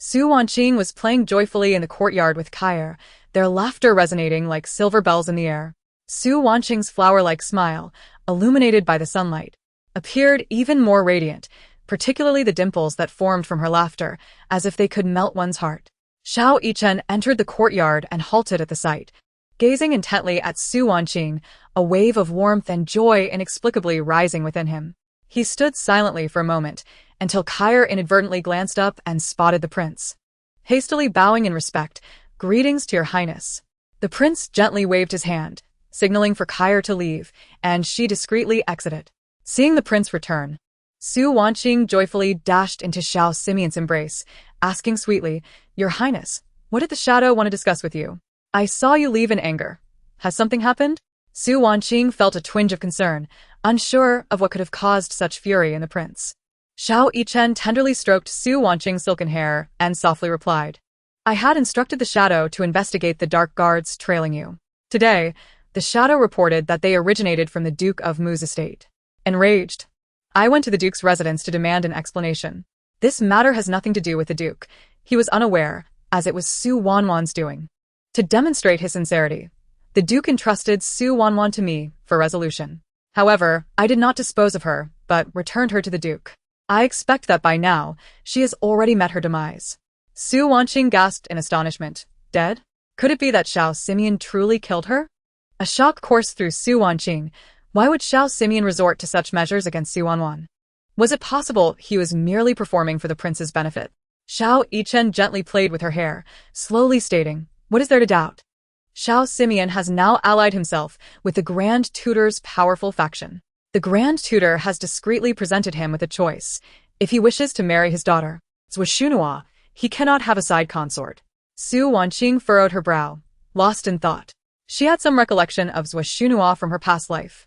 Su Wanqing was playing joyfully in the courtyard with Kair, their laughter resonating like silver bells in the air. Su Wanqing's flower-like smile, illuminated by the sunlight, appeared even more radiant, particularly the dimples that formed from her laughter, as if they could melt one's heart. Xiao Yichen entered the courtyard and halted at the sight, gazing intently at Su Wanqing, a wave of warmth and joy inexplicably rising within him. He stood silently for a moment, until Kair inadvertently glanced up and spotted the prince. Hastily bowing in respect, "Greetings to your highness." The prince gently waved his hand, signaling for Kair to leave, and she discreetly exited. Seeing the prince return, Su Wanqing joyfully dashed into Xiao Simeon's embrace, asking sweetly, "Your highness, what did the shadow want to discuss with you? I saw you leave in anger. Has something happened?" Su Wanqing felt a twinge of concern, unsure of what could have caused such fury in the prince. Xiao Yichen tenderly stroked Su Wanqing's silken hair and softly replied, "I had instructed the shadow to investigate the dark guards trailing you. Today, the shadow reported that they originated from the Duke of Mu's estate." Enraged, I went to the Duke's residence to demand an explanation. This matter has nothing to do with the Duke. He was unaware, as it was Su Wanwan's doing. To demonstrate his sincerity, the Duke entrusted Su Wanwan to me for resolution. However, I did not dispose of her, but returned her to the Duke. I expect that by now, she has already met her demise. Su Wanqing gasped in astonishment. Dead? Could it be that Xiao Simeon truly killed her? A shock coursed through Su Wanqing. Why would Xiao Simeon resort to such measures against Su Wanwan? Was it possible he was merely performing for the prince's benefit? Xiao Yichen gently played with her hair, slowly stating, "What is there to doubt? Xiao Simeon has now allied himself with the Grand Tutor's powerful faction. The Grand Tutor has discreetly presented him with a choice. If he wishes to marry his daughter, Zuoshunua, he cannot have a side consort." Su Wanqing furrowed her brow, lost in thought. She had some recollection of Zuoshunua from her past life.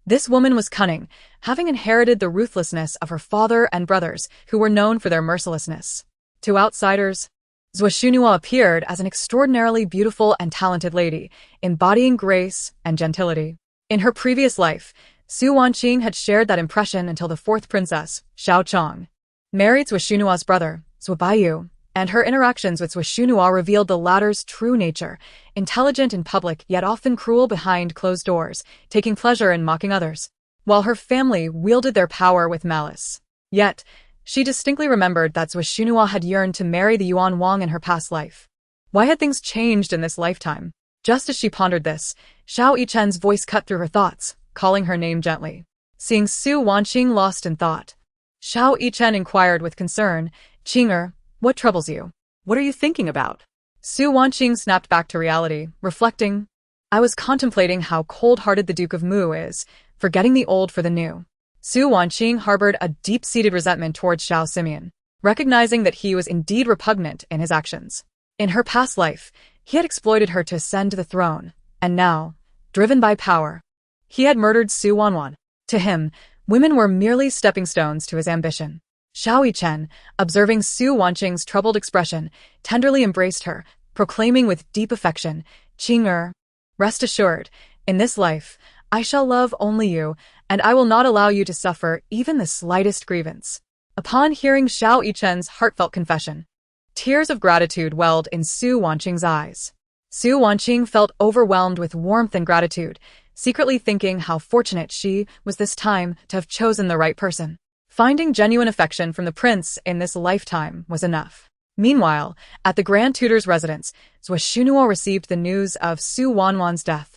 This woman was cunning, having inherited the ruthlessness of her father and brothers, who were known for their mercilessness. To outsiders, Zuoshunua appeared as an extraordinarily beautiful and talented lady, embodying grace and gentility. In her previous life, Su Wanqing had shared that impression until the fourth princess, Xiao Chong, married Zuoshunua's brother, Zuobayu, and her interactions with Zuoshunua revealed the latter's true nature, intelligent in public yet often cruel behind closed doors, taking pleasure in mocking others, while her family wielded their power with malice. Yet, she distinctly remembered that Zuoshunua had yearned to marry the Yuan Wang in her past life. Why had things changed in this lifetime? Just as she pondered this, Xiao Yichen's voice cut through her thoughts, calling her name gently. Seeing Su Wanqing lost in thought, Xiao Yichen inquired with concern, "Qing'er, what troubles you? What are you thinking about?" Su Wanqing snapped back to reality, reflecting, "I was contemplating how cold-hearted the Duke of Mu is, forgetting the old for the new." Su Wanqing harbored a deep-seated resentment towards Xiao Simeon, recognizing that he was indeed repugnant in his actions. In her past life, he had exploited her to ascend to the throne, and now, driven by power, he had murdered Su Wanwan. To him, women were merely stepping stones to his ambition. Yichen, observing Su Wanqing's troubled expression, tenderly embraced her, proclaiming with deep affection, "Qing'er, rest assured, in this life, I shall love only you, and I will not allow you to suffer even the slightest grievance." Upon hearing Yichen's heartfelt confession, tears of gratitude welled in Su Wanqing's eyes. Su Wanqing felt overwhelmed with warmth and gratitude, secretly thinking how fortunate she was this time to have chosen the right person. Finding genuine affection from the prince in this lifetime was enough. Meanwhile, at the Grand Tutor's residence, Zhuo received the news of Su Wanwan's death.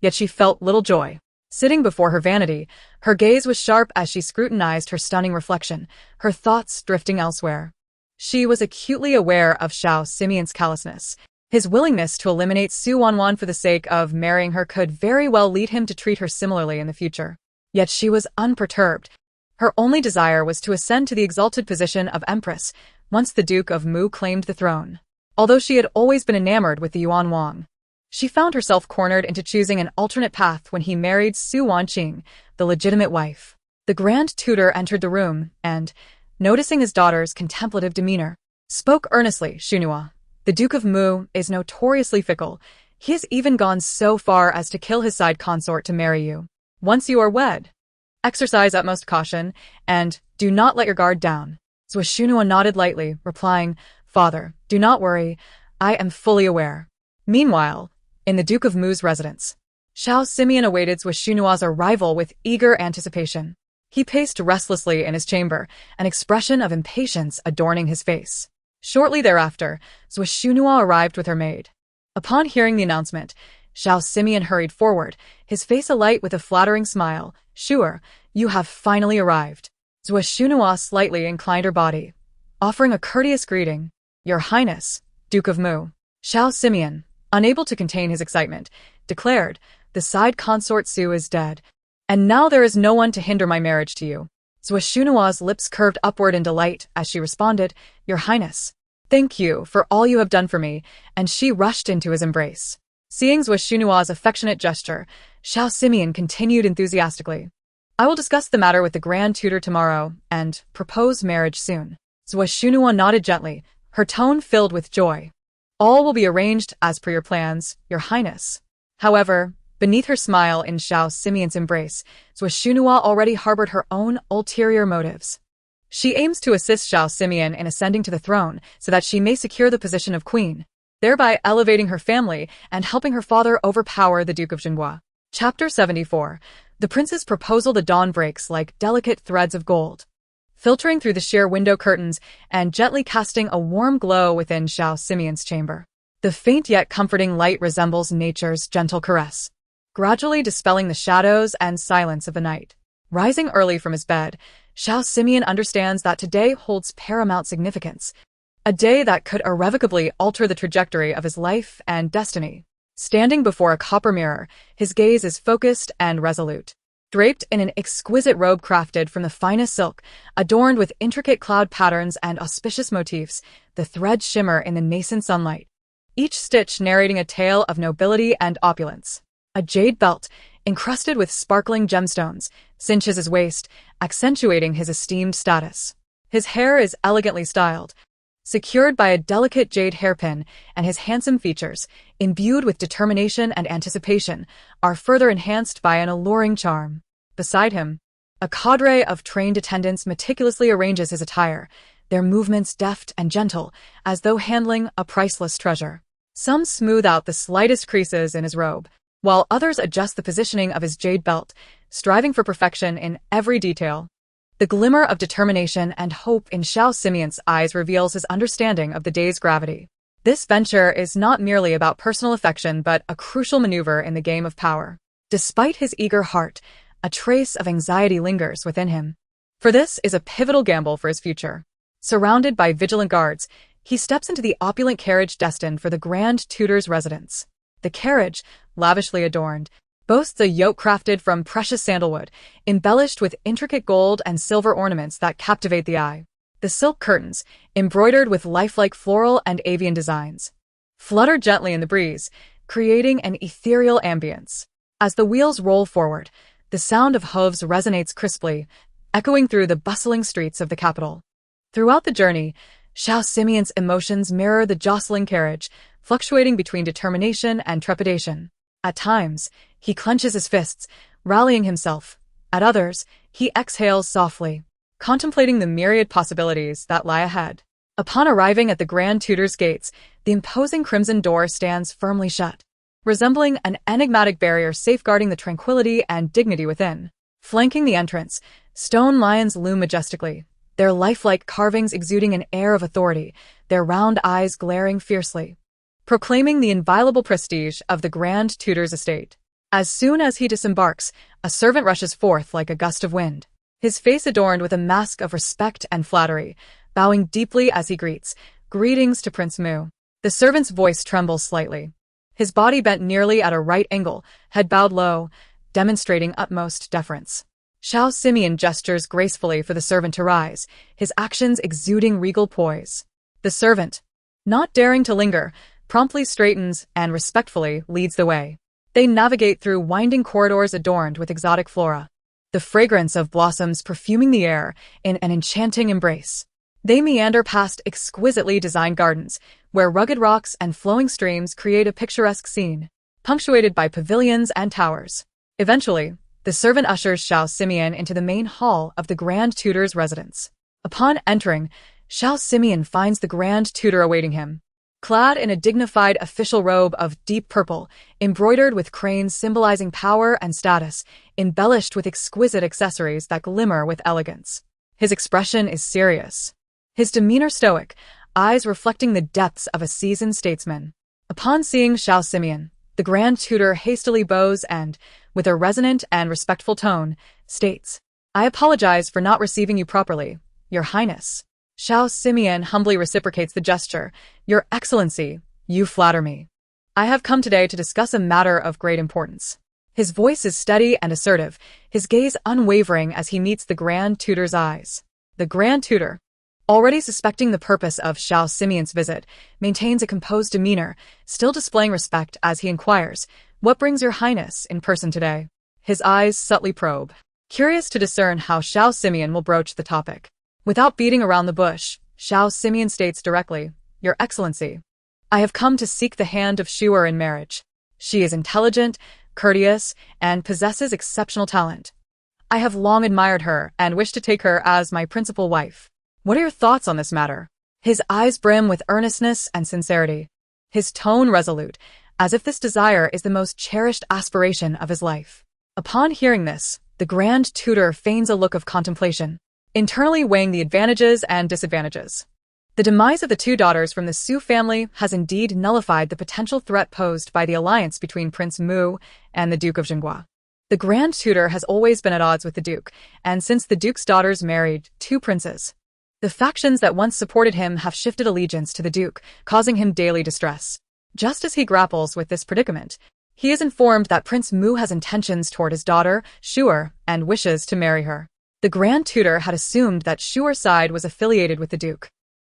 Yet she felt little joy. Sitting before her vanity, her gaze was sharp as she scrutinized her stunning reflection, her thoughts drifting elsewhere. She was acutely aware of Xiao Simeon's callousness. His willingness to eliminate Su Wanwan for the sake of marrying her could very well lead him to treat her similarly in the future. Yet she was unperturbed. Her only desire was to ascend to the exalted position of Empress, once the Duke of Mu claimed the throne. Although she had always been enamored with the Yuan Wang, she found herself cornered into choosing an alternate path when he married Su Wanqing, the legitimate wife. The Grand Tutor entered the room and, noticing his daughter's contemplative demeanor, spoke earnestly. "Xunhua, the Duke of Mu is notoriously fickle. He has even gone so far as to kill his side consort to marry you. Once you are wed, exercise utmost caution, and do not let your guard down." Xunhua nodded lightly, replying, "Father, do not worry, I am fully aware." Meanwhile, in the Duke of Mu's residence, Xiao Simeon awaited Xunhua's arrival with eager anticipation. He paced restlessly in his chamber, an expression of impatience adorning his face. Shortly thereafter, Xunhua arrived with her maid. Upon hearing the announcement, Xiao Simeon hurried forward, his face alight with a flattering smile. "Sure, you have finally arrived." Xunhua slightly inclined her body, offering a courteous greeting. "Your Highness, Duke of Mu." Xiao Simeon, unable to contain his excitement, declared, "The side consort Su is dead, and now there is no one to hinder my marriage to you." Xunhua's lips curved upward in delight as she responded, "Your Highness, thank you for all you have done for me," and she rushed into his embrace. Seeing Xunhua's affectionate gesture, Xiao Simeon continued enthusiastically, "I will discuss the matter with the Grand Tutor tomorrow and propose marriage soon." Xunhua nodded gently, her tone filled with joy. "All will be arranged as per your plans, Your Highness." However, beneath her smile in Xiao Simeon's embrace, Xunhua already harbored her own ulterior motives. She aims to assist Xiao Simeon in ascending to the throne so that she may secure the position of queen, thereby elevating her family and helping her father overpower the Duke of Zhenguo. Chapter 74. The prince's proposal. The dawn breaks like delicate threads of gold, filtering through the sheer window curtains and gently casting a warm glow within Xiao Simeon's chamber. The faint yet comforting light resembles nature's gentle caress, gradually dispelling the shadows and silence of the night. Rising early from his bed, Xiao Simeon understands that today holds paramount significance, a day that could irrevocably alter the trajectory of his life and destiny. Standing before a copper mirror, his gaze is focused and resolute. Draped in an exquisite robe crafted from the finest silk, adorned with intricate cloud patterns and auspicious motifs, the threads shimmer in the nascent sunlight, each stitch narrating a tale of nobility and opulence. A jade belt, encrusted with sparkling gemstones, cinches his waist, accentuating his esteemed status. His hair is elegantly styled, secured by a delicate jade hairpin, and his handsome features, imbued with determination and anticipation, are further enhanced by an alluring charm. Beside him, a cadre of trained attendants meticulously arranges his attire, their movements deft and gentle, as though handling a priceless treasure. Some smooth out the slightest creases in his robe, while others adjust the positioning of his jade belt, striving for perfection in every detail. The glimmer of determination and hope in Xiao Simeon's eyes reveals his understanding of the day's gravity. This venture is not merely about personal affection but a crucial maneuver in the game of power. Despite his eager heart, a trace of anxiety lingers within him. For this is a pivotal gamble for his future. Surrounded by vigilant guards, he steps into the opulent carriage destined for the Grand Tutor's residence. The carriage, lavishly adorned, boasts a yoke crafted from precious sandalwood, embellished with intricate gold and silver ornaments that captivate the eye. The silk curtains, embroidered with lifelike floral and avian designs, flutter gently in the breeze, creating an ethereal ambience. As the wheels roll forward, the sound of hooves resonates crisply, echoing through the bustling streets of the capital. Throughout the journey, Xiao Simeon's emotions mirror the jostling carriage, fluctuating between determination and trepidation. At times, he clenches his fists, rallying himself. At others, he exhales softly, contemplating the myriad possibilities that lie ahead. Upon arriving at the Grand Tutor's gates, the imposing crimson door stands firmly shut, resembling an enigmatic barrier safeguarding the tranquility and dignity within. Flanking the entrance, stone lions loom majestically, their lifelike carvings exuding an air of authority, their round eyes glaring fiercely, proclaiming the inviolable prestige of the Grand Tutor's estate. As soon as he disembarks, a servant rushes forth like a gust of wind, his face adorned with a mask of respect and flattery, bowing deeply as he greets, "Greetings to Prince Mu." The servant's voice trembles slightly. His body bent nearly at a right angle, head bowed low, demonstrating utmost deference. Xiao Simeon gestures gracefully for the servant to rise, his actions exuding regal poise. The servant, not daring to linger, promptly straightens and respectfully leads the way. They navigate through winding corridors adorned with exotic flora, the fragrance of blossoms perfuming the air in an enchanting embrace. They meander past exquisitely designed gardens, where rugged rocks and flowing streams create a picturesque scene, punctuated by pavilions and towers. Eventually, the servant ushers Xiao Simeon into the main hall of the Grand Tutor's residence. Upon entering, Xiao Simeon finds the Grand Tutor awaiting him. Clad in a dignified official robe of deep purple, embroidered with cranes symbolizing power and status, embellished with exquisite accessories that glimmer with elegance. His expression is serious, his demeanor stoic, eyes reflecting the depths of a seasoned statesman. Upon seeing Xiao Simeon, the Grand Tutor hastily bows and, with a resonant and respectful tone, states, "I apologize for not receiving you properly, Your Highness." Xiao Simeon humbly reciprocates the gesture, "Your Excellency, you flatter me. I have come today to discuss a matter of great importance." His voice is steady and assertive, his gaze unwavering as he meets the Grand Tutor's eyes. The Grand Tutor, already suspecting the purpose of Xiao Simeon's visit, maintains a composed demeanor, still displaying respect as he inquires, "What brings Your Highness in person today?" His eyes subtly probe, curious to discern how Xiao Simeon will broach the topic. Without beating around the bush, Xiao Simeon states directly, "Your Excellency, I have come to seek the hand of Xiao in marriage. She is intelligent, courteous, and possesses exceptional talent. I have long admired her and wish to take her as my principal wife. What are your thoughts on this matter?" His eyes brim with earnestness and sincerity, his tone resolute, as if this desire is the most cherished aspiration of his life. Upon hearing this, the Grand Tutor feigns a look of contemplation, internally weighing the advantages and disadvantages. The demise of the two daughters from the Su family has indeed nullified the potential threat posed by the alliance between Prince Mu and the Duke of Zhenguo. The Grand Tutor has always been at odds with the Duke, and since the Duke's daughters married two princes, the factions that once supported him have shifted allegiance to the Duke, causing him daily distress. Just as he grapples with this predicament, he is informed that Prince Mu has intentions toward his daughter, Xiao, and wishes to marry her. The Grand Tutor had assumed that Xiao's side was affiliated with the Duke,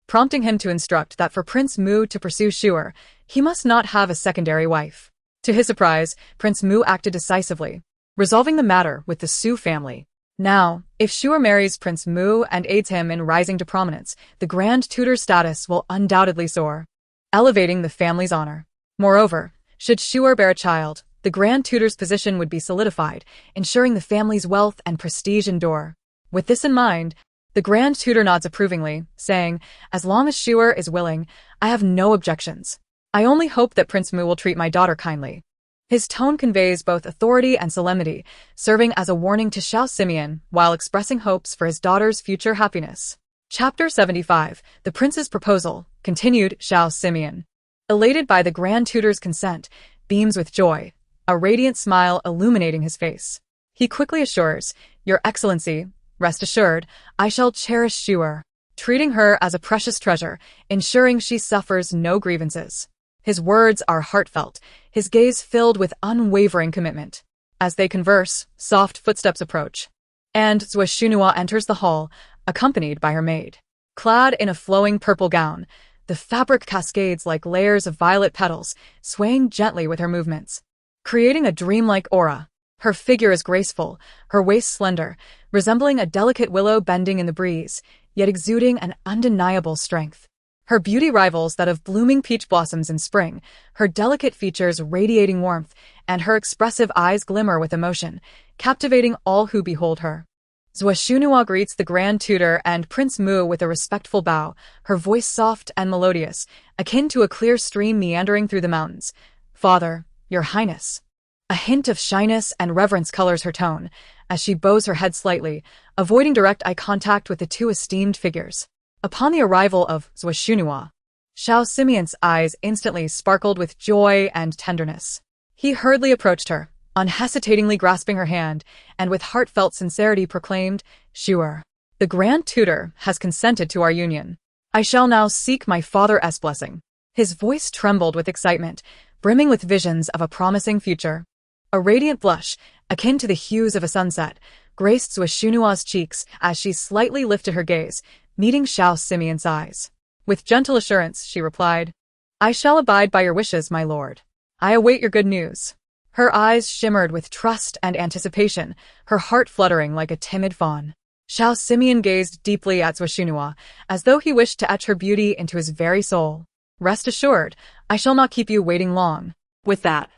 prompting him to instruct that for Prince Mu to pursue Xiao, he must not have a secondary wife. To his surprise, Prince Mu acted decisively, resolving the matter with the Su family. Now, if Xiao marries Prince Mu and aids him in rising to prominence, the Grand Tutor's status will undoubtedly soar, elevating the family's honor. Moreover, should Xiao bear a child, the Grand Tutor's position would be solidified, ensuring the family's wealth and prestige endure. With this in mind, the Grand Tutor nods approvingly, saying, "As long as Xiao is willing, I have no objections. I only hope that Prince Mu will treat my daughter kindly." His tone conveys both authority and solemnity, serving as a warning to Xiao Simeon while expressing hopes for his daughter's future happiness. Chapter 75, The Prince's Proposal, continued. Xiao Simeon, elated by the Grand Tutor's consent, beams with joy, a radiant smile illuminating his face. He quickly assures, "Your Excellency, rest assured, I shall cherish Xiao, treating her as a precious treasure, ensuring she suffers no grievances." His words are heartfelt, his gaze filled with unwavering commitment. As they converse, soft footsteps approach, and Zhou Shunhua enters the hall, accompanied by her maid. Clad in a flowing purple gown, the fabric cascades like layers of violet petals, swaying gently with her movements, creating a dreamlike aura. Her figure is graceful, her waist slender, resembling a delicate willow bending in the breeze, yet exuding an undeniable strength. Her beauty rivals that of blooming peach blossoms in spring, her delicate features radiating warmth, and her expressive eyes glimmer with emotion, captivating all who behold her. Zhuo greets the Grand Tutor and Prince Mu with a respectful bow, her voice soft and melodious, akin to a clear stream meandering through the mountains. "Father, Your Highness." A hint of shyness and reverence colors her tone, as she bows her head slightly, avoiding direct eye contact with the two esteemed figures. Upon the arrival of Zhuo, Xiao Simeon's eyes instantly sparkled with joy and tenderness. He hurriedly approached her, unhesitatingly grasping her hand, and with heartfelt sincerity proclaimed, "Sure, the Grand Tutor has consented to our union. I shall now seek my father's blessing." His voice trembled with excitement, brimming with visions of a promising future. A radiant blush, akin to the hues of a sunset, graced Zhuo's cheeks as she slightly lifted her gaze, meeting Xiao Simeon's eyes. With gentle assurance, she replied, "I shall abide by your wishes, my lord. I await your good news." Her eyes shimmered with trust and anticipation, her heart fluttering like a timid fawn. Xiao Simeon gazed deeply at Zhuo, as though he wished to etch her beauty into his very soul. "Rest assured, I shall not keep you waiting long." With that,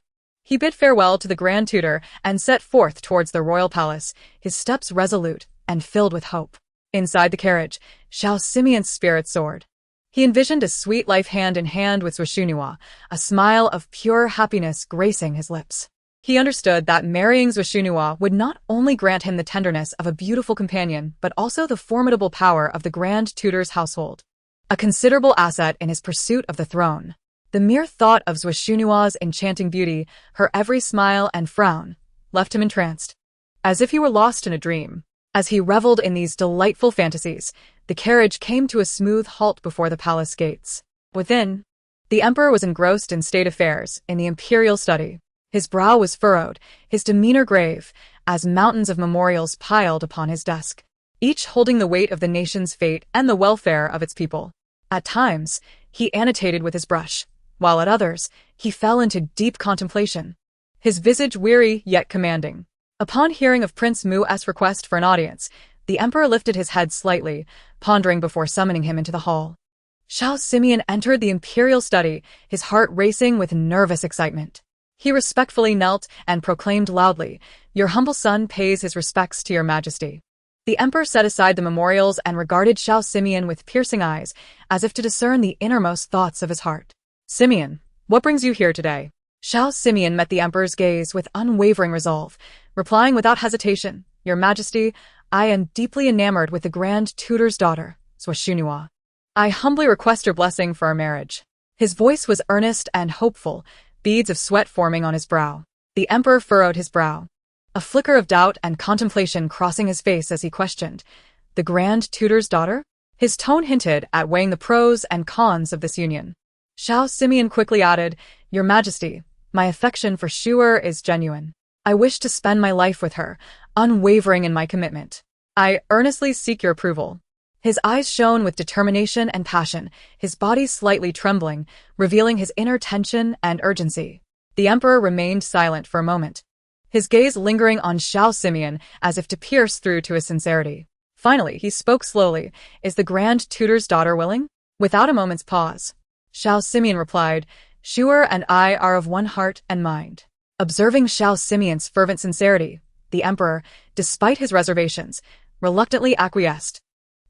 he bid farewell to the Grand Tutor and set forth towards the royal palace, his steps resolute and filled with hope. Inside the carriage, Xiao Simeon's spirit soared. He envisioned a sweet life hand in hand with Zhuo, a smile of pure happiness gracing his lips. He understood that marrying Zhuo would not only grant him the tenderness of a beautiful companion, but also the formidable power of the Grand Tutor's household, a considerable asset in his pursuit of the throne. The mere thought of Zhuo's enchanting beauty, her every smile and frown, left him entranced, as if he were lost in a dream. As he reveled in these delightful fantasies, the carriage came to a smooth halt before the palace gates. Within, the emperor was engrossed in state affairs in the imperial study. His brow was furrowed, his demeanor grave, as mountains of memorials piled upon his desk, each holding the weight of the nation's fate and the welfare of its people. At times, he annotated with his brush, while at others, he fell into deep contemplation, his visage weary yet commanding. Upon hearing of Prince Mu's request for an audience, the emperor lifted his head slightly, pondering before summoning him into the hall. Xiao Simeon entered the imperial study, his heart racing with nervous excitement. He respectfully knelt and proclaimed loudly, "Your humble son pays his respects to your majesty." The emperor set aside the memorials and regarded Xiao Simeon with piercing eyes, as if to discern the innermost thoughts of his heart. "Simeon, what brings you here today?" Xiao Simeon met the emperor's gaze with unwavering resolve, replying without hesitation, "Your Majesty, I am deeply enamored with the Grand Tutor's daughter, Zhuo. I humbly request your blessing for our marriage." His voice was earnest and hopeful, beads of sweat forming on his brow. The emperor furrowed his brow, a flicker of doubt and contemplation crossing his face as he questioned, "The Grand Tutor's daughter?" His tone hinted at weighing the pros and cons of this union. Xiao Simeon quickly added, "Your Majesty, my affection for Shuer is genuine. I wish to spend my life with her, unwavering in my commitment. I earnestly seek your approval." His eyes shone with determination and passion, his body slightly trembling, revealing his inner tension and urgency. The emperor remained silent for a moment, his gaze lingering on Xiao Simeon as if to pierce through to his sincerity. Finally, he spoke slowly, "Is the Grand Tutor's daughter willing?" Without a moment's pause, Xiao Simeon replied, "Shuer and I are of one heart and mind." Observing Xiao Simeon's fervent sincerity, the emperor, despite his reservations, reluctantly acquiesced.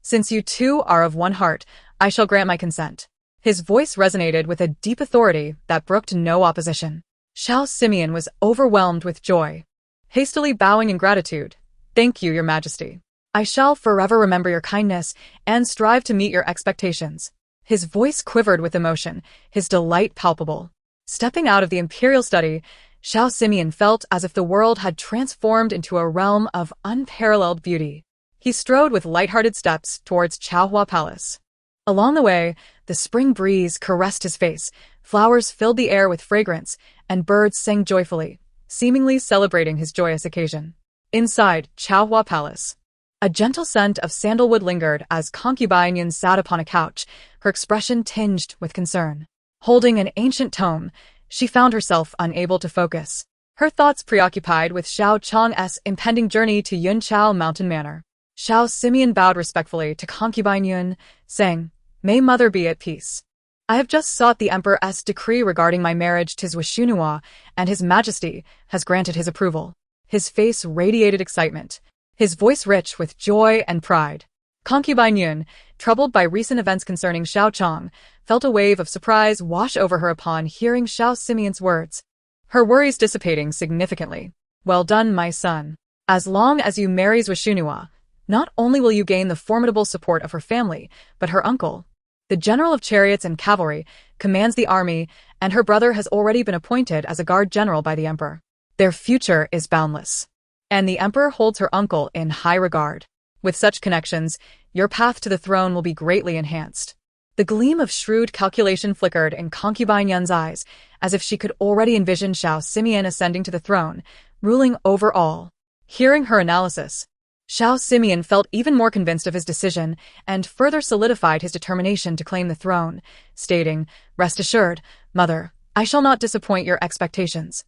"Since you two are of one heart, I shall grant my consent." His voice resonated with a deep authority that brooked no opposition. Xiao Simeon was overwhelmed with joy. Hastily bowing in gratitude, "Thank you, Your Majesty. I shall forever remember your kindness and strive to meet your expectations." His voice quivered with emotion, his delight palpable. Stepping out of the imperial study, Xiao Simeon felt as if the world had transformed into a realm of unparalleled beauty. He strode with light-hearted steps towards Chaohua Palace. Along the way, the spring breeze caressed his face, flowers filled the air with fragrance, and birds sang joyfully, seemingly celebrating his joyous occasion. Inside Chaohua Palace, a gentle scent of sandalwood lingered as concubine Yuan sat upon a couch, her expression tinged with concern. Holding an ancient tome, she found herself unable to focus, her thoughts preoccupied with Xiao Chang's impending journey to Yunchao Mountain Manor. Xiao Simeon bowed respectfully to concubine Yuan, saying, "May mother be at peace. I have just sought the Emperor's decree regarding my marriage to Zhuo, and His Majesty has granted his approval." His face radiated excitement, his voice rich with joy and pride. Concubine Yuan, troubled by recent events concerning Xiao Chong, felt a wave of surprise wash over her upon hearing Xiao Simeon's words, her worries dissipating significantly. "Well done, my son. As long as you marry Zhuo, not only will you gain the formidable support of her family, but her uncle, the general of chariots and cavalry, commands the army, and her brother has already been appointed as a guard general by the emperor. Their future is boundless. And the emperor holds her uncle in high regard. With such connections, your path to the throne will be greatly enhanced." The gleam of shrewd calculation flickered in concubine Yuan's eyes, as if she could already envision Xiao Simeon ascending to the throne, ruling over all. Hearing her analysis, Xiao Simeon felt even more convinced of his decision and further solidified his determination to claim the throne, stating, "Rest assured, mother, I shall not disappoint your expectations.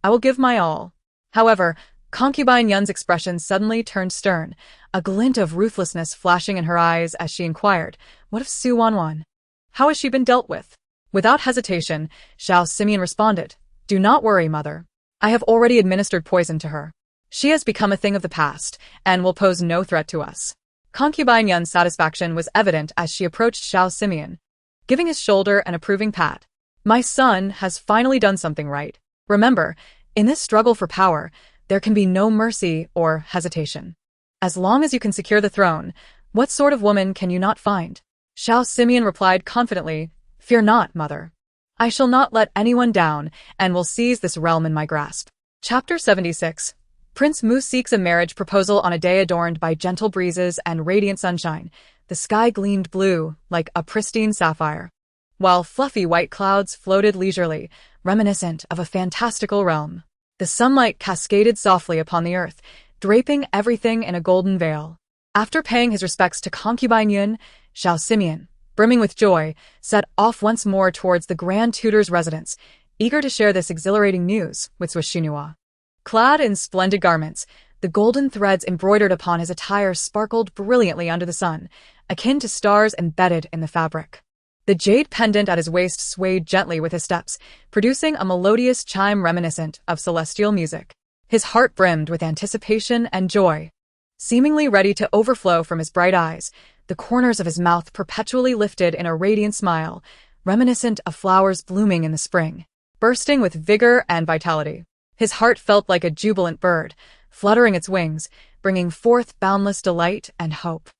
I will give my all." However, concubine Yuan's expression suddenly turned stern, a glint of ruthlessness flashing in her eyes as she inquired, "What of Su Wanwan? How has she been dealt with?" Without hesitation, Xiao Simeon responded, "Do not worry, mother. I have already administered poison to her. She has become a thing of the past, and will pose no threat to us." Concubine Yuan's satisfaction was evident as she approached Xiao Simeon, giving his shoulder an approving pat. "My son has finally done something right. Remember, in this struggle for power, there can be no mercy or hesitation. As long as you can secure the throne, what sort of woman can you not find?" Xiao Simeon replied confidently, "Fear not, mother. I shall not let anyone down and will seize this realm in my grasp." Chapter 76. Prince Mu seeks a marriage proposal on a day adorned by gentle breezes and radiant sunshine. The sky gleamed blue, like a pristine sapphire, while fluffy white clouds floated leisurely, reminiscent of a fantastical realm. The sunlight cascaded softly upon the earth, draping everything in a golden veil. After paying his respects to concubine Yuan, Xiao Simeon, brimming with joy, set off once more towards the Grand Tutor's residence, eager to share this exhilarating news with Zhuo. Clad in splendid garments, the golden threads embroidered upon his attire sparkled brilliantly under the sun, akin to stars embedded in the fabric. The jade pendant at his waist swayed gently with his steps, producing a melodious chime reminiscent of celestial music. His heart brimmed with anticipation and joy. Seemingly ready to overflow from his bright eyes, the corners of his mouth perpetually lifted in a radiant smile, reminiscent of flowers blooming in the spring, bursting with vigor and vitality. His heart felt like a jubilant bird, fluttering its wings, bringing forth boundless delight and hope.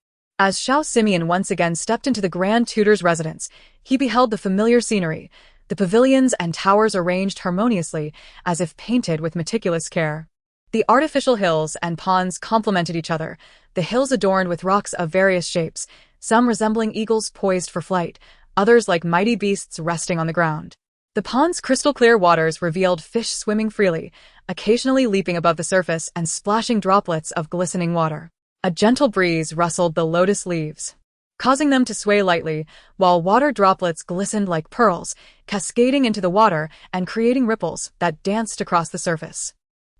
As Xiao Simeon once again stepped into the Grand Tutor's residence, he beheld the familiar scenery, the pavilions and towers arranged harmoniously as if painted with meticulous care. The artificial hills and ponds complemented each other, the hills adorned with rocks of various shapes, some resembling eagles poised for flight, others like mighty beasts resting on the ground. The pond's crystal-clear waters revealed fish swimming freely, occasionally leaping above the surface and splashing droplets of glistening water. A gentle breeze rustled the lotus leaves, causing them to sway lightly, while water droplets glistened like pearls, cascading into the water and creating ripples that danced across the surface.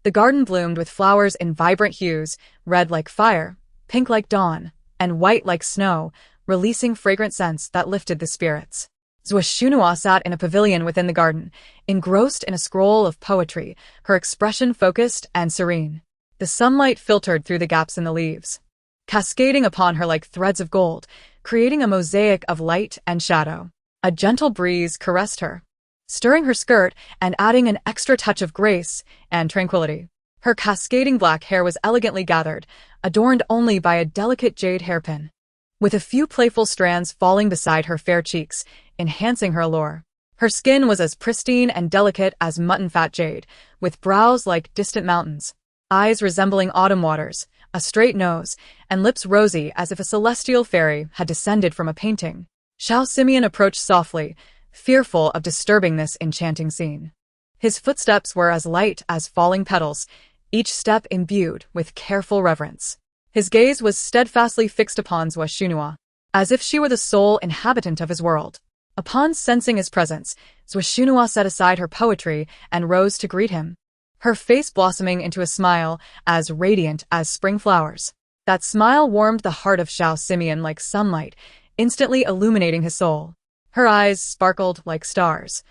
The garden bloomed with flowers in vibrant hues, red like fire, pink like dawn, and white like snow, releasing fragrant scents that lifted the spirits. Zhuo sat in a pavilion within the garden, engrossed in a scroll of poetry, her expression focused and serene. The sunlight filtered through the gaps in the leaves, cascading upon her like threads of gold, creating a mosaic of light and shadow. A gentle breeze caressed her, stirring her skirt and adding an extra touch of grace and tranquility. Her cascading black hair was elegantly gathered, adorned only by a delicate jade hairpin, with a few playful strands falling beside her fair cheeks, enhancing her allure. Her skin was as pristine and delicate as mutton-fat jade, with brows like distant mountains, eyes resembling autumn waters, a straight nose, and lips rosy as if a celestial fairy had descended from a painting. Xiao Simeon approached softly, fearful of disturbing this enchanting scene. His footsteps were as light as falling petals, each step imbued with careful reverence. His gaze was steadfastly fixed upon Zhuo, as if she were the sole inhabitant of his world. Upon sensing his presence, Zhuo set aside her poetry and rose to greet him, her face blossoming into a smile as radiant as spring flowers. That smile warmed the heart of Xiao Simeon like sunlight, instantly illuminating his soul. Her eyes sparkled like stars,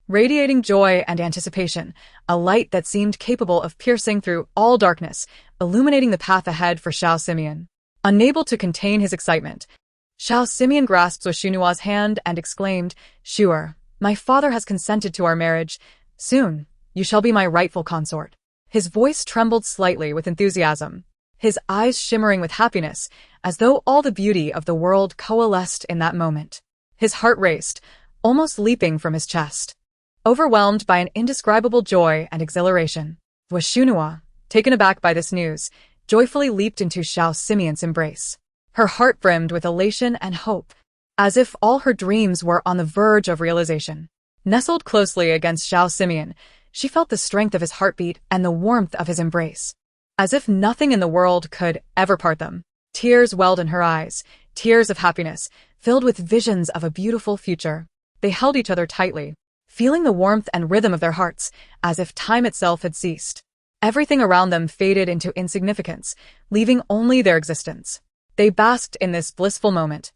radiating joy and anticipation, a light that seemed capable of piercing through all darkness, illuminating the path ahead for Xiao Simeon. Unable to contain his excitement, Xiao Simeon grasped Xunua's hand and exclaimed, "Sure, my father has consented to our marriage. Soon, you shall be my rightful consort." His voice trembled slightly with enthusiasm, his eyes shimmering with happiness, as though all the beauty of the world coalesced in that moment. His heart raced, almost leaping from his chest. Overwhelmed by an indescribable joy and exhilaration, Xunua, taken aback by this news, joyfully leaped into Xiao Simeon's embrace. Her heart brimmed with elation and hope, as if all her dreams were on the verge of realization. Nestled closely against Xiao Simeon, she felt the strength of his heartbeat and the warmth of his embrace. As if nothing in the world could ever part them. Tears welled in her eyes, tears of happiness, filled with visions of a beautiful future. They held each other tightly, feeling the warmth and rhythm of their hearts, as if time itself had ceased. Everything around them faded into insignificance, leaving only their existence. They basked in this blissful moment.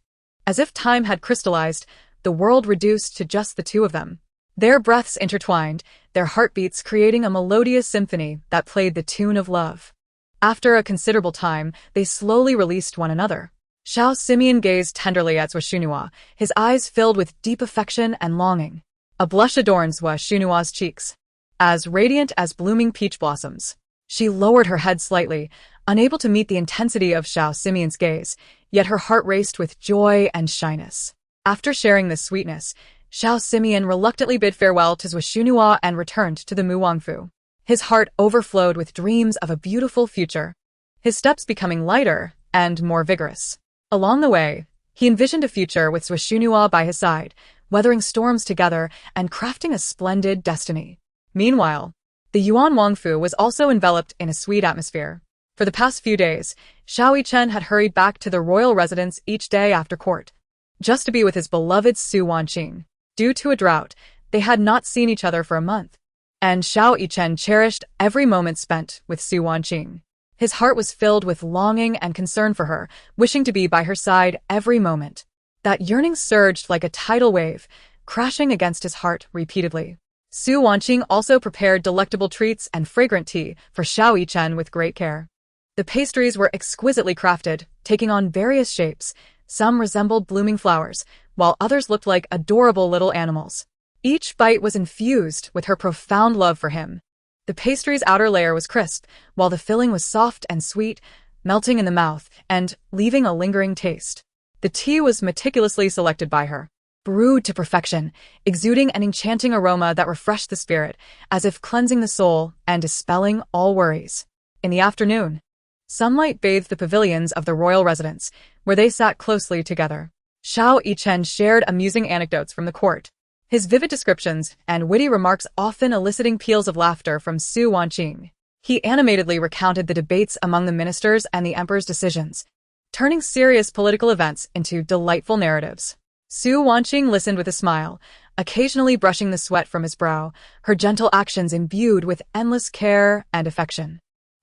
As if time had crystallized, the world reduced to just the two of them. Their breaths intertwined, their heartbeats creating a melodious symphony that played the tune of love. After a considerable time, they slowly released one another. Xiao Simeon gazed tenderly at Xunua, his eyes filled with deep affection and longing. A blush adorned Xunua's cheeks, as radiant as blooming peach blossoms. She lowered her head slightly, unable to meet the intensity of Xiao Simeon's gaze, yet her heart raced with joy and shyness. After sharing this sweetness, Xiao Simeon reluctantly bid farewell to Xunua and returned to the Muangfu. His heart overflowed with dreams of a beautiful future, his steps becoming lighter and more vigorous. Along the way, he envisioned a future with Xunua by his side, weathering storms together and crafting a splendid destiny. Meanwhile, the Yuan Wangfu was also enveloped in a sweet atmosphere. For the past few days, Yichen had hurried back to the royal residence each day after court, just to be with his beloved Wanqing. Due to a drought, they had not seen each other for a month, and Yichen cherished every moment spent with Wanqing. His heart was filled with longing and concern for her, wishing to be by her side every moment. That yearning surged like a tidal wave, crashing against his heart repeatedly. Wanqing also prepared delectable treats and fragrant tea for Yichen with great care. The pastries were exquisitely crafted, taking on various shapes. Some resembled blooming flowers, while others looked like adorable little animals. Each bite was infused with her profound love for him. The pastry's outer layer was crisp, while the filling was soft and sweet, melting in the mouth and leaving a lingering taste. The tea was meticulously selected by her, brewed to perfection, exuding an enchanting aroma that refreshed the spirit, as if cleansing the soul and dispelling all worries. In the afternoon, sunlight bathed the pavilions of the royal residence, where they sat closely together. Yichen shared amusing anecdotes from the court, his vivid descriptions and witty remarks often eliciting peals of laughter from Wanqing. He animatedly recounted the debates among the ministers and the emperor's decisions, turning serious political events into delightful narratives. Wanqing listened with a smile, occasionally brushing the sweat from his brow, her gentle actions imbued with endless care and affection.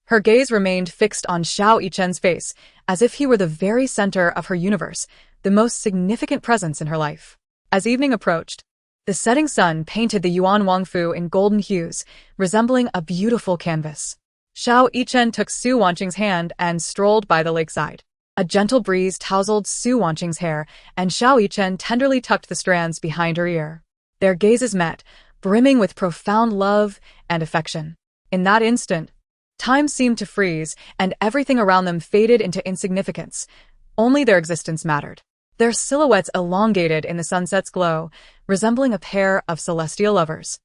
Her gaze remained fixed on Yichen's face, as if he were the very center of her universe, the most significant presence in her life. As evening approached, the setting sun painted the Yuan Wangfu in golden hues, resembling a beautiful canvas. Yichen took Wanqing's hand and strolled by the lakeside. A gentle breeze tousled Wanqing's hair, and Yichen tenderly tucked the strands behind her ear. Their gazes met, brimming with profound love and affection. In that instant, time seemed to freeze, and everything around them faded into insignificance. Only their existence mattered. Their silhouettes elongated in the sunset's glow, resembling a pair of celestial lovers,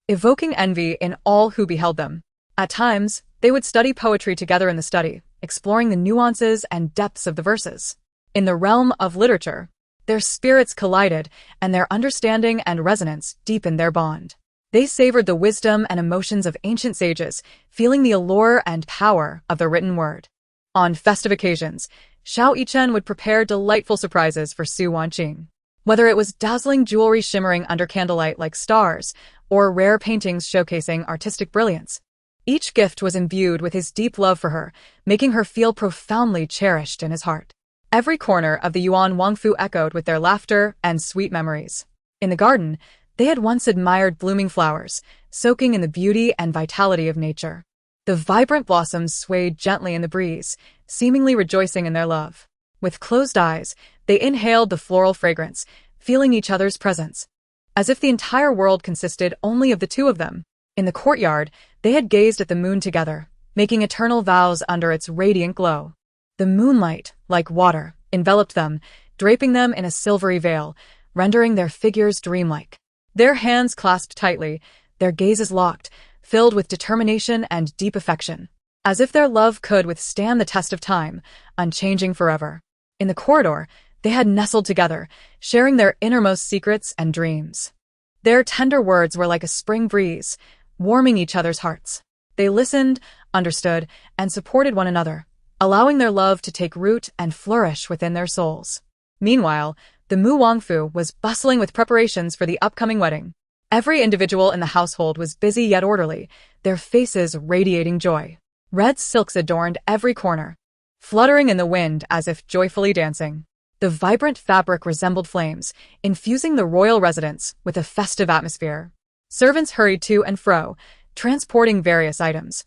evoking envy in all who beheld them. At times, they would study poetry together in the study, exploring the nuances and depths of the verses. In the realm of literature, their spirits collided, and their understanding and resonance deepened their bond. They savored the wisdom and emotions of ancient sages, feeling the allure and power of the written word. On festive occasions, Yichen would prepare delightful surprises for Wanqing. Whether it was dazzling jewelry shimmering under candlelight like stars, or rare paintings showcasing artistic brilliance, Each gift was imbued with his deep love for her, making her feel profoundly cherished in his heart. Every corner of the Yuan Wangfu echoed with their laughter and sweet memories. In the garden, they had once admired blooming flowers, soaking in the beauty and vitality of nature. The vibrant blossoms swayed gently in the breeze, seemingly rejoicing in their love. With closed eyes, they inhaled the floral fragrance, feeling each other's presence, as if the entire world consisted only of the two of them. In the courtyard, they had gazed at the moon together, making eternal vows under its radiant glow. The moonlight, like water, enveloped them, draping them in a silvery veil, rendering their figures dreamlike. Their hands clasped tightly, their gazes locked, filled with determination and deep affection, as if their love could withstand the test of time, unchanging forever. In the corridor, they had nestled together, sharing their innermost secrets and dreams. Their tender words were like a spring breeze, warming each other's hearts. They listened, understood, and supported one another, allowing their love to take root and flourish within their souls. Meanwhile, the Mu Wangfu was bustling with preparations for the upcoming wedding. Every individual in the household was busy yet orderly, their faces radiating joy. Red silks adorned every corner, fluttering in the wind as if joyfully dancing. The vibrant fabric resembled flames, infusing the royal residence with a festive atmosphere. Servants hurried to and fro, transporting various items.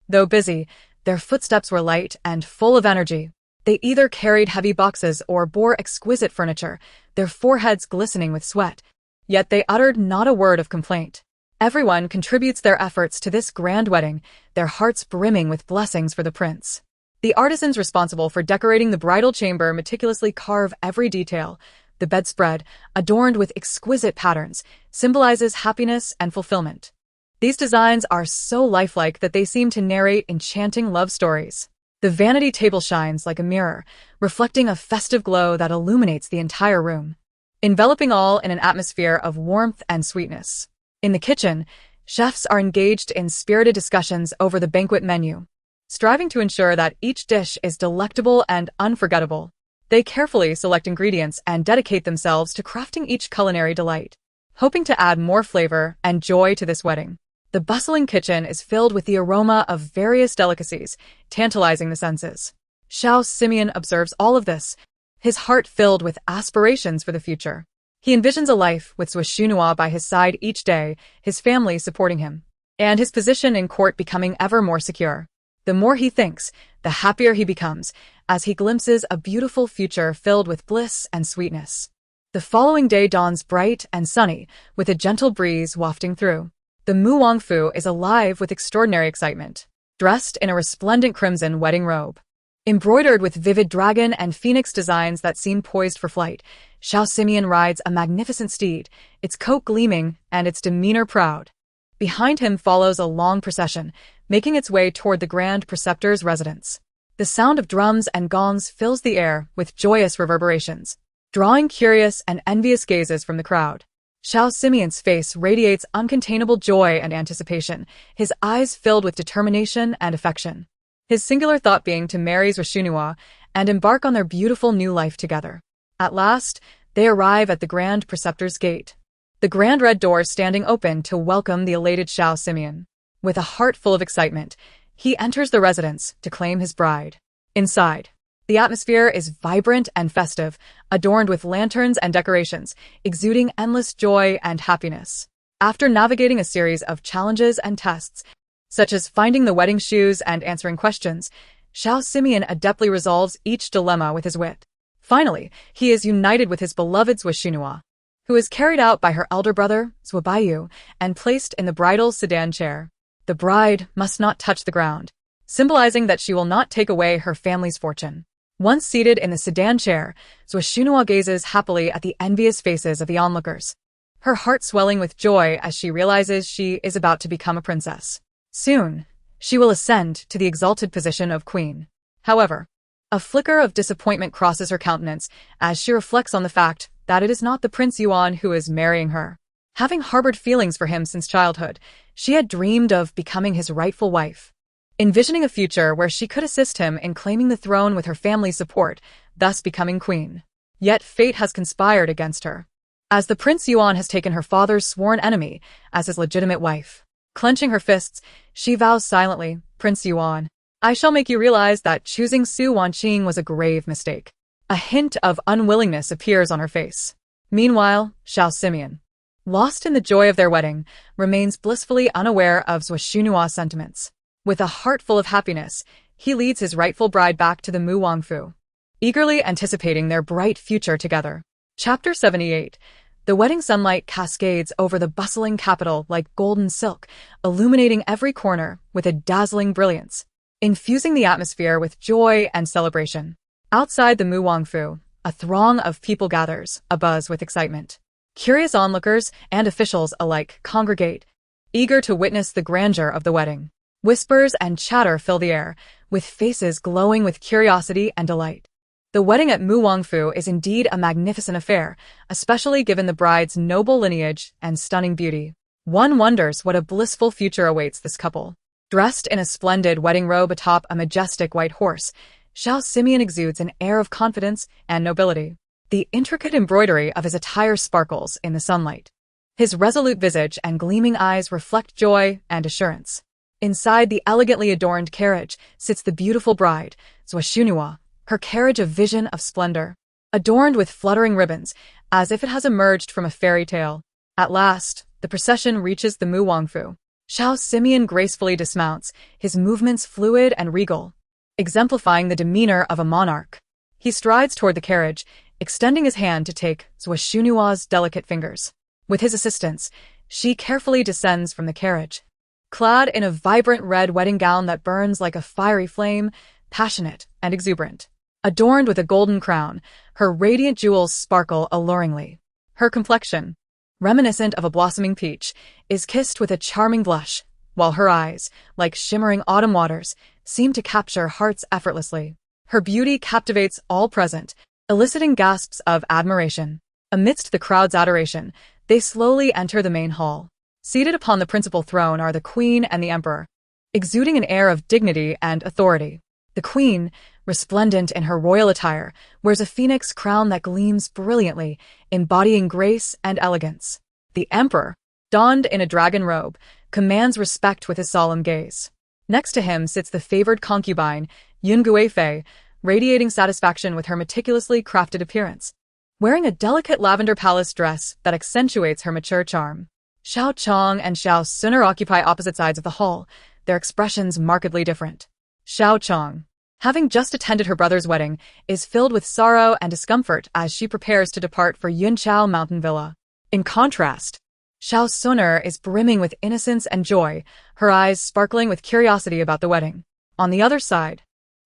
Though busy, their footsteps were light and full of energy. They either carried heavy boxes or bore exquisite furniture, their foreheads glistening with sweat. Yet they uttered not a word of complaint. Everyone contributes their efforts to this grand wedding, their hearts brimming with blessings for the prince. The artisans responsible for decorating the bridal chamber meticulously carve every detail. The bedspread, adorned with exquisite patterns, symbolizes happiness and fulfillment. These designs are so lifelike that they seem to narrate enchanting love stories. The vanity table shines like a mirror, reflecting a festive glow that illuminates the entire room, enveloping all in an atmosphere of warmth and sweetness. In the kitchen, chefs are engaged in spirited discussions over the banquet menu, striving to ensure that each dish is delectable and unforgettable. They carefully select ingredients and dedicate themselves to crafting each culinary delight, hoping to add more flavor and joy to this wedding. The bustling kitchen is filled with the aroma of various delicacies, tantalizing the senses. Xiao Simeon observes all of this, his heart filled with aspirations for the future. He envisions a life with Xuexunhua by his side each day, his family supporting him, and his position in court becoming ever more secure. The more he thinks, the happier he becomes, as he glimpses a beautiful future filled with bliss and sweetness. The following day dawns bright and sunny, with a gentle breeze wafting through. The Mu Wangfu is alive with extraordinary excitement, dressed in a resplendent crimson wedding robe, embroidered with vivid dragon and phoenix designs that seem poised for flight. Xiao Simeon rides a magnificent steed, its coat gleaming and its demeanor proud. Behind him follows a long procession, making its way toward the Grand Preceptor's residence. The sound of drums and gongs fills the air with joyous reverberations, drawing curious and envious gazes from the crowd. Xiao Simeon's face radiates uncontainable joy and anticipation, his eyes filled with determination and affection. His singular thought being to marry Xuexunhua and embark on their beautiful new life together. At last, they arrive at the Grand Preceptor's gate, the grand red doors standing open to welcome the elated Xiao Simeon. With a heart full of excitement, he enters the residence to claim his bride. Inside, the atmosphere is vibrant and festive, adorned with lanterns and decorations, exuding endless joy and happiness. After navigating a series of challenges and tests, such as finding the wedding shoes and answering questions, Xiao Simeon adeptly resolves each dilemma with his wit. Finally, he is united with his beloved Xuexunhua, who is carried out by her elder brother, Zuobayu, and placed in the bridal sedan chair. The bride must not touch the ground, symbolizing that she will not take away her family's fortune. Once seated in the sedan chair, Xuexunhua gazes happily at the envious faces of the onlookers, her heart swelling with joy as she realizes she is about to become a princess. Soon, she will ascend to the exalted position of queen. However, a flicker of disappointment crosses her countenance as she reflects on the fact that it is not the Prince Yuan who is marrying her. Having harbored feelings for him since childhood, she had dreamed of becoming his rightful wife, envisioning a future where she could assist him in claiming the throne with her family's support, thus becoming queen. Yet fate has conspired against her, as the Prince Yuan has taken her father's sworn enemy as his legitimate wife. Clenching her fists, she vows silently, Prince Yuan, I shall make you realize that choosing Su Wanqing was a grave mistake. A hint of unwillingness appears on her face. Meanwhile, Xiao Simeon, lost in the joy of their wedding, remains blissfully unaware of Zhuoxunua's sentiments. With a heart full of happiness, he leads his rightful bride back to the Mu Wangfu, eagerly anticipating their bright future together. Chapter 78. The wedding sunlight cascades over the bustling capital like golden silk, illuminating every corner with a dazzling brilliance, infusing the atmosphere with joy and celebration. Outside the Mu Wangfu, a throng of people gathers, abuzz with excitement. Curious onlookers and officials alike congregate, eager to witness the grandeur of the wedding. Whispers and chatter fill the air, with faces glowing with curiosity and delight. The wedding at Mu Wangfu is indeed a magnificent affair, especially given the bride's noble lineage and stunning beauty. One wonders what a blissful future awaits this couple. Dressed in a splendid wedding robe atop a majestic white horse, Xiao Simeon exudes an air of confidence and nobility. The intricate embroidery of his attire sparkles in the sunlight. His resolute visage and gleaming eyes reflect joy and assurance. Inside the elegantly adorned carriage sits the beautiful bride, Zhuoxunua, her carriage a vision of splendor, adorned with fluttering ribbons, as if it has emerged from a fairy tale. At last, the procession reaches the Mu Wangfu. Xiao Simeon gracefully dismounts, his movements fluid and regal, exemplifying the demeanor of a monarch. He strides toward the carriage, extending his hand to take Zhuoxunua's delicate fingers. With his assistance, she carefully descends from the carriage. Clad in a vibrant red wedding gown that burns like a fiery flame, passionate and exuberant. Adorned with a golden crown, her radiant jewels sparkle alluringly. Her complexion, reminiscent of a blossoming peach, is kissed with a charming blush, while her eyes, like shimmering autumn waters, seem to capture hearts effortlessly. Her beauty captivates all present, eliciting gasps of admiration. Amidst the crowd's adoration, they slowly enter the main hall. Seated upon the principal throne are the Queen and the Emperor, exuding an air of dignity and authority. The Queen, resplendent in her royal attire, wears a phoenix crown that gleams brilliantly, embodying grace and elegance. The Emperor, donned in a dragon robe, commands respect with his solemn gaze. Next to him sits the favored concubine, Yun Guifei, radiating satisfaction with her meticulously crafted appearance, wearing a delicate lavender palace dress that accentuates her mature charm. Xiao Chong and Xiao Suner occupy opposite sides of the hall, their expressions markedly different. Xiao Chong, having just attended her brother's wedding, is filled with sorrow and discomfort as she prepares to depart for Yunchao Mountain Villa. In contrast, Xiao Suner is brimming with innocence and joy, her eyes sparkling with curiosity about the wedding. On the other side,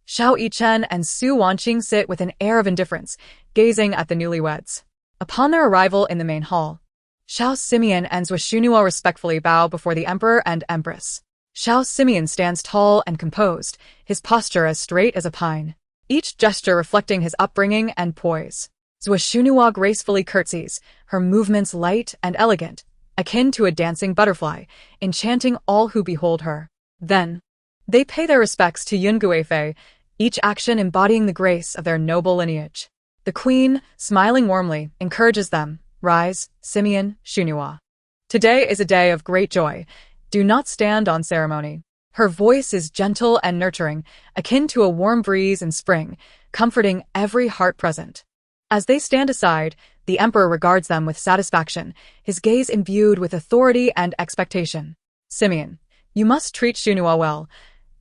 Xiao Yichen and Su Wanqing sit with an air of indifference, gazing at the newlyweds. Upon their arrival in the main hall, Xiao Simeon and Zhuoxunua respectfully bow before the Emperor and Empress. Xiao Simeon stands tall and composed, his posture as straight as a pine, each gesture reflecting his upbringing and poise. Zhuoxunua gracefully curtsies, her movements light and elegant, akin to a dancing butterfly, enchanting all who behold her. Then, they pay their respects to Yun Guifei, each action embodying the grace of their noble lineage. The Queen, smiling warmly, encourages them, Rise, Simeon, Xunua. Today is a day of great joy. Do not stand on ceremony. Her voice is gentle and nurturing, akin to a warm breeze in spring, comforting every heart present. As they stand aside, the Emperor regards them with satisfaction, his gaze imbued with authority and expectation. Simeon, you must treat Xunua well.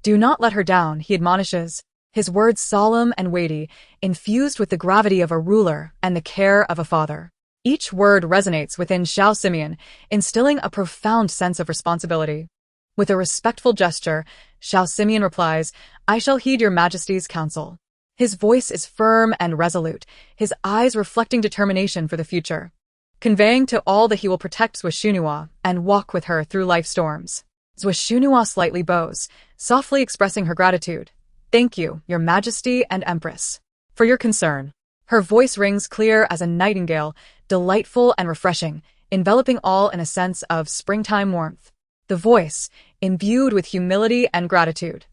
Do not let her down, he admonishes, his words solemn and weighty, infused with the gravity of a ruler and the care of a father. Each word resonates within Xiao Simeon, instilling a profound sense of responsibility. With a respectful gesture, Xiao Simeon replies, I shall heed your Majesty's counsel. His voice is firm and resolute, his eyes reflecting determination for the future, conveying to all that he will protect Zhuoxunua and walk with her through life's storms. Zhuoxunua slightly bows, softly expressing her gratitude. Thank you, Your Majesty and Empress, for your concern. Her voice rings clear as a nightingale, delightful and refreshing, enveloping all in a sense of springtime warmth. The voice, imbued with humility and gratitude,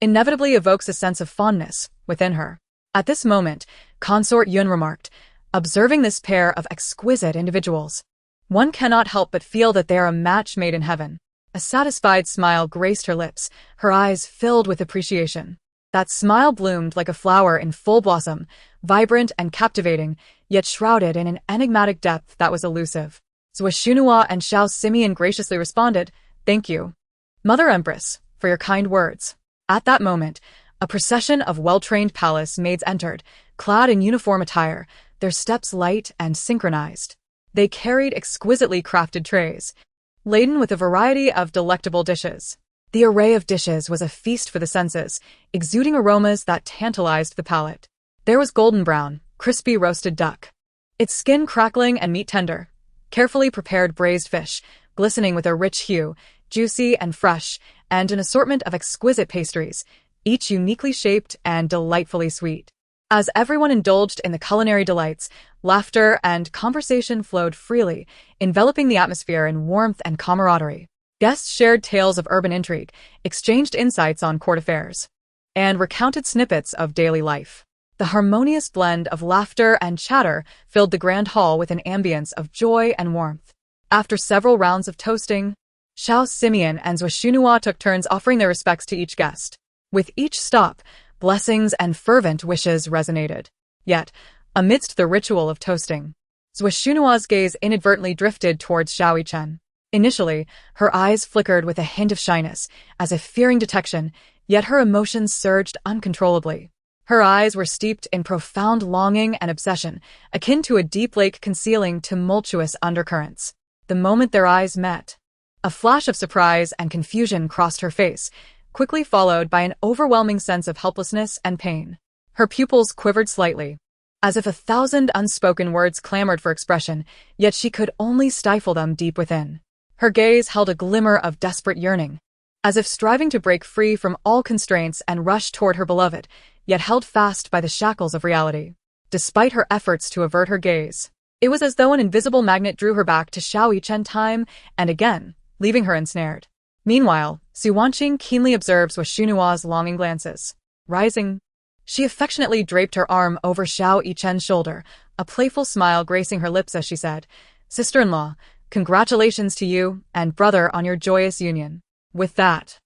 inevitably evokes a sense of fondness within her. At this moment, Consort Yun remarked, observing this pair of exquisite individuals, one cannot help but feel that they are a match made in heaven. A satisfied smile graced her lips, her eyes filled with appreciation. That smile bloomed like a flower in full blossom, vibrant and captivating, yet shrouded in an enigmatic depth that was elusive. Zuoshunhua and Xiao Simeon graciously responded, "Thank you, Mother Empress, for your kind words." At that moment, a procession of well-trained palace maids entered, clad in uniform attire, their steps light and synchronized. They carried exquisitely crafted trays, laden with a variety of delectable dishes. The array of dishes was a feast for the senses, exuding aromas that tantalized the palate. There was golden brown, crispy roasted duck, its skin crackling and meat tender, carefully prepared braised fish, glistening with a rich hue, juicy and fresh, and an assortment of exquisite pastries, each uniquely shaped and delightfully sweet. As everyone indulged in the culinary delights, laughter and conversation flowed freely, enveloping the atmosphere in warmth and camaraderie. Guests shared tales of urban intrigue, exchanged insights on court affairs, and recounted snippets of daily life. The harmonious blend of laughter and chatter filled the grand hall with an ambience of joy and warmth. After several rounds of toasting, Xiao Simeon and Zuoshunhua took turns offering their respects to each guest. With each stop, blessings and fervent wishes resonated. Yet, amidst the ritual of toasting, Zuoshunhua's gaze inadvertently drifted towards Xiao Yichen. Initially, her eyes flickered with a hint of shyness, as if fearing detection, yet her emotions surged uncontrollably. Her eyes were steeped in profound longing and obsession, akin to a deep lake concealing tumultuous undercurrents. The moment their eyes met, a flash of surprise and confusion crossed her face, quickly followed by an overwhelming sense of helplessness and pain. Her pupils quivered slightly, as if 1,000 unspoken words clamored for expression, yet she could only stifle them deep within. Her gaze held a glimmer of desperate yearning, as if striving to break free from all constraints and rush toward her beloved, yet held fast by the shackles of reality. Despite her efforts to avert her gaze, it was as though an invisible magnet drew her back to Xiao Yichen time and again, leaving her ensnared. Meanwhile, Wanqing keenly observed Zuoshunhua's longing glances. Rising, she affectionately draped her arm over Xiao Yichen's shoulder, a playful smile gracing her lips as she said, "Sister-in-law, congratulations to you and brother on your joyous union." With that,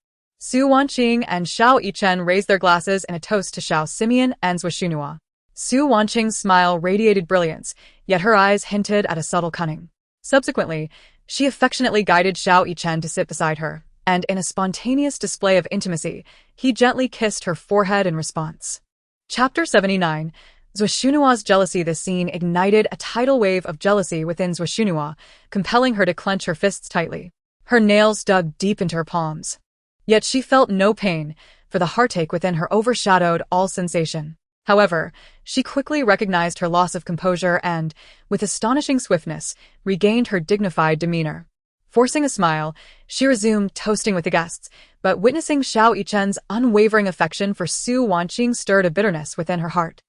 Wanqing and Xiao Yichen raised their glasses in a toast to Xiao Simeon and Zuoshunhua. Wanqing's smile radiated brilliance, yet her eyes hinted at a subtle cunning. Subsequently, she affectionately guided Xiao Yichen to sit beside her, and in a spontaneous display of intimacy, he gently kissed her forehead in response. Chapter 79. Zuoshunhua's jealousy. This scene ignited a tidal wave of jealousy within Zuoshunhua, compelling her to clench her fists tightly. Her nails dug deep into her palms. Yet she felt no pain, for the heartache within her overshadowed all sensation. However, she quickly recognized her loss of composure and, with astonishing swiftness, regained her dignified demeanor. Forcing a smile, she resumed toasting with the guests, but witnessing Xiao Yichen's unwavering affection for Wanqing stirred a bitterness within her heart,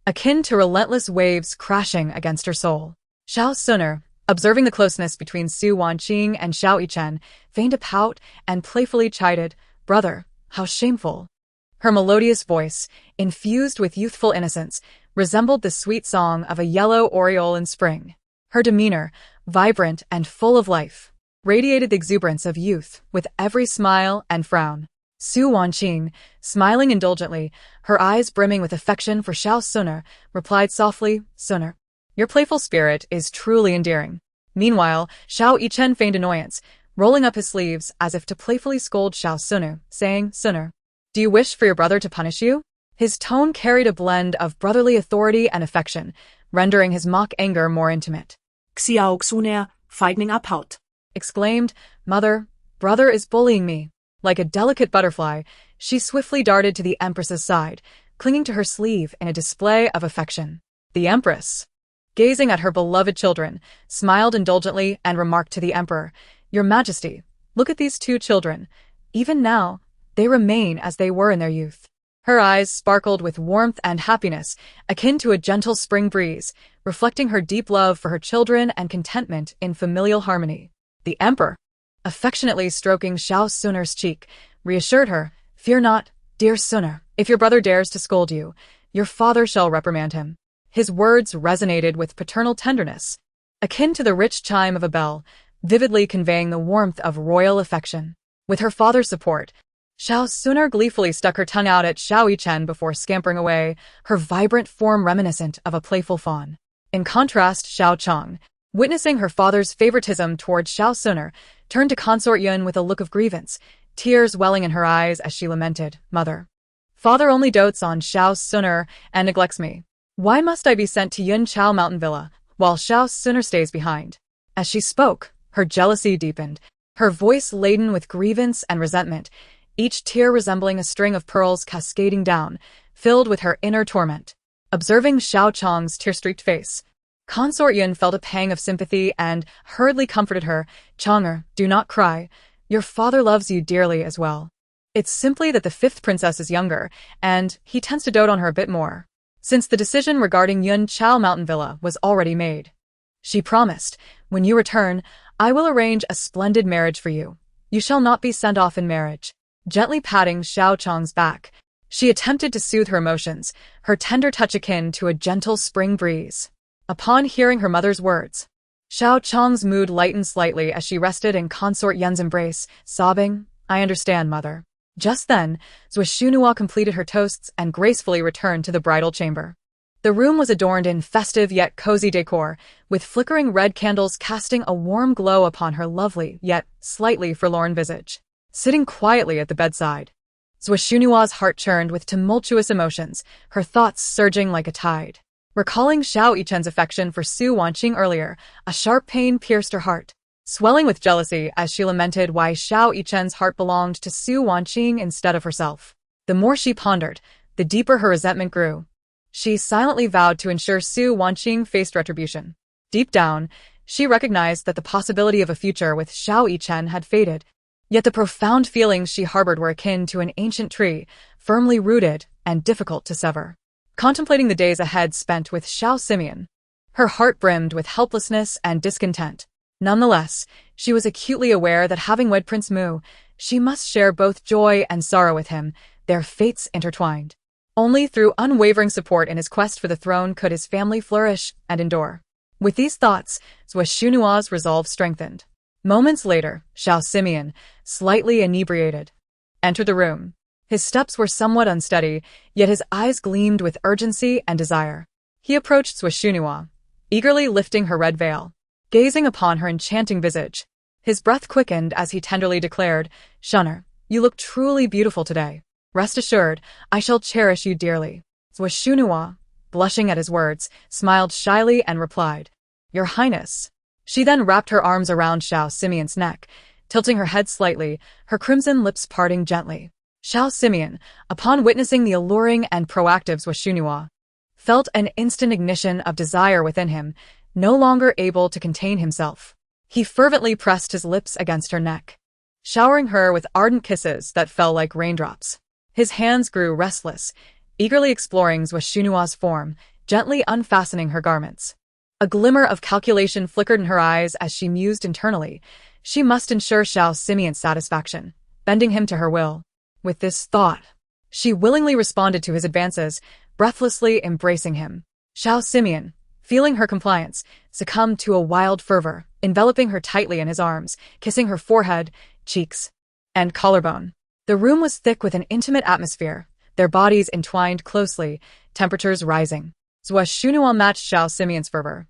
akin to relentless waves crashing against her soul. Xiao Suner, observing the closeness between Wanqing and Xiao Yichen, feigned a pout and playfully chided, "Brother, how shameful." Her melodious voice, infused with youthful innocence, resembled the sweet song of a yellow oriole in spring. Her demeanor, vibrant and full of life, radiated the exuberance of youth with every smile and frown. Wanqing, smiling indulgently, her eyes brimming with affection for Xiao Suner, replied softly, "Suner, your playful spirit is truly endearing." Meanwhile, Xiao Yichen feigned annoyance, rolling up his sleeves as if to playfully scold Xiao Suner, saying, "Suner, do you wish for your brother to punish you?" His tone carried a blend of brotherly authority and affection, rendering his mock anger more intimate. Xiao Suner, feigning abhaut, exclaimed, "Mother, brother is bullying me." Like a delicate butterfly, she swiftly darted to the Empress's side, clinging to her sleeve in a display of affection. The Empress, gazing at her beloved children, smiled indulgently and remarked to the Emperor, "Your Majesty, look at these two children. Even now, they remain as they were in their youth." Her eyes sparkled with warmth and happiness, akin to a gentle spring breeze, reflecting her deep love for her children and contentment in familial harmony. The Emperor, affectionately stroking Xiao Suner's cheek, reassured her, "Fear not, dear Suner. If your brother dares to scold you, your father shall reprimand him." His words resonated with paternal tenderness, akin to the rich chime of a bell, vividly conveying the warmth of royal affection. With her father's support, Xiao Suner gleefully stuck her tongue out at Xiao Yichen before scampering away, her vibrant form reminiscent of a playful fawn. In contrast, Xiao Chong, witnessing her father's favoritism toward Xiao Suner, turned to consort Yuan with a look of grievance, tears welling in her eyes as she lamented, "Mother, father only dotes on Xiao Suner and neglects me. Why must I be sent to Yun Chao Mountain Villa, while Xiao Suner stays behind?" As she spoke, her jealousy deepened, her voice laden with grievance and resentment, each tear resembling a string of pearls cascading down, filled with her inner torment. Observing Xiao Chong's tear-streaked face, Consort Yun felt a pang of sympathy and hurriedly comforted her. "Chonger, do not cry. Your father loves you dearly as well. It's simply that the fifth princess is younger, and he tends to dote on her a bit more. Since the decision regarding Yun Chao Mountain Villa was already made. She promised, when you return, I will arrange a splendid marriage for you. You shall not be sent off in marriage." Gently patting Xiao Chong's back, she attempted to soothe her emotions, her tender touch akin to a gentle spring breeze. Upon hearing her mother's words, Xiao Chong's mood lightened slightly as she rested in Consort Yun's embrace, sobbing, "I understand, mother." Just then, Zuoshunhua completed her toasts and gracefully returned to the bridal chamber. The room was adorned in festive yet cozy decor, with flickering red candles casting a warm glow upon her lovely yet slightly forlorn visage. Sitting quietly at the bedside, Zuoshunhua's heart churned with tumultuous emotions, her thoughts surging like a tide. Recalling Xiao Yichen's affection for Su Wanqing earlier, a sharp pain pierced her heart, swelling with jealousy as she lamented why Xiao Yichen's heart belonged to Su Wanqing instead of herself. The more she pondered, the deeper her resentment grew. She silently vowed to ensure Su Wanqing faced retribution. Deep down, she recognized that the possibility of a future with Xiao Yichen had faded, yet the profound feelings she harbored were akin to an ancient tree, firmly rooted and difficult to sever. Contemplating the days ahead spent with Xiao Simeon, her heart brimmed with helplessness and discontent. Nonetheless, she was acutely aware that having wed Prince Mu, she must share both joy and sorrow with him, their fates intertwined. Only through unwavering support in his quest for the throne could his family flourish and endure. With these thoughts, Zuoshunhua's resolve strengthened. Moments later, Xiao Simeon, slightly inebriated, entered the room. His steps were somewhat unsteady, yet his eyes gleamed with urgency and desire. He approached Zuoshunhua, eagerly lifting her red veil, gazing upon her enchanting visage. His breath quickened as he tenderly declared, "Shunner, you look truly beautiful today. Rest assured, I shall cherish you dearly." Zuoshunhua, blushing at his words, smiled shyly and replied, "Your Highness." She then wrapped her arms around Xiao Simeon's neck, tilting her head slightly, her crimson lips parting gently. Xiao Simeon, upon witnessing the alluring and proactive Zuoshunhua, felt an instant ignition of desire within him, no longer able to contain himself. He fervently pressed his lips against her neck, showering her with ardent kisses that fell like raindrops. His hands grew restless, eagerly exploring Zuoshunhua's form, gently unfastening her garments. A glimmer of calculation flickered in her eyes as she mused internally. She must ensure Xiao Simeon's satisfaction, bending him to her will. With this thought, she willingly responded to his advances, breathlessly embracing him. Xiao Simeon, feeling her compliance, succumbed to a wild fervor, enveloping her tightly in his arms, kissing her forehead, cheeks, and collarbone. The room was thick with an intimate atmosphere, their bodies entwined closely, temperatures rising. Zuoshunhua matched Xiao Simeon's fervor,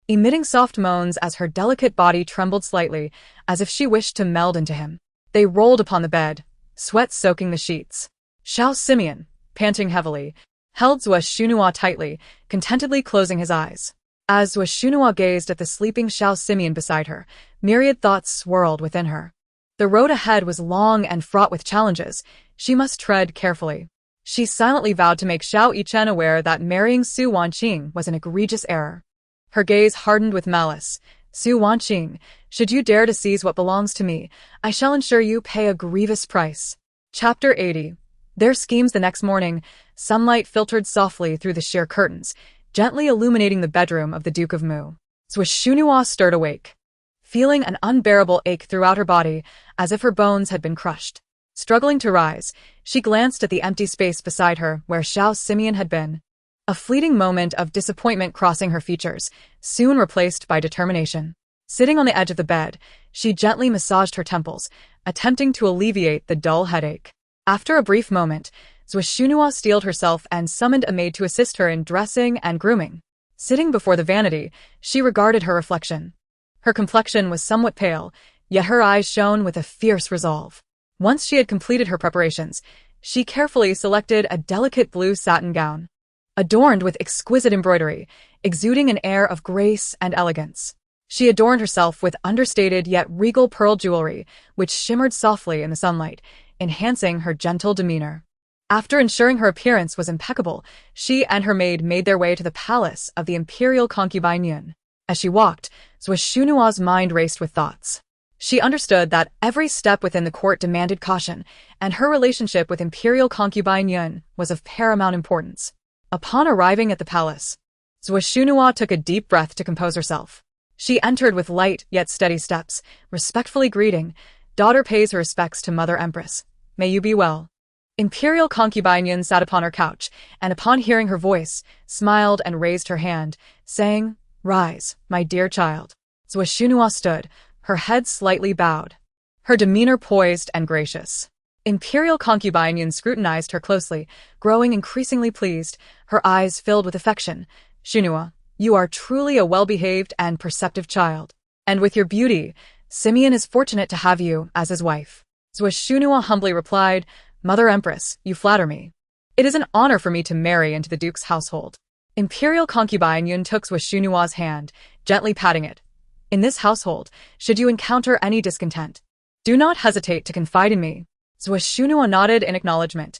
emitting soft moans as her delicate body trembled slightly, as if she wished to meld into him. They rolled upon the bed, sweat soaking the sheets. Xiao Simeon, panting heavily, held Zuoshunhua tightly, contentedly closing his eyes. As Zuoshunhua gazed at the sleeping Xiao Simeon beside her, myriad thoughts swirled within her. The road ahead was long and fraught with challenges. She must tread carefully. She silently vowed to make Xiao Yichen aware that marrying Su Wanqing was an egregious error. Her gaze hardened with malice. "Su Wanqing, should you dare to seize what belongs to me, I shall ensure you pay a grievous price." Chapter 80. Their schemes. The next morning, sunlight filtered softly through the sheer curtains, gently illuminating the bedroom of the Duke of Mu. Zuoshunhua stirred awake, feeling an unbearable ache throughout her body, as if her bones had been crushed. Struggling to rise, she glanced at the empty space beside her where Xiao Simeon had been. A fleeting moment of disappointment crossing her features, soon replaced by determination. Sitting on the edge of the bed, she gently massaged her temples, attempting to alleviate the dull headache. After a brief moment, Zhuo steeled herself and summoned a maid to assist her in dressing and grooming. Sitting before the vanity, she regarded her reflection. Her complexion was somewhat pale, yet her eyes shone with a fierce resolve. Once she had completed her preparations, she carefully selected a delicate blue satin gown, adorned with exquisite embroidery, exuding an air of grace and elegance. She adorned herself with understated yet regal pearl jewelry, which shimmered softly in the sunlight, enhancing her gentle demeanor. After ensuring her appearance was impeccable, she and her maid made their way to the palace of the imperial concubine Yuan. As she walked, Zhuo's mind raced with thoughts. She understood that every step within the court demanded caution, and her relationship with imperial concubine Yuan was of paramount importance. Upon arriving at the palace, Zhuo took a deep breath to compose herself. She entered with light yet steady steps, respectfully greeting, "Daughter pays her respects to Mother Empress. May you be well." Imperial concubine Yuan sat upon her couch, and upon hearing her voice, smiled and raised her hand, saying, "Rise, my dear child." Zhuo stood, her head slightly bowed, her demeanor poised and gracious. Imperial concubine Yuan scrutinized her closely, growing increasingly pleased, her eyes filled with affection. "Zhenguo, you are truly a well-behaved and perceptive child. And with your beauty, Simeon is fortunate to have you as his wife." Zhuo humbly replied, "Mother Empress, you flatter me. It is an honor for me to marry into the Duke's household." Imperial concubine Yuan took Zhuo's hand, gently patting it. "In this household, should you encounter any discontent, do not hesitate to confide in me." Zhuo nodded in acknowledgement.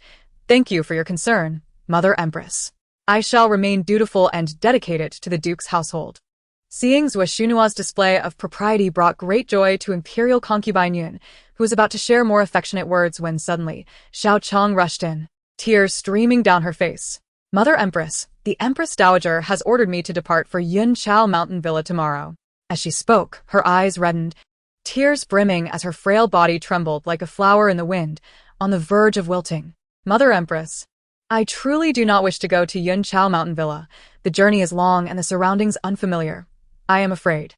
"Thank you for your concern, Mother Empress. I shall remain dutiful and dedicated to the Duke's household." Seeing Zhuo's display of propriety brought great joy to Imperial concubine Yuan, who was about to share more affectionate words when suddenly, Xiao rushed in, tears streaming down her face. "Mother Empress, the Empress Dowager has ordered me to depart for Yunqiao Mountain Villa tomorrow." As she spoke, her eyes reddened, tears brimming as her frail body trembled like a flower in the wind, on the verge of wilting. "Mother Empress, I truly do not wish to go to Yunqiao Mountain Villa. The journey is long and the surroundings unfamiliar. I am afraid."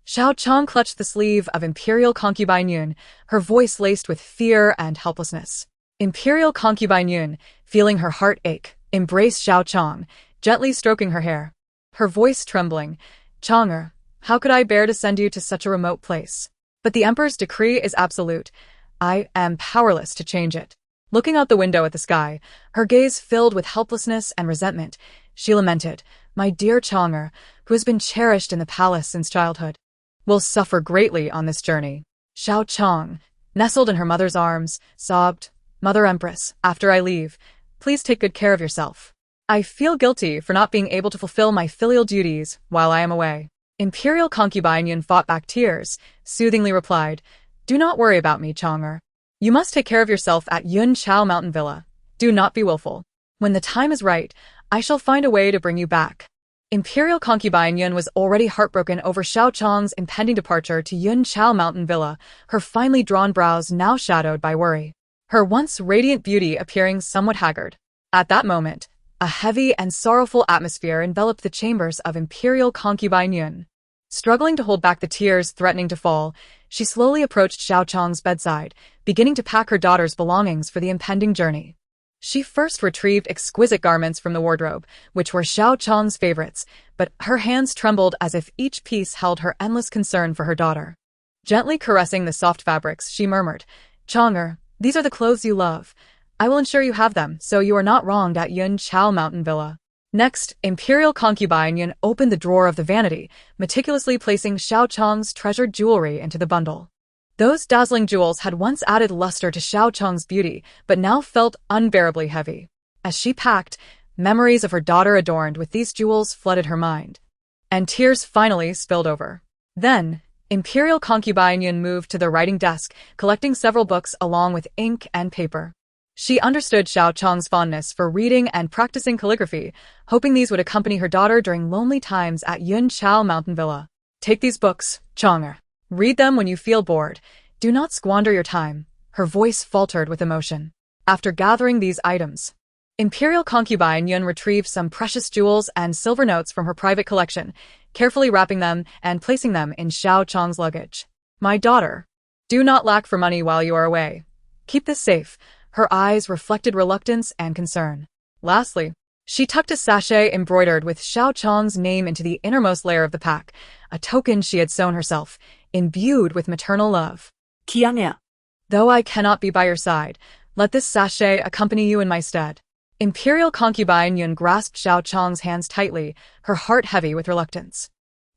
Xiao clutched the sleeve of Imperial concubine Yuan, her voice laced with fear and helplessness. Imperial concubine Yuan, feeling her heart ache, embraced Xiao, gently stroking her hair. Her voice trembling, "Chang'er, how could I bear to send you to such a remote place? But the Emperor's decree is absolute. I am powerless to change it." Looking out the window at the sky, her gaze filled with helplessness and resentment, she lamented, "My dear Chang'er, who has been cherished in the palace since childhood, will suffer greatly on this journey." Xiao, nestled in her mother's arms, sobbed, "Mother Empress, after I leave, please take good care of yourself. I feel guilty for not being able to fulfill my filial duties while I am away." Imperial concubine Yuan fought back tears, soothingly replied, "Do not worry about me, Chang'er. You must take care of yourself at Yunqiao Mountain Villa. Do not be willful. When the time is right, I shall find a way to bring you back." Imperial concubine Yuan was already heartbroken over Xiao's impending departure to Yunqiao Mountain Villa, her finely drawn brows now shadowed by worry, her once radiant beauty appearing somewhat haggard. At that moment, a heavy and sorrowful atmosphere enveloped the chambers of Imperial concubine Yuan. Struggling to hold back the tears threatening to fall, she slowly approached Xiao's bedside, beginning to pack her daughter's belongings for the impending journey. She first retrieved exquisite garments from the wardrobe, which were Xiao's favorites, but her hands trembled as if each piece held her endless concern for her daughter. Gently caressing the soft fabrics, she murmured, "Chang'er, these are the clothes you love. I will ensure you have them, so you are not wronged at Yunqiao Mountain Villa." Next, Imperial concubine Yuan opened the drawer of the vanity, meticulously placing Xiao's treasured jewelry into the bundle. Those dazzling jewels had once added luster to Xiao's beauty, but now felt unbearably heavy. As she packed, memories of her daughter adorned with these jewels flooded her mind, and tears finally spilled over. Then, Imperial concubine Yuan moved to the writing desk, collecting several books along with ink and paper. She understood Xiao's fondness for reading and practicing calligraphy, hoping these would accompany her daughter during lonely times at Yunqiao Mountain Villa. "Take these books, Chang'er. Read them when you feel bored. Do not squander your time." Her voice faltered with emotion. After gathering these items, Imperial concubine Yuan retrieved some precious jewels and silver notes from her private collection. carefully wrapping them and placing them in Xiao Chang's luggage. My daughter, do not lack for money while you are away. Keep this safe. Her eyes reflected reluctance and concern. Lastly, she tucked a sachet embroidered with Xiao Chang's name into the innermost layer of the pack, a token she had sewn herself, imbued with maternal love. Qian'e. Though I cannot be by your side, let this sachet accompany you in my stead. Imperial concubine Yuan grasped Xiao Chang's hands tightly, her heart heavy with reluctance.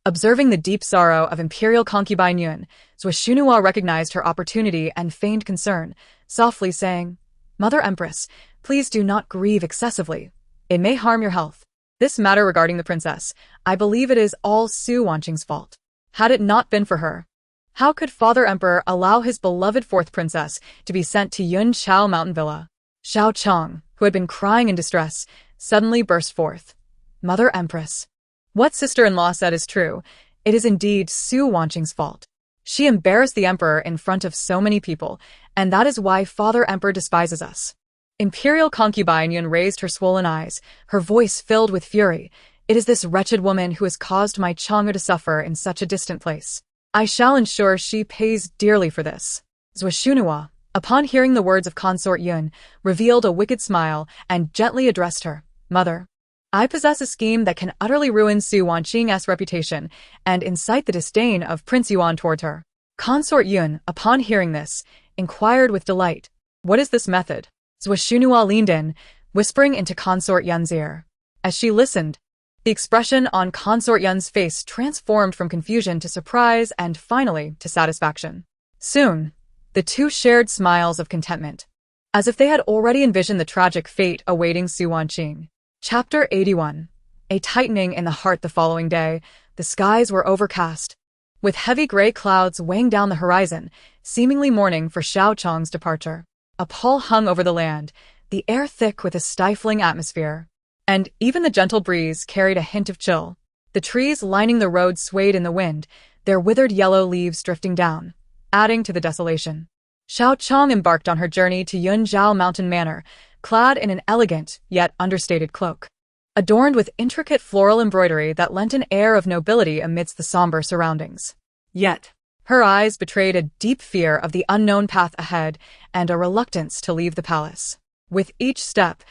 Observing the deep sorrow of Imperial concubine Yuan, Zhuo recognized her opportunity and feigned concern, softly saying, Mother Empress, please do not grieve excessively. It may harm your health. This matter regarding the princess, I believe it is all Su Wanqing's fault. Had it not been for her, how could Father Emperor allow his beloved fourth princess to be sent to Yun Chao Mountain Villa? Xiao Chang, who had been crying in distress, suddenly burst forth. Mother Empress. What sister-in-law said is true. It is indeed Su Wanqing's fault. She embarrassed the emperor in front of so many people, and that is why Father Emperor despises us. Imperial concubine Yuan raised her swollen eyes, her voice filled with fury. It is this wretched woman who has caused my Chang'e to suffer in such a distant place. I shall ensure she pays dearly for this. Zhuo, upon hearing the words of consort Yuan, revealed a wicked smile and gently addressed her. Mother, I possess a scheme that can utterly ruin Su Wanqing's reputation and incite the disdain of Prince Yuan toward her. Consort Yuan, upon hearing this, inquired with delight. What is this method? Zhuo leaned in, whispering into Consort Yuan's ear. As she listened, the expression on Consort Yuan's face transformed from confusion to surprise and finally to satisfaction. Soon, the two shared smiles of contentment, as if they had already envisioned the tragic fate awaiting Su Wanqing. Chapter 81. A tightening in the heart the following day, the skies were overcast, with heavy gray clouds weighing down the horizon, seemingly mourning for Xiao Chang's departure. A pall hung over the land, the air thick with a stifling atmosphere, and even the gentle breeze carried a hint of chill. The trees lining the road swayed in the wind, their withered yellow leaves drifting down, adding to the desolation. Xiao Chang embarked on her journey to Yunzhao Mountain Manor, clad in an elegant yet understated cloak, adorned with intricate floral embroidery that lent an air of nobility amidst the somber surroundings. Yet, her eyes betrayed a deep fear of the unknown path ahead and a reluctance to leave the palace. With each step,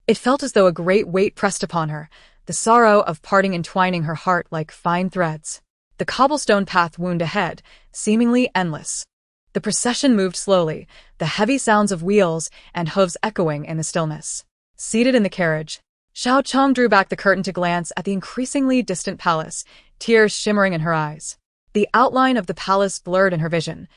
it felt as though a great weight pressed upon her, the sorrow of parting entwining her heart like fine threads. The cobblestone path wound ahead, seemingly endless. The procession moved slowly, the heavy sounds of wheels and hooves echoing in the stillness. Seated in the carriage, Xiao Chang drew back the curtain to glance at the increasingly distant palace, tears shimmering in her eyes. The outline of the palace blurred in her vision,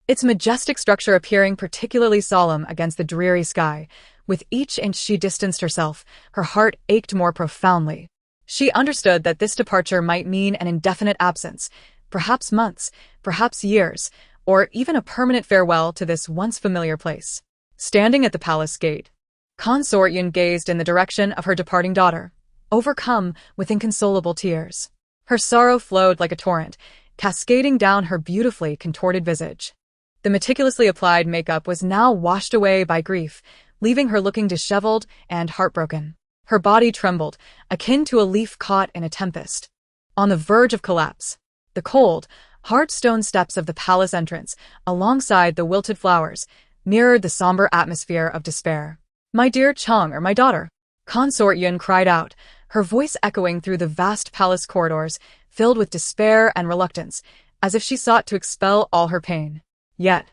its majestic structure appearing particularly solemn against the dreary sky. With each inch she distanced herself, her heart ached more profoundly. She understood that this departure might mean an indefinite absence, perhaps months, perhaps years, or even a permanent farewell to this once familiar place. Standing at the palace gate, Consort Yuan gazed in the direction of her departing daughter, overcome with inconsolable tears. Her sorrow flowed like a torrent, cascading down her beautifully contorted visage. The meticulously applied makeup was now washed away by grief, leaving her looking disheveled and heartbroken. Her body trembled, akin to a leaf caught in a tempest, on the verge of collapse. The cold, hard stone steps of the palace entrance, alongside the wilted flowers, mirrored the somber atmosphere of despair. My dear Chang, or my daughter, Consort Yuan cried out, her voice echoing through the vast palace corridors, filled with despair and reluctance, as if she sought to expel all her pain. Yet,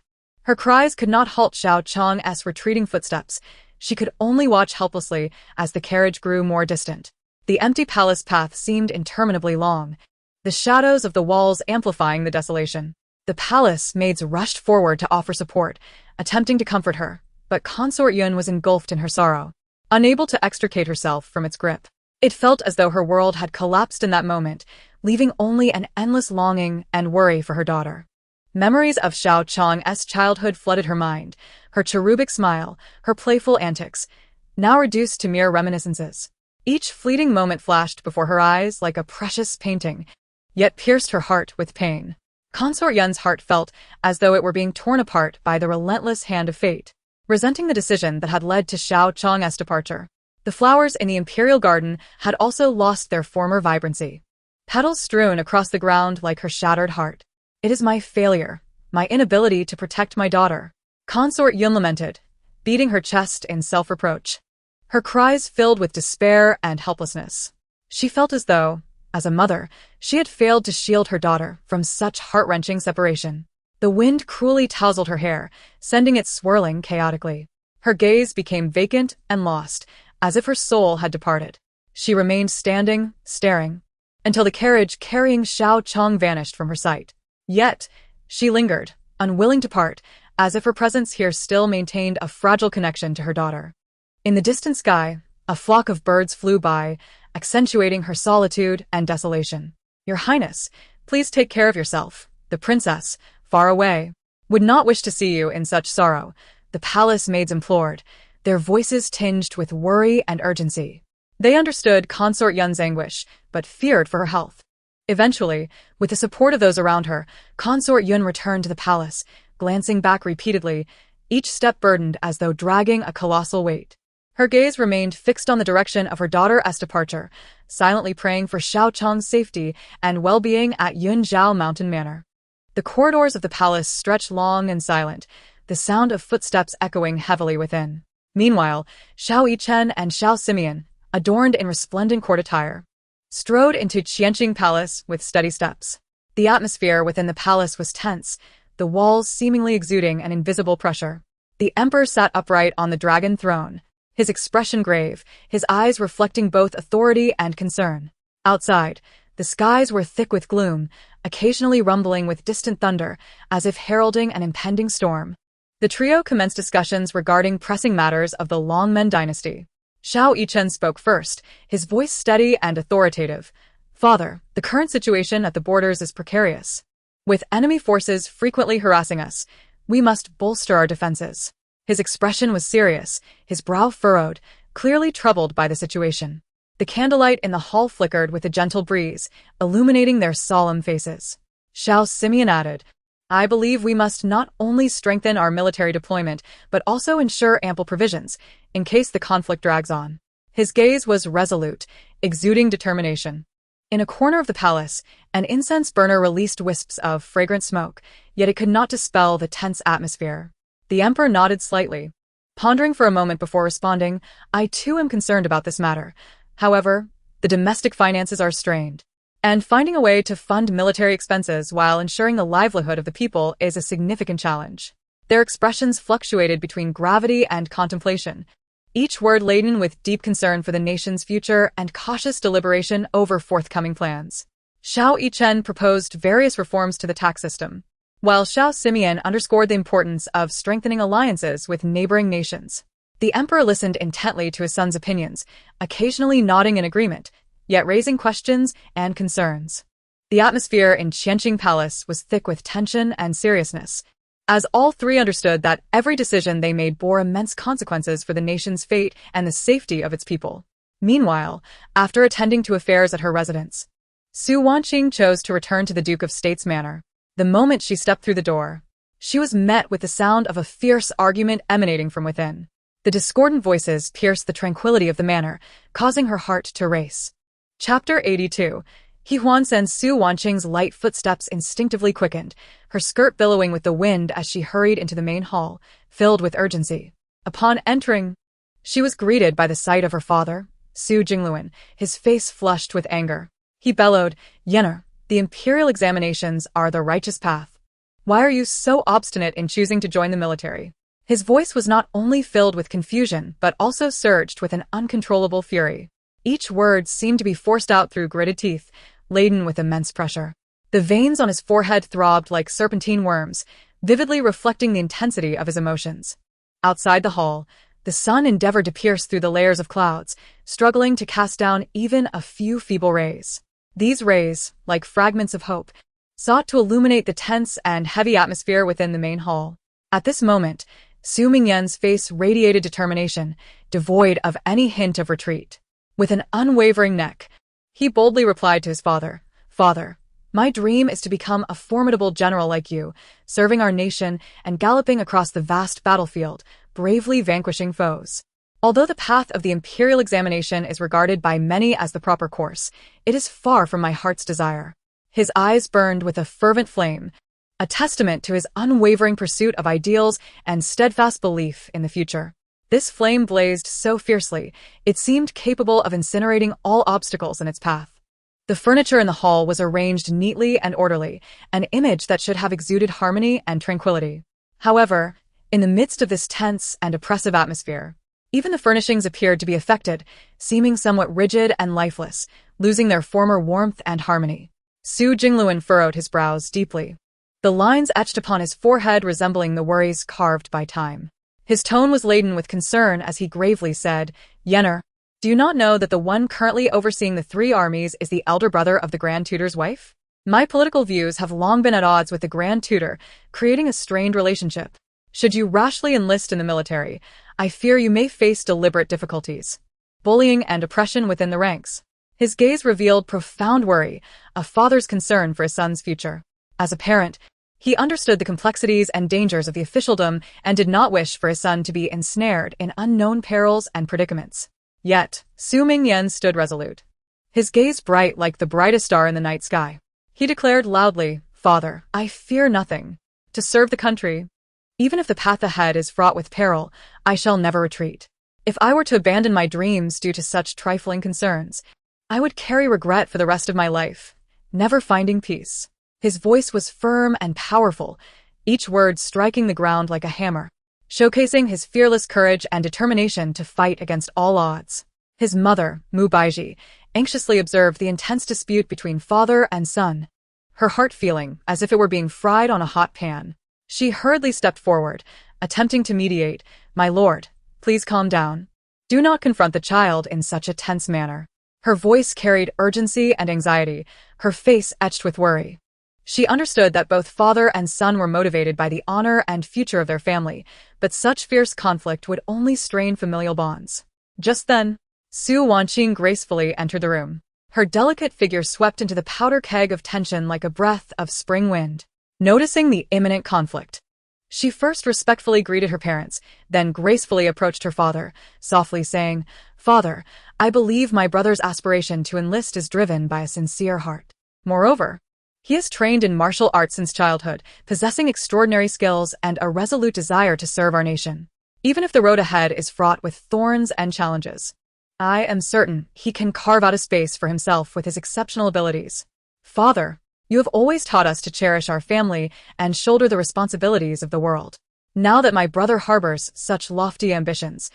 her cries could not halt Xiao Chang's retreating footsteps. She could only watch helplessly as the carriage grew more distant. The empty palace path seemed interminably long, the shadows of the walls amplifying the desolation. The palace maids rushed forward to offer support, attempting to comfort her, but Consort Yuan was engulfed in her sorrow, unable to extricate herself from its grip. It felt as though her world had collapsed in that moment, leaving only an endless longing and worry for her daughter. Memories of Xiao Chang's childhood flooded her mind, her cherubic smile, her playful antics, now reduced to mere reminiscences. Each fleeting moment flashed before her eyes like a precious painting, yet pierced her heart with pain. Consort Yuan's heart felt as though it were being torn apart by the relentless hand of fate, resenting the decision that had led to Xiao Chang's departure. The flowers in the imperial garden had also lost their former vibrancy. petals strewn across the ground like her shattered heart. It is my failure, my inability to protect my daughter. Consort Yun lamented, beating her chest in self-reproach. Her cries filled with despair and helplessness. She felt as though, as a mother, she had failed to shield her daughter from such heart-wrenching separation. The wind cruelly tousled her hair, sending it swirling chaotically. Her gaze became vacant and lost, as if her soul had departed. She remained standing, staring, until the carriage carrying Xiao Chong vanished from her sight. Yet, she lingered, unwilling to part, as if her presence here still maintained a fragile connection to her daughter. In the distant sky, a flock of birds flew by, accentuating her solitude and desolation. Your Highness, please take care of yourself. The princess, far away, would not wish to see you in such sorrow, the palace maids implored, their voices tinged with worry and urgency. They understood Consort Yun's anguish, but feared for her health. Eventually, with the support of those around her, Consort Yun returned to the palace, glancing back repeatedly, each step burdened as though dragging a colossal weight. Her gaze remained fixed on the direction of her daughter's departure, silently praying for Xiao Chong's safety and well-being at Yunzhao Mountain Manor. The corridors of the palace stretched long and silent, the sound of footsteps echoing heavily within. Meanwhile, Xiao Yichen and Xiao Simeon, adorned in resplendent court attire, strode into Qianqing Palace with steady steps. The atmosphere within the palace was tense, the walls seemingly exuding an invisible pressure. The emperor sat upright on the dragon throne, his expression grave, his eyes reflecting both authority and concern. Outside, the skies were thick with gloom, occasionally rumbling with distant thunder, as if heralding an impending storm. The trio commenced discussions regarding pressing matters of the Longmen dynasty. Xiao Yichen spoke first, his voice steady and authoritative. Father, the current situation at the borders is precarious. With enemy forces frequently harassing us, we must bolster our defenses. His expression was serious, his brow furrowed, clearly troubled by the situation. The candlelight in the hall flickered with a gentle breeze, illuminating their solemn faces. Xiao Simeon added, I believe we must not only strengthen our military deployment, but also ensure ample provisions, in case the conflict drags on. His gaze was resolute, exuding determination. In a corner of the palace, an incense burner released wisps of fragrant smoke, yet it could not dispel the tense atmosphere. The emperor nodded slightly, pondering for a moment before responding, I too am concerned about this matter. However, the domestic finances are strained, and finding a way to fund military expenses while ensuring the livelihood of the people is a significant challenge. Their expressions fluctuated between gravity and contemplation, each word laden with deep concern for the nation's future and cautious deliberation over forthcoming plans. Xiao Yichen proposed various reforms to the tax system, while Xiao Simeon underscored the importance of strengthening alliances with neighboring nations. The emperor listened intently to his son's opinions, occasionally nodding in agreement, yet raising questions and concerns. The atmosphere in Qianqing Palace was thick with tension and seriousness, as all three understood that every decision they made bore immense consequences for the nation's fate and the safety of its people. Meanwhile, after attending to affairs at her residence, Wanqing chose to return to the Duke of State's manor. The moment she stepped through the door, she was met with the sound of a fierce argument emanating from within. The discordant voices pierced the tranquility of the manor, causing her heart to race. Chapter 82. Yuan and Wanqing's light footsteps instinctively quickened, her skirt billowing with the wind as she hurried into the main hall, filled with urgency. Upon entering, she was greeted by the sight of her father, Jingluen, his face flushed with anger. He bellowed, Yener, the imperial examinations are the righteous path. Why are you so obstinate in choosing to join the military? His voice was not only filled with confusion, but also surged with an uncontrollable fury. Each word seemed to be forced out through gritted teeth, laden with immense pressure. The veins on his forehead throbbed like serpentine worms, vividly reflecting the intensity of his emotions. Outside the hall, the sun endeavored to pierce through the layers of clouds, struggling to cast down even a few feeble rays. These rays, like fragments of hope, sought to illuminate the tense and heavy atmosphere within the main hall. At this moment, Su Mingyan's face radiated determination, devoid of any hint of retreat. With an unwavering neck, he boldly replied to his father, Father, my dream is to become a formidable general like you, serving our nation and galloping across the vast battlefield, bravely vanquishing foes. Although the path of the imperial examination is regarded by many as the proper course, it is far from my heart's desire. His eyes burned with a fervent flame, a testament to his unwavering pursuit of ideals and steadfast belief in the future. This flame blazed so fiercely, it seemed capable of incinerating all obstacles in its path. The furniture in the hall was arranged neatly and orderly, an image that should have exuded harmony and tranquility. However, in the midst of this tense and oppressive atmosphere, even the furnishings appeared to be affected, seeming somewhat rigid and lifeless, losing their former warmth and harmony. Su Jingluan furrowed his brows deeply, the lines etched upon his forehead resembling the worries carved by time. His tone was laden with concern as he gravely said, "Yener, do you not know that the one currently overseeing the 3 armies is the elder brother of the Grand Tutor's wife? My political views have long been at odds with the Grand Tutor, creating a strained relationship. Should you rashly enlist in the military, I fear you may face deliberate difficulties, bullying and oppression within the ranks." His gaze revealed profound worry, a father's concern for his son's future. As a parent, he understood the complexities and dangers of the officialdom and did not wish for his son to be ensnared in unknown perils and predicaments. Yet, Su Mingyan stood resolute, his gaze bright like the brightest star in the night sky. He declared loudly, "Father, I fear nothing. To serve the country, even if the path ahead is fraught with peril, I shall never retreat. If I were to abandon my dreams due to such trifling concerns, I would carry regret for the rest of my life, never finding peace." His voice was firm and powerful, each word striking the ground like a hammer, showcasing his fearless courage and determination to fight against all odds. His mother, Mu Baiji, anxiously observed the intense dispute between father and son, her heart feeling as if it were being fried on a hot pan. She hurriedly stepped forward, attempting to mediate. "My lord, please calm down. Do not confront the child in such a tense manner." Her voice carried urgency and anxiety, her face etched with worry. She understood that both father and son were motivated by the honor and future of their family, but such fierce conflict would only strain familial bonds. Just then, Su Wanqing gracefully entered the room. Her delicate figure swept into the powder keg of tension like a breath of spring wind. Noticing the imminent conflict, she first respectfully greeted her parents, then gracefully approached her father, softly saying, "Father, I believe my brother's aspiration to enlist is driven by a sincere heart. Moreover, he is trained in martial arts since childhood, possessing extraordinary skills and a resolute desire to serve our nation. Even if the road ahead is fraught with thorns and challenges, I am certain he can carve out a space for himself with his exceptional abilities. Father, you have always taught us to cherish our family and shoulder the responsibilities of the world. Now that my brother harbors such lofty ambitions,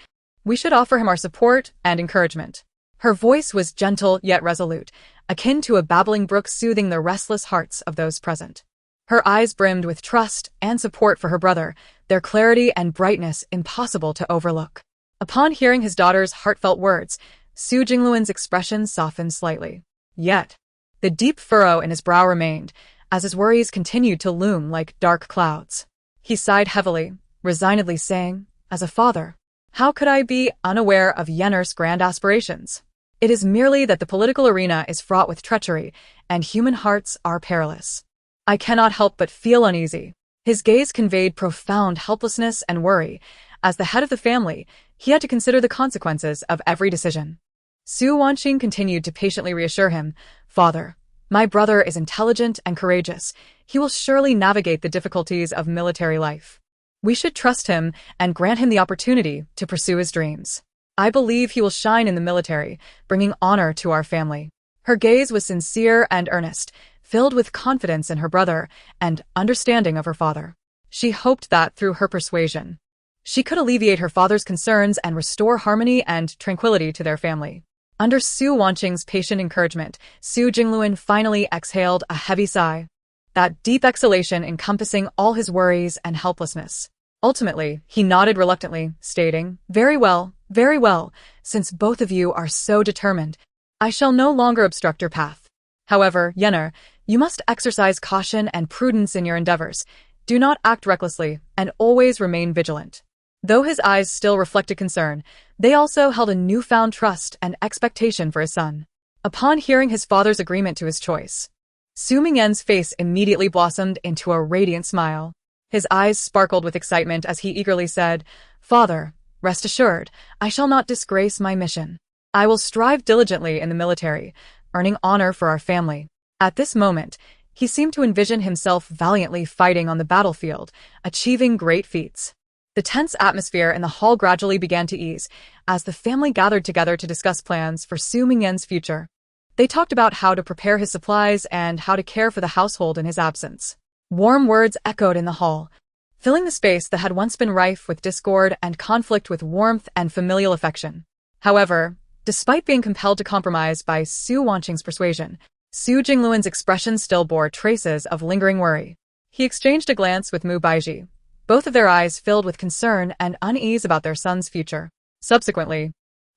we should offer him our support and encouragement." Her voice was gentle yet resolute, akin to a babbling brook soothing the restless hearts of those present. Her eyes brimmed with trust and support for her brother, their clarity and brightness impossible to overlook. Upon hearing his daughter's heartfelt words, Su Jingluan's expression softened slightly. Yet, the deep furrow in his brow remained, as his worries continued to loom like dark clouds. He sighed heavily, resignedly saying, "As a father, how could I be unaware of Yener's grand aspirations? It is merely that the political arena is fraught with treachery, and human hearts are perilous. I cannot help but feel uneasy." His gaze conveyed profound helplessness and worry. As the head of the family, he had to consider the consequences of every decision. Su Wanqing continued to patiently reassure him, "Father, my brother is intelligent and courageous. He will surely navigate the difficulties of military life. We should trust him and grant him the opportunity to pursue his dreams. I believe he will shine in the military, bringing honor to our family." Her gaze was sincere and earnest, filled with confidence in her brother and understanding of her father. She hoped that through her persuasion, she could alleviate her father's concerns and restore harmony and tranquility to their family. Under Su Wanqing's patient encouragement, Su Jingluan finally exhaled a heavy sigh, that deep exhalation encompassing all his worries and helplessness. Ultimately, he nodded reluctantly, stating, very well, since both of you are so determined, I shall no longer obstruct your path. However, Yener, you must exercise caution and prudence in your endeavors. Do not act recklessly, and always remain vigilant." Though his eyes still reflected concern, they also held a newfound trust and expectation for his son. Upon hearing his father's agreement to his choice, Su Mingyan's face immediately blossomed into a radiant smile. His eyes sparkled with excitement as he eagerly said, "Father, Rest assured, I shall not disgrace my mission. I will strive diligently in the military, earning honor for our family. At this moment, he seemed to envision himself valiantly fighting on the battlefield, achieving great feats. The tense atmosphere in the hall gradually began to ease as the family gathered together to discuss plans for Su Mingyan's future. They talked about how to prepare his supplies and how to care for the household in his absence. Warm words echoed in the hall, filling the space that had once been rife with discord and conflict with warmth and familial affection. However, despite being compelled to compromise by Su Wanqing's persuasion, Su Jingluan's expression still bore traces of lingering worry. He exchanged a glance with Mu Baizhi, both of their eyes filled with concern and unease about their son's future. Subsequently,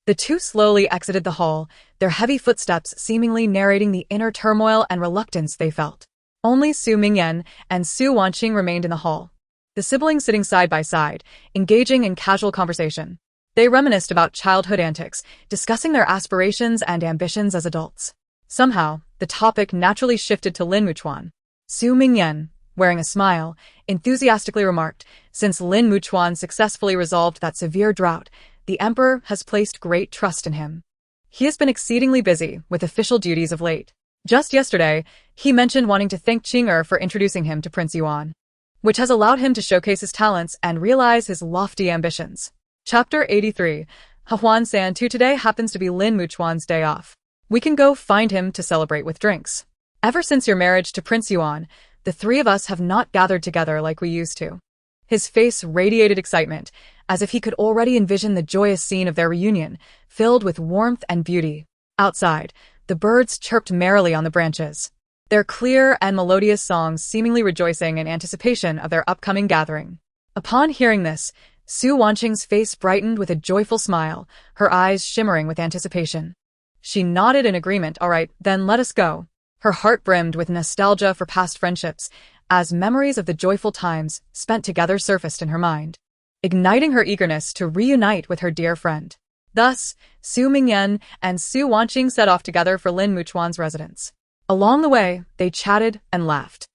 the two slowly exited the hall, their heavy footsteps seemingly narrating the inner turmoil and reluctance they felt. Only Su Mingyan and Su Wanqing remained in the hall, the siblings sitting side by side, engaging in casual conversation. They reminisced about childhood antics, discussing their aspirations and ambitions as adults. Somehow, the topic naturally shifted to Lin Muchuan. Su Mingyan, wearing a smile, enthusiastically remarked, "Since Lin Muchuan successfully resolved that severe drought, the emperor has placed great trust in him. He has been exceedingly busy with official duties of late. Just yesterday, he mentioned wanting to thank Qing'er for introducing him to Prince Yuan, which has allowed him to showcase his talents and realize his lofty ambitions." Chapter 83. Huan San 2. Today happens to be Lin Muchuan's day off. We can go find him to celebrate with drinks. Ever since your marriage to Prince Yuan, the three of us have not gathered together like we used to. His face radiated excitement, as if he could already envision the joyous scene of their reunion, filled with warmth and beauty. Outside, the birds chirped merrily on the branches, their clear and melodious songs seemingly rejoicing in anticipation of their upcoming gathering. Upon hearing this, Su Wanqing's face brightened with a joyful smile, her eyes shimmering with anticipation. She nodded in agreement. "All right, then let us go." Her heart brimmed with nostalgia for past friendships, as memories of the joyful times spent together surfaced in her mind, igniting her eagerness to reunite with her dear friend. Thus, Su Mingyan and Su Wanqing set off together for Lin Muchuan's residence. Along the way, they chatted and laughed,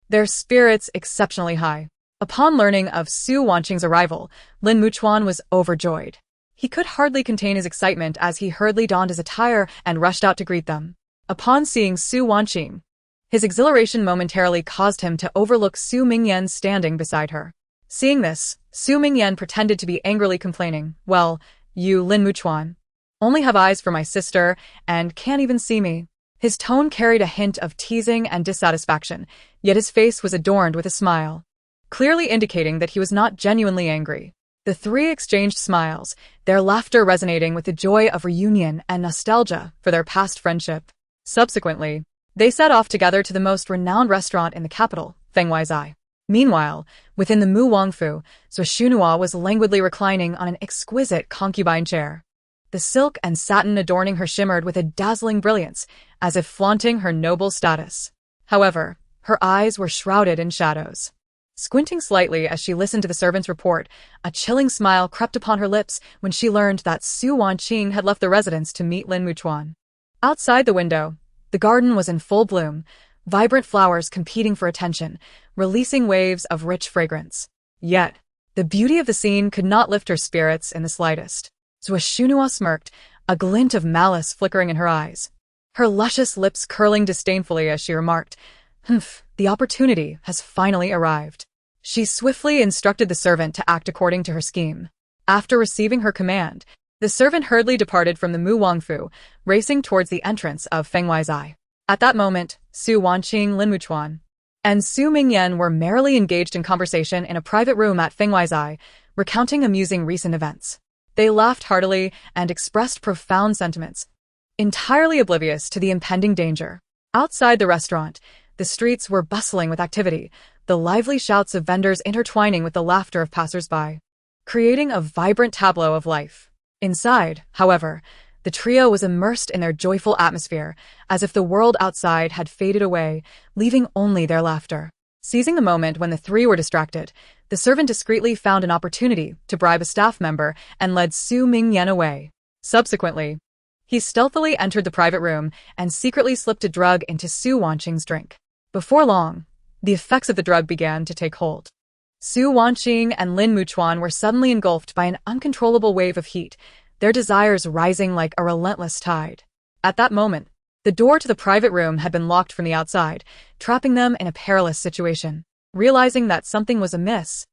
their spirits exceptionally high. Upon learning of Su Wanqing's arrival, Lin Muchuan was overjoyed. He could hardly contain his excitement as he hurriedly donned his attire and rushed out to greet them. Upon seeing Su Wanqing, his exhilaration momentarily caused him to overlook Su Mingyan standing beside her. Seeing this, Su Mingyan pretended to be angrily complaining, "Well, you, Lin Muchuan, only have eyes for my sister and can't even see me." His tone carried a hint of teasing and dissatisfaction, yet his face was adorned with a smile, clearly indicating that he was not genuinely angry. The three exchanged smiles, their laughter resonating with the joy of reunion and nostalgia for their past friendship. Subsequently, they set off together to the most renowned restaurant in the capital, Fenghuaizai. Meanwhile, within the Mu Wangfu, Zuoshunhua was languidly reclining on an exquisite concubine chair. The silk and satin adorning her shimmered with a dazzling brilliance, as if flaunting her noble status. However, her eyes were shrouded in shadows. Squinting slightly as she listened to the servant's report, a chilling smile crept upon her lips when she learned that Su Wanqing had left the residence to meet Lin Muchuan. Outside the window, the garden was in full bloom, vibrant flowers competing for attention, releasing waves of rich fragrance. Yet, the beauty of the scene could not lift her spirits in the slightest. Zuoshunhua smirked, a glint of malice flickering in her eyes, her luscious lips curling disdainfully as she remarked, "Humph, the opportunity has finally arrived." She swiftly instructed the servant to act according to her scheme. After receiving her command, the servant hurriedly departed from the Mu Wangfu, racing towards the entrance of Fenghuaizai. At that moment, Su Wanqing, Lin Muchuan, and Su Mingyan were merrily engaged in conversation in a private room at Fenghuaizai, recounting amusing recent events. They laughed heartily and expressed profound sentiments, entirely oblivious to the impending danger. Outside the restaurant, the streets were bustling with activity, the lively shouts of vendors intertwining with the laughter of passers-by, creating a vibrant tableau of life. Inside, however, the trio was immersed in their joyful atmosphere, as if the world outside had faded away, leaving only their laughter. Seizing the moment when the three were distracted, the servant discreetly found an opportunity to bribe a staff member and led Su Mingyan away. Subsequently, he stealthily entered the private room and secretly slipped a drug into Su Wanqing's drink. Before long, the effects of the drug began to take hold. Su Wanqing and Lin Muchuan were suddenly engulfed by an uncontrollable wave of heat, their desires rising like a relentless tide. At that moment, the door to the private room had been locked from the outside, trapping them in a perilous situation. Realizing that something was amiss,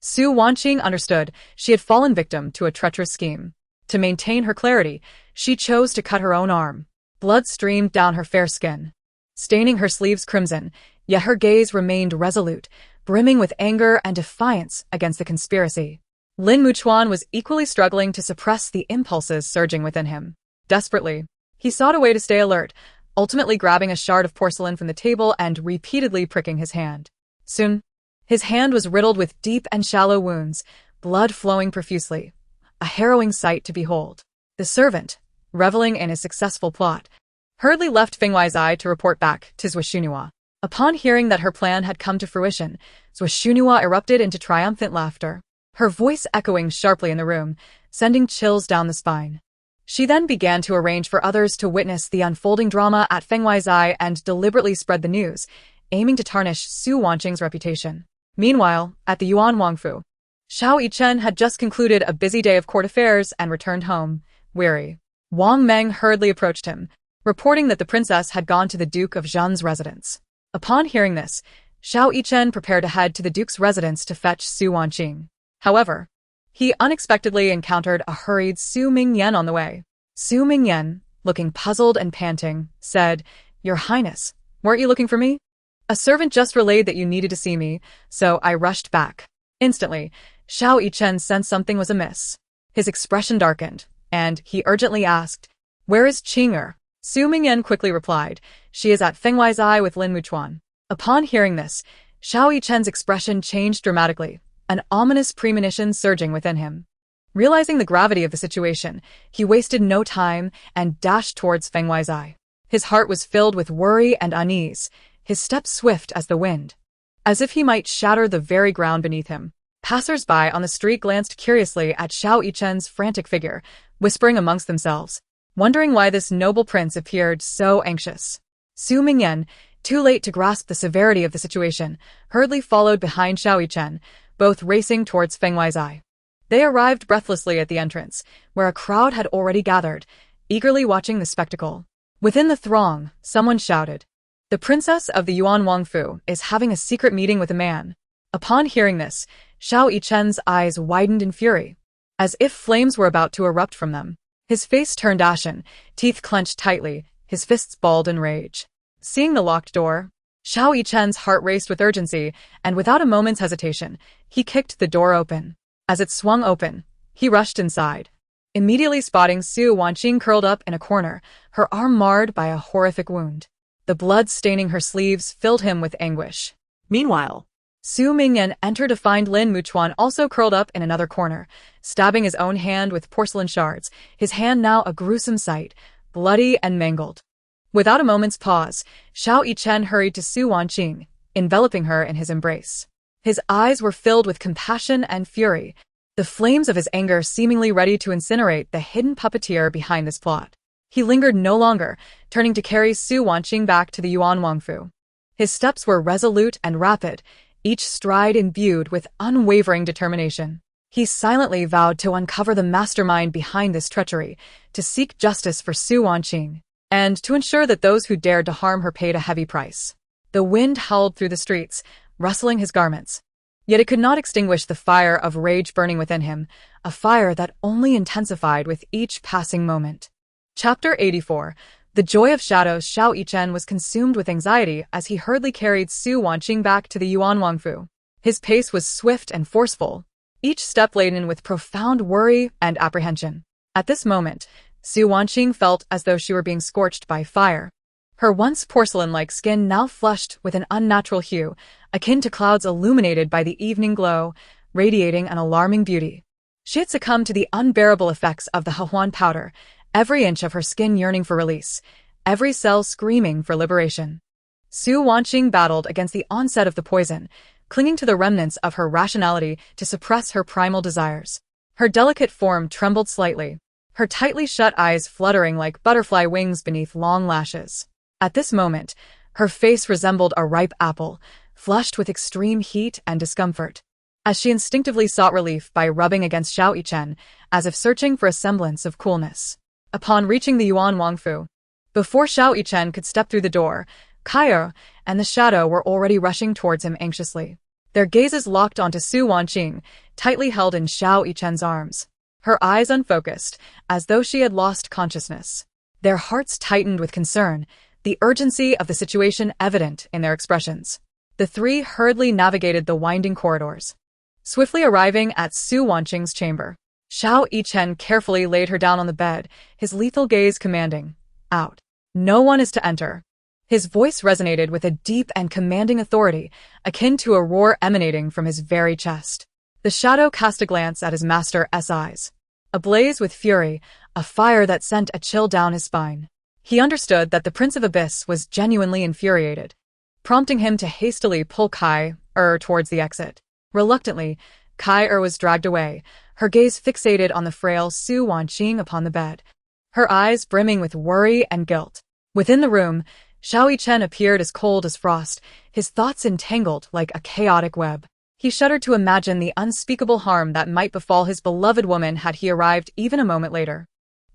Su Wanqing understood she had fallen victim to a treacherous scheme. To maintain her clarity, she chose to cut her own arm. Blood streamed down her fair skin, staining her sleeves crimson, yet her gaze remained resolute, brimming with anger and defiance against the conspiracy. Lin Muchuan was equally struggling to suppress the impulses surging within him. Desperately, he sought a way to stay alert, ultimately grabbing a shard of porcelain from the table and repeatedly pricking his hand. Soon, his hand was riddled with deep and shallow wounds, blood flowing profusely, a harrowing sight to behold. The servant, reveling in his successful plot, hurriedly left Fenghuai's to report back to Zhuo. Upon hearing that her plan had come to fruition, Zhuo erupted into triumphant laughter, her voice echoing sharply in the room, sending chills down the spine. She then began to arrange for others to witness the unfolding drama at Fenghuai's and deliberately spread the news, aiming to tarnish Su Wanqing's reputation. Meanwhile, at the Yuan Wangfu, Yichen had just concluded a busy day of court affairs and returned home, weary. Wang Meng hurriedly approached him, reporting that the princess had gone to the Duke of Zhenguo's residence. Upon hearing this, Yichen prepared to head to the Duke's residence to fetch Su Wanqing. However, he unexpectedly encountered a hurried Su Mingyan on the way. Su Mingyan, looking puzzled and panting, said, "Your Highness, weren't you looking for me? A servant just relayed that you needed to see me, so I rushed back." Instantly, Yichen sensed something was amiss. His expression darkened, and he urgently asked, "Where is Qing'er?" Su Mingyan quickly replied, "She is at Fenghuai's with Lin Muchuan." Upon hearing this, Yichen's expression changed dramatically, an ominous premonition surging within him. Realizing the gravity of the situation, he wasted no time and dashed towards Fenghuai's. His heart was filled with worry and unease, his steps swift as the wind, as if he might shatter the very ground beneath him. Passers-by on the street glanced curiously at Yichen's frantic figure, whispering amongst themselves, wondering why this noble prince appeared so anxious. Su Mingyan, too late to grasp the severity of the situation, hurriedly followed behind Yichen, both racing towards Fenghuai's. They arrived breathlessly at the entrance, where a crowd had already gathered, eagerly watching the spectacle. Within the throng, someone shouted, "The princess of the Yuan Wangfu is having a secret meeting with a man." Upon hearing this, Yichen's eyes widened in fury, as if flames were about to erupt from them. His face turned ashen, teeth clenched tightly, his fists balled in rage. Seeing the locked door, Yichen's heart raced with urgency, and without a moment's hesitation, he kicked the door open. As it swung open, he rushed inside, immediately spotting Su Wanqing curled up in a corner, her arm marred by a horrific wound. The blood staining her sleeves filled him with anguish. Meanwhile, Su Mingyan entered to find Lin Muchuan also curled up in another corner, stabbing his own hand with porcelain shards, his hand now a gruesome sight, bloody and mangled. Without a moment's pause, Yichen hurried to Su Wanqing, enveloping her in his embrace. His eyes were filled with compassion and fury, the flames of his anger seemingly ready to incinerate the hidden puppeteer behind this plot. He lingered no longer, turning to carry Su Wanqing back to the Yuan Wangfu. His steps were resolute and rapid, each stride imbued with unwavering determination. He silently vowed to uncover the mastermind behind this treachery, to seek justice for Su Wanqing, and to ensure that those who dared to harm her paid a heavy price. The wind howled through the streets, rustling his garments. Yet it could not extinguish the fire of rage burning within him, a fire that only intensified with each passing moment. Chapter 84. The Joy of Shadows. Yichen was consumed with anxiety as he hurriedly carried Su Wanqing back to the Yuan Wangfu. His pace was swift and forceful, each step laden with profound worry and apprehension. At this moment, Su Wanqing felt as though she were being scorched by fire. Her once porcelain-like skin now flushed with an unnatural hue, akin to clouds illuminated by the evening glow, radiating an alarming beauty. She had succumbed to the unbearable effects of the Huan powder, every inch of her skin yearning for release, every cell screaming for liberation. Su Wanqing battled against the onset of the poison, clinging to the remnants of her rationality to suppress her primal desires. Her delicate form trembled slightly, her tightly shut eyes fluttering like butterfly wings beneath long lashes. At this moment, her face resembled a ripe apple, flushed with extreme heat and discomfort. as she instinctively sought relief by rubbing against Xiao Yichen, as if searching for a semblance of coolness. Upon reaching the Yuan Wangfu, before Xiao Yichen could step through the door, Xiao and the shadow were already rushing towards him anxiously. Their gazes locked onto Su Wanqing, tightly held in Xiao Yichen's arms, her eyes unfocused, as though she had lost consciousness. Their hearts tightened with concern, the urgency of the situation evident in their expressions. The three hurriedly navigated the winding corridors, swiftly arriving at Su Wanqing's chamber. Xiao Yichen carefully laid her down on the bed, his lethal gaze commanding, "Out. No one is to enter." His voice resonated with a deep and commanding authority, akin to a roar emanating from his very chest. The shadow cast a glance at his master's eyes, ablaze with fury, a fire that sent a chill down his spine. He understood that the Prince of Abyss was genuinely infuriated, prompting him to hastily pull Kai towards the exit. Reluctantly, Kai was dragged away, her gaze fixated on the frail Su Wanqing upon the bed, her eyes brimming with worry and guilt. Within the room, Xiao Yichen appeared as cold as frost, his thoughts entangled like a chaotic web. He shuddered to imagine the unspeakable harm that might befall his beloved woman had he arrived even a moment later.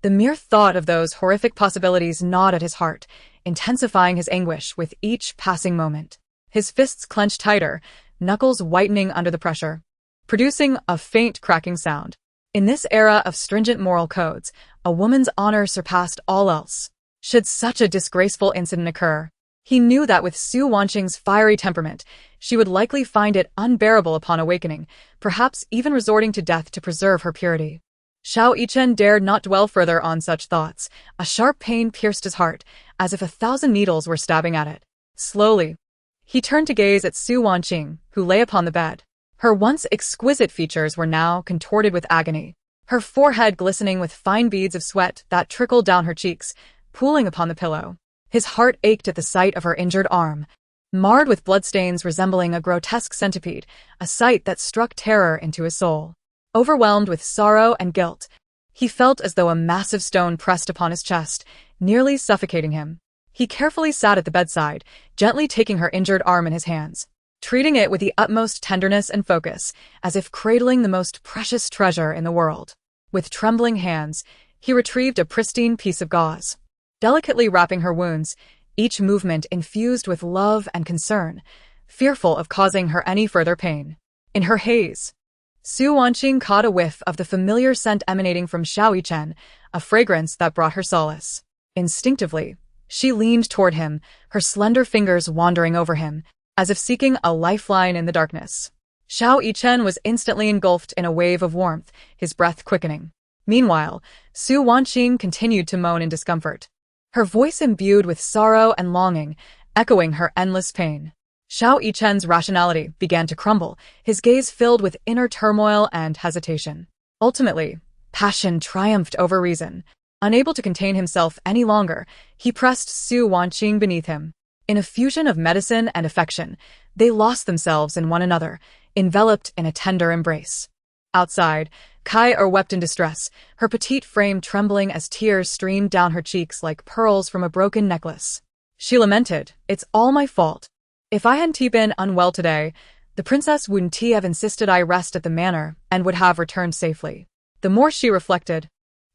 The mere thought of those horrific possibilities gnawed at his heart, intensifying his anguish with each passing moment. His fists clenched tighter, knuckles whitening under the pressure, producing a faint cracking sound. In this era of stringent moral codes, a woman's honor surpassed all else. Should such a disgraceful incident occur, he knew that with Su Wanqing's fiery temperament, she would likely find it unbearable upon awakening, perhaps even resorting to death to preserve her purity. Xiao Yichen dared not dwell further on such thoughts. A sharp pain pierced his heart, as if 1,000 needles were stabbing at it. Slowly, he turned to gaze at Su Wanqing, who lay upon the bed. Her once exquisite features were now contorted with agony, her forehead glistening with fine beads of sweat that trickled down her cheeks, pooling upon the pillow. His heart ached at the sight of her injured arm, marred with bloodstains resembling a grotesque centipede, a sight that struck terror into his soul. Overwhelmed with sorrow and guilt, he felt as though a massive stone pressed upon his chest, nearly suffocating him. He carefully sat at the bedside, gently taking her injured arm in his hands, treating it with the utmost tenderness and focus, as if cradling the most precious treasure in the world. With trembling hands, he retrieved a pristine piece of gauze, delicately wrapping her wounds, each movement infused with love and concern, fearful of causing her any further pain. In her haze, Su Wanqing caught a whiff of the familiar scent emanating from Xiao Yichen, a fragrance that brought her solace. Instinctively, she leaned toward him, her slender fingers wandering over him, as if seeking a lifeline in the darkness. Xiao Yichen was instantly engulfed in a wave of warmth, his breath quickening. Meanwhile, Su Wanqing continued to moan in discomfort, her voice imbued with sorrow and longing, echoing her endless pain. Xiao Yichen's rationality began to crumble, his gaze filled with inner turmoil and hesitation. Ultimately, passion triumphed over reason. Unable to contain himself any longer, he pressed Su Wanqing beneath him. In a fusion of medicine and affection, they lost themselves in one another, enveloped in a tender embrace. Outside, Kai wept in distress, her petite frame trembling as tears streamed down her cheeks like pearls from a broken necklace. She lamented, "It's all my fault. If I hadn't been unwell today, the princess wouldn't have insisted I rest at the manor and would have returned safely." The more she reflected,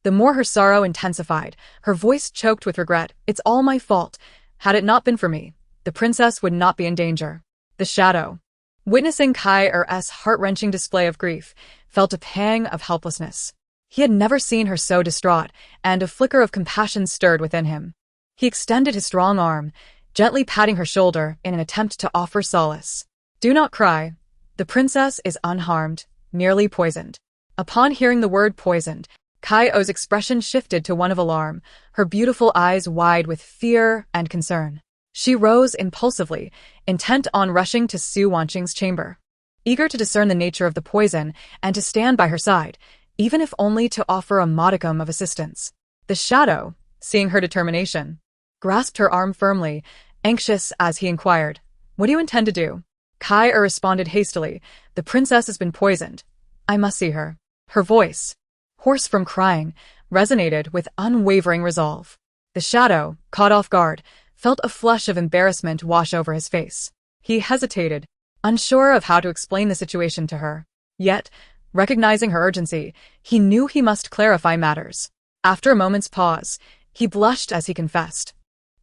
the more her sorrow intensified, her voice choked with regret. "It's all my fault. Had it not been for me, the princess would not be in danger." The shadow, witnessing Kai's heart-wrenching display of grief, felt a pang of helplessness. He had never seen her so distraught, and a flicker of compassion stirred within him. He extended his strong arm, gently patting her shoulder in an attempt to offer solace. "Do not cry. The princess is unharmed, merely poisoned." Upon hearing the word poisoned, Kai's expression shifted to one of alarm, her beautiful eyes wide with fear and concern. She rose impulsively, intent on rushing to Su Wanqing's chamber, eager to discern the nature of the poison and to stand by her side, even if only to offer a modicum of assistance. The shadow, seeing her determination, grasped her arm firmly, anxious as he inquired, "What do you intend to do?" Kai responded hastily, "The princess has been poisoned. I must see her." Her voice, hoarse from crying, resonated with unwavering resolve. The shadow, caught off guard, felt a flush of embarrassment wash over his face. He hesitated, unsure of how to explain the situation to her. Yet, recognizing her urgency, he knew he must clarify matters. After a moment's pause, he blushed as he confessed.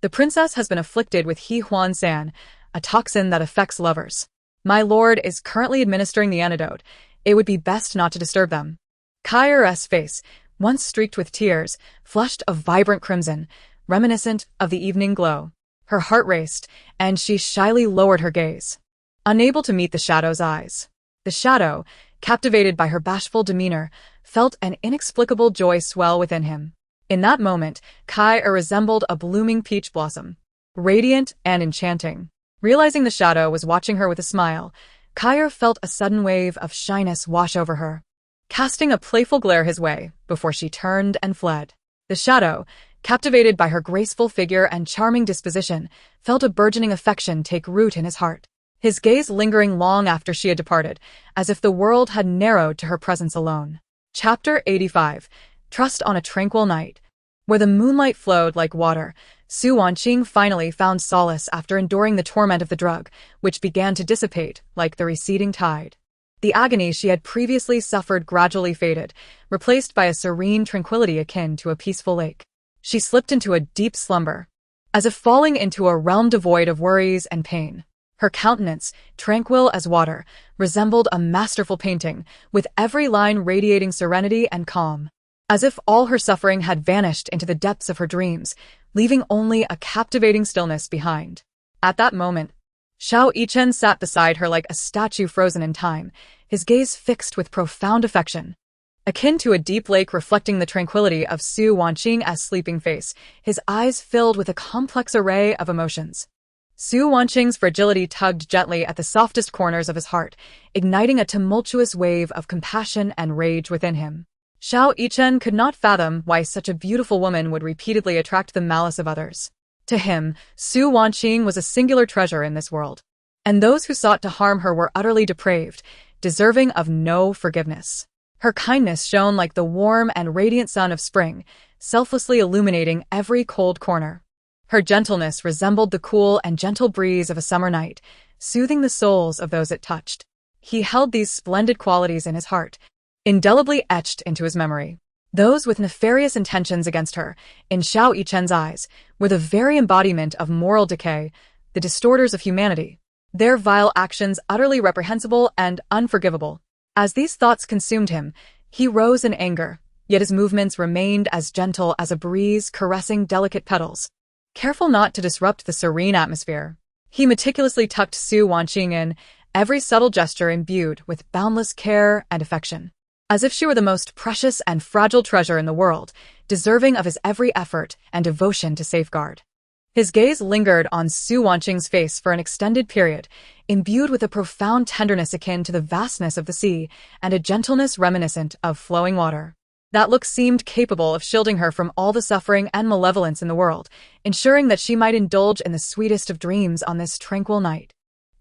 The princess has been afflicted with San, a toxin that affects lovers. My lord is currently administering the antidote. It would be best not to disturb them. Kai's face, once streaked with tears, flushed a vibrant crimson, reminiscent of the evening glow. Her heart raced, and she shyly lowered her gaze, unable to meet the shadow's eyes. The shadow, captivated by her bashful demeanor, felt an inexplicable joy swell within him. In that moment, Kai resembled a blooming peach blossom, radiant and enchanting. Realizing the shadow was watching her with a smile, Kai felt a sudden wave of shyness wash over her, casting a playful glare his way before she turned and fled. The shadow, captivated by her graceful figure and charming disposition, felt a burgeoning affection take root in his heart, his gaze lingering long after she had departed, as if the world had narrowed to her presence alone. Chapter 85. Trust on a Tranquil Night. Where the moonlight flowed like water, Wanqing finally found solace after enduring the torment of the drug, which began to dissipate like the receding tide. The agony she had previously suffered gradually faded, replaced by a serene tranquility akin to a peaceful lake. She slipped into a deep slumber, as if falling into a realm devoid of worries and pain. Her countenance, tranquil as water, resembled a masterful painting, with every line radiating serenity and calm, as if all her suffering had vanished into the depths of her dreams, leaving only a captivating stillness behind. At that moment, Yichen sat beside her like a statue frozen in time, his gaze fixed with profound affection. Akin to a deep lake reflecting the tranquility of Wanqing's sleeping face, his eyes filled with a complex array of emotions. Wanqing's fragility tugged gently at the softest corners of his heart, igniting a tumultuous wave of compassion and rage within him. Yichen could not fathom why such a beautiful woman would repeatedly attract the malice of others. To him, Wanqing was a singular treasure in this world, and those who sought to harm her were utterly depraved, deserving of no forgiveness. Her kindness shone like the warm and radiant sun of spring, selflessly illuminating every cold corner. Her gentleness resembled the cool and gentle breeze of a summer night, soothing the souls of those it touched. He held these splendid qualities in his heart, indelibly etched into his memory. Those with nefarious intentions against her, in Yichen's eyes, were the very embodiment of moral decay, the distorters of humanity, their vile actions utterly reprehensible and unforgivable. As these thoughts consumed him, he rose in anger, yet his movements remained as gentle as a breeze caressing delicate petals. Careful not to disrupt the serene atmosphere, he meticulously tucked Wanqing in, every subtle gesture imbued with boundless care and affection, as if she were the most precious and fragile treasure in the world, deserving of his every effort and devotion to safeguard. His gaze lingered on Wanqing's face for an extended period, imbued with a profound tenderness akin to the vastness of the sea and a gentleness reminiscent of flowing water. That look seemed capable of shielding her from all the suffering and malevolence in the world, ensuring that she might indulge in the sweetest of dreams on this tranquil night,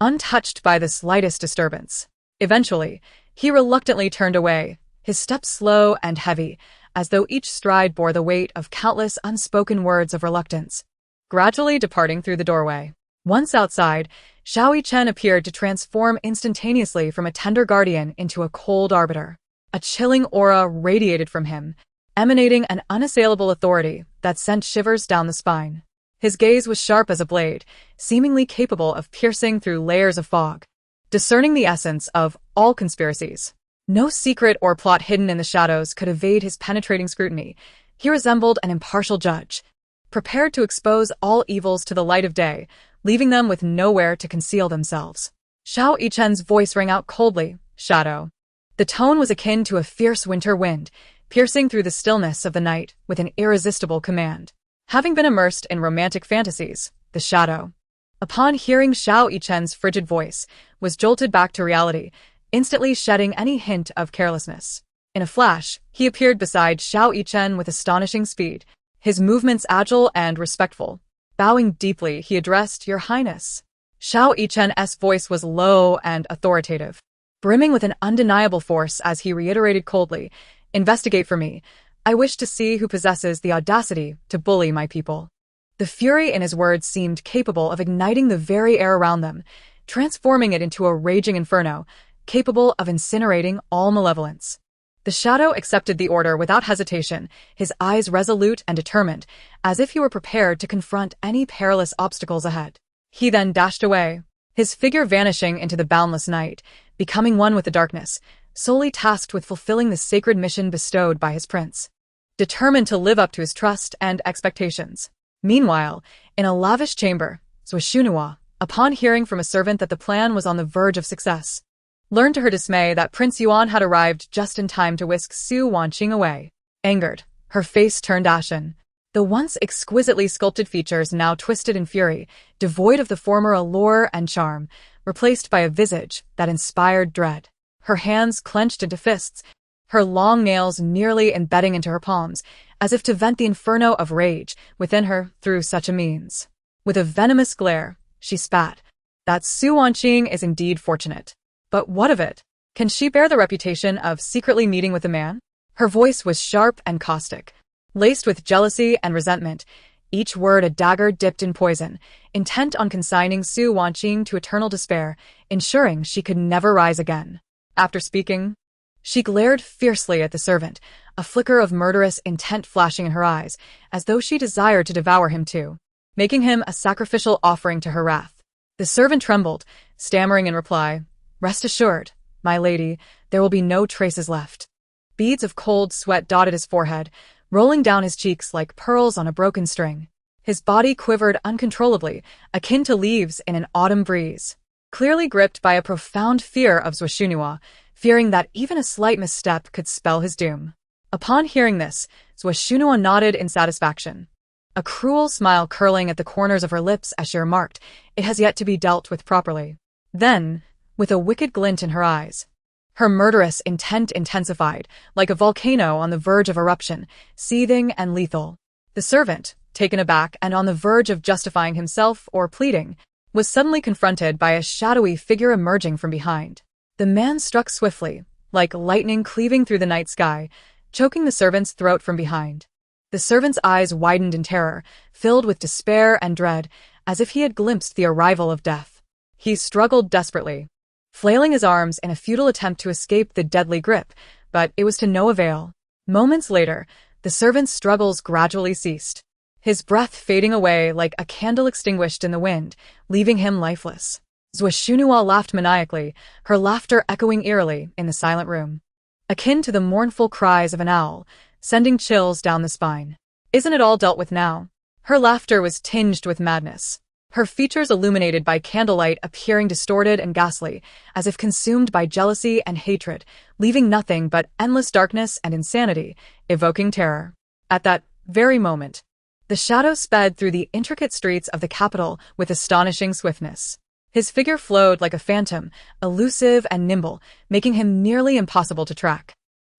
untouched by the slightest disturbance. Eventually, he reluctantly turned away, his steps slow and heavy, as though each stride bore the weight of countless unspoken words of reluctance. Gradually departing through the doorway. Once outside, Yichen appeared to transform instantaneously from a tender guardian into a cold arbiter. A chilling aura radiated from him, emanating an unassailable authority that sent shivers down the spine. His gaze was sharp as a blade, seemingly capable of piercing through layers of fog, discerning the essence of all conspiracies. No secret or plot hidden in the shadows could evade his penetrating scrutiny. He resembled an impartial judge, prepared to expose all evils to the light of day, leaving them with nowhere to conceal themselves. Yichen's voice rang out coldly, "Shadow." The tone was akin to a fierce winter wind, piercing through the stillness of the night with an irresistible command. Having been immersed in romantic fantasies, the shadow, upon hearing Yichen's frigid voice, was jolted back to reality, instantly shedding any hint of carelessness. In a flash, he appeared beside Yichen with astonishing speed, his movements agile and respectful. Bowing deeply, he addressed, "Your Highness." Yichen's voice was low and authoritative, brimming with an undeniable force as he reiterated coldly, "Investigate for me. I wish to see who possesses the audacity to bully my people." The fury in his words seemed capable of igniting the very air around them. transforming it into a raging inferno, capable of incinerating all malevolence. The shadow accepted the order without hesitation, his eyes resolute and determined, as if he were prepared to confront any perilous obstacles ahead. He then dashed away, his figure vanishing into the boundless night, becoming one with the darkness, solely tasked with fulfilling the sacred mission bestowed by his prince, determined to live up to his trust and expectations. Meanwhile, in a lavish chamber, Zhuo, upon hearing from a servant that the plan was on the verge of success, learned to her dismay that Prince Yuan had arrived just in time to whisk Wanqing away. Angered, her face turned ashen. The once exquisitely sculpted features now twisted in fury, devoid of the former allure and charm, replaced by a visage that inspired dread. Her hands clenched into fists, her long nails nearly embedding into her palms, as if to vent the inferno of rage within her through such a means. With a venomous glare, she spat. That Wanqing is indeed fortunate. But what of it? Can she bear the reputation of secretly meeting with a man? Her voice was sharp and caustic, laced with jealousy and resentment, each word a dagger dipped in poison, intent on consigning Wanqing to eternal despair, ensuring she could never rise again. After speaking, she glared fiercely at the servant, a flicker of murderous intent flashing in her eyes, as though she desired to devour him too, making him a sacrificial offering to her wrath. The servant trembled, stammering in reply, "Rest assured, my lady, there will be no traces left." Beads of cold sweat dotted his forehead, rolling down his cheeks like pearls on a broken string. His body quivered uncontrollably, akin to leaves in an autumn breeze. Clearly gripped by a profound fear of Zhuo, fearing that even a slight misstep could spell his doom. Upon hearing this, Zhuo nodded in satisfaction, a cruel smile curling at the corners of her lips as she remarked, "It has yet to be dealt with properly." Then, with a wicked glint in her eyes, her murderous intent intensified, like a volcano on the verge of eruption, seething and lethal. The servant, taken aback and on the verge of justifying himself or pleading, was suddenly confronted by a shadowy figure emerging from behind. The man struck swiftly, like lightning cleaving through the night sky, choking the servant's throat from behind. The servant's eyes widened in terror, filled with despair and dread, as if he had glimpsed the arrival of death. He struggled desperately, flailing his arms in a futile attempt to escape the deadly grip, but it was to no avail. Moments later, the servant's struggles gradually ceased, his breath fading away like a candle extinguished in the wind, leaving him lifeless. Zhuo laughed maniacally, her laughter echoing eerily in the silent room, akin to the mournful cries of an owl, sending chills down the spine. "Isn't it all dealt with now?" Her laughter was tinged with madness, her features illuminated by candlelight appearing distorted and ghastly, as if consumed by jealousy and hatred, leaving nothing but endless darkness and insanity, evoking terror. At that very moment, the shadow sped through the intricate streets of the capital with astonishing swiftness. His figure flowed like a phantom, elusive and nimble, making him nearly impossible to track.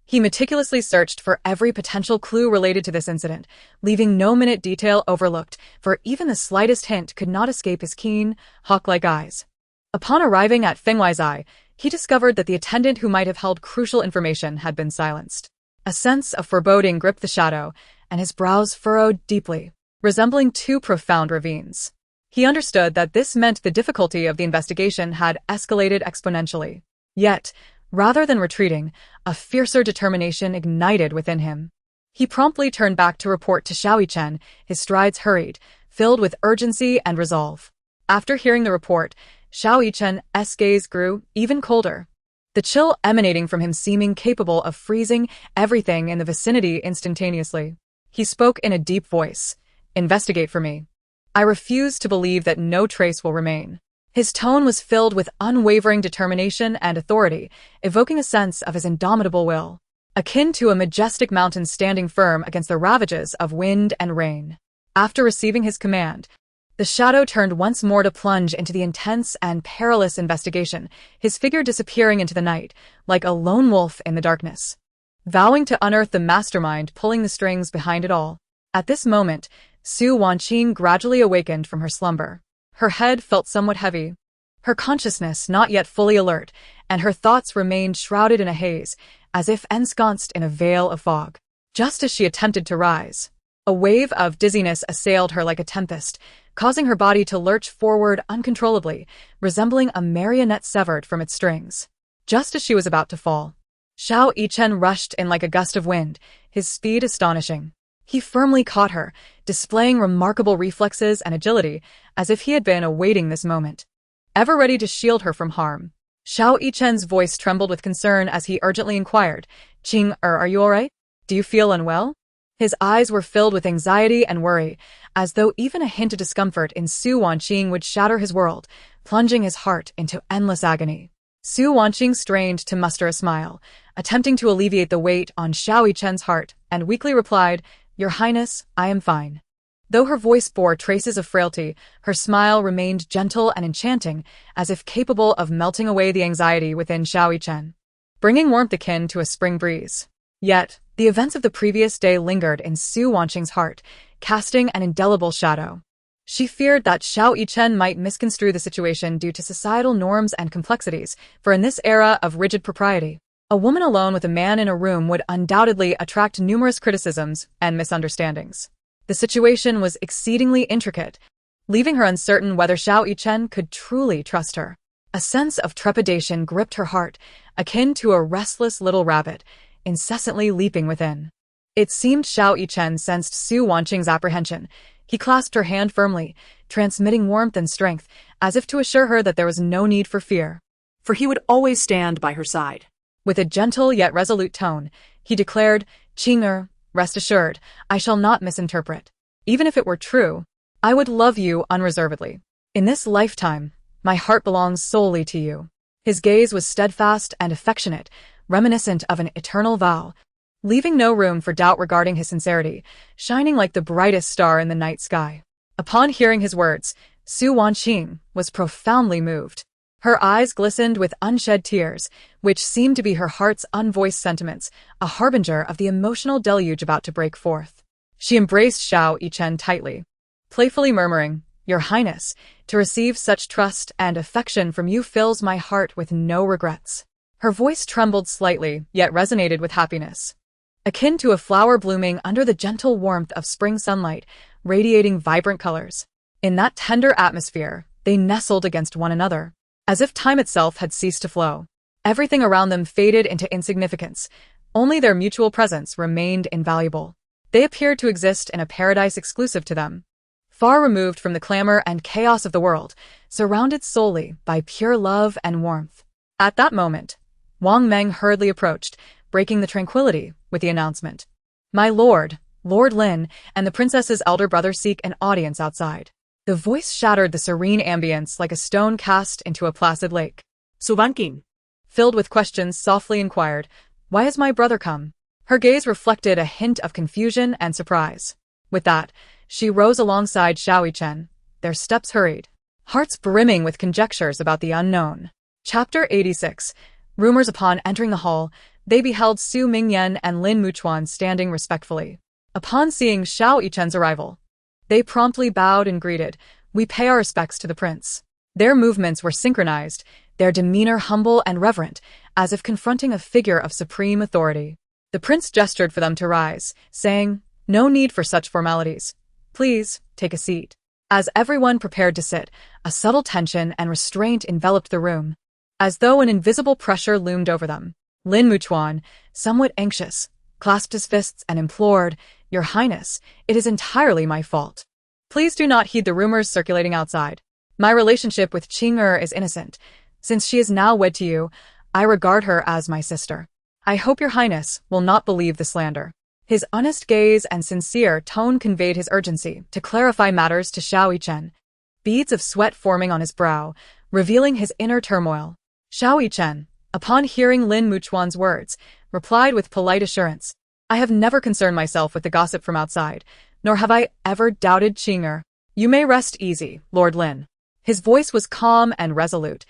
He meticulously searched for every potential clue related to this incident, leaving no minute detail overlooked, for even the slightest hint could not escape his keen, hawk-like eyes. Upon arriving at Fenghui's eye, he discovered that the attendant who might have held crucial information had been silenced. A sense of foreboding gripped the shadow, and his brows furrowed deeply, resembling two profound ravines. He understood that this meant the difficulty of the investigation had escalated exponentially. Yet, rather than retreating, a fiercer determination ignited within him. He promptly turned back to report to Yichen, his strides hurried, filled with urgency and resolve. After hearing the report, Yichen's gaze grew even colder, the chill emanating from him seeming capable of freezing everything in the vicinity instantaneously. He spoke in a deep voice, "Investigate for me. I refuse to believe that no trace will remain." His tone was filled with unwavering determination and authority, evoking a sense of his indomitable will, akin to a majestic mountain standing firm against the ravages of wind and rain. After receiving his command, the shadow turned once more to plunge into the intense and perilous investigation, his figure disappearing into the night, like a lone wolf in the darkness, vowing to unearth the mastermind pulling the strings behind it all. At this moment, Wanqing gradually awakened from her slumber. Her head felt somewhat heavy, her consciousness not yet fully alert, and her thoughts remained shrouded in a haze, as if ensconced in a veil of fog. Just as she attempted to rise, a wave of dizziness assailed her like a tempest, causing her body to lurch forward uncontrollably, resembling a marionette severed from its strings. Just as she was about to fall, Xiao Yichen rushed in like a gust of wind, his speed astonishing. He firmly caught her, displaying remarkable reflexes and agility, as if he had been awaiting this moment, ever ready to shield her from harm. Xiao Yichen's voice trembled with concern as he urgently inquired, "Are you all right? Do you feel unwell?" His eyes were filled with anxiety and worry, as though even a hint of discomfort in Su Wanqing would shatter his world, plunging his heart into endless agony. Su Wanqing strained to muster a smile, attempting to alleviate the weight on Xiao Yichen's heart, and weakly replied, "Your Highness, I am fine." Though her voice bore traces of frailty, her smile remained gentle and enchanting, as if capable of melting away the anxiety within Xiao Yichen, bringing warmth akin to a spring breeze. Yet, the events of the previous day lingered in Su Wanqing's heart, casting an indelible shadow. She feared that Xiao Yichen might misconstrue the situation due to societal norms and complexities, for in this era of rigid propriety, a woman alone with a man in a room would undoubtedly attract numerous criticisms and misunderstandings. The situation was exceedingly intricate, leaving her uncertain whether Xiao Yichen could truly trust her. A sense of trepidation gripped her heart, akin to a restless little rabbit, incessantly leaping within. It seemed Xiao Yichen sensed Su Wanqing's apprehension. He clasped her hand firmly, transmitting warmth and strength, as if to assure her that there was no need for fear, for he would always stand by her side. With a gentle yet resolute tone, he declared, "Qing'er, rest assured, I shall not misinterpret. Even if it were true, I would love you unreservedly. In this lifetime, my heart belongs solely to you." His gaze was steadfast and affectionate, reminiscent of an eternal vow, leaving no room for doubt regarding his sincerity, shining like the brightest star in the night sky. Upon hearing his words, Su Wanqing was profoundly moved. Her eyes glistened with unshed tears, which seemed to be her heart's unvoiced sentiments, a harbinger of the emotional deluge about to break forth. She embraced Xiao Yichen tightly, playfully murmuring, "Your Highness, to receive such trust and affection from you fills my heart with no regrets." Her voice trembled slightly, yet resonated with happiness, akin to a flower blooming under the gentle warmth of spring sunlight, radiating vibrant colors. In that tender atmosphere, they nestled against one another, as if time itself had ceased to flow. Everything around them faded into insignificance. Only their mutual presence remained invaluable. They appeared to exist in a paradise exclusive to them, far removed from the clamor and chaos of the world, surrounded solely by pure love and warmth. At that moment, Wang Meng hurriedly approached, breaking the tranquility with the announcement, "My lord, Lord Lin, and the princess's elder brother seek an audience outside." The voice shattered the serene ambience like a stone cast into a placid lake. "So Wanqing?" Filled with questions, softly inquired, "Why has my brother come?" Her gaze reflected a hint of confusion and surprise. With that, she rose alongside Xiao Yichen. Their steps hurried, hearts brimming with conjectures about the unknown. Chapter 86. Rumors. Upon entering the hall, they beheld Su Mingyan and Lin Muchuan standing respectfully. Upon seeing Xiao Yichen's arrival, they promptly bowed and greeted, "We pay our respects to the prince." Their movements were synchronized, their demeanor humble and reverent, as if confronting a figure of supreme authority. The prince gestured for them to rise, saying, "No need for such formalities. Please, take a seat." As everyone prepared to sit, a subtle tension and restraint enveloped the room, as though an invisible pressure loomed over them. Lin Muchuan, somewhat anxious, clasped his fists and implored, "Your Highness, it is entirely my fault. Please do not heed the rumors circulating outside. My relationship with Qing'er is innocent. Since she is now wed to you, I regard her as my sister. I hope your Highness will not believe the slander." His honest gaze and sincere tone conveyed his urgency to clarify matters to Xiao Yichen, beads of sweat forming on his brow, revealing his inner turmoil. Xiao Yichen, upon hearing Lin Muchuan's words, replied with polite assurance, "I have never concerned myself with the gossip from outside, nor have I ever doubted Qing'er. You may rest easy, Lord Lin." His voice was calm and resolute,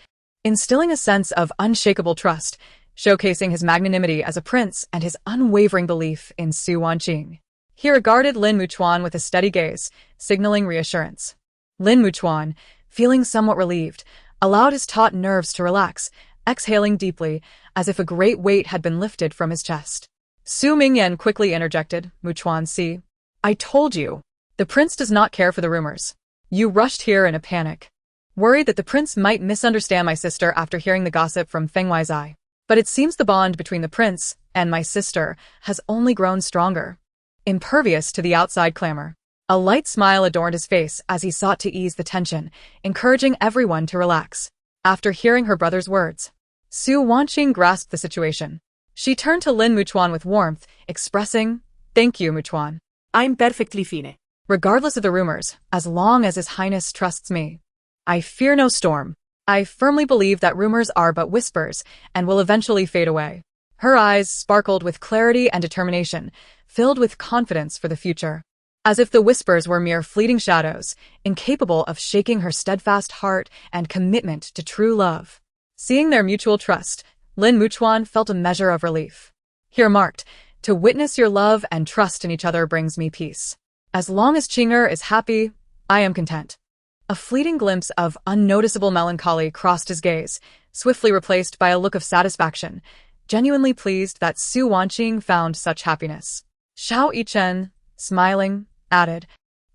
instilling a sense of unshakable trust, showcasing his magnanimity as a prince and his unwavering belief in Su Wanqing. He regarded Lin Muchuan with a steady gaze, signaling reassurance. Lin Muchuan, feeling somewhat relieved, allowed his taut nerves to relax, exhaling deeply, as if a great weight had been lifted from his chest. Su Mingyan quickly interjected, "Muchuan, see, I told you. The prince does not care for the rumors. You rushed here in a panic, worried that the prince might misunderstand my sister after hearing the gossip from Feng Wei's eye. But it seems the bond between the prince and my sister has only grown stronger. Impervious to the outside clamor, a light smile adorned his face as he sought to ease the tension, encouraging everyone to relax. After hearing her brother's words, Su Wanqing grasped the situation. She turned to Lin Muchuan with warmth, expressing, "Thank you, Muchuan. I'm perfectly fine. Regardless of the rumors, as long as His Highness trusts me, I fear no storm. I firmly believe that rumors are but whispers and will eventually fade away." Her eyes sparkled with clarity and determination, filled with confidence for the future. As if the whispers were mere fleeting shadows, incapable of shaking her steadfast heart and commitment to true love. Seeing their mutual trust, Lin Muchuan felt a measure of relief. Here marked, "To witness your love and trust in each other brings me peace. As long as Qing'er is happy, I am content." A fleeting glimpse of unnoticeable melancholy crossed his gaze, swiftly replaced by a look of satisfaction, genuinely pleased that Su Wanqing found such happiness. Xiao Yichen, smiling, added,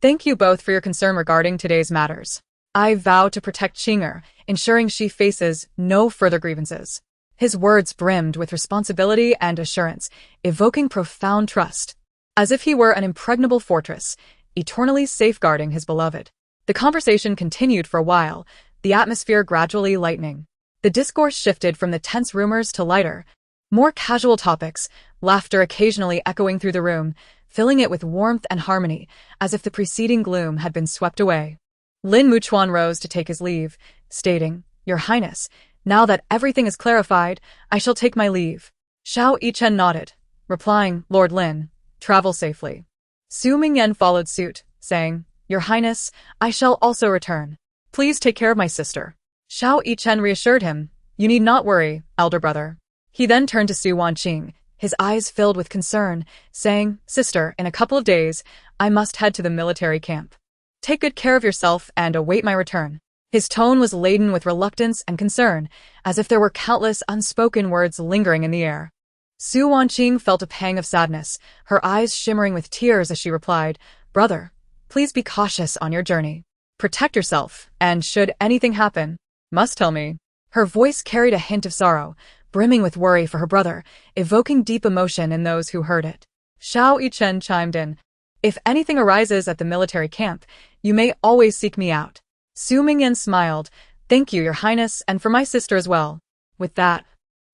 "Thank you both for your concern regarding today's matters. I vow to protect Qing'er, ensuring she faces no further grievances." His words brimmed with responsibility and assurance, evoking profound trust, as if he were an impregnable fortress, eternally safeguarding his beloved. The conversation continued for a while, the atmosphere gradually lightening. The discourse shifted from the tense rumors to lighter, more casual topics, laughter occasionally echoing through the room, filling it with warmth and harmony, as if the preceding gloom had been swept away. Lin Muchuan rose to take his leave, stating, "Your Highness, now that everything is clarified, I shall take my leave." Xiao Yichen nodded, replying, "Lord Lin, travel safely." Su Mingyan followed suit, saying, "Your Highness, I shall also return. Please take care of my sister." Xiao Yichen reassured him, "You need not worry, elder brother." He then turned to Su Wanqing, his eyes filled with concern, saying, "Sister, in a couple of days, I must head to the military camp. Take good care of yourself and await my return." His tone was laden with reluctance and concern, as if there were countless unspoken words lingering in the air. Su Wanqing felt a pang of sadness, her eyes shimmering with tears as she replied, "Brother, please be cautious on your journey. Protect yourself, and should anything happen, must tell me." Her voice carried a hint of sorrow, brimming with worry for her brother, evoking deep emotion in those who heard it. Xiao Yichen chimed in, "If anything arises at the military camp, you may always seek me out." Su Mingyan smiled, "Thank you, Your Highness, and for my sister as well." With that,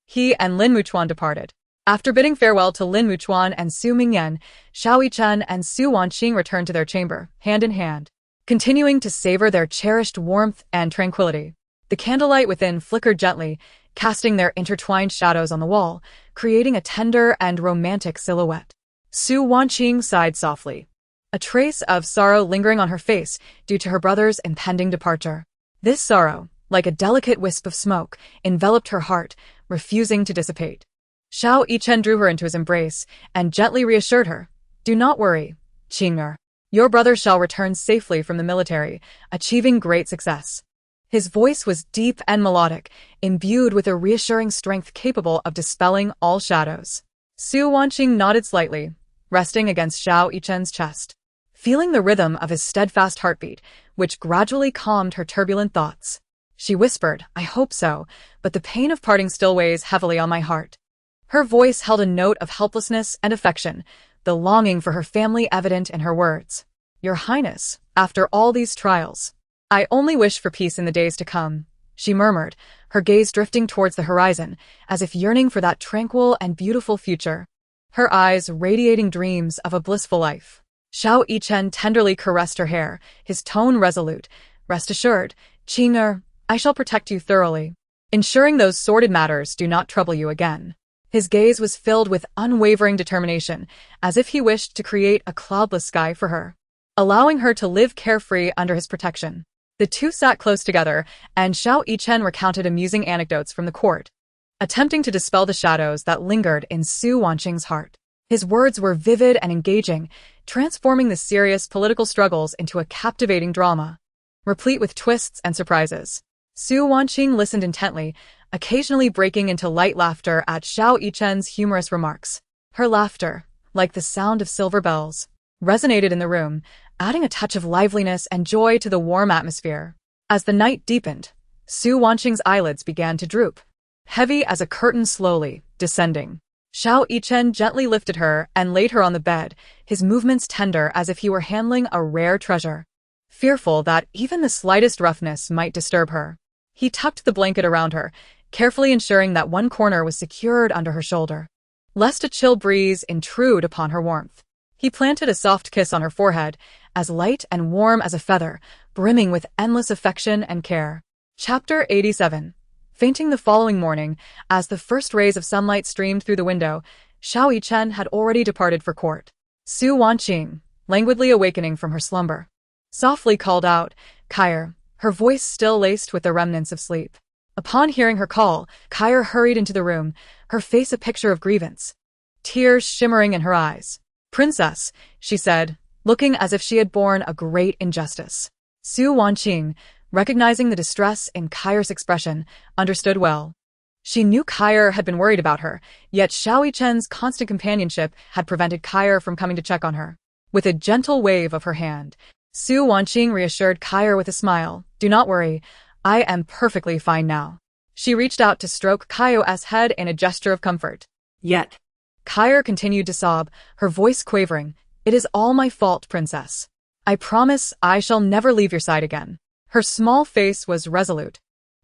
he and Lin Muchuan departed. After bidding farewell to Lin Muchuan and Su Mingyan, Xiao Yichen and Su Wanqing returned to their chamber, hand in hand, continuing to savor their cherished warmth and tranquility. The candlelight within flickered gently, casting their intertwined shadows on the wall, creating a tender and romantic silhouette. Su Wanqing sighed softly, a trace of sorrow lingering on her face due to her brother's impending departure. This sorrow, like a delicate wisp of smoke, enveloped her heart, refusing to dissipate. Xiao Yichen drew her into his embrace and gently reassured her, "Do not worry, Qing'er. Your brother shall return safely from the military, achieving great success." His voice was deep and melodic, imbued with a reassuring strength capable of dispelling all shadows. Su Wanqing nodded slightly, resting against Xiao Yichen's chest, feeling the rhythm of his steadfast heartbeat, which gradually calmed her turbulent thoughts. She whispered, "I hope so, but the pain of parting still weighs heavily on my heart." Her voice held a note of helplessness and affection, the longing for her family evident in her words. "Your Highness, after all these trials, I only wish for peace in the days to come," she murmured, her gaze drifting towards the horizon, as if yearning for that tranquil and beautiful future, her eyes radiating dreams of a blissful life. Xiao Yichen tenderly caressed her hair, his tone resolute. "Rest assured, Qing'er, I shall protect you thoroughly, ensuring those sordid matters do not trouble you again." His gaze was filled with unwavering determination, as if he wished to create a cloudless sky for her, allowing her to live carefree under his protection. The two sat close together, and Xiao Yichen recounted amusing anecdotes from the court, attempting to dispel the shadows that lingered in Su Wanqing's heart. His words were vivid and engaging, transforming the serious political struggles into a captivating drama, replete with twists and surprises. Su Wanqing listened intently, occasionally breaking into light laughter at Xiao Yichen's humorous remarks. Her laughter, like the sound of silver bells, resonated in the room, adding a touch of liveliness and joy to the warm atmosphere. As the night deepened, Su Wanqing's eyelids began to droop, heavy as a curtain slowly descending. Yichen gently lifted her and laid her on the bed, his movements tender as if he were handling a rare treasure. Fearful that even the slightest roughness might disturb her, he tucked the blanket around her, carefully ensuring that one corner was secured under her shoulder, lest a chill breeze intrude upon her warmth. He planted a soft kiss on her forehead, as light and warm as a feather, brimming with endless affection and care. Chapter 87. Fainting the following morning, as the first rays of sunlight streamed through the window, Yichen had already departed for court. Su Wanqing, languidly awakening from her slumber, softly called out, "Kair," her voice still laced with the remnants of sleep. Upon hearing her call, Kair hurried into the room, her face a picture of grievance, tears shimmering in her eyes. "Princess," she said, looking as if she had borne a great injustice. Su Wanqing, recognizing the distress in Kair's expression, understood well. She knew Kair had been worried about her, yet Yichen's constant companionship had prevented Kair from coming to check on her. With a gentle wave of her hand, Su Wanqing reassured Kair with a smile, "Do not worry, I am perfectly fine now." She reached out to stroke Kair's head in a gesture of comfort. Yet, Kair continued to sob, her voice quavering, "It is all my fault, princess. I promise I shall never leave your side again." Her small face was resolute,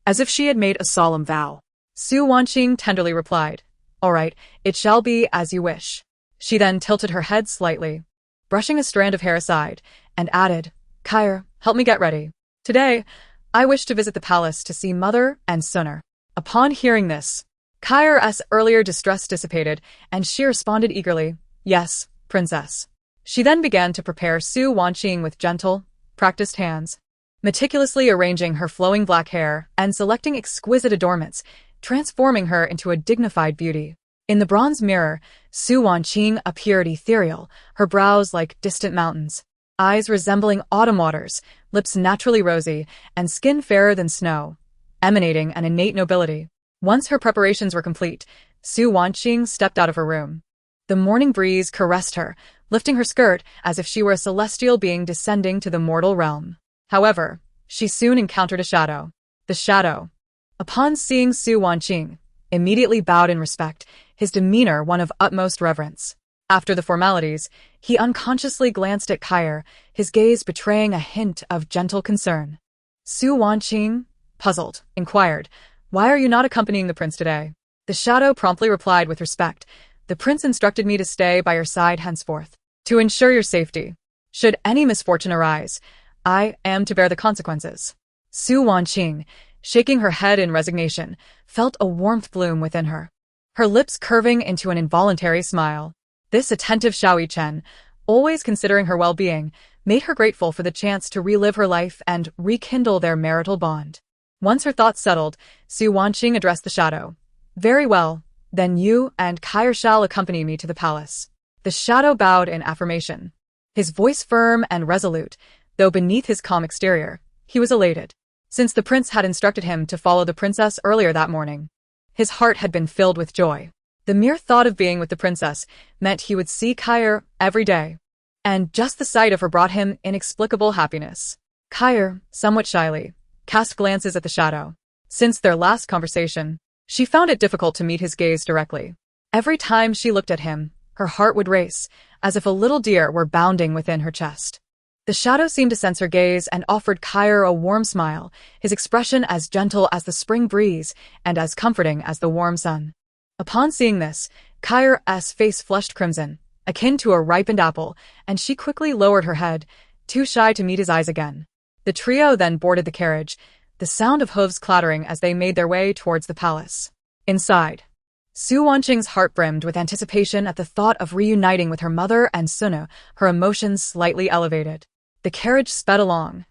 as if she had made a solemn vow. Su Wanqing tenderly replied, "All right, it shall be as you wish." She then tilted her head slightly, brushing a strand of hair aside, and added, "Kair, help me get ready. Today, I wish to visit the palace to see mother and Sunner." Upon hearing this, Kair's earlier distress dissipated, and she responded eagerly, "Yes, princess." She then began to prepare Su Wanqing with gentle, practiced hands, meticulously arranging her flowing black hair and selecting exquisite adornments, transforming her into a dignified beauty. In the bronze mirror, Su Wanqing appeared ethereal, her brows like distant mountains, eyes resembling autumn waters, lips naturally rosy, and skin fairer than snow, emanating an innate nobility. Once her preparations were complete, Su Wanqing stepped out of her room. The morning breeze caressed her, lifting her skirt as if she were a celestial being descending to the mortal realm. However, she soon encountered a shadow. The shadow, upon seeing Su Wanqing, immediately bowed in respect, his demeanor one of utmost reverence. After the formalities, he unconsciously glanced at Kair, his gaze betraying a hint of gentle concern. Su Wanqing, puzzled, inquired, "Why are you not accompanying the prince today?" The shadow promptly replied with respect, "The prince instructed me to stay by your side henceforth, to ensure your safety. Should any misfortune arise, I am to bear the consequences." Su Wanqing, shaking her head in resignation, felt a warmth bloom within her, her lips curving into an involuntary smile. This attentive Yichen, always considering her well-being, made her grateful for the chance to relive her life and rekindle their marital bond. Once her thoughts settled, Su Wanqing addressed the shadow. "Very well, then you and Kair shall accompany me to the palace." The shadow bowed in affirmation, his voice firm and resolute, though beneath his calm exterior, he was elated. Since the prince had instructed him to follow the princess earlier that morning, his heart had been filled with joy. The mere thought of being with the princess meant he would see Kair every day, and just the sight of her brought him inexplicable happiness. Kair, somewhat shyly, cast glances at the shadow. Since their last conversation, she found it difficult to meet his gaze directly. Every time she looked at him, her heart would race, as if a little deer were bounding within her chest. The shadow seemed to sense her gaze and offered Kair a warm smile, his expression as gentle as the spring breeze and as comforting as the warm sun. Upon seeing this, Kair's face flushed crimson, akin to a ripened apple, and she quickly lowered her head, too shy to meet his eyes again. The trio then boarded the carriage, the sound of hooves clattering as they made their way towards the palace. Inside, Su Wanqing's heart brimmed with anticipation at the thought of reuniting with her mother and Sunna, her emotions slightly elevated. The carriage sped along,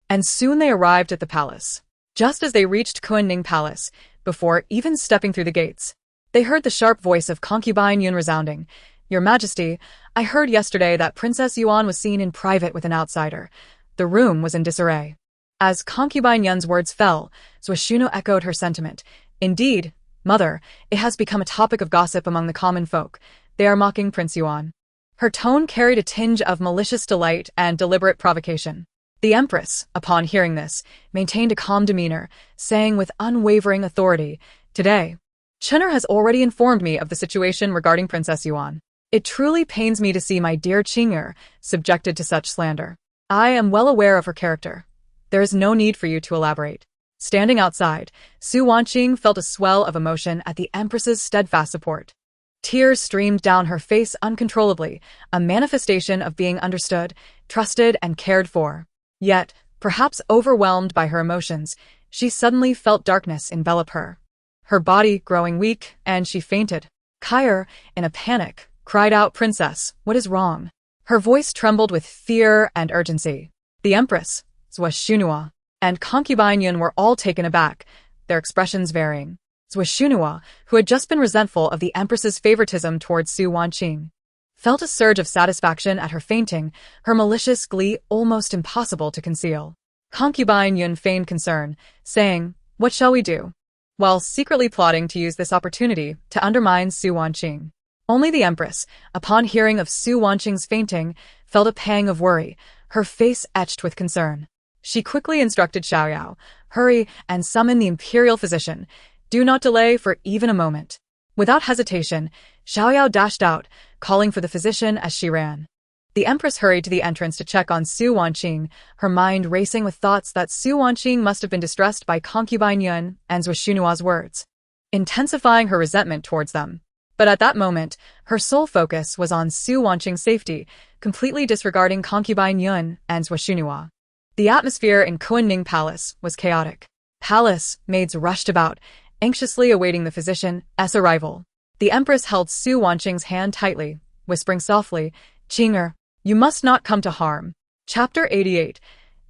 and soon they arrived at the palace. Just as they reached Kunning Palace, before even stepping through the gates, they heard the sharp voice of concubine Yuan resounding, "Your Majesty, I heard yesterday that Princess Yuan was seen in private with an outsider." The room was in disarray. As concubine Yuan's words fell, Zuoshuno echoed her sentiment. "Indeed, mother, it has become a topic of gossip among the common folk. They are mocking Prince Yuan." Her tone carried a tinge of malicious delight and deliberate provocation. The Empress, upon hearing this, maintained a calm demeanor, saying with unwavering authority, "Today, Chenner has already informed me of the situation regarding Princess Yuan. It truly pains me to see my dear Qing'er subjected to such slander. I am well aware of her character. There is no need for you to elaborate." Standing outside, Su Wanqing felt a swell of emotion at the Empress's steadfast support. Tears streamed down her face uncontrollably, a manifestation of being understood, trusted, and cared for. Yet, perhaps overwhelmed by her emotions, she suddenly felt darkness envelop her. Her body growing weak, and she fainted. Kair, in a panic, cried out, "Princess, what is wrong?" Her voice trembled with fear and urgency. The Empress, Zhuo, and concubine Yuan were all taken aback, their expressions varying. Zhuo, who had just been resentful of the Empress's favoritism towards Su Wanqing, felt a surge of satisfaction at her fainting, her malicious glee almost impossible to conceal. Concubine Yuan feigned concern, saying, "What shall we do?" while secretly plotting to use this opportunity to undermine Su Wanqing. Only the Empress, upon hearing of Su Wanqing's fainting, felt a pang of worry, her face etched with concern. She quickly instructed Xiao, "Hurry and summon the imperial physician. Do not delay for even a moment." Without hesitation, Xiao dashed out, calling for the physician as she ran. The Empress hurried to the entrance to check on Su Wanqing, her mind racing with thoughts that Su Wanqing must have been distressed by concubine Yuan and Zhuo's words, intensifying her resentment towards them. But at that moment, her sole focus was on Su Wanqing's safety, completely disregarding concubine Yuan and Zhuo. The atmosphere in Kunning Palace was chaotic. Palace maids rushed about, anxiously awaiting the physician's arrival. The Empress held Su Wanqing's hand tightly, whispering softly, "Qing'er, you must not come to harm." Chapter 88.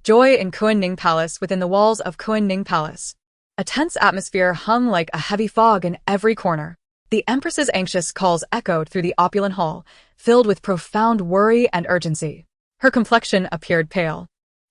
Joy in Kunning Palace. Within the walls of Kunning Palace, a tense atmosphere hung like a heavy fog in every corner. The Empress's anxious calls echoed through the opulent hall, filled with profound worry and urgency. Her complexion appeared pale,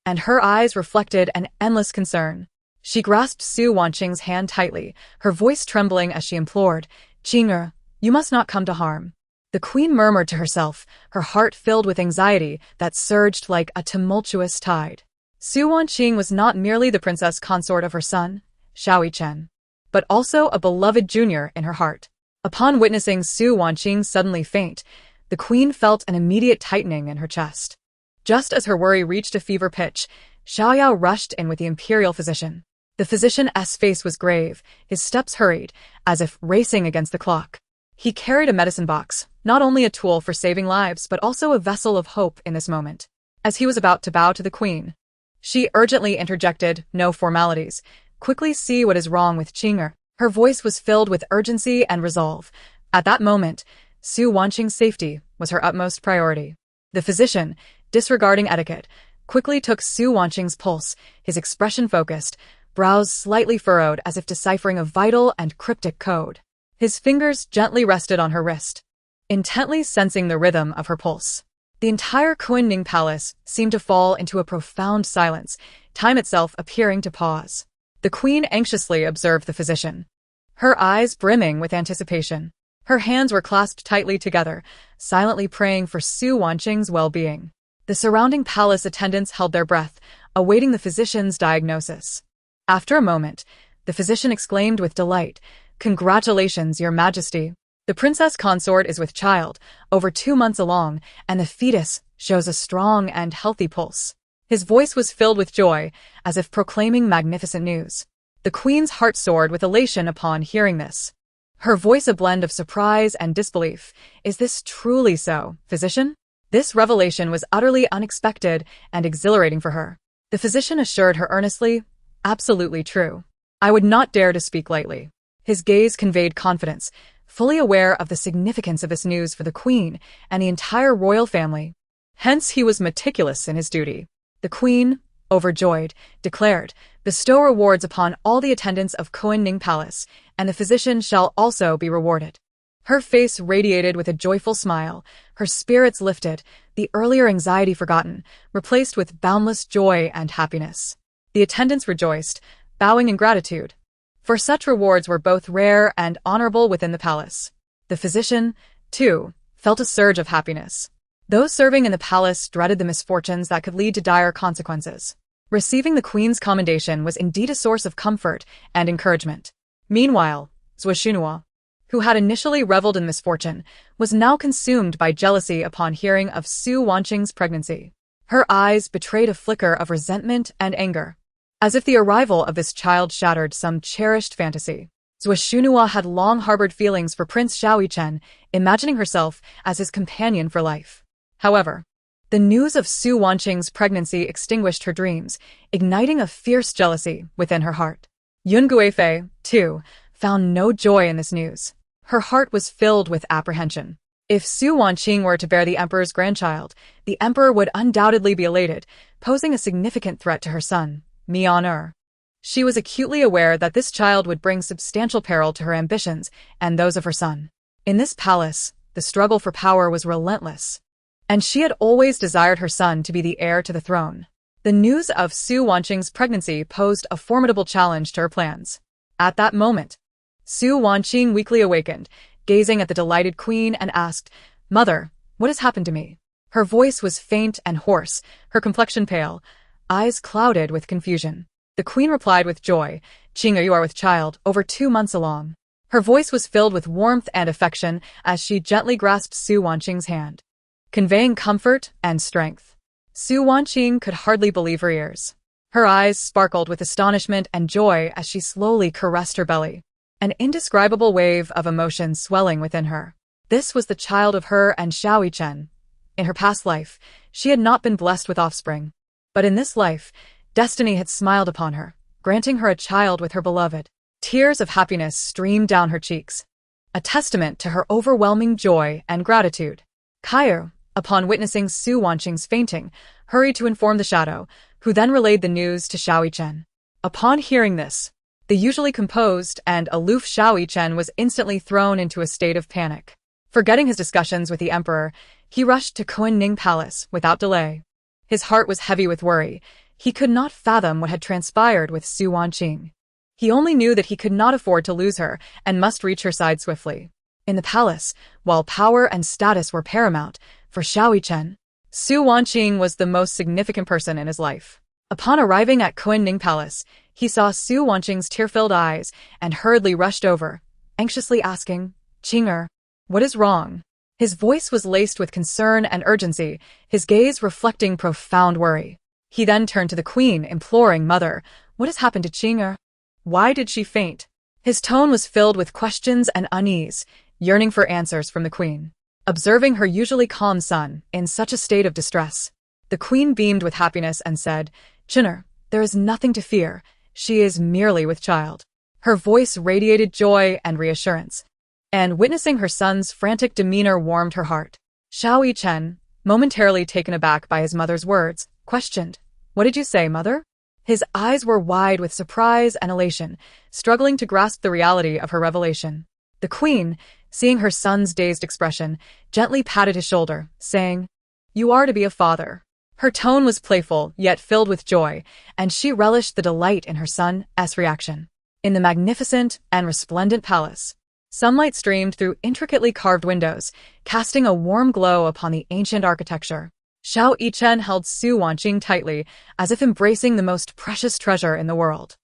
and her eyes reflected an endless concern. She grasped Su Wanqing's hand tightly, her voice trembling as she implored, "Qing'er, you must not come to harm." The queen murmured to herself, her heart filled with anxiety that surged like a tumultuous tide. Su Wanqing was not merely the princess consort of her son, Yichen, but also a beloved junior in her heart. Upon witnessing Su Wanqing suddenly faint, the queen felt an immediate tightening in her chest. Just as her worry reached a fever pitch, Xiao rushed in with the imperial physician. The physician's face was grave, his steps hurried, as if racing against the clock. He carried a medicine box, not only a tool for saving lives but also a vessel of hope in this moment. As he was about to bow to the queen, she urgently interjected, "No formalities. Quickly see what is wrong with Qing'er." Her voice was filled with urgency and resolve. At that moment, Su Wanqing's safety was her utmost priority. The physician, disregarding etiquette, quickly took Su Wanqing's pulse, his expression focused, brows slightly furrowed as if deciphering a vital and cryptic code. His fingers gently rested on her wrist, intently sensing the rhythm of her pulse. The entire Kunning Palace seemed to fall into a profound silence, time itself appearing to pause. The queen anxiously observed the physician, her eyes brimming with anticipation. Her hands were clasped tightly together, silently praying for Su Wanqing's well-being. The surrounding palace attendants held their breath, awaiting the physician's diagnosis. After a moment, the physician exclaimed with delight, "Congratulations, Your Majesty. The princess consort is with child, over 2 months along, and the fetus shows a strong and healthy pulse." His voice was filled with joy, as if proclaiming magnificent news. The queen's heart soared with elation upon hearing this. Her voice a blend of surprise and disbelief. "Is this truly so, physician?" This revelation was utterly unexpected and exhilarating for her. The physician assured her earnestly, "Absolutely true. I would not dare to speak lightly." His gaze conveyed confidence, fully aware of the significance of this news for the queen and the entire royal family. Hence he was meticulous in his duty. The queen, overjoyed, declared, "Bestow rewards upon all the attendants of Kunning Palace, and the physician shall also be rewarded." Her face radiated with a joyful smile, her spirits lifted, the earlier anxiety forgotten, replaced with boundless joy and happiness. The attendants rejoiced, bowing in gratitude, for such rewards were both rare and honorable within the palace. The physician, too, felt a surge of happiness. Those serving in the palace dreaded the misfortunes that could lead to dire consequences. Receiving the queen's commendation was indeed a source of comfort and encouragement. Meanwhile, Zhenguo, who had initially reveled in misfortune, was now consumed by jealousy upon hearing of Su Wanqing's pregnancy. Her eyes betrayed a flicker of resentment and anger, as if the arrival of this child shattered some cherished fantasy. Zhenguo had long harbored feelings for Prince Yichen, imagining herself as his companion for life. However, the news of Su Wanqing's pregnancy extinguished her dreams, igniting a fierce jealousy within her heart. Yun Guifei, too, found no joy in this news. Her heart was filled with apprehension. If Su Wanqing were to bear the emperor's grandchild, the emperor would undoubtedly be elated, posing a significant threat to her son, Mian. She was acutely aware that this child would bring substantial peril to her ambitions and those of her son. In this palace, the struggle for power was relentless, and she had always desired her son to be the heir to the throne. The news of Su Wanqing's pregnancy posed a formidable challenge to her plans. At that moment, Su Wanqing weakly awakened, gazing at the delighted queen, and asked, "Mother, what has happened to me?" Her voice was faint and hoarse, her complexion pale, eyes clouded with confusion. The queen replied with joy, "Qing'er, you are with child, over 2 months along." Her voice was filled with warmth and affection as she gently grasped Su Wanqing's hand, conveying comfort and strength. Su Wanqing could hardly believe her ears. Her eyes sparkled with astonishment and joy as she slowly caressed her belly, an indescribable wave of emotion swelling within her. This was the child of her and Yichen. In her past life, she had not been blessed with offspring, but in this life, destiny had smiled upon her, granting her a child with her beloved. Tears of happiness streamed down her cheeks, a testament to her overwhelming joy and gratitude. Xiao, upon witnessing Su Wanqing's fainting, hurried to inform the shadow, who then relayed the news to Yichen. Upon hearing this, the usually composed and aloof Yichen was instantly thrown into a state of panic. Forgetting his discussions with the emperor, he rushed to Kunning Palace without delay. His heart was heavy with worry. He could not fathom what had transpired with Su Wanqing. He only knew that he could not afford to lose her and must reach her side swiftly. In the palace, while power and status were paramount, for Yichen, Su Wanqing was the most significant person in his life. Upon arriving at Kunning Palace, he saw Su Wanqing's tear-filled eyes and hurriedly rushed over, anxiously asking, "Qing'er, what is wrong?" His voice was laced with concern and urgency, his gaze reflecting profound worry. He then turned to the queen, imploring, "Mother, what has happened to Qing'er? Why did she faint?" His tone was filled with questions and unease, yearning for answers from the queen. Observing her usually calm son in such a state of distress, the queen beamed with happiness and said, "Qing'er, there is nothing to fear. She is merely with child." Her voice radiated joy and reassurance, and witnessing her son's frantic demeanor warmed her heart. Yichen, momentarily taken aback by his mother's words, questioned, "What did you say, mother?" His eyes were wide with surprise and elation, struggling to grasp the reality of her revelation. The queen, seeing her son's dazed expression, gently patted his shoulder, saying, "You are to be a father." Her tone was playful, yet filled with joy, and she relished the delight in her son's reaction. In the magnificent and resplendent palace, sunlight streamed through intricately carved windows, casting a warm glow upon the ancient architecture. Yichen held Su Wanqing tightly, as if embracing the most precious treasure in the world.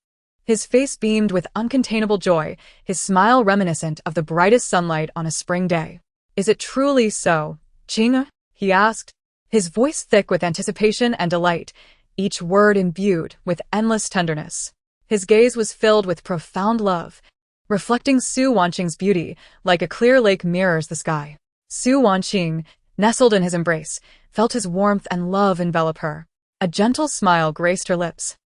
His face beamed with uncontainable joy, his smile reminiscent of the brightest sunlight on a spring day. "Is it truly so, Qing'er?" he asked, his voice thick with anticipation and delight, each word imbued with endless tenderness. His gaze was filled with profound love, reflecting Su Wanqing's beauty like a clear lake mirrors the sky. Su Wanqing, nestled in his embrace, felt his warmth and love envelop her. A gentle smile graced her lips,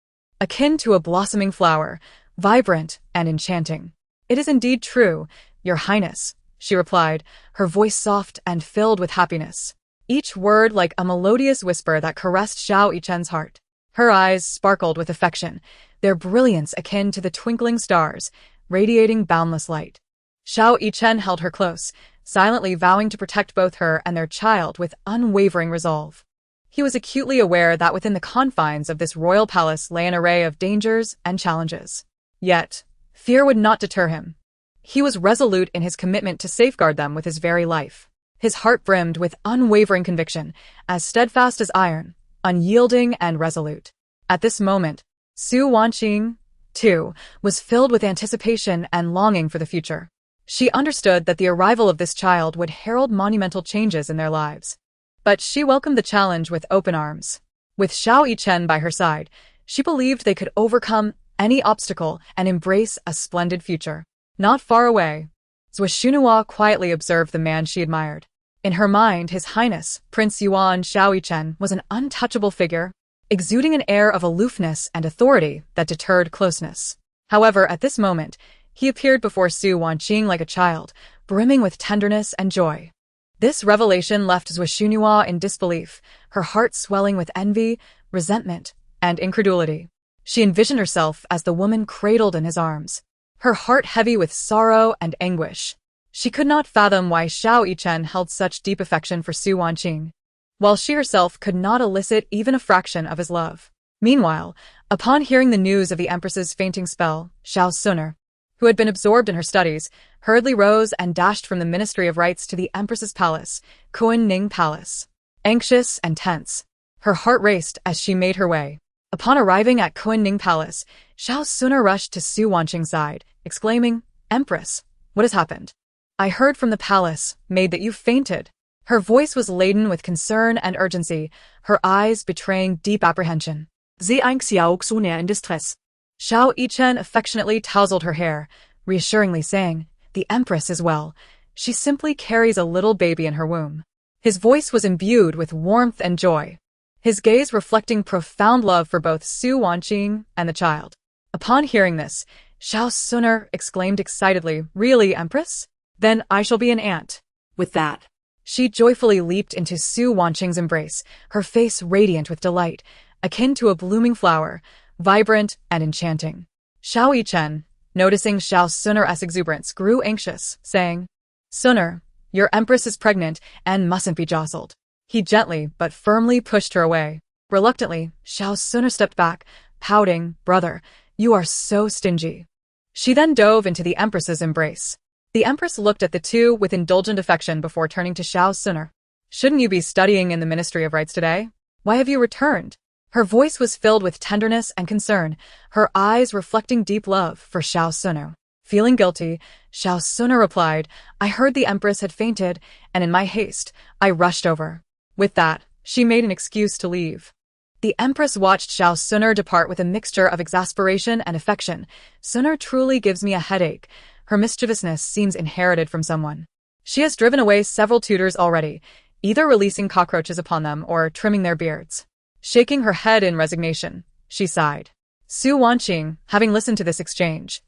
akin to a blossoming flower, vibrant and enchanting. "It is indeed true, Your Highness," she replied, her voice soft and filled with happiness, each word like a melodious whisper that caressed Yichen's heart. Her eyes sparkled with affection, their brilliance akin to the twinkling stars, radiating boundless light. Yichen held her close, silently vowing to protect both her and their child with unwavering resolve. He was acutely aware that within the confines of this royal palace lay an array of dangers and challenges. Yet, fear would not deter him. He was resolute in his commitment to safeguard them with his very life. His heart brimmed with unwavering conviction, as steadfast as iron, unyielding and resolute. At this moment, Su Wanqing, too, was filled with anticipation and longing for the future. She understood that the arrival of this child would herald monumental changes in their lives. But she welcomed the challenge with open arms. With Xiao Yichen by her side, she believed they could overcome any obstacle and embrace a splendid future. Not far away, Zhuo quietly observed the man she admired. In her mind, His Highness, Prince Yuan Xiao Yichen, was an untouchable figure, exuding an air of aloofness and authority that deterred closeness. However, at this moment, he appeared before Su Wanqing like a child, brimming with tenderness and joy. This revelation left Zhuo in disbelief, her heart swelling with envy, resentment, and incredulity. She envisioned herself as the woman cradled in his arms, her heart heavy with sorrow and anguish. She could not fathom why Xiao Yichen held such deep affection for Su Wanqing, while she herself could not elicit even a fraction of his love. Meanwhile, upon hearing the news of the Empress's fainting spell, Xiao Suner, who had been absorbed in her studies, hurriedly rose and dashed from the Ministry of Rites to the Empress's palace, Ning Palace. Anxious and tense, her heart raced as she made her way. Upon arriving at Ning Palace, Xiao Suner rushed to Su Wanqing's side, exclaiming, "Empress, what has happened? I heard from the palace maid that you fainted." Her voice was laden with concern and urgency, her eyes betraying deep apprehension. Sie ein Xiao Suner in distress. Xiao Yichen affectionately tousled her hair, reassuringly saying, "The Empress is well. She simply carries a little baby in her womb." His voice was imbued with warmth and joy, his gaze reflecting profound love for both Su Wanqing and the child. Upon hearing this, Xiao Suner exclaimed excitedly, "Really, Empress? Then I shall be an aunt." With that, she joyfully leaped into Su Wanqing's embrace, her face radiant with delight, akin to a blooming flower, vibrant and enchanting. Xiao Yichen, noticing Xiao Suner's exuberance, grew anxious, saying, "Suner, your Empress is pregnant and mustn't be jostled." He gently but firmly pushed her away. Reluctantly, Xiao Suner stepped back, pouting, "Brother, you are so stingy." She then dove into the Empress's embrace. The Empress looked at the two with indulgent affection before turning to Xiao Suner. "Shouldn't you be studying in the Ministry of Rites today? Why have you returned?" Her voice was filled with tenderness and concern, her eyes reflecting deep love for Xiao Suner. Feeling guilty, Xiao Suner replied, "I heard the Empress had fainted, and in my haste, I rushed over." With that, she made an excuse to leave. The Empress watched Xiao Suner depart with a mixture of exasperation and affection. "Suner truly gives me a headache. Her mischievousness seems inherited from someone. She has driven away several tutors already, either releasing cockroaches upon them or trimming their beards." Shaking her head in resignation, she sighed. Su Wanqing, having listened to this exchange,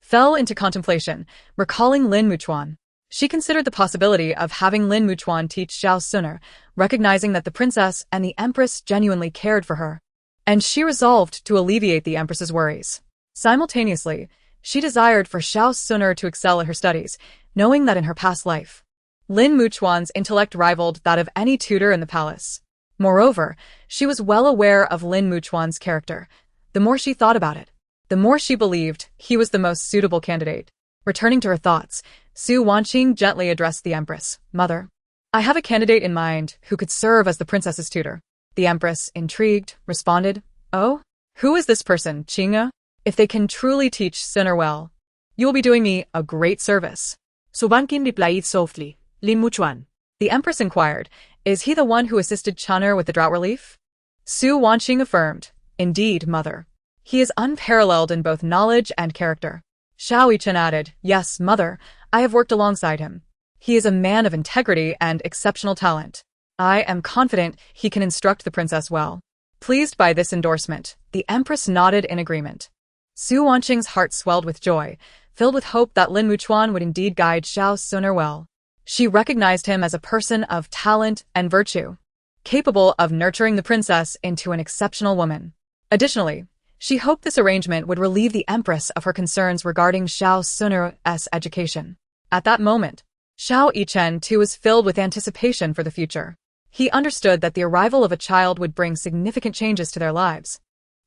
fell into contemplation, recalling Lin Muchuan. She considered the possibility of having Lin Muchuan teach Xiao Suner, recognizing that the princess and the Empress genuinely cared for her. And she resolved to alleviate the Empress's worries. Simultaneously, she desired for Xiao Suner to excel at her studies, knowing that in her past life, Lin Muchuan's intellect rivaled that of any tutor in the palace. Moreover, she was well aware of Lin Muchuan's character. The more she thought about it, the more she believed he was the most suitable candidate. Returning to her thoughts, Su Wanqing gently addressed the Empress. "Mother, I have a candidate in mind who could serve as the princess's tutor." The Empress, intrigued, responded, "Oh? Who is this person, Qing'e? If they can truly teach Suner well, you will be doing me a great service." Su Wanqing replied softly, "Lin Muchuan." The Empress inquired, "Is he the one who assisted Chun'er with the drought relief?" Su Wanqing affirmed, "Indeed, mother. He is unparalleled in both knowledge and character." Xiao Yichen added, "Yes, mother, I have worked alongside him. He is a man of integrity and exceptional talent. I am confident he can instruct the princess well." Pleased by this endorsement, the Empress nodded in agreement. Su Wanqing's heart swelled with joy, filled with hope that Lin Muchuan would indeed guide Xiao Suner well. She recognized him as a person of talent and virtue, capable of nurturing the princess into an exceptional woman. Additionally, she hoped this arrangement would relieve the Empress of her concerns regarding Xiao Suner's education. At that moment, Xiao Yichen too was filled with anticipation for the future. He understood that the arrival of a child would bring significant changes to their lives,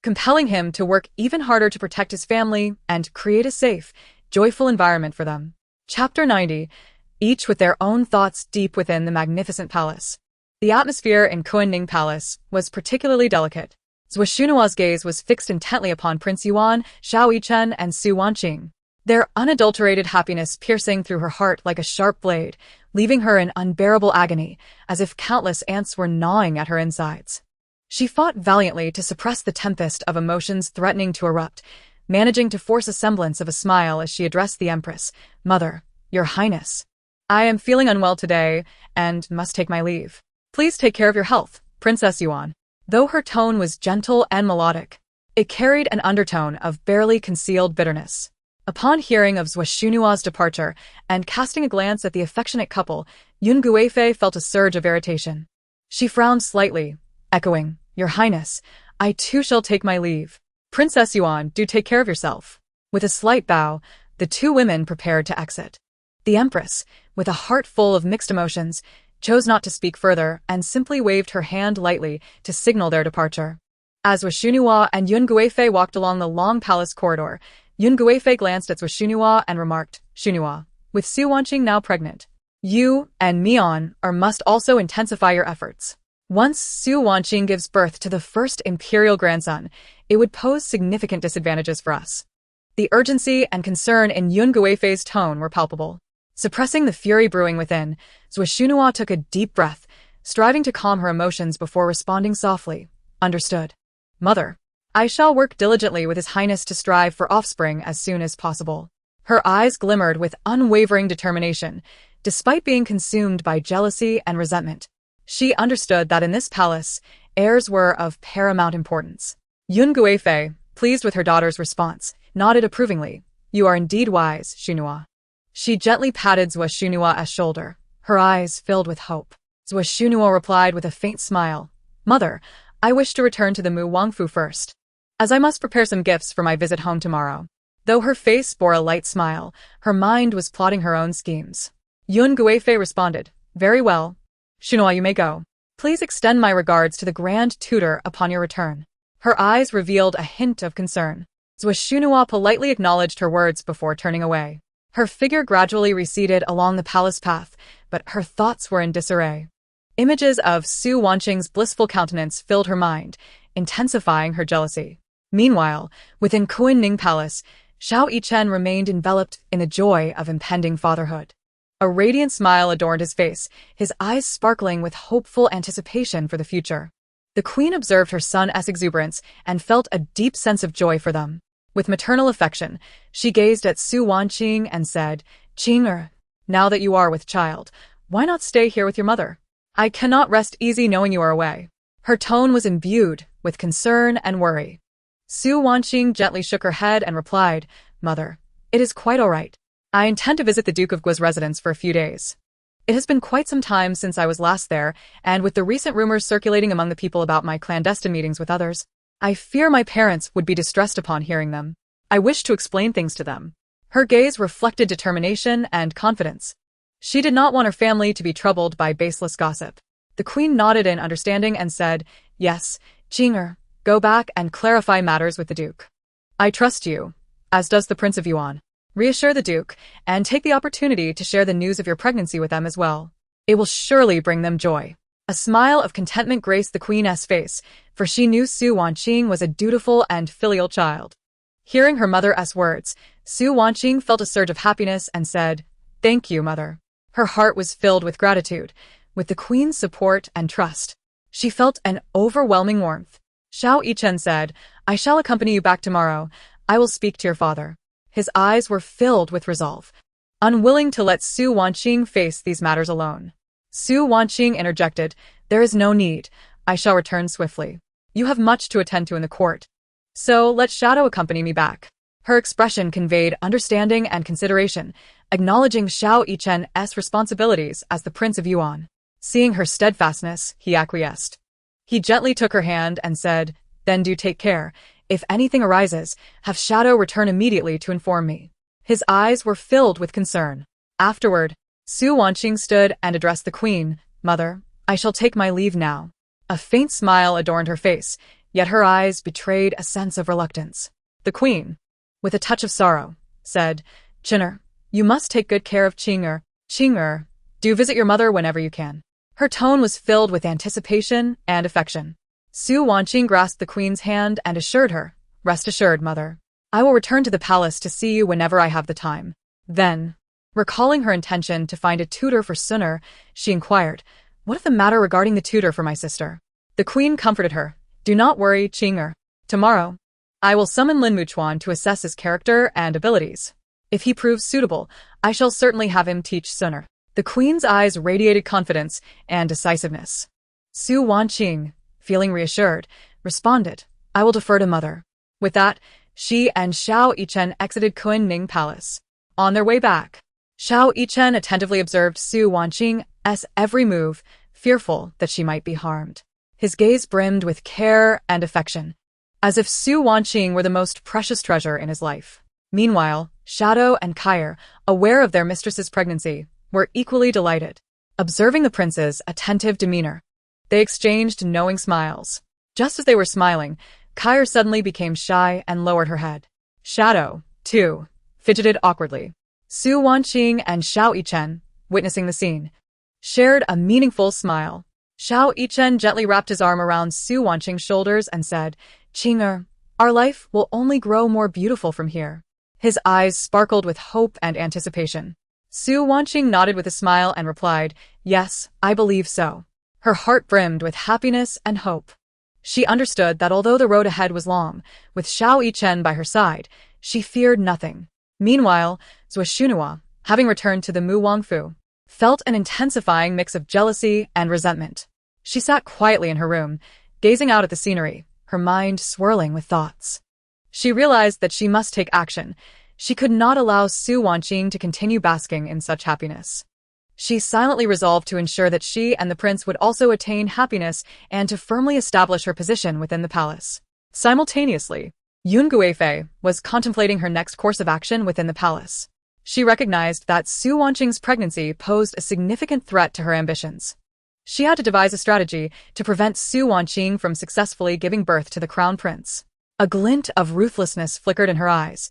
compelling him to work even harder to protect his family and create a safe, joyful environment for them. Chapter 90. each with their own thoughts deep within the magnificent palace. The atmosphere in Kuanning Palace was particularly delicate. Zhuo Xunua's gaze was fixed intently upon Prince Yuan, Xiao Yichen, and Su Wanqing, their unadulterated happiness piercing through her heart like a sharp blade, leaving her in unbearable agony, as if countless ants were gnawing at her insides. She fought valiantly to suppress the tempest of emotions threatening to erupt, managing to force a semblance of a smile as she addressed the Empress. "Mother, Your Highness, I am feeling unwell today and must take my leave. Please take care of your health, Princess Yuan." Though her tone was gentle and melodic, it carried an undertone of barely concealed bitterness. Upon hearing of Zhuo Xunua's departure and casting a glance at the affectionate couple, Yun Guifei felt a surge of irritation. She frowned slightly, echoing, "Your Highness, I too shall take my leave. Princess Yuan, do take care of yourself." With a slight bow, the two women prepared to exit. The Empress, with a heart full of mixed emotions, chose not to speak further and simply waved her hand lightly to signal their departure. As Zhuo Xunua and Yun Guifei walked along the long palace corridor, Yun Guifei glanced at Zhuo Xunua and remarked, "Xunua, with Su Wanqing now pregnant, you and Mian must also intensify your efforts. Once Su Wanqing gives birth to the first imperial grandson, it would pose significant disadvantages for us." The urgency and concern in Yun Guifei's tone were palpable. Suppressing the fury brewing within, Zhuo Xunua took a deep breath, striving to calm her emotions before responding softly, "Understood. Mother, I shall work diligently with His Highness to strive for offspring as soon as possible." Her eyes glimmered with unwavering determination, despite being consumed by jealousy and resentment. She understood that in this palace, heirs were of paramount importance. Yun Guifei, pleased with her daughter's response, nodded approvingly. "You are indeed wise, Xunua." She gently patted Zhuo Xunua's shoulder, her eyes filled with hope. Zhuo Xunua replied with a faint smile, "Mother, I wish to return to the Mu Wangfu first, as I must prepare some gifts for my visit home tomorrow." Though her face bore a light smile, her mind was plotting her own schemes. Yun Guifei responded, "Very well. Xunua, you may go. Please extend my regards to the Grand Tutor upon your return." Her eyes revealed a hint of concern. Zhuo Xunua politely acknowledged her words before turning away. Her figure gradually receded along the palace path, but her thoughts were in disarray. Images of Su Wanqing's blissful countenance filled her mind, intensifying her jealousy. Meanwhile, within Kuanning Palace, Xiao Yichen remained enveloped in the joy of impending fatherhood. A radiant smile adorned his face, his eyes sparkling with hopeful anticipation for the future. The queen observed her son's exuberance and felt a deep sense of joy for them. With maternal affection, she gazed at Su Wanqing and said, "Qing'er, now that you are with child, why not stay here with your mother? I cannot rest easy knowing you are away." Her tone was imbued with concern and worry. Su Wanqing gently shook her head and replied, "Mother, it is quite all right. I intend to visit the Duke of Zhenguo's residence for a few days. It has been quite some time since I was last there, and with the recent rumors circulating among the people about my clandestine meetings with others, I fear my parents would be distressed upon hearing them. I wish to explain things to them." Her gaze reflected determination and confidence. She did not want her family to be troubled by baseless gossip. The queen nodded in understanding and said, "Yes, Qing'er, go back and clarify matters with the Duke. I trust you, as does the Prince of Yuan. Reassure the Duke, and take the opportunity to share the news of your pregnancy with them as well. It will surely bring them joy." A smile of contentment graced the queen's face, for she knew Su Wanqing was a dutiful and filial child. Hearing her mother's words, Su Wanqing felt a surge of happiness and said, "Thank you, mother." Her heart was filled with gratitude. With the queen's support and trust, she felt an overwhelming warmth. Xiao Yichen said, "I shall accompany you back tomorrow. I will speak to your father." His eyes were filled with resolve, unwilling to let Su Wanqing face these matters alone. Su Wanqing interjected, "There is no need. I shall return swiftly. You have much to attend to in the court. So let Shadow accompany me back." Her expression conveyed understanding and consideration, acknowledging Xiao Yichen's responsibilities as the Prince of Yuan. Seeing her steadfastness, he acquiesced. He gently took her hand and said, "Then do take care. If anything arises, have Shadow return immediately to inform me." His eyes were filled with concern. Afterward, Su Wanqing stood and addressed the queen, "Mother, I shall take my leave now." A faint smile adorned her face, yet her eyes betrayed a sense of reluctance. The queen, with a touch of sorrow, said, "Qing'er, you must take good care of Qing'er. Qing'er, do visit your mother whenever you can. Her tone was filled with anticipation and affection. Su Wanqing grasped the queen's hand and assured her, rest assured, mother. I will return to the palace to see you whenever I have the time. Then, recalling her intention to find a tutor for Suner, she inquired, what if the matter regarding the tutor for my sister? The queen comforted her, do not worry, Qing'er. Tomorrow, I will summon Lin Muchuan to assess his character and abilities. If he proves suitable, I shall certainly have him teach Suner. The queen's eyes radiated confidence and decisiveness. Su Wanqing, feeling reassured, responded, I will defer to mother. With that, she and Xiao Yichen exited Kunning Palace. On their way back, Xiao Yichen attentively observed Su Wanqing's every move, fearful that she might be harmed. His gaze brimmed with care and affection, as if Su Wanqing were the most precious treasure in his life. Meanwhile, Shadow and Kair, aware of their mistress's pregnancy, were equally delighted. Observing the prince's attentive demeanor, they exchanged knowing smiles. Just as they were smiling, Kair suddenly became shy and lowered her head. Shadow, too, fidgeted awkwardly. Su Wanqing and Xiao Yichen, witnessing the scene, shared a meaningful smile. Xiao Yichen gently wrapped his arm around Su Wanqing's shoulders and said, Qing'er, our life will only grow more beautiful from here. His eyes sparkled with hope and anticipation. Su Wanqing nodded with a smile and replied, yes, I believe so. Her heart brimmed with happiness and hope. She understood that although the road ahead was long, with Xiao Yichen by her side, she feared nothing. Meanwhile, Zhuo, having returned to the Mu Wangfu, felt an intensifying mix of jealousy and resentment. She sat quietly in her room, gazing out at the scenery, her mind swirling with thoughts. She realized that she must take action. She could not allow Su Wanqing to continue basking in such happiness. She silently resolved to ensure that she and the prince would also attain happiness and to firmly establish her position within the palace. Simultaneously, Yun Guifei was contemplating her next course of action within the palace. She recognized that Su Wanqing's pregnancy posed a significant threat to her ambitions. She had to devise a strategy to prevent Su Wanqing from successfully giving birth to the crown prince. A glint of ruthlessness flickered in her eyes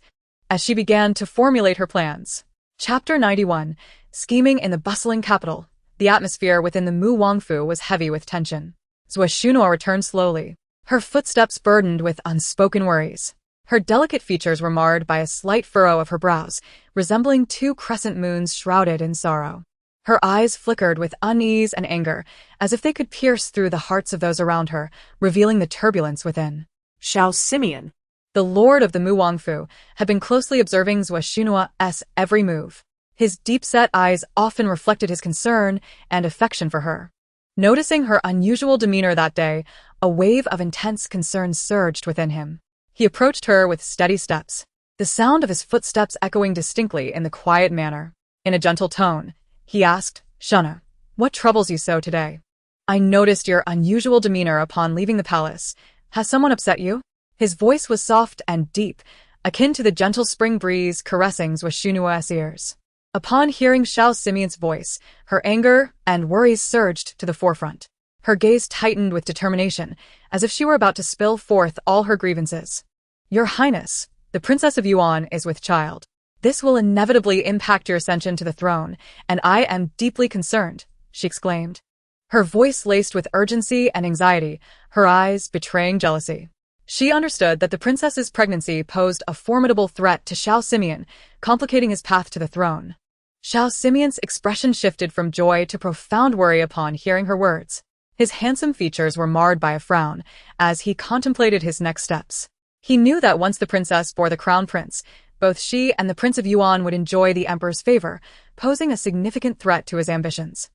as she began to formulate her plans. Chapter 91, Scheming in the Bustling Capital. The atmosphere within the Mu Wangfu was heavy with tension. Zhuo returned slowly, her footsteps burdened with unspoken worries. Her delicate features were marred by a slight furrow of her brows, resembling two crescent moons shrouded in sorrow. Her eyes flickered with unease and anger, as if they could pierce through the hearts of those around her, revealing the turbulence within. Xiao Simeon, the lord of the Mu Wangfu, had been closely observing Zhuo's every move. His deep-set eyes often reflected his concern and affection for her. Noticing her unusual demeanor that day, a wave of intense concern surged within him. He approached her with steady steps, the sound of his footsteps echoing distinctly in the quiet manner. In a gentle tone, he asked, Shana, what troubles you so today? I noticed your unusual demeanor upon leaving the palace. Has someone upset you? His voice was soft and deep, akin to the gentle spring breeze caressing Zhuo's ears. Upon hearing Xiao Simeon's voice, her anger and worries surged to the forefront. Her gaze tightened with determination, as if she were about to spill forth all her grievances. Your Highness, the Princess of Yuan is with child. This will inevitably impact your ascension to the throne, and I am deeply concerned, she exclaimed. Her voice laced with urgency and anxiety, her eyes betraying jealousy. She understood that the princess's pregnancy posed a formidable threat to Xiao Simeon, complicating his path to the throne. Xiao Simeon's expression shifted from joy to profound worry upon hearing her words. His handsome features were marred by a frown as he contemplated his next steps. He knew that once the princess bore the crown prince, both she and the Prince of Yuan would enjoy the emperor's favor, posing a significant threat to his ambitions.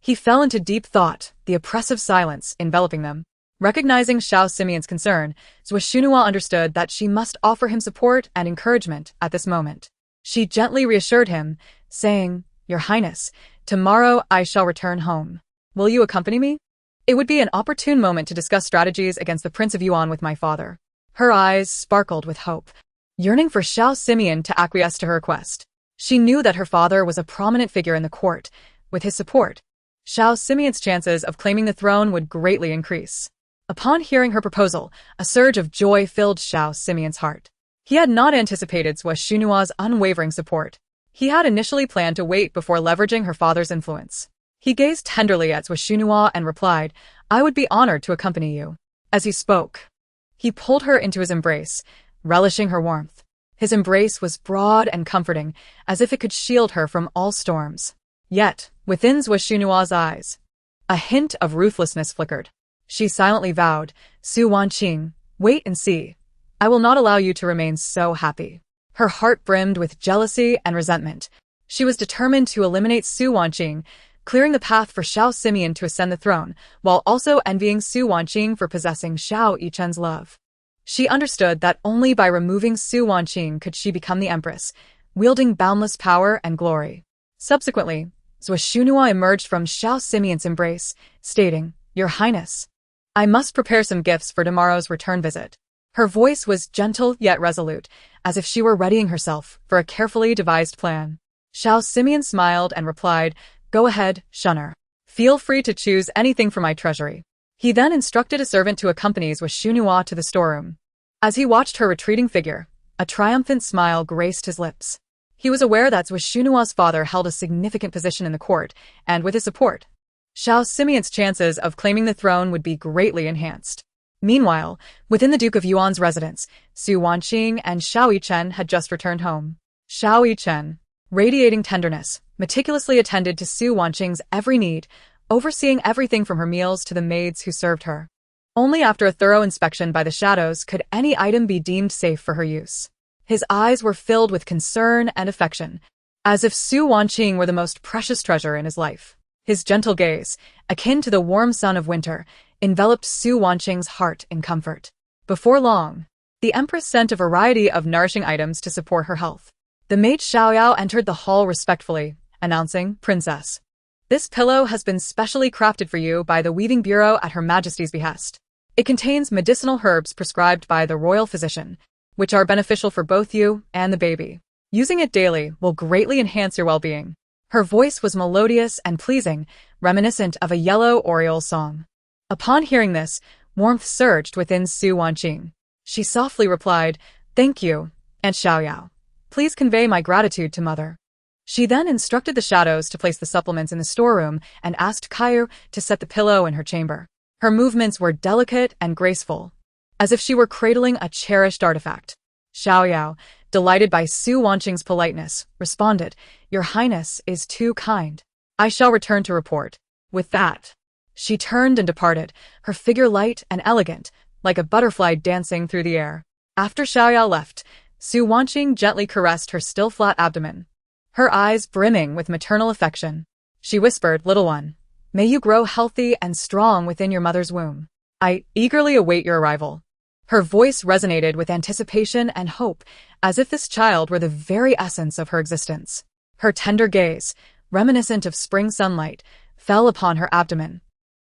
He fell into deep thought, the oppressive silence enveloping them. Recognizing Xiao Simeon's concern, Zhuo understood that she must offer him support and encouragement at this moment. She gently reassured him, saying, Your Highness, tomorrow I shall return home. Will you accompany me? It would be an opportune moment to discuss strategies against the Prince of Yuan with my father. Her eyes sparkled with hope, yearning for Xiao Simeon to acquiesce to her request. She knew that her father was a prominent figure in the court. With his support, Xiao Simeon's chances of claiming the throne would greatly increase. Upon hearing her proposal, a surge of joy filled Xiao Simeon's heart. He had not anticipated Zhuo's unwavering support. He had initially planned to wait before leveraging her father's influence. He gazed tenderly at Zhenguo and replied, "I would be honored to accompany you." As he spoke, he pulled her into his embrace, relishing her warmth. His embrace was broad and comforting, as if it could shield her from all storms. Yet, within Zhenguo's eyes, a hint of ruthlessness flickered. She silently vowed, Wanqing, wait and see. I will not allow you to remain so happy. Her heart brimmed with jealousy and resentment. She was determined to eliminate Wanqing, clearing the path for Xiao Simeon to ascend the throne, while also envying Wanqing for possessing Xiao Yichen's love. She understood that only by removing Wanqing could she become the empress, wielding boundless power and glory. Subsequently, Zhenguo emerged from Xiao Simeon's embrace, stating, "Your Highness, I must prepare some gifts for tomorrow's return visit." Her voice was gentle yet resolute, as if she were readying herself for a carefully devised plan. Xiao Simeon smiled and replied, "Go ahead, shunner. Feel free to choose anything from my treasury." He then instructed a servant to accompany Zhenguo to the storeroom. As he watched her retreating figure, a triumphant smile graced his lips. He was aware that Zhenguo's father held a significant position in the court, and with his support, Xiao Simeon's chances of claiming the throne would be greatly enhanced. Meanwhile, within the Duke of Yuan's residence, Wanqing and Xiao Yichen had just returned home. Xiao Yichen, radiating tenderness, meticulously attended to Wanqing's every need, overseeing everything from her meals to the maids who served her. Only after a thorough inspection by the shadows could any item be deemed safe for her use. His eyes were filled with concern and affection, as if Wanqing were the most precious treasure in his life. His gentle gaze, akin to the warm sun of winter, enveloped Wanqing's heart in comfort. Before long, the Empress sent a variety of nourishing items to support her health. The maid Xiao entered the hall respectfully, announcing, "Princess, this pillow has been specially crafted for you by the Weaving Bureau at Her Majesty's behest. It contains medicinal herbs prescribed by the royal physician, which are beneficial for both you and the baby. Using it daily will greatly enhance your well-being." Her voice was melodious and pleasing, reminiscent of a yellow oriole song. Upon hearing this, warmth surged within Wanqing. She softly replied, "Thank you, Aunt Xiao. Please convey my gratitude to Mother." She then instructed the shadows to place the supplements in the storeroom and asked Caillou to set the pillow in her chamber. Her movements were delicate and graceful, as if she were cradling a cherished artifact. Xiao, delighted by Wanqing's politeness, responded, "Your Highness is too kind. I shall return to report." With that, she turned and departed, her figure light and elegant, like a butterfly dancing through the air. After Xiao left, Wanqing gently caressed her still flat abdomen, her eyes brimming with maternal affection. She whispered, "Little one, may you grow healthy and strong within your mother's womb. I eagerly await your arrival." Her voice resonated with anticipation and hope, as if this child were the very essence of her existence. Her tender gaze, reminiscent of spring sunlight, fell upon her abdomen,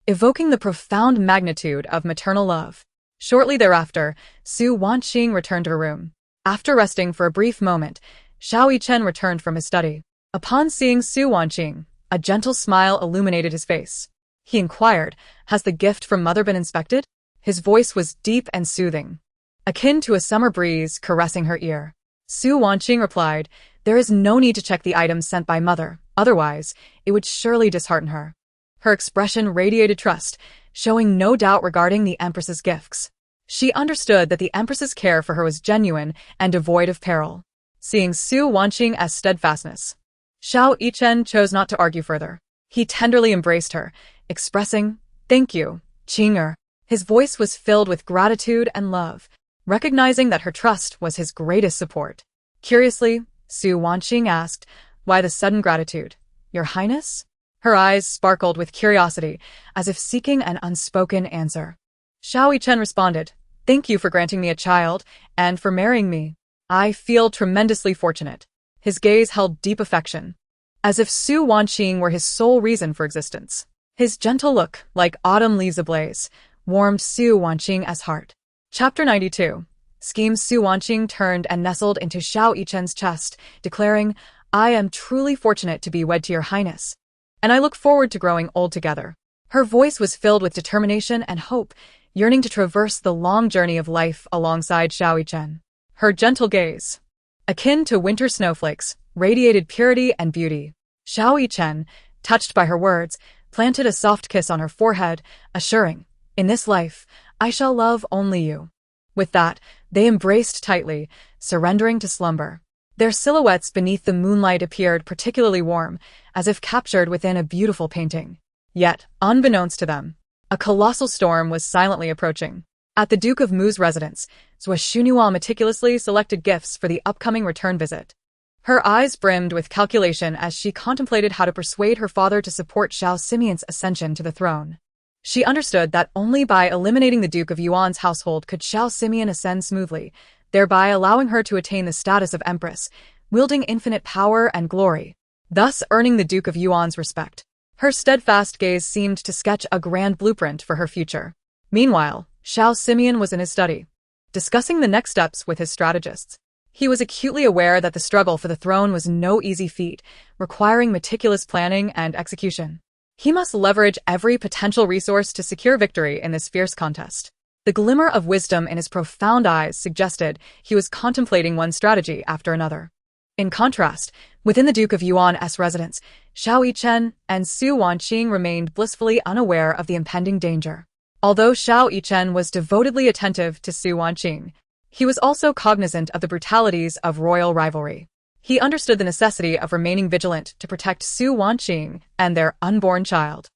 evoking the profound magnitude of maternal love. Shortly thereafter, Wanqing returned to her room. After resting for a brief moment, Xiao Yichen returned from his study. Upon seeing Wanqing, a gentle smile illuminated his face. He inquired, "Has the gift from Mother been inspected?" His voice was deep and soothing, akin to a summer breeze caressing her ear. Wanqing replied, "There is no need to check the items sent by Mother, otherwise, it would surely dishearten her." Her expression radiated trust, showing no doubt regarding the Empress's gifts. She understood that the Empress's care for her was genuine and devoid of peril. Seeing Wanqing as steadfastness, Xiao Yichen chose not to argue further. He tenderly embraced her, expressing, "Thank you, Qing'er." His voice was filled with gratitude and love, recognizing that her trust was his greatest support. Curiously, Wanqing asked, "Why the sudden gratitude, Your Highness?" Her eyes sparkled with curiosity, as if seeking an unspoken answer. Xiao Yichen responded, "Thank you for granting me a child, and for marrying me. I feel tremendously fortunate." His gaze held deep affection, as if Wanqing were his sole reason for existence. His gentle look, like autumn leaves ablaze, warmed Wanqing's heart. Chapter 92. Scheme. Wanqing turned and nestled into Xiao Yichen's chest, declaring, "I am truly fortunate to be wed to Your Highness, and I look forward to growing old together." Her voice was filled with determination and hope, yearning to traverse the long journey of life alongside Xiao Yichen. Her gentle gaze, akin to winter snowflakes, radiated purity and beauty. Xiao Yichen, touched by her words, planted a soft kiss on her forehead, assuring, "In this life, I shall love only you." With that, they embraced tightly, surrendering to slumber. Their silhouettes beneath the moonlight appeared particularly warm, as if captured within a beautiful painting. Yet, unbeknownst to them, a colossal storm was silently approaching. At the Duke of Mu's residence, Zhenguo meticulously selected gifts for the upcoming return visit. Her eyes brimmed with calculation as she contemplated how to persuade her father to support Xiao Simeon's ascension to the throne. She understood that only by eliminating the Duke of Yuan's household could Xiao Simeon ascend smoothly, thereby allowing her to attain the status of empress, wielding infinite power and glory, thus earning the Duke of Yuan's respect. Her steadfast gaze seemed to sketch a grand blueprint for her future. Meanwhile, Xiao Simeon was in his study, discussing the next steps with his strategists. He was acutely aware that the struggle for the throne was no easy feat, requiring meticulous planning and execution. He must leverage every potential resource to secure victory in this fierce contest. The glimmer of wisdom in his profound eyes suggested he was contemplating one strategy after another. In contrast, within the Duke of Yuan's residence, Xiao Yichen and Wanqing remained blissfully unaware of the impending danger. Although Xiao Yichen was devotedly attentive to Wanqing, he was also cognizant of the brutalities of royal rivalry. He understood the necessity of remaining vigilant to protect Wanqing and their unborn child.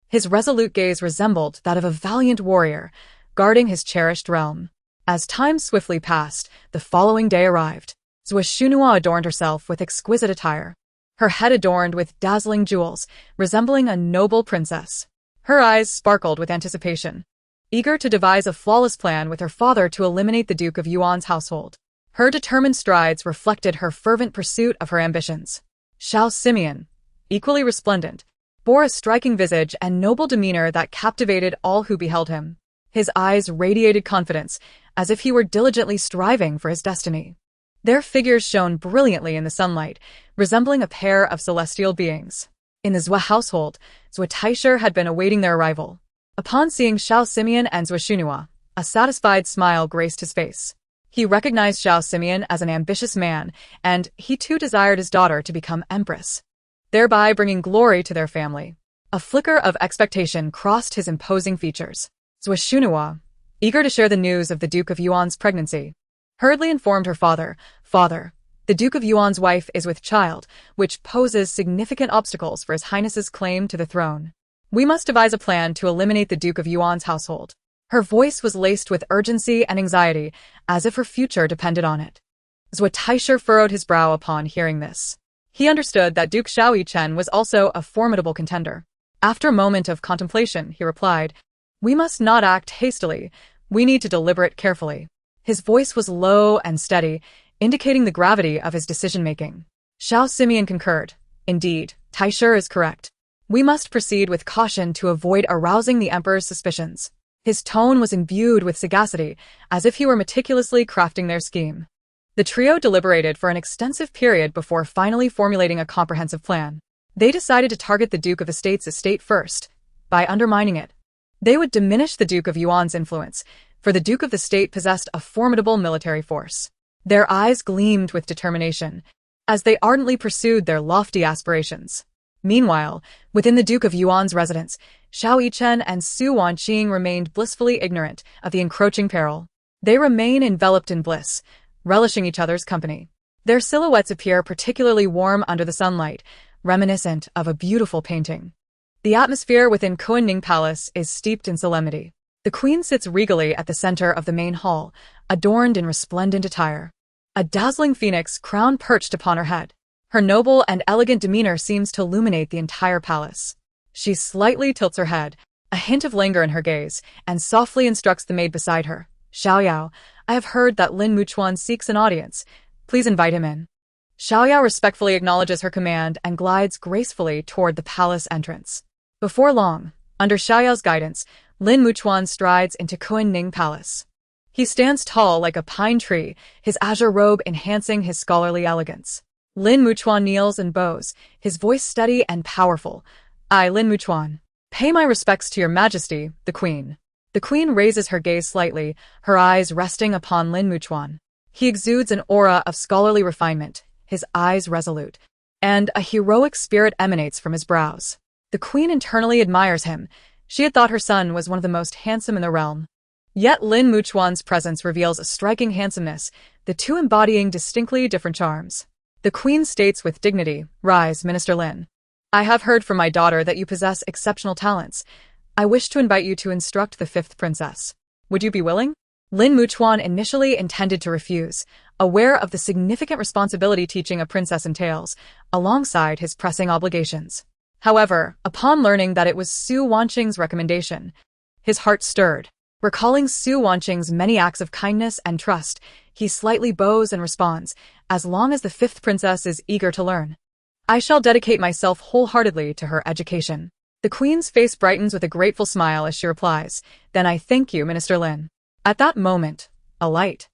His resolute gaze resembled that of a valiant warrior, guarding his cherished realm. As time swiftly passed, the following day arrived. Zhenguo adorned herself with exquisite attire, her head adorned with dazzling jewels, resembling a noble princess. Her eyes sparkled with anticipation, eager to devise a flawless plan with her father to eliminate the Duke of Yuan's household. Her determined strides reflected her fervent pursuit of her ambitions. Xiao Simeon, equally resplendent, bore a striking visage and noble demeanor that captivated all who beheld him. His eyes radiated confidence, as if he were diligently striving for his destiny. Their figures shone brilliantly in the sunlight, resembling a pair of celestial beings. In the Zhua household, Taisher had been awaiting their arrival. Upon seeing Xiao Simeon and Zhenguo, a satisfied smile graced his face. He recognized Xiao Simeon as an ambitious man, and he too desired his daughter to become empress, thereby bringing glory to their family. A flicker of expectation crossed his imposing features. Zhenguo, eager to share the news of the Duke of Yuan's pregnancy, hurriedly informed her father, "Father, the Duke of Yuan's wife is with child, which poses significant obstacles for His Highness's claim to the throne. We must devise a plan to eliminate the Duke of Yuan's household." Her voice was laced with urgency and anxiety, as if her future depended on it. Taisher furrowed his brow upon hearing this. He understood that Duke Xiao Yichen was also a formidable contender. After a moment of contemplation, he replied, "We must not act hastily. We need to deliberate carefully." His voice was low and steady, indicating the gravity of his decision-making. Xiao Simeon concurred. "Indeed, Taisher is correct. We must proceed with caution to avoid arousing the emperor's suspicions." His tone was imbued with sagacity, as if he were meticulously crafting their scheme. The trio deliberated for an extensive period before finally formulating a comprehensive plan. They decided to target the Duke of the State's estate first. By undermining it, they would diminish the Duke of Yuan's influence, for the Duke of the State possessed a formidable military force. Their eyes gleamed with determination, as they ardently pursued their lofty aspirations. Meanwhile, within the Duke of Yuan's residence, Xiao Yichen and Wanqing remained blissfully ignorant of the encroaching peril. They remain enveloped in bliss, relishing each other's company. Their silhouettes appear particularly warm under the sunlight, reminiscent of a beautiful painting. The atmosphere within Kuan-Ning Palace is steeped in solemnity. The queen sits regally at the center of the main hall, adorned in resplendent attire. A dazzling phoenix crown perched upon her head. Her noble and elegant demeanor seems to illuminate the entire palace. She slightly tilts her head, a hint of languor in her gaze, and softly instructs the maid beside her, "Xiao, I have heard that Lin Muchuan seeks an audience. Please invite him in." Xiao respectfully acknowledges her command and glides gracefully toward the palace entrance. Before long, under Xiao's guidance, Lin Muchuan strides into Kuan-Ning Palace. He stands tall like a pine tree, his azure robe enhancing his scholarly elegance. Lin Muchuan kneels and bows, his voice steady and powerful. "I, Lin Muchuan, pay my respects to your majesty, the queen." The queen raises her gaze slightly, her eyes resting upon Lin Muchuan. He exudes an aura of scholarly refinement, his eyes resolute, and a heroic spirit emanates from his brows. The queen internally admires him. She had thought her son was one of the most handsome in the realm. Yet Lin Muchuan's presence reveals a striking handsomeness, the two embodying distinctly different charms. The queen states with dignity, "Rise, Minister Lin. I have heard from my daughter that you possess exceptional talents. I wish to invite you to instruct the fifth princess. Would you be willing?" Lin Muchuan initially intended to refuse, aware of the significant responsibility teaching a princess entails, alongside his pressing obligations. However, upon learning that it was Su Wanqing's recommendation, his heart stirred. Recalling Su Wanqing's many acts of kindness and trust, he slightly bows and responds, "As long as the fifth princess is eager to learn, I shall dedicate myself wholeheartedly to her education." The queen's face brightens with a grateful smile as she replies, "Then I thank you, Minister Lin." At that moment, a light,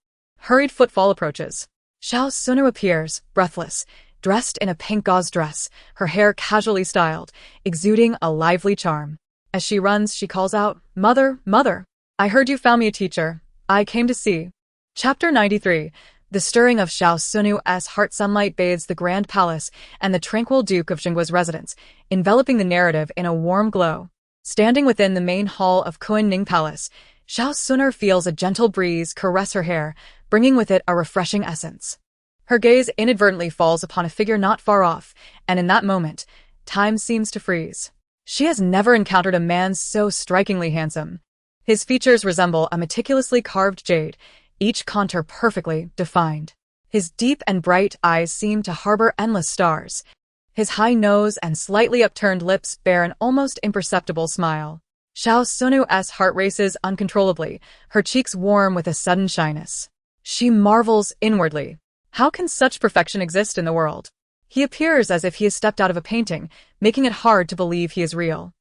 hurried footfall approaches. Xiao Suner appears, breathless, dressed in a pink gauze dress, her hair casually styled, exuding a lively charm. As she runs, she calls out, "Mother, mother! I heard you found me a teacher. I came to see." Chapter 93. The stirring of Xiao Sunu's heart. Sunlight bathes the grand palace and the tranquil Duke of Zhenguo's residence, enveloping the narrative in a warm glow. Standing within the main hall of Kuan-Ning Palace, Xiao Suner feels a gentle breeze caress her hair, bringing with it a refreshing essence. Her gaze inadvertently falls upon a figure not far off, and in that moment, time seems to freeze. She has never encountered a man so strikingly handsome. His features resemble a meticulously carved jade, each contour perfectly defined. His deep and bright eyes seem to harbor endless stars. His high nose and slightly upturned lips bear an almost imperceptible smile. Xiao Sunu's heart races uncontrollably, her cheeks warm with a sudden shyness. She marvels inwardly. How can such perfection exist in the world? He appears as if he has stepped out of a painting, making it hard to believe he is real.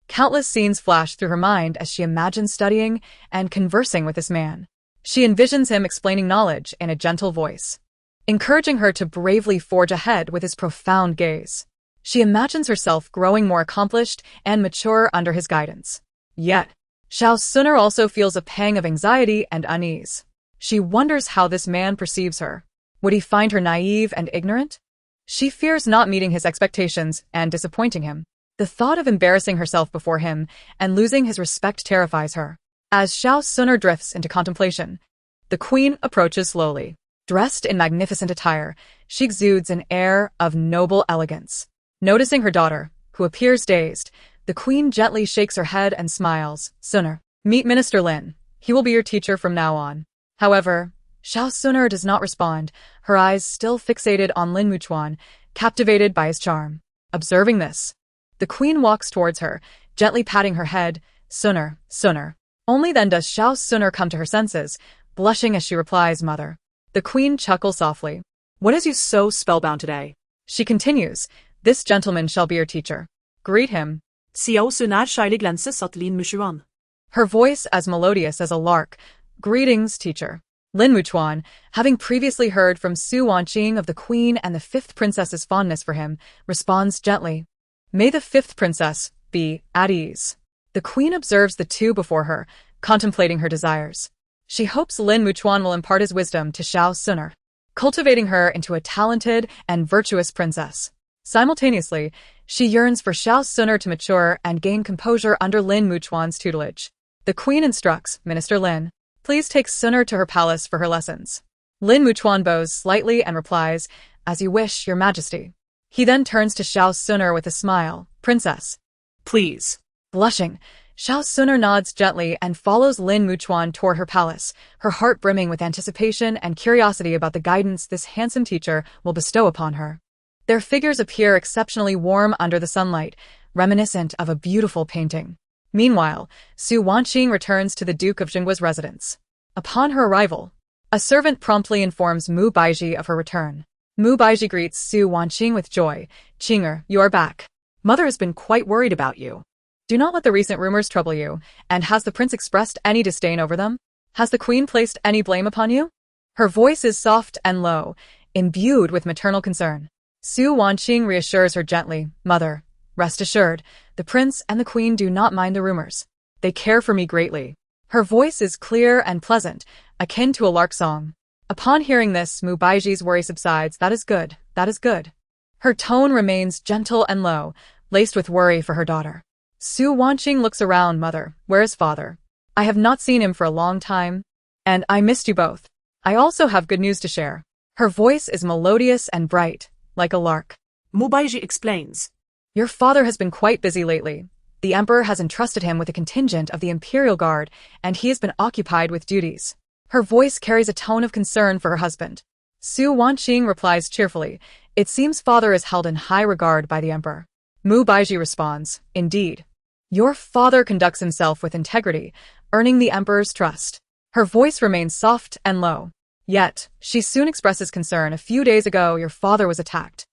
Countless scenes flash through her mind as she imagines studying and conversing with this man. She envisions him explaining knowledge in a gentle voice, encouraging her to bravely forge ahead with his profound gaze. She imagines herself growing more accomplished and mature under his guidance. Yet, Xiao Suner also feels a pang of anxiety and unease. She wonders how this man perceives her. Would he find her naive and ignorant? She fears not meeting his expectations and disappointing him. The thought of embarrassing herself before him and losing his respect terrifies her. As Xiao Suner drifts into contemplation, the queen approaches slowly. Dressed in magnificent attire, she exudes an air of noble elegance. Noticing her daughter, who appears dazed, the queen gently shakes her head and smiles. "Suner, meet Minister Lin. He will be your teacher from now on." However, Xiao Suner does not respond, her eyes still fixated on Lin Muchuan, captivated by his charm. Observing this, the queen walks towards her, gently patting her head. "Suner, Suner." Only then does Xiao Suner come to her senses, blushing as she replies, "Mother." The queen chuckles softly. What has you so spellbound today? She continues, "This gentleman shall be your teacher. Greet him." Xiao Suner skylig glanses at Lin Muchuan. Her voice as melodious as a lark. "Greetings, teacher." Lin Muchuan, having previously heard from Su Wanqing of the queen and the fifth princess's fondness for him, responds gently, "May the fifth princess be at ease." The queen observes the two before her, contemplating her desires. She hopes Lin Muchuan will impart his wisdom to Xiao Suner, cultivating her into a talented and virtuous princess. Simultaneously, she yearns for Xiao Suner to mature and gain composure under Lin Muchuan's tutelage. The queen instructs, "Minister Lin, please take Suner to her palace for her lessons." Lin Muchuan bows slightly and replies, "As you wish, your majesty." He then turns to Xiao Suner with a smile, "Princess." Please. Blushing, Xiao Suner nods gently and follows Lin Muchuan toward her palace, her heart brimming with anticipation and curiosity about the guidance this handsome teacher will bestow upon her. Their figures appear exceptionally warm under the sunlight, reminiscent of a beautiful painting. Meanwhile, Su Wanqing returns to the Duke of Zhenguo's residence. Upon her arrival, a servant promptly informs Mu Baizhi of her return. Mu Baizhi greets Su Wanqing with joy. "Qinger, you are back. Mother has been quite worried about you. Do not let the recent rumors trouble you, and has the prince expressed any disdain over them? Has the queen placed any blame upon you?" Her voice is soft and low, imbued with maternal concern. Su Wanqing reassures her gently, "Mother, rest assured, the prince and the queen do not mind the rumors. They care for me greatly." Her voice is clear and pleasant, akin to a lark song. Upon hearing this, Mu Baizhi's worry subsides. "That is good, That is good. Her tone remains gentle and low, laced with worry for her daughter. Su Wanqing looks around. Mother, where is father? I have not seen him for a long time, and I missed you both. I also have good news to share. Her voice is melodious and bright, like a lark. Mu Baizhi explains. Your father has been quite busy lately. The emperor has entrusted him with a contingent of the imperial guard, and he has been occupied with duties. Her voice carries a tone of concern for her husband. Su Wanqing replies cheerfully, it seems father is held in high regard by the emperor. Mu Baizhi responds, indeed. Your father conducts himself with integrity, earning the emperor's trust. Her voice remains soft and low. Yet, she soon expresses concern. A few days ago, your father was attacked.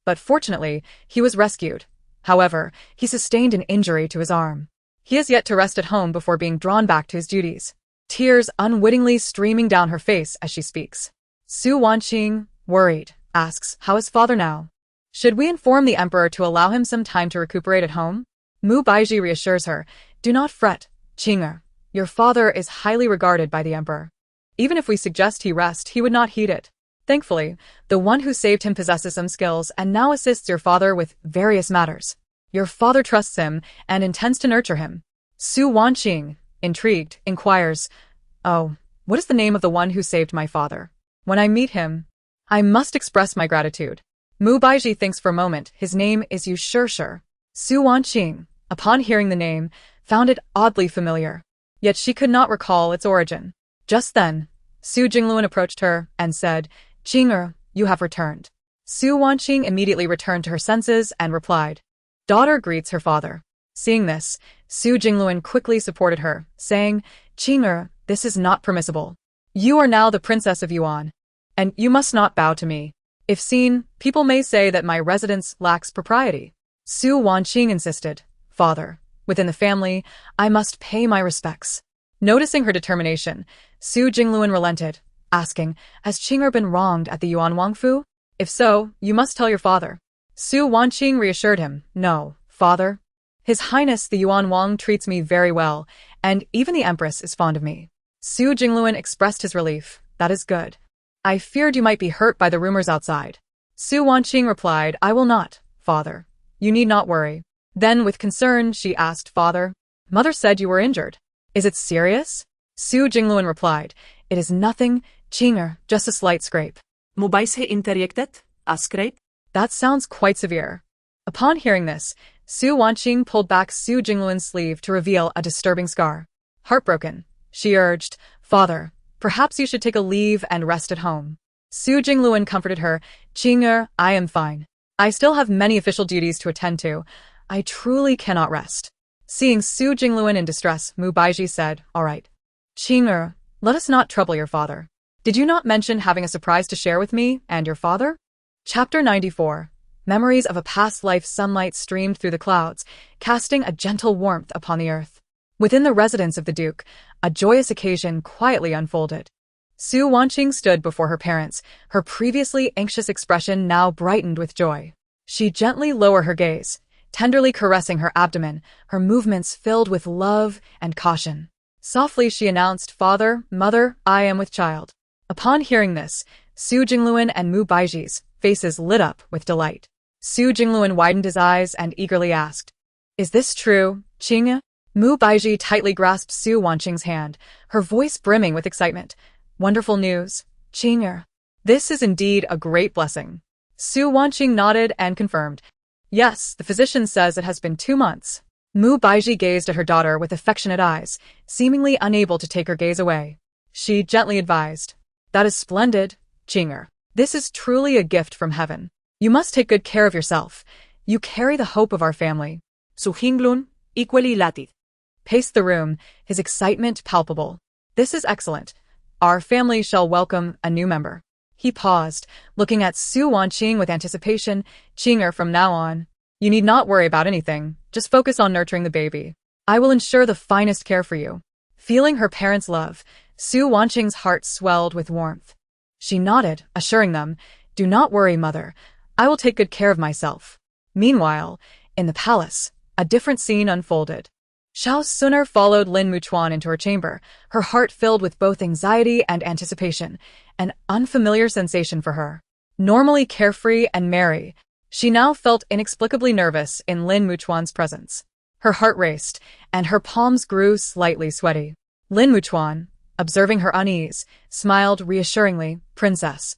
But fortunately, he was rescued. However, he sustained an injury to his arm. He has yet to rest at home before being drawn back to his duties. Tears unwittingly streaming down her face as she speaks. Su Wanqing, worried, asks, how is father now? Should we inform the emperor to allow him some time to recuperate at home? Mu Baizhi reassures her, do not fret, Qing'er. Your father is highly regarded by the emperor. Even if we suggest he rest, he would not heed it. Thankfully, the one who saved him possesses some skills and now assists your father with various matters. Your father trusts him and intends to nurture him. Su Wanqing, intrigued, inquires, oh, what is the name of the one who saved my father? When I meet him, I must express my gratitude. Mu Baizhi thinks for a moment. His name is Yuan. Su Wanqing, upon hearing the name, found it oddly familiar. Yet she could not recall its origin. Just then, Su Jingluan approached her and said, Qing'er, you have returned. Su Wanqing immediately returned to her senses and replied, daughter greets her father. Seeing this, Su Jingluan quickly supported her, saying, Qing'er, this is not permissible. You are now the princess of Yuan, and you must not bow to me. If seen, people may say that my residence lacks propriety. Su Wanqing insisted, father, within the family, I must pay my respects. Noticing her determination, Su Jingluan relented, asking, has Qing'er been wronged at the Yuan Wangfu? If so, you must tell your father. Su Wanqing reassured him, no, father. His Highness the Yuan Wang treats me very well, and even the Empress is fond of me. Su Jingluan expressed his relief, that is good. I feared you might be hurt by the rumors outside. Su Wanqing replied, I will not, father. You need not worry. Then with concern, she asked, father, mother said you were injured. Is it serious? Su Jingluan replied, it is nothing, Qing'er, just a slight scrape. Mu Baizhi interjected, a scrape? That sounds quite severe. Upon hearing this, Su Wanqing pulled back Su Jingluan's sleeve to reveal a disturbing scar. Heartbroken, she urged, father, perhaps you should take a leave and rest at home. Su Jingluan comforted her, Qing'er, I am fine. I still have many official duties to attend to. I truly cannot rest. Seeing Su Jingluan in distress, Mu Baizhi said, all right. Qing'er, let us not trouble your father. Did you not mention having a surprise to share with me and your father? Chapter 94. Memories of a past life. Sunlight streamed through the clouds, casting a gentle warmth upon the earth. Within the residence of the Duke, a joyous occasion quietly unfolded. Su Wanqing stood before her parents, her previously anxious expression now brightened with joy. She gently lowered her gaze, tenderly caressing her abdomen, her movements filled with love and caution. Softly she announced, father, mother, I am with child. Upon hearing this, Su Jingluan and Mu Baizhi's faces lit up with delight. Su Jingluan widened his eyes and eagerly asked, is this true, Qing'er? Mu Baizhi tightly grasped Su Wanqing's hand, her voice brimming with excitement. Wonderful news, Qing'er. This is indeed a great blessing. Su Wanqing nodded and confirmed. Yes, the physician says it has been 2 months. Mu Baizhi gazed at her daughter with affectionate eyes, seemingly unable to take her gaze away. She gently advised, that is splendid, Qing'er. This is truly a gift from heaven. You must take good care of yourself. You carry the hope of our family. Su Jingluan, equally elated, paced the room, his excitement palpable. This is excellent. Our family shall welcome a new member. He paused, looking at Su Wanqing with anticipation. Qing'er, from now on, you need not worry about anything. Just focus on nurturing the baby. I will ensure the finest care for you. Feeling her parents' love, Su Wanqing's heart swelled with warmth. She nodded, assuring them, do not worry, mother. I will take good care of myself. Meanwhile, in the palace, a different scene unfolded. Xiao Suner followed Lin Muchuan into her chamber, her heart filled with both anxiety and anticipation, an unfamiliar sensation for her. Normally carefree and merry, she now felt inexplicably nervous in Lin Muchuan's presence. Her heart raced, and her palms grew slightly sweaty. Lin Muchuan, observing her unease, smiled reassuringly, "Princess,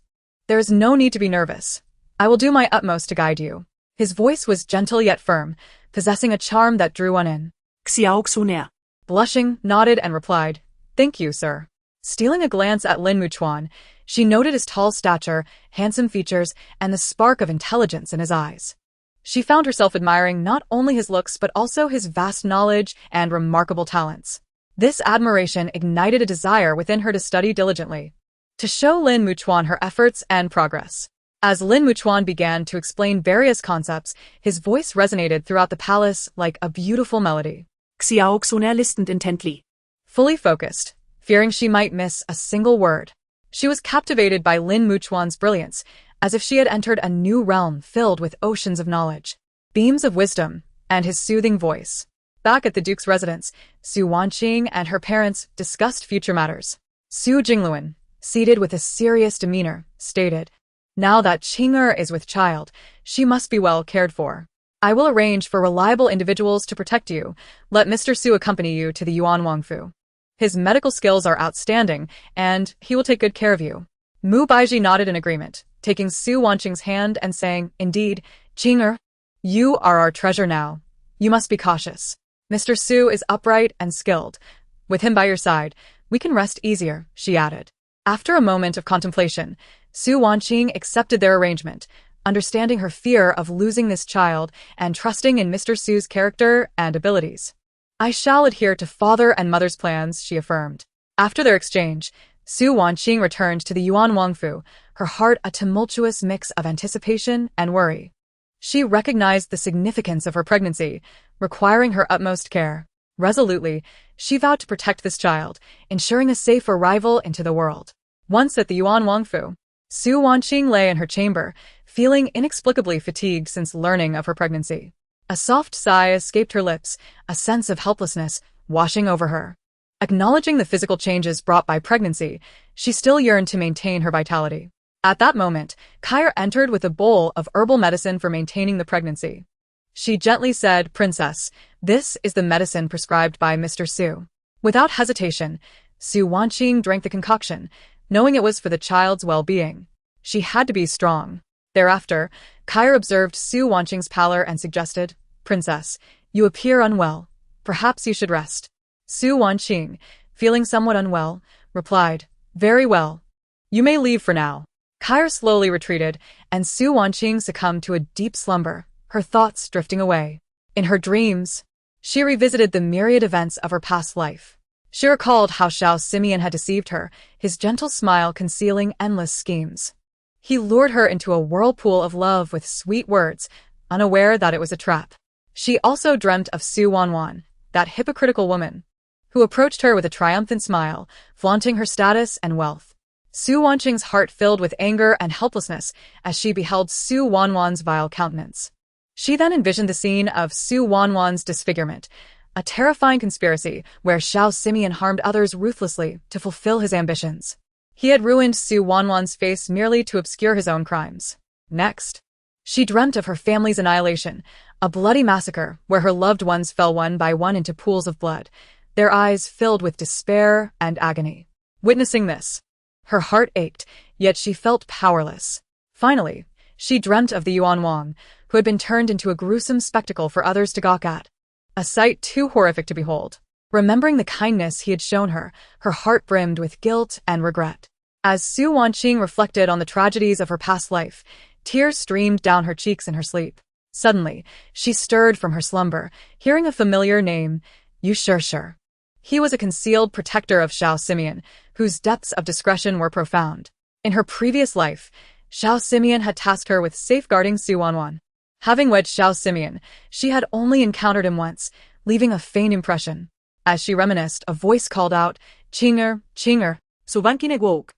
there is no need to be nervous. I will do my utmost to guide you." His voice was gentle yet firm, possessing a charm that drew one in. Xiao Xuner. Blushing, nodded and replied, "Thank you, sir." Stealing a glance at Lin Muchuan, she noted his tall stature, handsome features, and the spark of intelligence in his eyes. She found herself admiring not only his looks but also his vast knowledge and remarkable talents. This admiration ignited a desire within her to study diligently, to show Lin Muchuan her efforts and progress. As Lin Muchuan began to explain various concepts, his voice resonated throughout the palace like a beautiful melody. Xiao Xuner listened intently. Fully focused, fearing she might miss a single word. She was captivated by Lin Muchuan's brilliance, as if she had entered a new realm filled with oceans of knowledge, beams of wisdom, and his soothing voice. Back at the Duke's residence, Su Wanqing and her parents discussed future matters. Su Jingluan, seated with a serious demeanor, stated, "Now that Qing'er is with child, she must be well cared for. I will arrange for reliable individuals to protect you. Let Mr. Su accompany you to the Yuan Wangfu. His medical skills are outstanding, and he will take good care of you." Mu Baiji nodded in agreement, taking Su Wanqing's hand and saying, "Indeed, Qing'er, you are our treasure now. You must be cautious. Mr. Su is upright and skilled. With him by your side, we can rest easier," she added. After a moment of contemplation, Su Wanqing accepted their arrangement, understanding her fear of losing this child and trusting in Mr. Su's character and abilities. "I shall adhere to father and mother's plans," she affirmed. After their exchange, Su Wanqing returned to the Yuan Wangfu, her heart a tumultuous mix of anticipation and worry. She recognized the significance of her pregnancy, requiring her utmost care. Resolutely, she vowed to protect this child, ensuring a safe arrival into the world. Once at the Yuan Wangfu, Su Wanqing lay in her chamber, feeling inexplicably fatigued since learning of her pregnancy. A soft sigh escaped her lips, a sense of helplessness washing over her. Acknowledging the physical changes brought by pregnancy, she still yearned to maintain her vitality. At that moment, Kair entered with a bowl of herbal medicine for maintaining the pregnancy. She gently said, "Princess, this is the medicine prescribed by Mr. Su." Without hesitation, Su Wanqing drank the concoction, knowing it was for the child's well-being. She had to be strong. Thereafter, Kair observed Su Wanqing's pallor and suggested, "Princess, you appear unwell. Perhaps you should rest." Su Wanqing, feeling somewhat unwell, replied, "Very well. You may leave for now." Kair slowly retreated, and Su Wanqing succumbed to a deep slumber, her thoughts drifting away. In her dreams, she revisited the myriad events of her past life. She recalled how Xiao Simeon had deceived her, his gentle smile concealing endless schemes. He lured her into a whirlpool of love with sweet words, unaware that it was a trap. She also dreamt of Su Wanwan, that hypocritical woman, who approached her with a triumphant smile, flaunting her status and wealth. Su Wanqing's heart filled with anger and helplessness as she beheld Su Wanwan's vile countenance. She then envisioned the scene of Su Wanwan's disfigurement, a terrifying conspiracy where Xiao Simeon harmed others ruthlessly to fulfill his ambitions. He had ruined Su Wanwan's face merely to obscure his own crimes. Next, she dreamt of her family's annihilation, a bloody massacre where her loved ones fell one by one into pools of blood, their eyes filled with despair and agony. Witnessing this, her heart ached, yet she felt powerless. Finally, she dreamt of the Yuan Wang, who had been turned into a gruesome spectacle for others to gawk at, a sight too horrific to behold. Remembering the kindness he had shown her, her heart brimmed with guilt and regret. As Su Wanqing reflected on the tragedies of her past life, tears streamed down her cheeks in her sleep. Suddenly, she stirred from her slumber, hearing a familiar name, Yushir. He was a concealed protector of Xiao Simeon, whose depths of discretion were profound. In her previous life, Xiao Simeon had tasked her with safeguarding Su Wanwan. Having wed Xiao Simeon, she had only encountered him once, leaving a faint impression. As she reminisced, a voice called out, "Qing'er, Qing'er." Su Wanqing awoke.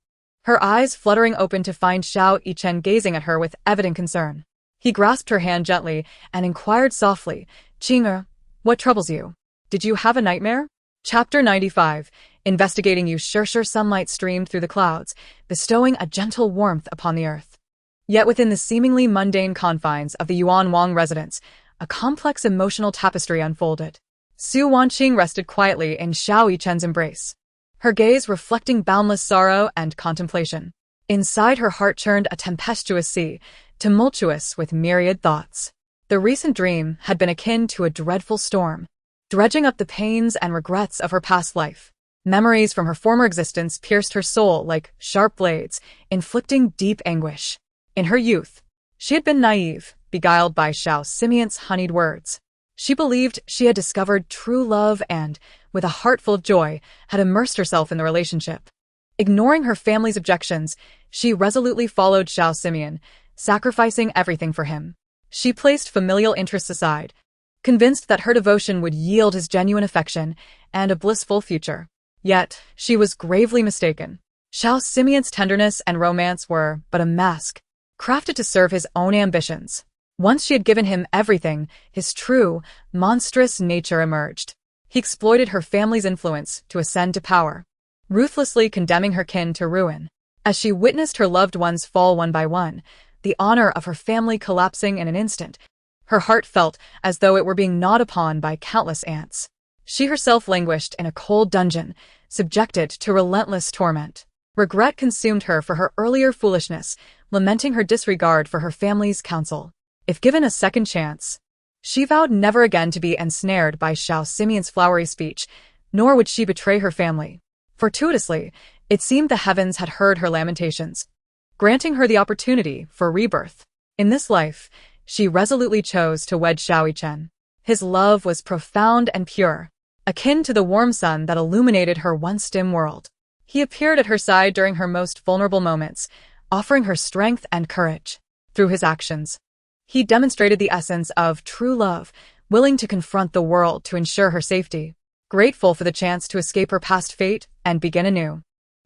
Her eyes fluttering open to find Xiao Yichen gazing at her with evident concern. He grasped her hand gently and inquired softly, "Qing'er, what troubles you? Did you have a nightmare?" Chapter 95. Investigating Yushir. Sunlight streamed through the clouds, bestowing a gentle warmth upon the earth. Yet within the seemingly mundane confines of the Yuan Wang residence, a complex emotional tapestry unfolded. Su Wanqing rested quietly in Xiao Yichen's embrace, her gaze reflecting boundless sorrow and contemplation. Inside her heart churned a tempestuous sea, tumultuous with myriad thoughts. The recent dream had been akin to a dreadful storm, dredging up the pains and regrets of her past life. Memories from her former existence pierced her soul like sharp blades, inflicting deep anguish. In her youth, she had been naive, beguiled by Xiao Simian's honeyed words. She believed she had discovered true love and, with a heart full of joy, had immersed herself in the relationship. Ignoring her family's objections, she resolutely followed Xiao Simian, sacrificing everything for him. She placed familial interests aside, convinced that her devotion would yield his genuine affection and a blissful future. Yet, she was gravely mistaken. Xiao Simian's tenderness and romance were but a mask, crafted to serve his own ambitions. Once she had given him everything, his true, monstrous nature emerged. He exploited her family's influence to ascend to power, ruthlessly condemning her kin to ruin. As she witnessed her loved ones fall one by one, the honor of her family collapsing in an instant, her heart felt as though it were being gnawed upon by countless ants. She herself languished in a cold dungeon, subjected to relentless torment. Regret consumed her for her earlier foolishness, lamenting her disregard for her family's counsel. If given a second chance, she vowed never again to be ensnared by Xiao Simian's flowery speech, nor would she betray her family. Fortuitously, it seemed the heavens had heard her lamentations, granting her the opportunity for rebirth. In this life, she resolutely chose to wed Xiao Yichen. His love was profound and pure, akin to the warm sun that illuminated her once dim world. He appeared at her side during her most vulnerable moments, offering her strength and courage. Through his actions, he demonstrated the essence of true love, willing to confront the world to ensure her safety, grateful for the chance to escape her past fate and begin anew.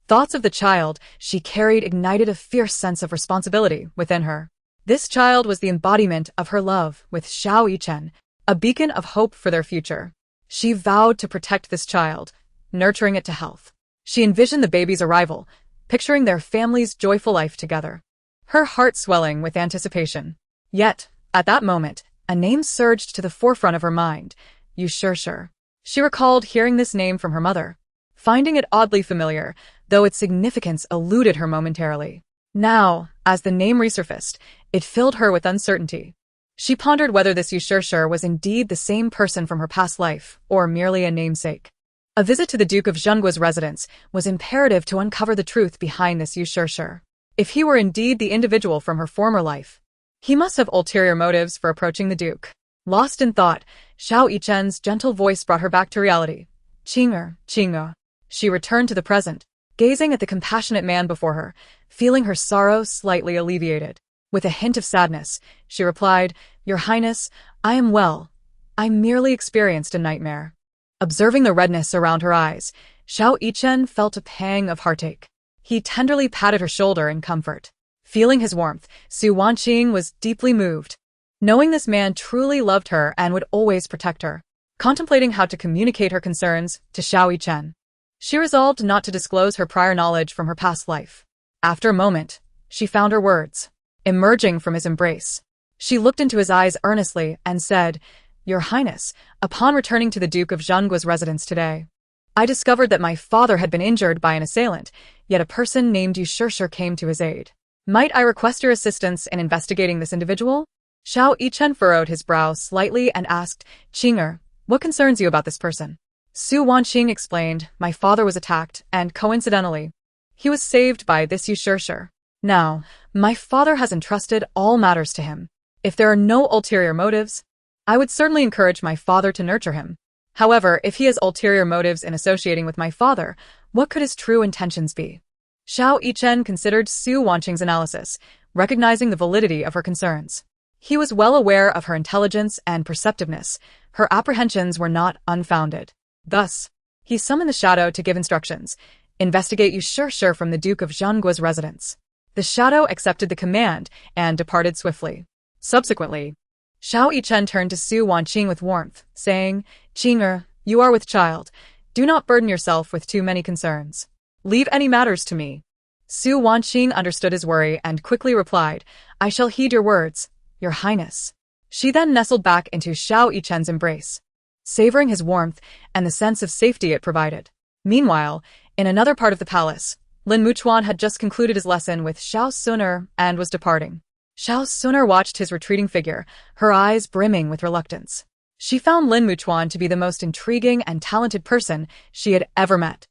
Thoughts of the child she carried ignited a fierce sense of responsibility within her. This child was the embodiment of her love with Xiao Yichen, a beacon of hope for their future. She vowed to protect this child, nurturing it to health. She envisioned the baby's arrival, picturing their family's joyful life together, her heart swelling with anticipation. Yet, at that moment, a name surged to the forefront of her mind, Yuan. She recalled hearing this name from her mother, finding it oddly familiar, though its significance eluded her momentarily. Now, as the name resurfaced, it filled her with uncertainty. She pondered whether this Yuan was indeed the same person from her past life, or merely a namesake. A visit to the Duke of Zhenguo's residence was imperative to uncover the truth behind this Yuan. If he were indeed the individual from her former life, he must have ulterior motives for approaching the Duke. Lost in thought, Xiao Yichen's gentle voice brought her back to reality. Qing'er. She returned to the present, gazing at the compassionate man before her, feeling her sorrow slightly alleviated. With a hint of sadness, she replied, "Your Highness, I am well. I merely experienced a nightmare." Observing the redness around her eyes, Xiao Yichen felt a pang of heartache. He tenderly patted her shoulder in comfort. Feeling his warmth, Su Wanqing was deeply moved, knowing this man truly loved her and would always protect her. Contemplating how to communicate her concerns to Xiao Yichen, she resolved not to disclose her prior knowledge from her past life. After a moment, she found her words. Emerging from his embrace, she looked into his eyes earnestly and said, "Your Highness, upon returning to the Duke of Zhenguo's residence today, I discovered that my father had been injured by an assailant, yet a person named Yuan came to his aid. Might I request your assistance in investigating this individual?" Xiao Yichen furrowed his brow slightly and asked, "Qing'er, what concerns you about this person?" Su Wanqing explained, "My father was attacked, and coincidentally, he was saved by this Yuan. Now, my father has entrusted all matters to him. If there are no ulterior motives, I would certainly encourage my father to nurture him. However, if he has ulterior motives in associating with my father, what could his true intentions be?" Xiao Yichen considered Su Wanqing's analysis, recognizing the validity of her concerns. He was well aware of her intelligence and perceptiveness. Her apprehensions were not unfounded. Thus, he summoned the shadow to give instructions. Investigate Yuan from the Duke of Zhenguo's residence. The shadow accepted the command and departed swiftly. Subsequently, Xiao Yichen turned to Su Wanqing with warmth, saying, "Qing'er, you are with child. Do not burden yourself with too many concerns. Leave any matters to me." Su Wanqing understood his worry and quickly replied, I shall heed your words, Your Highness. She then nestled back into Xiao Yichen's embrace, savoring his warmth and the sense of safety it provided. Meanwhile, in another part of the palace, Lin Muchuan had just concluded his lesson with Xiao Suner and was departing. Xiao Suner watched his retreating figure, her eyes brimming with reluctance. She found Lin Muchuan to be the most intriguing and talented person she had ever met.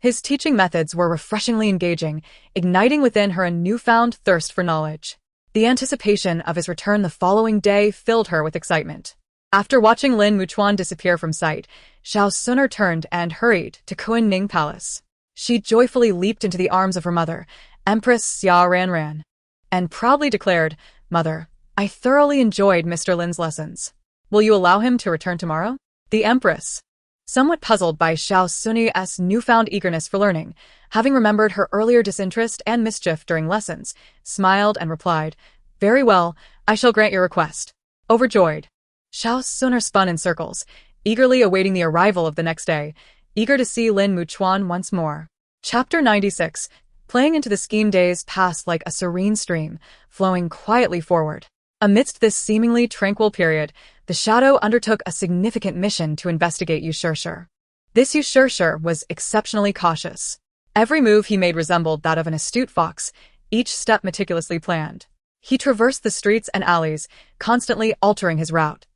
His teaching methods were refreshingly engaging, igniting within her a newfound thirst for knowledge. The anticipation of his return the following day filled her with excitement. After watching Lin Muchuan disappear from sight, Xiao Suner turned and hurried to Kunning Palace. She joyfully leaped into the arms of her mother, Empress Xia Ranran, and proudly declared, Mother, I thoroughly enjoyed Mr. Lin's lessons. Will you allow him to return tomorrow? The Empress, somewhat puzzled by Xiao Sunyi's newfound eagerness for learning, having remembered her earlier disinterest and mischief during lessons, smiled and replied, Very well, I shall grant your request. Overjoyed, Xiao Suner spun in circles, eagerly awaiting the arrival of the next day, eager to see Lin Muchuan once more. Chapter 96. Playing into the scheme, days passed like a serene stream, flowing quietly forward. Amidst this seemingly tranquil period, the Shadow undertook a significant mission to investigate Yushurshur. This Yushurshur was exceptionally cautious. Every move he made resembled that of an astute fox, each step meticulously planned. He traversed the streets and alleys, constantly altering his route,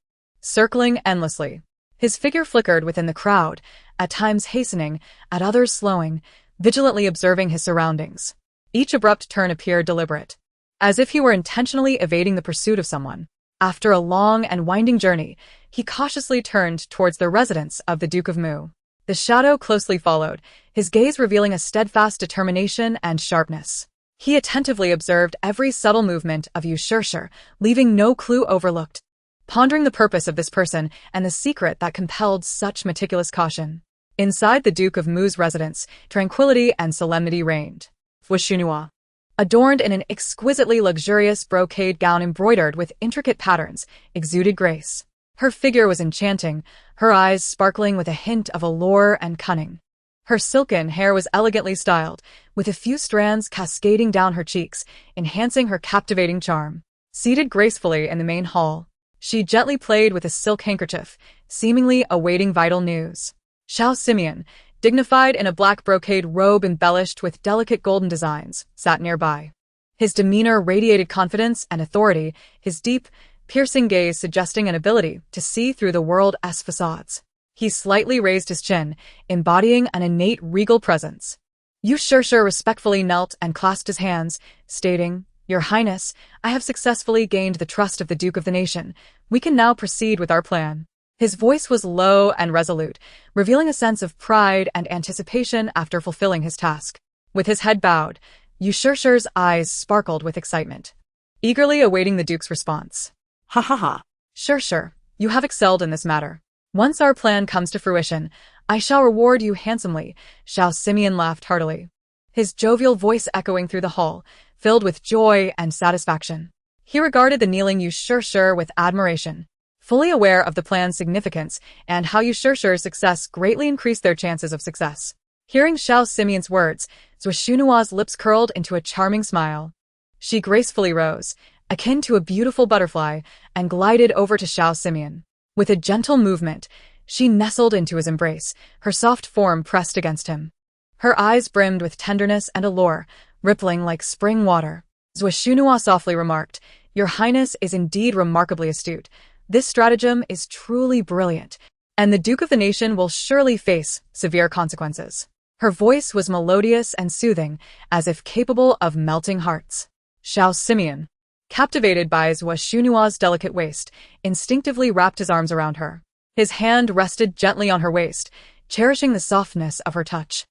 circling endlessly. His figure flickered within the crowd, at times hastening, at others slowing, vigilantly observing his surroundings. Each abrupt turn appeared deliberate, as if he were intentionally evading the pursuit of someone. After a long and winding journey, he cautiously turned towards the residence of the Duke of Mu. The Shadow closely followed, his gaze revealing a steadfast determination and sharpness. He attentively observed every subtle movement of Yushurshur, leaving no clue overlooked, pondering the purpose of this person and the secret that compelled such meticulous caution. Inside the Duke of Mu's residence, tranquility and solemnity reigned. Wuxunhua, adorned in an exquisitely luxurious brocade gown embroidered with intricate patterns, exuded grace. Her figure was enchanting, her eyes sparkling with a hint of allure and cunning. Her silken hair was elegantly styled, with a few strands cascading down her cheeks, enhancing her captivating charm. Seated gracefully in the main hall, she gently played with a silk handkerchief, seemingly awaiting vital news. Xiao Simeon, dignified in a black brocade robe embellished with delicate golden designs, sat nearby. His demeanor radiated confidence and authority, his deep, piercing gaze suggesting an ability to see through the world's facades. He slightly raised his chin, embodying an innate regal presence. Yushurshur respectfully knelt and clasped his hands, stating, Your Highness, I have successfully gained the trust of the Duke of the Nation. We can now proceed with our plan. His voice was low and resolute, revealing a sense of pride and anticipation after fulfilling his task. With his head bowed, Yushurshur's eyes sparkled with excitement, eagerly awaiting the Duke's response. Ha ha ha. Shurshur, you have excelled in this matter. Once our plan comes to fruition, I shall reward you handsomely, Xiao Simeon laughed heartily, his jovial voice echoing through the hall, filled with joy and satisfaction. He regarded the kneeling Yushurshur with admiration, fully aware of the plan's significance and how Yushurshur's success greatly increased their chances of success. Hearing Xiao Simeon's words, Zuoshunua's lips curled into a charming smile. She gracefully rose, akin to a beautiful butterfly, and glided over to Xiao Simeon. With a gentle movement, she nestled into his embrace, her soft form pressed against him. Her eyes brimmed with tenderness and allure, rippling like spring water. Zuoshunua softly remarked, Your Highness is indeed remarkably astute. This stratagem is truly brilliant, and the Duke of the Nation will surely face severe consequences. Her voice was melodious and soothing, as if capable of melting hearts. Xiao Simeon, captivated by Zuoshunua's delicate waist, instinctively wrapped his arms around her. His hand rested gently on her waist, cherishing the softness of her touch.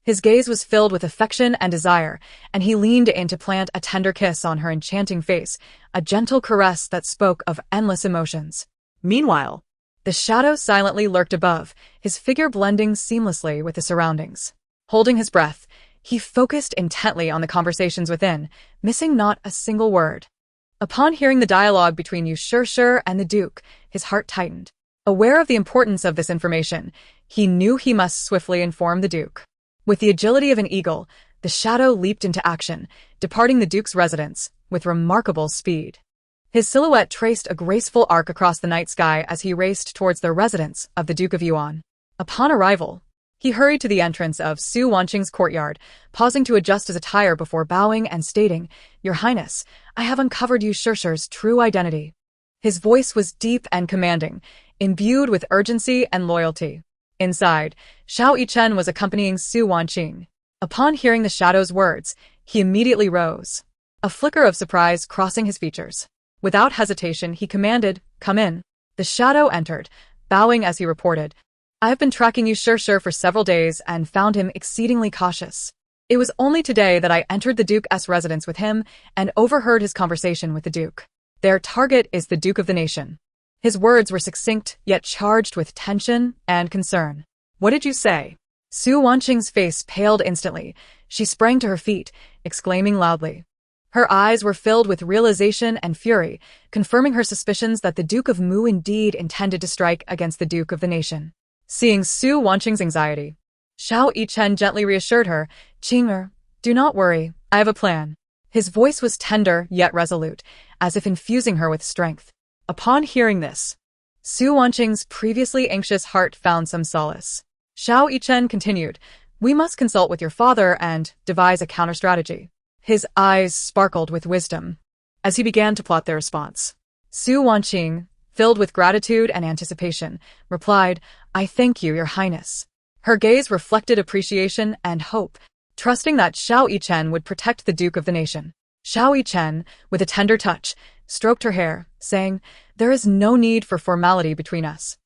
His gaze was filled with affection and desire, and he leaned in to plant a tender kiss on her enchanting face, a gentle caress that spoke of endless emotions. Meanwhile, the Shadow silently lurked above, his figure blending seamlessly with the surroundings. Holding his breath, he focused intently on the conversations within, missing not a single word. Upon hearing the dialogue between Yushurshur and the Duke, his heart tightened. Aware of the importance of this information, he knew he must swiftly inform the Duke. With the agility of an eagle, the shadow leaped into action, departing the Duke's residence with remarkable speed. His silhouette traced a graceful arc across the night sky as he raced towards the residence of the Duke of Yuan. Upon arrival, he hurried to the entrance of Su Wanqing's courtyard, pausing to adjust his attire before bowing and stating, "Your Highness, I have uncovered Yu Shishir's true identity." His voice was deep and commanding, imbued with urgency and loyalty. Inside, Xiao Yichen was accompanying Su Wanqing. Upon hearing the shadow's words, he immediately rose, a flicker of surprise crossing his features. Without hesitation, he commanded, "Come in." The shadow entered, bowing as he reported, "I have been tracking Yu Shishir for several days and found him exceedingly cautious. It was only today that I entered the Duke's residence with him and overheard his conversation with the Duke. Their target is the Duke of the nation." His words were succinct, yet charged with tension and concern. "What did you say?" Su Wanqing's face paled instantly. She sprang to her feet, exclaiming loudly. Her eyes were filled with realization and fury, confirming her suspicions that the Duke of Mu indeed intended to strike against the Duke of the nation. Seeing Su Wanqing's anxiety, Xiao Yichen gently reassured her, "Qing'er, do not worry, I have a plan." His voice was tender yet resolute, as if infusing her with strength. Upon hearing this, Su Wanqing's previously anxious heart found some solace. Xiao Yichen continued, "We must consult with your father and devise a counter-strategy." His eyes sparkled with wisdom as he began to plot their response. Su Wanqing, filled with gratitude and anticipation, replied, "I thank you, Your Highness." Her gaze reflected appreciation and hope, trusting that Xiao Yichen would protect the Duke of the nation. Xiao Yichen, with a tender touch, stroked her hair, saying, "There is no need for formality between us."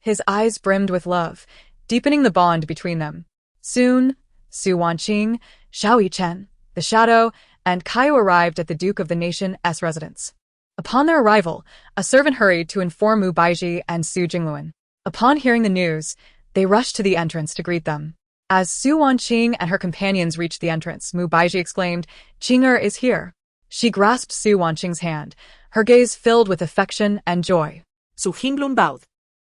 His eyes brimmed with love, deepening the bond between them. Soon, Su Wanqing, Xiao Yichen, the shadow, and Caillou arrived at the Duke of the nation's residence. Upon their arrival, a servant hurried to inform Mu Baizhi and Su Jingluan. Upon hearing the news, they rushed to the entrance to greet them. As Su Wanqing and her companions reached the entrance, Mu Baizhi exclaimed, "Qing'er is here." She grasped Su Wanqing's hand, her gaze filled with affection and joy. Su Jingluan bowed,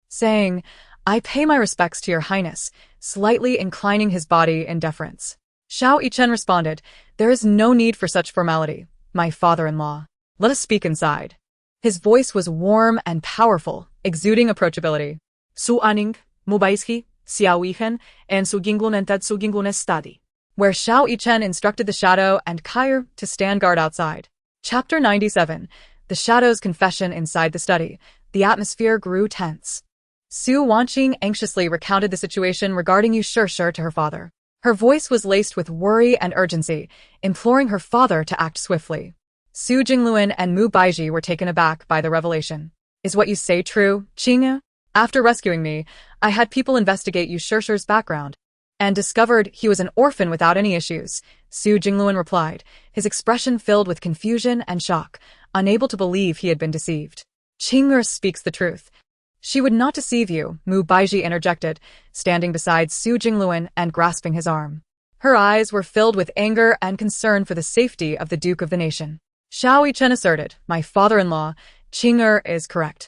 saying, "I pay my respects to your highness," slightly inclining his body in deference. Xiao Yichen responded, "There is no need for such formality, my father-in-law. Let us speak inside." His voice was warm and powerful, exuding approachability. Su Anning, Mu Baizhi, Xiao Yichen, and Su Jingluan entered Su Jingluan's study, where Xiao Yichen instructed the shadow and Caillou to stand guard outside. Chapter 97. The shadow's confession inside the study. The atmosphere grew tense. Su Wanqing anxiously recounted the situation regarding Yu Shishir to her father. Her voice was laced with worry and urgency, imploring her father to act swiftly. Su Jingluan and Mu Baizhi were taken aback by the revelation. "Is what you say true, Qing'e? After rescuing me, I had people investigate Yu Shishir's background and discovered he was an orphan without any issues," Su Jingluan replied, his expression filled with confusion and shock, unable to believe he had been deceived. "Qing'er speaks the truth." "She would not deceive you," Mu Baizhi interjected, standing beside Su Jingluan and grasping his arm. Her eyes were filled with anger and concern for the safety of the Duke of the nation. Xiao Yichen asserted, "My father-in-law, Qing'er, is correct.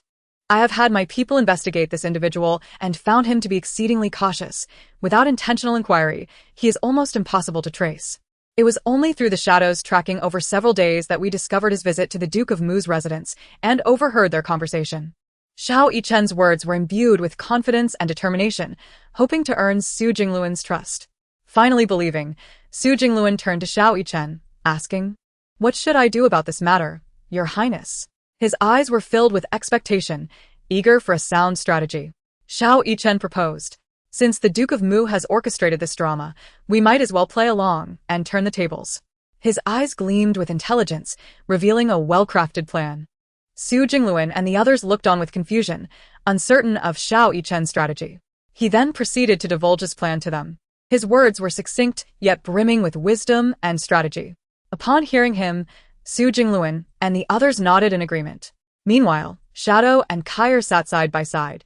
I have had my people investigate this individual and found him to be exceedingly cautious. Without intentional inquiry, he is almost impossible to trace. It was only through the shadows tracking over several days that we discovered his visit to the Duke of Mu's residence and overheard their conversation." Xiao Yichen's words were imbued with confidence and determination, hoping to earn Su Jingluan's trust. Finally believing, Su Jingluan turned to Xiao Yichen, asking, "What should I do about this matter, Your Highness?" His eyes were filled with expectation, eager for a sound strategy. Xiao Yichen proposed, "Since the Duke of Mu has orchestrated this drama, we might as well play along and turn the tables." His eyes gleamed with intelligence, revealing a well-crafted plan. Su Jingluan and the others looked on with confusion, uncertain of Xiao Yichen's strategy. He then proceeded to divulge his plan to them. His words were succinct, yet brimming with wisdom and strategy. Upon hearing him, Su Jingluan and the others nodded in agreement. Meanwhile, Shadow and Caillou sat side by side,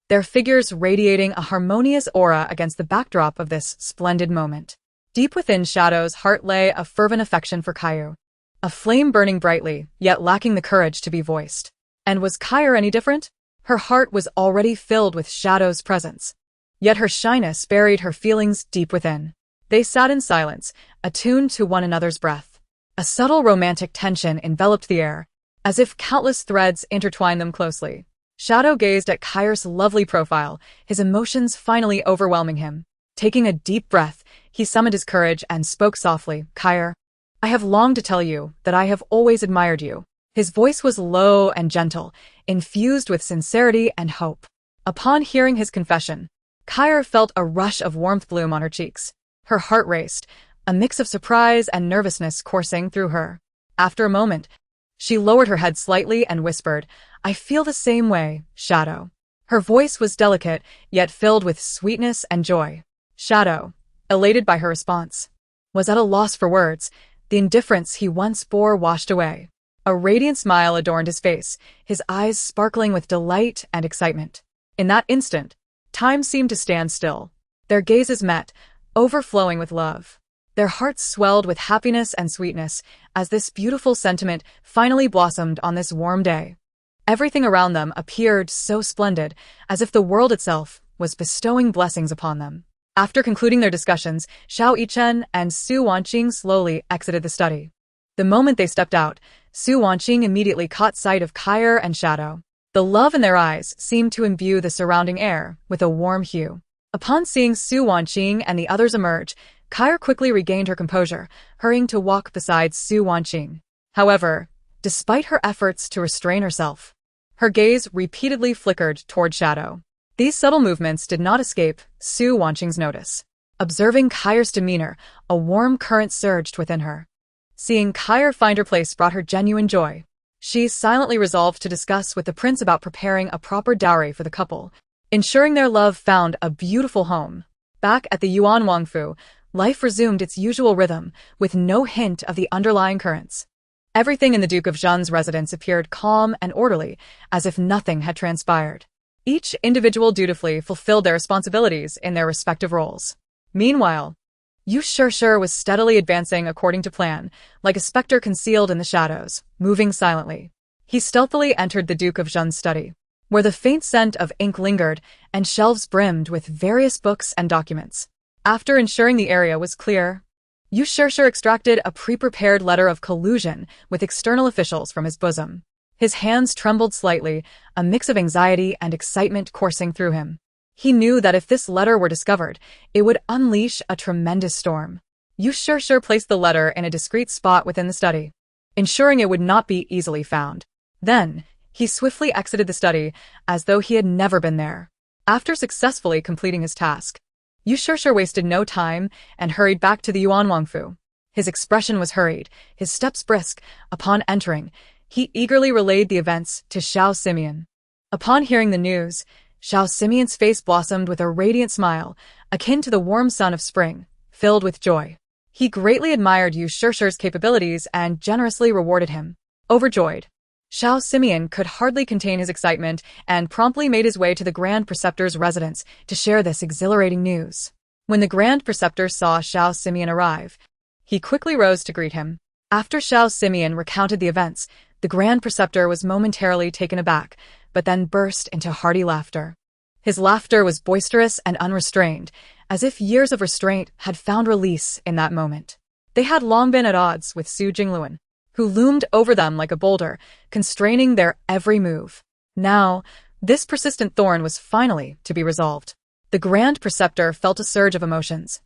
their figures radiating a harmonious aura against the backdrop of this splendid moment. Deep within Shadow's heart lay a fervent affection for Caillou, a flame burning brightly, yet lacking the courage to be voiced. And was Caillou any different? Her heart was already filled with Shadow's presence, yet her shyness buried her feelings deep within. They sat in silence, attuned to one another's breath. A subtle romantic tension enveloped the air, as if countless threads intertwined them closely. Xiao gazed at Kaire's lovely profile, his emotions finally overwhelming him. Taking a deep breath, he summoned his courage and spoke softly. Kaire, I have longed to tell you that I have always admired you. His voice was low and gentle, infused with sincerity and hope. Upon hearing his confession, Kaire felt a rush of warmth bloom on her cheeks. Her heart raced, a mix of surprise and nervousness coursing through her. After a moment, she lowered her head slightly and whispered, I feel the same way, Xiao. Her voice was delicate, yet filled with sweetness and joy. Xiao, elated by her response, was at a loss for words. The indifference he once bore washed away. A radiant smile adorned his face, his eyes sparkling with delight and excitement. In that instant, time seemed to stand still. Their gazes met, overflowing with love. Their hearts swelled with happiness and sweetness as this beautiful sentiment finally blossomed on this warm day. Everything around them appeared so splendid, as if the world itself was bestowing blessings upon them. After concluding their discussions, Yichen and Wanqing slowly exited the study. The moment they stepped out, Wanqing immediately caught sight of Kaire and Xiao. The love in their eyes seemed to imbue the surrounding air with a warm hue. Upon seeing Wanqing and the others emerge, Kaire quickly regained her composure, hurrying to walk beside Wanqing. However, despite her efforts to restrain herself, her gaze repeatedly flickered toward Xiao. These subtle movements did not escape Wanqing's notice. Observing Kaire's demeanor, a warm current surged within her. Seeing Kaire find her place brought her genuine joy. She silently resolved to discuss with the prince about preparing a proper dowry for the couple, ensuring their love found a beautiful home. Back at the Yuan Wangfu, life resumed its usual rhythm, with no hint of the underlying currents. Everything in the Duke of Zhenguo's residence appeared calm and orderly, as if nothing had transpired. Each individual dutifully fulfilled their responsibilities in their respective roles. Meanwhile, Yuan was steadily advancing according to plan, like a specter concealed in the shadows, moving silently. He stealthily entered the Duke of Zhenguo's study, where the faint scent of ink lingered and shelves brimmed with various books and documents. After ensuring the area was clear, Yuan extracted a pre-prepared letter of collusion with external officials from his bosom. His hands trembled slightly, a mix of anxiety and excitement coursing through him. He knew that if this letter were discovered, it would unleash a tremendous storm. Yuan placed the letter in a discreet spot within the study, ensuring it would not be easily found. Then, he swiftly exited the study, as though he had never been there. After successfully completing his task, Yuan wasted no time and hurried back to the Yuan Wangfu. His expression was hurried, his steps brisk. Upon entering, he eagerly relayed the events to Xiao. Upon hearing the news, Xiao's face blossomed with a radiant smile, akin to the warm sun of spring, filled with joy. He greatly admired Yuan's capabilities and generously rewarded him. Overjoyed, Xiao could hardly contain his excitement and promptly made his way to the Grand Preceptor's residence to share this exhilarating news. When the Grand Preceptor saw Xiao arrive, he quickly rose to greet him. After Xiao recounted the events, the Grand Preceptor was momentarily taken aback, but then burst into hearty laughter. His laughter was boisterous and unrestrained, as if years of restraint had found release in that moment. They had long been at odds with Su Jingluan, who loomed over them like a boulder, constraining their every move. Now, this persistent thorn was finally to be resolved. The Grand Preceptor felt a surge of emotions,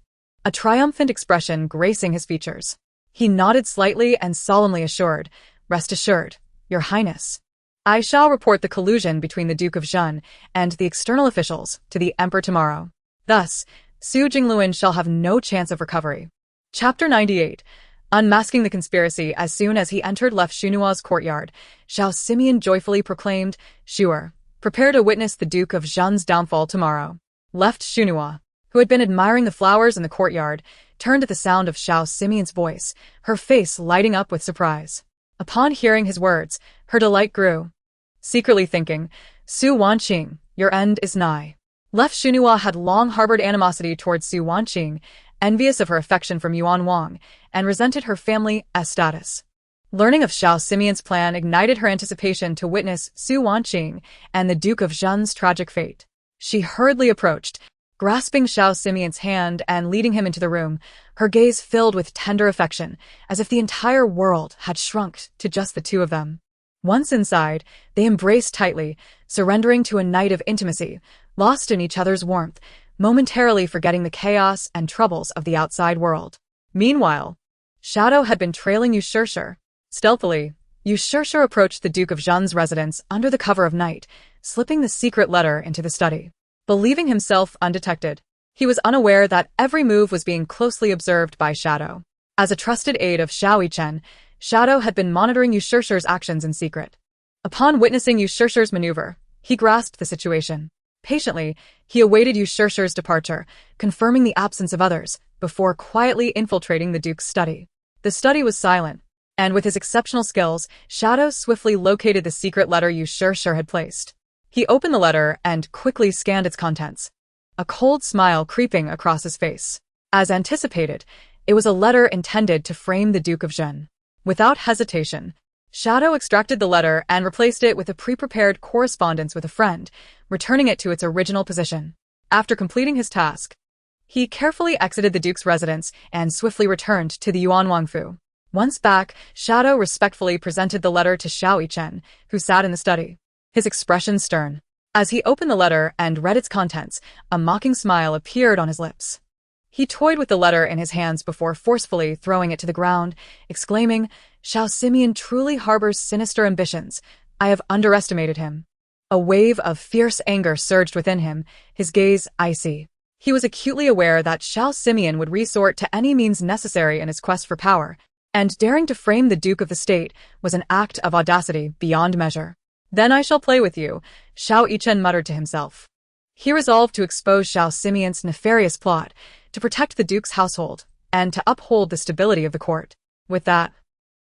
a triumphant expression gracing his features. He nodded slightly and solemnly assured, "Rest assured, Your Highness. I shall report the collusion between the Duke of Zhenguo and the external officials to the Emperor tomorrow. Thus, Su Jingluan shall have no chance of recovery." Chapter 98. Unmasking the conspiracy. As soon as he entered left Xunua's courtyard, Xiao joyfully proclaimed, "Sure, prepare to witness the Duke of Zhenguo's downfall tomorrow." Left Xunua, who had been admiring the flowers in the courtyard, turned at the sound of Xiao's voice, her face lighting up with surprise. Upon hearing his words, her delight grew. Secretly thinking, "Wanqing, your end is nigh." Left Xunua had long harbored animosity towards Wanqing, envious of her affection from Yuan Wang, and resented her family's status. Learning of Xiao's plan ignited her anticipation to witness Wanqing and the Duke of Zhenguo's tragic fate. She hurriedly approached, Grasping Xiao Simeon's hand and leading him into the room, her gaze filled with tender affection, as if the entire world had shrunk to just the two of them. Once inside, they embraced tightly, surrendering to a night of intimacy, lost in each other's warmth, momentarily forgetting the chaos and troubles of the outside world. Meanwhile, Shadow had been trailing Yuan. Stealthily, Yuan approached the Duke of Zhenguo's residence under the cover of night, slipping the secret letter into the study. Believing himself undetected, he was unaware that every move was being closely observed by Shadow. As a trusted aide of Yichen, Shadow had been monitoring Yuan's actions in secret. Upon witnessing Yuan's maneuver, he grasped the situation. Patiently, he awaited Yuan's departure, confirming the absence of others, before quietly infiltrating the Duke's study. The study was silent, and with his exceptional skills, Shadow swiftly located the secret letter Yuan had placed. He opened the letter and quickly scanned its contents, a cold smile creeping across his face. As anticipated, it was a letter intended to frame the Duke of Zhenguo. Without hesitation, Shadow extracted the letter and replaced it with a pre-prepared correspondence with a friend, returning it to its original position. After completing his task, he carefully exited the Duke's residence and swiftly returned to the Yuan Wanqing. Once back, Shadow respectfully presented the letter to Yichen, who sat in the study. His expression stern. As he opened the letter and read its contents, a mocking smile appeared on his lips. He toyed with the letter in his hands before forcefully throwing it to the ground, exclaiming, "Xiao Simeon truly harbors sinister ambitions. I have underestimated him." A wave of fierce anger surged within him, his gaze icy. He was acutely aware that Xiao Simeon would resort to any means necessary in his quest for power, and daring to frame the Duke of the State was an act of audacity beyond measure. "Then I shall play with you," Yichen muttered to himself. He resolved to expose Xiao Simeon's nefarious plot, to protect the Duke's household, and to uphold the stability of the court. With that,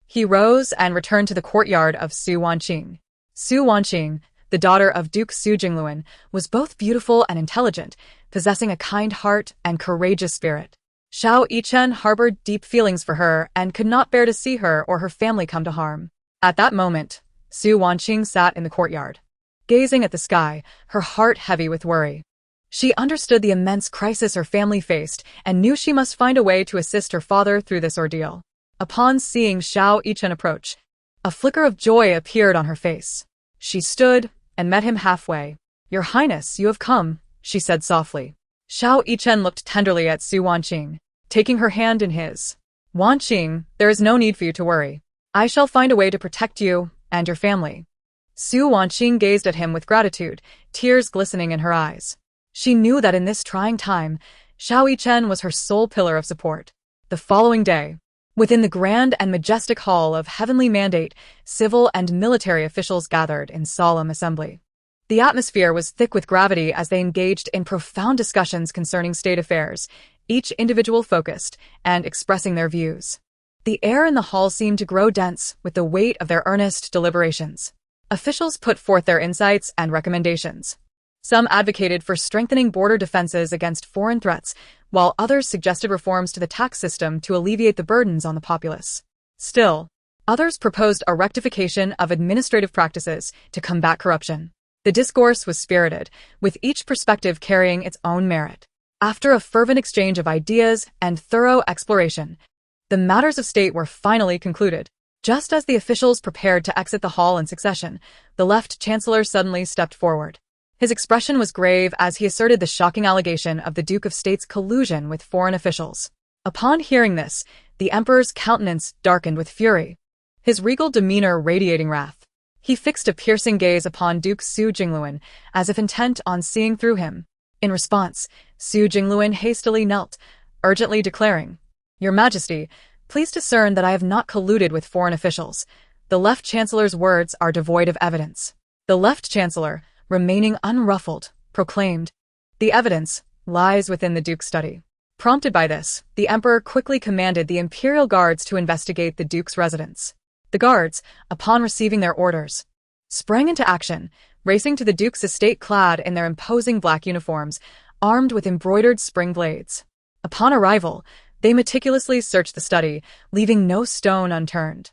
he rose and returned to the courtyard of Wanqing. Wanqing, the daughter of Duke Zhenguo, was both beautiful and intelligent, possessing a kind heart and courageous spirit. Yichen harbored deep feelings for her and could not bear to see her or her family come to harm. At that moment, Wanqing sat in the courtyard, gazing at the sky, her heart heavy with worry. She understood the immense crisis her family faced and knew she must find a way to assist her father through this ordeal. Upon seeing Yichen approach, a flicker of joy appeared on her face. She stood and met him halfway. "Your Highness, you have come," she said softly. Yichen looked tenderly at Wanqing, taking her hand in his. "Wanqing, there is no need for you to worry. I shall find a way to protect you and your family." Wanqing gazed at him with gratitude, tears glistening in her eyes. She knew that in this trying time, Yichen was her sole pillar of support. The following day, within the grand and majestic hall of Heavenly Mandate, civil and military officials gathered in solemn assembly. The atmosphere was thick with gravity as they engaged in profound discussions concerning state affairs, each individual focused and expressing their views. The air in the hall seemed to grow dense with the weight of their earnest deliberations. Officials put forth their insights and recommendations. Some advocated for strengthening border defenses against foreign threats, while others suggested reforms to the tax system to alleviate the burdens on the populace. Still, others proposed a rectification of administrative practices to combat corruption. The discourse was spirited, with each perspective carrying its own merit. After a fervent exchange of ideas and thorough exploration, the matters of state were finally concluded. Just as the officials prepared to exit the hall in succession, the left chancellor suddenly stepped forward. His expression was grave as he asserted the shocking allegation of the Duke of State's collusion with foreign officials. Upon hearing this, the emperor's countenance darkened with fury, his regal demeanor radiating wrath. He fixed a piercing gaze upon Duke Zhenguo, as if intent on seeing through him. In response, Zhenguo hastily knelt, urgently declaring, "Your Majesty, please discern that I have not colluded with foreign officials. The left chancellor's words are devoid of evidence." The left chancellor, remaining unruffled, proclaimed, "The evidence lies within the Duke's study." Prompted by this, the emperor quickly commanded the imperial guards to investigate the Duke's residence. The guards, upon receiving their orders, sprang into action, racing to the Duke's estate clad in their imposing black uniforms, armed with embroidered spring blades. Upon arrival, they meticulously searched the study, leaving no stone unturned.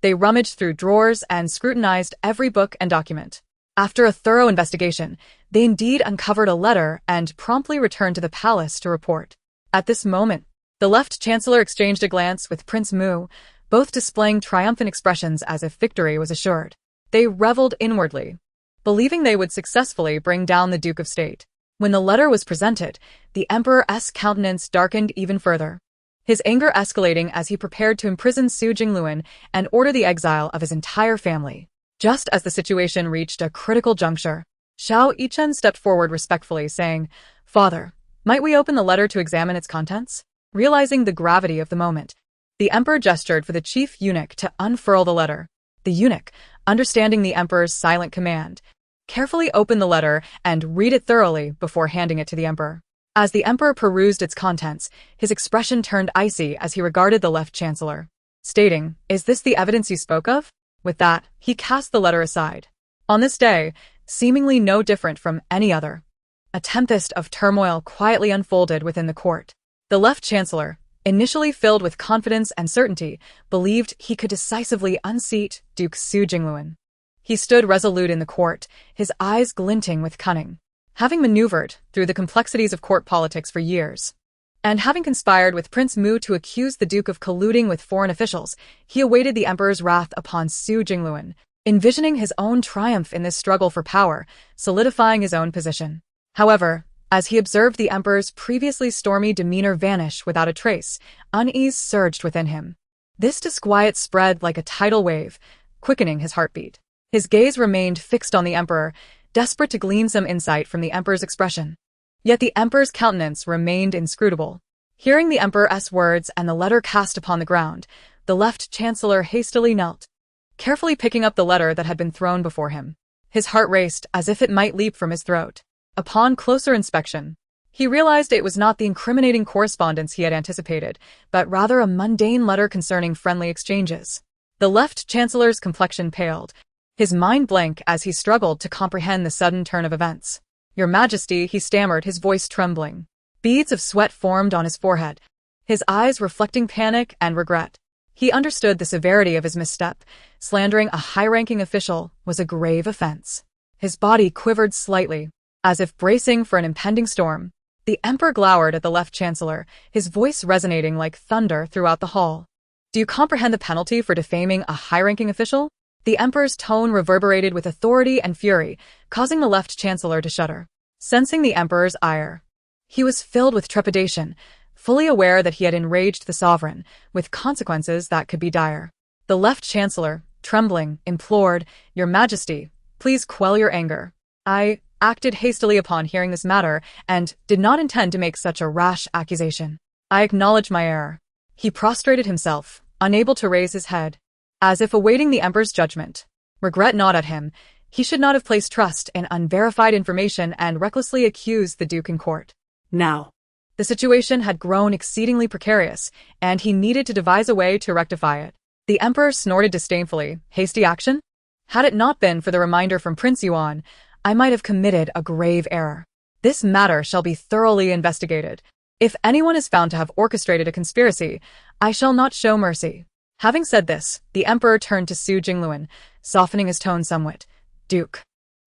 They rummaged through drawers and scrutinized every book and document. After a thorough investigation, they indeed uncovered a letter and promptly returned to the palace to report. At this moment, the left chancellor exchanged a glance with Prince Mu, both displaying triumphant expressions as if victory was assured. They reveled inwardly, believing they would successfully bring down the Duke of State. When the letter was presented, the emperor's countenance darkened even further, his anger escalating as he prepared to imprison Su Jinglun and order the exile of his entire family. Just as the situation reached a critical juncture, Xiao Yichen stepped forward respectfully, saying, "Father, might we open the letter to examine its contents?" Realizing the gravity of the moment, the emperor gestured for the chief eunuch to unfurl the letter. The eunuch, understanding the emperor's silent command, carefully opened the letter and read it thoroughly before handing it to the emperor. As the emperor perused its contents, his expression turned icy as he regarded the left chancellor, stating, "Is this the evidence you spoke of?" With that, he cast the letter aside. On this day, seemingly no different from any other, a tempest of turmoil quietly unfolded within the court. The left chancellor, initially filled with confidence and certainty, believed he could decisively unseat Duke Su Jinglun. He stood resolute in the court, his eyes glinting with cunning. Having maneuvered through the complexities of court politics for years, and having conspired with Prince Mu to accuse the Duke of colluding with foreign officials, he awaited the emperor's wrath upon Su Jinglun, envisioning his own triumph in this struggle for power, solidifying his own position. However, as he observed the emperor's previously stormy demeanor vanish without a trace, unease surged within him. This disquiet spread like a tidal wave, quickening his heartbeat. His gaze remained fixed on the emperor, desperate to glean some insight from the emperor's expression. Yet the emperor's countenance remained inscrutable. Hearing the emperor's words and the letter cast upon the ground, the left chancellor hastily knelt, carefully picking up the letter that had been thrown before him. His heart raced as if it might leap from his throat. Upon closer inspection, he realized it was not the incriminating correspondence he had anticipated, but rather a mundane letter concerning friendly exchanges. The left chancellor's complexion paled, his mind blank as he struggled to comprehend the sudden turn of events. "Your Majesty," he stammered, his voice trembling. Beads of sweat formed on his forehead, his eyes reflecting panic and regret. He understood the severity of his misstep. Slandering a high-ranking official was a grave offense. His body quivered slightly, as if bracing for an impending storm. The emperor glowered at the left chancellor, his voice resonating like thunder throughout the hall. "Do you comprehend the penalty for defaming a high-ranking official?" The emperor's tone reverberated with authority and fury, causing the left chancellor to shudder. Sensing the emperor's ire, he was filled with trepidation, fully aware that he had enraged the sovereign, with consequences that could be dire. The left chancellor, trembling, implored, "Your Majesty, please quell your anger. I acted hastily upon hearing this matter and did not intend to make such a rash accusation. I acknowledge my error." He prostrated himself, unable to raise his head, as if awaiting the emperor's judgment. Regret gnawed at him. He should not have placed trust in unverified information and recklessly accused the Duke in court. Now, the situation had grown exceedingly precarious, and he needed to devise a way to rectify it. The emperor snorted disdainfully. "Hasty action? Had it not been for the reminder from Prince Yuan, I might have committed a grave error. This matter shall be thoroughly investigated. If anyone is found to have orchestrated a conspiracy, I shall not show mercy." Having said this, the emperor turned to Su Jinglun, softening his tone somewhat. "Duke,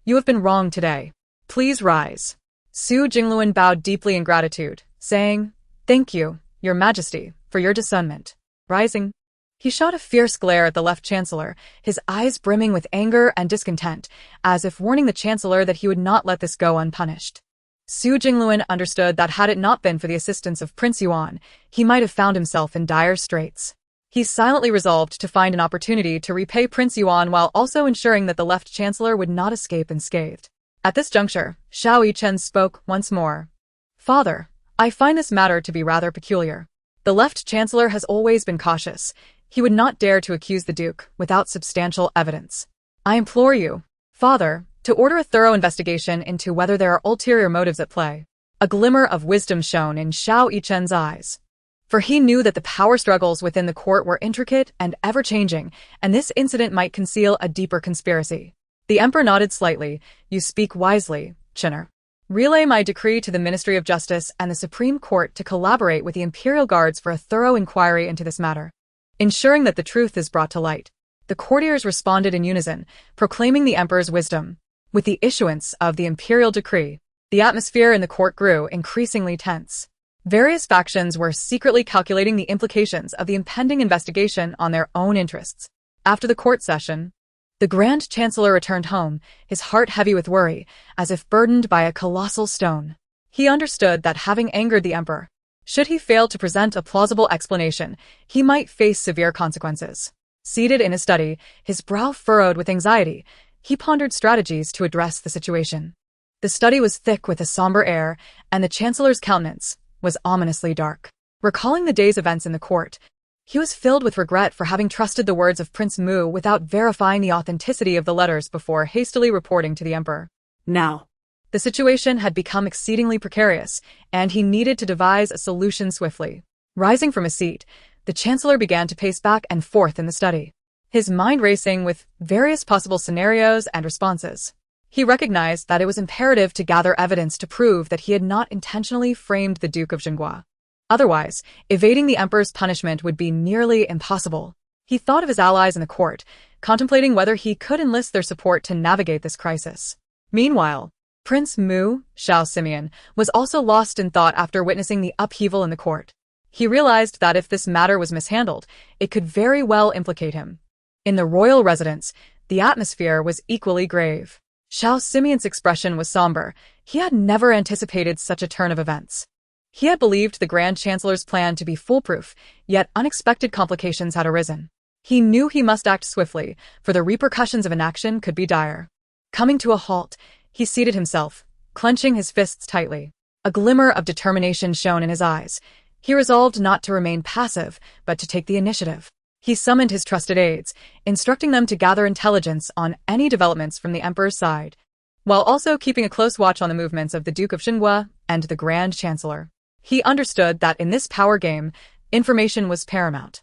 you have been wronged today. Please rise." Su Jinglun bowed deeply in gratitude, saying, "Thank you, Your Majesty, for your discernment." Rising, he shot a fierce glare at the left chancellor, his eyes brimming with anger and discontent, as if warning the chancellor that he would not let this go unpunished. Su Jinglun understood that had it not been for the assistance of Prince Yuan, he might have found himself in dire straits. He silently resolved to find an opportunity to repay Prince Yuan while also ensuring that the left chancellor would not escape unscathed. At this juncture, Xiao Yichen spoke once more. "Father, I find this matter to be rather peculiar. The left chancellor has always been cautious. He would not dare to accuse the Duke without substantial evidence. I implore you, Father, to order a thorough investigation into whether there are ulterior motives at play." A glimmer of wisdom shone in Xiao Yichen's eyes, for he knew that the power struggles within the court were intricate and ever-changing, and this incident might conceal a deeper conspiracy. The emperor nodded slightly. "You speak wisely, Chinner. Relay my decree to the Ministry of Justice and the Supreme Court to collaborate with the Imperial Guards for a thorough inquiry into this matter, ensuring that the truth is brought to light." The courtiers responded in unison, proclaiming the emperor's wisdom. With the issuance of the imperial decree, the atmosphere in the court grew increasingly tense. Various factions were secretly calculating the implications of the impending investigation on their own interests. After the court session, the Grand Chancellor returned home, his heart heavy with worry, as if burdened by a colossal stone. He understood that having angered the emperor, should he fail to present a plausible explanation, he might face severe consequences. Seated in his study, his brow furrowed with anxiety, he pondered strategies to address the situation. The study was thick with a somber air, and the Chancellor's countenance was ominously dark. Recalling the day's events in the court, he was filled with regret for having trusted the words of Prince Mu without verifying the authenticity of the letters before hastily reporting to the emperor. Now, the situation had become exceedingly precarious, and he needed to devise a solution swiftly. Rising from his seat, the Chancellor began to pace back and forth in the study, his mind racing with various possible scenarios and responses. He recognized that it was imperative to gather evidence to prove that he had not intentionally framed the Duke of Zhenguo. Otherwise, evading the emperor's punishment would be nearly impossible. He thought of his allies in the court, contemplating whether he could enlist their support to navigate this crisis. Meanwhile, Prince Mu, Xiao, was also lost in thought after witnessing the upheaval in the court. He realized that if this matter was mishandled, it could very well implicate him. In the royal residence, the atmosphere was equally grave. Xiao's expression was somber. He had never anticipated such a turn of events. He had believed the Grand Chancellor's plan to be foolproof, yet unexpected complications had arisen. He knew he must act swiftly, for the repercussions of inaction could be dire. Coming to a halt, he seated himself, clenching his fists tightly. A glimmer of determination shone in his eyes. He resolved not to remain passive, but to take the initiative. He summoned his trusted aides, instructing them to gather intelligence on any developments from the emperor's side, while also keeping a close watch on the movements of the Duke of Zhenguo and the Grand Chancellor. He understood that in this power game, information was paramount.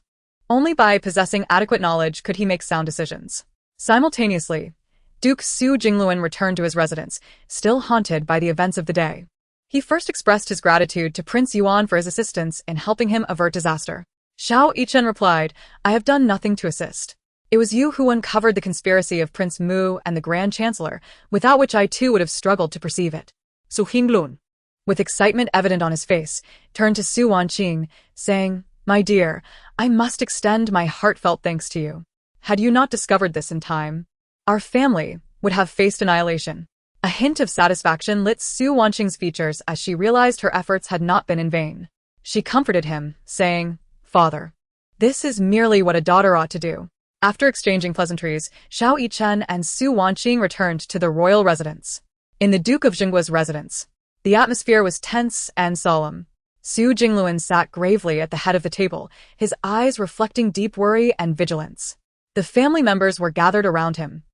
Only by possessing adequate knowledge could he make sound decisions. Simultaneously, Duke Su Jingluan returned to his residence, still haunted by the events of the day. He first expressed his gratitude to Prince Yuan for his assistance in helping him avert disaster. Yichen replied, "I have done nothing to assist. It was you who uncovered the conspiracy of Prince Mu and the Grand Chancellor, without which I too would have struggled to perceive it." Su Jinglun, with excitement evident on his face, turned to Su Wanqing, saying, "My dear, I must extend my heartfelt thanks to you. Had you not discovered this in time, our family would have faced annihilation." A hint of satisfaction lit Su Wanqing's features as she realized her efforts had not been in vain. She comforted him, saying, "Father, this is merely what a daughter ought to do." After exchanging pleasantries, Yichen and Su Wanqing returned to the royal residence. In the Duke of Zhenguo's residence, the atmosphere was tense and solemn. Su Jingluan sat gravely at the head of the table, his eyes reflecting deep worry and vigilance. The family members were gathered around him,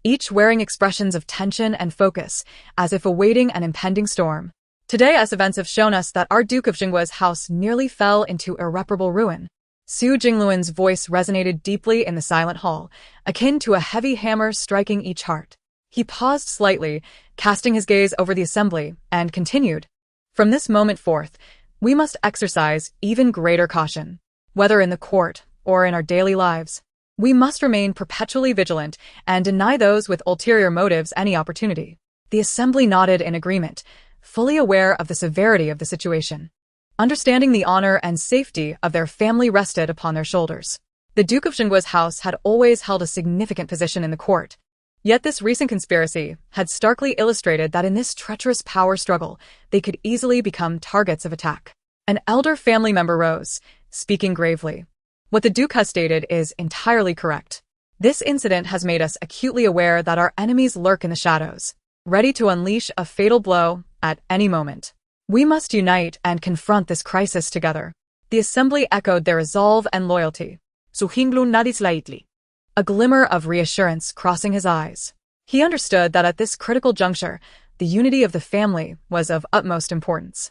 each wearing expressions of tension and focus, as if awaiting an impending storm. Today, as events have shown us that our Duke of Zhenguo's house nearly fell into irreparable ruin. Su Jingluan's voice resonated deeply in the silent hall, akin to a heavy hammer striking each heart. He paused slightly, casting his gaze over the assembly, and continued, "From this moment forth, we must exercise even greater caution. Whether in the court or in our daily lives, we must remain perpetually vigilant and deny those with ulterior motives any opportunity." The assembly nodded in agreement, fully aware of the severity of the situation. Understanding the honor and safety of their family rested upon their shoulders. The Duke of Zhenguo's house had always held a significant position in the court. Yet this recent conspiracy had starkly illustrated that in this treacherous power struggle, they could easily become targets of attack. An elder family member rose, speaking gravely. "What the Duke has stated is entirely correct. This incident has made us acutely aware that our enemies lurk in the shadows, ready to unleash a fatal blow at any moment. We must unite and confront this crisis together." The assembly echoed their resolve and loyalty. Su Jinglun nodded slightly, a glimmer of reassurance crossing his eyes. He understood that at this critical juncture, the unity of the family was of utmost importance.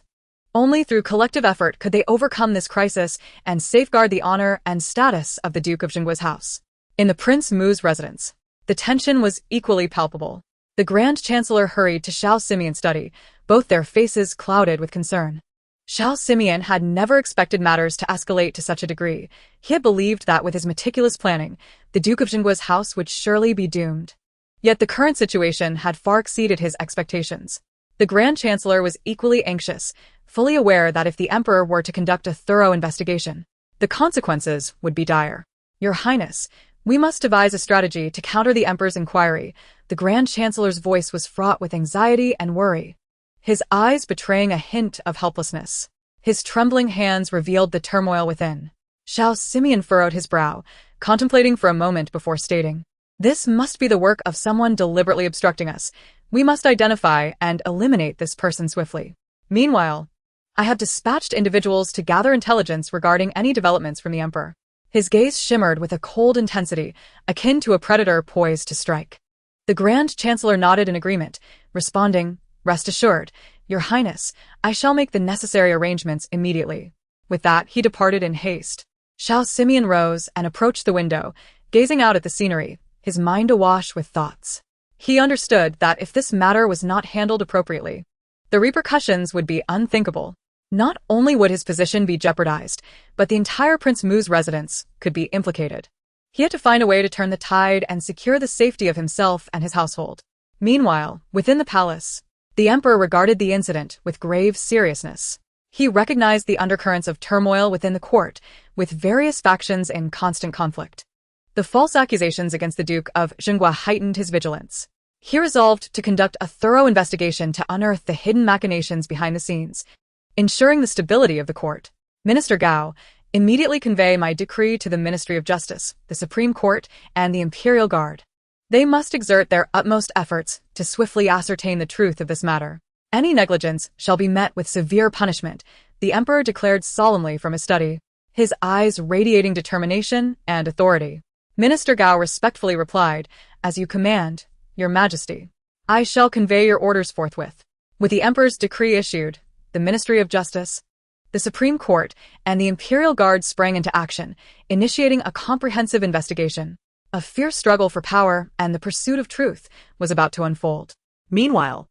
Only through collective effort could they overcome this crisis and safeguard the honor and status of the Duke of Zhenguo's house. In the Prince Mu's residence, the tension was equally palpable. The Grand Chancellor hurried to Xiao's study, both their faces clouded with concern. Xiao had never expected matters to escalate to such a degree. He had believed that with his meticulous planning, the Duke of Zhenguo's house would surely be doomed. Yet the current situation had far exceeded his expectations. The Grand Chancellor was equally anxious, fully aware that if the Emperor were to conduct a thorough investigation, the consequences would be dire. Your Highness, we must devise a strategy to counter the Emperor's inquiry. The Grand Chancellor's voice was fraught with anxiety and worry, his eyes betraying a hint of helplessness. His trembling hands revealed the turmoil within. Xiao Simeon furrowed his brow, contemplating for a moment before stating, "This must be the work of someone deliberately obstructing us. We must identify and eliminate this person swiftly. Meanwhile, I have dispatched individuals to gather intelligence regarding any developments from the Emperor." His gaze shimmered with a cold intensity, akin to a predator poised to strike. The Grand Chancellor nodded in agreement, responding, "Rest assured, Your Highness, I shall make the necessary arrangements immediately." With that, he departed in haste. Xiao Simeon rose and approached the window, gazing out at the scenery, his mind awash with thoughts. He understood that if this matter was not handled appropriately, the repercussions would be unthinkable. Not only would his position be jeopardized, but the entire Prince Mu's residence could be implicated. He had to find a way to turn the tide and secure the safety of himself and his household. Meanwhile, within the palace, the Emperor regarded the incident with grave seriousness. He recognized the undercurrents of turmoil within the court, with various factions in constant conflict. The false accusations against the Duke of Zhenguo heightened his vigilance. He resolved to conduct a thorough investigation to unearth the hidden machinations behind the scenes, ensuring the stability of the court. Minister Gao, immediately convey my decree to the Ministry of Justice, the Supreme Court, and the Imperial Guard. They must exert their utmost efforts to swiftly ascertain the truth of this matter. Any negligence shall be met with severe punishment, the Emperor declared solemnly from his study, his eyes radiating determination and authority. Minister Gao respectfully replied, "As you command, Your Majesty. I shall convey your orders forthwith." With the Emperor's decree issued, the Ministry of Justice, the Supreme Court, and the Imperial Guard sprang into action, initiating a comprehensive investigation. A fierce struggle for power and the pursuit of truth was about to unfold. Meanwhile,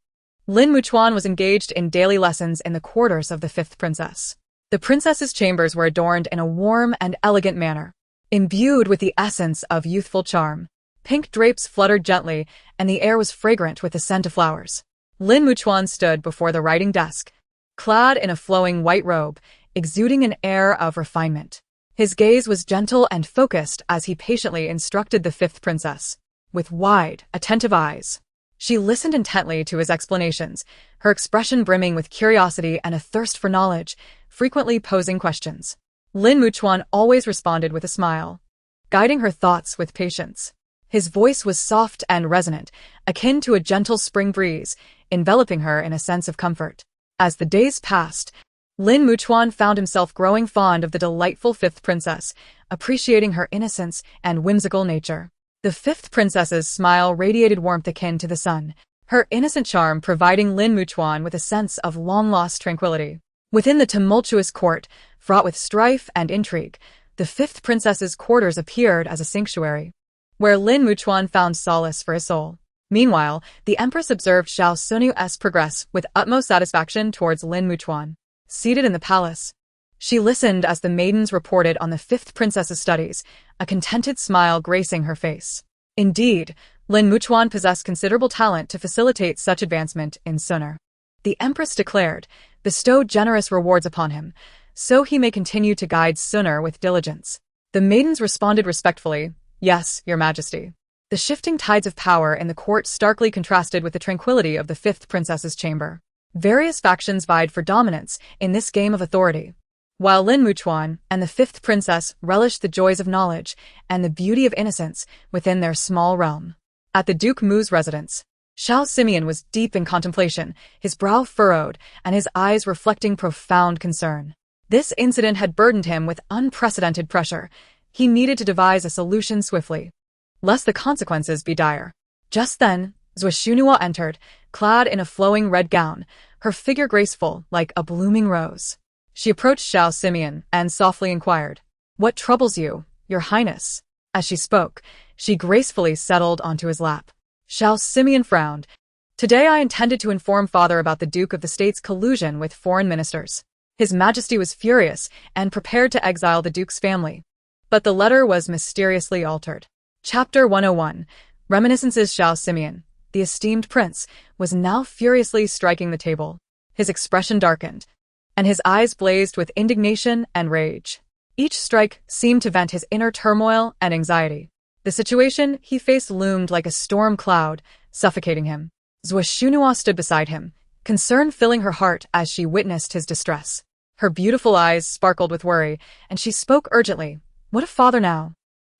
Lin Muchuan was engaged in daily lessons in the quarters of the fifth princess. The princess's chambers were adorned in a warm and elegant manner, imbued with the essence of youthful charm. Pink drapes fluttered gently, and the air was fragrant with the scent of flowers. Lin Muchuan stood before the writing desk, clad in a flowing white robe, exuding an air of refinement. His gaze was gentle and focused as he patiently instructed the fifth princess. With wide, attentive eyes, she listened intently to his explanations, her expression brimming with curiosity and a thirst for knowledge, frequently posing questions. Lin Muchuan always responded with a smile, guiding her thoughts with patience. His voice was soft and resonant, akin to a gentle spring breeze, enveloping her in a sense of comfort. As the days passed, Lin Muchuan found himself growing fond of the delightful fifth princess, appreciating her innocence and whimsical nature. The fifth princess's smile radiated warmth akin to the sun, her innocent charm providing Lin Muchuan with a sense of long-lost tranquility. Within the tumultuous court, fraught with strife and intrigue, the fifth princess's quarters appeared as a sanctuary, where Lin Muchuan found solace for his soul. Meanwhile, the Empress observed Xiao Sunu's progress with utmost satisfaction towards Lin Muchuan. Seated in the palace, she listened as the maidens reported on the fifth princess's studies, a contented smile gracing her face. Indeed, Lin Muchuan possessed considerable talent to facilitate such advancement in Suner. The Empress declared, bestowed generous rewards upon him, so he may continue to guide Suner with diligence. The maidens responded respectfully, "Yes, Your Majesty." The shifting tides of power in the court starkly contrasted with the tranquility of the fifth princess's chamber. Various factions vied for dominance in this game of authority, while Lin Muchuan and the fifth princess relished the joys of knowledge and the beauty of innocence within their small realm. At the Duke Mu's residence, Xiao Simeon was deep in contemplation, his brow furrowed and his eyes reflecting profound concern. This incident had burdened him with unprecedented pressure. He needed to devise a solution swiftly, lest the consequences be dire. Just then, Zuo entered, clad in a flowing red gown, her figure graceful like a blooming rose. She approached Xiao Simeon and softly inquired, "What troubles you, Your Highness?" As she spoke, she gracefully settled onto his lap. Xiao Simeon frowned. "Today I intended to inform Father about the Duke of the State's collusion with foreign ministers. His Majesty was furious and prepared to exile the Duke's family. But the letter was mysteriously altered." Chapter 101. Reminiscences. Xiao Simeon, the esteemed prince, was now furiously striking the table. His expression darkened, and his eyes blazed with indignation and rage. Each strike seemed to vent his inner turmoil and anxiety. The situation he faced loomed like a storm cloud, suffocating him. Xuanqing stood beside him, concern filling her heart as she witnessed his distress. Her beautiful eyes sparkled with worry, and she spoke urgently. What if father now?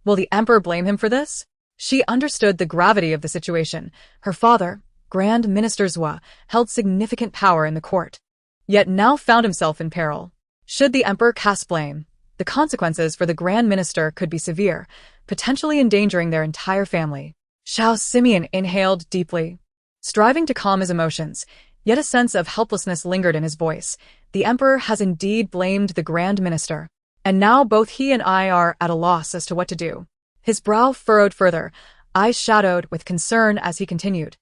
Will the emperor blame him for this? She understood the gravity of the situation. Her father, Grand Minister Zhua, held significant power in the court, yet now found himself in peril. Should the emperor cast blame, the consequences for the Grand Minister could be severe, potentially endangering their entire family. Xiao Simeon inhaled deeply, striving to calm his emotions, yet a sense of helplessness lingered in his voice. The emperor has indeed blamed the Grand Minister, and now both he and I are at a loss as to what to do. His brow furrowed further, eyes shadowed with concern as he continued.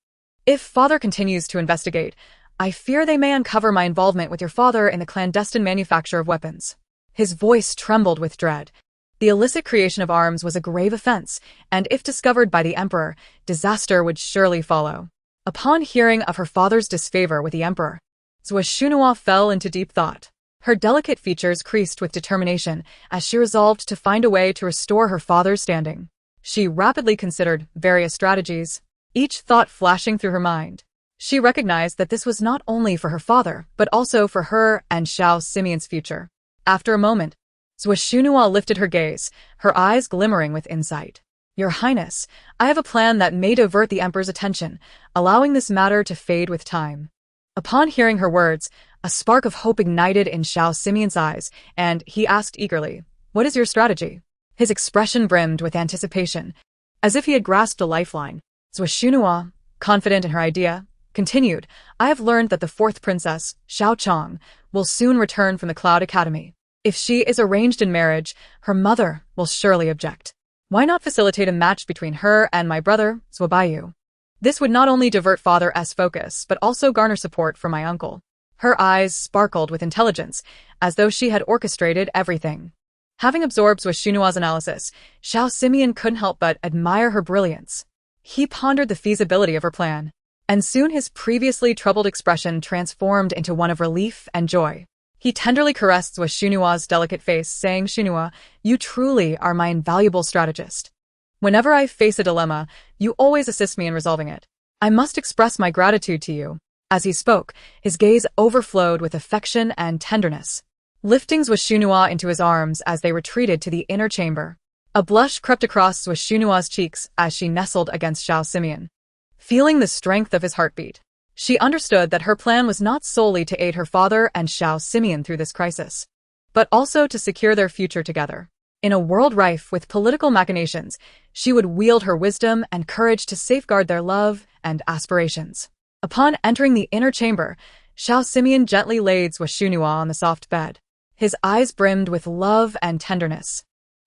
If father continues to investigate, I fear they may uncover my involvement with your father in the clandestine manufacture of weapons. His voice trembled with dread. The illicit creation of arms was a grave offense, and if discovered by the emperor, disaster would surely follow. Upon hearing of her father's disfavor with the emperor, Xuanqing fell into deep thought. Her delicate features creased with determination as she resolved to find a way to restore her father's standing. She rapidly considered various strategies, each thought flashing through her mind. She recognized that this was not only for her father, but also for her and Xiao Simeon's future. After a moment, Xuanqing lifted her gaze, her eyes glimmering with insight. Your Highness, I have a plan that may divert the emperor's attention, allowing this matter to fade with time. Upon hearing her words, a spark of hope ignited in Xiao Simeon's eyes, and he asked eagerly, What is your strategy? His expression brimmed with anticipation, as if he had grasped a lifeline. Xuanqing, confident in her idea, continued, I have learned that the fourth princess, Xiao Chong, will soon return from the Cloud Academy. If she is arranged in marriage, her mother will surely object. Why not facilitate a match between her and my brother, Zhuobayu? This would not only divert father's focus, but also garner support from my uncle. Her eyes sparkled with intelligence, as though she had orchestrated everything. Having absorbed Xuanqing's analysis, Xiao Simeon couldn't help but admire her brilliance. He pondered the feasibility of her plan, and soon his previously troubled expression transformed into one of relief and joy. He tenderly caressed Xuanqing's delicate face, saying, Xinhua, you truly are my invaluable strategist. Whenever I face a dilemma, you always assist me in resolving it. I must express my gratitude to you. As he spoke, his gaze overflowed with affection and tenderness, lifting Xuanqing into his arms as they retreated to the inner chamber. A blush crept across Xuanqing's cheeks as she nestled against Xiao Simeon. Feeling the strength of his heartbeat, she understood that her plan was not solely to aid her father and Xiao Simeon through this crisis, but also to secure their future together. In a world rife with political machinations, she would wield her wisdom and courage to safeguard their love and aspirations. Upon entering the inner chamber, Xiao Simeon gently laid Xuanqing on the soft bed. His eyes brimmed with love and tenderness,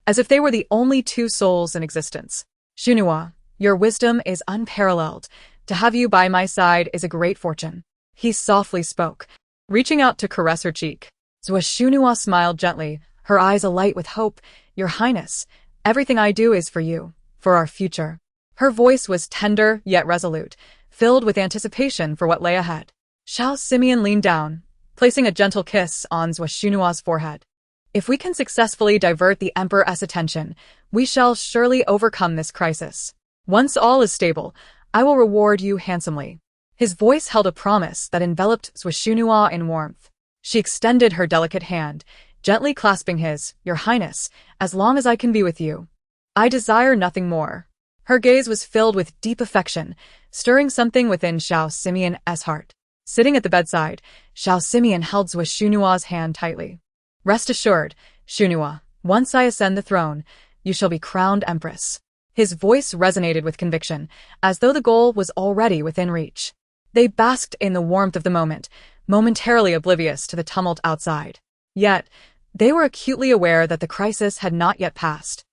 as if they were the only two souls in existence. Xinhua, your wisdom is unparalleled. To have you by my side is a great fortune. He softly spoke, reaching out to caress her cheek. Xuanqing smiled gently, her eyes alight with hope. Your Highness, everything I do is for you, for our future. Her voice was tender yet resolute, filled with anticipation for what lay ahead. Xiao Simeon leaned down, placing a gentle kiss on Xuanqing's forehead. If we can successfully divert the emperor's attention, we shall surely overcome this crisis. Once all is stable, I will reward you handsomely. His voice held a promise that enveloped Xuanqing in warmth. She extended her delicate hand, gently clasping his, Your Highness, as long as I can be with you, I desire nothing more. Her gaze was filled with deep affection, stirring something within Xiao Simeon's heart. Sitting at the bedside, Xiao Simeon held Xuanqing's hand tightly. Rest assured, Xinhua, once I ascend the throne, you shall be crowned empress. His voice resonated with conviction, as though the goal was already within reach. They basked in the warmth of the moment, momentarily oblivious to the tumult outside. Yet, they were acutely aware that the crisis had not yet passed.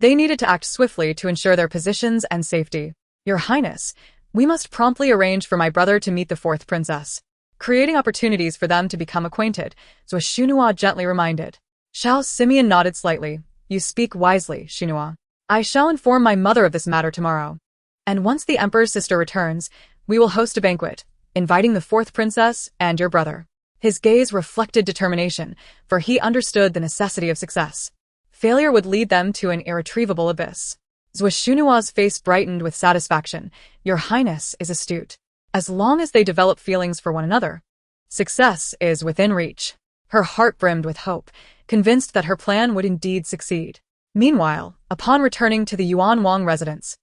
They needed to act swiftly to ensure their positions and safety. Your Highness, we must promptly arrange for my brother to meet the fourth princess, creating opportunities for them to become acquainted, Xuanqing gently reminded. Xiao Simeon nodded slightly. You speak wisely, Xinhua. I shall inform my mother of this matter tomorrow. And once the emperor's sister returns, we will host a banquet, inviting the fourth princess and your brother. His gaze reflected determination, for he understood the necessity of success. Failure would lead them to an irretrievable abyss. Zuoshunua's face brightened with satisfaction. Your Highness is astute. As long as they develop feelings for one another, success is within reach. Her heart brimmed with hope, convinced that her plan would indeed succeed. Meanwhile, upon returning to the Yuan Wang residence,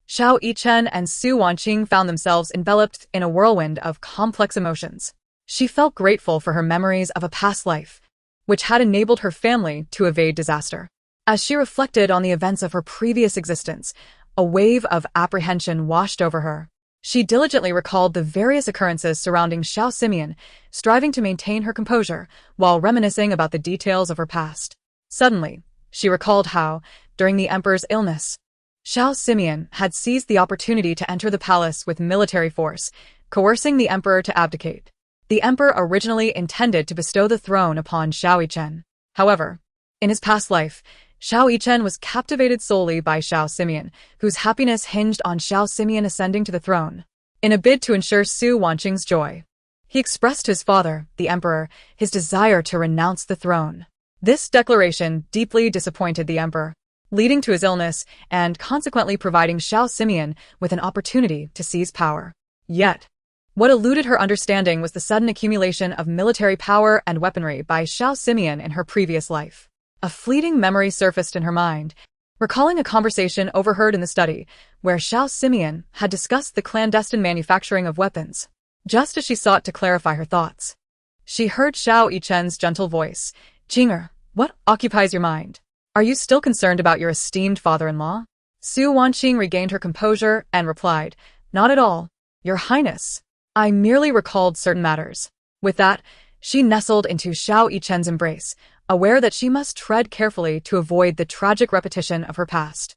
Xiao Yichen and Su Wanqing found themselves enveloped in a whirlwind of complex emotions. She felt grateful for her memories of a past life, which had enabled her family to evade disaster. As she reflected on the events of her previous existence, a wave of apprehension washed over her. She diligently recalled the various occurrences surrounding Xiao Simeon, striving to maintain her composure while reminiscing about the details of her past. Suddenly, she recalled how, during the emperor's illness, Xiao Simeon had seized the opportunity to enter the palace with military force, coercing the emperor to abdicate. The emperor originally intended to bestow the throne upon Xiao Yichen. However, in his past life, Xiao Yichen was captivated solely by Xiao Simeon, whose happiness hinged on Xiao Simeon ascending to the throne. In a bid to ensure Su Wanqing's joy, he expressed to his father, the emperor, his desire to renounce the throne. This declaration deeply disappointed the emperor, leading to his illness and consequently providing Xiao Simeon with an opportunity to seize power. Yet, what eluded her understanding was the sudden accumulation of military power and weaponry by Xiao Simeon in her previous life. A fleeting memory surfaced in her mind, recalling a conversation overheard in the study, where Xiao Simeon had discussed the clandestine manufacturing of weapons. Just as she sought to clarify her thoughts, she heard Xiao Yichen's gentle voice. "Jing'er, what occupies your mind? Are you still concerned about your esteemed father-in-law?" Su Wanqing regained her composure and replied, "Not at all, Your Highness. I merely recalled certain matters." With that, she nestled into Xiao Yichen's embrace, aware that she must tread carefully to avoid the tragic repetition of her past.